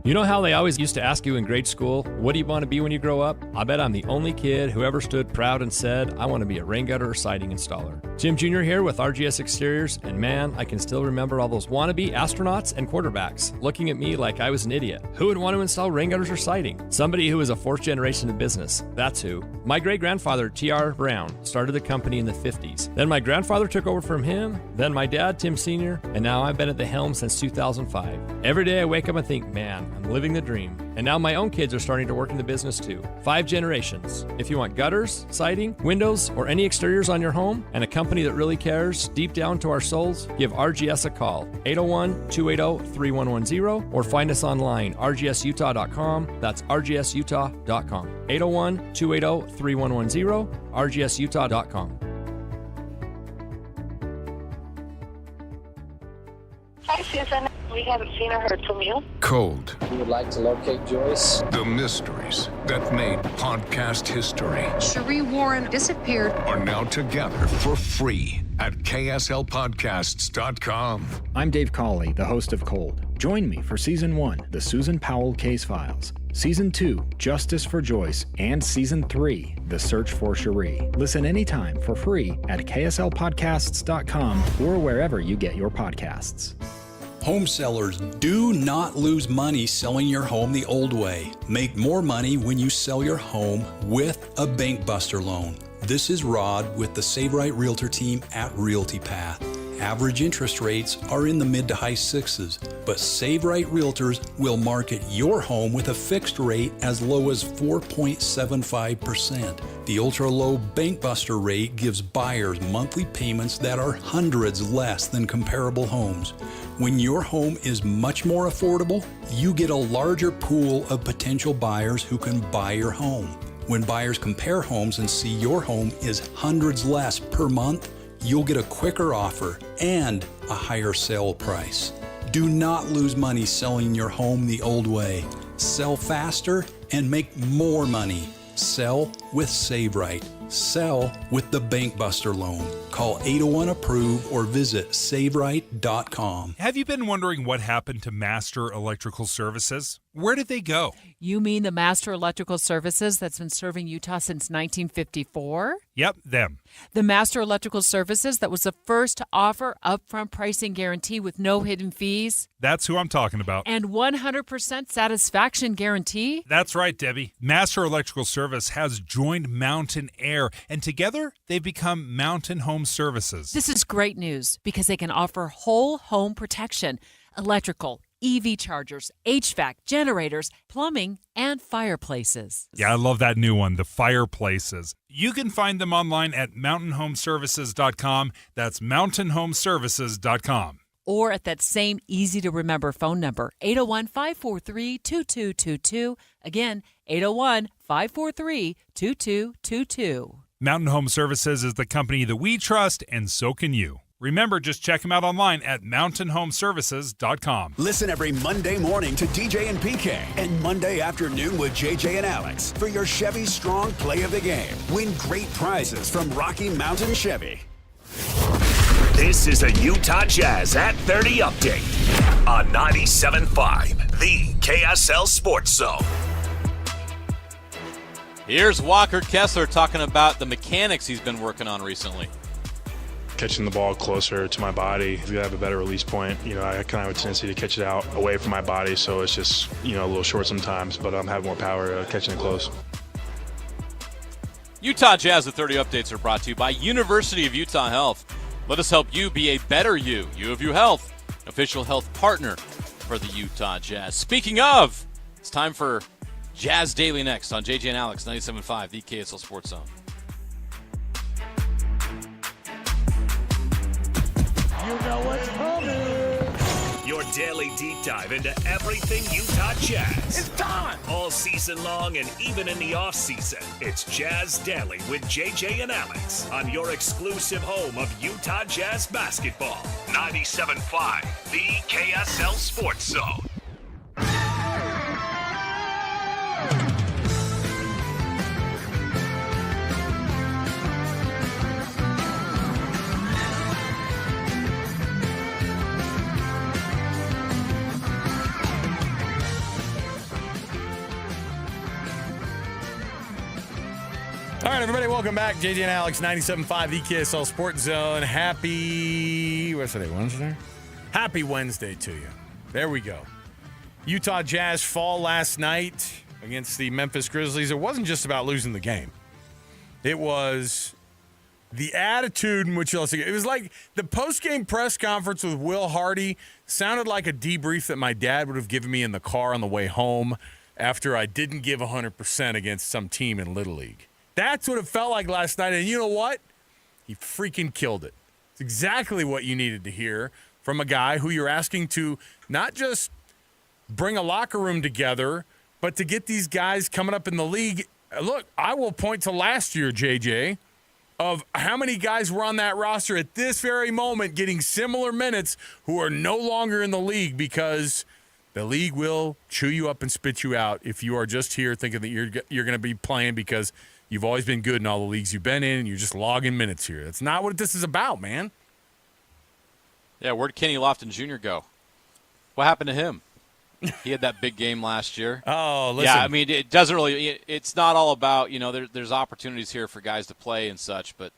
[SPEAKER 9] You know how they always used to ask you in grade school, what do you want to be when you grow up? I bet I'm the only kid who ever stood proud and said, I want to be a rain gutter or siding installer. Jim Jr. here with RGS Exteriors, and man, I can still remember all those wannabe astronauts and quarterbacks looking at me like I was an idiot. Who would want to install rain gutters or siding? Somebody who is a fourth generation in business. That's who. My great-grandfather, T.R. Brown, started the company in the 50s. Then my grandfather took over from him, then my dad, Tim Sr., and now I've been at the helm since 2005. Every day I wake up and think, man, I'm living the dream. And now my own kids are starting to work in the business too. 5 generations. If you want gutters, siding, windows, or any exteriors on your home, and a company that really cares deep down to our souls, give RGS a call. 801-280-3110 or find us online, rgsutah.com. That's rgsutah.com. 801-280-3110, rgsutah.com.
[SPEAKER 10] Hi, Susan. We haven't seen or heard from you.
[SPEAKER 18] Cold.
[SPEAKER 10] We would like to locate Joyce.
[SPEAKER 18] The mysteries that made podcast history
[SPEAKER 19] Cherie Warren disappeared.
[SPEAKER 18] are now together for free at KSLPodcasts.com.
[SPEAKER 20] I'm Dave Cawley, the host of Cold. Join me for Season 1, The Susan Powell Case Files. Season 2, Justice for Joyce. And Season 3, The Search for Cherie. Listen anytime for free at KSLPodcasts.com or wherever you get your podcasts.
[SPEAKER 21] Home sellers, do not lose money selling your home the old way. Make more money when you sell your home with a Bank Buster loan. This is Rod with the Save Right Realtor team at Realty Path. Average interest rates are in the mid to high 6s, but Save Right Realtors will market your home with a fixed rate as low as 4.75%. The ultra-low Bank Buster rate gives buyers monthly payments that are hundreds less than comparable homes. When your home is much more affordable, you get a larger pool of potential buyers who can buy your home. When buyers compare homes and see your home is hundreds less per month, you'll get a quicker offer and a higher sale price. Do not lose money selling your home the old way. Sell faster and make more money. Sell with Save Right. Sell with the Bank Buster loan. Call 801-APPROVE or visit SaveRight.com.
[SPEAKER 24] Have you been wondering what happened to Master Electrical Services? Where did they go?
[SPEAKER 29] You mean the Master Electrical Services that's been serving Utah since 1954?
[SPEAKER 24] Yep, them.
[SPEAKER 29] The Master Electrical Services that was the first to offer upfront pricing guarantee with no hidden fees?
[SPEAKER 24] That's who I'm talking about.
[SPEAKER 29] And 100% satisfaction guarantee?
[SPEAKER 24] That's right, Debbie. Master Electrical Service has joined Mountain Air, and together they've become Mountain Home Services.
[SPEAKER 29] This is great news because they can offer whole home protection, electrical, EV chargers, HVAC, generators, plumbing, and fireplaces.
[SPEAKER 24] Yeah, I love that new one, the fireplaces. You can find them online at mountainhomeservices.com. That's mountainhomeservices.com.
[SPEAKER 29] Or at that same easy-to-remember phone number, 801-543-2222. Again, 801-543-2222.
[SPEAKER 24] Mountain Home Services is the company that we trust, and so can you. Remember, just check them out online at mountainhomeservices.com.
[SPEAKER 30] Listen every Monday morning to DJ and PK and Monday afternoon with JJ and Alex for your Chevy Strong Play of the Game. Win great prizes from Rocky Mountain Chevy.
[SPEAKER 14] This is a Utah Jazz at 30 update on 97.5, the KSL Sports Zone.
[SPEAKER 28] Here's Walker Kessler talking about the mechanics he's been working on recently.
[SPEAKER 31] Catching the ball closer to my body, if you have a better release point, I kind of have a tendency to catch it out away from my body, so it's just, a little short sometimes, but I'm having more power catching it close.
[SPEAKER 28] Utah Jazz, the 30 updates are brought to you by University of Utah Health. Let us help you be a better you. U of U Health, official health partner for the Utah Jazz. Speaking of, it's time for Jazz Daily next on JJ and Alex, 97.5, the KSL Sports Zone.
[SPEAKER 3] You know what's coming.
[SPEAKER 14] Your daily deep dive into everything Utah Jazz.
[SPEAKER 3] It's time!
[SPEAKER 14] All season long and even in the offseason. It's Jazz Daily with JJ and Alex on your exclusive home of Utah Jazz basketball. 97.5, the KSL Sports Zone.
[SPEAKER 27] All right, everybody, welcome back. JJ and Alex, 97.5, the KSL Sports Zone. What's today, Wednesday? Happy Wednesday to you. There we go. Utah Jazz fall last night against the Memphis Grizzlies. It wasn't just about losing the game. It was the attitude in which it was like the post-game press conference with Will Hardy sounded like a debrief that my dad would have given me in the car on the way home after I didn't give 100% against some team in Little League. That's what it felt like last night, and you know what? He freaking killed it. It's exactly what you needed to hear from a guy who you're asking to not just bring a locker room together, but to get these guys coming up in the league. Look, I will point to last year, JJ, of how many guys were on that roster at this very moment getting similar minutes who are no longer in the league because the league will chew you up and spit you out if you are just here thinking that you're going to be playing because you've always been good in all the leagues you've been in, and you're just logging minutes here. That's not what this is about, man.
[SPEAKER 28] Yeah, where'd Kenny Lofton Jr. go? What happened to him? He had that big game last year.
[SPEAKER 27] Oh, listen.
[SPEAKER 28] Yeah, I mean, it doesn't really – it's not all about, there's opportunities here for guys to play and such, but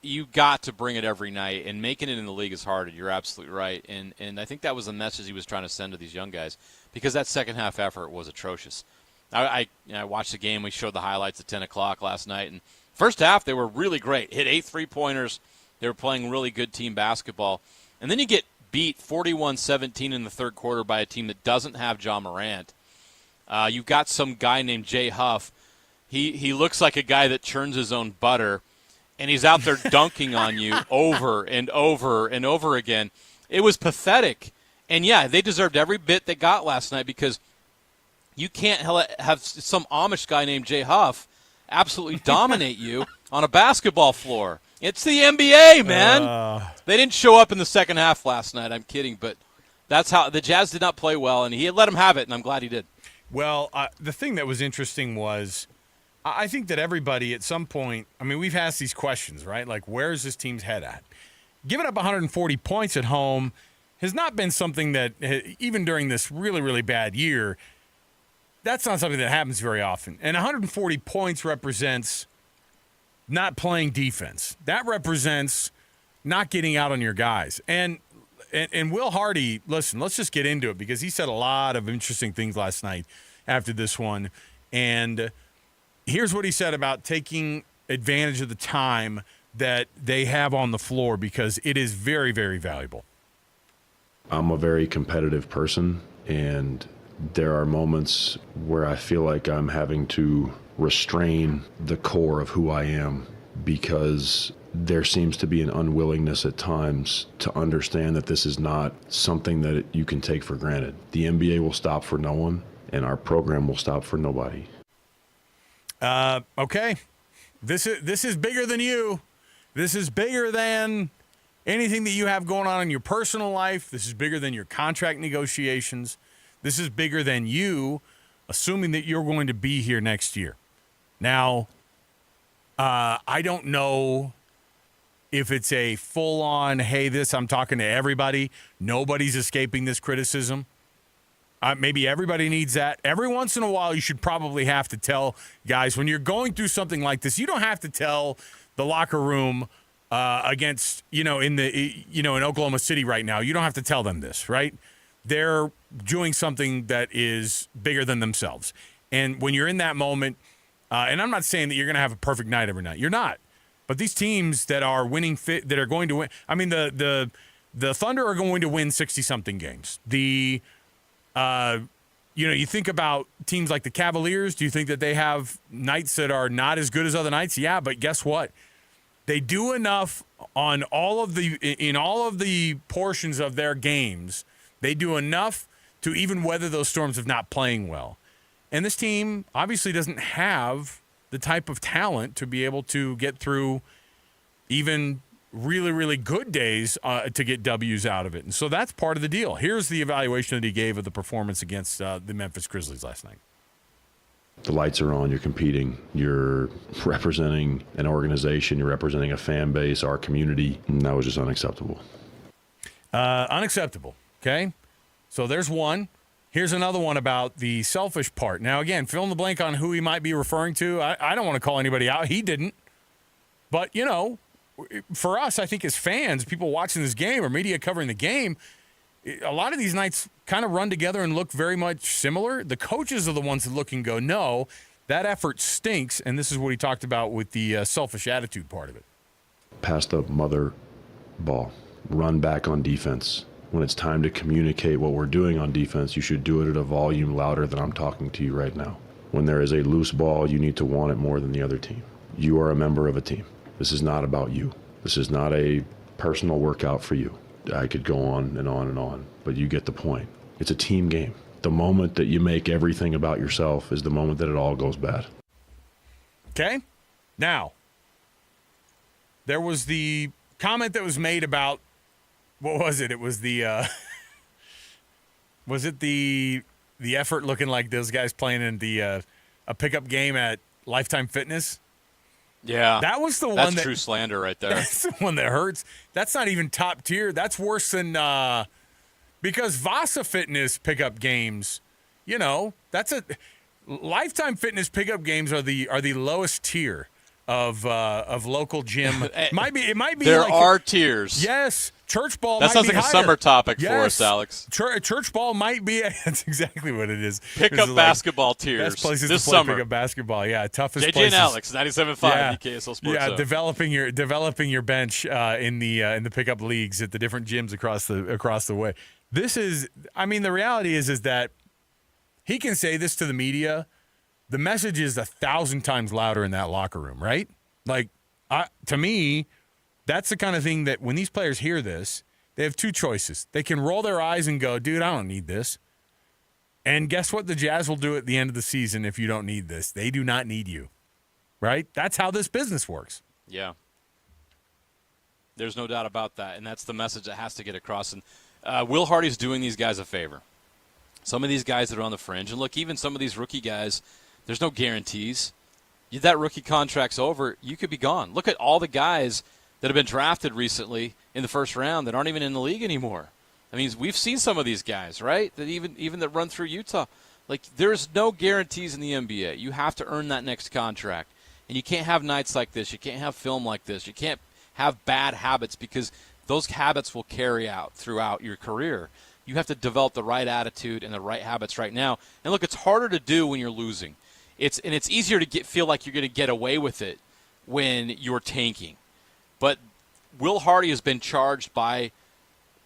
[SPEAKER 28] you got to bring it every night, and making it in the league is hard. You're absolutely right. And I think that was the message he was trying to send to these young guys because that second-half effort was atrocious. I watched the game. We showed the highlights at 10 o'clock last night. And first half, they were really great. Hit 8 3-pointers. They were playing really good team basketball. And then you get beat 41-17 in the third quarter by a team that doesn't have Ja Morant. You've got some guy named Jay Huff. He looks like a guy that churns his own butter, and he's out there dunking on you over and over and over again. It was pathetic. And, yeah, they deserved every bit they got last night because – you can't have some Amish guy named Jay Huff absolutely dominate you on a basketball floor. It's the NBA, man. They didn't show up in the second half last night. I'm kidding, but that's how the Jazz did not play well, and he had let him have it, and I'm glad he did.
[SPEAKER 27] Well, the thing that was interesting was I think that everybody at some point, I mean, we've asked these questions, right? Like, where's this team's head at? Giving up 140 points at home has not been something that, even during this really, really bad year, that's not something that happens very often. And 140 points represents not playing defense. That represents not getting out on your guys. And Will Hardy, listen, let's just get into it because he said a lot of interesting things last night after this one. And here's what he said about taking advantage of the time that they have on the floor because it is very, very valuable.
[SPEAKER 5] I'm a very competitive person, and there are moments where I feel like I'm having to restrain the core of who I am because there seems to be an unwillingness at times to understand that this is not something that you can take for granted. The NBA will stop for no one, and our program will stop for nobody.
[SPEAKER 27] Okay. This is bigger than you. This is bigger than anything that you have going on in your personal life. This is bigger than your contract negotiations. This is bigger than you, assuming that you're going to be here next year. Now, I don't know if it's a full-on, hey, I'm talking to everybody. Nobody's escaping this criticism. Maybe everybody needs that. Every once in a while, you should probably have to tell guys, when you're going through something like this, you don't have to tell the locker room against, in Oklahoma City right now. You don't have to tell them this, right? They're doing something that is bigger than themselves. And when you're in that moment, And I'm not saying that you're going to have a perfect night every night. You're not. But these teams that are winning that are going to win. I mean, the Thunder are going to win 60-something games. You think about teams like the Cavaliers. Do you think that they have nights that are not as good as other nights? Yeah, but guess what? They do enough in all of the portions of their games. They do enough to even weather those storms of not playing well. And this team obviously doesn't have the type of talent to be able to get through even really, really good days to get W's out of it. And so that's part of the deal. Here's the evaluation that he gave of the performance against the Memphis Grizzlies last night.
[SPEAKER 5] The lights are on, you're competing, you're representing an organization, you're representing a fan base, our community, and that was just unacceptable.
[SPEAKER 27] Unacceptable, okay? So there's one. Here's another one about the selfish part. Now, again, fill in the blank on who he might be referring to. I don't want to call anybody out. He didn't. But, for us, I think as fans, people watching this game or media covering the game, a lot of these nights kind of run together and look very much similar. The coaches are the ones that look and go, no, that effort stinks, and this is what he talked about with the selfish attitude part of it.
[SPEAKER 5] Pass the mother ball. Run back on defense. When it's time to communicate what we're doing on defense, you should do it at a volume louder than I'm talking to you right now. When there is a loose ball, you need to want it more than the other team. You are a member of a team. This is not about you. This is not a personal workout for you. I could go on and on and on, but you get the point. It's a team game. The moment that you make everything about yourself is the moment that it all goes bad.
[SPEAKER 27] Okay? Now, there was the comment that was made about, what was it? It was the, was it the effort looking like those guys playing in a pickup game at Lifetime Fitness?
[SPEAKER 28] Yeah.
[SPEAKER 27] That was the one
[SPEAKER 28] that's true slander right there.
[SPEAKER 27] That's the one that hurts. That's not even top tier. That's worse than because Vasa Fitness pickup games, that's a Lifetime Fitness pickup games are the lowest tier of local gym. It might be
[SPEAKER 28] there
[SPEAKER 27] like,
[SPEAKER 28] are tiers.
[SPEAKER 27] Yes. Church ball
[SPEAKER 28] that
[SPEAKER 27] might be
[SPEAKER 28] sounds like
[SPEAKER 27] higher.
[SPEAKER 28] A summer topic
[SPEAKER 27] yes.
[SPEAKER 28] for us, Alex.
[SPEAKER 27] Church ball might be that's exactly what it is.
[SPEAKER 28] Pickup basketball tiers
[SPEAKER 27] best places
[SPEAKER 28] this
[SPEAKER 27] to play
[SPEAKER 28] summer.
[SPEAKER 27] Pickup basketball. Yeah, toughest
[SPEAKER 28] JJ
[SPEAKER 27] places.
[SPEAKER 28] and Alex, 97.5 KSL Sports Zone.
[SPEAKER 27] Yeah, developing your bench in the pickup leagues at the different gyms across the way. This is, the reality is that he can say this to the media. The message is 1,000 times louder in that locker room, right? Like, to me, that's the kind of thing that when these players hear this, they have two choices. They can roll their eyes and go, dude, I don't need this. And guess what the Jazz will do at the end of the season if you don't need this? They do not need you, right? That's how this business works.
[SPEAKER 28] Yeah. There's no doubt about that, and that's the message that has to get across. And Will Hardy's doing these guys a favor. Some of these guys that are on the fringe, and look, even some of these rookie guys, there's no guarantees. That rookie contract's over, you could be gone. Look at all the guys that have been drafted recently in the first round that aren't even in the league anymore. I mean, we've seen some of these guys, right? That even that run through Utah. Like, there's no guarantees in the NBA. You have to earn that next contract. And you can't have nights like this. You can't have film like this. You can't have bad habits because those habits will carry out throughout your career. You have to develop the right attitude and the right habits right now. And look, it's harder to do when you're losing. It's easier to feel like you're going to get away with it when you're tanking. But Will Hardy has been charged by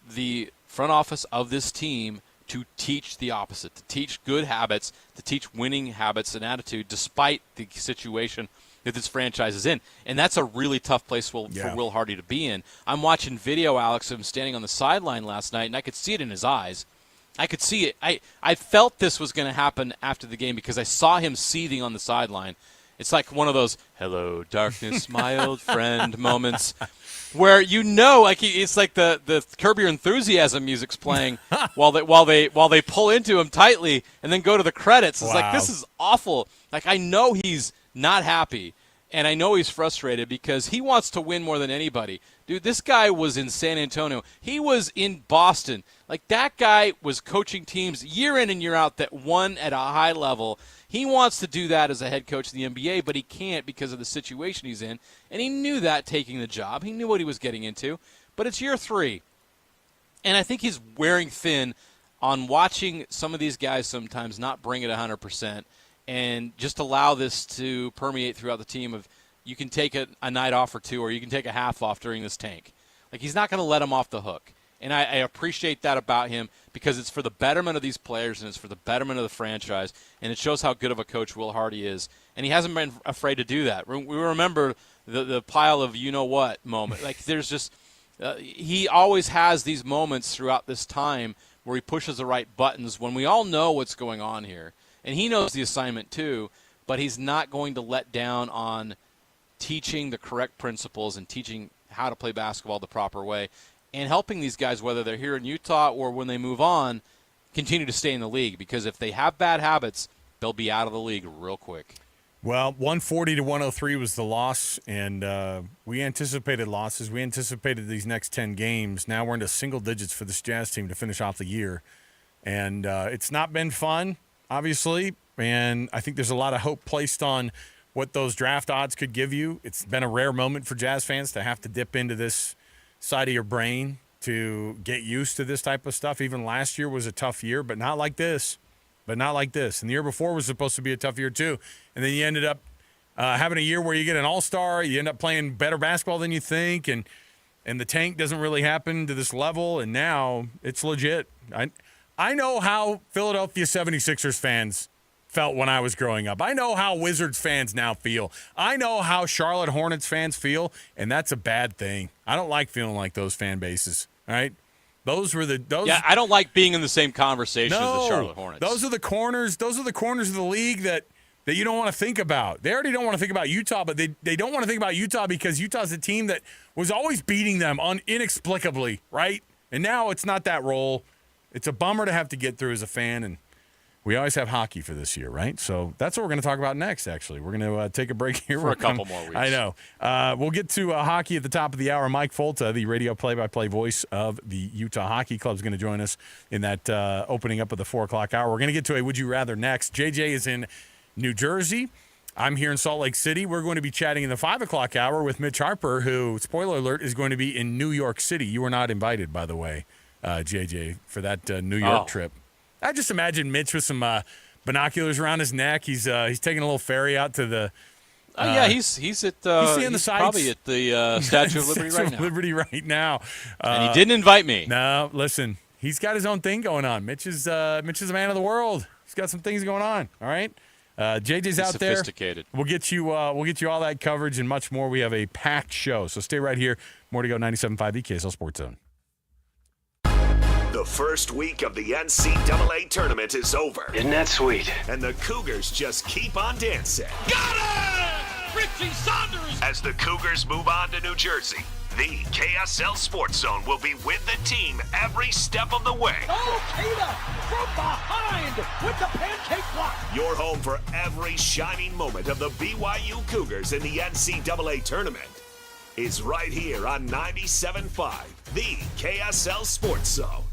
[SPEAKER 28] the front office of this team to teach the opposite, to teach good habits, to teach winning habits and attitude despite the situation that this franchise is in. And that's a really tough place for Will Hardy to be in. I'm watching video, Alex, of him standing on the sideline last night, and I could see it in his eyes. I could see it. I felt this was going to happen after the game because I saw him seething on the sideline. It's like one of those "Hello, darkness, my old friend" moments, where it's like the Curb Your Enthusiasm music's playing while they pull into him tightly and then go to the credits. It's like, this is awful. Like, I know he's not happy, and I know he's frustrated because he wants to win more than anybody. Dude, this guy was in San Antonio. He was in Boston. Like, that guy was coaching teams year in and year out that won at a high level. He wants to do that as a head coach in the NBA, but he can't because of the situation he's in. And he knew that taking the job. He knew what he was getting into. But it's year 3. And I think he's wearing thin on watching some of these guys sometimes not bring it 100%. and just allow this to permeate throughout the team of you can take a night off or two, or you can take a half off during this tank. Like, he's not going to let him off the hook. And I appreciate that about him because it's for the betterment of these players and it's for the betterment of the franchise, and it shows how good of a coach Will Hardy is. And he hasn't been afraid to do that. We remember the pile of you-know-what moment. Like, there's just he always has these moments throughout this time where he pushes the right buttons when we all know what's going on here. And he knows the assignment too, but he's not going to let down on teaching the correct principles and teaching how to play basketball the proper way and helping these guys, whether they're here in Utah or when they move on, continue to stay in the league. Because if they have bad habits, they'll be out of the league real quick.
[SPEAKER 27] Well, 140-103 was the loss, and we anticipated losses. We anticipated these next 10 games. Now we're into single digits for this Jazz team to finish off the year. And it's not been fun, obviously, and I think there's a lot of hope placed on what those draft odds could give you. It's been a rare moment for Jazz fans to have to dip into this side of your brain to get used to this type of stuff. Even last year was a tough year, but not like this. And the year before was supposed to be a tough year too. And then you ended up having a year where you get an all-star, you end up playing better basketball than you think, and the tank doesn't really happen to this level, and now it's legit. I know how Philadelphia 76ers fans felt when I was growing up. I know how Wizards fans now feel. I know how Charlotte Hornets fans feel, and that's a bad thing. I don't like feeling like those fan bases, all right?
[SPEAKER 28] Yeah, I don't like being in the same conversation as the Charlotte Hornets.
[SPEAKER 27] Those are the corners of the league that you don't want to think about. They already don't want to think about Utah, but they don't want to think about Utah because Utah's a team that was always beating them inexplicably, right? And now it's not that role. It's a bummer to have to get through as a fan, and we always have hockey for this year, right? So that's what we're going to talk about next, actually. We're going to take a break here.
[SPEAKER 28] For a couple more weeks.
[SPEAKER 27] I know. We'll get to hockey at the top of the hour. Mike Folta, the radio play-by-play voice of the Utah Hockey Club, is going to join us in that opening up of the 4 o'clock hour. We're going to get to a Would You Rather next. JJ is in New Jersey. I'm here in Salt Lake City. We're going to be chatting in the 5 o'clock hour with Mitch Harper, who, spoiler alert, is going to be in New York City. You were not invited, by the way, JJ, for that New York trip. I just imagine Mitch with some binoculars around his neck. He's taking a little ferry out to the.
[SPEAKER 28] He's at. He's probably at the Statue of Liberty right now. And he didn't invite me.
[SPEAKER 27] No, listen, he's got his own thing going on. Mitch is a man of the world. He's got some things going on. All right, JJ's out there.
[SPEAKER 28] Sophisticated.
[SPEAKER 27] We'll get you all that coverage and much more. We have a packed show, so stay right here. More to go. 97.5 the KSL Sports Zone.
[SPEAKER 14] The first week of the NCAA tournament is over.
[SPEAKER 2] Isn't that sweet?
[SPEAKER 14] And the Cougars just keep on dancing.
[SPEAKER 3] Got it! Richie Saunders!
[SPEAKER 14] As the Cougars move on to New Jersey, the KSL Sports Zone will be with the team every step of the way.
[SPEAKER 3] Oh, Keita from behind with the pancake block.
[SPEAKER 14] Your home for every shining moment of the BYU Cougars in the NCAA tournament is right here on 97.5, the KSL Sports Zone.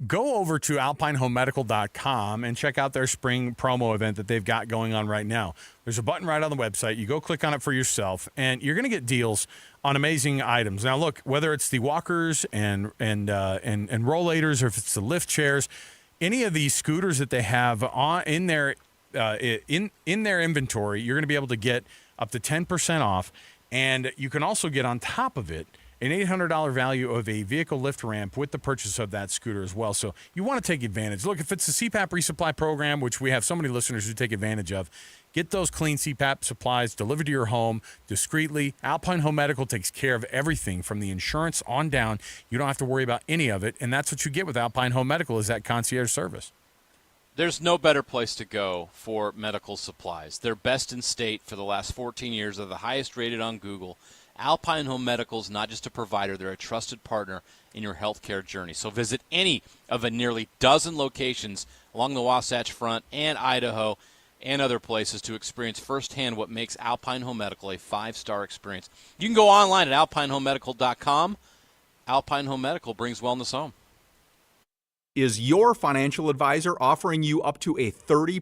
[SPEAKER 27] Go over to alpinehomemedical.com and check out their spring promo event that they've got going on right now. There's a button right on the website. You go click on it for yourself, and you're going to get deals on amazing items. Now, look, whether it's the walkers and rollators, or if it's the lift chairs, any of these scooters that they have in their inventory, you're going to be able to get up to 10% off, and you can also get on top of it an $800 value of a vehicle lift ramp with the purchase of that scooter as well. So you want to take advantage. Look, if it's the CPAP resupply program, which we have so many listeners who take advantage of, get those clean CPAP supplies delivered to your home discreetly. Alpine Home Medical takes care of everything from the insurance on down. You don't have to worry about any of it, and that's what you get with Alpine Home Medical is that concierge service.
[SPEAKER 28] There's no better place to go for medical supplies. They're best in state for the last 14 years. They're the highest rated on Google. Alpine Home Medical is not just a provider, they're a trusted partner in your healthcare journey. So visit any of the nearly dozen locations along the Wasatch Front and Idaho and other places to experience firsthand what makes Alpine Home Medical a 5-star experience. You can go online at alpinehomemedical.com. Alpine Home Medical brings wellness home.
[SPEAKER 8] Is your financial advisor offering you up to a 30%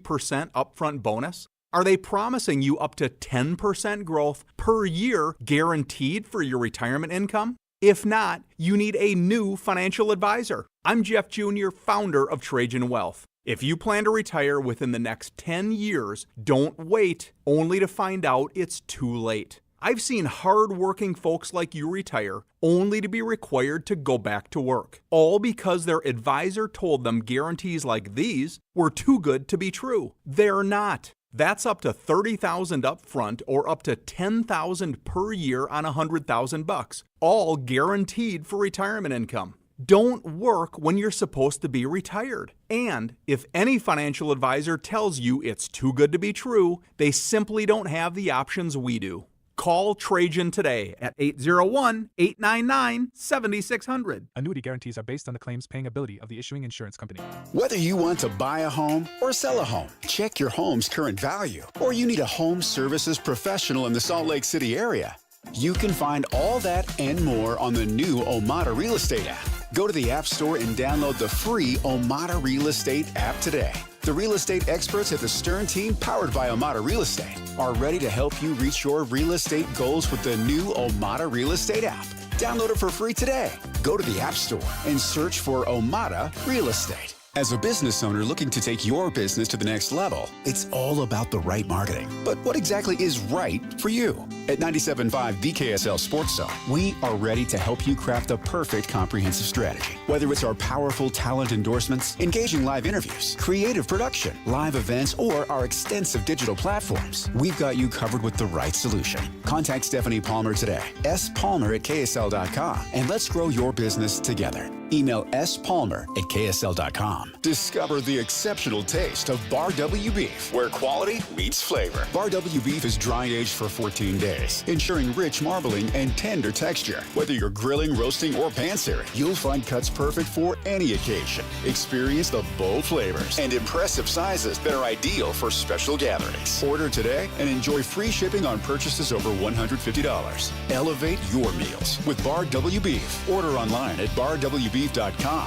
[SPEAKER 8] upfront bonus? Are they promising you up to 10% growth per year guaranteed for your retirement income? If not, you need a new financial advisor. I'm Jeff Jr., founder of Trajan Wealth. If you plan to retire within the next 10 years, don't wait only to find out it's too late. I've seen hard-working folks like you retire only to be required to go back to work, all because their advisor told them guarantees like these were too good to be true. They're not. That's up to $30,000 up front or up to $10,000 per year on $100,000, all guaranteed for retirement income. Don't work when you're supposed to be retired. And if any financial advisor tells you it's too good to be true, they simply don't have the options we do. Call Trajan today at 801-899-7600.
[SPEAKER 2] Annuity guarantees are based on the claims paying ability of the issuing insurance company.
[SPEAKER 4] Whether you want to buy a home or sell a home, check your home's current value, or you need a home services professional in the Salt Lake City area, you can find all that and more on the new Omada Real Estate app. Go to the App Store and download the free Omada Real Estate app today. The real estate experts at the Stern team, powered by Omada Real Estate, are ready to help you reach your real estate goals with the new Omada Real Estate app. Download it for free today. Go to the App Store and search for Omada Real Estate. As a business owner looking to take your business to the next level, it's all about the right marketing. But what exactly is right for you? At 97.5 the KSL Sports Zone, we are ready to help you craft the perfect comprehensive strategy. Whether it's our powerful talent endorsements, engaging live interviews, creative production, live events, or our extensive digital platforms, we've got you covered with the right solution. Contact Stephanie Palmer today, spalmer@ksl.com, and let's grow your business together. Email spalmer@ksl.com. Discover the exceptional taste of Bar W beef, where quality meets flavor. Bar W beef is dry aged for 14 days, ensuring rich marbling and tender texture. Whether you're grilling, roasting, or pan-searing, you'll find cuts perfect for any occasion. Experience the bold flavors and impressive sizes that are ideal for special gatherings. Order today and enjoy free shipping on purchases over $150. Elevate your meals with Bar W beef. Order online at barwbeef.com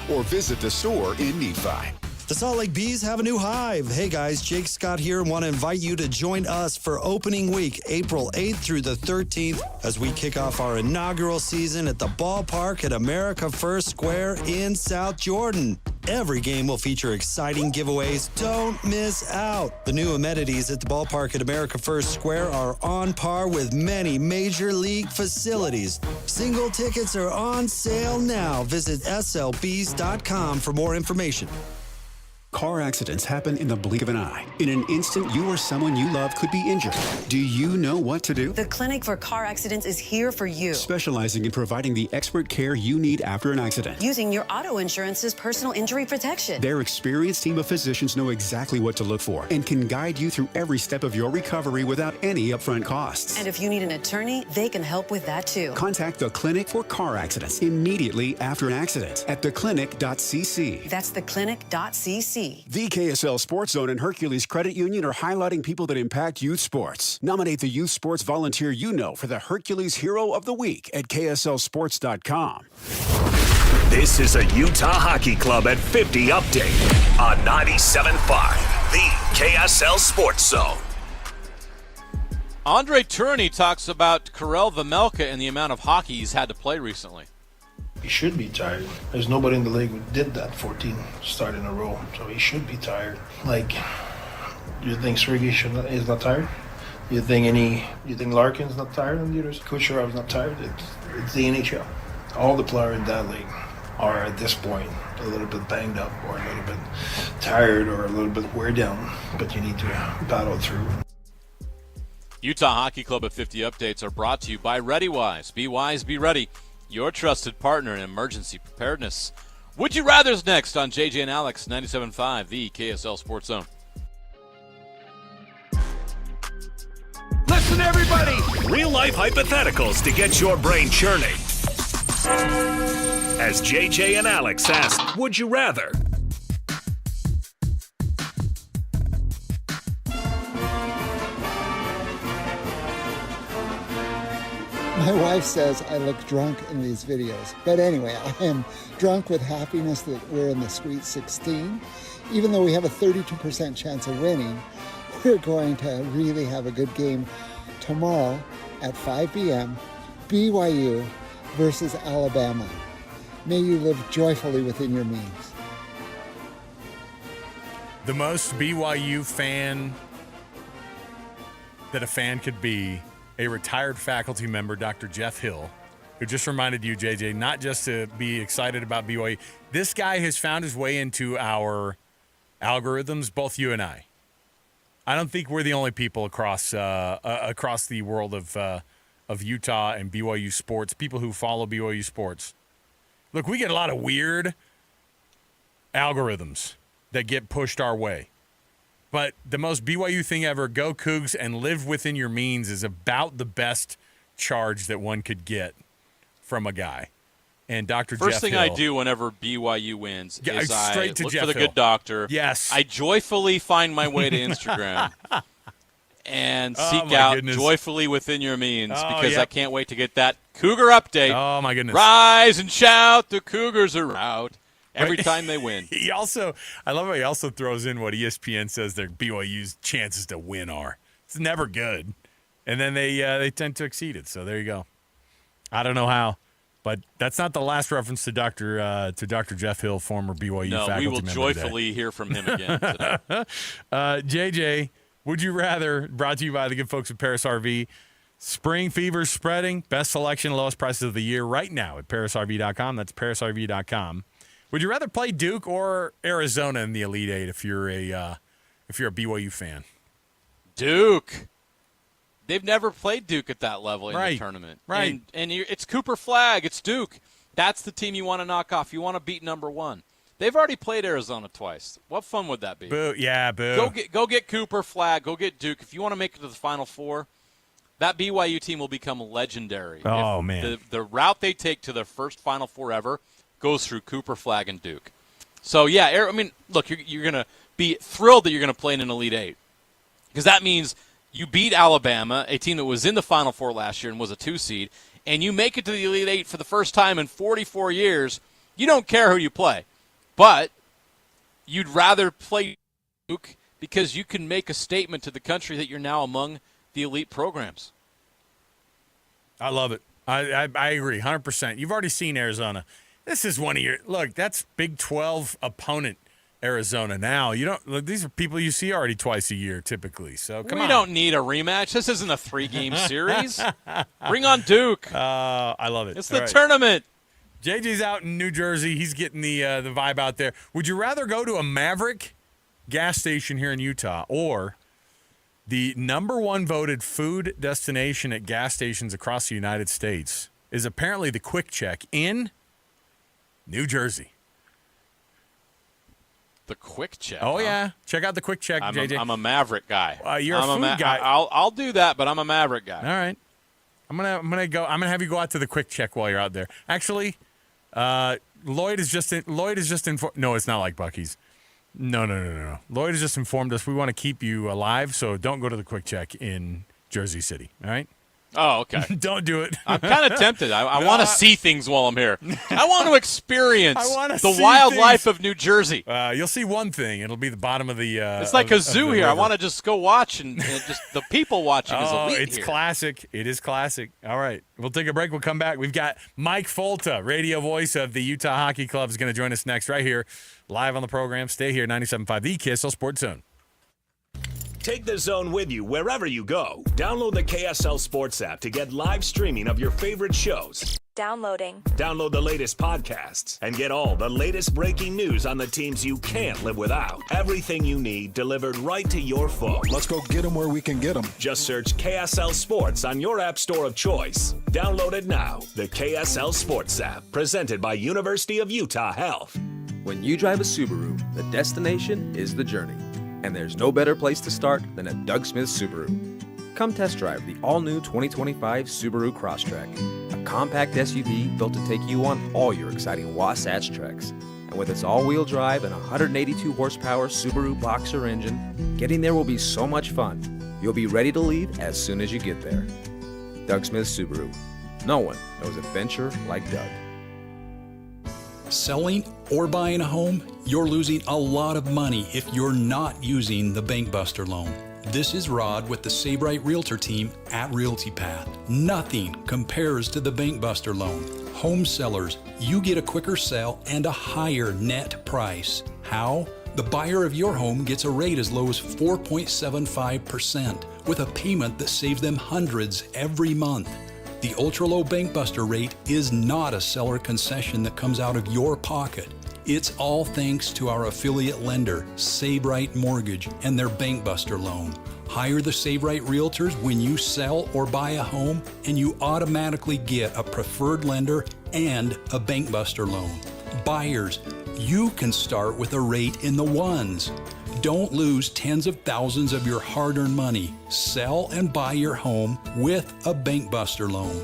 [SPEAKER 4] or visit the store in Nephi.
[SPEAKER 11] The Salt Lake Bees have a new hive. Hey guys, Jake Scott here and want to invite you to join us for opening week, April 8th through the 13th, as we kick off our inaugural season at the ballpark at America First Square in South Jordan. Every game will feature exciting giveaways. Don't miss out. The new amenities at the ballpark at America First Square are on par with many major league facilities. Single tickets are on sale now. Visit slbs.com for more information.
[SPEAKER 4] Car accidents happen in the blink of an eye. In an instant, you or someone you love could be injured. Do you know what to do?
[SPEAKER 12] The Clinic for Car Accidents is here for you.
[SPEAKER 4] Specializing in providing the expert care you need after an accident.
[SPEAKER 12] Using your auto insurance's personal injury protection.
[SPEAKER 4] Their experienced team of physicians know exactly what to look for and can guide you through every step of your recovery without any upfront costs.
[SPEAKER 12] And if you need an attorney, they can help with that too.
[SPEAKER 4] Contact the Clinic for Car Accidents immediately after an accident at theclinic.cc.
[SPEAKER 12] That's theclinic.cc.
[SPEAKER 4] The KSL Sports Zone and Hercules Credit Union are highlighting people that impact youth sports. Nominate the youth sports volunteer you know for the Hercules Hero of the Week at KSLSports.com.
[SPEAKER 14] This is a Utah Hockey Club at 50 update on 97.5, the KSL Sports Zone.
[SPEAKER 28] Andre Tourigny talks about Karel Vejmelka and the amount of hockey he's had to play recently.
[SPEAKER 13] He should be tired. There's nobody in the league who did that 14 start in a row, so he should be tired. Like, you think Sergei is not tired? You think Larkin's not tired? And Kucherov's not tired? It's the NHL. All the players in that league are at this point a little bit banged up or a little bit tired or a little bit wear down, but you need to battle through.
[SPEAKER 28] Utah Hockey Club at 50 updates are brought to you by ReadyWise. Be wise, be ready. Your trusted partner in emergency preparedness. Would You Rather's next on JJ and Alex, 97.5, the KSL Sports Zone.
[SPEAKER 14] Listen, everybody! Real-life hypotheticals to get your brain churning. As JJ and Alex ask, would you rather?
[SPEAKER 16] My wife says I look drunk in these videos. But anyway, I am drunk with happiness that we're in the Sweet 16. Even though we have a 32% chance of winning, we're going to really have a good game tomorrow at 5 p.m., BYU versus Alabama. May you live joyfully within your means.
[SPEAKER 27] The most BYU fan that a fan could be, a retired faculty member, Dr. Jeff Hill, who just reminded you, JJ, not just to be excited about BYU. This guy has found his way into our algorithms, both you and I. I don't think we're the only people across the world of Utah and BYU sports, people who follow BYU sports. Look, we get a lot of weird algorithms that get pushed our way. But the most BYU thing ever, go Cougs and live within your means, is about the best charge that one could get from a guy. And Dr.
[SPEAKER 28] First
[SPEAKER 27] Jeff
[SPEAKER 28] thing
[SPEAKER 27] Hill,
[SPEAKER 28] I do whenever BYU wins is I
[SPEAKER 27] to
[SPEAKER 28] look
[SPEAKER 27] Jeff
[SPEAKER 28] for the
[SPEAKER 27] Hill.
[SPEAKER 28] good doctor.
[SPEAKER 27] Yes.
[SPEAKER 28] I joyfully find my way to Instagram and
[SPEAKER 27] Oh,
[SPEAKER 28] seek
[SPEAKER 27] my
[SPEAKER 28] out
[SPEAKER 27] goodness.
[SPEAKER 28] joyfully within your means
[SPEAKER 27] Oh,
[SPEAKER 28] because
[SPEAKER 27] yep.
[SPEAKER 28] I can't wait to get that Cougar update.
[SPEAKER 27] Oh, my goodness.
[SPEAKER 28] Rise and shout, the Cougars are out every time they win.
[SPEAKER 27] I love how he also throws in what ESPN says their BYU's chances to win are. It's never good. And then they tend to exceed it. So there you go. I don't know how. But that's not the last reference to Dr. Jeff Hill, former BYU
[SPEAKER 28] No,
[SPEAKER 27] faculty
[SPEAKER 28] we will
[SPEAKER 27] member
[SPEAKER 28] joyfully hear from him again today.
[SPEAKER 27] JJ, would you rather, brought to you by the good folks at Paris RV, spring fever spreading, best selection, lowest prices of the year right now at parisrv.com. That's parisrv.com. Would you rather play Duke or Arizona in the Elite Eight if you're a BYU fan?
[SPEAKER 28] Duke. They've never played Duke at that level in
[SPEAKER 27] Right.
[SPEAKER 28] the tournament.
[SPEAKER 27] Right.
[SPEAKER 28] And it's Cooper Flag. It's Duke. That's the team you want to knock off. You want to beat number one. They've already played Arizona twice. What fun would that be?
[SPEAKER 27] Boo. Yeah, boo.
[SPEAKER 28] Go get Cooper Flag. Go get Duke. If you want to make it to the Final Four, that BYU team will become legendary.
[SPEAKER 27] Oh,
[SPEAKER 28] If
[SPEAKER 27] man.
[SPEAKER 28] The route they take to their first Final Four ever goes through Cooper Flag and Duke. So, yeah, I mean, look, you're going to be thrilled that you're going to play in an Elite Eight because that means – you beat Alabama, a team that was in the Final Four last year and was a 2 seed, and you make it to the Elite Eight for the first time in 44 years. You don't care who you play, but you'd rather play Duke because you can make a statement to the country that you're now among the elite programs.
[SPEAKER 27] I love it. I agree 100%. You've already seen Arizona. This is one of your – look, that's Big 12 opponent Arizona now. You don't. Look, these are people you see already twice a year typically. So come on.
[SPEAKER 28] We don't need a rematch. This isn't a 3-game series. Bring on Duke.
[SPEAKER 27] I love it.
[SPEAKER 28] It's
[SPEAKER 27] All
[SPEAKER 28] the
[SPEAKER 27] right.
[SPEAKER 28] tournament.
[SPEAKER 27] JJ's out in New Jersey. He's getting the vibe out there. Would you rather go to a Maverick gas station here in Utah or the number one voted food destination at gas stations across the United States is apparently the Quick Check in New Jersey?
[SPEAKER 28] The Quick Check.
[SPEAKER 27] Oh,
[SPEAKER 28] huh?
[SPEAKER 27] yeah. Check out the Quick Check, JJ.
[SPEAKER 28] I'm a Maverick guy.
[SPEAKER 27] You're a food guy.
[SPEAKER 28] I'll do that, but I'm a Maverick guy.
[SPEAKER 27] All right. I'm gonna have you go out to the Quick Check while you're out there. Actually, Lloyd is just informed. No, it's not like Buc-ee's. No. Lloyd has just informed us we want to keep you alive, so don't go to the Quick Check in Jersey City. All right.
[SPEAKER 28] Oh, okay.
[SPEAKER 27] Don't do it.
[SPEAKER 28] I'm kind of tempted. I want to see things while I'm here. I want to experience the
[SPEAKER 27] see
[SPEAKER 28] wildlife
[SPEAKER 27] things.
[SPEAKER 28] of New Jersey.
[SPEAKER 27] You'll see one thing. It'll be the bottom of the.
[SPEAKER 28] It's like a zoo here. I want to just go watch and just the people watching is elite
[SPEAKER 27] it's
[SPEAKER 28] here.
[SPEAKER 27] classic. It is classic. All right. We'll take a break. We'll come back. We've got Mike Folta, radio voice of the Utah Hockey Club, is going to join us next right here, live on the program. Stay here, 97.5, the KSL Sports Zone.
[SPEAKER 14] Take the Zone with you wherever you go. Download the KSL Sports app to get live streaming of your favorite shows.
[SPEAKER 1] Downloading.
[SPEAKER 14] Download the latest podcasts and get all the latest breaking news on the teams you can't live without. Everything you need delivered right to your phone.
[SPEAKER 6] Let's go get them where we can get them.
[SPEAKER 14] Just search KSL Sports on your app store of choice. Download it now. The KSL Sports app, presented by University of Utah Health.
[SPEAKER 7] When you drive a Subaru, the destination is the journey. And there's no better place to start than at Doug Smith Subaru. Come test drive the all-new 2025 Subaru Crosstrek, a compact SUV built to take you on all your exciting Wasatch treks. And with its all-wheel drive and 182 horsepower Subaru Boxer engine, getting there will be so much fun. You'll be ready to leave as soon as you get there. Doug Smith Subaru. No one knows adventure like Doug.
[SPEAKER 21] Selling or buying a home, you're losing a lot of money if you're not using the Bank Buster loan. This is Rod with the Sabright Realtor team at Realty Path. Nothing compares to the Bank Buster loan. Home sellers, you get a quicker sale and a higher net price. How? The buyer of your home gets a rate as low as 4.75% with a payment that saves them hundreds every month. The ultra-low bank buster rate is not a seller concession that comes out of your pocket. It's all thanks to our affiliate lender, Save Right Mortgage, and their bank buster loan. Hire the Save Right Realtors when you sell or buy a home, and you automatically get a preferred lender and a bank buster loan. Buyers, you can start with a rate in the ones. Don't lose tens of thousands of your hard-earned money. Sell and buy your home with a bank buster loan.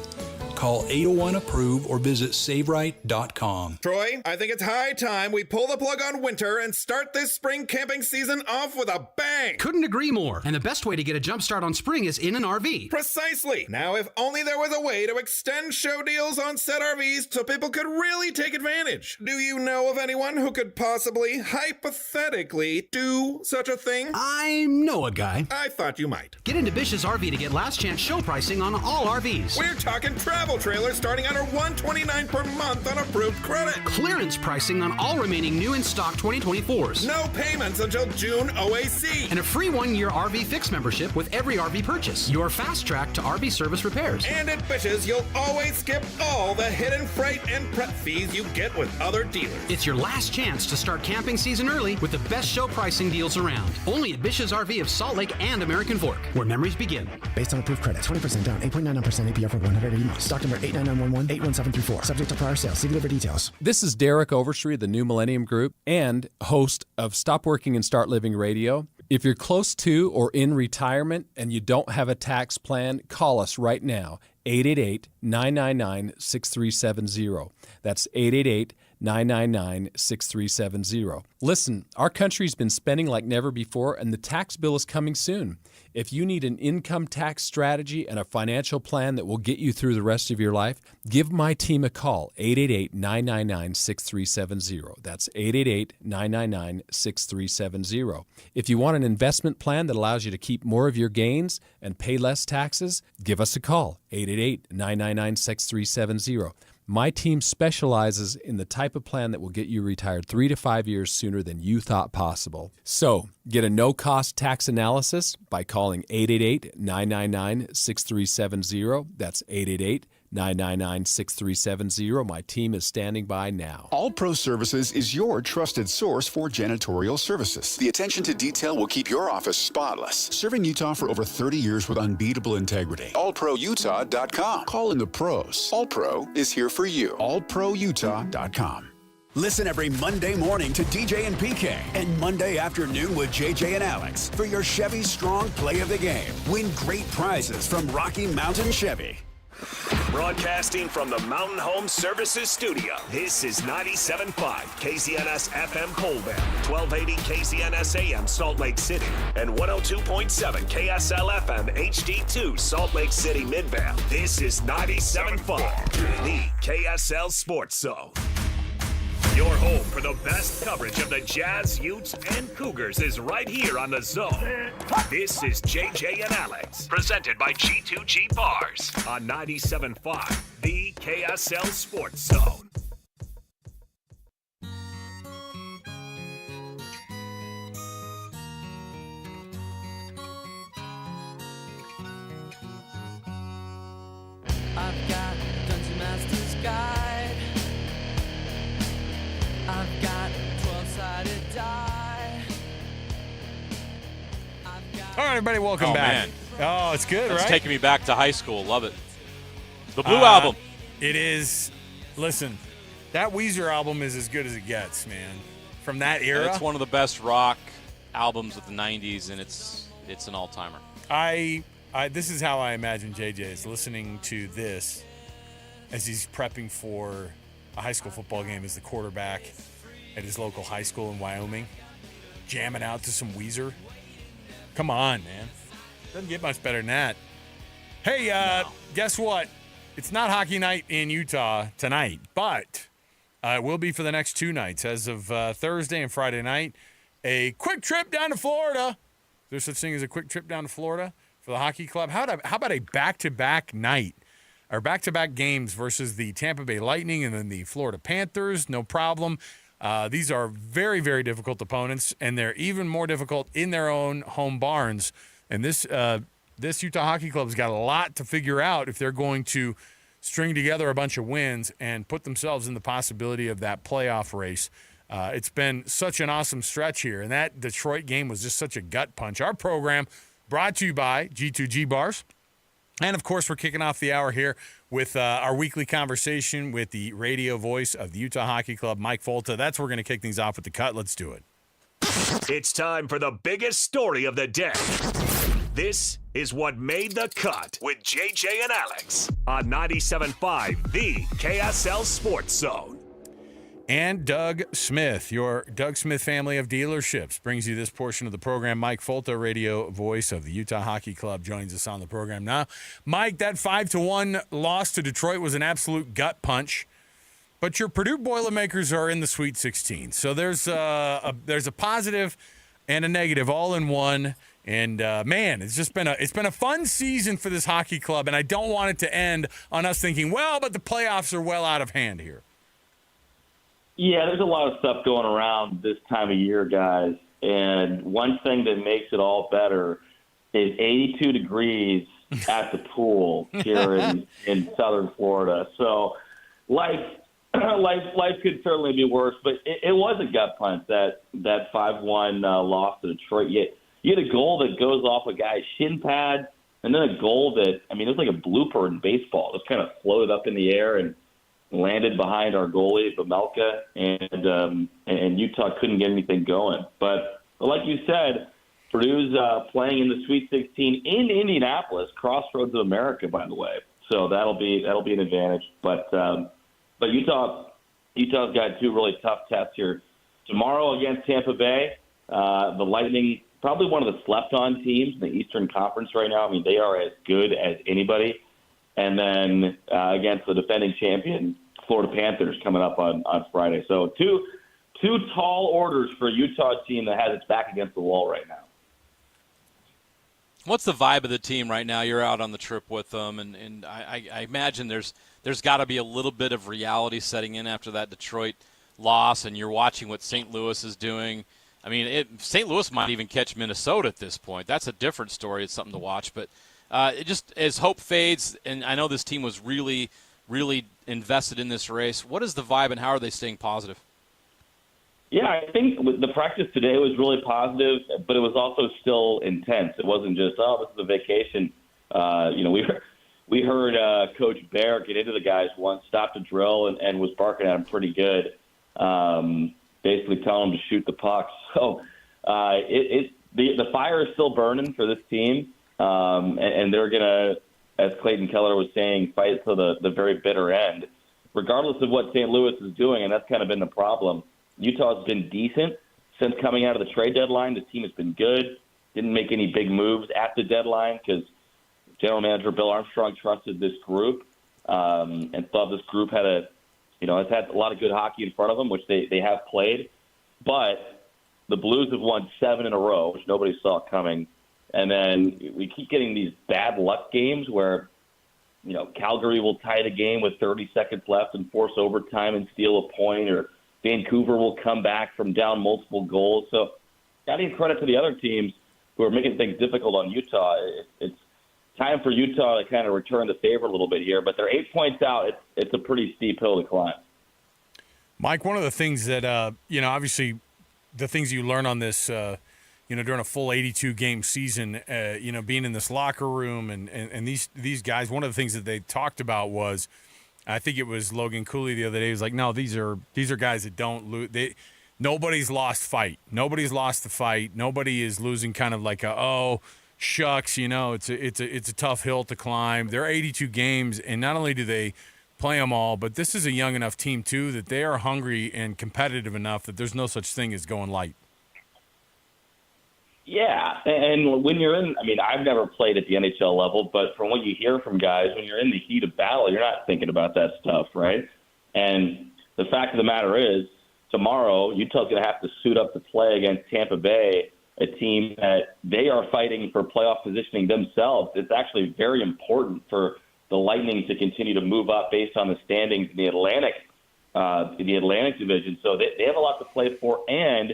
[SPEAKER 21] Call 801-APPROVE or visit SaveRight.com.
[SPEAKER 1] Troy, I think it's high time we pull the plug on winter and start this spring camping season off with a bang.
[SPEAKER 9] Couldn't agree more. And the best way to get a jump start on spring is in an RV.
[SPEAKER 1] Precisely. Now, if only there was a way to extend show deals on said RVs so people could really take advantage. Do you know of anyone who could possibly, hypothetically, do such a thing?
[SPEAKER 9] I know a guy.
[SPEAKER 1] I thought you might.
[SPEAKER 9] Get into Bish's RV to get last chance show pricing on all RVs.
[SPEAKER 1] We're talking travel trailers starting under $129 per month on approved credit.
[SPEAKER 9] Clearance pricing on all remaining new in stock 2024s.
[SPEAKER 1] No payments until June OAC.
[SPEAKER 9] And a free 1-year RV Fix membership with every RV purchase. Your fast track to RV service repairs.
[SPEAKER 1] And at Bish's, you'll always skip all the hidden freight and prep fees you get with other dealers.
[SPEAKER 9] It's your last chance to start camping season early with the best show pricing deals around. Only at Bish's RV of Salt Lake and American Fork, where memories begin.
[SPEAKER 10] Based on approved credit, 20% down, 8.99% APR for 180 months. Stock number 89911-81734. Subject to prior sales. See dealer details.
[SPEAKER 15] This is Derek Overstreet of the New Millennium Group and host of Stop Working and Start Living Radio. If you're close to or in retirement and you don't have a tax plan, call us right now, 888-999-6370. That's 888-999-6370. Listen, our country's been spending like never before, and the tax bill is coming soon. If you need an income tax strategy and a financial plan that will get you through the rest of your life, give my team a call, 888-999-6370. That's 888-999-6370. If you want an investment plan that allows you to keep more of your gains and pay less taxes, give us a call, 888-999-6370. My team specializes in the type of plan that will get you retired 3 to 5 years sooner than you thought possible. So, get a no-cost tax analysis by calling 888-999-6370. That's 888-999-6370. My team is standing by now.
[SPEAKER 4] All Pro Services is your trusted source for janitorial services. The attention to detail will keep your office spotless. Serving Utah for over 30 years with unbeatable integrity. AllProUtah.com. Call in the pros. All Pro is here for you. AllProUtah.com. Listen every Monday morning to DJ and PK and Monday afternoon with JJ and Alex for your Chevy Strong Play of the Game. Win great prizes from Rocky Mountain Chevy.
[SPEAKER 14] Broadcasting from the Mountain Home Services Studio, this is 97.5 KZNS FM Colville, 1280 KZNS AM Salt Lake City, and 102.7 KSL FM HD2 Salt Lake City Midvale. This is 97.5, the KSL Sports Zone. Your home for the best coverage of the Jazz, Utes, and Cougars is right here on the Zone. This is JJ and Alex, presented by G2G Bars on 97.5, the KSL Sports Zone.
[SPEAKER 17] I've got Dungeon Master's Guide. I've got 12-sided die.
[SPEAKER 27] All right, everybody, welcome back.
[SPEAKER 28] Man.
[SPEAKER 27] Oh, it's good,
[SPEAKER 28] That's
[SPEAKER 27] right?
[SPEAKER 28] taking me back to high school. Love it. The Blue Album.
[SPEAKER 27] It is. Listen, that Weezer album is as good as it gets, man. From that era.
[SPEAKER 28] It's one of the best rock albums of the 90s, and it's an all-timer.
[SPEAKER 27] This is how I imagine JJ is listening to this as he's prepping for a high school football game as the quarterback at his local high school in Wyoming, jamming out to some Weezer. Come on, man. Doesn't get much better than that. Hey, Guess what? It's not hockey night in Utah tonight, but it will be for the next 2 nights. As of Thursday and Friday night, a quick trip down to Florida. There's such thing as a quick trip down to Florida for the hockey club. How about a back-to-back night? Or back-to-back games versus the Tampa Bay Lightning and then the Florida Panthers, no problem. These are very, very difficult opponents, and they're even more difficult in their own home barns. And this Utah Hockey Club's got a lot to figure out if they're going to string together a bunch of wins and put themselves in the possibility of that playoff race. It's been such an awesome stretch here, and that Detroit game was just such a gut punch. Our program brought to you by G2G Bars. And, of course, we're kicking off the hour here with our weekly conversation with the radio voice of the Utah Hockey Club, Mike Folta. That's where we're going to kick things off with the cut. Let's do it.
[SPEAKER 14] It's time for the biggest story of the day. This is what made the cut with JJ and Alex on 97.5, the KSL Sports Zone.
[SPEAKER 27] And Doug Smith, your Doug Smith family of dealerships, brings you this portion of the program. Mike Folta, radio voice of the Utah Hockey Club, joins us on the program now. Mike, that 5-1 loss to Detroit was an absolute gut punch, but your Purdue Boilermakers are in the Sweet 16. So there's a positive and a negative all in one. And man, it's been a fun season for this hockey club, and I don't want it to end on us thinking, well, but the playoffs are well out of hand here.
[SPEAKER 18] Yeah, there's a lot of stuff going around this time of year, guys. And one thing that makes it all better is 82 degrees at the pool here in southern Florida. So life could certainly be worse, but it was a gut punch, that 5-1 loss to Detroit. You had a goal that goes off a guy's shin pad, and then a goal that, I mean, it was like a blooper in baseball. It just kind of floated up in the air and landed behind our goalie, Bamelka, and Utah couldn't get anything going. But like you said, Purdue's playing in the Sweet 16 in Indianapolis, crossroads of America, by the way. So that'll be an advantage. But Utah's got two really tough tests here. Tomorrow against Tampa Bay, the Lightning, probably one of the slept-on teams in the Eastern Conference right now. I mean, they are as good as anybody. And then against the defending champion, Florida Panthers, coming up on Friday. So two tall orders for a Utah team that has its back against the wall right now.
[SPEAKER 28] What's the vibe of the team right now? You're out on the trip with them, and I imagine there's got to be a little bit of reality setting in after that Detroit loss, and you're watching what St. Louis is doing. I mean, St. Louis might even catch Minnesota at this point. That's a different story. It's something to watch. But it just, as hope fades, and I know this team was really, really invested in this race, what is the vibe and how are they staying positive?
[SPEAKER 18] Yeah, I think the practice today was really positive, but it was also still intense. It wasn't just, this is a vacation. We heard Coach Bear get into the guys once, stopped a drill, and was barking at them pretty good, basically telling them to shoot the pucks. So the fire is still burning for this team, and they're going to, as Clayton Keller was saying, fight to the very bitter end, regardless of what St. Louis is doing, and that's kind of been the problem. Utah's been decent since coming out of the trade deadline. The team has been good. Didn't make any big moves at the deadline because General Manager Bill Armstrong trusted this group and thought this group has had a lot of good hockey in front of them, which they have played. But the Blues have won 7 in a row, which nobody saw coming. And then we keep getting these bad luck games where, Calgary will tie the game with 30 seconds left and force overtime and steal a point, or Vancouver will come back from down multiple goals. So got to give credit to the other teams who are making things difficult on Utah. It's time for Utah to kind of return the favor a little bit here, but they're 8 points out. It's a pretty steep hill to climb.
[SPEAKER 27] Mike, one of the things that, obviously the things you learn on this, during a full 82-game season, being in this locker room and these guys, one of the things that they talked about was, I think it was Logan Cooley the other day, he was like, no, these are guys that don't lose. Nobody's lost fight. Nobody's lost the fight. Nobody is losing kind of like shucks, it's a tough hill to climb. They're 82 games, and not only do they play them all, but this is a young enough team, too, that they are hungry and competitive enough that there's no such thing as going light.
[SPEAKER 18] Yeah, and when you're in, I've never played at the NHL level, but from what you hear from guys, when you're in the heat of battle, you're not thinking about that stuff, right? And the fact of the matter is, tomorrow, Utah's going to have to suit up to play against Tampa Bay, a team that they are fighting for playoff positioning themselves. It's actually very important for the Lightning to continue to move up based on the standings in the Atlantic. the Atlantic Division. So they have a lot to play for, and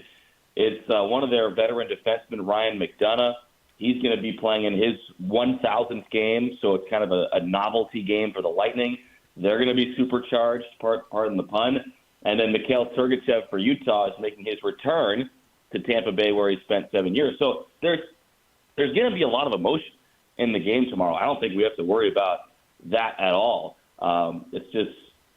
[SPEAKER 18] it's one of their veteran defensemen, Ryan McDonough. He's going to be playing in his 1,000th game, so it's kind of a novelty game for the Lightning. They're going to be supercharged, pardon the pun. And then Mikhail Sergachev for Utah is making his return to Tampa Bay, where he spent 7 years. So there's going to be a lot of emotion in the game tomorrow. I don't think we have to worry about that at all. It's just,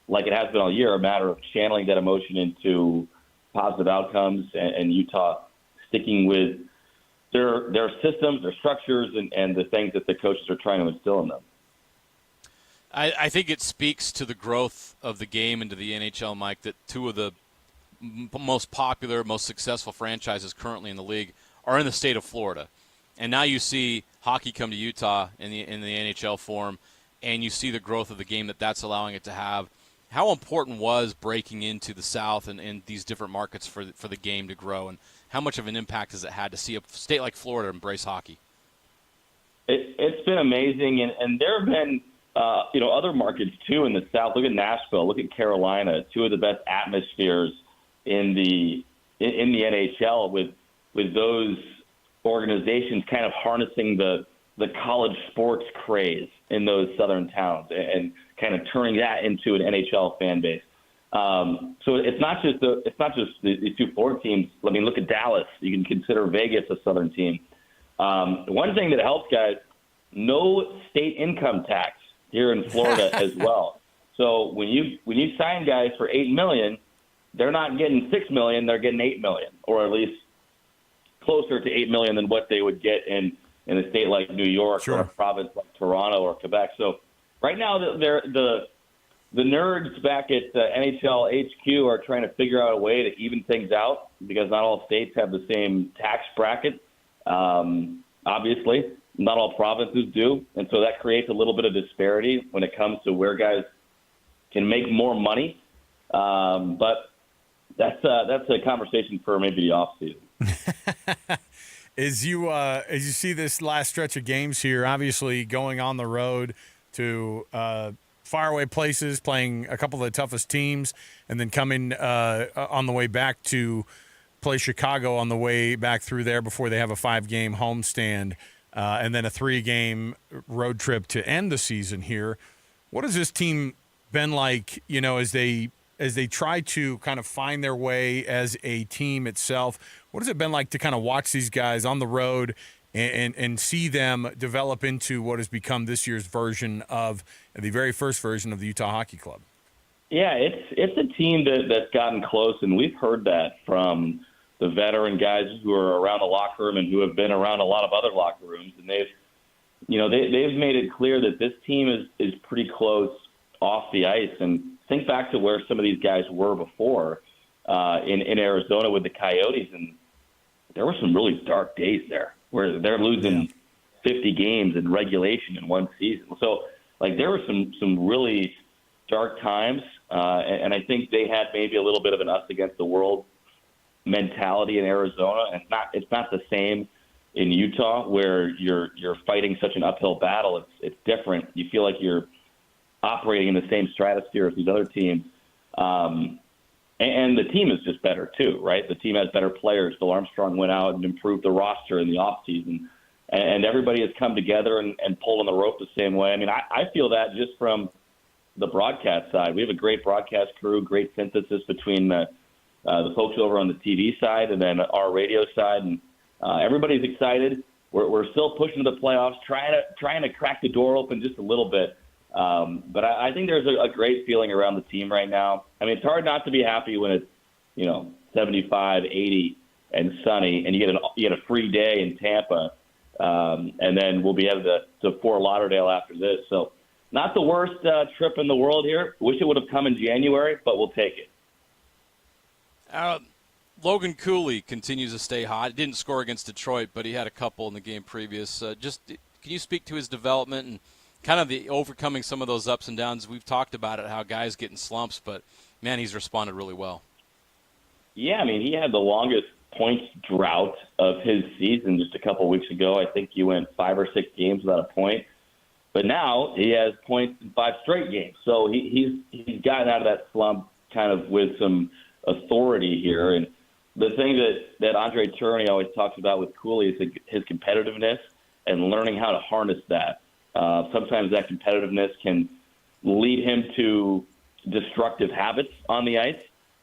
[SPEAKER 18] like it has been all year, a matter of channeling that emotion into positive outcomes and Utah sticking with their systems, their structures, and the things that the coaches are trying to instill in them.
[SPEAKER 28] I think it speaks to the growth of the game into the NHL, Mike, that two of the most popular, most successful franchises currently in the league are in the state of Florida. And now you see hockey come to Utah in the NHL form, and you see the growth of the game that's allowing it to have. How important was breaking into the South and these different markets for the game to grow, and how much of an impact has it had to see a state like Florida embrace hockey?
[SPEAKER 18] It's been amazing, and there have been other markets too in the South. Look at Nashville, look at Carolina, two of the best atmospheres in the NHL with those organizations kind of harnessing the college sports craze in those southern towns and kind of turning that into an NHL fan base. So it's not just the two Florida teams. I mean, look at Dallas. You can consider Vegas a southern team. One thing that helps, guys, no state income tax here in Florida as well. So when you sign guys for $8 million, they're not getting $6 million, they're getting $8 million, or at least closer to $8 million than what they would get in a state like New York or a province like Toronto or Quebec. So right now, the nerds back at NHL HQ are trying to figure out a way to even things out because not all states have the same tax bracket. Obviously, not all provinces do, and so that creates a little bit of disparity when it comes to where guys can make more money. But that's a conversation for maybe the offseason.
[SPEAKER 27] As you see this last stretch of games here, obviously going on the road to faraway places, playing a couple of the toughest teams, and then coming on the way back to play Chicago on the way back through there before they have a 5-game homestand, and then a 3-game road trip to end the season here. What has this team been like, as they try to kind of find their way as a team itself? What has it been like to kind of watch these guys on the road and see them develop into what has become this year's version of the very first version of the Utah Hockey Club?
[SPEAKER 18] Yeah, it's a team that's gotten close, and we've heard that from the veteran guys who are around the locker room and who have been around a lot of other locker rooms, and they've made it clear that this team is pretty close off the ice. And think back to where some of these guys were before in Arizona with the Coyotes, and there were some really dark days there where they're losing 50 games in regulation in one season. So, there were some really dark times, and I think they had maybe a little bit of an us against the world mentality in Arizona. And it's not the same in Utah where you're fighting such an uphill battle. It's different. You feel like you're operating in the same stratosphere as these other teams. And the team is just better too, right? The team has better players. Phil Armstrong went out and improved the roster in the offseason. And everybody has come together and pulled on the rope the same way. I mean, I feel that just from the broadcast side. We have a great broadcast crew, great synthesis between the folks over on the TV side and then our radio side. And everybody's excited. We're still pushing to the playoffs, trying to crack the door open just a little bit. But I think there's a great feeling around the team right now. I mean, it's hard not to be happy when it's 75, 80, and sunny, and you get a free day in Tampa, and then we'll be headed to Fort Lauderdale after this. So, not the worst trip in the world here. Wish it would have come in January, but we'll take it.
[SPEAKER 28] Logan Cooley continues to stay hot. Didn't score against Detroit, but he had a couple in the game previous. Can you speak to his development and kind of the overcoming some of those ups and downs? We've talked about it, how guys get in slumps, but, man, he's responded really well. Yeah, I mean, he had the longest points drought of his season just a couple weeks ago. I think he went 5 or 6 games without a point. But now he has points in 5 straight games. So he's gotten out of that slump
[SPEAKER 18] kind of with some authority here. And the thing that Andre Tourney always talks about with Cooley is his competitiveness and learning how to harness that. Sometimes that competitiveness can lead him to destructive habits on the ice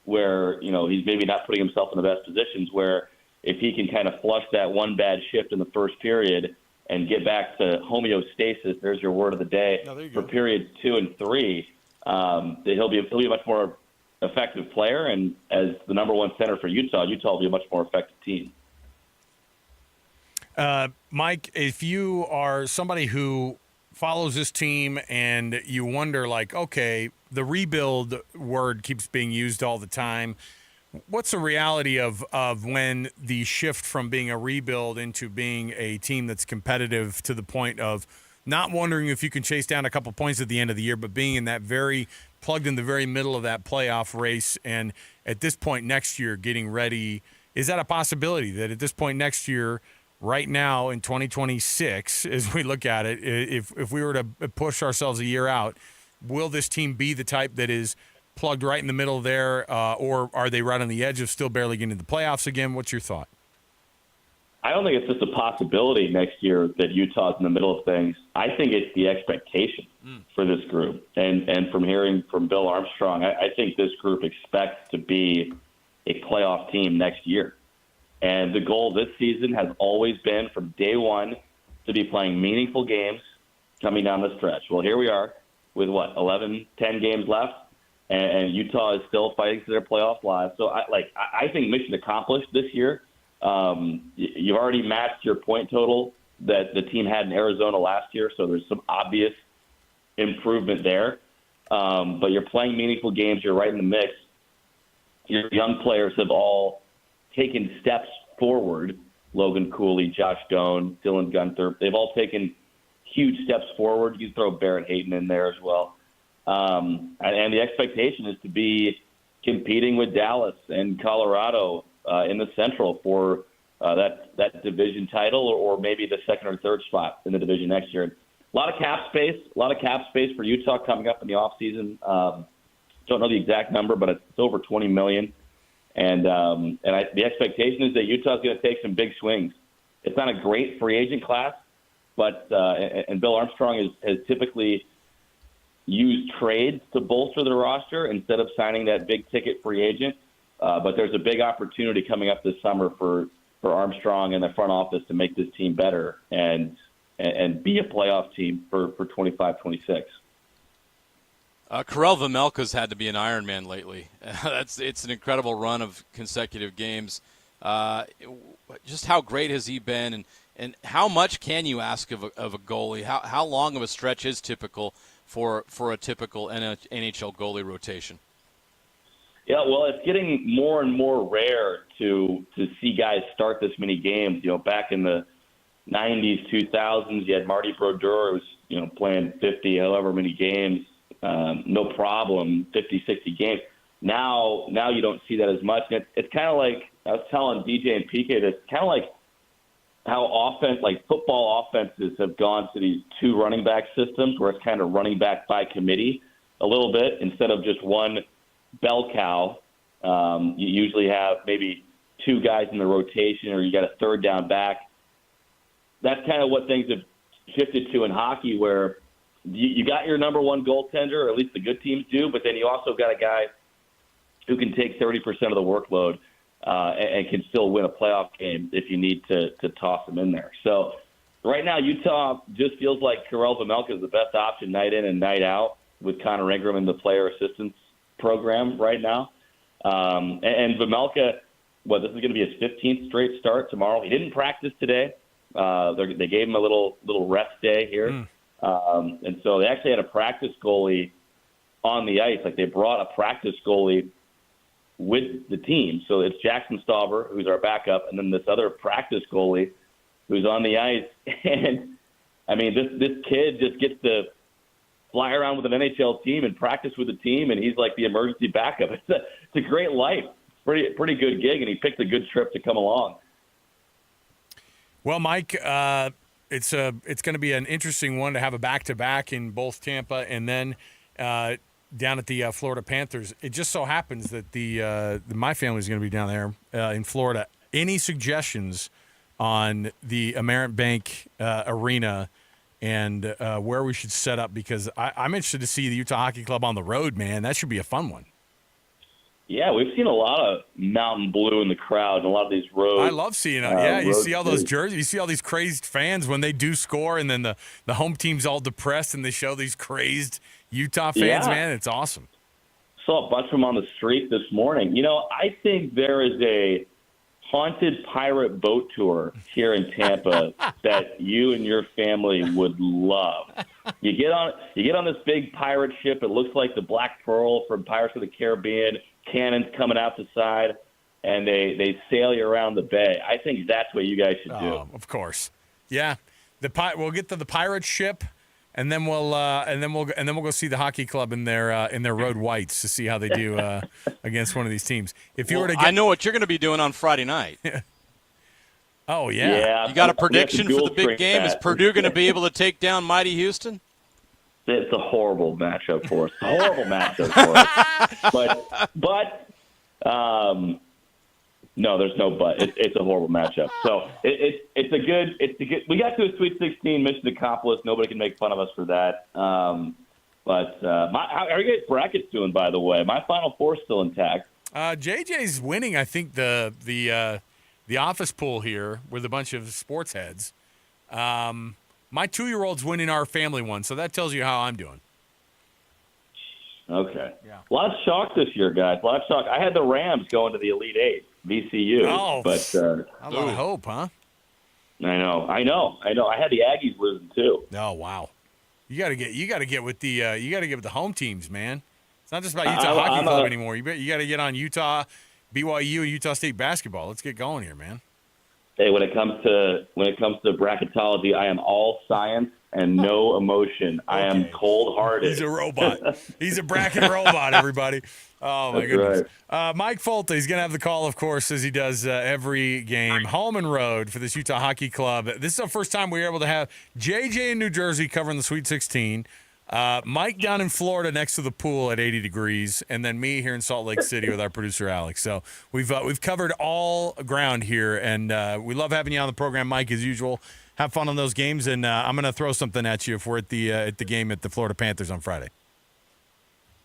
[SPEAKER 18] where, he's maybe not putting himself in the best positions, where if he can kind of flush that one bad shift in the first period and get back to homeostasis, there's your word of the day, for periods 2 and 3, he'll be a much more effective player. And as the number one center for Utah will be a much more effective team.
[SPEAKER 27] Mike, if you are somebody who follows this team and you wonder, like, okay, the rebuild word keeps being used all the time. What's the reality of when the shift from being a rebuild into being a team that's competitive to the point of not wondering if you can chase down a couple points at the end of the year, but being in that plugged in the very middle of that playoff race, and at this point next year getting ready? Is that a possibility that at this point next year, right now in 2026, as we look at it, if we were to push ourselves a year out, will this team be the type that is plugged right in the middle there, or are they right on the edge of still barely getting to the playoffs again? What's your thought?
[SPEAKER 18] I don't think it's just a possibility next year that Utah's in the middle of things. I think it's the expectation for this group. And from hearing from Bill Armstrong, I think this group expects to be a playoff team next year. And the goal this season has always been, from day one, to be playing meaningful games coming down the stretch. Well, here we are with, 10 games left, and Utah is still fighting for their playoff lives. So, I think mission accomplished this year. You've already matched your point total that the team had in Arizona last year, so there's some obvious improvement there. But you're playing meaningful games. You're right in the mix. Your young players have all taken steps forward. Logan Cooley, Josh Doan, Dylan Gunther, they've all taken huge steps forward. You throw Barrett Hayton in there as well. And the expectation is to be competing with Dallas and Colorado in the Central for that division title, or maybe the second or third spot in the division next year. A lot of cap space for Utah coming up in the offseason. Don't know the exact number, but it's over $20 million. And the expectation is that Utah's going to take some big swings. It's not a great free agent class, but and Bill Armstrong has typically used trades to bolster the roster instead of signing that big ticket free agent. But there's a big opportunity coming up this summer for Armstrong and the front office to make this team better and be a playoff team for 25-26.
[SPEAKER 28] Karel Vejmelka's had to be an Iron Man lately. It's an incredible run of consecutive games. Just how great has he been, and how much can you ask of a goalie? How long of a stretch is typical for a typical NHL goalie rotation?
[SPEAKER 18] Yeah, well, it's getting more and more rare to see guys start this many games. Back in the 90s, 2000s, you had Marty Brodeur, who was playing 50, however many games. No problem, 50, 60 games. Now you don't see that as much. And it's kind of like, I was telling DJ and PK this, kind of like how football offenses have gone to these two running back systems where it's kind of running back by committee a little bit instead of just one bell cow. You usually have maybe two guys in the rotation, or you got a third down back. That's kind of what things have shifted to in hockey, where you got your number one goaltender, or at least the good teams do, but then you also got a guy who can take 30% of the workload and can still win a playoff game if you need to toss him in there. So right now, Utah just feels like Karel Vejmelka is the best option night in and night out, with Connor Ingram in the player assistance program right now. And Vejmelka, this is going to be his 15th straight start tomorrow. He didn't practice today. They gave him a little rest day here. And so they actually had a practice goalie on the ice. Like, they brought a practice goalie with the team. So it's Jackson Stauber, who's our backup, and then this other practice goalie who's on the ice. And, I mean, this kid just gets to fly around with an NHL team and practice with the team, and he's like the emergency backup. It's a great life. Pretty good gig, and he picked a good trip to come along.
[SPEAKER 27] Well, Mike, it's going to be an interesting one to have a back-to-back in both Tampa and then down at the Florida Panthers. It just so happens that my family's going to be down there in Florida. Any suggestions on the Amerit Bank Arena and where we should set up? Because I'm interested to see the Utah Hockey Club on the road, man. That should be a fun one.
[SPEAKER 18] Yeah, we've seen a lot of mountain blue in the crowd and a lot of these roads.
[SPEAKER 27] I love seeing it. Yeah, you see all those jerseys. You see all these crazed fans when they do score, and then the home team's all depressed, and they show these crazed Utah fans, man. It's awesome.
[SPEAKER 18] Saw a bunch of them on the street this morning. I think there is a haunted pirate boat tour here in Tampa that you and your family would love. You get on this big pirate ship. It looks like the Black Pearl from Pirates of the Caribbean. Cannons coming out the side, and they sail you around the bay. I think that's what you guys should do.
[SPEAKER 27] Of course, yeah. We'll get to the pirate ship, and then we'll go see the hockey club in their road whites to see how they do against one of these teams. If you were to,
[SPEAKER 28] I know what you're going to be doing on Friday night.
[SPEAKER 27] Oh yeah.
[SPEAKER 28] You got a prediction for the big game? Is Purdue going to be able to take down mighty Houston?
[SPEAKER 18] It's a horrible matchup for us. But no, there's no but. It's a horrible matchup. So it's a good. We got to a Sweet 16, mission accomplished. Nobody can make fun of us for that. How are you guys brackets doing? By the way, my Final Four is still intact.
[SPEAKER 27] JJ's winning. I think the office pool here with a bunch of sports heads. My 2-year-old's winning our family one, so that tells you how I'm doing.
[SPEAKER 18] Okay. Yeah. A lot of shock this year, guys. A lot of shock. I had the Rams going to the Elite Eight, VCU.
[SPEAKER 27] Oh,
[SPEAKER 18] but
[SPEAKER 27] a lot of hope, huh?
[SPEAKER 18] I know. I had the Aggies losing too.
[SPEAKER 27] Oh wow. You got to get with the home teams, man. It's not just about Utah Hockey Club anymore. You got to get on Utah, BYU, and Utah State basketball. Let's get going here, man.
[SPEAKER 18] Hey, when it comes to bracketology, I am all science and no emotion. Okay. I am cold-hearted.
[SPEAKER 27] He's a robot. He's a bracket robot, everybody. Oh, my goodness. Right. Mike Folta, he's going to have the call, of course, as he does every game. Home and road for this Utah Hockey Club. This is the first time we were able to have JJ in New Jersey covering the Sweet 16. Mike down in Florida next to the pool at 80 degrees, and then me here in Salt Lake City with our producer Alex. So we've covered all ground here, and we love having you on the program, Mike, as usual. Have fun on those games, and I'm going to throw something at you if we're at the game at the Florida Panthers on Friday.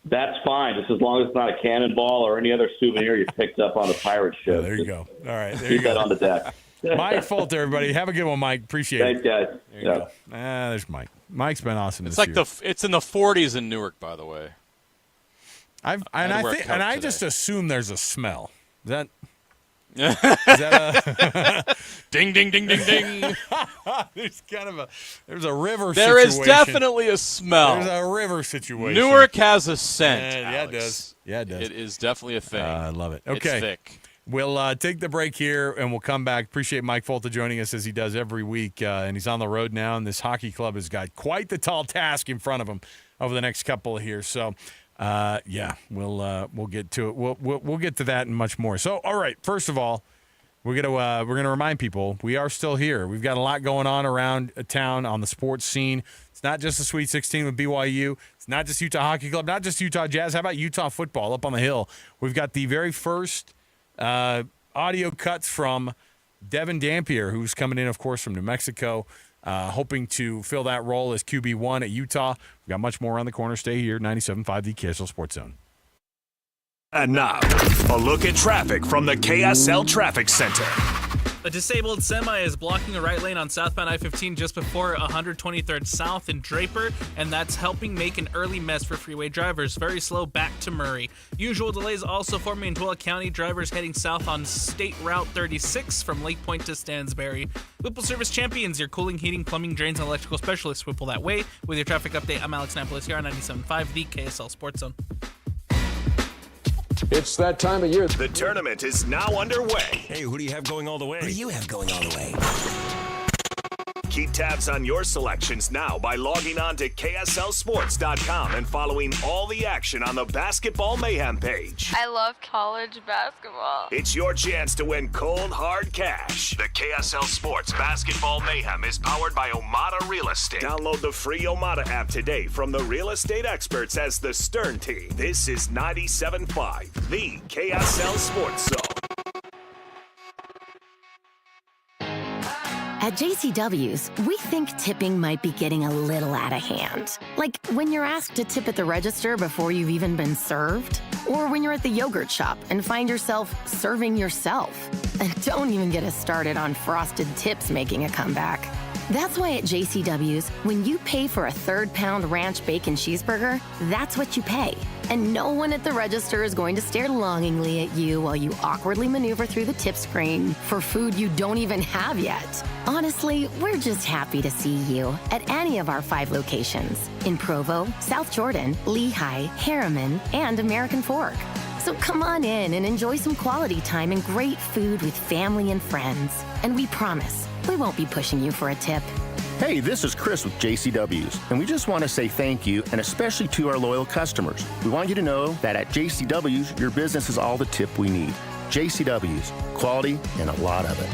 [SPEAKER 18] That's fine, just as long as it's not a cannonball or any other souvenir you picked up on the pirate ship.
[SPEAKER 27] Yeah, there you go. All right, there
[SPEAKER 18] keep that on the deck.
[SPEAKER 27] Mike Folta, everybody. Have a good one, Mike. Appreciate
[SPEAKER 18] it. Thanks, guys.
[SPEAKER 27] There you go. There's Mike. Mike's been awesome
[SPEAKER 28] it's
[SPEAKER 27] this
[SPEAKER 28] like
[SPEAKER 27] year.
[SPEAKER 28] It's in the 40s in Newark, by the way.
[SPEAKER 27] I just assume there's a smell. Is that
[SPEAKER 28] ding, ding, ding, ding, ding.
[SPEAKER 27] There's a river
[SPEAKER 28] There
[SPEAKER 27] situation.
[SPEAKER 28] is definitely a smell.
[SPEAKER 27] There's a river situation.
[SPEAKER 28] Newark has a scent.
[SPEAKER 27] Yeah, it does. Yeah, it does.
[SPEAKER 28] It is definitely a thing.
[SPEAKER 27] I love it. Okay.
[SPEAKER 28] It's thick.
[SPEAKER 27] We'll take the break here, and we'll come back. Appreciate Mike Folta joining us as he does every week, and he's on the road now, and this hockey club has got quite the tall task in front of him over the next couple of years. So, we'll get to it. We'll get to that and much more. So, all right, first of all, we're gonna remind people we are still here. We've got a lot going on around town on the sports scene. It's not just the Sweet 16 with BYU. It's not just Utah Hockey Club, not just Utah Jazz. How about Utah football up on the hill? We've got the very first audio cuts from Devon Dampier, who's coming in, of course, from New Mexico, hoping to fill that role as QB1 at Utah. We've got much more around the corner. Stay here, 97.5, the KSL Sports Zone.
[SPEAKER 14] And now, a look at traffic from the KSL Traffic Center.
[SPEAKER 5] A disabled semi is blocking a right lane on southbound I-15 just before 123rd South in Draper, and that's helping make an early mess for freeway drivers. Very slow back to Murray. Usual delays also forming in Tualatin County. Drivers heading south on State Route 36 from Lake Point to Stansbury. Whipple Service Champions, your cooling, heating, plumbing, drains, and electrical specialists. Whipple that way. With your traffic update, I'm Alex Napolis here on 97.5, the KSL Sports Zone.
[SPEAKER 19] It's that time of year.
[SPEAKER 14] The tournament is now underway.
[SPEAKER 20] Hey, who do you have going all the way?
[SPEAKER 22] Who do you have going all the way?
[SPEAKER 14] Keep tabs on your selections now by logging on to KSLSports.com and following all the action on the Basketball Mayhem page.
[SPEAKER 3] I love college basketball.
[SPEAKER 14] It's your chance to win cold, hard cash. The KSL Sports Basketball Mayhem is powered by Omada Real Estate. Download the free Omada app today from the real estate experts as the Stern Team. This is 97.5, the KSL Sports Zone.
[SPEAKER 19] At JCW's, we think tipping might be getting a little out of hand. Like when you're asked to tip at the register before you've even been served. Or when you're at the yogurt shop and find yourself serving yourself. And don't even get us started on frosted tips making a comeback. That's why at JCW's, when you pay for a 3rd-pound ranch bacon cheeseburger, that's what you pay. And no one at the register is going to stare longingly at you while you awkwardly maneuver through the tip screen for food you don't even have yet. Honestly, we're just happy to see you at any of our 5 locations in Provo, South Jordan, Lehigh, Harriman, and American Fork. So come on in and enjoy some quality time and great food with family and friends. And we promise, we won't be pushing you for a tip.
[SPEAKER 20] Hey, this is Chris with JCW's, and we just want to say thank you, and especially to our loyal customers. We want you to know that at JCW's, your business is all the tip we need. JCW's, quality and a lot of it.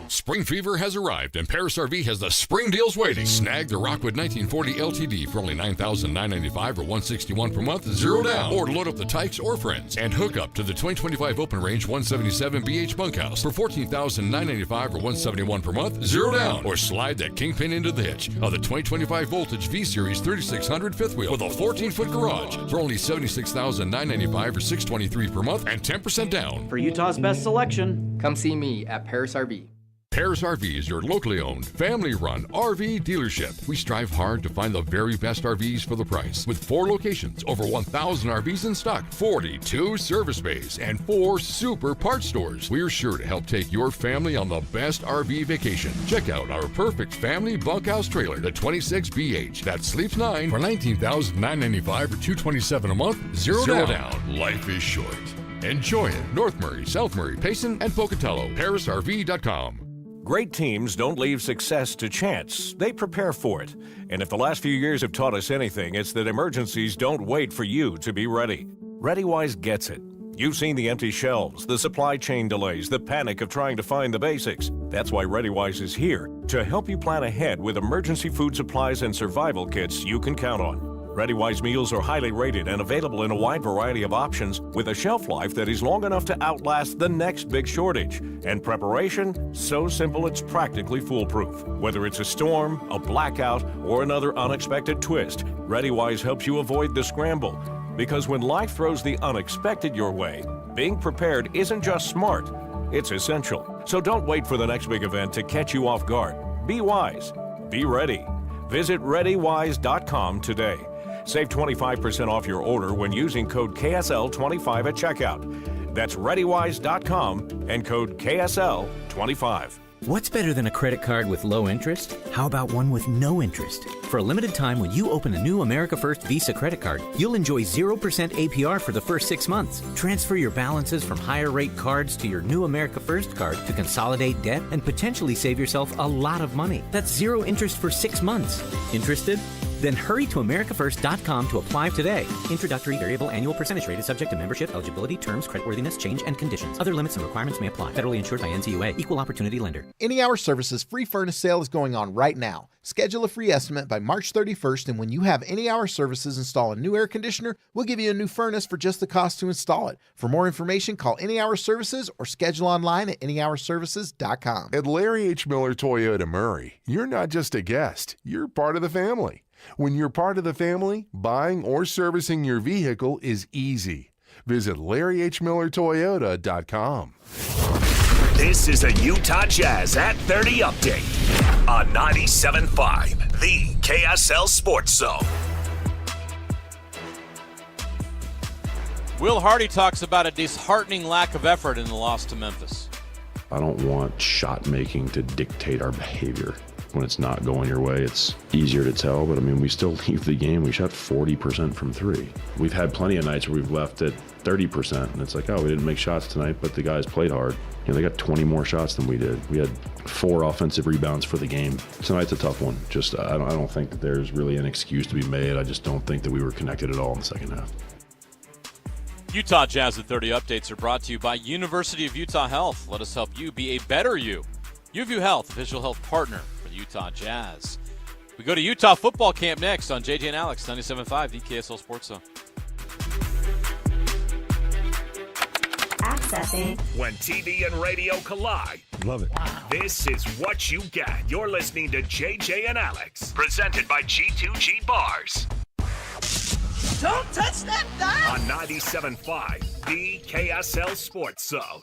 [SPEAKER 22] Spring fever has arrived, and Paris RV has the spring deals waiting. Snag the Rockwood 1940 LTD for only $9,995 or $161 per month, 0 down. Or load up the Tykes or Friends and hook up to the 2025 Open Range 177 BH bunkhouse for $14,995 or $171 per month, 0 down. Or slide that Kingpin into the hitch of the 2025 Voltage V-Series 3600 fifth wheel with a 14-foot garage for only $76,995 or $623 per month and 10% down.
[SPEAKER 23] For Utah's best selection, come see me at Paris RV.
[SPEAKER 22] Paris RV is your locally owned, family-run RV dealership. We strive hard to find the very best RVs for the price. With 4 locations, over 1,000 RVs in stock, 42 service bays, and 4 super parts stores. We're sure to help take your family on the best RV vacation. Check out our perfect family bunkhouse trailer, the 26BH, that sleeps 9 for $19,995 or $227 a month, 0 down. Life is short. Enjoy it. North Murray, South Murray, Payson, and Pocatello. ParisRV.com.
[SPEAKER 24] Great teams don't leave success to chance. They prepare for it. And if the last few years have taught us anything, it's that emergencies don't wait for you to be ready. ReadyWise gets it. You've seen the empty shelves, the supply chain delays, the panic of trying to find the basics. That's why ReadyWise is here, to help you plan ahead with emergency food supplies and survival kits you can count on. ReadyWise meals are highly rated and available in a wide variety of options with a shelf life that is long enough to outlast the next big shortage. And preparation, so simple it's practically foolproof. Whether it's a storm, a blackout, or another unexpected twist, ReadyWise helps you avoid the scramble. Because when life throws the unexpected your way, being prepared isn't just smart, it's essential. So don't wait for the next big event to catch you off guard. Be wise. Be ready. Visit ReadyWise.com today. Save 25% off your order when using code KSL25 at checkout. That's ReadyWise.com and code KSL25.
[SPEAKER 25] What's better than a credit card with low interest? How about one with no interest? For a limited time, when you open a new America First Visa credit card, you'll enjoy 0% APR for the first 6 months. Transfer your balances from higher rate cards to your new America First card to consolidate debt and potentially save yourself a lot of money. That's 0 interest for 6 months. Interested? Then hurry to AmericaFirst.com to apply today. Introductory variable annual percentage rate is subject to membership, eligibility, terms, creditworthiness, change, and conditions. Other limits and requirements may apply. Federally insured by NCUA. Equal opportunity lender.
[SPEAKER 26] Any Hour Services free furnace sale is going on right now. Schedule a free estimate by March 31st, and when you have Any Hour Services install a new air conditioner, we'll give you a new furnace for just the cost to install it. For more information, call Any Hour Services or schedule online at anyhourservices.com.
[SPEAKER 29] At Larry H. Miller Toyota Murray, you're not just a guest, you're part of the family. When you're part of the family, buying or servicing your vehicle is easy. Visit LarryHMillerToyota.com.
[SPEAKER 14] This is a Utah Jazz at 30 update on 97.5, the KSL Sports Zone.
[SPEAKER 28] Will Hardy talks about a disheartening lack of effort in the loss to Memphis.
[SPEAKER 30] I don't want shot making to dictate our behavior.
[SPEAKER 2] When it's not going your way, it's easier to tell, but I mean, we still leave the game. We shot 40% from three. We've had plenty of nights where we've left at 30%, and it's like, oh, we didn't make shots tonight, but the guys played hard. You know, they got 20 more shots than we did. We had 4 offensive rebounds for the game. Tonight's a tough one. Just, I don't think that there's really an excuse to be made. I just don't think that we were connected at all in the second half.
[SPEAKER 28] Utah Jazz at 30 updates are brought to you by University of Utah Health. Let us help you be a better you. UView Health, official health partner for the Utah Jazz. We go to Utah football camp next on JJ and Alex, 97.5, the KSL Sports Zone.
[SPEAKER 6] Accessing.
[SPEAKER 14] When TV and radio collide.
[SPEAKER 2] Love it.
[SPEAKER 14] This is what you get. You're listening to JJ and Alex, presented by G2G Bars.
[SPEAKER 17] Don't touch that dial!
[SPEAKER 14] On 97.5, the KSL Sports Zone.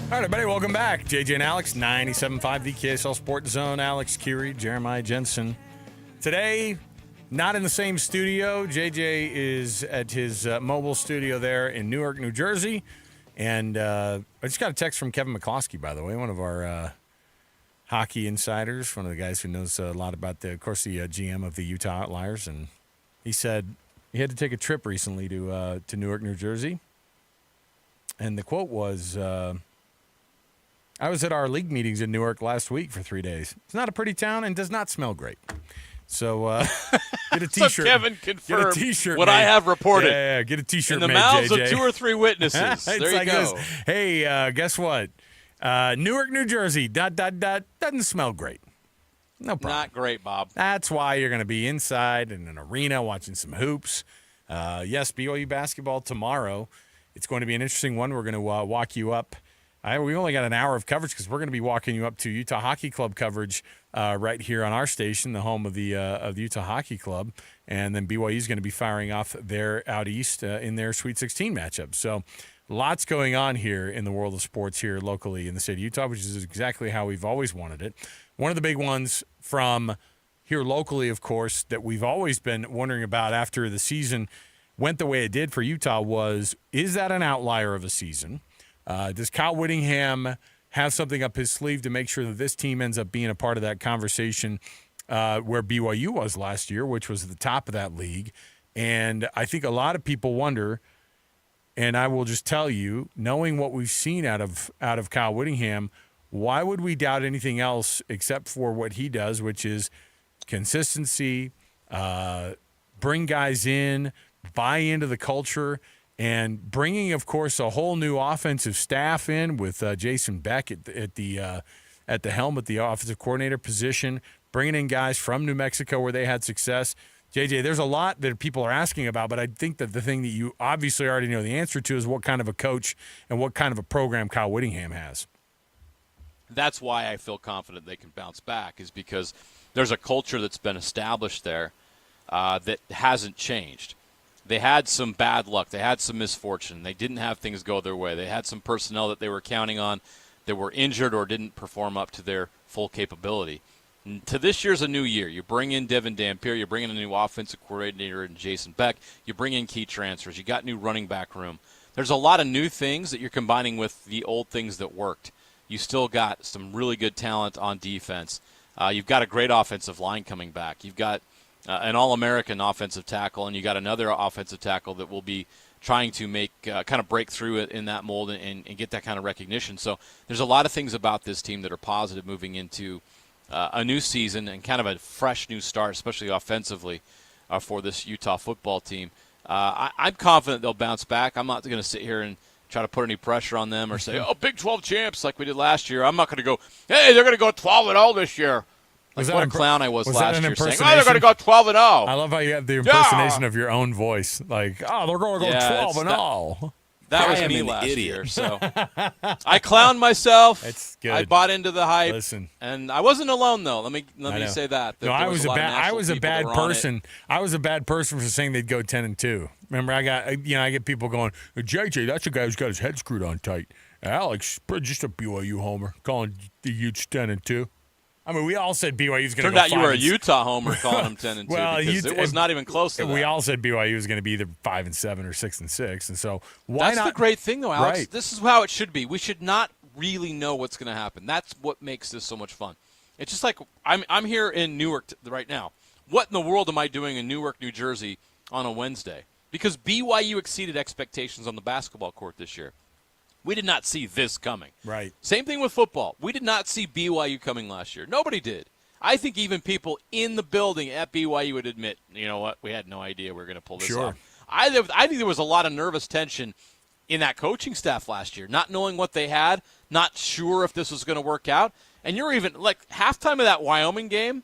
[SPEAKER 27] All right, everybody, welcome back. JJ and Alex, 97.5, the KSL Sports Zone. Alex Curie, Jeremiah Jensen. Today, not in the same studio. JJ is at his mobile studio there in Newark, New Jersey. And I just got a text from Kevin McCloskey, by the way, one of our hockey insiders, one of the guys who knows a lot about, the GM of the Utah Outliers. And he said he had to take a trip recently to Newark, New Jersey. And the quote was... I was at our league meetings in Newark last week for 3 days. It's not a pretty town and does not smell great. So get a T-shirt.
[SPEAKER 28] So Kevin confirmed
[SPEAKER 27] get a T-shirt
[SPEAKER 28] what
[SPEAKER 27] made.
[SPEAKER 28] I have reported.
[SPEAKER 27] Yeah, get a T-shirt
[SPEAKER 28] in the
[SPEAKER 27] made,
[SPEAKER 28] mouths
[SPEAKER 27] JJ.
[SPEAKER 28] of 2 or 3 witnesses. There you go.
[SPEAKER 27] This. Hey, guess what? Newark, New Jersey, ... doesn't smell great. No problem.
[SPEAKER 28] Not great, Bob.
[SPEAKER 27] That's why you're going to be inside in an arena watching some hoops. Yes, BYU basketball tomorrow. It's going to be an interesting one. We're going to walk you up. We only got an hour of coverage because we're going to be walking you up to Utah Hockey Club coverage right here on our station, the home of the Utah Hockey Club. And then BYU is going to be firing off there out east in their Sweet 16 matchup. So lots going on here in the world of sports here locally in the state of Utah, which is exactly how we've always wanted it. One of the big ones from here locally, of course, that we've always been wondering about after the season went the way it did for Utah was, is that an outlier of a season? Does Kyle Whittingham have something up his sleeve to make sure that this team ends up being a part of that conversation where BYU was last year, which was at the top of that league? And I think a lot of people wonder, and I will just tell you, knowing what we've seen out of Kyle Whittingham, why would we doubt anything else except for what he does, which is consistency, bring guys in, buy into the culture, and bringing, of course, a whole new offensive staff in with Jason Beck at the helm at the offensive coordinator position, bringing in guys from New Mexico where they had success. JJ, there's a lot that people are asking about, but I think that the thing that you obviously already know the answer to is what kind of a coach and what kind of a program Kyle Whittingham has.
[SPEAKER 28] That's why I feel confident they can bounce back, is because there's a culture that's been established there that hasn't changed. They had some bad luck. They had some misfortune. They didn't have things go their way. They had some personnel that they were counting on that were injured or didn't perform up to their full capability. And to this year's a new year. You bring in Devon Dampier. You bring in a new offensive coordinator in Jason Beck. You bring in key transfers. You got new running back room. There's a lot of new things that you're combining with the old things that worked. You still got some really good talent on defense. You've got a great offensive line coming back. You've got an All-American offensive tackle, and you got another offensive tackle that will be trying to make kind of break through it in that mold and get that kind of recognition. So there's a lot of things about this team that are positive moving into a new season and kind of a fresh new start, especially offensively for this Utah football team. I'm confident they'll bounce back. I'm not going to sit here and try to put any pressure on them or say, oh, Big 12 champs like we did last year. I'm not going to go, hey, they're going to go 12-0 this year. Like what a clown I was last year saying, oh, they're going to go 12-0.
[SPEAKER 27] I love how you have the impersonation of your own voice. Like, oh, they're going to go 12-0.
[SPEAKER 28] That was me last year. So I clowned myself.
[SPEAKER 27] That's good.
[SPEAKER 28] I bought into the hype.
[SPEAKER 27] Listen,
[SPEAKER 28] and I wasn't alone though. Let me say that.
[SPEAKER 27] No, I was a bad person. I was a bad person for saying they'd go 10-2. Remember, I get people going, JJ, that's a guy who's got his head screwed on tight. Alex, just a BYU homer, calling the Utes 10-2. I mean, we all said BYU was going to go 5-6.
[SPEAKER 28] Turned out you were a Utah homer calling them 10-2
[SPEAKER 27] well,
[SPEAKER 28] because it was not even close to that. We
[SPEAKER 27] all said BYU was going to be either 5-7 or 6-6, and so why not?
[SPEAKER 28] That's the great thing, though, Alex.
[SPEAKER 27] Right.
[SPEAKER 28] This is how it should be. We should not really know what's going to happen. That's what makes this so much fun. It's just like I'm here in Newark right now. What in the world am I doing in Newark, New Jersey on a Wednesday? Because BYU exceeded expectations on the basketball court this year. We did not see this coming.
[SPEAKER 27] Right.
[SPEAKER 28] Same thing with football. We did not see BYU coming last year. Nobody did. I think even people in the building at BYU would admit, you know what, we had no idea we were going to pull this off. I think there was a lot of nervous tension in that coaching staff last year, not knowing what they had, not sure if this was going to work out. And you're even, like, halftime of that Wyoming game,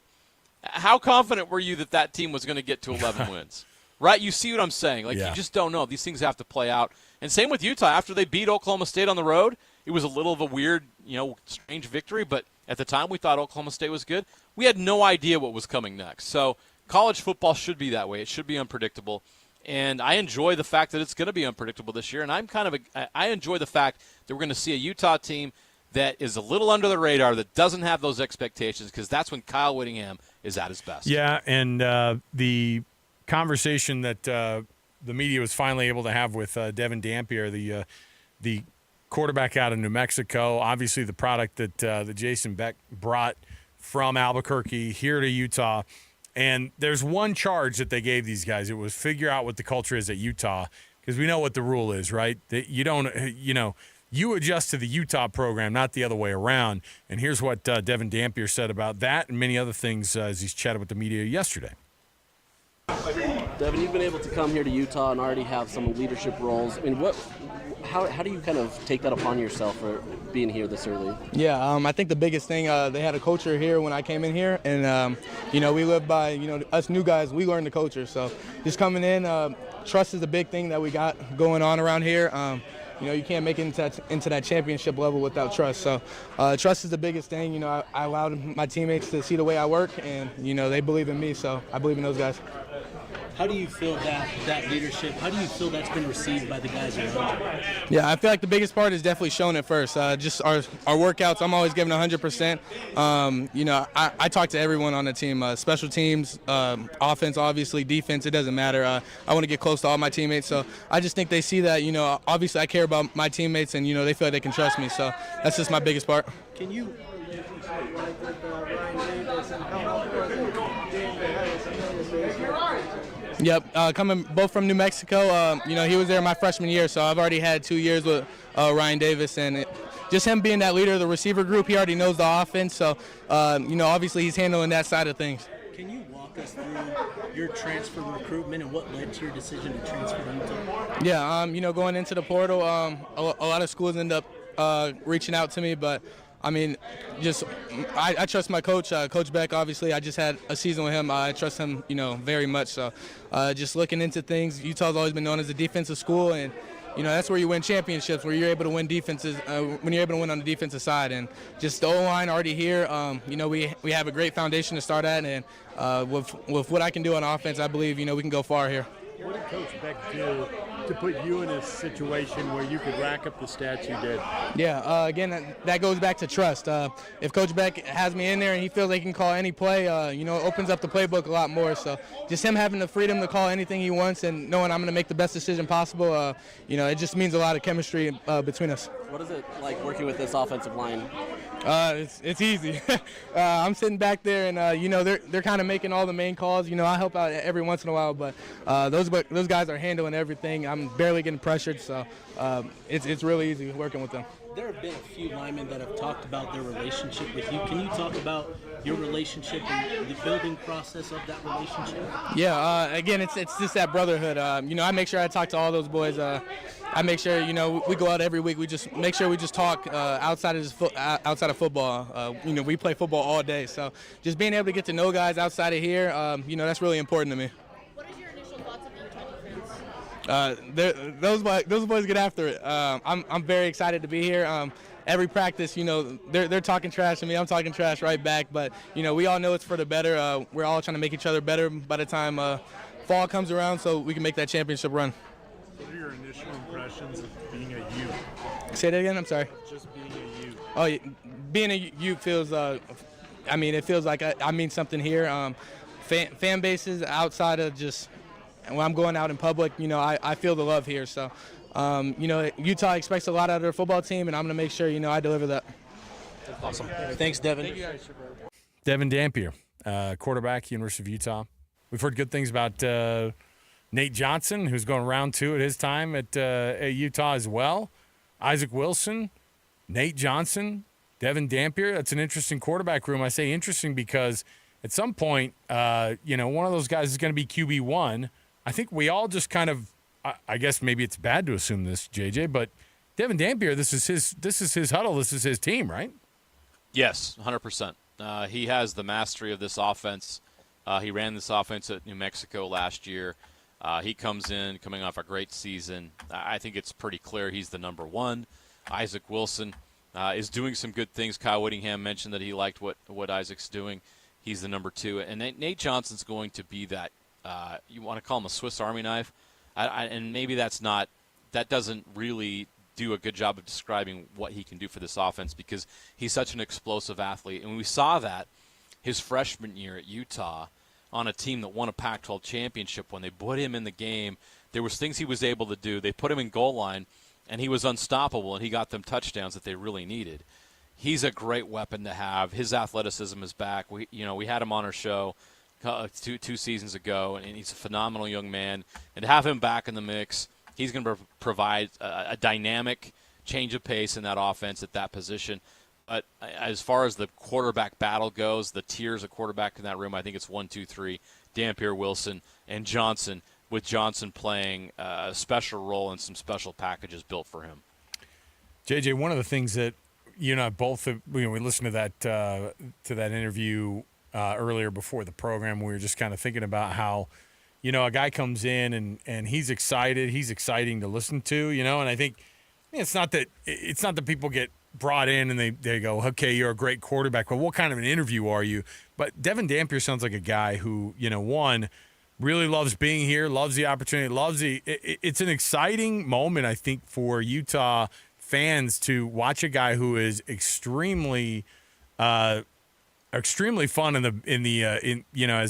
[SPEAKER 28] how confident were you that team was going to get to 11 wins? Right? You see what I'm saying? Like, you just don't know. These things have to play out. And same with Utah. After they beat Oklahoma State on the road, it was a little of a weird, strange victory. But at the time, we thought Oklahoma State was good. We had no idea what was coming next. So college football should be that way. It should be unpredictable. And I enjoy the fact that it's going to be unpredictable this year. And I enjoy the fact that we're going to see a Utah team that is a little under the radar, that doesn't have those expectations, because that's when Kyle Whittingham is at his best.
[SPEAKER 27] Yeah, and the conversation that the media was finally able to have with Devon Dampier, the quarterback out of New Mexico, obviously the product that Jason Beck brought from Albuquerque here to Utah. And there's one charge that they gave these guys. It was figure out what the culture is at Utah, because we know what the rule is, right? That you adjust to the Utah program, not the other way around. And here's what Devon Dampier said about that and many other things as he's chatted with the media yesterday.
[SPEAKER 1] Devon, you've been able to come here to Utah and already have some leadership roles. I mean, how do you kind of take that upon yourself for being here this early?
[SPEAKER 6] Yeah, I think the biggest thing, they had a culture here when I came in here, and we live by, us new guys, we learn the culture. So just coming in, trust is a big thing that we got going on around here. You can't make it into that championship level without trust. So trust is the biggest thing. I allowed my teammates to see the way I work, and, they believe in me, so I believe in those guys.
[SPEAKER 7] How do you feel that leadership, how do you feel that's been received by the guys around you?
[SPEAKER 6] Yeah, I feel like the biggest part is definitely showing it first. Just our workouts, I'm always giving 100%. I talk to everyone on the team, special teams, offense, obviously, defense, it doesn't matter. I want to get close to all my teammates. So I just think they see that, obviously I care about my teammates, and, they feel like they can trust me. So that's just my biggest part.
[SPEAKER 7] Can you
[SPEAKER 6] Yep, coming both from New Mexico. He was there my freshman year, so I've already had 2 years with Ryan Davis, and just him being that leader of the receiver group, he already knows the offense. So, obviously he's handling that side of things.
[SPEAKER 7] Can you walk us through your transfer recruitment and what led to your decision to transfer to Utah?
[SPEAKER 6] Yeah, going into the portal, a lot of schools end up reaching out to me, but I trust my coach, Coach Beck. Obviously, I just had a season with him. I trust him, very much. So, just looking into things. Utah's always been known as a defensive school, and that's where you win championships, where you're able to win defenses, when you're able to win on the defensive side. And just the O-line already here. We have a great foundation to start at, and with what I can do on offense, I believe we can go far here.
[SPEAKER 8] What did Coach Beck do to put you in a situation where you could rack up the stats you did?
[SPEAKER 6] Yeah, again, that goes back to trust. If Coach Beck has me in there and he feels he can call any play, it opens up the playbook a lot more. So just him having the freedom to call anything he wants and knowing I'm going to make the best decision possible, it just means a lot of chemistry between us.
[SPEAKER 1] What is it like working with this offensive line?
[SPEAKER 6] It's easy. I'm sitting back there, and they're kind of making all the main calls. I help out every once in a while, but those guys are handling everything. I'm barely getting pressured, so it's really easy working with them.
[SPEAKER 7] There have been a few linemen that have talked about their relationship with you. Can you talk about your relationship and the building process of that relationship?
[SPEAKER 6] Yeah, again, it's just that brotherhood. I make sure I talk to all those boys. I make sure, we go out every week. We just make sure we just talk outside of football. We play football all day. So just being able to get to know guys outside of here, that's really important to me.
[SPEAKER 3] What is your initial thoughts of the Utah
[SPEAKER 6] those boys get after it. I'm very excited to be here. Every practice, they're talking trash to me. I'm talking trash right back. But we all know it's for the better. We're all trying to make each other better by the time fall comes around, so we can make that championship run.
[SPEAKER 8] What are your initial impressions of being a Ute?
[SPEAKER 6] Say that again. I'm sorry.
[SPEAKER 8] Just being a Ute.
[SPEAKER 6] Oh, yeah. Being a Ute feels. It feels like I mean something here. Fan bases outside of just when I'm going out in public, I feel the love here. So, Utah expects a lot out of their football team, and I'm going to make sure, I deliver that.
[SPEAKER 7] Awesome. Thanks, Devon.
[SPEAKER 6] Thank you, guys.
[SPEAKER 27] Devon Dampier, quarterback, University of Utah. We've heard good things about Nate Johnson, who's going round 2 at his time at Utah as well. Isaac Wilson, Nate Johnson, Devon Dampier. That's an interesting quarterback room. I say interesting because at some point, one of those guys is going to be QB1. I think we all just kind of, I guess maybe it's bad to assume this, JJ, but Devon Dampier, this is his huddle. This is his team, right?
[SPEAKER 28] Yes, 100%. He has the mastery of this offense. He ran this offense at New Mexico last year. He comes in coming off a great season. I think it's pretty clear he's the number one. Isaac Wilson is doing some good things. Kyle Whittingham mentioned that he liked what Isaac's doing. He's the number 2. And Nate Johnson's going to be that, you want to call him a Swiss Army knife? And maybe that doesn't really do a good job of describing what he can do for this offense because he's such an explosive athlete. And we saw that his freshman year at Utah on a team that won a Pac-12 championship. When they put him in the game, there was things he was able to do. They put him in goal line, and he was unstoppable, and he got them touchdowns that they really needed. He's a great weapon to have. His athleticism is back. We had him on our show two seasons ago, and he's a phenomenal young man. And to have him back in the mix, he's going to provide a dynamic change of pace in that offense at that position. But as far as the quarterback battle goes, the tiers of quarterback in that room, I think it's 1, 2, 3, Dampier, Wilson, and Johnson, with Johnson playing a special role and some special packages built for him.
[SPEAKER 27] JJ, one of the things that you and I both, we listened to that interview earlier before the program. We were just kind of thinking about how, a guy comes in and he's excited. He's exciting to listen to, and I think it's not that people get brought in and they go, okay, you're a great quarterback, but what kind of an interview are you? But Devon Dampier sounds like a guy who, one, really loves being here, loves the opportunity, it's an exciting moment, I think, for Utah fans to watch a guy who is extremely fun as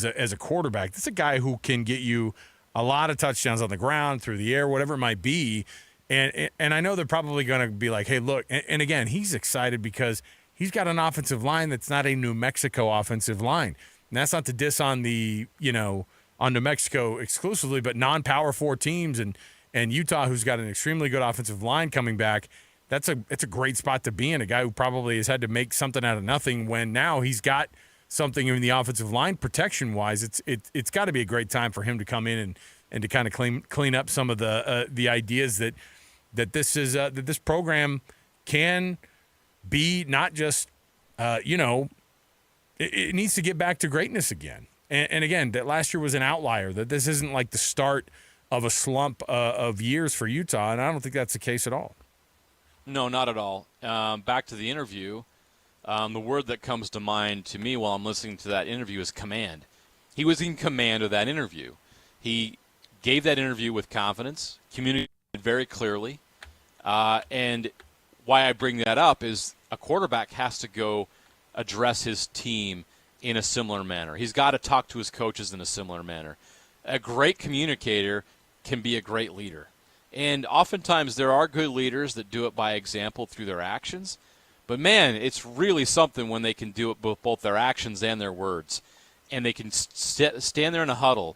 [SPEAKER 27] a quarterback. This is a guy who can get you a lot of touchdowns on the ground, through the air, whatever it might be. And I know they're probably going to be like, hey, look, and again, he's excited because he's got an offensive line that's not a New Mexico offensive line. And that's not to diss on on New Mexico exclusively, but non-Power 4 teams and Utah, who's got an extremely good offensive line coming back. It's a great spot to be in. A guy who probably has had to make something out of nothing when now he's got something in the offensive line protection-wise. It's got to be a great time for him to come in and to kind of clean up some of the ideas that this program can be not just it needs to get back to greatness again. And again, that last year was an outlier. That this isn't like the start of a slump of years for Utah, and I don't think that's the case at all.
[SPEAKER 28] No, not at all. Back to the interview, the word that comes to mind to me while I'm listening to that interview is command. He was in command of that interview. He gave that interview with confidence, communicated very clearly, and why I bring that up is a quarterback has to go address his team in a similar manner. He's got to talk to his coaches in a similar manner. A great communicator can be a great leader. And oftentimes there are good leaders that do it by example through their actions. But, man, it's really something when they can do it with both their actions and their words. And they can stand there in a huddle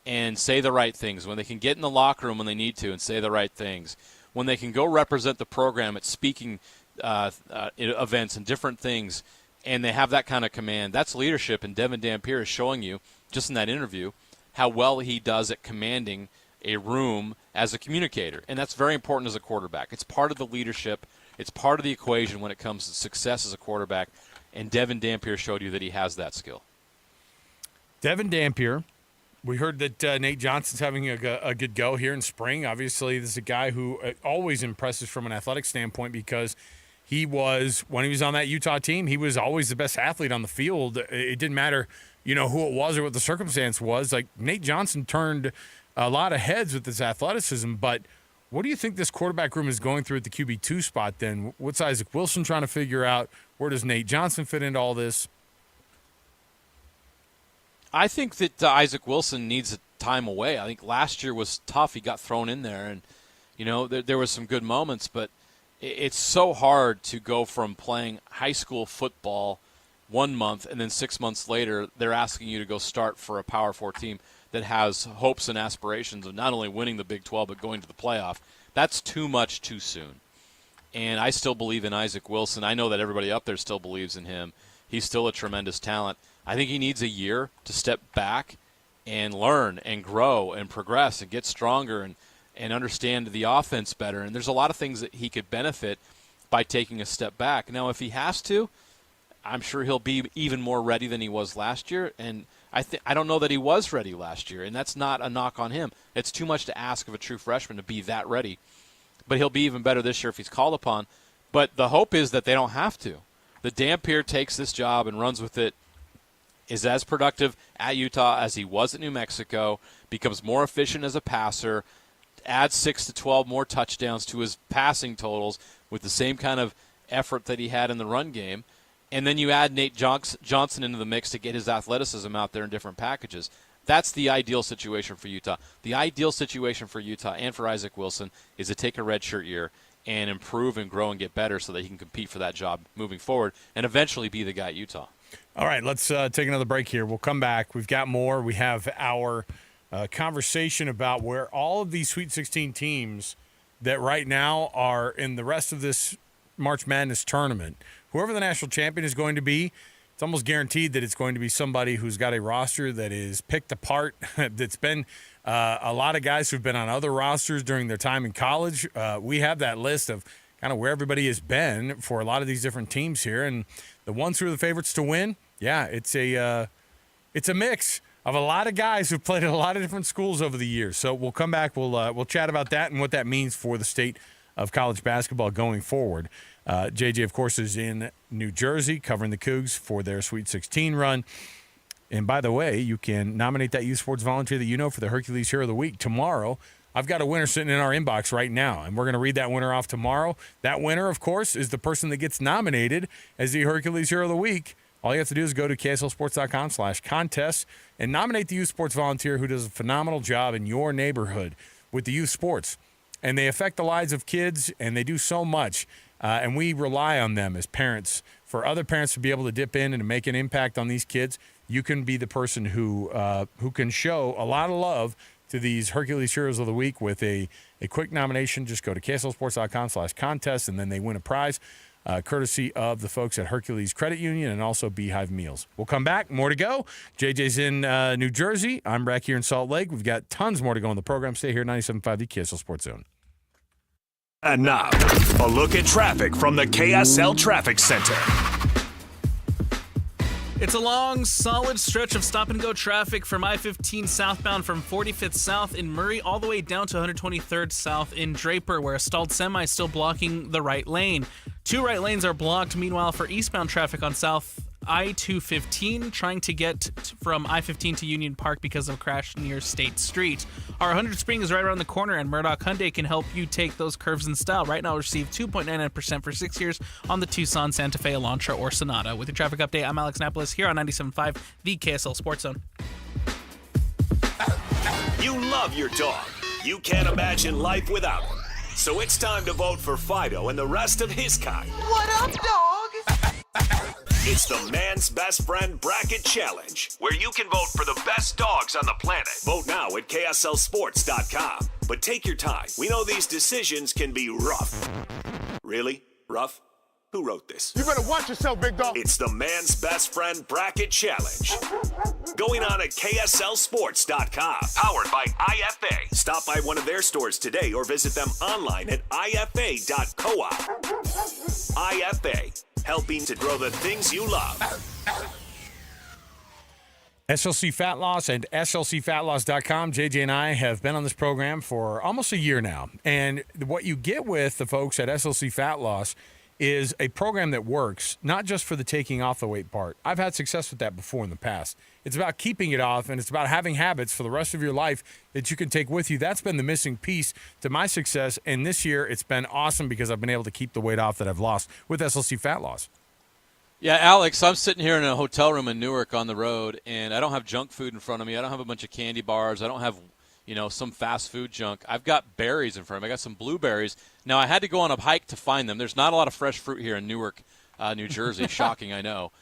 [SPEAKER 28] and say the right things, when they can get in the locker room when they need to and say the right things, when they can go represent the program at speaking events and different things, and they have that kind of command. That's leadership, and Devon Dampier is showing you, just in that interview, how well he does at commanding a room as a communicator. And that's very important as a quarterback. It's part of the leadership. It's part of the equation when it comes to success as a quarterback, and Devon Dampier showed you that he has that skill.
[SPEAKER 27] Devon Dampier, We heard that Nate Johnson's having a good go here in spring. Obviously, this is a guy who always impresses from an athletic standpoint because when he was on that Utah team, he was always the best athlete on the field. It didn't matter, who it was or what the circumstance was. Like, Nate Johnson turned a lot of heads with his athleticism, but what do you think this quarterback room is going through at the QB2 spot then? What's Isaac Wilson trying to figure out? Where does Nate Johnson fit into all this?
[SPEAKER 28] I think that Isaac Wilson needs a time away. I think last year was tough. He got thrown in there, and, there was some good moments, but it's so hard to go from playing high school football 1 month and then 6 months later they're asking you to go start for a Power 4 team that has hopes and aspirations of not only winning the Big 12 but going to the playoff. That's too much too soon. And I still believe in Isaac Wilson. I know that everybody up there still believes in him. He's still a tremendous talent. I think he needs a year to step back and learn and grow and progress and get stronger and understand the offense better. And there's a lot of things that he could benefit by taking a step back. Now, if he has to, I'm sure he'll be even more ready than he was last year. And I don't know that he was ready last year, and that's not a knock on him. It's too much to ask of a true freshman to be that ready. But he'll be even better this year if he's called upon. But the hope is that they don't have to. The Dampier takes this job and runs with it, is as productive at Utah as he was at New Mexico, becomes more efficient as a passer, adds 6 to 12 more touchdowns to his passing totals with the same kind of effort that he had in the run game. And then you add Nate Johnson into the mix to get his athleticism out there in different packages. That's the ideal situation for Utah. The ideal situation for Utah and for Isaac Wilson is to take a redshirt year and improve and grow and get better so that he can compete for that job moving forward and eventually be the guy at Utah.
[SPEAKER 27] All right, let's take another break here. We'll come back. We've got more. We have our conversation about where all of these Sweet 16 teams that right now are in the rest of this March Madness tournament, whoever the national champion is going to be, it's almost guaranteed that it's going to be somebody who's got a roster that is picked apart, that's been a lot of guys who've been on other rosters during their time in college. We have that list of kind of where everybody has been for a lot of these different teams here. And the ones who are the favorites to win, yeah, it's a mix of a lot of guys who've played at a lot of different schools over the years. So we'll come back. We'll chat about that and what that means for the state of college basketball going forward. JJ, of course, is in New Jersey covering the Cougs for their Sweet 16 run. And by the way, you can nominate that youth sports volunteer that you know for the Hercules Hero of the Week. Tomorrow, I've got a winner sitting in our inbox right now, and we're going to read that winner off tomorrow. That winner, of course, is the person that gets nominated as the Hercules Hero of the Week. All you have to do is go to KSLSports.com/contest and nominate the youth sports volunteer who does a phenomenal job in your neighborhood with the youth sports. And they affect the lives of kids, and they do so much. And we rely on them as parents. For other parents to be able to dip in and to make an impact on these kids, you can be the person who can show a lot of love to these Hercules Heroes of the Week with a quick nomination. Just go to KSLSports.com/contest, and then they win a prize, courtesy of the folks at Hercules Credit Union and also Beehive Meals. We'll come back. More to go. JJ's in New Jersey. I'm back here in Salt Lake. We've got tons more to go in the program. Stay here, 97.5, the KSL Sports Zone.
[SPEAKER 14] And now, a look at traffic from the KSL Traffic Center.
[SPEAKER 5] It's a long, solid stretch of stop-and-go traffic from I-15 southbound from 45th South in Murray all the way down to 123rd South in Draper, where a stalled semi is still blocking the right lane. 2 right lanes are blocked. Meanwhile, for eastbound traffic on South I-215, trying to get from I-15 to Union Park because of a crash near State Street. Our 100 Spring is right around the corner, and Murdoch Hyundai can help you take those curves in style. Right now, receive 2.99% for 6 years on the Tucson, Santa Fe, Elantra, or Sonata. With your traffic update, I'm Alex Napolis here on 97.5, the KSL Sports Zone.
[SPEAKER 14] You love your dog. You can't imagine life without him. So it's time to vote for Fido and the rest of his kind.
[SPEAKER 17] What up, dog?
[SPEAKER 14] It's the Man's Best Friend Bracket Challenge, where you can vote for the best dogs on the planet. Vote now at KSLSports.com. But take your time. We know these decisions can be rough. Really? Rough? Who wrote this?
[SPEAKER 8] You better watch yourself, big dog.
[SPEAKER 14] It's the Man's Best Friend Bracket Challenge. Going on at KSLSports.com. Powered by IFA. Stop by one of their stores today or visit them online at IFA.coop. IFA. Helping to grow the things you love.
[SPEAKER 27] SLC Fat Loss and SLCFatLoss.com. JJ and I have been on this program for almost a year now. And what you get with the folks at SLC Fat Loss is a program that works, not just for the taking off the weight part. I've had success with that before in the past. It's about keeping it off, and it's about having habits for the rest of your life that you can take with you. That's been the missing piece to my success. And this year, it's been awesome because I've been able to keep the weight off that I've lost with SLC Fat Loss.
[SPEAKER 28] Yeah, Alex, I'm sitting here in a hotel room in Newark on the road, and I don't have junk food in front of me. I don't have a bunch of candy bars. I don't have, some fast food junk. I've got berries in front of me. I got some blueberries. Now, I had to go on a hike to find them. There's not a lot of fresh fruit here in Newark, New Jersey. Shocking, I know.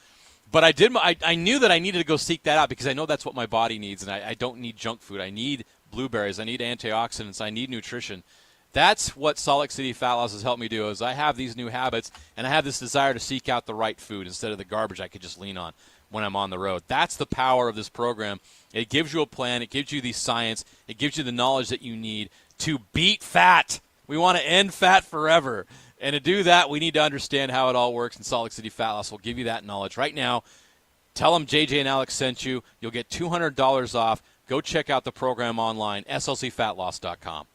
[SPEAKER 28] But I knew that I needed to go seek that out because I know that's what my body needs, and I don't need junk food. I need blueberries. I need antioxidants. I need nutrition. That's what Salt Lake City Fat Loss has helped me do is I have these new habits, and I have this desire to seek out the right food instead of the garbage I could just lean on when I'm on the road. That's the power of this program. It gives you a plan. It gives you the science. It gives you the knowledge that you need to beat fat. We want to end fat forever. And to do that, we need to understand how it all works, and Salt Lake City Fat Loss will give you that knowledge. Right now, tell them JJ and Alex sent you. You'll get $200 off. Go check out the program online, slcfatloss.com.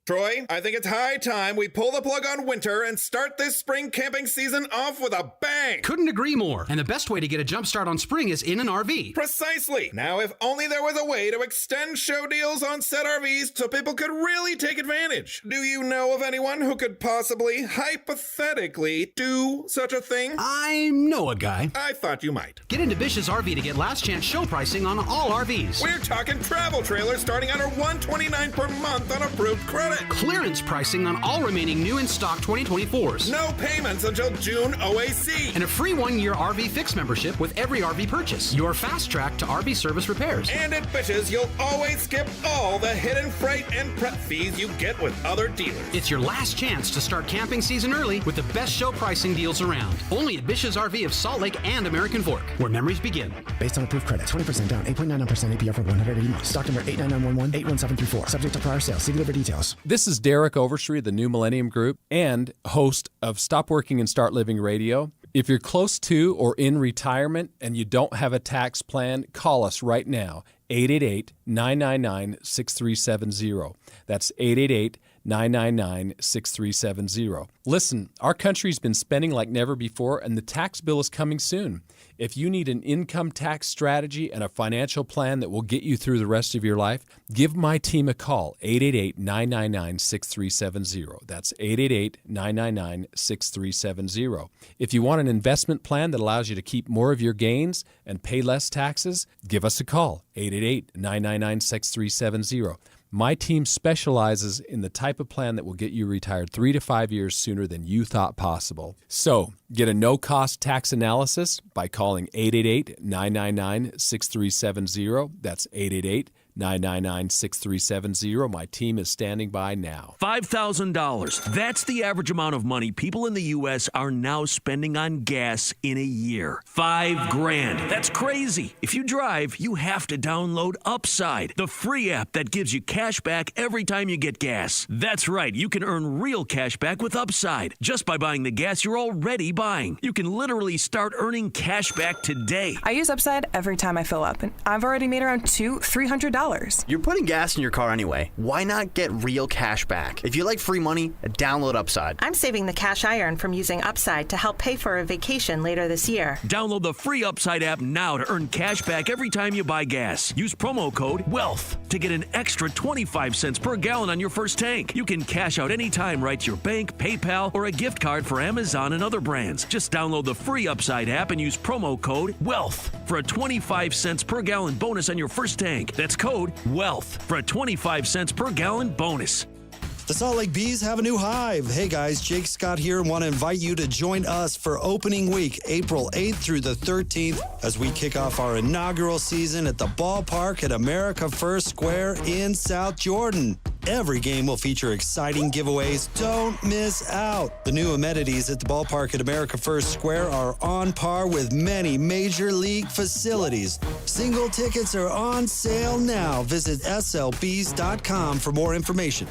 [SPEAKER 4] Troy, I think it's high time we pull the plug on winter and start this spring camping season off with a bang.
[SPEAKER 9] Couldn't agree more. And the best way to get a jump start on spring is in an RV.
[SPEAKER 4] Precisely. Now, if only there was a way to extend show deals on said RVs so people could really take advantage. Do you know of anyone who could possibly, hypothetically, do such a thing?
[SPEAKER 9] I know a guy.
[SPEAKER 4] I thought you might.
[SPEAKER 9] Get into Bish's RV to get last chance show pricing on all RVs.
[SPEAKER 4] We're talking travel trailers starting under $129 per month on approved credit.
[SPEAKER 9] Clearance pricing on all remaining new in stock 2024s.
[SPEAKER 4] No payments until June OAC.
[SPEAKER 9] And a free 1-year RV Fix membership with every RV purchase. Your fast track to RV service repairs.
[SPEAKER 4] And at Bish's, you'll always skip all the hidden freight and prep fees you get with other dealers.
[SPEAKER 9] It's your last chance to start camping season early with the best show pricing deals around. Only at Bish's RV of Salt Lake and American Fork, where memories begin.
[SPEAKER 10] Based on approved credit, 20% down, 8.99% APR for 180 months. Stock number 89911-81734. Subject to prior sale. See dealer details.
[SPEAKER 11] This is Derek Overstreet of the New Millennium Group and host of Stop Working and Start Living Radio. If you're close to or in retirement and you don't have a tax plan, call us right now, 888-999-6370. That's 888-999-6370. Listen, our country's been spending like never before, and the tax bill is coming soon. If you need an income tax strategy and a financial plan that will get you through the rest of your life, give my team a call, 888-999-6370. That's 888-999-6370. If you want an investment plan that allows you to keep more of your gains and pay less taxes, give us a call, 888-999-6370. My team specializes in the type of plan that will get you retired 3 to 5 years sooner than you thought possible. So, get a no-cost tax analysis by calling 888-999-6370. That's 888-999-6370. My team is standing by now.
[SPEAKER 12] $5,000. That's the average amount of money people in the U.S. are now spending on gas in a year. $5,000. That's crazy. If you drive, you have to download Upside, the free app that gives you cash back every time you get gas. That's right. You can earn real cash back with Upside just by buying the gas you're already buying. You can literally start earning cash back today.
[SPEAKER 13] I use Upside every time I fill up, and I've already made around $300.
[SPEAKER 15] You're putting gas in your car anyway. Why not get real cash back? If you like free money, download Upside.
[SPEAKER 13] I'm saving the cash I earn from using Upside to help pay for a vacation later this year.
[SPEAKER 12] Download the free Upside app now to earn cash back every time you buy gas. Use promo code WEALTH to get an extra 25 cents per gallon on your first tank. You can cash out anytime right to your bank, PayPal, or a gift card for Amazon and other brands. Just download the free Upside app and use promo code WEALTH for a 25 cents per gallon bonus on your first tank. That's code WEALTH for a 25 cents per gallon bonus.
[SPEAKER 16] The Salt Lake Bees have a new hive. Hey guys, Jake Scott here and want to invite you to join us for opening week, April 8th through the 13th, as we kick off our inaugural season at the ballpark at America First Square in South Jordan. Every game will feature exciting giveaways. Don't miss out. The new amenities at the ballpark at America First Square are on par with many major league facilities. Single tickets are on sale now. Visit slbs.com for more information.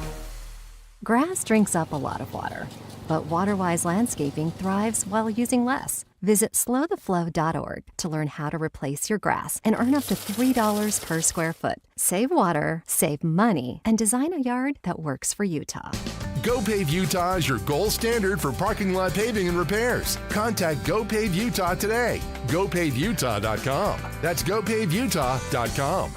[SPEAKER 18] Grass drinks up a lot of water, but WaterWise Landscaping thrives while using less. Visit slowtheflow.org to learn how to replace your grass and earn up to $3 per square foot. Save water, save money, and design a yard that works for Utah.
[SPEAKER 29] GoPave Utah is your gold standard for parking lot paving and repairs. Contact GoPave Utah today. GoPaveUtah.com. That's GoPaveUtah.com.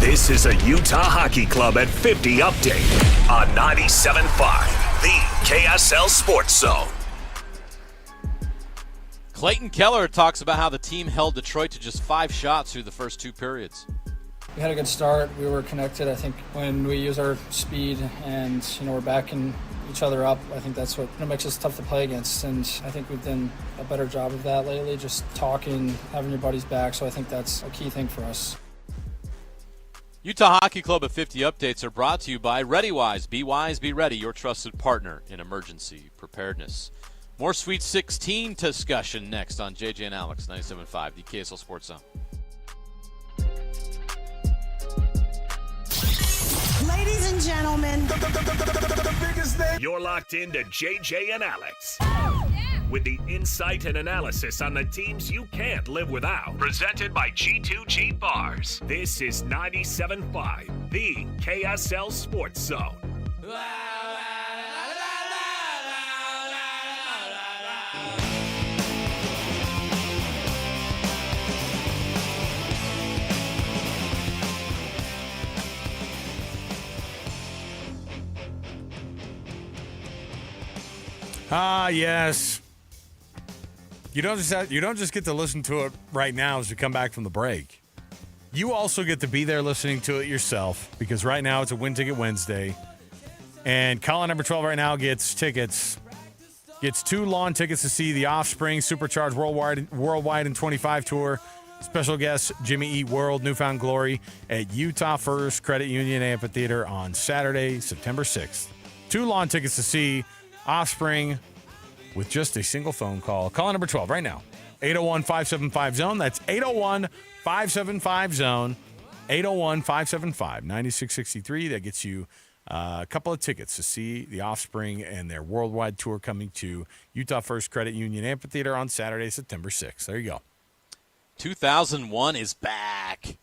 [SPEAKER 14] This is a Utah Hockey Club at 50 update on 97.5, the KSL Sports Zone.
[SPEAKER 28] Clayton Keller talks about how the team held Detroit to just 5 shots through the first 2 periods.
[SPEAKER 19] We had a good start. We were connected. I think when we use our speed and we're backing each other up, I think that's what makes us tough to play against. And I think we've done a better job of that lately, just talking, having your buddies back. So I think that's a key thing for us.
[SPEAKER 28] Utah Hockey Club at 50 updates are brought to you by ReadyWise. Be wise, be ready, your trusted partner in emergency preparedness. More Sweet 16 discussion next on JJ and Alex, 97.5, the KSL Sports Zone.
[SPEAKER 17] Ladies and gentlemen,
[SPEAKER 14] the biggest name. You're locked into JJ and Alex. With the insight and analysis on the teams you can't live without. Presented by G2G Bars. This is 97.5, the KSL Sports Zone.
[SPEAKER 27] Ah, yes. You don't just get to listen to it right now as we come back from the break. You also get to be there listening to it yourself, because right now it's a Win Ticket Wednesday. And caller number 12 right now gets 2 lawn tickets to see the Offspring Supercharged Worldwide in 25 tour. Special guest Jimmy Eat World Newfound Glory at Utah First Credit Union Amphitheater on Saturday, September 6th. 2 lawn tickets to see Offspring with just a single phone call. Call number 12 right now. 801-575-ZONE. That's 801-575-ZONE. 801-575-9663. That gets you a couple of tickets to see the Offspring and their worldwide tour coming to Utah First Credit Union Amphitheater on Saturday, September 6th. There you go.
[SPEAKER 28] 2001 is back.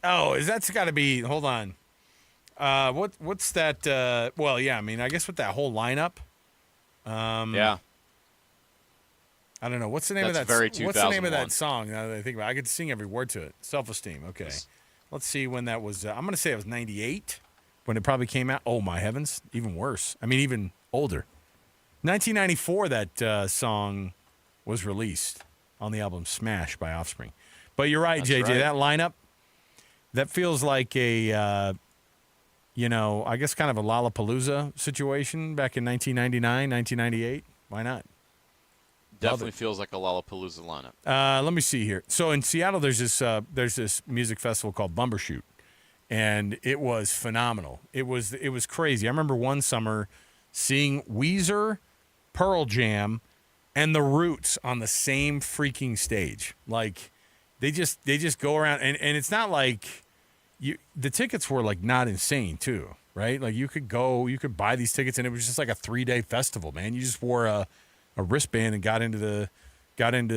[SPEAKER 27] Oh, that's got to be – hold on. What's that well, yeah, I mean, I guess with that whole lineup.
[SPEAKER 28] Yeah.
[SPEAKER 27] I don't know. What's the name of that? What's the name of that song? Now that I think about it, I could sing every word to it. Self-Esteem. Okay. Let's see when that was. I'm going to say it was 98 when it probably came out. Oh, my heavens. Even worse. I mean, even older. 1994, that song was released on the album Smash by Offspring. But you're right, JJ. Right. That lineup, that feels like a, I guess kind of a Lollapalooza situation back in 1999, 1998. Why not?
[SPEAKER 28] Definitely feels like a Lollapalooza lineup.
[SPEAKER 27] Let me see here. So in Seattle, there's this music festival called Bumbershoot, and it was phenomenal. It was crazy. I remember one summer seeing Weezer, Pearl Jam, and the Roots on the same freaking stage. Like they just go around, and it's not like the tickets were like not insane too, right? Like you could buy these tickets, and it was just like a 3-day festival, man. You just wore a wristband and got into the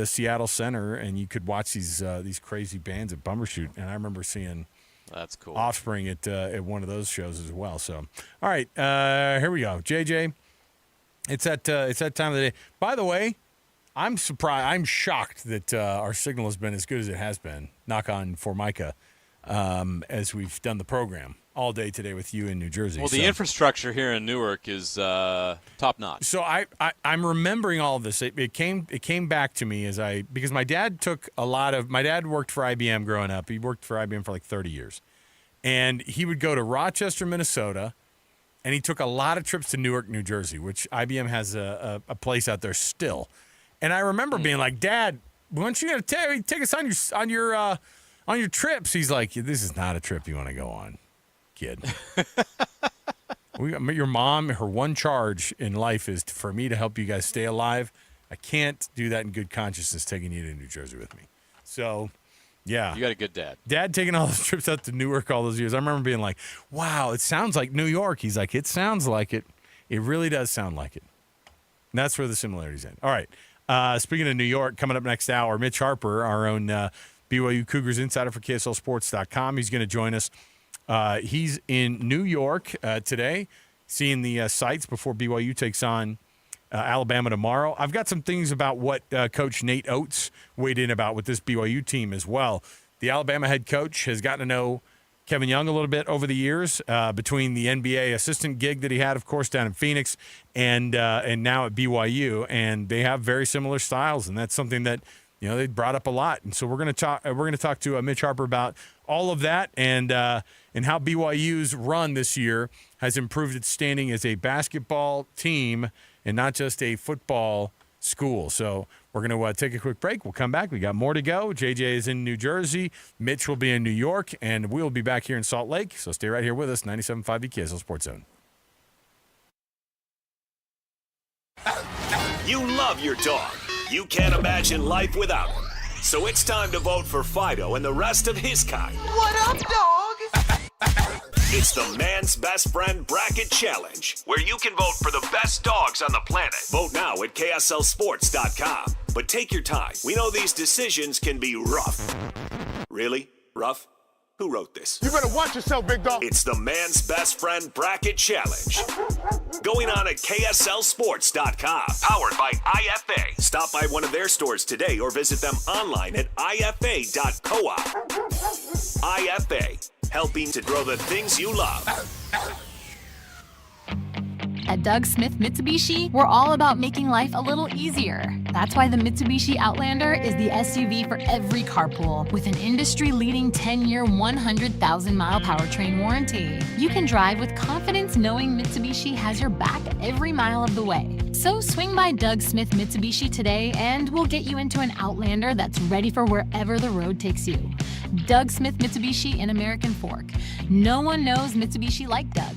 [SPEAKER 27] Seattle Center, and you could watch these crazy bands at Bumbershoot. And I remember seeing
[SPEAKER 28] that's cool
[SPEAKER 27] Offspring at one of those shows as well. So, all right, here we go, JJ. It's that time of the day. By the way, I'm surprised. I'm shocked that our signal has been as good as it has been. Knock on Formica, as we've done the program all day today with you in New Jersey.
[SPEAKER 28] Well, the infrastructure here in Newark is top notch.
[SPEAKER 27] So I'm remembering all of this. It came back to me because my dad my dad worked for IBM growing up. He worked for IBM for like 30 years. And he would go to Rochester, Minnesota, and he took a lot of trips to Newark, New Jersey, which IBM has a place out there still. And I remember being like, Dad, why don't you take us on your trips? He's like, this is not a trip you want to go on, kid. Your mom, her one charge in life is for me to help you guys stay alive. I can't do that in good consciousness taking you to New Jersey with me. So Yeah.
[SPEAKER 28] You got a good dad.
[SPEAKER 27] Dad taking all those trips out to Newark all those years. I remember being like, wow, it sounds like New York. He's like, it sounds like it. It really does sound like it. And that's where the similarities end. All right. Speaking of New York, coming up next hour, Mitch Harper, our own BYU Cougars insider for KSLSports.com. He's going to join us. He's in New York today, seeing the sights before BYU takes on Alabama tomorrow. I've got some things about what Coach Nate Oates weighed in about with this BYU team as well. The Alabama head coach has gotten to know Kevin Young a little bit over the years, between the NBA assistant gig that he had, of course, down in Phoenix, and now at BYU, and they have very similar styles, and that's something that they brought up a lot. And so we're going to talk to Mitch Harper about all of that and how BYU's run this year has improved its standing as a basketball team and not just a football school. So we're going to take a quick break. We'll come back. We got more to go. JJ is in New Jersey. Mitch will be in New York, and we'll be back here in Salt Lake. So stay right here with us, 97.5 the KSL Sports Zone.
[SPEAKER 14] You love your dog. You can't imagine life without him. So it's time to vote for Fido and the rest of his kind.
[SPEAKER 1] What up, dog?
[SPEAKER 14] It's the Man's Best Friend Bracket Challenge, where you can vote for the best dogs on the planet. Vote now at KSLSports.com. But take your time. We know these decisions can be rough. Really? Rough? Who wrote this?
[SPEAKER 1] You better watch yourself, big dog.
[SPEAKER 14] It's the Man's Best Friend Bracket Challenge. Going on at KSLSports.com. Powered by IFA. Stop by one of their stores today or visit them online at IFA.coop. IFA. Helping to grow the things you love.
[SPEAKER 2] At Doug Smith Mitsubishi, we're all about making life a little easier. That's why the Mitsubishi Outlander is the SUV for every carpool, with an industry-leading 10-year, 100,000-mile powertrain warranty. You can drive with confidence knowing Mitsubishi has your back every mile of the way. So swing by Doug Smith Mitsubishi today, and we'll get you into an Outlander that's ready for wherever the road takes you. Doug Smith Mitsubishi in American Fork. No one knows Mitsubishi like Doug.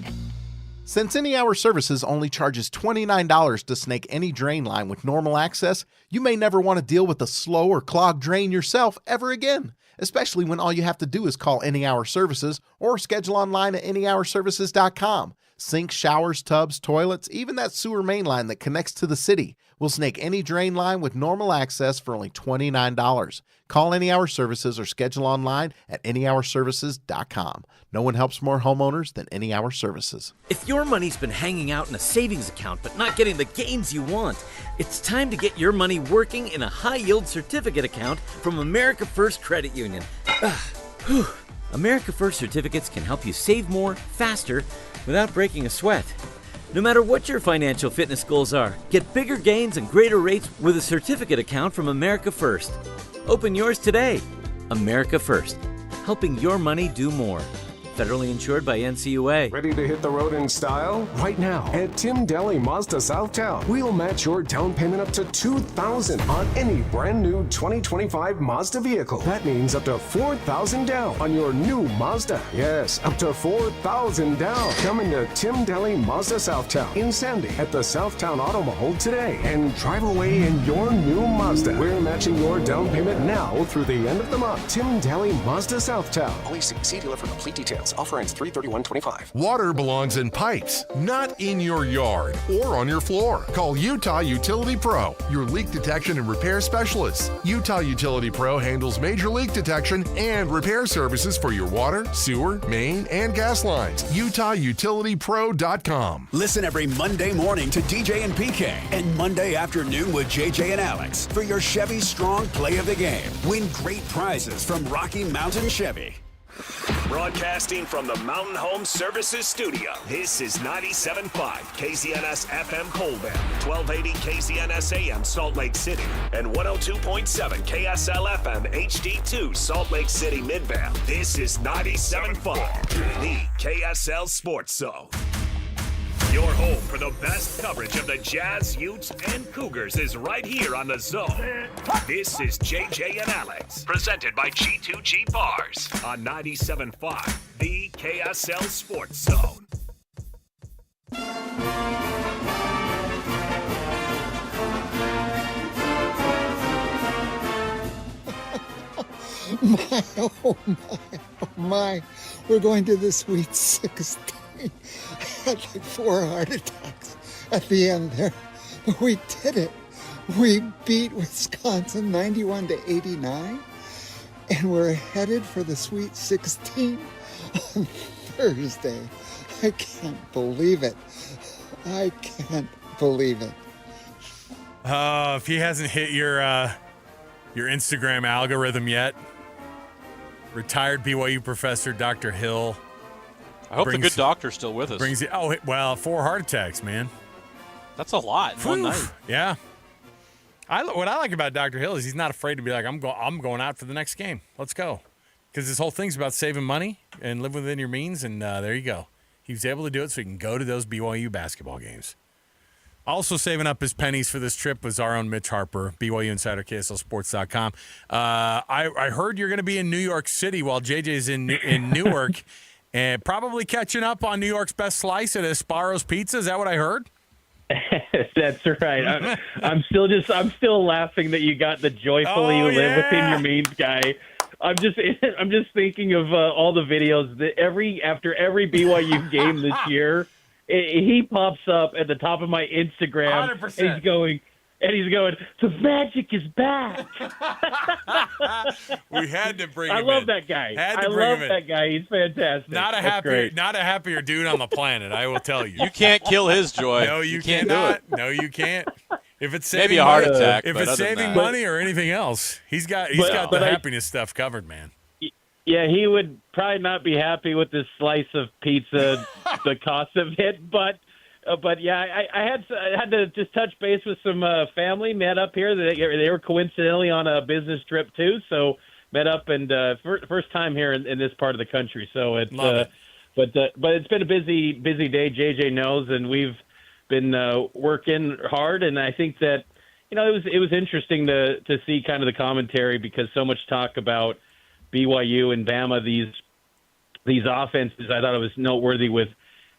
[SPEAKER 20] Since Any Hour Services only charges $29 to snake any drain line with normal access, you may never want to deal with a slow or clogged drain yourself ever again, especially when all you have to do is call Any Hour Services or schedule online at anyhourservices.com. Sinks, showers, tubs, toilets, even that sewer main line that connects to the city. We'll snake any drain line with normal access for only $29. Call Any Hour Services or schedule online at anyhourservices.com. No one helps more homeowners than Any Hour Services.
[SPEAKER 21] If your money's been hanging out in a savings account but not getting the gains you want, it's time to get your money working in a high-yield certificate account from America First Credit Union. America First certificates can help you save more, faster, without breaking a sweat. No matter what your financial fitness goals are, get bigger gains and greater rates with a certificate account from America First. Open yours today. America First, helping your money do more. Federally insured by NCUA.
[SPEAKER 22] Ready to hit the road in style? Right now at Tim Deli Mazda Southtown, we'll match your down payment up to $2,000 on any brand new 2025 Mazda vehicle. That means up to $4,000 down on your new Mazda. Yes, up to $4,000 down. Come into Tim Deli Mazda Southtown in Sandy at the Southtown Auto Mall today and drive away in your new Mazda. We're matching your down payment now through the end of the month. Tim Deli Mazda Southtown. Only see dealer for complete details. Offer ends 3/31/25.
[SPEAKER 29] Water belongs in pipes, not in your yard or on your floor. Call Utah Utility Pro, your leak detection and repair specialist. Utah Utility Pro handles major leak detection and repair services for your water, sewer, main, and gas lines. UtahUtilityPro.com.
[SPEAKER 23] Listen every Monday morning to DJ and PK and Monday afternoon with JJ and Alex for your Chevy Strong Play of the Game. Win great prizes from Rocky Mountain Chevy.
[SPEAKER 14] Broadcasting from the Mountain Home Services Studio, this is 97.5 KZNS FM Colville, 1280 KZNS AM Salt Lake City, and 102.7 KSL FM HD2 Salt Lake City Midvale. This is 97.5, the KSL Sports Zone. Your home for the best coverage of the Jazz, Utes, and Cougars is right here on the Zone. This is JJ and Alex, presented by G2G Bars on 97.5, the KSL Sports Zone.
[SPEAKER 3] Oh my. We're going to the Sweet 16. I had like 4 heart attacks at the end there. But we did it. We beat Wisconsin 91-89. And we're headed for the Sweet 16 on Thursday. I can't believe it. I can't believe it.
[SPEAKER 27] If he hasn't hit your Instagram algorithm yet, retired BYU professor Dr. Hill.
[SPEAKER 28] I hope the good doctor's still with us.
[SPEAKER 27] Brings you. 4 heart attacks, man.
[SPEAKER 28] That's a lot in one night.
[SPEAKER 27] Yeah. What I like about Dr. Hill is he's not afraid to be like, I'm going out for the next game. Let's go. Because this whole thing's about saving money and living within your means, and there you go. He was able to do it so he can go to those BYU basketball games. Also saving up his pennies for this trip was our own Mitch Harper, BYU Insider, KSLSports.com. I heard you're going to be in New York City while JJ's in Newark, and probably catching up on New York's best slice at Asparo's Pizza. Is that what I heard?
[SPEAKER 4] That's right. I'm still laughing that you got the joyfully live within your means guy. I'm just thinking of all the videos that after every BYU game this year, he pops up at the top of my Instagram.
[SPEAKER 27] 100%.
[SPEAKER 4] And he's going, the magic is back.
[SPEAKER 27] We had to bring him
[SPEAKER 4] I love that guy. I love that guy. He's fantastic.
[SPEAKER 27] Not a happier dude on the planet, I will tell you.
[SPEAKER 28] You can't kill his joy.
[SPEAKER 27] No, you
[SPEAKER 28] can't
[SPEAKER 27] cannot.
[SPEAKER 28] do it.
[SPEAKER 27] No, you can't. If it's saving
[SPEAKER 28] maybe a heart
[SPEAKER 27] money,
[SPEAKER 28] attack.
[SPEAKER 27] if
[SPEAKER 28] but
[SPEAKER 27] it's
[SPEAKER 28] other than
[SPEAKER 27] saving
[SPEAKER 28] that.
[SPEAKER 27] money or anything else, he's got the happiness stuff covered, man.
[SPEAKER 4] Yeah, he would probably not be happy with this slice of pizza, the cost of it, but yeah, I had to just touch base with some family. Met up here. They were coincidentally on a business trip too, so met up and first time here in this part of the country. So it's but it's been a busy day. JJ knows, and we've been working hard. And I think that it was interesting to see kind of the commentary because so much talk about BYU and Bama these offenses. I thought it was noteworthy with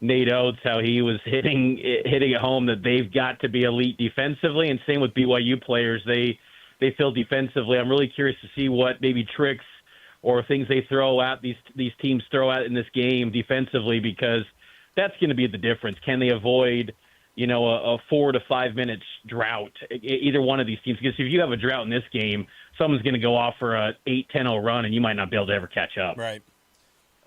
[SPEAKER 4] Nate Oates, how he was hitting it home that they've got to be elite defensively, and same with BYU players. They feel defensively. I'm really curious to see what maybe tricks or things they throw out these teams throw out in this game defensively, because that's going to be the difference. Can they avoid a 4 to 5 minutes drought? Either one of these teams, because if you have a drought in this game, someone's going to go off for a 8-10-0 run, and you might not be able to ever catch up.
[SPEAKER 27] Right.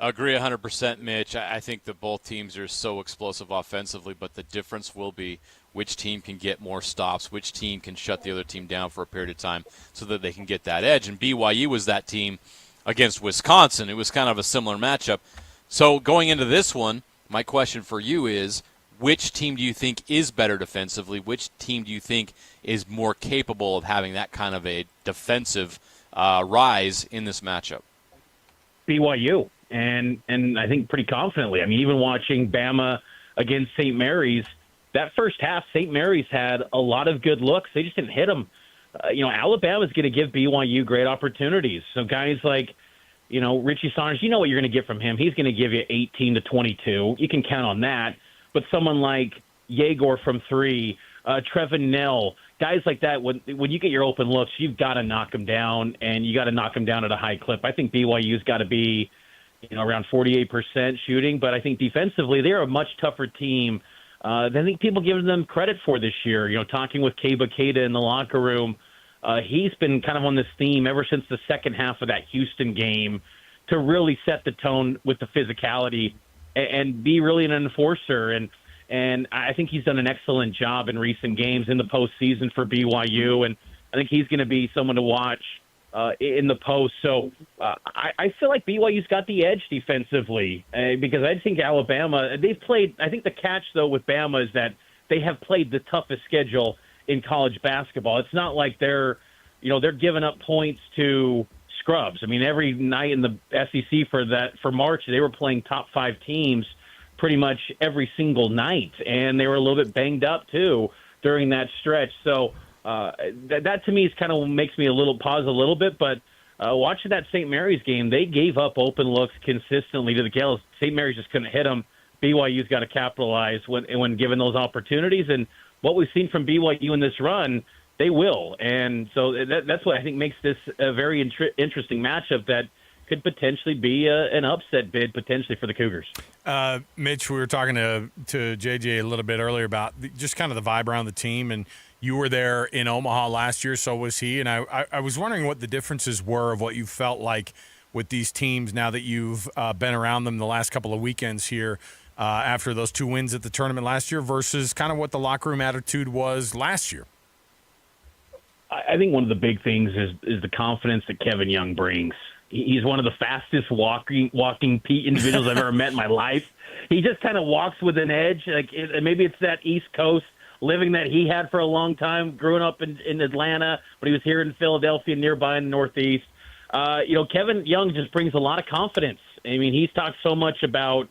[SPEAKER 28] Agree 100%, Mitch. I think that both teams are so explosive offensively, but the difference will be which team can get more stops, which team can shut the other team down for a period of time so that they can get that edge. And BYU was that team against Wisconsin. It was kind of a similar matchup. So going into this one, my question for you is, which team do you think is better defensively? Which team do you think is more capable of having that kind of a defensive rise in this matchup?
[SPEAKER 4] BYU. And I think pretty confidently. I mean, even watching Bama against St. Mary's, that first half, St. Mary's had a lot of good looks. They just didn't hit them. Alabama's going to give BYU great opportunities. So guys like, Richie Saunders, you know what you're going to get from him. He's going to give you 18 to 22. You can count on that. But someone like Yegor from 3, Trevin Nell, guys like that, when you get your open looks, you've got to knock them down, and you got to knock them down at a high clip. I think BYU's got to be around 48% shooting, but I think defensively they're a much tougher team than I think people give them credit for this year. Talking with Keba Keita in the locker room, he's been kind of on this theme ever since the second half of that Houston game to really set the tone with the physicality and be really an enforcer. And I think he's done an excellent job in recent games in the postseason for BYU, and I think he's going to be someone to watch in the post. So I feel like BYU's got the edge defensively because I think Alabama, they've played, I think the catch, though, with Bama is that they have played the toughest schedule in college basketball. It's not like they're giving up points to scrubs. I mean, every night in the SEC for March, they were playing top 5 teams pretty much every single night, and they were a little bit banged up, too, during that stretch. So that to me is kind of makes me pause a little bit, but watching that St. Mary's game, they gave up open looks consistently to the Gales. St. Mary's just couldn't hit them. BYU's got to capitalize when given those opportunities, and what we've seen from BYU in this run, they will. And so that's what I think makes this a very interesting matchup that could potentially be an upset bid potentially for the Cougars.
[SPEAKER 27] Mitch, we were talking to JJ a little bit earlier about just kind of the vibe around the team, and you were there in Omaha last year, so was he. And I was wondering what the differences were of what you felt like with these teams now that you've been around them the last couple of weekends here after those 2 wins at the tournament last year versus kind of what the locker room attitude was last year.
[SPEAKER 4] I think one of the big things is the confidence that Kevin Young brings. He's one of the fastest walking individuals I've ever met in my life. He just kind of walks with an edge. Maybe it's that East Coast living that he had for a long time, growing up in Atlanta, but he was here in Philadelphia, nearby in the Northeast. Kevin Young just brings a lot of confidence. I mean, he's talked so much about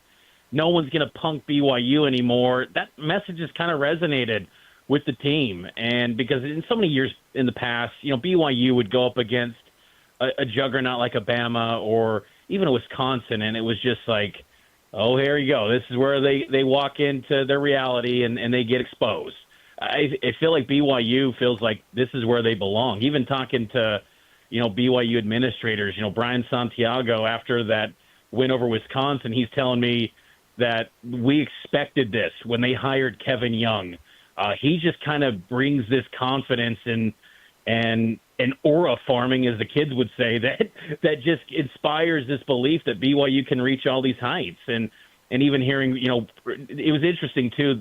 [SPEAKER 4] no one's going to punk BYU anymore. That message has kind of resonated with the team. And because in so many years in the past, BYU would go up against a juggernaut like Alabama or even a Wisconsin, and it was just like, oh, here you go. This is where they walk into their reality and they get exposed. I feel like BYU feels like this is where they belong. Even talking to, BYU administrators, Brian Santiago, after that win over Wisconsin, he's telling me that we expected this when they hired Kevin Young. He just kind of brings this confidence and aura farming, as the kids would say, that just inspires this belief that BYU can reach all these heights. And even hearing, it was interesting too.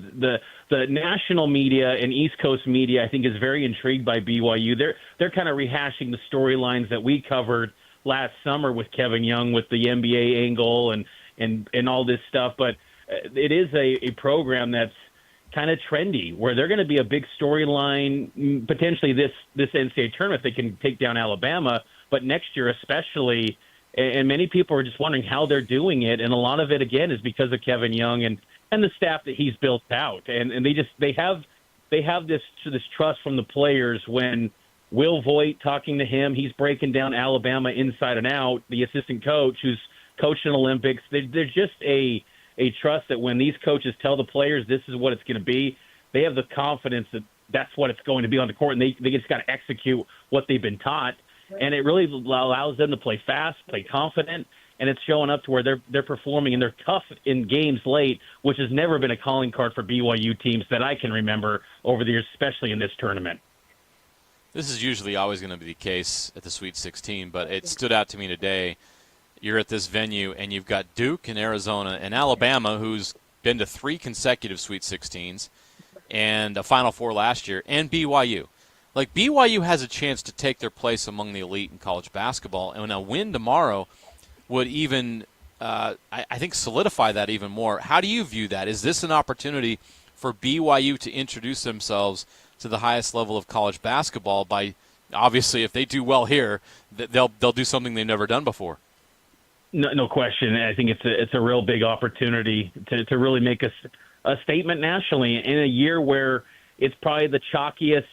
[SPEAKER 4] The national media and East Coast media, I think, is very intrigued by BYU. They're kind of rehashing the storylines that we covered last summer with Kevin Young, with the NBA angle and all this stuff. But it is a program that's kind of trendy, where they're going to be a big storyline, potentially this NCAA tournament. They can take down Alabama, but next year especially, and many people are just wondering how they're doing it, and a lot of it, again, is because of Kevin Young and the staff that he's built out. And they have this trust from the players. When Will Voigt talking to him, he's breaking down Alabama inside and out, the assistant coach who's coaching Olympics. There's just a trust that when these coaches tell the players this is what it's going to be, they have the confidence that that's what it's going to be on the court, and they just got to execute what they've been taught. And it really allows them to play fast, play confident, and it's showing up to where they're performing, and they're tough in games late, which has never been a calling card for BYU teams that I can remember over the years, especially in this tournament.
[SPEAKER 28] This is usually always going to be the case at the Sweet 16, but it stood out to me today. You're at this venue, and you've got Duke and Arizona and Alabama, who's been to 3 consecutive Sweet 16s and a Final Four last year, and BYU. Like, BYU has a chance to take their place among the elite in college basketball, and a win tomorrow would even, I think, solidify that even more. How do you view that? Is this an opportunity for BYU to introduce themselves to the highest level of college basketball by, obviously, if they do well here, they'll do something they've never done before?
[SPEAKER 4] No question. I think it's a real big opportunity to really make a statement nationally in a year where it's probably the chalkiest,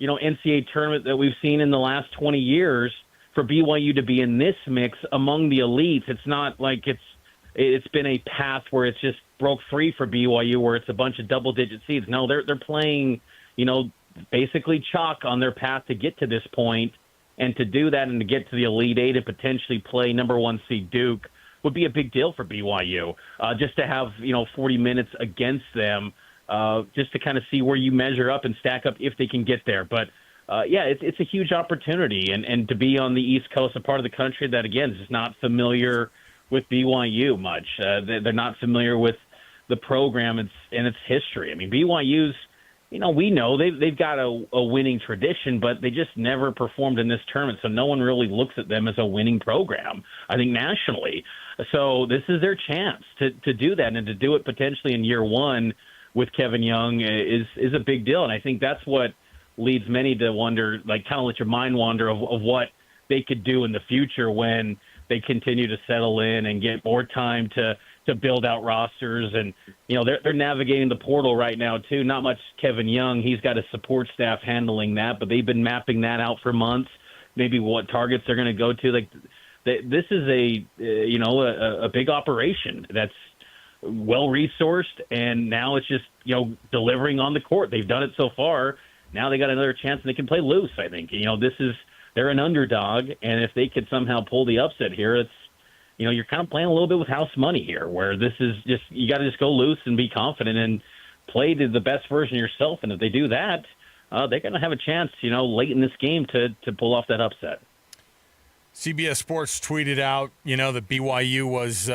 [SPEAKER 4] NCAA tournament that we've seen in the last 20 years. For BYU to be in this mix among the elites, it's not like it's been a path where it's just broke free for BYU, where it's a bunch of double-digit seeds. No, they're playing, basically chalk on their path to get to this point. And to do that and to get to the Elite Eight and potentially play number 1 seed Duke would be a big deal for BYU. Just to have 40 minutes against them, just to kind of see where you measure up and stack up if they can get there. But it's a huge opportunity, and to be on the East Coast, a part of the country that again is just not familiar with BYU much. They're not familiar with the program and its history. I mean, BYU's. We know they've got a winning tradition, but they just never performed in this tournament, so no one really looks at them as a winning program, I think, nationally. So this is their chance to do that, and to do it potentially in year one with Kevin Young is a big deal. And I think that's what leads many to wonder, like kind of let your mind wander of what they could do in the future when they continue to settle in and get more time to build out rosters. And, they're navigating the portal right now, too. Not much Kevin Young. He's got a support staff handling that, but they've been mapping that out for months, maybe what targets they're going to go to. Like, this is a big operation that's well-resourced, and now it's just, delivering on the court. They've done it so far. now they got another chance and they can play loose. I think they're an underdog, and if they could somehow pull the upset here, it's you're kind of playing a little bit with house money here, where this is just you got to just go loose and be confident and play to the best version of yourself. And if they do that, they're going to have a chance, late in this game to pull off that upset.
[SPEAKER 27] CBS Sports tweeted out, that BYU was,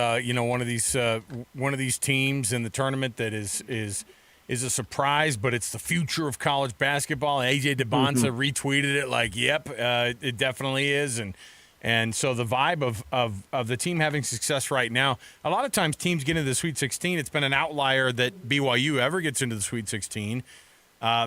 [SPEAKER 27] one of these teams in the tournament that is a surprise, but it's the future of college basketball. And AJ DeBonsa retweeted it like, "Yep, it definitely is." And so the vibe of the team having success right now. A lot of times teams get into the Sweet 16. It's been an outlier that BYU ever gets into the Sweet 16.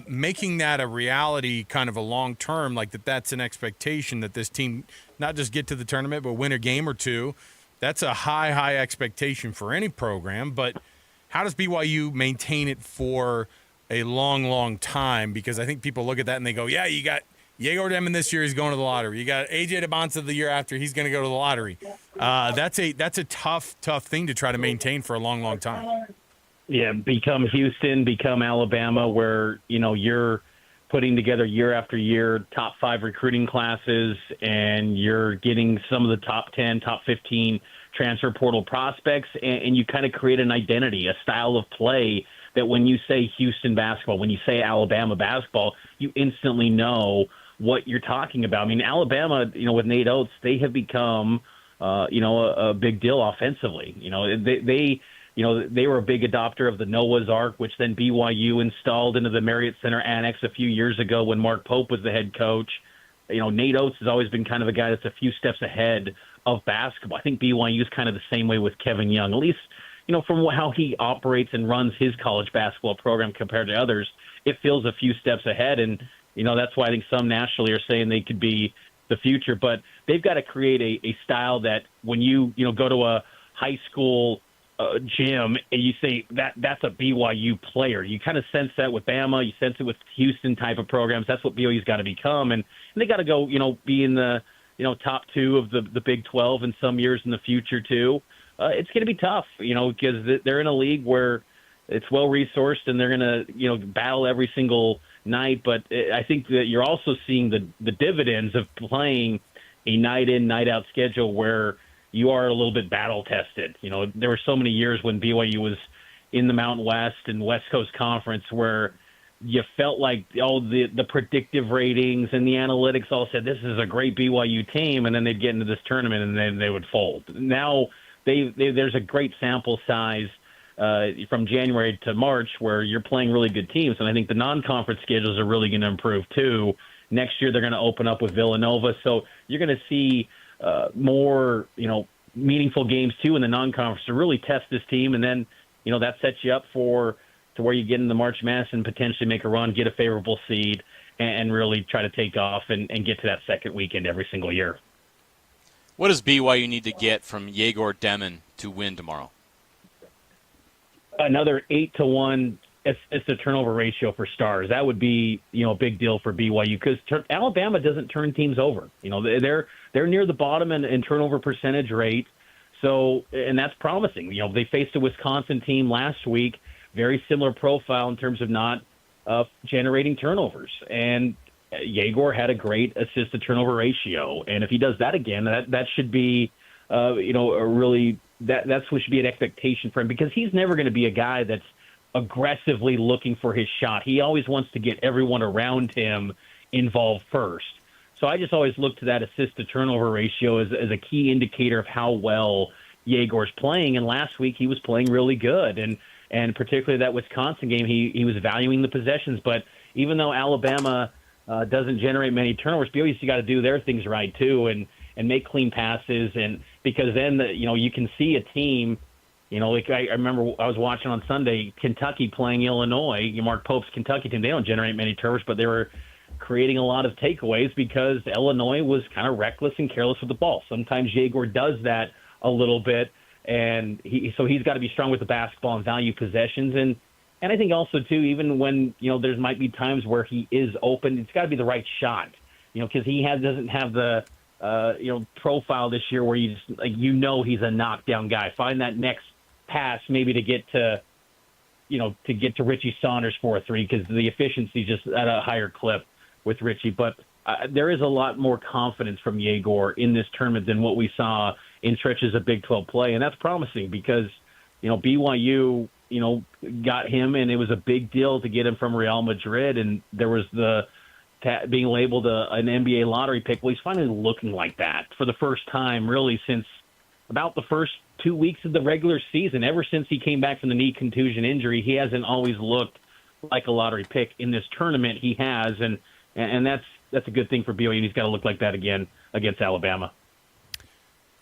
[SPEAKER 27] Making that a reality, kind of a long term, like that's an expectation that this team not just get to the tournament, but win a game or two. That's a high expectation for any program. But how does BYU maintain it for a long time? Because I think people look at that and they go, yeah, you got Yegor Demon this year, he's going to the lottery. You got AJ DeBonsa the year after, he's going to go to the lottery. That's a tough thing to try to maintain for a long time.
[SPEAKER 4] Yeah, become Houston, become Alabama, where, you're putting together year after year top 5 recruiting classes, and you're getting some of the top 10, top 15 transfer portal prospects, and you kind of create an identity, a style of play that when you say Houston basketball, when you say Alabama basketball, you instantly know what you're talking about. I mean, Alabama, with Nate Oates, they have become, a big deal offensively. They were a big adopter of the Noah's Ark, which then BYU installed into the Marriott Center Annex a few years ago when Mark Pope was the head coach. Nate Oates has always been kind of a guy that's a few steps ahead of basketball. I think BYU is kind of the same way with Kevin Young, at least, from how he operates and runs his college basketball program compared to others. It feels a few steps ahead, and, that's why I think some nationally are saying they could be the future. But they've got to create a style that when you go to a high school gym and you say that's a BYU player. You kind of sense that with Bama. You sense it with Houston type of programs. That's what BYU's got to become, and they got to go, be in the top 2 of the Big 12 in some years in the future too. It's going to be tough, because they're in a league where it's well resourced and they're going to battle every single night. But I think that you're also seeing the dividends of playing a night in, night out schedule where you are a little bit battle tested. There were so many years when BYU was in the Mountain West and West Coast Conference where you felt like the predictive ratings and the analytics all said this is a great BYU team, and then they'd get into this tournament and then they would fold. Now there's a great sample size from January to March where you're playing really good teams, and I think the non-conference schedules are really going to improve too. Next year they're going to open up with Villanova, so you're going to see more, meaningful games too in the non-conference to really test this team, and then, that sets you up to where you get in the March Madness and potentially make a run, get a favorable seed, and really try to take off and get to that second weekend every single year.
[SPEAKER 28] What does BYU need to get from Yegor Demon to win tomorrow?
[SPEAKER 4] Another 8-1 it's the turnover ratio for stars. That would be, a big deal for BYU because Alabama doesn't turn teams over. They're near the bottom in turnover percentage rate. So, and that's promising. They faced a Wisconsin team last week, very similar profile in terms of not generating turnovers. And Yegor had a great assist to turnover ratio. And if he does that again, that should be, that's what should be an expectation for him because he's never going to be a guy that's aggressively looking for his shot. He always wants to get everyone around him involved first. So I just always look to that assist to turnover ratio as a key indicator of how well Yegor's playing. And last week he was playing really good. And particularly that Wisconsin game, he was valuing the possessions. But even though Alabama doesn't generate many turnovers, BYU's got to do their things right too and make clean passes. And because then, you can see a team, like I remember I was watching on Sunday, Kentucky playing Illinois, Mark Pope's Kentucky team. They don't generate many turnovers, but they were creating a lot of takeaways because Illinois was kind of reckless and careless with the ball. Sometimes Yegor does that a little bit, and he's got to be strong with the basketball and value possessions. And I think also, too, even when, there might be times where he is open, it's got to be the right shot, because he doesn't have the, profile this year where you just, he's a knockdown guy. Find that next pass maybe to get to, to get to Richie Saunders for a three because the efficiency just at a higher clip with Richie. But there is a lot more confidence from Yegor in this tournament than what we saw in stretches of Big 12 play, and that's promising because BYU got him, and it was a big deal to get him from Real Madrid, and there was being labeled an NBA lottery pick. Well, he's finally looking like that for the first time, really, since about the first 2 weeks of the regular season. Ever since he came back from the knee contusion injury, he hasn't always looked like a lottery pick. In this tournament, he has, and that's a good thing for BYU. He's got to look like that again against Alabama.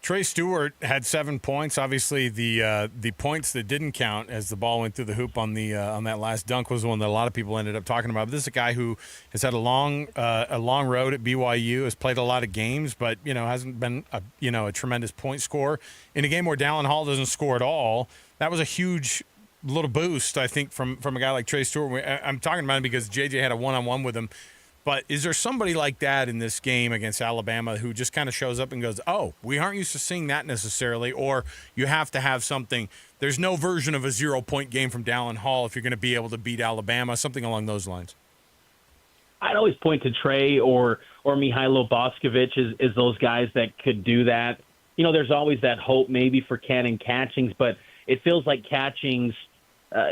[SPEAKER 27] Trey Stewart had 7 points. Obviously, the points that didn't count as the ball went through the hoop on that last dunk was one that a lot of people ended up talking about. But this is a guy who has had a long road at BYU, has played a lot of games, but hasn't been a tremendous point scorer. In a game where Dallin Hall doesn't score at all, that was a huge little boost, I think, from a guy like Trey Stewart. I'm talking about him because JJ had a one-on-one with him. But is there somebody like that in this game against Alabama who just kind of shows up and goes, oh, we aren't used to seeing that necessarily, or you have to have something. There's no version of a 0-point game from Dallin Hall if you're going to be able to beat Alabama, something along those lines?
[SPEAKER 4] I'd always point to Trey or Mihailo Boskovic as those guys that could do that. There's always that hope maybe for Cannon Catchings, but it feels like Catchings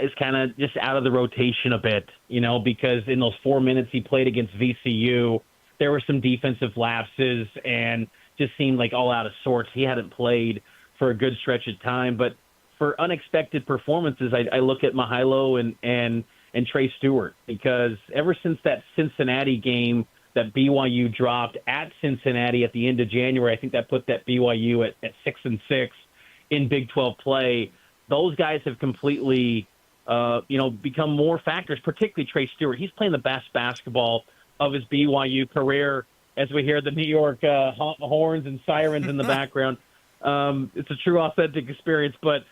[SPEAKER 4] is kind of just out of the rotation a bit, because in those 4 minutes he played against VCU, there were some defensive lapses and just seemed like all out of sorts. He hadn't played for a good stretch of time, but for unexpected performances, I look at Mihailo and Trey Stewart, because ever since that Cincinnati game that BYU dropped at Cincinnati at the end of January, I think that put that BYU at 6-6 in Big 12 play. Those guys have completely, become more factors, particularly Trey Stewart. He's playing the best basketball of his BYU career as we hear the New York horns and sirens in the background. It's a true, authentic experience. But,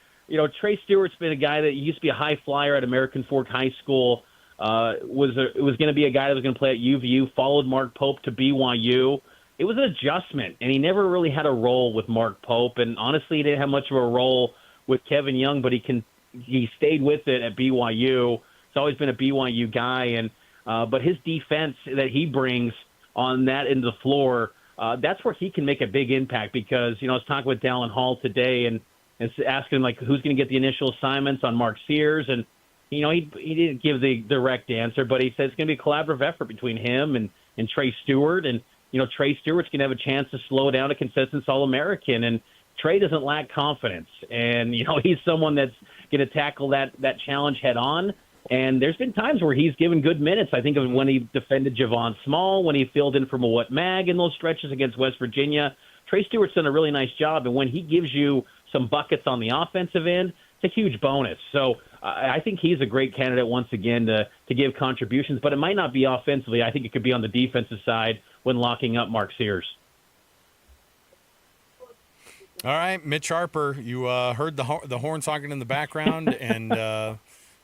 [SPEAKER 4] Trey Stewart's been a guy that used to be a high flyer at American Fork High School, was going to be a guy that was going to play at UVU, followed Mark Pope to BYU. It was an adjustment, and he never really had a role with Mark Pope. And honestly, he didn't have much of a role with Kevin Young, but he stayed with it at BYU. He's always been a BYU guy, and but his defense that he brings on that end of the floor, that's where he can make a big impact. Because I was talking with Dallin Hall today and asking him who's going to get the initial assignments on Mark Sears, and he didn't give the direct answer, but he said it's going to be a collaborative effort between him and Trey Stewart, and Trey Stewart's going to have a chance to slow down a consensus All-American, and Trey doesn't lack confidence, and he's someone that's going to tackle that challenge head on. And there's been times where he's given good minutes. I think of when he defended Javon Small, when he filled in for Mawot Mag in those stretches against West Virginia. Trey Stewart's done a really nice job, and when he gives you some buckets on the offensive end, it's a huge bonus. So I think he's a great candidate once again to give contributions, but it might not be offensively. I think it could be on the defensive side when locking up Mark Sears.
[SPEAKER 27] All right, Mitch Harper, you heard the horns honking in the background, and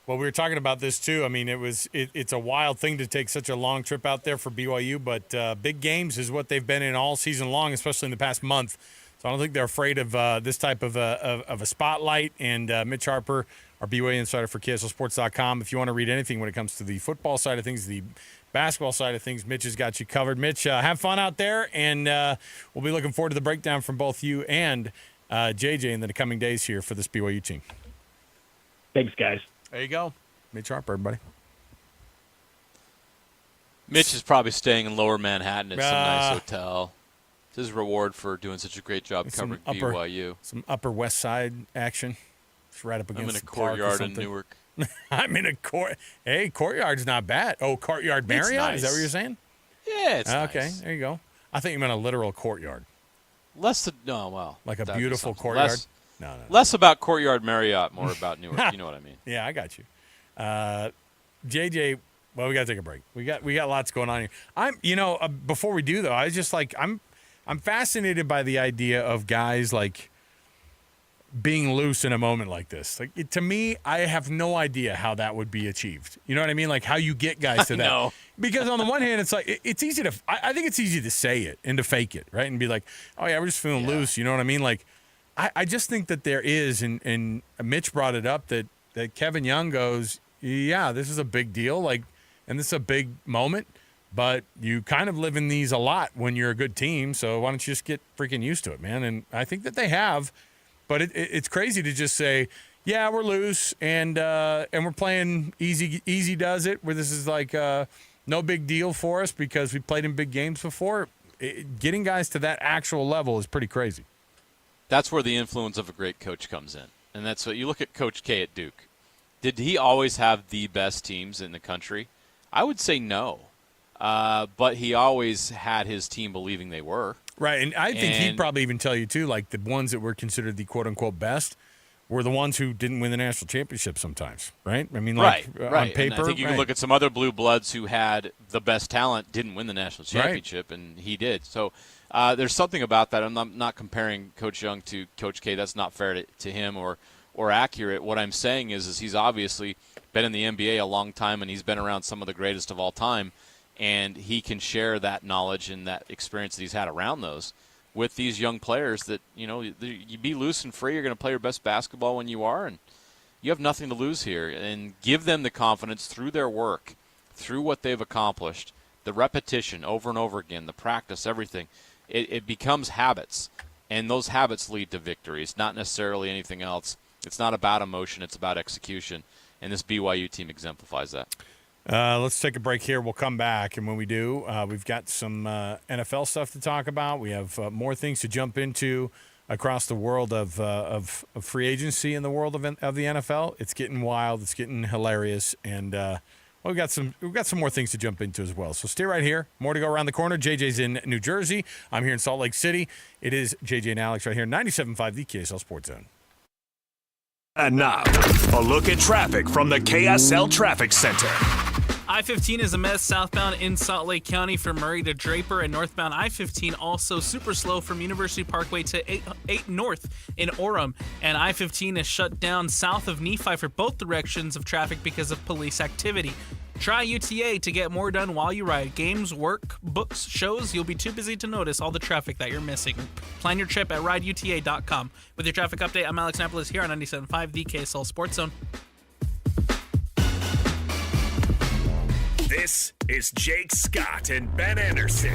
[SPEAKER 27] we were talking about this too. I mean, it's a wild thing to take such a long trip out there for BYU, but big games is what they've been in all season long, especially in the past month. So I don't think they're afraid of this type of a spotlight. And Mitch Harper, our BYU insider for KSLSports.com. If you want to read anything when it comes to the football side of things, the basketball side of things, Mitch has got you covered. Mitch, have fun out there, and we'll be looking forward to the breakdown from both you and JJ in the coming days here for this BYU team.
[SPEAKER 4] Thanks, guys.
[SPEAKER 27] There you go. Mitch Harper, everybody.
[SPEAKER 28] Mitch is probably staying in Lower Manhattan at some nice hotel. It's his reward for doing such a great job covering BYU.
[SPEAKER 27] Some Upper West Side action. It's right up against
[SPEAKER 28] I'm in a courtyard in Newark.
[SPEAKER 27] I'm in a court. Hey, Courtyard's not bad. Oh, Courtyard Marriott?
[SPEAKER 28] Nice.
[SPEAKER 27] Is that what you're saying?
[SPEAKER 28] Yeah, it's
[SPEAKER 27] okay.
[SPEAKER 28] Nice.
[SPEAKER 27] There you go. I think you meant a literal courtyard. Like a beautiful courtyard. No.
[SPEAKER 28] Less about Courtyard Marriott, more about Newark. You know what I mean?
[SPEAKER 27] Yeah, I got you. JJ, well, we got to take a break. We got lots going on here. Before we do though, I was just I'm fascinated by the idea of guys being loose in a moment like this. To me, I have no idea how that would be achieved. You know what I mean? How you get guys to that.
[SPEAKER 28] No.
[SPEAKER 27] Because on the one hand, it's it's easy to. I think it's easy to say it and to fake it, right? And be like, oh yeah, we're just feeling loose. You know what I mean? I just think that there is, and Mitch brought it up, that that Kevin Young goes, yeah, this is a big deal, and this is a big moment, but you kind of live in these a lot when you're a good team, so why don't you just get freaking used to it, man? And I think that they have, but it's crazy to just say, yeah, we're loose and we're playing easy does it, where this is no big deal for us because we played in big games before. Getting guys to that actual level is pretty crazy.
[SPEAKER 28] That's where the influence of a great coach comes in. And that's what you look at Coach K at Duke. Did he always have the best teams in the country? I would say no. But he always had his team believing they were.
[SPEAKER 27] Right, and I think he'd probably even tell you, too, the ones that were considered the quote-unquote best were the ones who didn't win the national championship sometimes, right? I mean,
[SPEAKER 28] right.
[SPEAKER 27] On paper.
[SPEAKER 28] And I think you can look at some other blue bloods who had the best talent, didn't win the national championship, and he did. So there's something about that. I'm not comparing Coach Young to Coach K. That's not fair to him or accurate. What I'm saying is he's obviously been in the NBA a long time, and he's been around some of the greatest of all time, and he can share that knowledge and that experience that he's had around those with these young players that, you be loose and free. You're going to play your best basketball when you are, and you have nothing to lose here. And give them the confidence through their work, through what they've accomplished, the repetition over and over again, the practice, everything. It becomes habits, and those habits lead to victories, not necessarily anything else. It's not about emotion. It's about execution, and this BYU team exemplifies that.
[SPEAKER 27] Let's take a break here. We'll come back, and when we do, we've got some NFL stuff to talk about. We have more things to jump into across the world of free agency in the world of the NFL. It's getting wild. It's getting hilarious, and we've got some more things to jump into as well. So stay right here. More to go around the corner. JJ's in New Jersey. I'm here in Salt Lake City. It is JJ and Alex right here, 97.5, the KSL Sports Zone.
[SPEAKER 14] And now, a look at traffic from the KSL Traffic Center.
[SPEAKER 5] I-15 is a mess southbound in Salt Lake County from Murray to Draper, and northbound I-15 also super slow from University Parkway to 8 North in Orem. And I-15 is shut down south of Nephi for both directions of traffic because of police activity. Try UTA to get more done while you ride. Games, work, books, shows, you'll be too busy to notice all the traffic that you're missing. Plan your trip at rideuta.com. With your traffic update, I'm Alex Napolis here on 97.5, the KSL Sports Zone.
[SPEAKER 14] This is Jake Scott and Ben Anderson.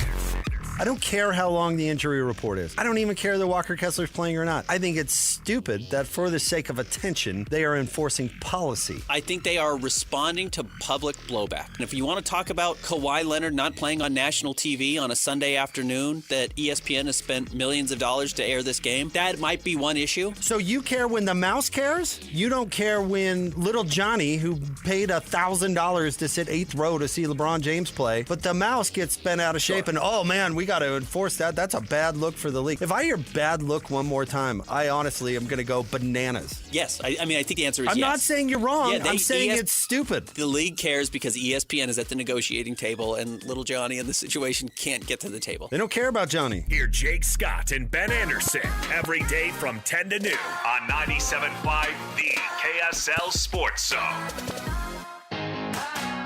[SPEAKER 16] I don't care how long the injury report is. I don't even care that Walker Kessler's playing or not. I think it's stupid that for the sake of attention, they are enforcing policy.
[SPEAKER 6] I think they are responding to public blowback. And if you want to talk about Kawhi Leonard not playing on national TV on a Sunday afternoon that ESPN has spent millions of dollars to air this game, that might be one issue.
[SPEAKER 16] So you care when the mouse cares? You don't care when little Johnny, who paid $1,000 to sit 8th row to see LeBron James play, but the mouse gets bent out of shape and, oh man, we got to enforce that. That's a bad look for the league. If I hear bad look one more time, I honestly am going to go bananas.
[SPEAKER 6] Yes. I think the answer is
[SPEAKER 16] I'm
[SPEAKER 6] yes.
[SPEAKER 16] not saying you're wrong. Yeah, I'm saying it's stupid.
[SPEAKER 6] The league cares because ESPN is at the negotiating table and little Johnny in this situation can't get to the table.
[SPEAKER 16] They don't care about Johnny.
[SPEAKER 14] Hear Jake Scott and Ben Anderson every day from 10 to noon on 97.5, the KSL Sports Zone.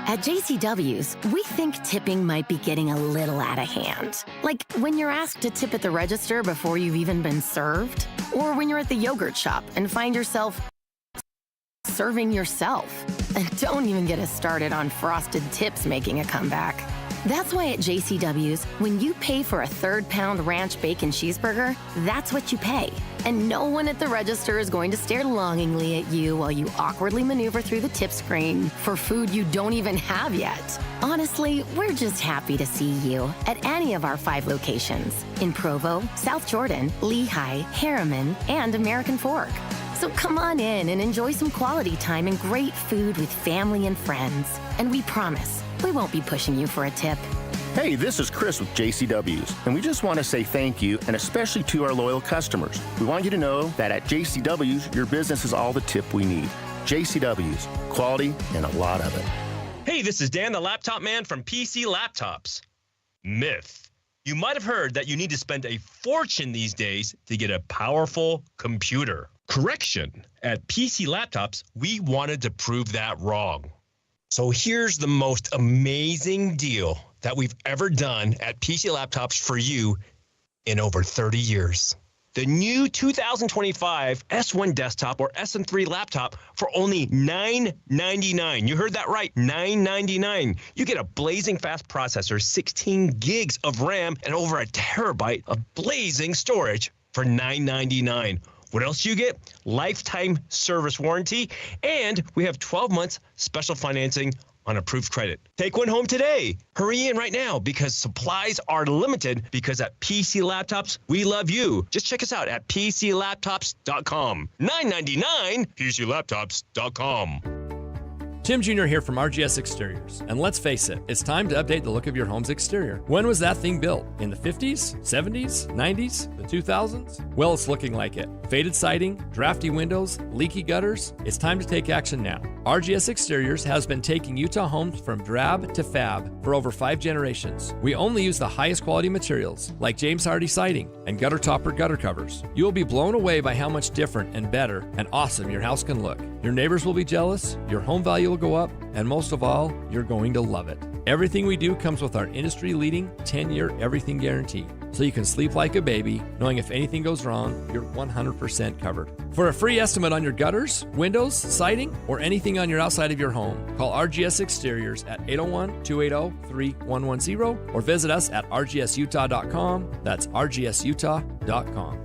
[SPEAKER 7] At JCW's, we think tipping might be getting a little out of hand. Like when you're asked to tip at the register before you've even been served, or when you're at the yogurt shop and find yourself serving yourself. And don't even get us started on frosted tips making a comeback. That's why at JCW's, when you pay for a 3rd-pound ranch bacon cheeseburger, that's what you pay. And no one at the register is going to stare longingly at you while you awkwardly maneuver through the tip screen for food you don't even have yet. Honestly, we're just happy to see you at any of our 5 locations in Provo, South Jordan, Lehigh, Harriman, and American Fork. So come on in and enjoy some quality time and great food with family and friends. And we promise, we won't be pushing you for a tip.
[SPEAKER 8] Hey, this is Chris with JCW's, and we just want to say thank you, and especially to our loyal customers. We want you to know that at JCW's, your business is all the tip we need. JCW's, quality and a lot of it.
[SPEAKER 9] Hey, this is Dan, the laptop man from PC Laptops. Myth. You might have heard that you need to spend a fortune these days to get a powerful computer. Correction. At PC Laptops, we wanted to prove that wrong. So here's the most amazing deal that we've ever done at PC Laptops for you in over 30 years. the new 2025 S1 desktop or SM3 laptop for only $999. You heard that right, $999. You get a blazing fast processor, 16 gigs of RAM, and over a terabyte of blazing storage for $999. What else do you get? Lifetime service warranty, and we have 12 months special financing on approved credit. Take one home today. Hurry in right now because supplies are limited, because at PC Laptops, we love you. Just check us out at PCLaptops.com. $999, PCLaptops.com.
[SPEAKER 10] Tim Jr. here from RGS Exteriors. And let's face it, it's time to update the look of your home's exterior. When was that thing built? In the 50s, 70s, 90s, the 2000s? Well, it's looking like it. Faded siding, drafty windows, leaky gutters. It's time to take action now. RGS Exteriors has been taking Utah homes from drab to fab for over 5 generations. We only use the highest quality materials, like James Hardy siding and gutter topper gutter covers. You will be blown away by how much different and better and awesome your house can look. Your neighbors will be jealous, your home value will go up, and most of all, you're going to love it. Everything we do comes with our industry-leading 10-year everything guarantee, so you can sleep like a baby, knowing if anything goes wrong, you're 100% covered. For a free estimate on your gutters, windows, siding, or anything on your outside of your home, call RGS Exteriors at 801-280-3110 or visit us at rgsutah.com. That's rgsutah.com.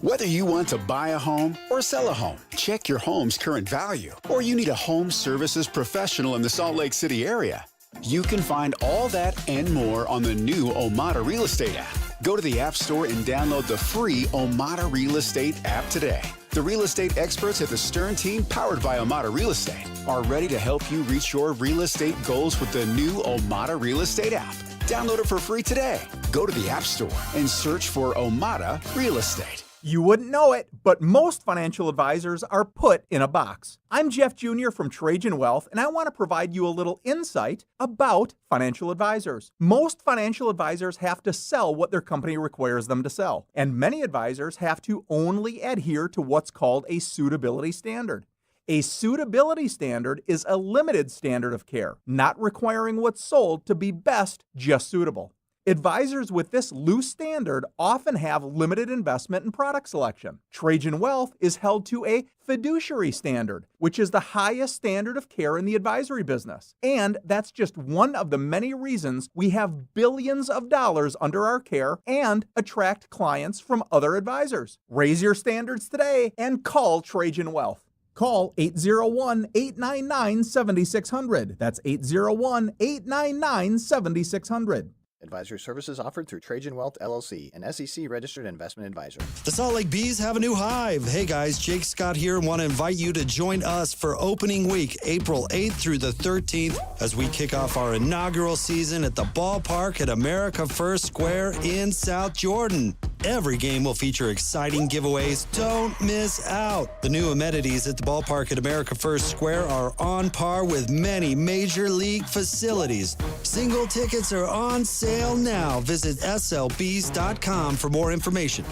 [SPEAKER 23] Whether you want to buy a home or sell a home, check your home's current value, or you need a home services professional in the Salt Lake City area, you can find all that and more on the new Omada Real Estate app. Go to the App Store and download the free Omada Real Estate app today. The real estate experts at the Stern team, powered by Omada Real Estate, are ready to help you reach your real estate goals with the new Omada Real Estate app. Download it for free today. Go to the App Store and search for Omada Real Estate.
[SPEAKER 11] You wouldn't know it, but most financial advisors are put in a box. I'm Jeff Jr. from Trajan Wealth, and I want to provide you a little insight about financial advisors. Most financial advisors have to sell what their company requires them to sell, and many advisors have to only adhere to what's called a suitability standard. A suitability standard is a limited standard of care, not requiring what's sold to be best just suitable. Advisors with this loose standard often have limited investment and product selection. Trajan Wealth is held to a fiduciary standard, which is the highest standard of care in the advisory business. And that's just one of the many reasons we have billions of dollars under our care and attract clients from other advisors. Raise your standards today and call Trajan Wealth. Call 801-899-7600. That's 801-899-7600.
[SPEAKER 12] Advisory services offered through Trajan Wealth, LLC, an SEC-registered investment advisor.
[SPEAKER 16] The Salt Lake Bees have a new hive. Hey guys, Jake Scott here and want to invite you to join us for opening week, April 8th through the 13th, as we kick off our inaugural season at the ballpark at America First Square in South Jordan. Every game will feature exciting giveaways. Don't miss out. The new amenities at the ballpark at America First Square are on par with many major league facilities. Single tickets are on sale now. Visit slbs.com for more information.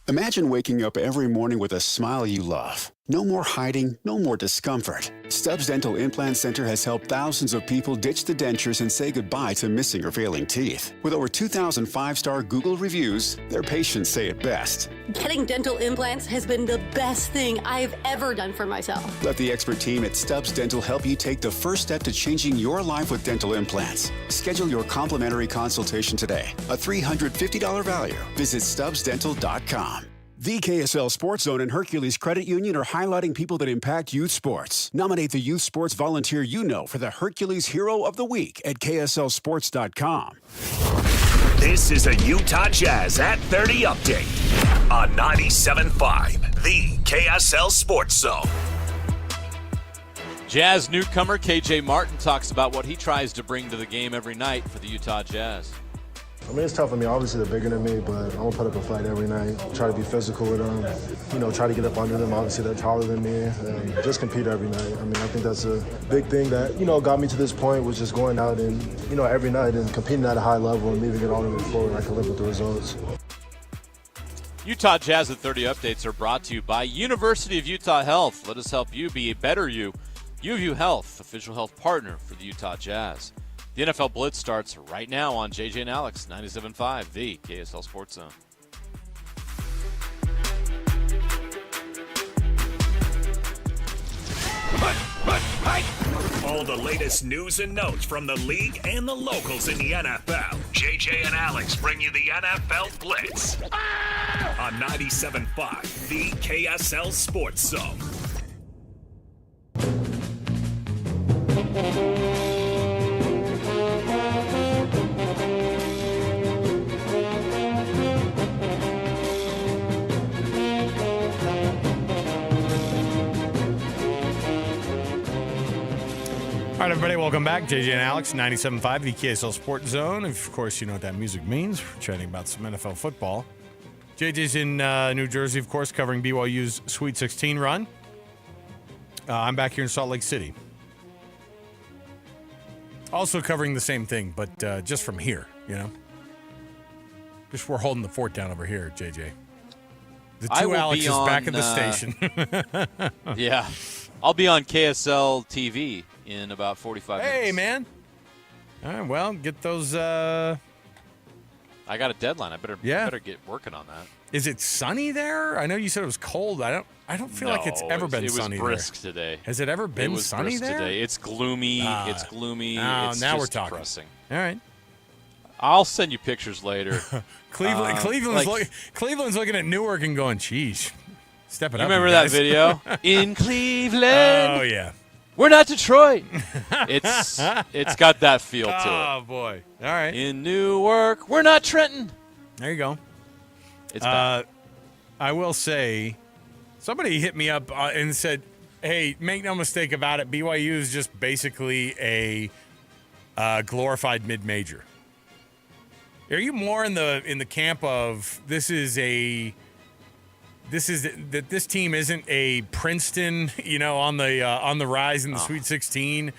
[SPEAKER 23] Imagine waking up every morning with a smile you love. No more hiding, no more discomfort. Stubbs Dental Implant Center has helped thousands of people ditch the dentures and say goodbye to missing or failing teeth. With over 2,000 5-star Google reviews, their patients say it best.
[SPEAKER 13] Getting dental implants has been the best thing I've ever done for myself.
[SPEAKER 23] Let the expert team at Stubbs Dental help you take the first step to changing your life with dental implants. Schedule your complimentary consultation today. A $350 value. Visit StubbsDental.com. The KSL Sports Zone and Hercules Credit Union are highlighting people that impact youth sports. Nominate the youth sports volunteer you know for the Hercules Hero of the Week at KSLSports.com.
[SPEAKER 14] This is a Utah Jazz at 30 update on 97.5, the KSL Sports Zone.
[SPEAKER 28] Jazz newcomer KJ Martin talks about what he tries to bring to the game every night for the Utah Jazz.
[SPEAKER 15] I mean, it's tough for me. Obviously, they're bigger than me, but I'm going to put up a fight every night, try to be physical with them, try to get up under them. Obviously, they're taller than me, and just compete every night. I mean, I think that's a big thing that, got me to this point, was just going out and, every night and competing at a high level and leaving it all on the floor, and I can live with the results.
[SPEAKER 28] Utah Jazz at 30 updates are brought to you by University of Utah Health. Let us help you be a better you. UView Health, official health partner for the Utah Jazz. The NFL Blitz starts right now on JJ and Alex, 97.5, the KSL Sports Zone.
[SPEAKER 14] All the latest news and notes from the league and the locals in the NFL. JJ and Alex bring you the NFL Blitz on 97.5, the KSL Sports Zone.
[SPEAKER 27] All right, everybody, welcome back. JJ and Alex, 97.5, the KSL Sports Zone. Of course, you know what that music means. We're chatting about some NFL football. JJ's in New Jersey, of course, covering BYU's Sweet 16 run. I'm back here in Salt Lake City. Also covering the same thing, but just from here, you know. Just we're holding the fort down over here, JJ. The two Alexes back at the station.
[SPEAKER 28] Yeah. I'll be on KSL TV in about 45 minutes.
[SPEAKER 27] Hey, man. All right, well, get those.
[SPEAKER 28] I got a deadline. I better get working on that.
[SPEAKER 27] Is it sunny there? I know you said it was cold. I don't feel like it's ever been sunny there.
[SPEAKER 28] It was brisk today.
[SPEAKER 27] Has it ever been sunny there?
[SPEAKER 28] Today. It's gloomy. It's gloomy. It's
[SPEAKER 27] now
[SPEAKER 28] just
[SPEAKER 27] we're talking.
[SPEAKER 28] depressing.
[SPEAKER 27] All right.
[SPEAKER 28] I'll send you pictures later.
[SPEAKER 27] Cleveland's looking at Newark and going, "Geez, step it up."
[SPEAKER 28] You remember that video in Cleveland?
[SPEAKER 27] Oh yeah.
[SPEAKER 28] We're not Detroit. It's got that feel to it.
[SPEAKER 27] Oh boy. All right.
[SPEAKER 28] In Newark, we're not Trenton.
[SPEAKER 27] There you go.
[SPEAKER 28] It's bad.
[SPEAKER 27] I will say, somebody hit me up and said, "Hey, make no mistake about it. BYU is just basically a glorified mid-major." Are you more in the camp of this team isn't a Princeton, on the rise in the Sweet 16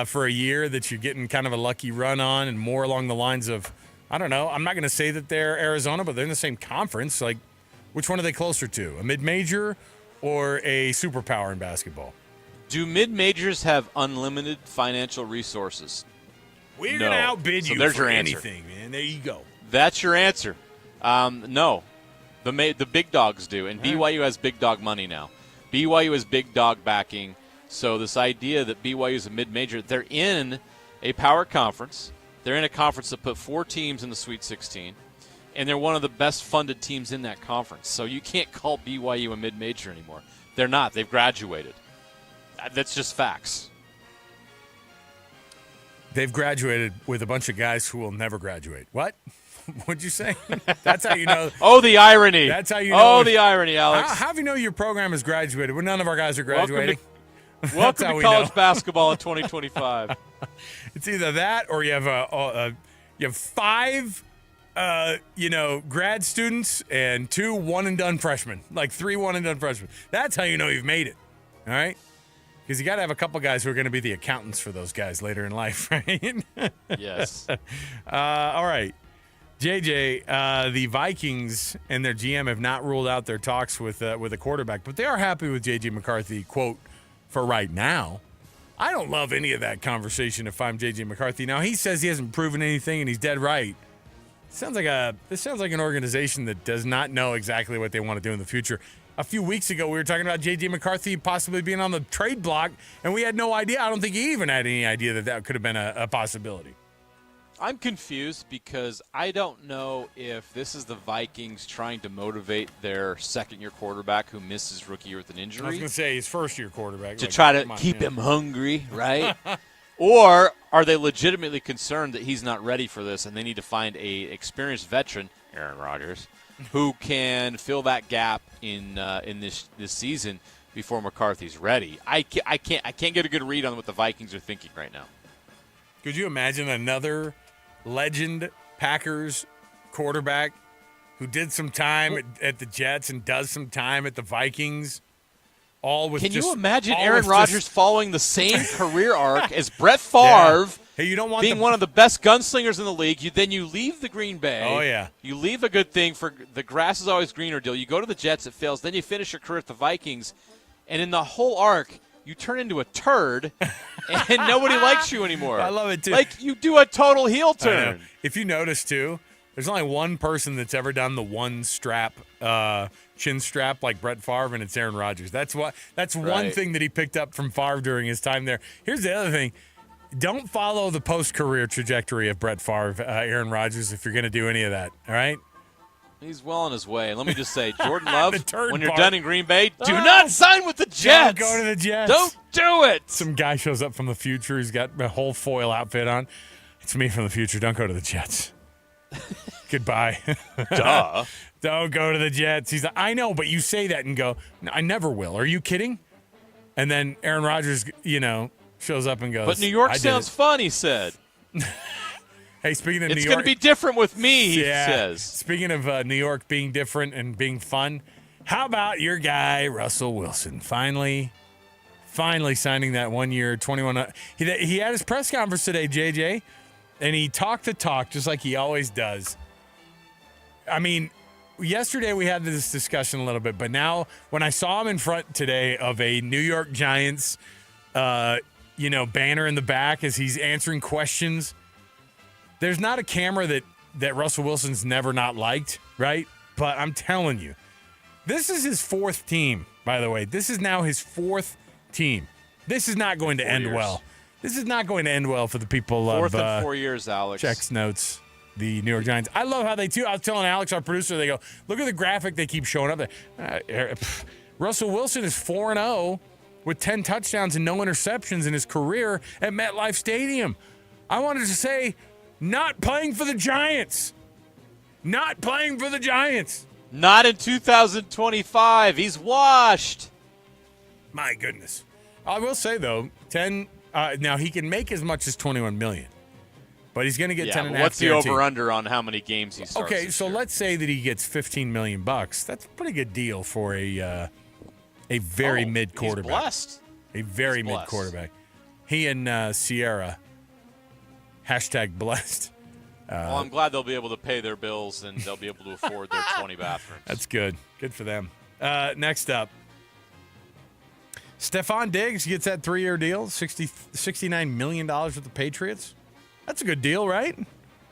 [SPEAKER 27] for a year, that you're getting kind of a lucky run on, and more along the lines of, I don't know, I'm not going to say that they're Arizona, but they're in the same conference. Like, which one are they closer to, a mid-major or a superpower in basketball?
[SPEAKER 28] Do mid-majors have unlimited financial resources?
[SPEAKER 27] We're going to outbid you for anything, man. There you go.
[SPEAKER 28] That's your answer. No. The big dogs do, and BYU has big dog money now. BYU has big dog backing, so this idea that BYU is a mid-major, they're in a power conference. They're in a conference that put 4 teams in the Sweet 16, and they're one of the best-funded teams in that conference. So you can't call BYU a mid-major anymore. They're not. They've graduated. That's just facts.
[SPEAKER 27] They've graduated with a bunch of guys who will never graduate. What? What'd you say? That's how you know.
[SPEAKER 28] Oh, the irony.
[SPEAKER 27] That's how you know.
[SPEAKER 28] Oh, the irony, Alex.
[SPEAKER 27] How do you know your program has graduated when none of our guys are graduating?
[SPEAKER 28] Welcome to college basketball in 2025.
[SPEAKER 27] It's either that or you have 5 grad students and 2 one-and-done freshmen, like 3 one-and-done freshmen. That's how you know you've made it, all right? Because you got to have a couple guys who are going to be the accountants for those guys later in life, right?
[SPEAKER 28] Yes.
[SPEAKER 27] All right. JJ, the Vikings and their GM have not ruled out their talks with a quarterback, but they are happy with J.J. McCarthy, quote, for right now. I don't love any of that conversation if I'm J.J. McCarthy. Now, he says he hasn't proven anything, and he's dead right. This sounds like an organization that does not know exactly what they want to do in the future. A few weeks ago, we were talking about J.J. McCarthy possibly being on the trade block, and we had no idea. I don't think he even had any idea that could have been a possibility.
[SPEAKER 28] I'm confused because I don't know if this is the Vikings trying to motivate their second-year quarterback who missed his rookie year with an injury.
[SPEAKER 27] I was going to say his first-year quarterback.
[SPEAKER 28] To try to keep him hungry, right? Or are they legitimately concerned that he's not ready for this and they need to find a experienced veteran, Aaron Rodgers, who can fill that gap in this season before McCarthy's ready? I can't get a good read on what the Vikings are thinking right now.
[SPEAKER 27] Could you imagine another legend Packers quarterback who did some time at the Jets and does some time at the Vikings? Can you imagine
[SPEAKER 28] Aaron Rodgers following the same career arc as Brett Favre?
[SPEAKER 27] Yeah. Hey, you don't want
[SPEAKER 28] being one of the best gunslingers in the league. Then you leave the Green Bay.
[SPEAKER 27] Oh yeah.
[SPEAKER 28] You leave a good thing for the grass is always greener deal. You go to the Jets, it fails. Then you finish your career at the Vikings, and in the whole arc, you turn into a turd, and nobody likes you anymore.
[SPEAKER 27] I love it, too.
[SPEAKER 28] Like, you do a total heel turn.
[SPEAKER 27] If you notice, too, there's only one person that's ever done the one strap, chin strap like Brett Favre, and it's Aaron Rodgers. That's one thing that he picked up from Favre during his time there. Here's the other thing. Don't follow the post-career trajectory of Brett Favre, Aaron Rodgers, if you're going to do any of that, all right?
[SPEAKER 28] He's well on his way. And let me just say, Jordan Love, when you're
[SPEAKER 27] part.
[SPEAKER 28] done in Green Bay, do not sign with the Jets.
[SPEAKER 27] Don't go to the Jets.
[SPEAKER 28] Don't do it.
[SPEAKER 27] Some guy shows up from the future. He's got a whole foil outfit on. It's me from the future. Don't go to the Jets. Goodbye.
[SPEAKER 28] Duh.
[SPEAKER 27] Don't go to the Jets. He's like, I know, but you say that and go, I never will. Are you kidding? And then Aaron Rodgers, shows up and goes,
[SPEAKER 28] but New York sounds fun, he said.
[SPEAKER 27] Hey, speaking of New York.
[SPEAKER 28] It's going to be different with me, he says.
[SPEAKER 27] Speaking of New York being different and being fun, how about your guy, Russell Wilson? Finally signing that 1 year, 21. He had his press conference today, JJ, and he talked the talk just like he always does. I mean, yesterday we had this discussion a little bit, but now when I saw him in front today of a New York Giants, banner in the back as he's answering questions, there's not a camera that Russell Wilson's never not liked, right? But I'm telling you, this is his fourth team, by the way. This is now his fourth team. This is not going to end well. This is not going to end well for the people of
[SPEAKER 28] Fourth in 4 years, Alex.
[SPEAKER 27] Checks Notes, the New York Giants. I love how I was telling Alex, our producer, they go, look at the graphic they keep showing up there. Russell Wilson is 4-0 with 10 touchdowns and no interceptions in his career at MetLife Stadium. I wanted to say, not playing for the Giants. Not playing for the Giants.
[SPEAKER 28] Not in 2025. He's washed.
[SPEAKER 27] My goodness. I will say, though, 10. Now, he can make as much as $21 million. But he's going to get 10 and a half.
[SPEAKER 28] What's the over-under on how many games he starts?
[SPEAKER 27] Okay, so let's say that he gets $15 million. That's a pretty good deal for a very mid quarterback.
[SPEAKER 28] He's blessed.
[SPEAKER 27] A very mid quarterback. He and Sierra. #blessed.
[SPEAKER 28] Well, I'm glad they'll be able to pay their bills and they'll be able to afford their 20 bathrooms.
[SPEAKER 27] That's good. Good for them. Next up, Stephon Diggs gets that 3-year deal, $69 million with the Patriots. That's a good deal, right?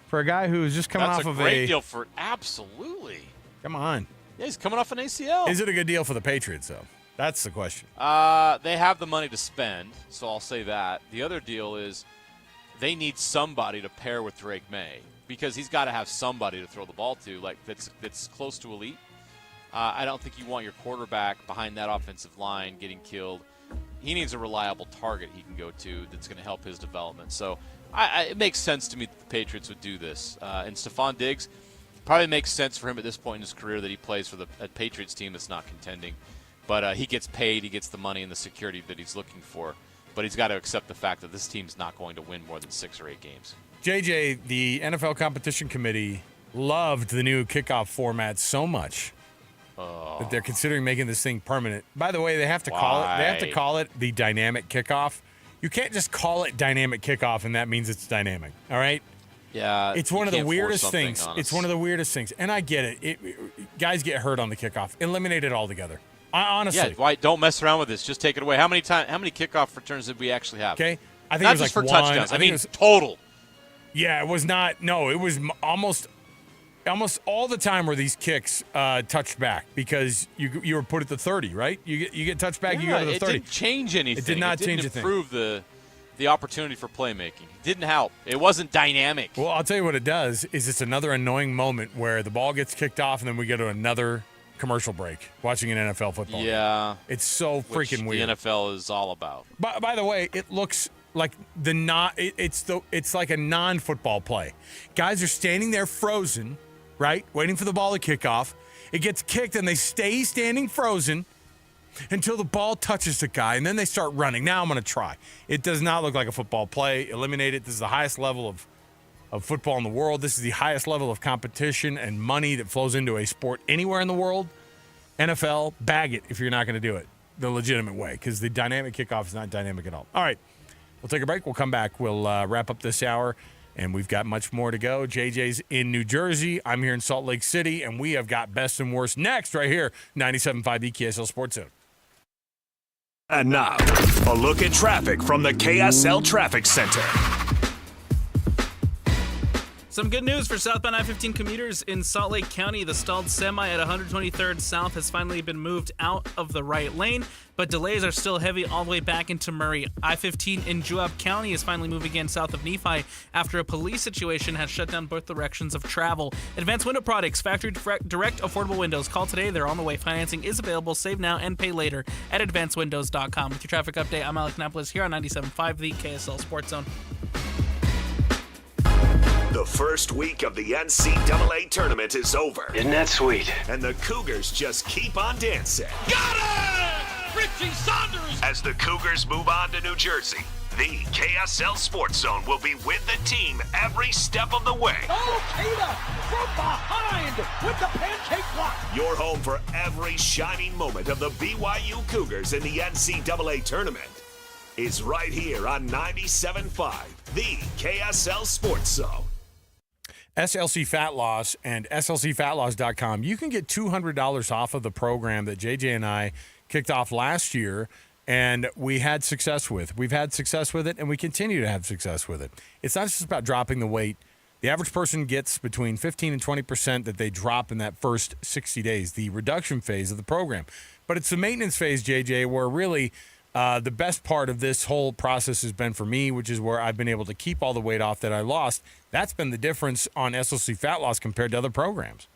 [SPEAKER 27] For a guy who's just coming off of
[SPEAKER 28] a great deal for absolutely.
[SPEAKER 27] Come on.
[SPEAKER 28] Yeah, he's coming off an ACL.
[SPEAKER 27] Is it a good deal for the Patriots, though? That's the question.
[SPEAKER 28] They have the money to spend, so I'll say that. The other deal is they need somebody to pair with Drake May because he's got to have somebody to throw the ball to, like that's close to elite. I don't think you want your quarterback behind that offensive line getting killed. He needs a reliable target he can go to that's going to help his development. So it makes sense to me that the Patriots would do this. And Stephon Diggs, probably makes sense for him at this point in his career that he plays for a Patriots team that's not contending. But he gets paid, he gets the money and the security that he's looking for. But he's got to accept the fact that this team's not going to win more than 6 or 8 games.
[SPEAKER 27] JJ, the NFL Competition Committee loved the new kickoff format so much that they're considering making this thing permanent. By the way, they have to call it the dynamic kickoff. You can't just call it dynamic kickoff and that means it's dynamic. All right?
[SPEAKER 28] Yeah.
[SPEAKER 27] It's one of the weirdest things. It's one of the weirdest things. And I get it. Guys get hurt on the kickoff. Eliminate it altogether. Honestly.
[SPEAKER 28] Yeah, don't mess around with this. Just take it away. How many kickoff returns did we actually have?
[SPEAKER 27] Okay. I think
[SPEAKER 28] not
[SPEAKER 27] it was
[SPEAKER 28] just
[SPEAKER 27] like
[SPEAKER 28] for
[SPEAKER 27] one.
[SPEAKER 28] touchdowns. I mean, total.
[SPEAKER 27] Yeah, it was not. No, it was almost all the time were these kicks touched back because you were put at the 30, right? You get touched back, you go to the 30.
[SPEAKER 28] It didn't change anything.
[SPEAKER 27] It did not change a thing.
[SPEAKER 28] It didn't improve the opportunity for playmaking. It didn't help. It wasn't dynamic.
[SPEAKER 27] Well, I'll tell you what it does is it's another annoying moment where the ball gets kicked off and then we go to another commercial break watching an NFL football game. It's so freaking weird.
[SPEAKER 28] The NFL is all about.
[SPEAKER 27] By the way, it looks like it's like a non-football play. Guys are standing there frozen, right? Waiting for the ball to kick off. It gets kicked and they stay standing frozen until the ball touches the guy, and then they start running. Now I'm going to try. It does not look like a football play. Eliminate it. This is the highest level of football in the world. This is the highest level of competition and money that flows into a sport anywhere in the world. NFL, bag it if you're not going to do it the legitimate way, because the dynamic kickoff is not dynamic at all. All right, we'll take a break. We'll come back. We'll wrap up this hour, and we've got much more to go. JJ's in New Jersey. I'm here in Salt Lake City, and we have got best and worst next right here, 97.5 KSL Sports Zone.
[SPEAKER 14] And now, a look at traffic from the KSL Traffic Center.
[SPEAKER 5] Some good news for southbound I-15 commuters in Salt Lake County. The stalled semi at 123rd South has finally been moved out of the right lane, but delays are still heavy all the way back into Murray. I-15 in Juab County is finally moving again south of Nephi after a police situation has shut down both directions of travel. Advanced Window Products, factory direct affordable windows. Call today. They're on the way. Financing is available. Save now and pay later at advancedwindows.com. With your traffic update, I'm Alec Napolis here on 97.5, the KSL Sports Zone.
[SPEAKER 14] The first week of the NCAA tournament is over.
[SPEAKER 1] Isn't that sweet?
[SPEAKER 14] And the Cougars just keep on dancing.
[SPEAKER 1] Got it! Richie Saunders!
[SPEAKER 14] As the Cougars move on to New Jersey, the KSL Sports Zone will be with the team every step of the way.
[SPEAKER 1] Oh, Keita from behind with the pancake block.
[SPEAKER 14] Your home for every shining moment of the BYU Cougars in the NCAA tournament is right here on 97.5, the KSL Sports Zone.
[SPEAKER 27] SLC Fat Loss and SLCFatLoss.com. You can get $200 off of the program that JJ and I kicked off last year, and we had success with. We've had success with it, and we continue to have success with it. It's not just about dropping the weight. The average person gets between 15 and 20% that they drop in that first 60 days, the reduction phase of the program. But it's the maintenance phase, JJ, where really the best part of this whole process has been for me, which is where I've been able to keep all the weight off that I lost. That's been the difference on SLC Fat Loss compared to other programs.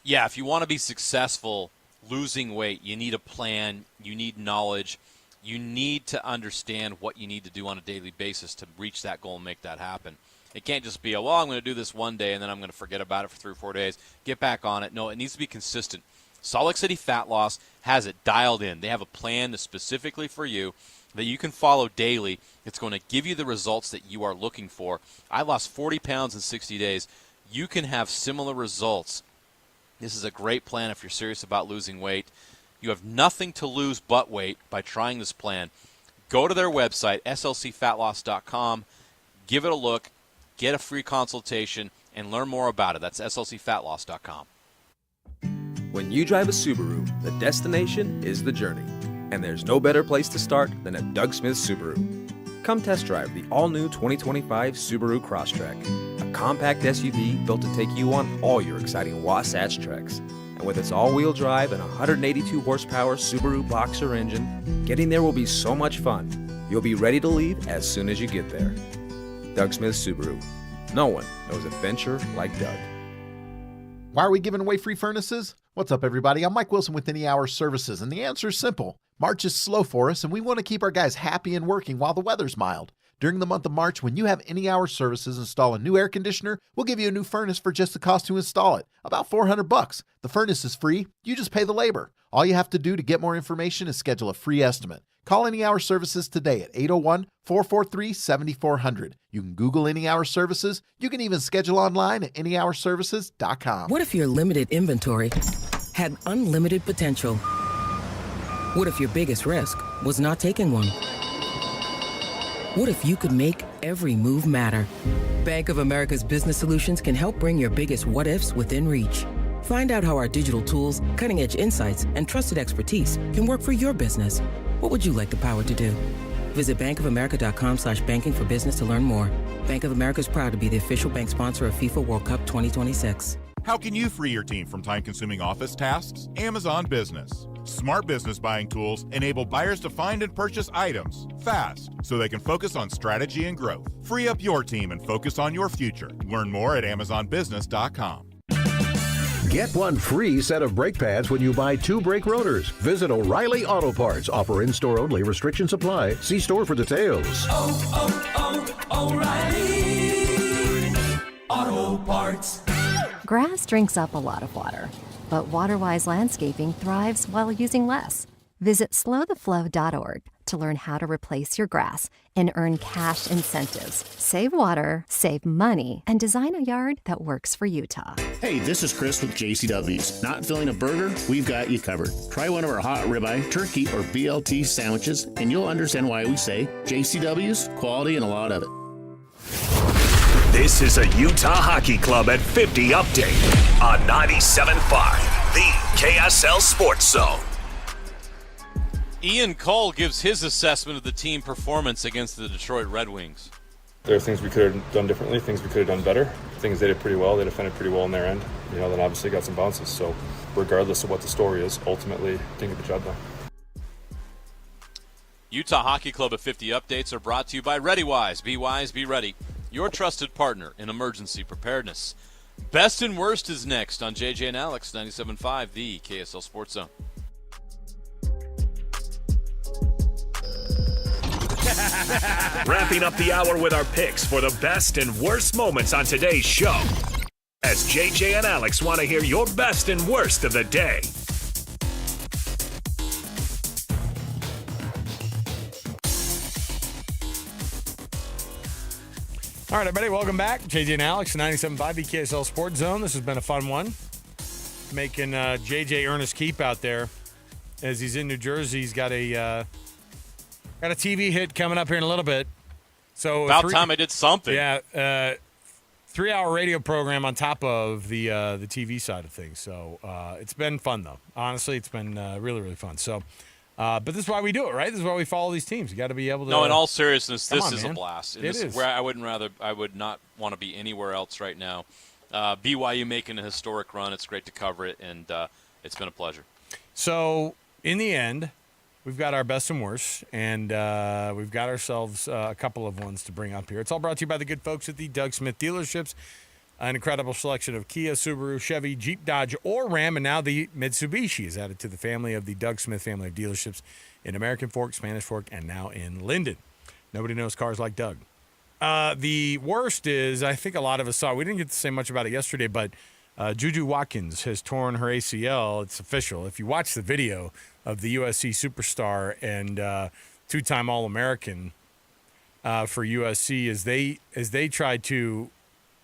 [SPEAKER 28] Yeah, if you want to be successful losing weight, you need a plan, you need knowledge, you need to understand what you need to do on a daily basis to reach that goal and make that happen. It can't just be, I'm going to do this one day and then I'm going to forget about it for 3 or 4 days, get back on it. No, it needs to be consistent. Salt Lake City Fat Loss has it dialed in. They have a plan specifically for you that you can follow daily. It's going to give you the results that you are looking for. I lost 40 pounds in 60 days. You can have similar results. This is a great plan if you're serious about losing weight. You have nothing to lose but weight by trying this plan. Go to their website, slcfatloss.com, give it a look, get a free consultation, and learn more about it. That's slcfatloss.com.
[SPEAKER 2] When you drive a Subaru, the destination is the journey. And there's no better place to start than at Doug Smith Subaru. Come test drive the all-new 2025 Subaru Crosstrek, a compact SUV built to take you on all your exciting Wasatch treks. And with its all-wheel drive and 182 horsepower Subaru Boxer engine, getting there will be so much fun. You'll be ready to leave as soon as you get there. Doug Smith Subaru. No one knows adventure like Doug.
[SPEAKER 17] Why are we giving away free furnaces? What's up, everybody? I'm Mike Wilson with Any Hour Services, and the answer is simple. March is slow for us, and we want to keep our guys happy and working while the weather's mild. During the month of March, when you have Any Hour Services install a new air conditioner, we'll give you a new furnace for just the cost to install it, about $400. The furnace is free. You just pay the labor. All you have to do to get more information is schedule a free estimate. Call Any Hour Services today at 801-443-7400. You can Google Any Hour Services. You can even schedule online at anyhourservices.com.
[SPEAKER 18] What if your limited inventory had unlimited potential? What if your biggest risk was not taking one? What if you could make every move matter? Bank of America's Business Solutions can help bring your biggest what-ifs within reach. Find out how our digital tools, cutting-edge insights, and trusted expertise can work for your business. What would you like the power to do? Visit bankofamerica.com/banking for business to learn more. Bank of America is proud to be the official bank sponsor of FIFA World Cup 2026.
[SPEAKER 19] How can you free your team from time-consuming office tasks? Amazon Business. Smart business buying tools enable buyers to find and purchase items fast so they can focus on strategy and growth. Free up your team and focus on your future. Learn more at amazonbusiness.com.
[SPEAKER 20] Get one free set of brake pads when you buy 2 brake rotors. Visit O'Reilly Auto Parts. Offer in-store only. Restrictions apply. See store for details.
[SPEAKER 24] O'Reilly Auto Parts.
[SPEAKER 25] Grass drinks up a lot of water, but WaterWise Landscaping thrives while using less. Visit slowtheflow.org to learn how to replace your grass and earn cash incentives. Save water, save money, and design a yard that works for Utah.
[SPEAKER 8] Hey, this is Chris with JCW's. Not filling a burger? We've got you covered. Try one of our hot ribeye, turkey, or BLT sandwiches, and you'll understand why we say JCW's, quality, and a lot of it.
[SPEAKER 14] This is a Utah Hockey Club at 50 update on 97.5, the KSL Sports Zone.
[SPEAKER 28] Ian Cole gives his assessment of the team performance against the Detroit Red Wings.
[SPEAKER 3] There are things we could have done differently, things we could have done better, things they did pretty well. They defended pretty well on their end. Then obviously got some bounces. So regardless of what the story is, ultimately, I think get the job done.
[SPEAKER 28] Utah Hockey Club at 50 updates are brought to you by ReadyWise. Be wise, be ready. Your trusted partner in emergency preparedness. Best and Worst is next on JJ and Alex, 97.5, the KSL Sports Zone.
[SPEAKER 14] Wrapping up the hour with our picks for the best and worst moments on today's show. As JJ and Alex want to hear your best and worst of the day.
[SPEAKER 27] All right, everybody, welcome back. JJ and Alex, 97.5, the KSL Sports Zone. This has been a fun one. Making JJ earn his keep out there as he's in New Jersey. He's got a TV hit coming up here in a little bit. So
[SPEAKER 28] about time I did something.
[SPEAKER 27] Yeah, 3-hour radio program on top of the TV side of things. So it's been fun, though. Honestly, it's been really, really fun. So, but this is why we do it, right? This is why we follow these teams. You got to be able to.
[SPEAKER 28] No, in all seriousness, this is
[SPEAKER 27] man.
[SPEAKER 28] a blast.
[SPEAKER 27] It is.
[SPEAKER 28] Where I would not want to be anywhere else right now. BYU making a historic run. It's great to cover it, and it's been a pleasure.
[SPEAKER 27] So, in the end, we've got our best and worst, and we've got ourselves a couple of ones to bring up here. It's all brought to you by the good folks at the Doug Smith dealerships. An incredible selection of Kia, Subaru, Chevy, Jeep, Dodge, or Ram, and now the Mitsubishi is added to the family of the Doug Smith family of dealerships in American Fork, Spanish Fork, and now in Linden. Nobody knows cars like Doug. The worst is, I think a lot of us saw, we didn't get to say much about it yesterday, but Juju Watkins has torn her ACL. It's official. If you watch the video of the USC superstar and two-time All-American for USC as they tried to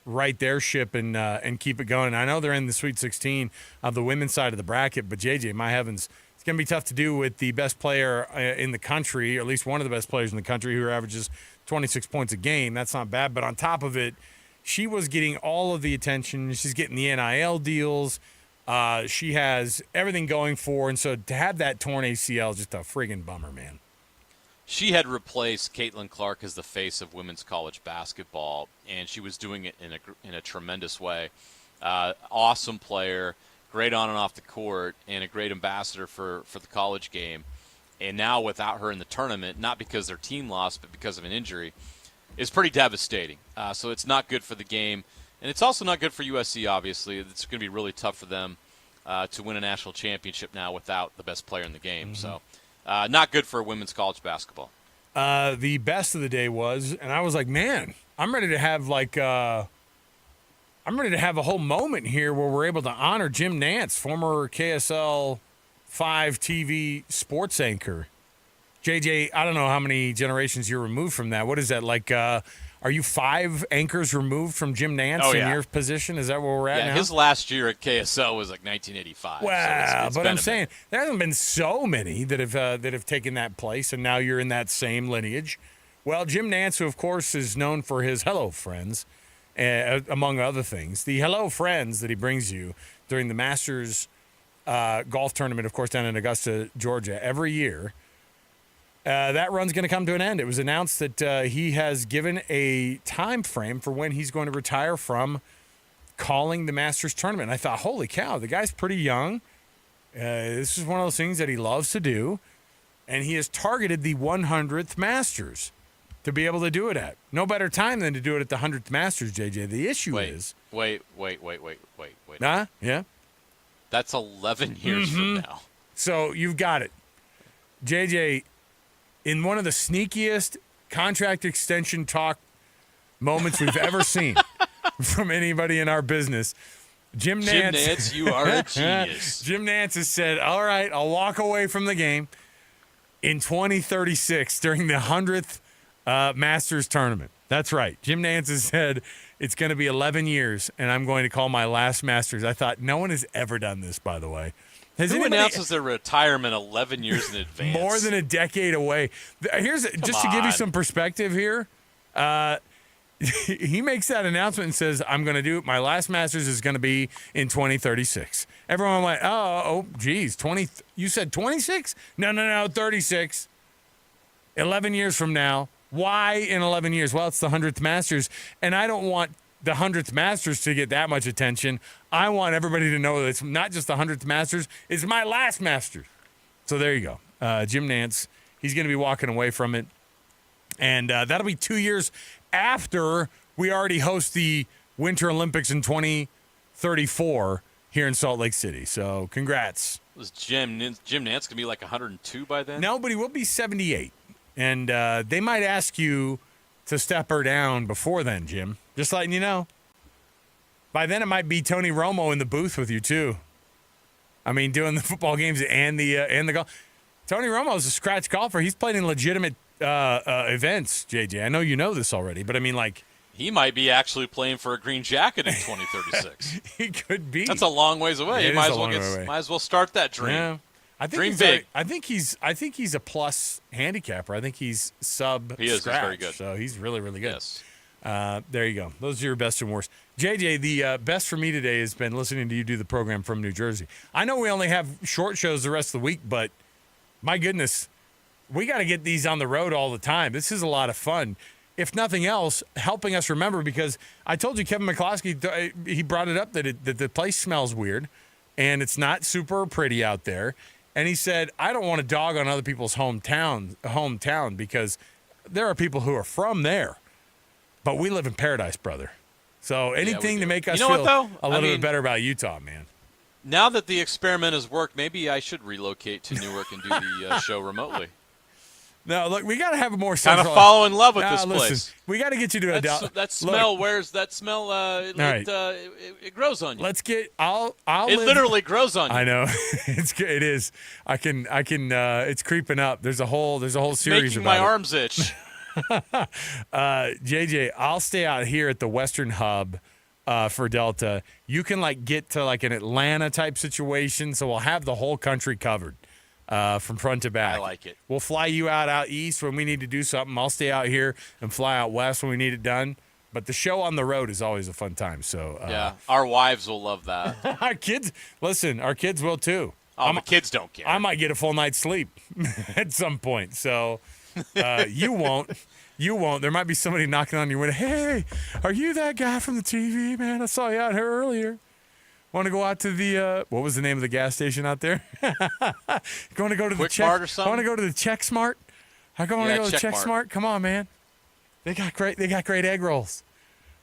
[SPEAKER 27] right their ship and keep it going. I know they're in the Sweet 16 of the women's side of the bracket, but JJ, my heavens, it's going to be tough to do with the best player in the country, or at least one of the best players in the country, who averages 26 points a game. That's not bad, but on top of it, she was getting all of the attention. She's getting the NIL deals. She has everything going for her, and so to have that torn ACL is just a friggin' bummer, man.
[SPEAKER 28] She had replaced Caitlin Clark as the face of women's college basketball, and she was doing it in a tremendous way. Awesome player, great on and off the court, and a great ambassador for the college game. And now without her in the tournament, not because their team lost, but because of an injury, is pretty devastating. So it's not good for the game, and it's also not good for USC, obviously. It's going to be really tough for them to win a national championship now without the best player in the game. Mm-hmm. So not good for women's college basketball.
[SPEAKER 27] The best of the day was, and I was like, man, I'm ready to have a whole moment here where we're able to honor Jim Nantz, former KSL 5 TV sports anchor. JJ, I don't know how many generations you're removed from that. What is that, like, are you 5 anchors removed from Jim Nantz in your position? Is that where we're at now?
[SPEAKER 28] His last year at KSL was like 1985.
[SPEAKER 27] Wow,
[SPEAKER 28] so
[SPEAKER 27] but I'm saying there hasn't been so many that have taken that place, and now you're in that same lineage. Well, Jim Nantz, who, of course, is known for his Hello Friends, among other things. The Hello Friends that he brings you during the Masters golf tournament, of course, down in Augusta, Georgia, every year. That run's going to come to an end. It was announced that he has given a time frame for when he's going to retire from calling the Masters tournament. And I thought, holy cow, the guy's pretty young. This is one of those things that he loves to do. And he has targeted the 100th Masters to be able to do it at. No better time than to do it at the 100th Masters, JJ. The issue is...
[SPEAKER 28] Wait.
[SPEAKER 27] Nah? Yeah?
[SPEAKER 28] That's 11 years from now.
[SPEAKER 27] So you've got it. JJ... in one of the sneakiest contract extension talk moments we've ever seen from anybody in our business, Jim Nantz,
[SPEAKER 28] you are a genius.
[SPEAKER 27] Jim Nantz has said, all right, I'll walk away from the game in 2036 during the 100th Masters tournament. That's right. Jim Nantz has said it's going to be 11 years, and I'm going to call my last Masters. I thought no one has ever done this, by the way.
[SPEAKER 28] Who announces their retirement 11 years in advance?
[SPEAKER 27] More than a decade away. Here's to give you some perspective here. he makes that announcement and says, I'm going to do it. My last Masters is going to be in 2036. Everyone went, geez, 20. You said 26? No, 36. 11 years from now. Why in 11 years? Well, it's the 100th Masters, and I don't want the 100th Masters to get that much attention. I want everybody to know that it's not just the 100th Masters, it's my last Masters. So there you go. Jim Nantz, he's going to be walking away from it. And that'll be 2 years after we already host the Winter Olympics in 2034 here in Salt Lake City. So congrats.
[SPEAKER 28] Was Jim Nantz going to be like 102 by then?
[SPEAKER 27] No, but he will be 78. And they might ask you to step her down before then, Jim. Just letting you know. By then, it might be Tony Romo in the booth with you, too. I mean, doing the football games and the golf. Tony Romo's a scratch golfer. He's played in legitimate events, JJ. I know you know this already, but I mean, like.
[SPEAKER 28] He might be actually playing for a green jacket in 2036.
[SPEAKER 27] He could be.
[SPEAKER 28] That's a long ways away. You might as well start that dream.
[SPEAKER 27] Yeah. Dream big. I think he's a plus handicapper. I think he's sub.
[SPEAKER 28] He is.
[SPEAKER 27] Scratch,
[SPEAKER 28] He's very good.
[SPEAKER 27] So he's really, really good.
[SPEAKER 28] Yes.
[SPEAKER 27] There you go. Those are your best and worst. JJ, the best for me today has been listening to you do the program from New Jersey. I know we only have short shows the rest of the week, but my goodness, we got to get these on the road all the time. This is a lot of fun. If nothing else, helping us remember, because I told you Kevin McCloskey, he brought it up that the place smells weird and it's not super pretty out there. And he said, I don't want to dog on other people's hometown because there are people who are from there. But we live in paradise, brother. So anything to make us feel a little bit better about Utah, man.
[SPEAKER 28] Now that the experiment has worked, maybe I should relocate to Newark and do the show remotely.
[SPEAKER 27] No, look, we got to have a more central.
[SPEAKER 28] Kind of fall in love with this place.
[SPEAKER 27] Listen, we got to get you to a
[SPEAKER 28] that smell. Where's that smell? It grows on you.
[SPEAKER 27] Let's get. It
[SPEAKER 28] literally grows on you.
[SPEAKER 27] I know. It is. I can. It's creeping up. There's a whole series
[SPEAKER 28] making
[SPEAKER 27] about
[SPEAKER 28] my
[SPEAKER 27] it.
[SPEAKER 28] arms itch.
[SPEAKER 27] JJ, I'll stay out here at the Western Hub for Delta. You can get to an Atlanta type situation, so we'll have the whole country covered. From front to back.
[SPEAKER 28] I like it.
[SPEAKER 27] We'll fly you out east when we need to do something. I'll stay out here and fly out west when we need it done. But the show on the road is always a fun time. So
[SPEAKER 28] yeah, our wives will love that.
[SPEAKER 27] Our kids will too.
[SPEAKER 28] Oh, the kids don't care.
[SPEAKER 27] I might get a full night's sleep at some point. So you won't. You won't. There might be somebody knocking on your window. Hey, are you that guy from the TV, man? I saw you out here earlier. Want to go out to the what was the name of the gas station out there? Going to go to
[SPEAKER 28] Quick
[SPEAKER 27] the Check
[SPEAKER 28] Mart or something?
[SPEAKER 27] I want to go to the Check Smart. I want to go to Check Smart. Come on, man. They got great egg rolls.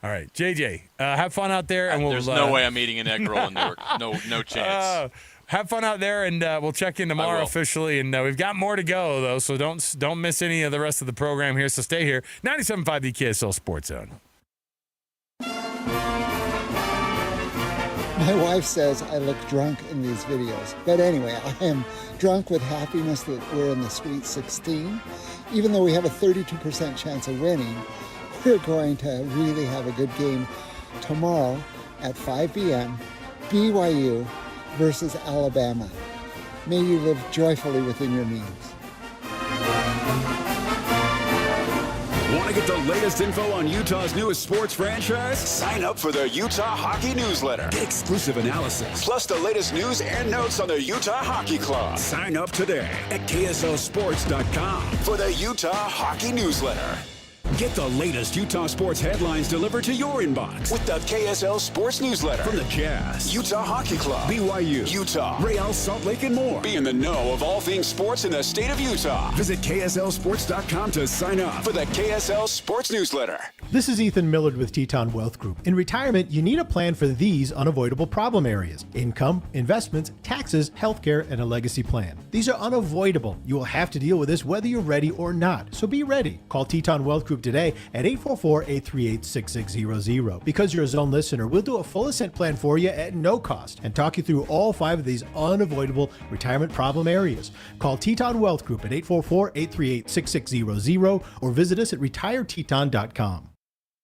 [SPEAKER 27] All right, JJ, have fun out there, and
[SPEAKER 28] there's no way I'm eating an egg roll in Newark. No chance.
[SPEAKER 27] Have fun out there, and we'll check in tomorrow officially. And we've got more to go though, so don't miss any of the rest of the program here. So stay here. 97.5 the KSL Sports Zone.
[SPEAKER 4] My wife says I look drunk in these videos. But anyway, I am drunk with happiness that we're in the Sweet 16. Even though we have a 32% chance of winning, we're going to really have a good game tomorrow at 5 p.m. BYU versus Alabama. May you live joyfully within your means.
[SPEAKER 23] Want to get the latest info on Utah's newest sports franchise? Sign up for the Utah Hockey Newsletter. Get exclusive analysis, plus the latest news and notes on the Utah Hockey Club. Sign up today at KSLSports.com for the Utah Hockey Newsletter. Get the latest Utah sports headlines delivered to your inbox with the KSL Sports Newsletter. From the Jazz, Utah Hockey Club, BYU, Utah, Real Salt Lake, and more. Be in the know of all things sports in the state of Utah. Visit KSLSports.com to sign up for the KSL Sports Newsletter.
[SPEAKER 6] This is Ethan Millard with Teton Wealth Group. In retirement, you need a plan for these unavoidable problem areas: income, investments, taxes, healthcare, and a legacy plan. These are unavoidable. You will have to deal with this whether you're ready or not. So be ready. Call Teton Wealth Group today at 844-838-6600. Because you're a Zone listener, we'll do a full ascent plan for you at no cost and talk you through all 5 of these unavoidable retirement problem areas. Call Teton Wealth Group at 844-838-6600 or visit us at retireteton.com.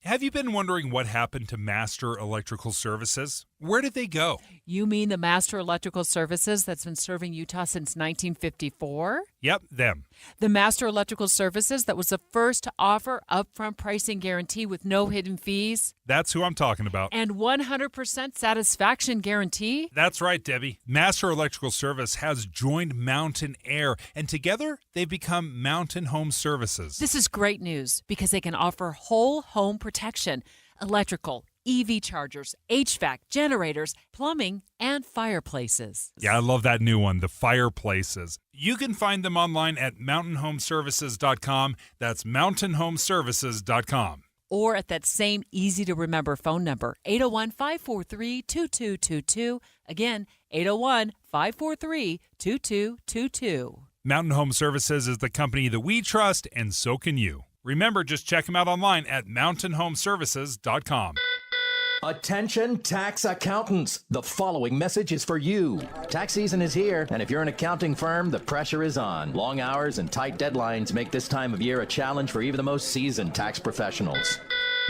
[SPEAKER 7] Have you been wondering what happened to Master Electrical Services? Where did they go?
[SPEAKER 9] You mean the Master Electrical Services that's been serving Utah since 1954?
[SPEAKER 7] Yep, them.
[SPEAKER 9] The Master Electrical Services that was the first to offer upfront pricing guarantee with no hidden fees?
[SPEAKER 7] That's who I'm talking about.
[SPEAKER 9] And 100% satisfaction guarantee?
[SPEAKER 7] That's right, Debbie. Master Electrical Service has joined Mountain Air, and together they've become Mountain Home Services.
[SPEAKER 9] This is great news because they can offer whole home protection, electrical, EV chargers, HVAC, generators, plumbing, and fireplaces.
[SPEAKER 7] Yeah, I love that new one, the fireplaces. You can find them online at mountainhomeservices.com. That's mountainhomeservices.com.
[SPEAKER 9] Or at that same easy-to-remember phone number, 801-543-2222. Again, 801-543-2222.
[SPEAKER 7] Mountain Home Services is the company that we trust, and so can you. Remember, just check them out online at mountainhomeservices.com.
[SPEAKER 10] Attention tax accountants. The following message is for you. Tax season is here, and if you're an accounting firm, the pressure is on. Long hours and tight deadlines make this time of year a challenge for even the most seasoned tax professionals.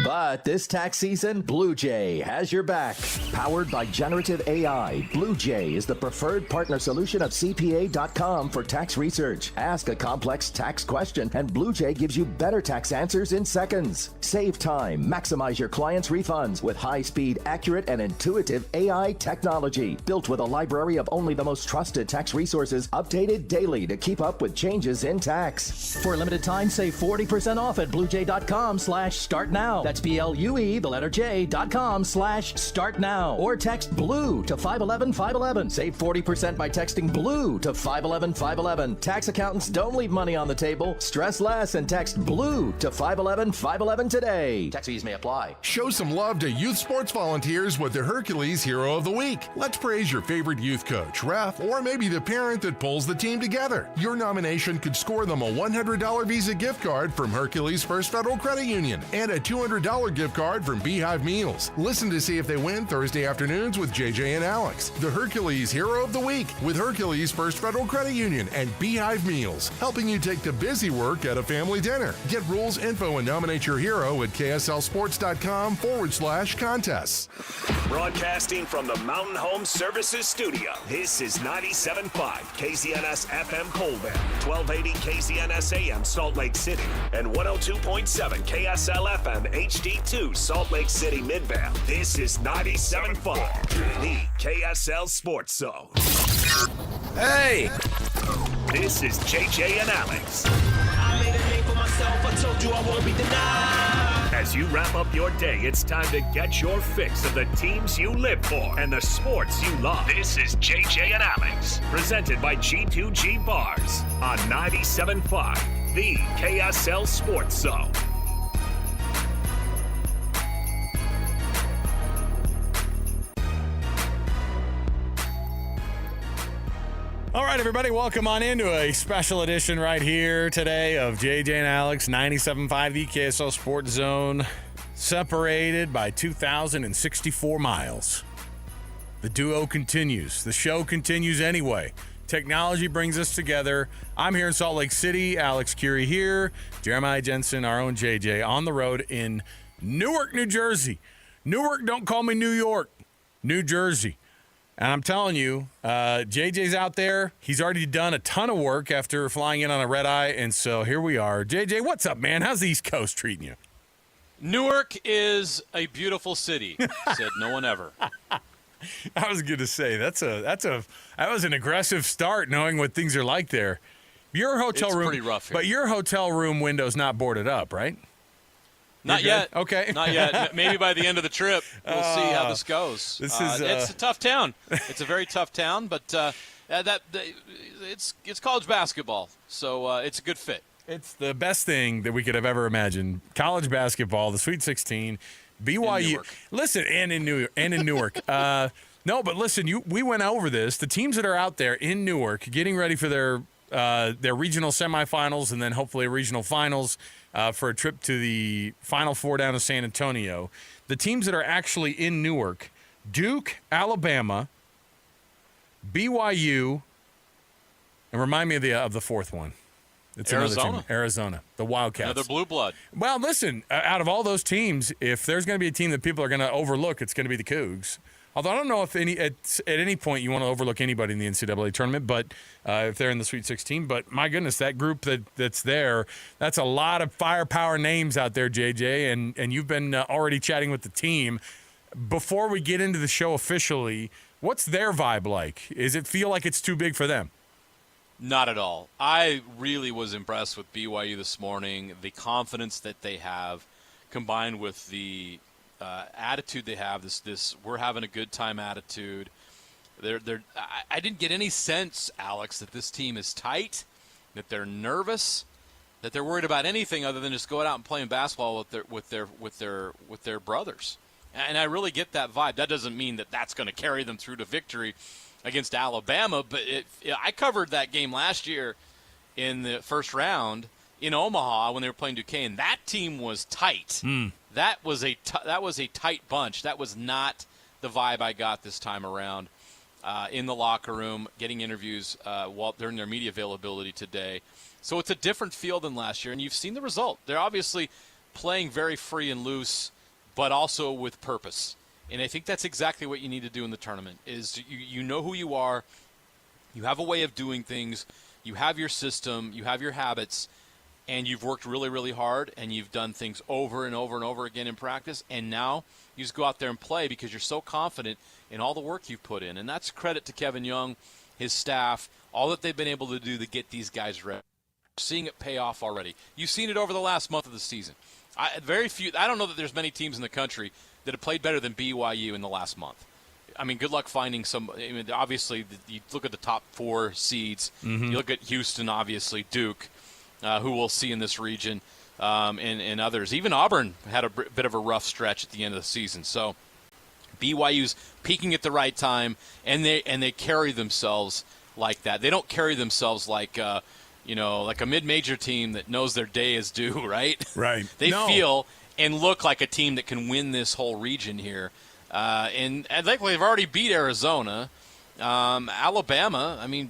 [SPEAKER 10] But this tax season, Blue Jay has your back. Powered by generative AI, Blue Jay is the preferred partner solution of CPA.com for tax research. Ask a complex tax question, and Blue Jay gives you better tax answers in seconds. Save time, maximize your clients' refunds with high-speed, accurate, and intuitive AI technology. Built with a library of only the most trusted tax resources, updated daily to keep up with changes in tax. For a limited time, save 40% off at bluejay.com/start now. That's BLUE, the letter J.com/start now. Or text BLUE to 511-511. Save 40% by texting BLUE to 511-511. Tax accountants don't leave money on the table. Stress less and text BLUE to 511-511 today. Tax fees may apply.
[SPEAKER 11] Show some love to youth sports volunteers with the Hercules Hero of the Week. Let's praise your favorite youth coach, ref, or maybe the parent that pulls the team together. Your nomination could score them a $100 Visa gift card from Hercules First Federal Credit Union and a $200 gift card from Beehive Meals. Listen to see if they win Thursday afternoons with JJ and Alex. The Hercules Hero of the Week with Hercules First Federal Credit Union and Beehive Meals, helping you take the busy work at a family dinner. Get rules, info, and nominate your hero at kslsports.com/contests.
[SPEAKER 14] Broadcasting from the Mountain Home Services Studio, this is 97.5 KZNS FM Colville, 1280 KZNS AM Salt Lake City, and 102.7 KSL FM HD2 Salt Lake City Midvale. This is 97.5, the KSL Sports Zone.
[SPEAKER 27] Hey!
[SPEAKER 14] This is JJ and Alex.
[SPEAKER 1] I made a name for myself, I told you I won't be denied.
[SPEAKER 14] As you wrap up your day, it's time to get your fix of the teams you live for and the sports you love. This is JJ and Alex, presented by G2G Bars on 97.5, the KSL Sports Zone.
[SPEAKER 27] All right, everybody, welcome on into a special edition right here today of JJ and Alex, 97.5, the KSL Sports Zone, separated by 2,064 miles. The duo continues. The show continues anyway. Technology brings us together. I'm here in Salt Lake City. Alex Curie here. Jeremiah Jensen, our own JJ, on the road in Newark, New Jersey. Newark, don't call me New York. New Jersey. And I'm telling you, JJ's out there. He's already done a ton of work after flying in on a red eye. And so here we are. JJ, what's up, man? How's the East Coast treating you?
[SPEAKER 28] Newark is a beautiful city, said no one ever.
[SPEAKER 27] I was going to say, that was an aggressive start knowing what things are like there. Your hotel room,
[SPEAKER 28] pretty rough here.
[SPEAKER 27] But your hotel room window's not boarded up, right?
[SPEAKER 28] Not yet.
[SPEAKER 27] Okay.
[SPEAKER 28] Not yet. Maybe by the end of the trip, we'll see how this goes. It's a tough town. It's a very tough town, but it's college basketball, so it's a good fit.
[SPEAKER 27] It's the best thing that we could have ever imagined. College basketball, the Sweet 16, BYU. Listen, and in Newark. No, but listen, we went over this. The teams that are out there in Newark getting ready for their regional semifinals and then hopefully regional finals. For a trip to the Final Four down to San Antonio. The teams that are actually in Newark, Duke, Alabama, BYU, and remind me of the fourth one. It's
[SPEAKER 28] Arizona.
[SPEAKER 27] Arizona, the Wildcats.
[SPEAKER 28] Another blue blood.
[SPEAKER 27] Well, listen, out of all those teams, if there's going to be a team that people are going to overlook, it's going to be the Cougs. Although I don't know if at any point you want to overlook anybody in the NCAA tournament, but if they're in the Sweet 16. But my goodness, that group that's there, that's a lot of firepower names out there, JJ, and you've been already chatting with the team. Before we get into the show officially, what's their vibe like? Does it feel like it's too big for them?
[SPEAKER 28] Not at all. I really was impressed with BYU this morning. The confidence that they have, combined with the attitude they have, this we're having a good time attitude. I didn't get any sense, Alex, that this team is tight, that they're nervous, that they're worried about anything other than just going out and playing basketball with their brothers. And I really get that vibe. That doesn't mean that that's going to carry them through to victory against Alabama, but I covered that game last year in the first round in Omaha when they were playing Duquesne. That team was tight. That was a tight bunch. That was not the vibe I got this time around in the locker room, getting interviews during their media availability today. So it's a different feel than last year, and you've seen the result. They're obviously playing very free and loose, but also with purpose. And I think that's exactly what you need to do in the tournament is you know who you are, you have a way of doing things, you have your system, you have your habits, and you've worked really, really hard, and you've done things over and over and over again in practice, and now you just go out there and play because you're so confident in all the work you've put in. And that's credit to Kevin Young, his staff, all that they've been able to do to get these guys ready. Seeing it pay off already. You've seen it over the last month of the season. I don't know that there's many teams in the country that have played better than BYU in the last month. I mean, good luck finding some. I mean, obviously, you look at the top 4 seeds. You look at Houston, obviously, Duke, who we'll see in this region, and others. Even Auburn had a bit of a rough stretch at the end of the season. So BYU's peaking at the right time, and they carry themselves like that. They don't carry themselves like like a mid-major team that knows their day is due, right?
[SPEAKER 27] Right.
[SPEAKER 28] They feel and look like a team that can win this whole region here. And I think they've already beat Arizona. Alabama, I mean,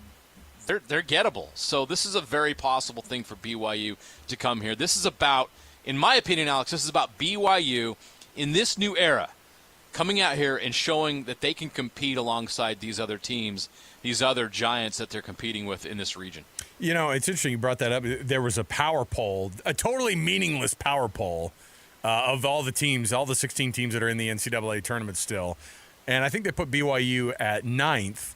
[SPEAKER 28] they're gettable. So this is a very possible thing for BYU to come here. This is about, in my opinion, Alex, this is about BYU in this new era coming out here and showing that they can compete alongside these other teams, these other giants that they're competing with in this region.
[SPEAKER 27] You know, it's interesting you brought that up. There was a power poll, a totally meaningless power poll of all the teams, all the 16 teams that are in the NCAA tournament still. And I think they put BYU at 9th.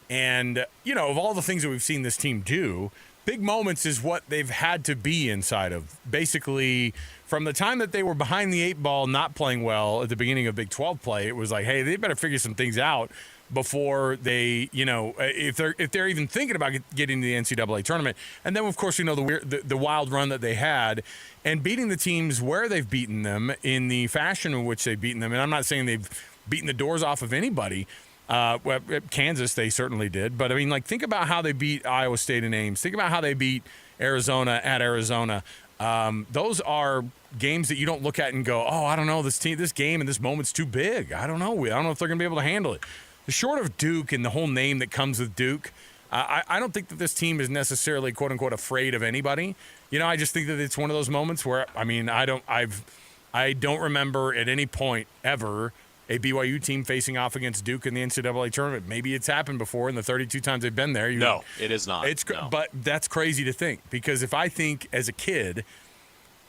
[SPEAKER 27] And, of all the things that we've seen this team do, big moments is what they've had to be inside of. Basically, from the time that they were behind the 8 ball, not playing well at the beginning of Big 12 play, it was like, hey, they better figure some things out before they, if they're even thinking about getting to the NCAA tournament. And then, of course, the wild run that they had and beating the teams where they've beaten them in the fashion in which they've beaten them. And I'm not saying they've beaten the doors off of anybody. Kansas, they certainly did. But, I mean, think about how they beat Iowa State in Ames. Think about how they beat Arizona at Arizona. Those are games that you don't look at and go, oh, I don't know, this game and this moment's too big. I don't know if they're going to be able to handle it. Short of Duke and the whole name that comes with Duke, I don't think that this team is necessarily, quote unquote, afraid of anybody. I just think that it's one of those moments where, I mean, I don't remember at any point ever a BYU team facing off against Duke in the NCAA tournament. Maybe it's happened before in the 32 times they've been there.
[SPEAKER 28] No, it is not.
[SPEAKER 27] But that's crazy to think, because if I think as a kid,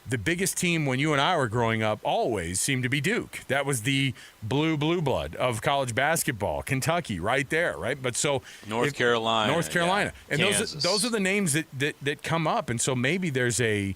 [SPEAKER 27] the biggest team when you and I were growing up always seemed to be Duke. That was the blue blood of college basketball. Kentucky, right there, right? But so
[SPEAKER 28] North Carolina,
[SPEAKER 27] yeah. And
[SPEAKER 28] Kansas.
[SPEAKER 27] those are the names that come up, and so maybe there's a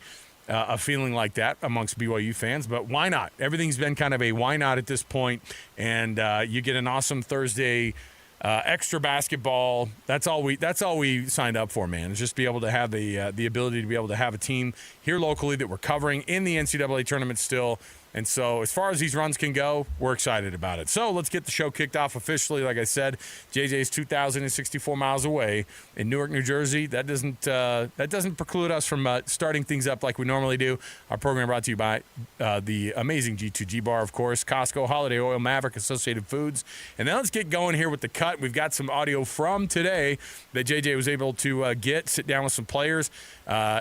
[SPEAKER 27] feeling like that amongst BYU fans. But why not? Everything's been kind of a why not at this point, and you get an awesome Thursday. Extra basketball. That's all we signed up for, man. Is just be able to have the ability to be able to have a team here locally that we're covering in the NCAA tournament still. And so as far as these runs can go, we're excited about it. So let's get the show kicked off officially. Like I said, JJ's 2,064 miles away in Newark, New Jersey. That doesn't preclude us from starting things up like we normally do. Our program brought to you by the amazing G2G Bar, of course, Costco, Holiday Oil, Maverick, Associated Foods. And then let's get going here with the cut. We've got some audio from today that JJ was able to sit down with some players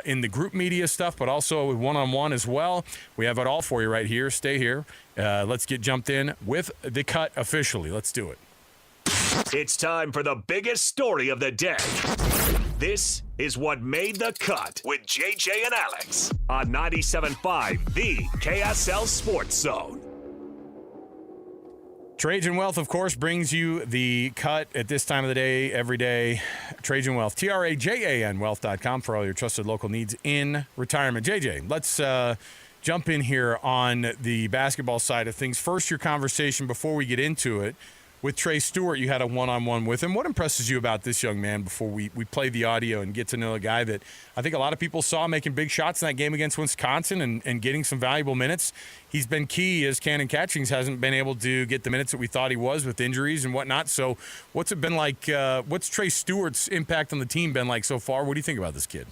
[SPEAKER 27] in the group media stuff, but also with one-on-one as well. We have it all for you right here. Stay here. let's get jumped in with the cut officially. Let's do it.
[SPEAKER 14] It's time for the biggest story of the day. This is what made the cut with JJ and Alex on 97.5, the KSL Sports Zone.
[SPEAKER 27] Trajan Wealth, of course, brings you the cut at this time of the day, every day. Trajan Wealth, TRAJAN Wealth.com for all your trusted local needs in retirement. JJ, let's jump in here on the basketball side of things. First, your conversation before we get into it. With Trey Stewart, you had a one-on-one with him. What impresses you about this young man before we play the audio and get to know a guy that I think a lot of people saw making big shots in that game against Wisconsin and getting some valuable minutes? He's been key as Cannon Catchings hasn't been able to get the minutes that we thought he was with injuries and whatnot. So what's it been like? What's Trey Stewart's impact on the team been like so far? What do you think about this kid?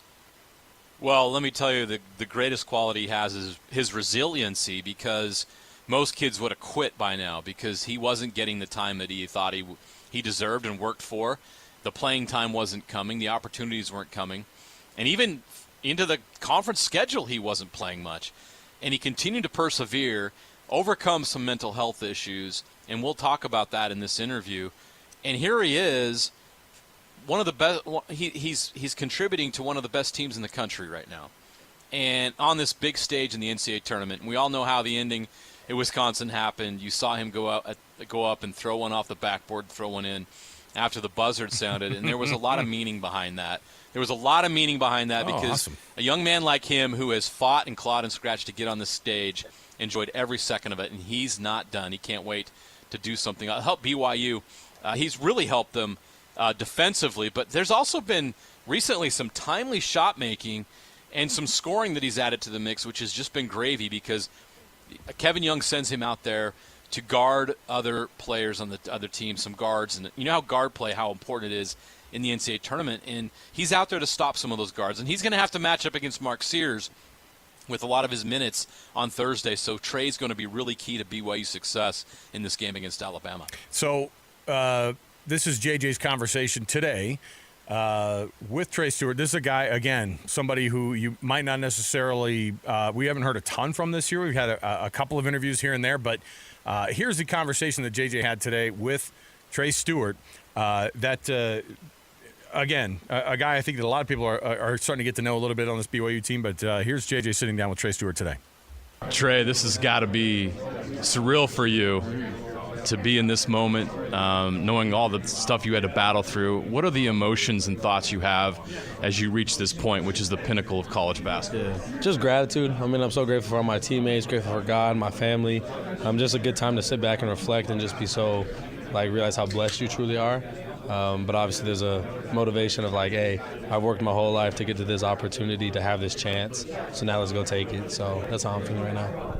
[SPEAKER 28] Well, let me tell you, the greatest quality he has is his resiliency, because most kids would have quit by now because he wasn't getting the time that he thought he deserved and worked for. The playing time wasn't coming. The opportunities weren't coming. And even into the conference schedule, he wasn't playing much. And he continued to persevere, overcome some mental health issues, and we'll talk about that in this interview. And here he is, one of the best. He's contributing to one of the best teams in the country right now. And on this big stage in the NCAA tournament, and we all know how the ending at Wisconsin happened. You saw him go up and throw one off the backboard, throw one in after the buzzard sounded, and there was a lot of meaning behind that. Because
[SPEAKER 27] awesome.
[SPEAKER 28] A young man like him who has fought and clawed and scratched to get on this stage enjoyed every second of it, and he's not done. He can't wait to do something. Help BYU. He's really helped them defensively, but there's also been recently some timely shot making and some scoring that he's added to the mix, which has just been gravy because Kevin Young sends him out there to guard other players on the other team, some guards. And you know how guard play, how important it is in the NCAA tournament. And he's out there to stop some of those guards. And he's going to have to match up against Mark Sears with a lot of his minutes on Thursday. So Trey's going to be really key to BYU's success in this game against Alabama.
[SPEAKER 27] So this is JJ's conversation today with Trey Stewart. This is a guy, again, somebody who you might not necessarily we haven't heard a ton from this year. We've had a couple of interviews here and there, but here's the conversation that JJ had today with Trey Stewart. Again, a guy I think that a lot of people are starting to get to know a little bit on this BYU team, but here's JJ sitting down with Trey Stewart today.
[SPEAKER 28] Trey, this has got to be surreal for you to be in this moment, knowing all the stuff you had to battle through. What are the emotions and thoughts you have as you reach this point, which is the pinnacle of college basketball?
[SPEAKER 5] Yeah, just gratitude. I mean, I'm so grateful for all my teammates, grateful for God, my family. Just a good time to sit back and reflect and just be so, realize how blessed you truly are. But obviously there's a motivation of hey, I've worked my whole life to get to this opportunity, to have this chance. So now let's go take it. So that's how I'm feeling right now.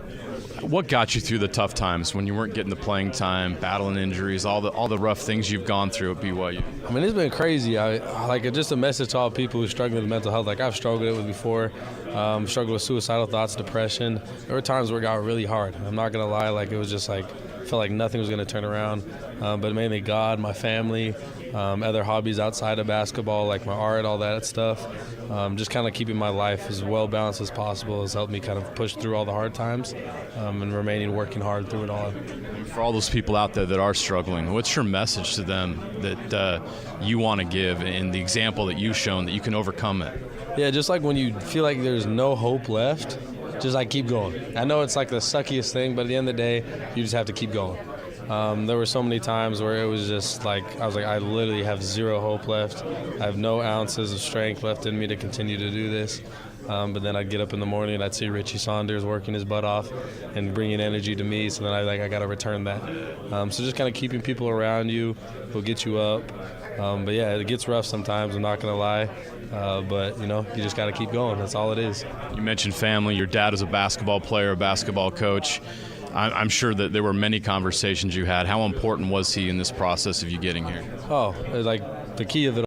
[SPEAKER 28] What got you through the tough times when you weren't getting the playing time, battling injuries, all the rough things you've gone through at BYU?
[SPEAKER 5] I mean, it's been crazy. Just a message to all people who struggle with mental health. I've struggled with before. Struggled with suicidal thoughts, depression. There were times where it got really hard. I'm not gonna lie. It was just felt like nothing was gonna turn around. But mainly God, my family, other hobbies outside of basketball, like my art, all that stuff. Just kind of keeping my life as well balanced as possible has helped me kind of push through all the hard times and remaining working hard through it all.
[SPEAKER 28] For all those people out there that are struggling, what's your message to them that you want to give and the example that you've shown that you can overcome it?
[SPEAKER 5] Yeah, just when you feel like there's no hope left, just keep going. I know it's the suckiest thing, but at the end of the day, you just have to keep going. There were so many times where it was just I literally have zero hope left. I have no ounces of strength left in me to continue to do this. But then I'd get up in the morning and I'd see Richie Saunders working his butt off and bringing energy to me. So then I got to return that. So just kind of keeping people around you will get you up. But yeah, it gets rough sometimes, I'm not going to lie. But, you just got to keep going. That's all it is.
[SPEAKER 28] You mentioned family. Your dad is a basketball player, a basketball coach. I'm sure that there were many conversations you had. How important was he in this process of you getting here?
[SPEAKER 5] Oh, the key of it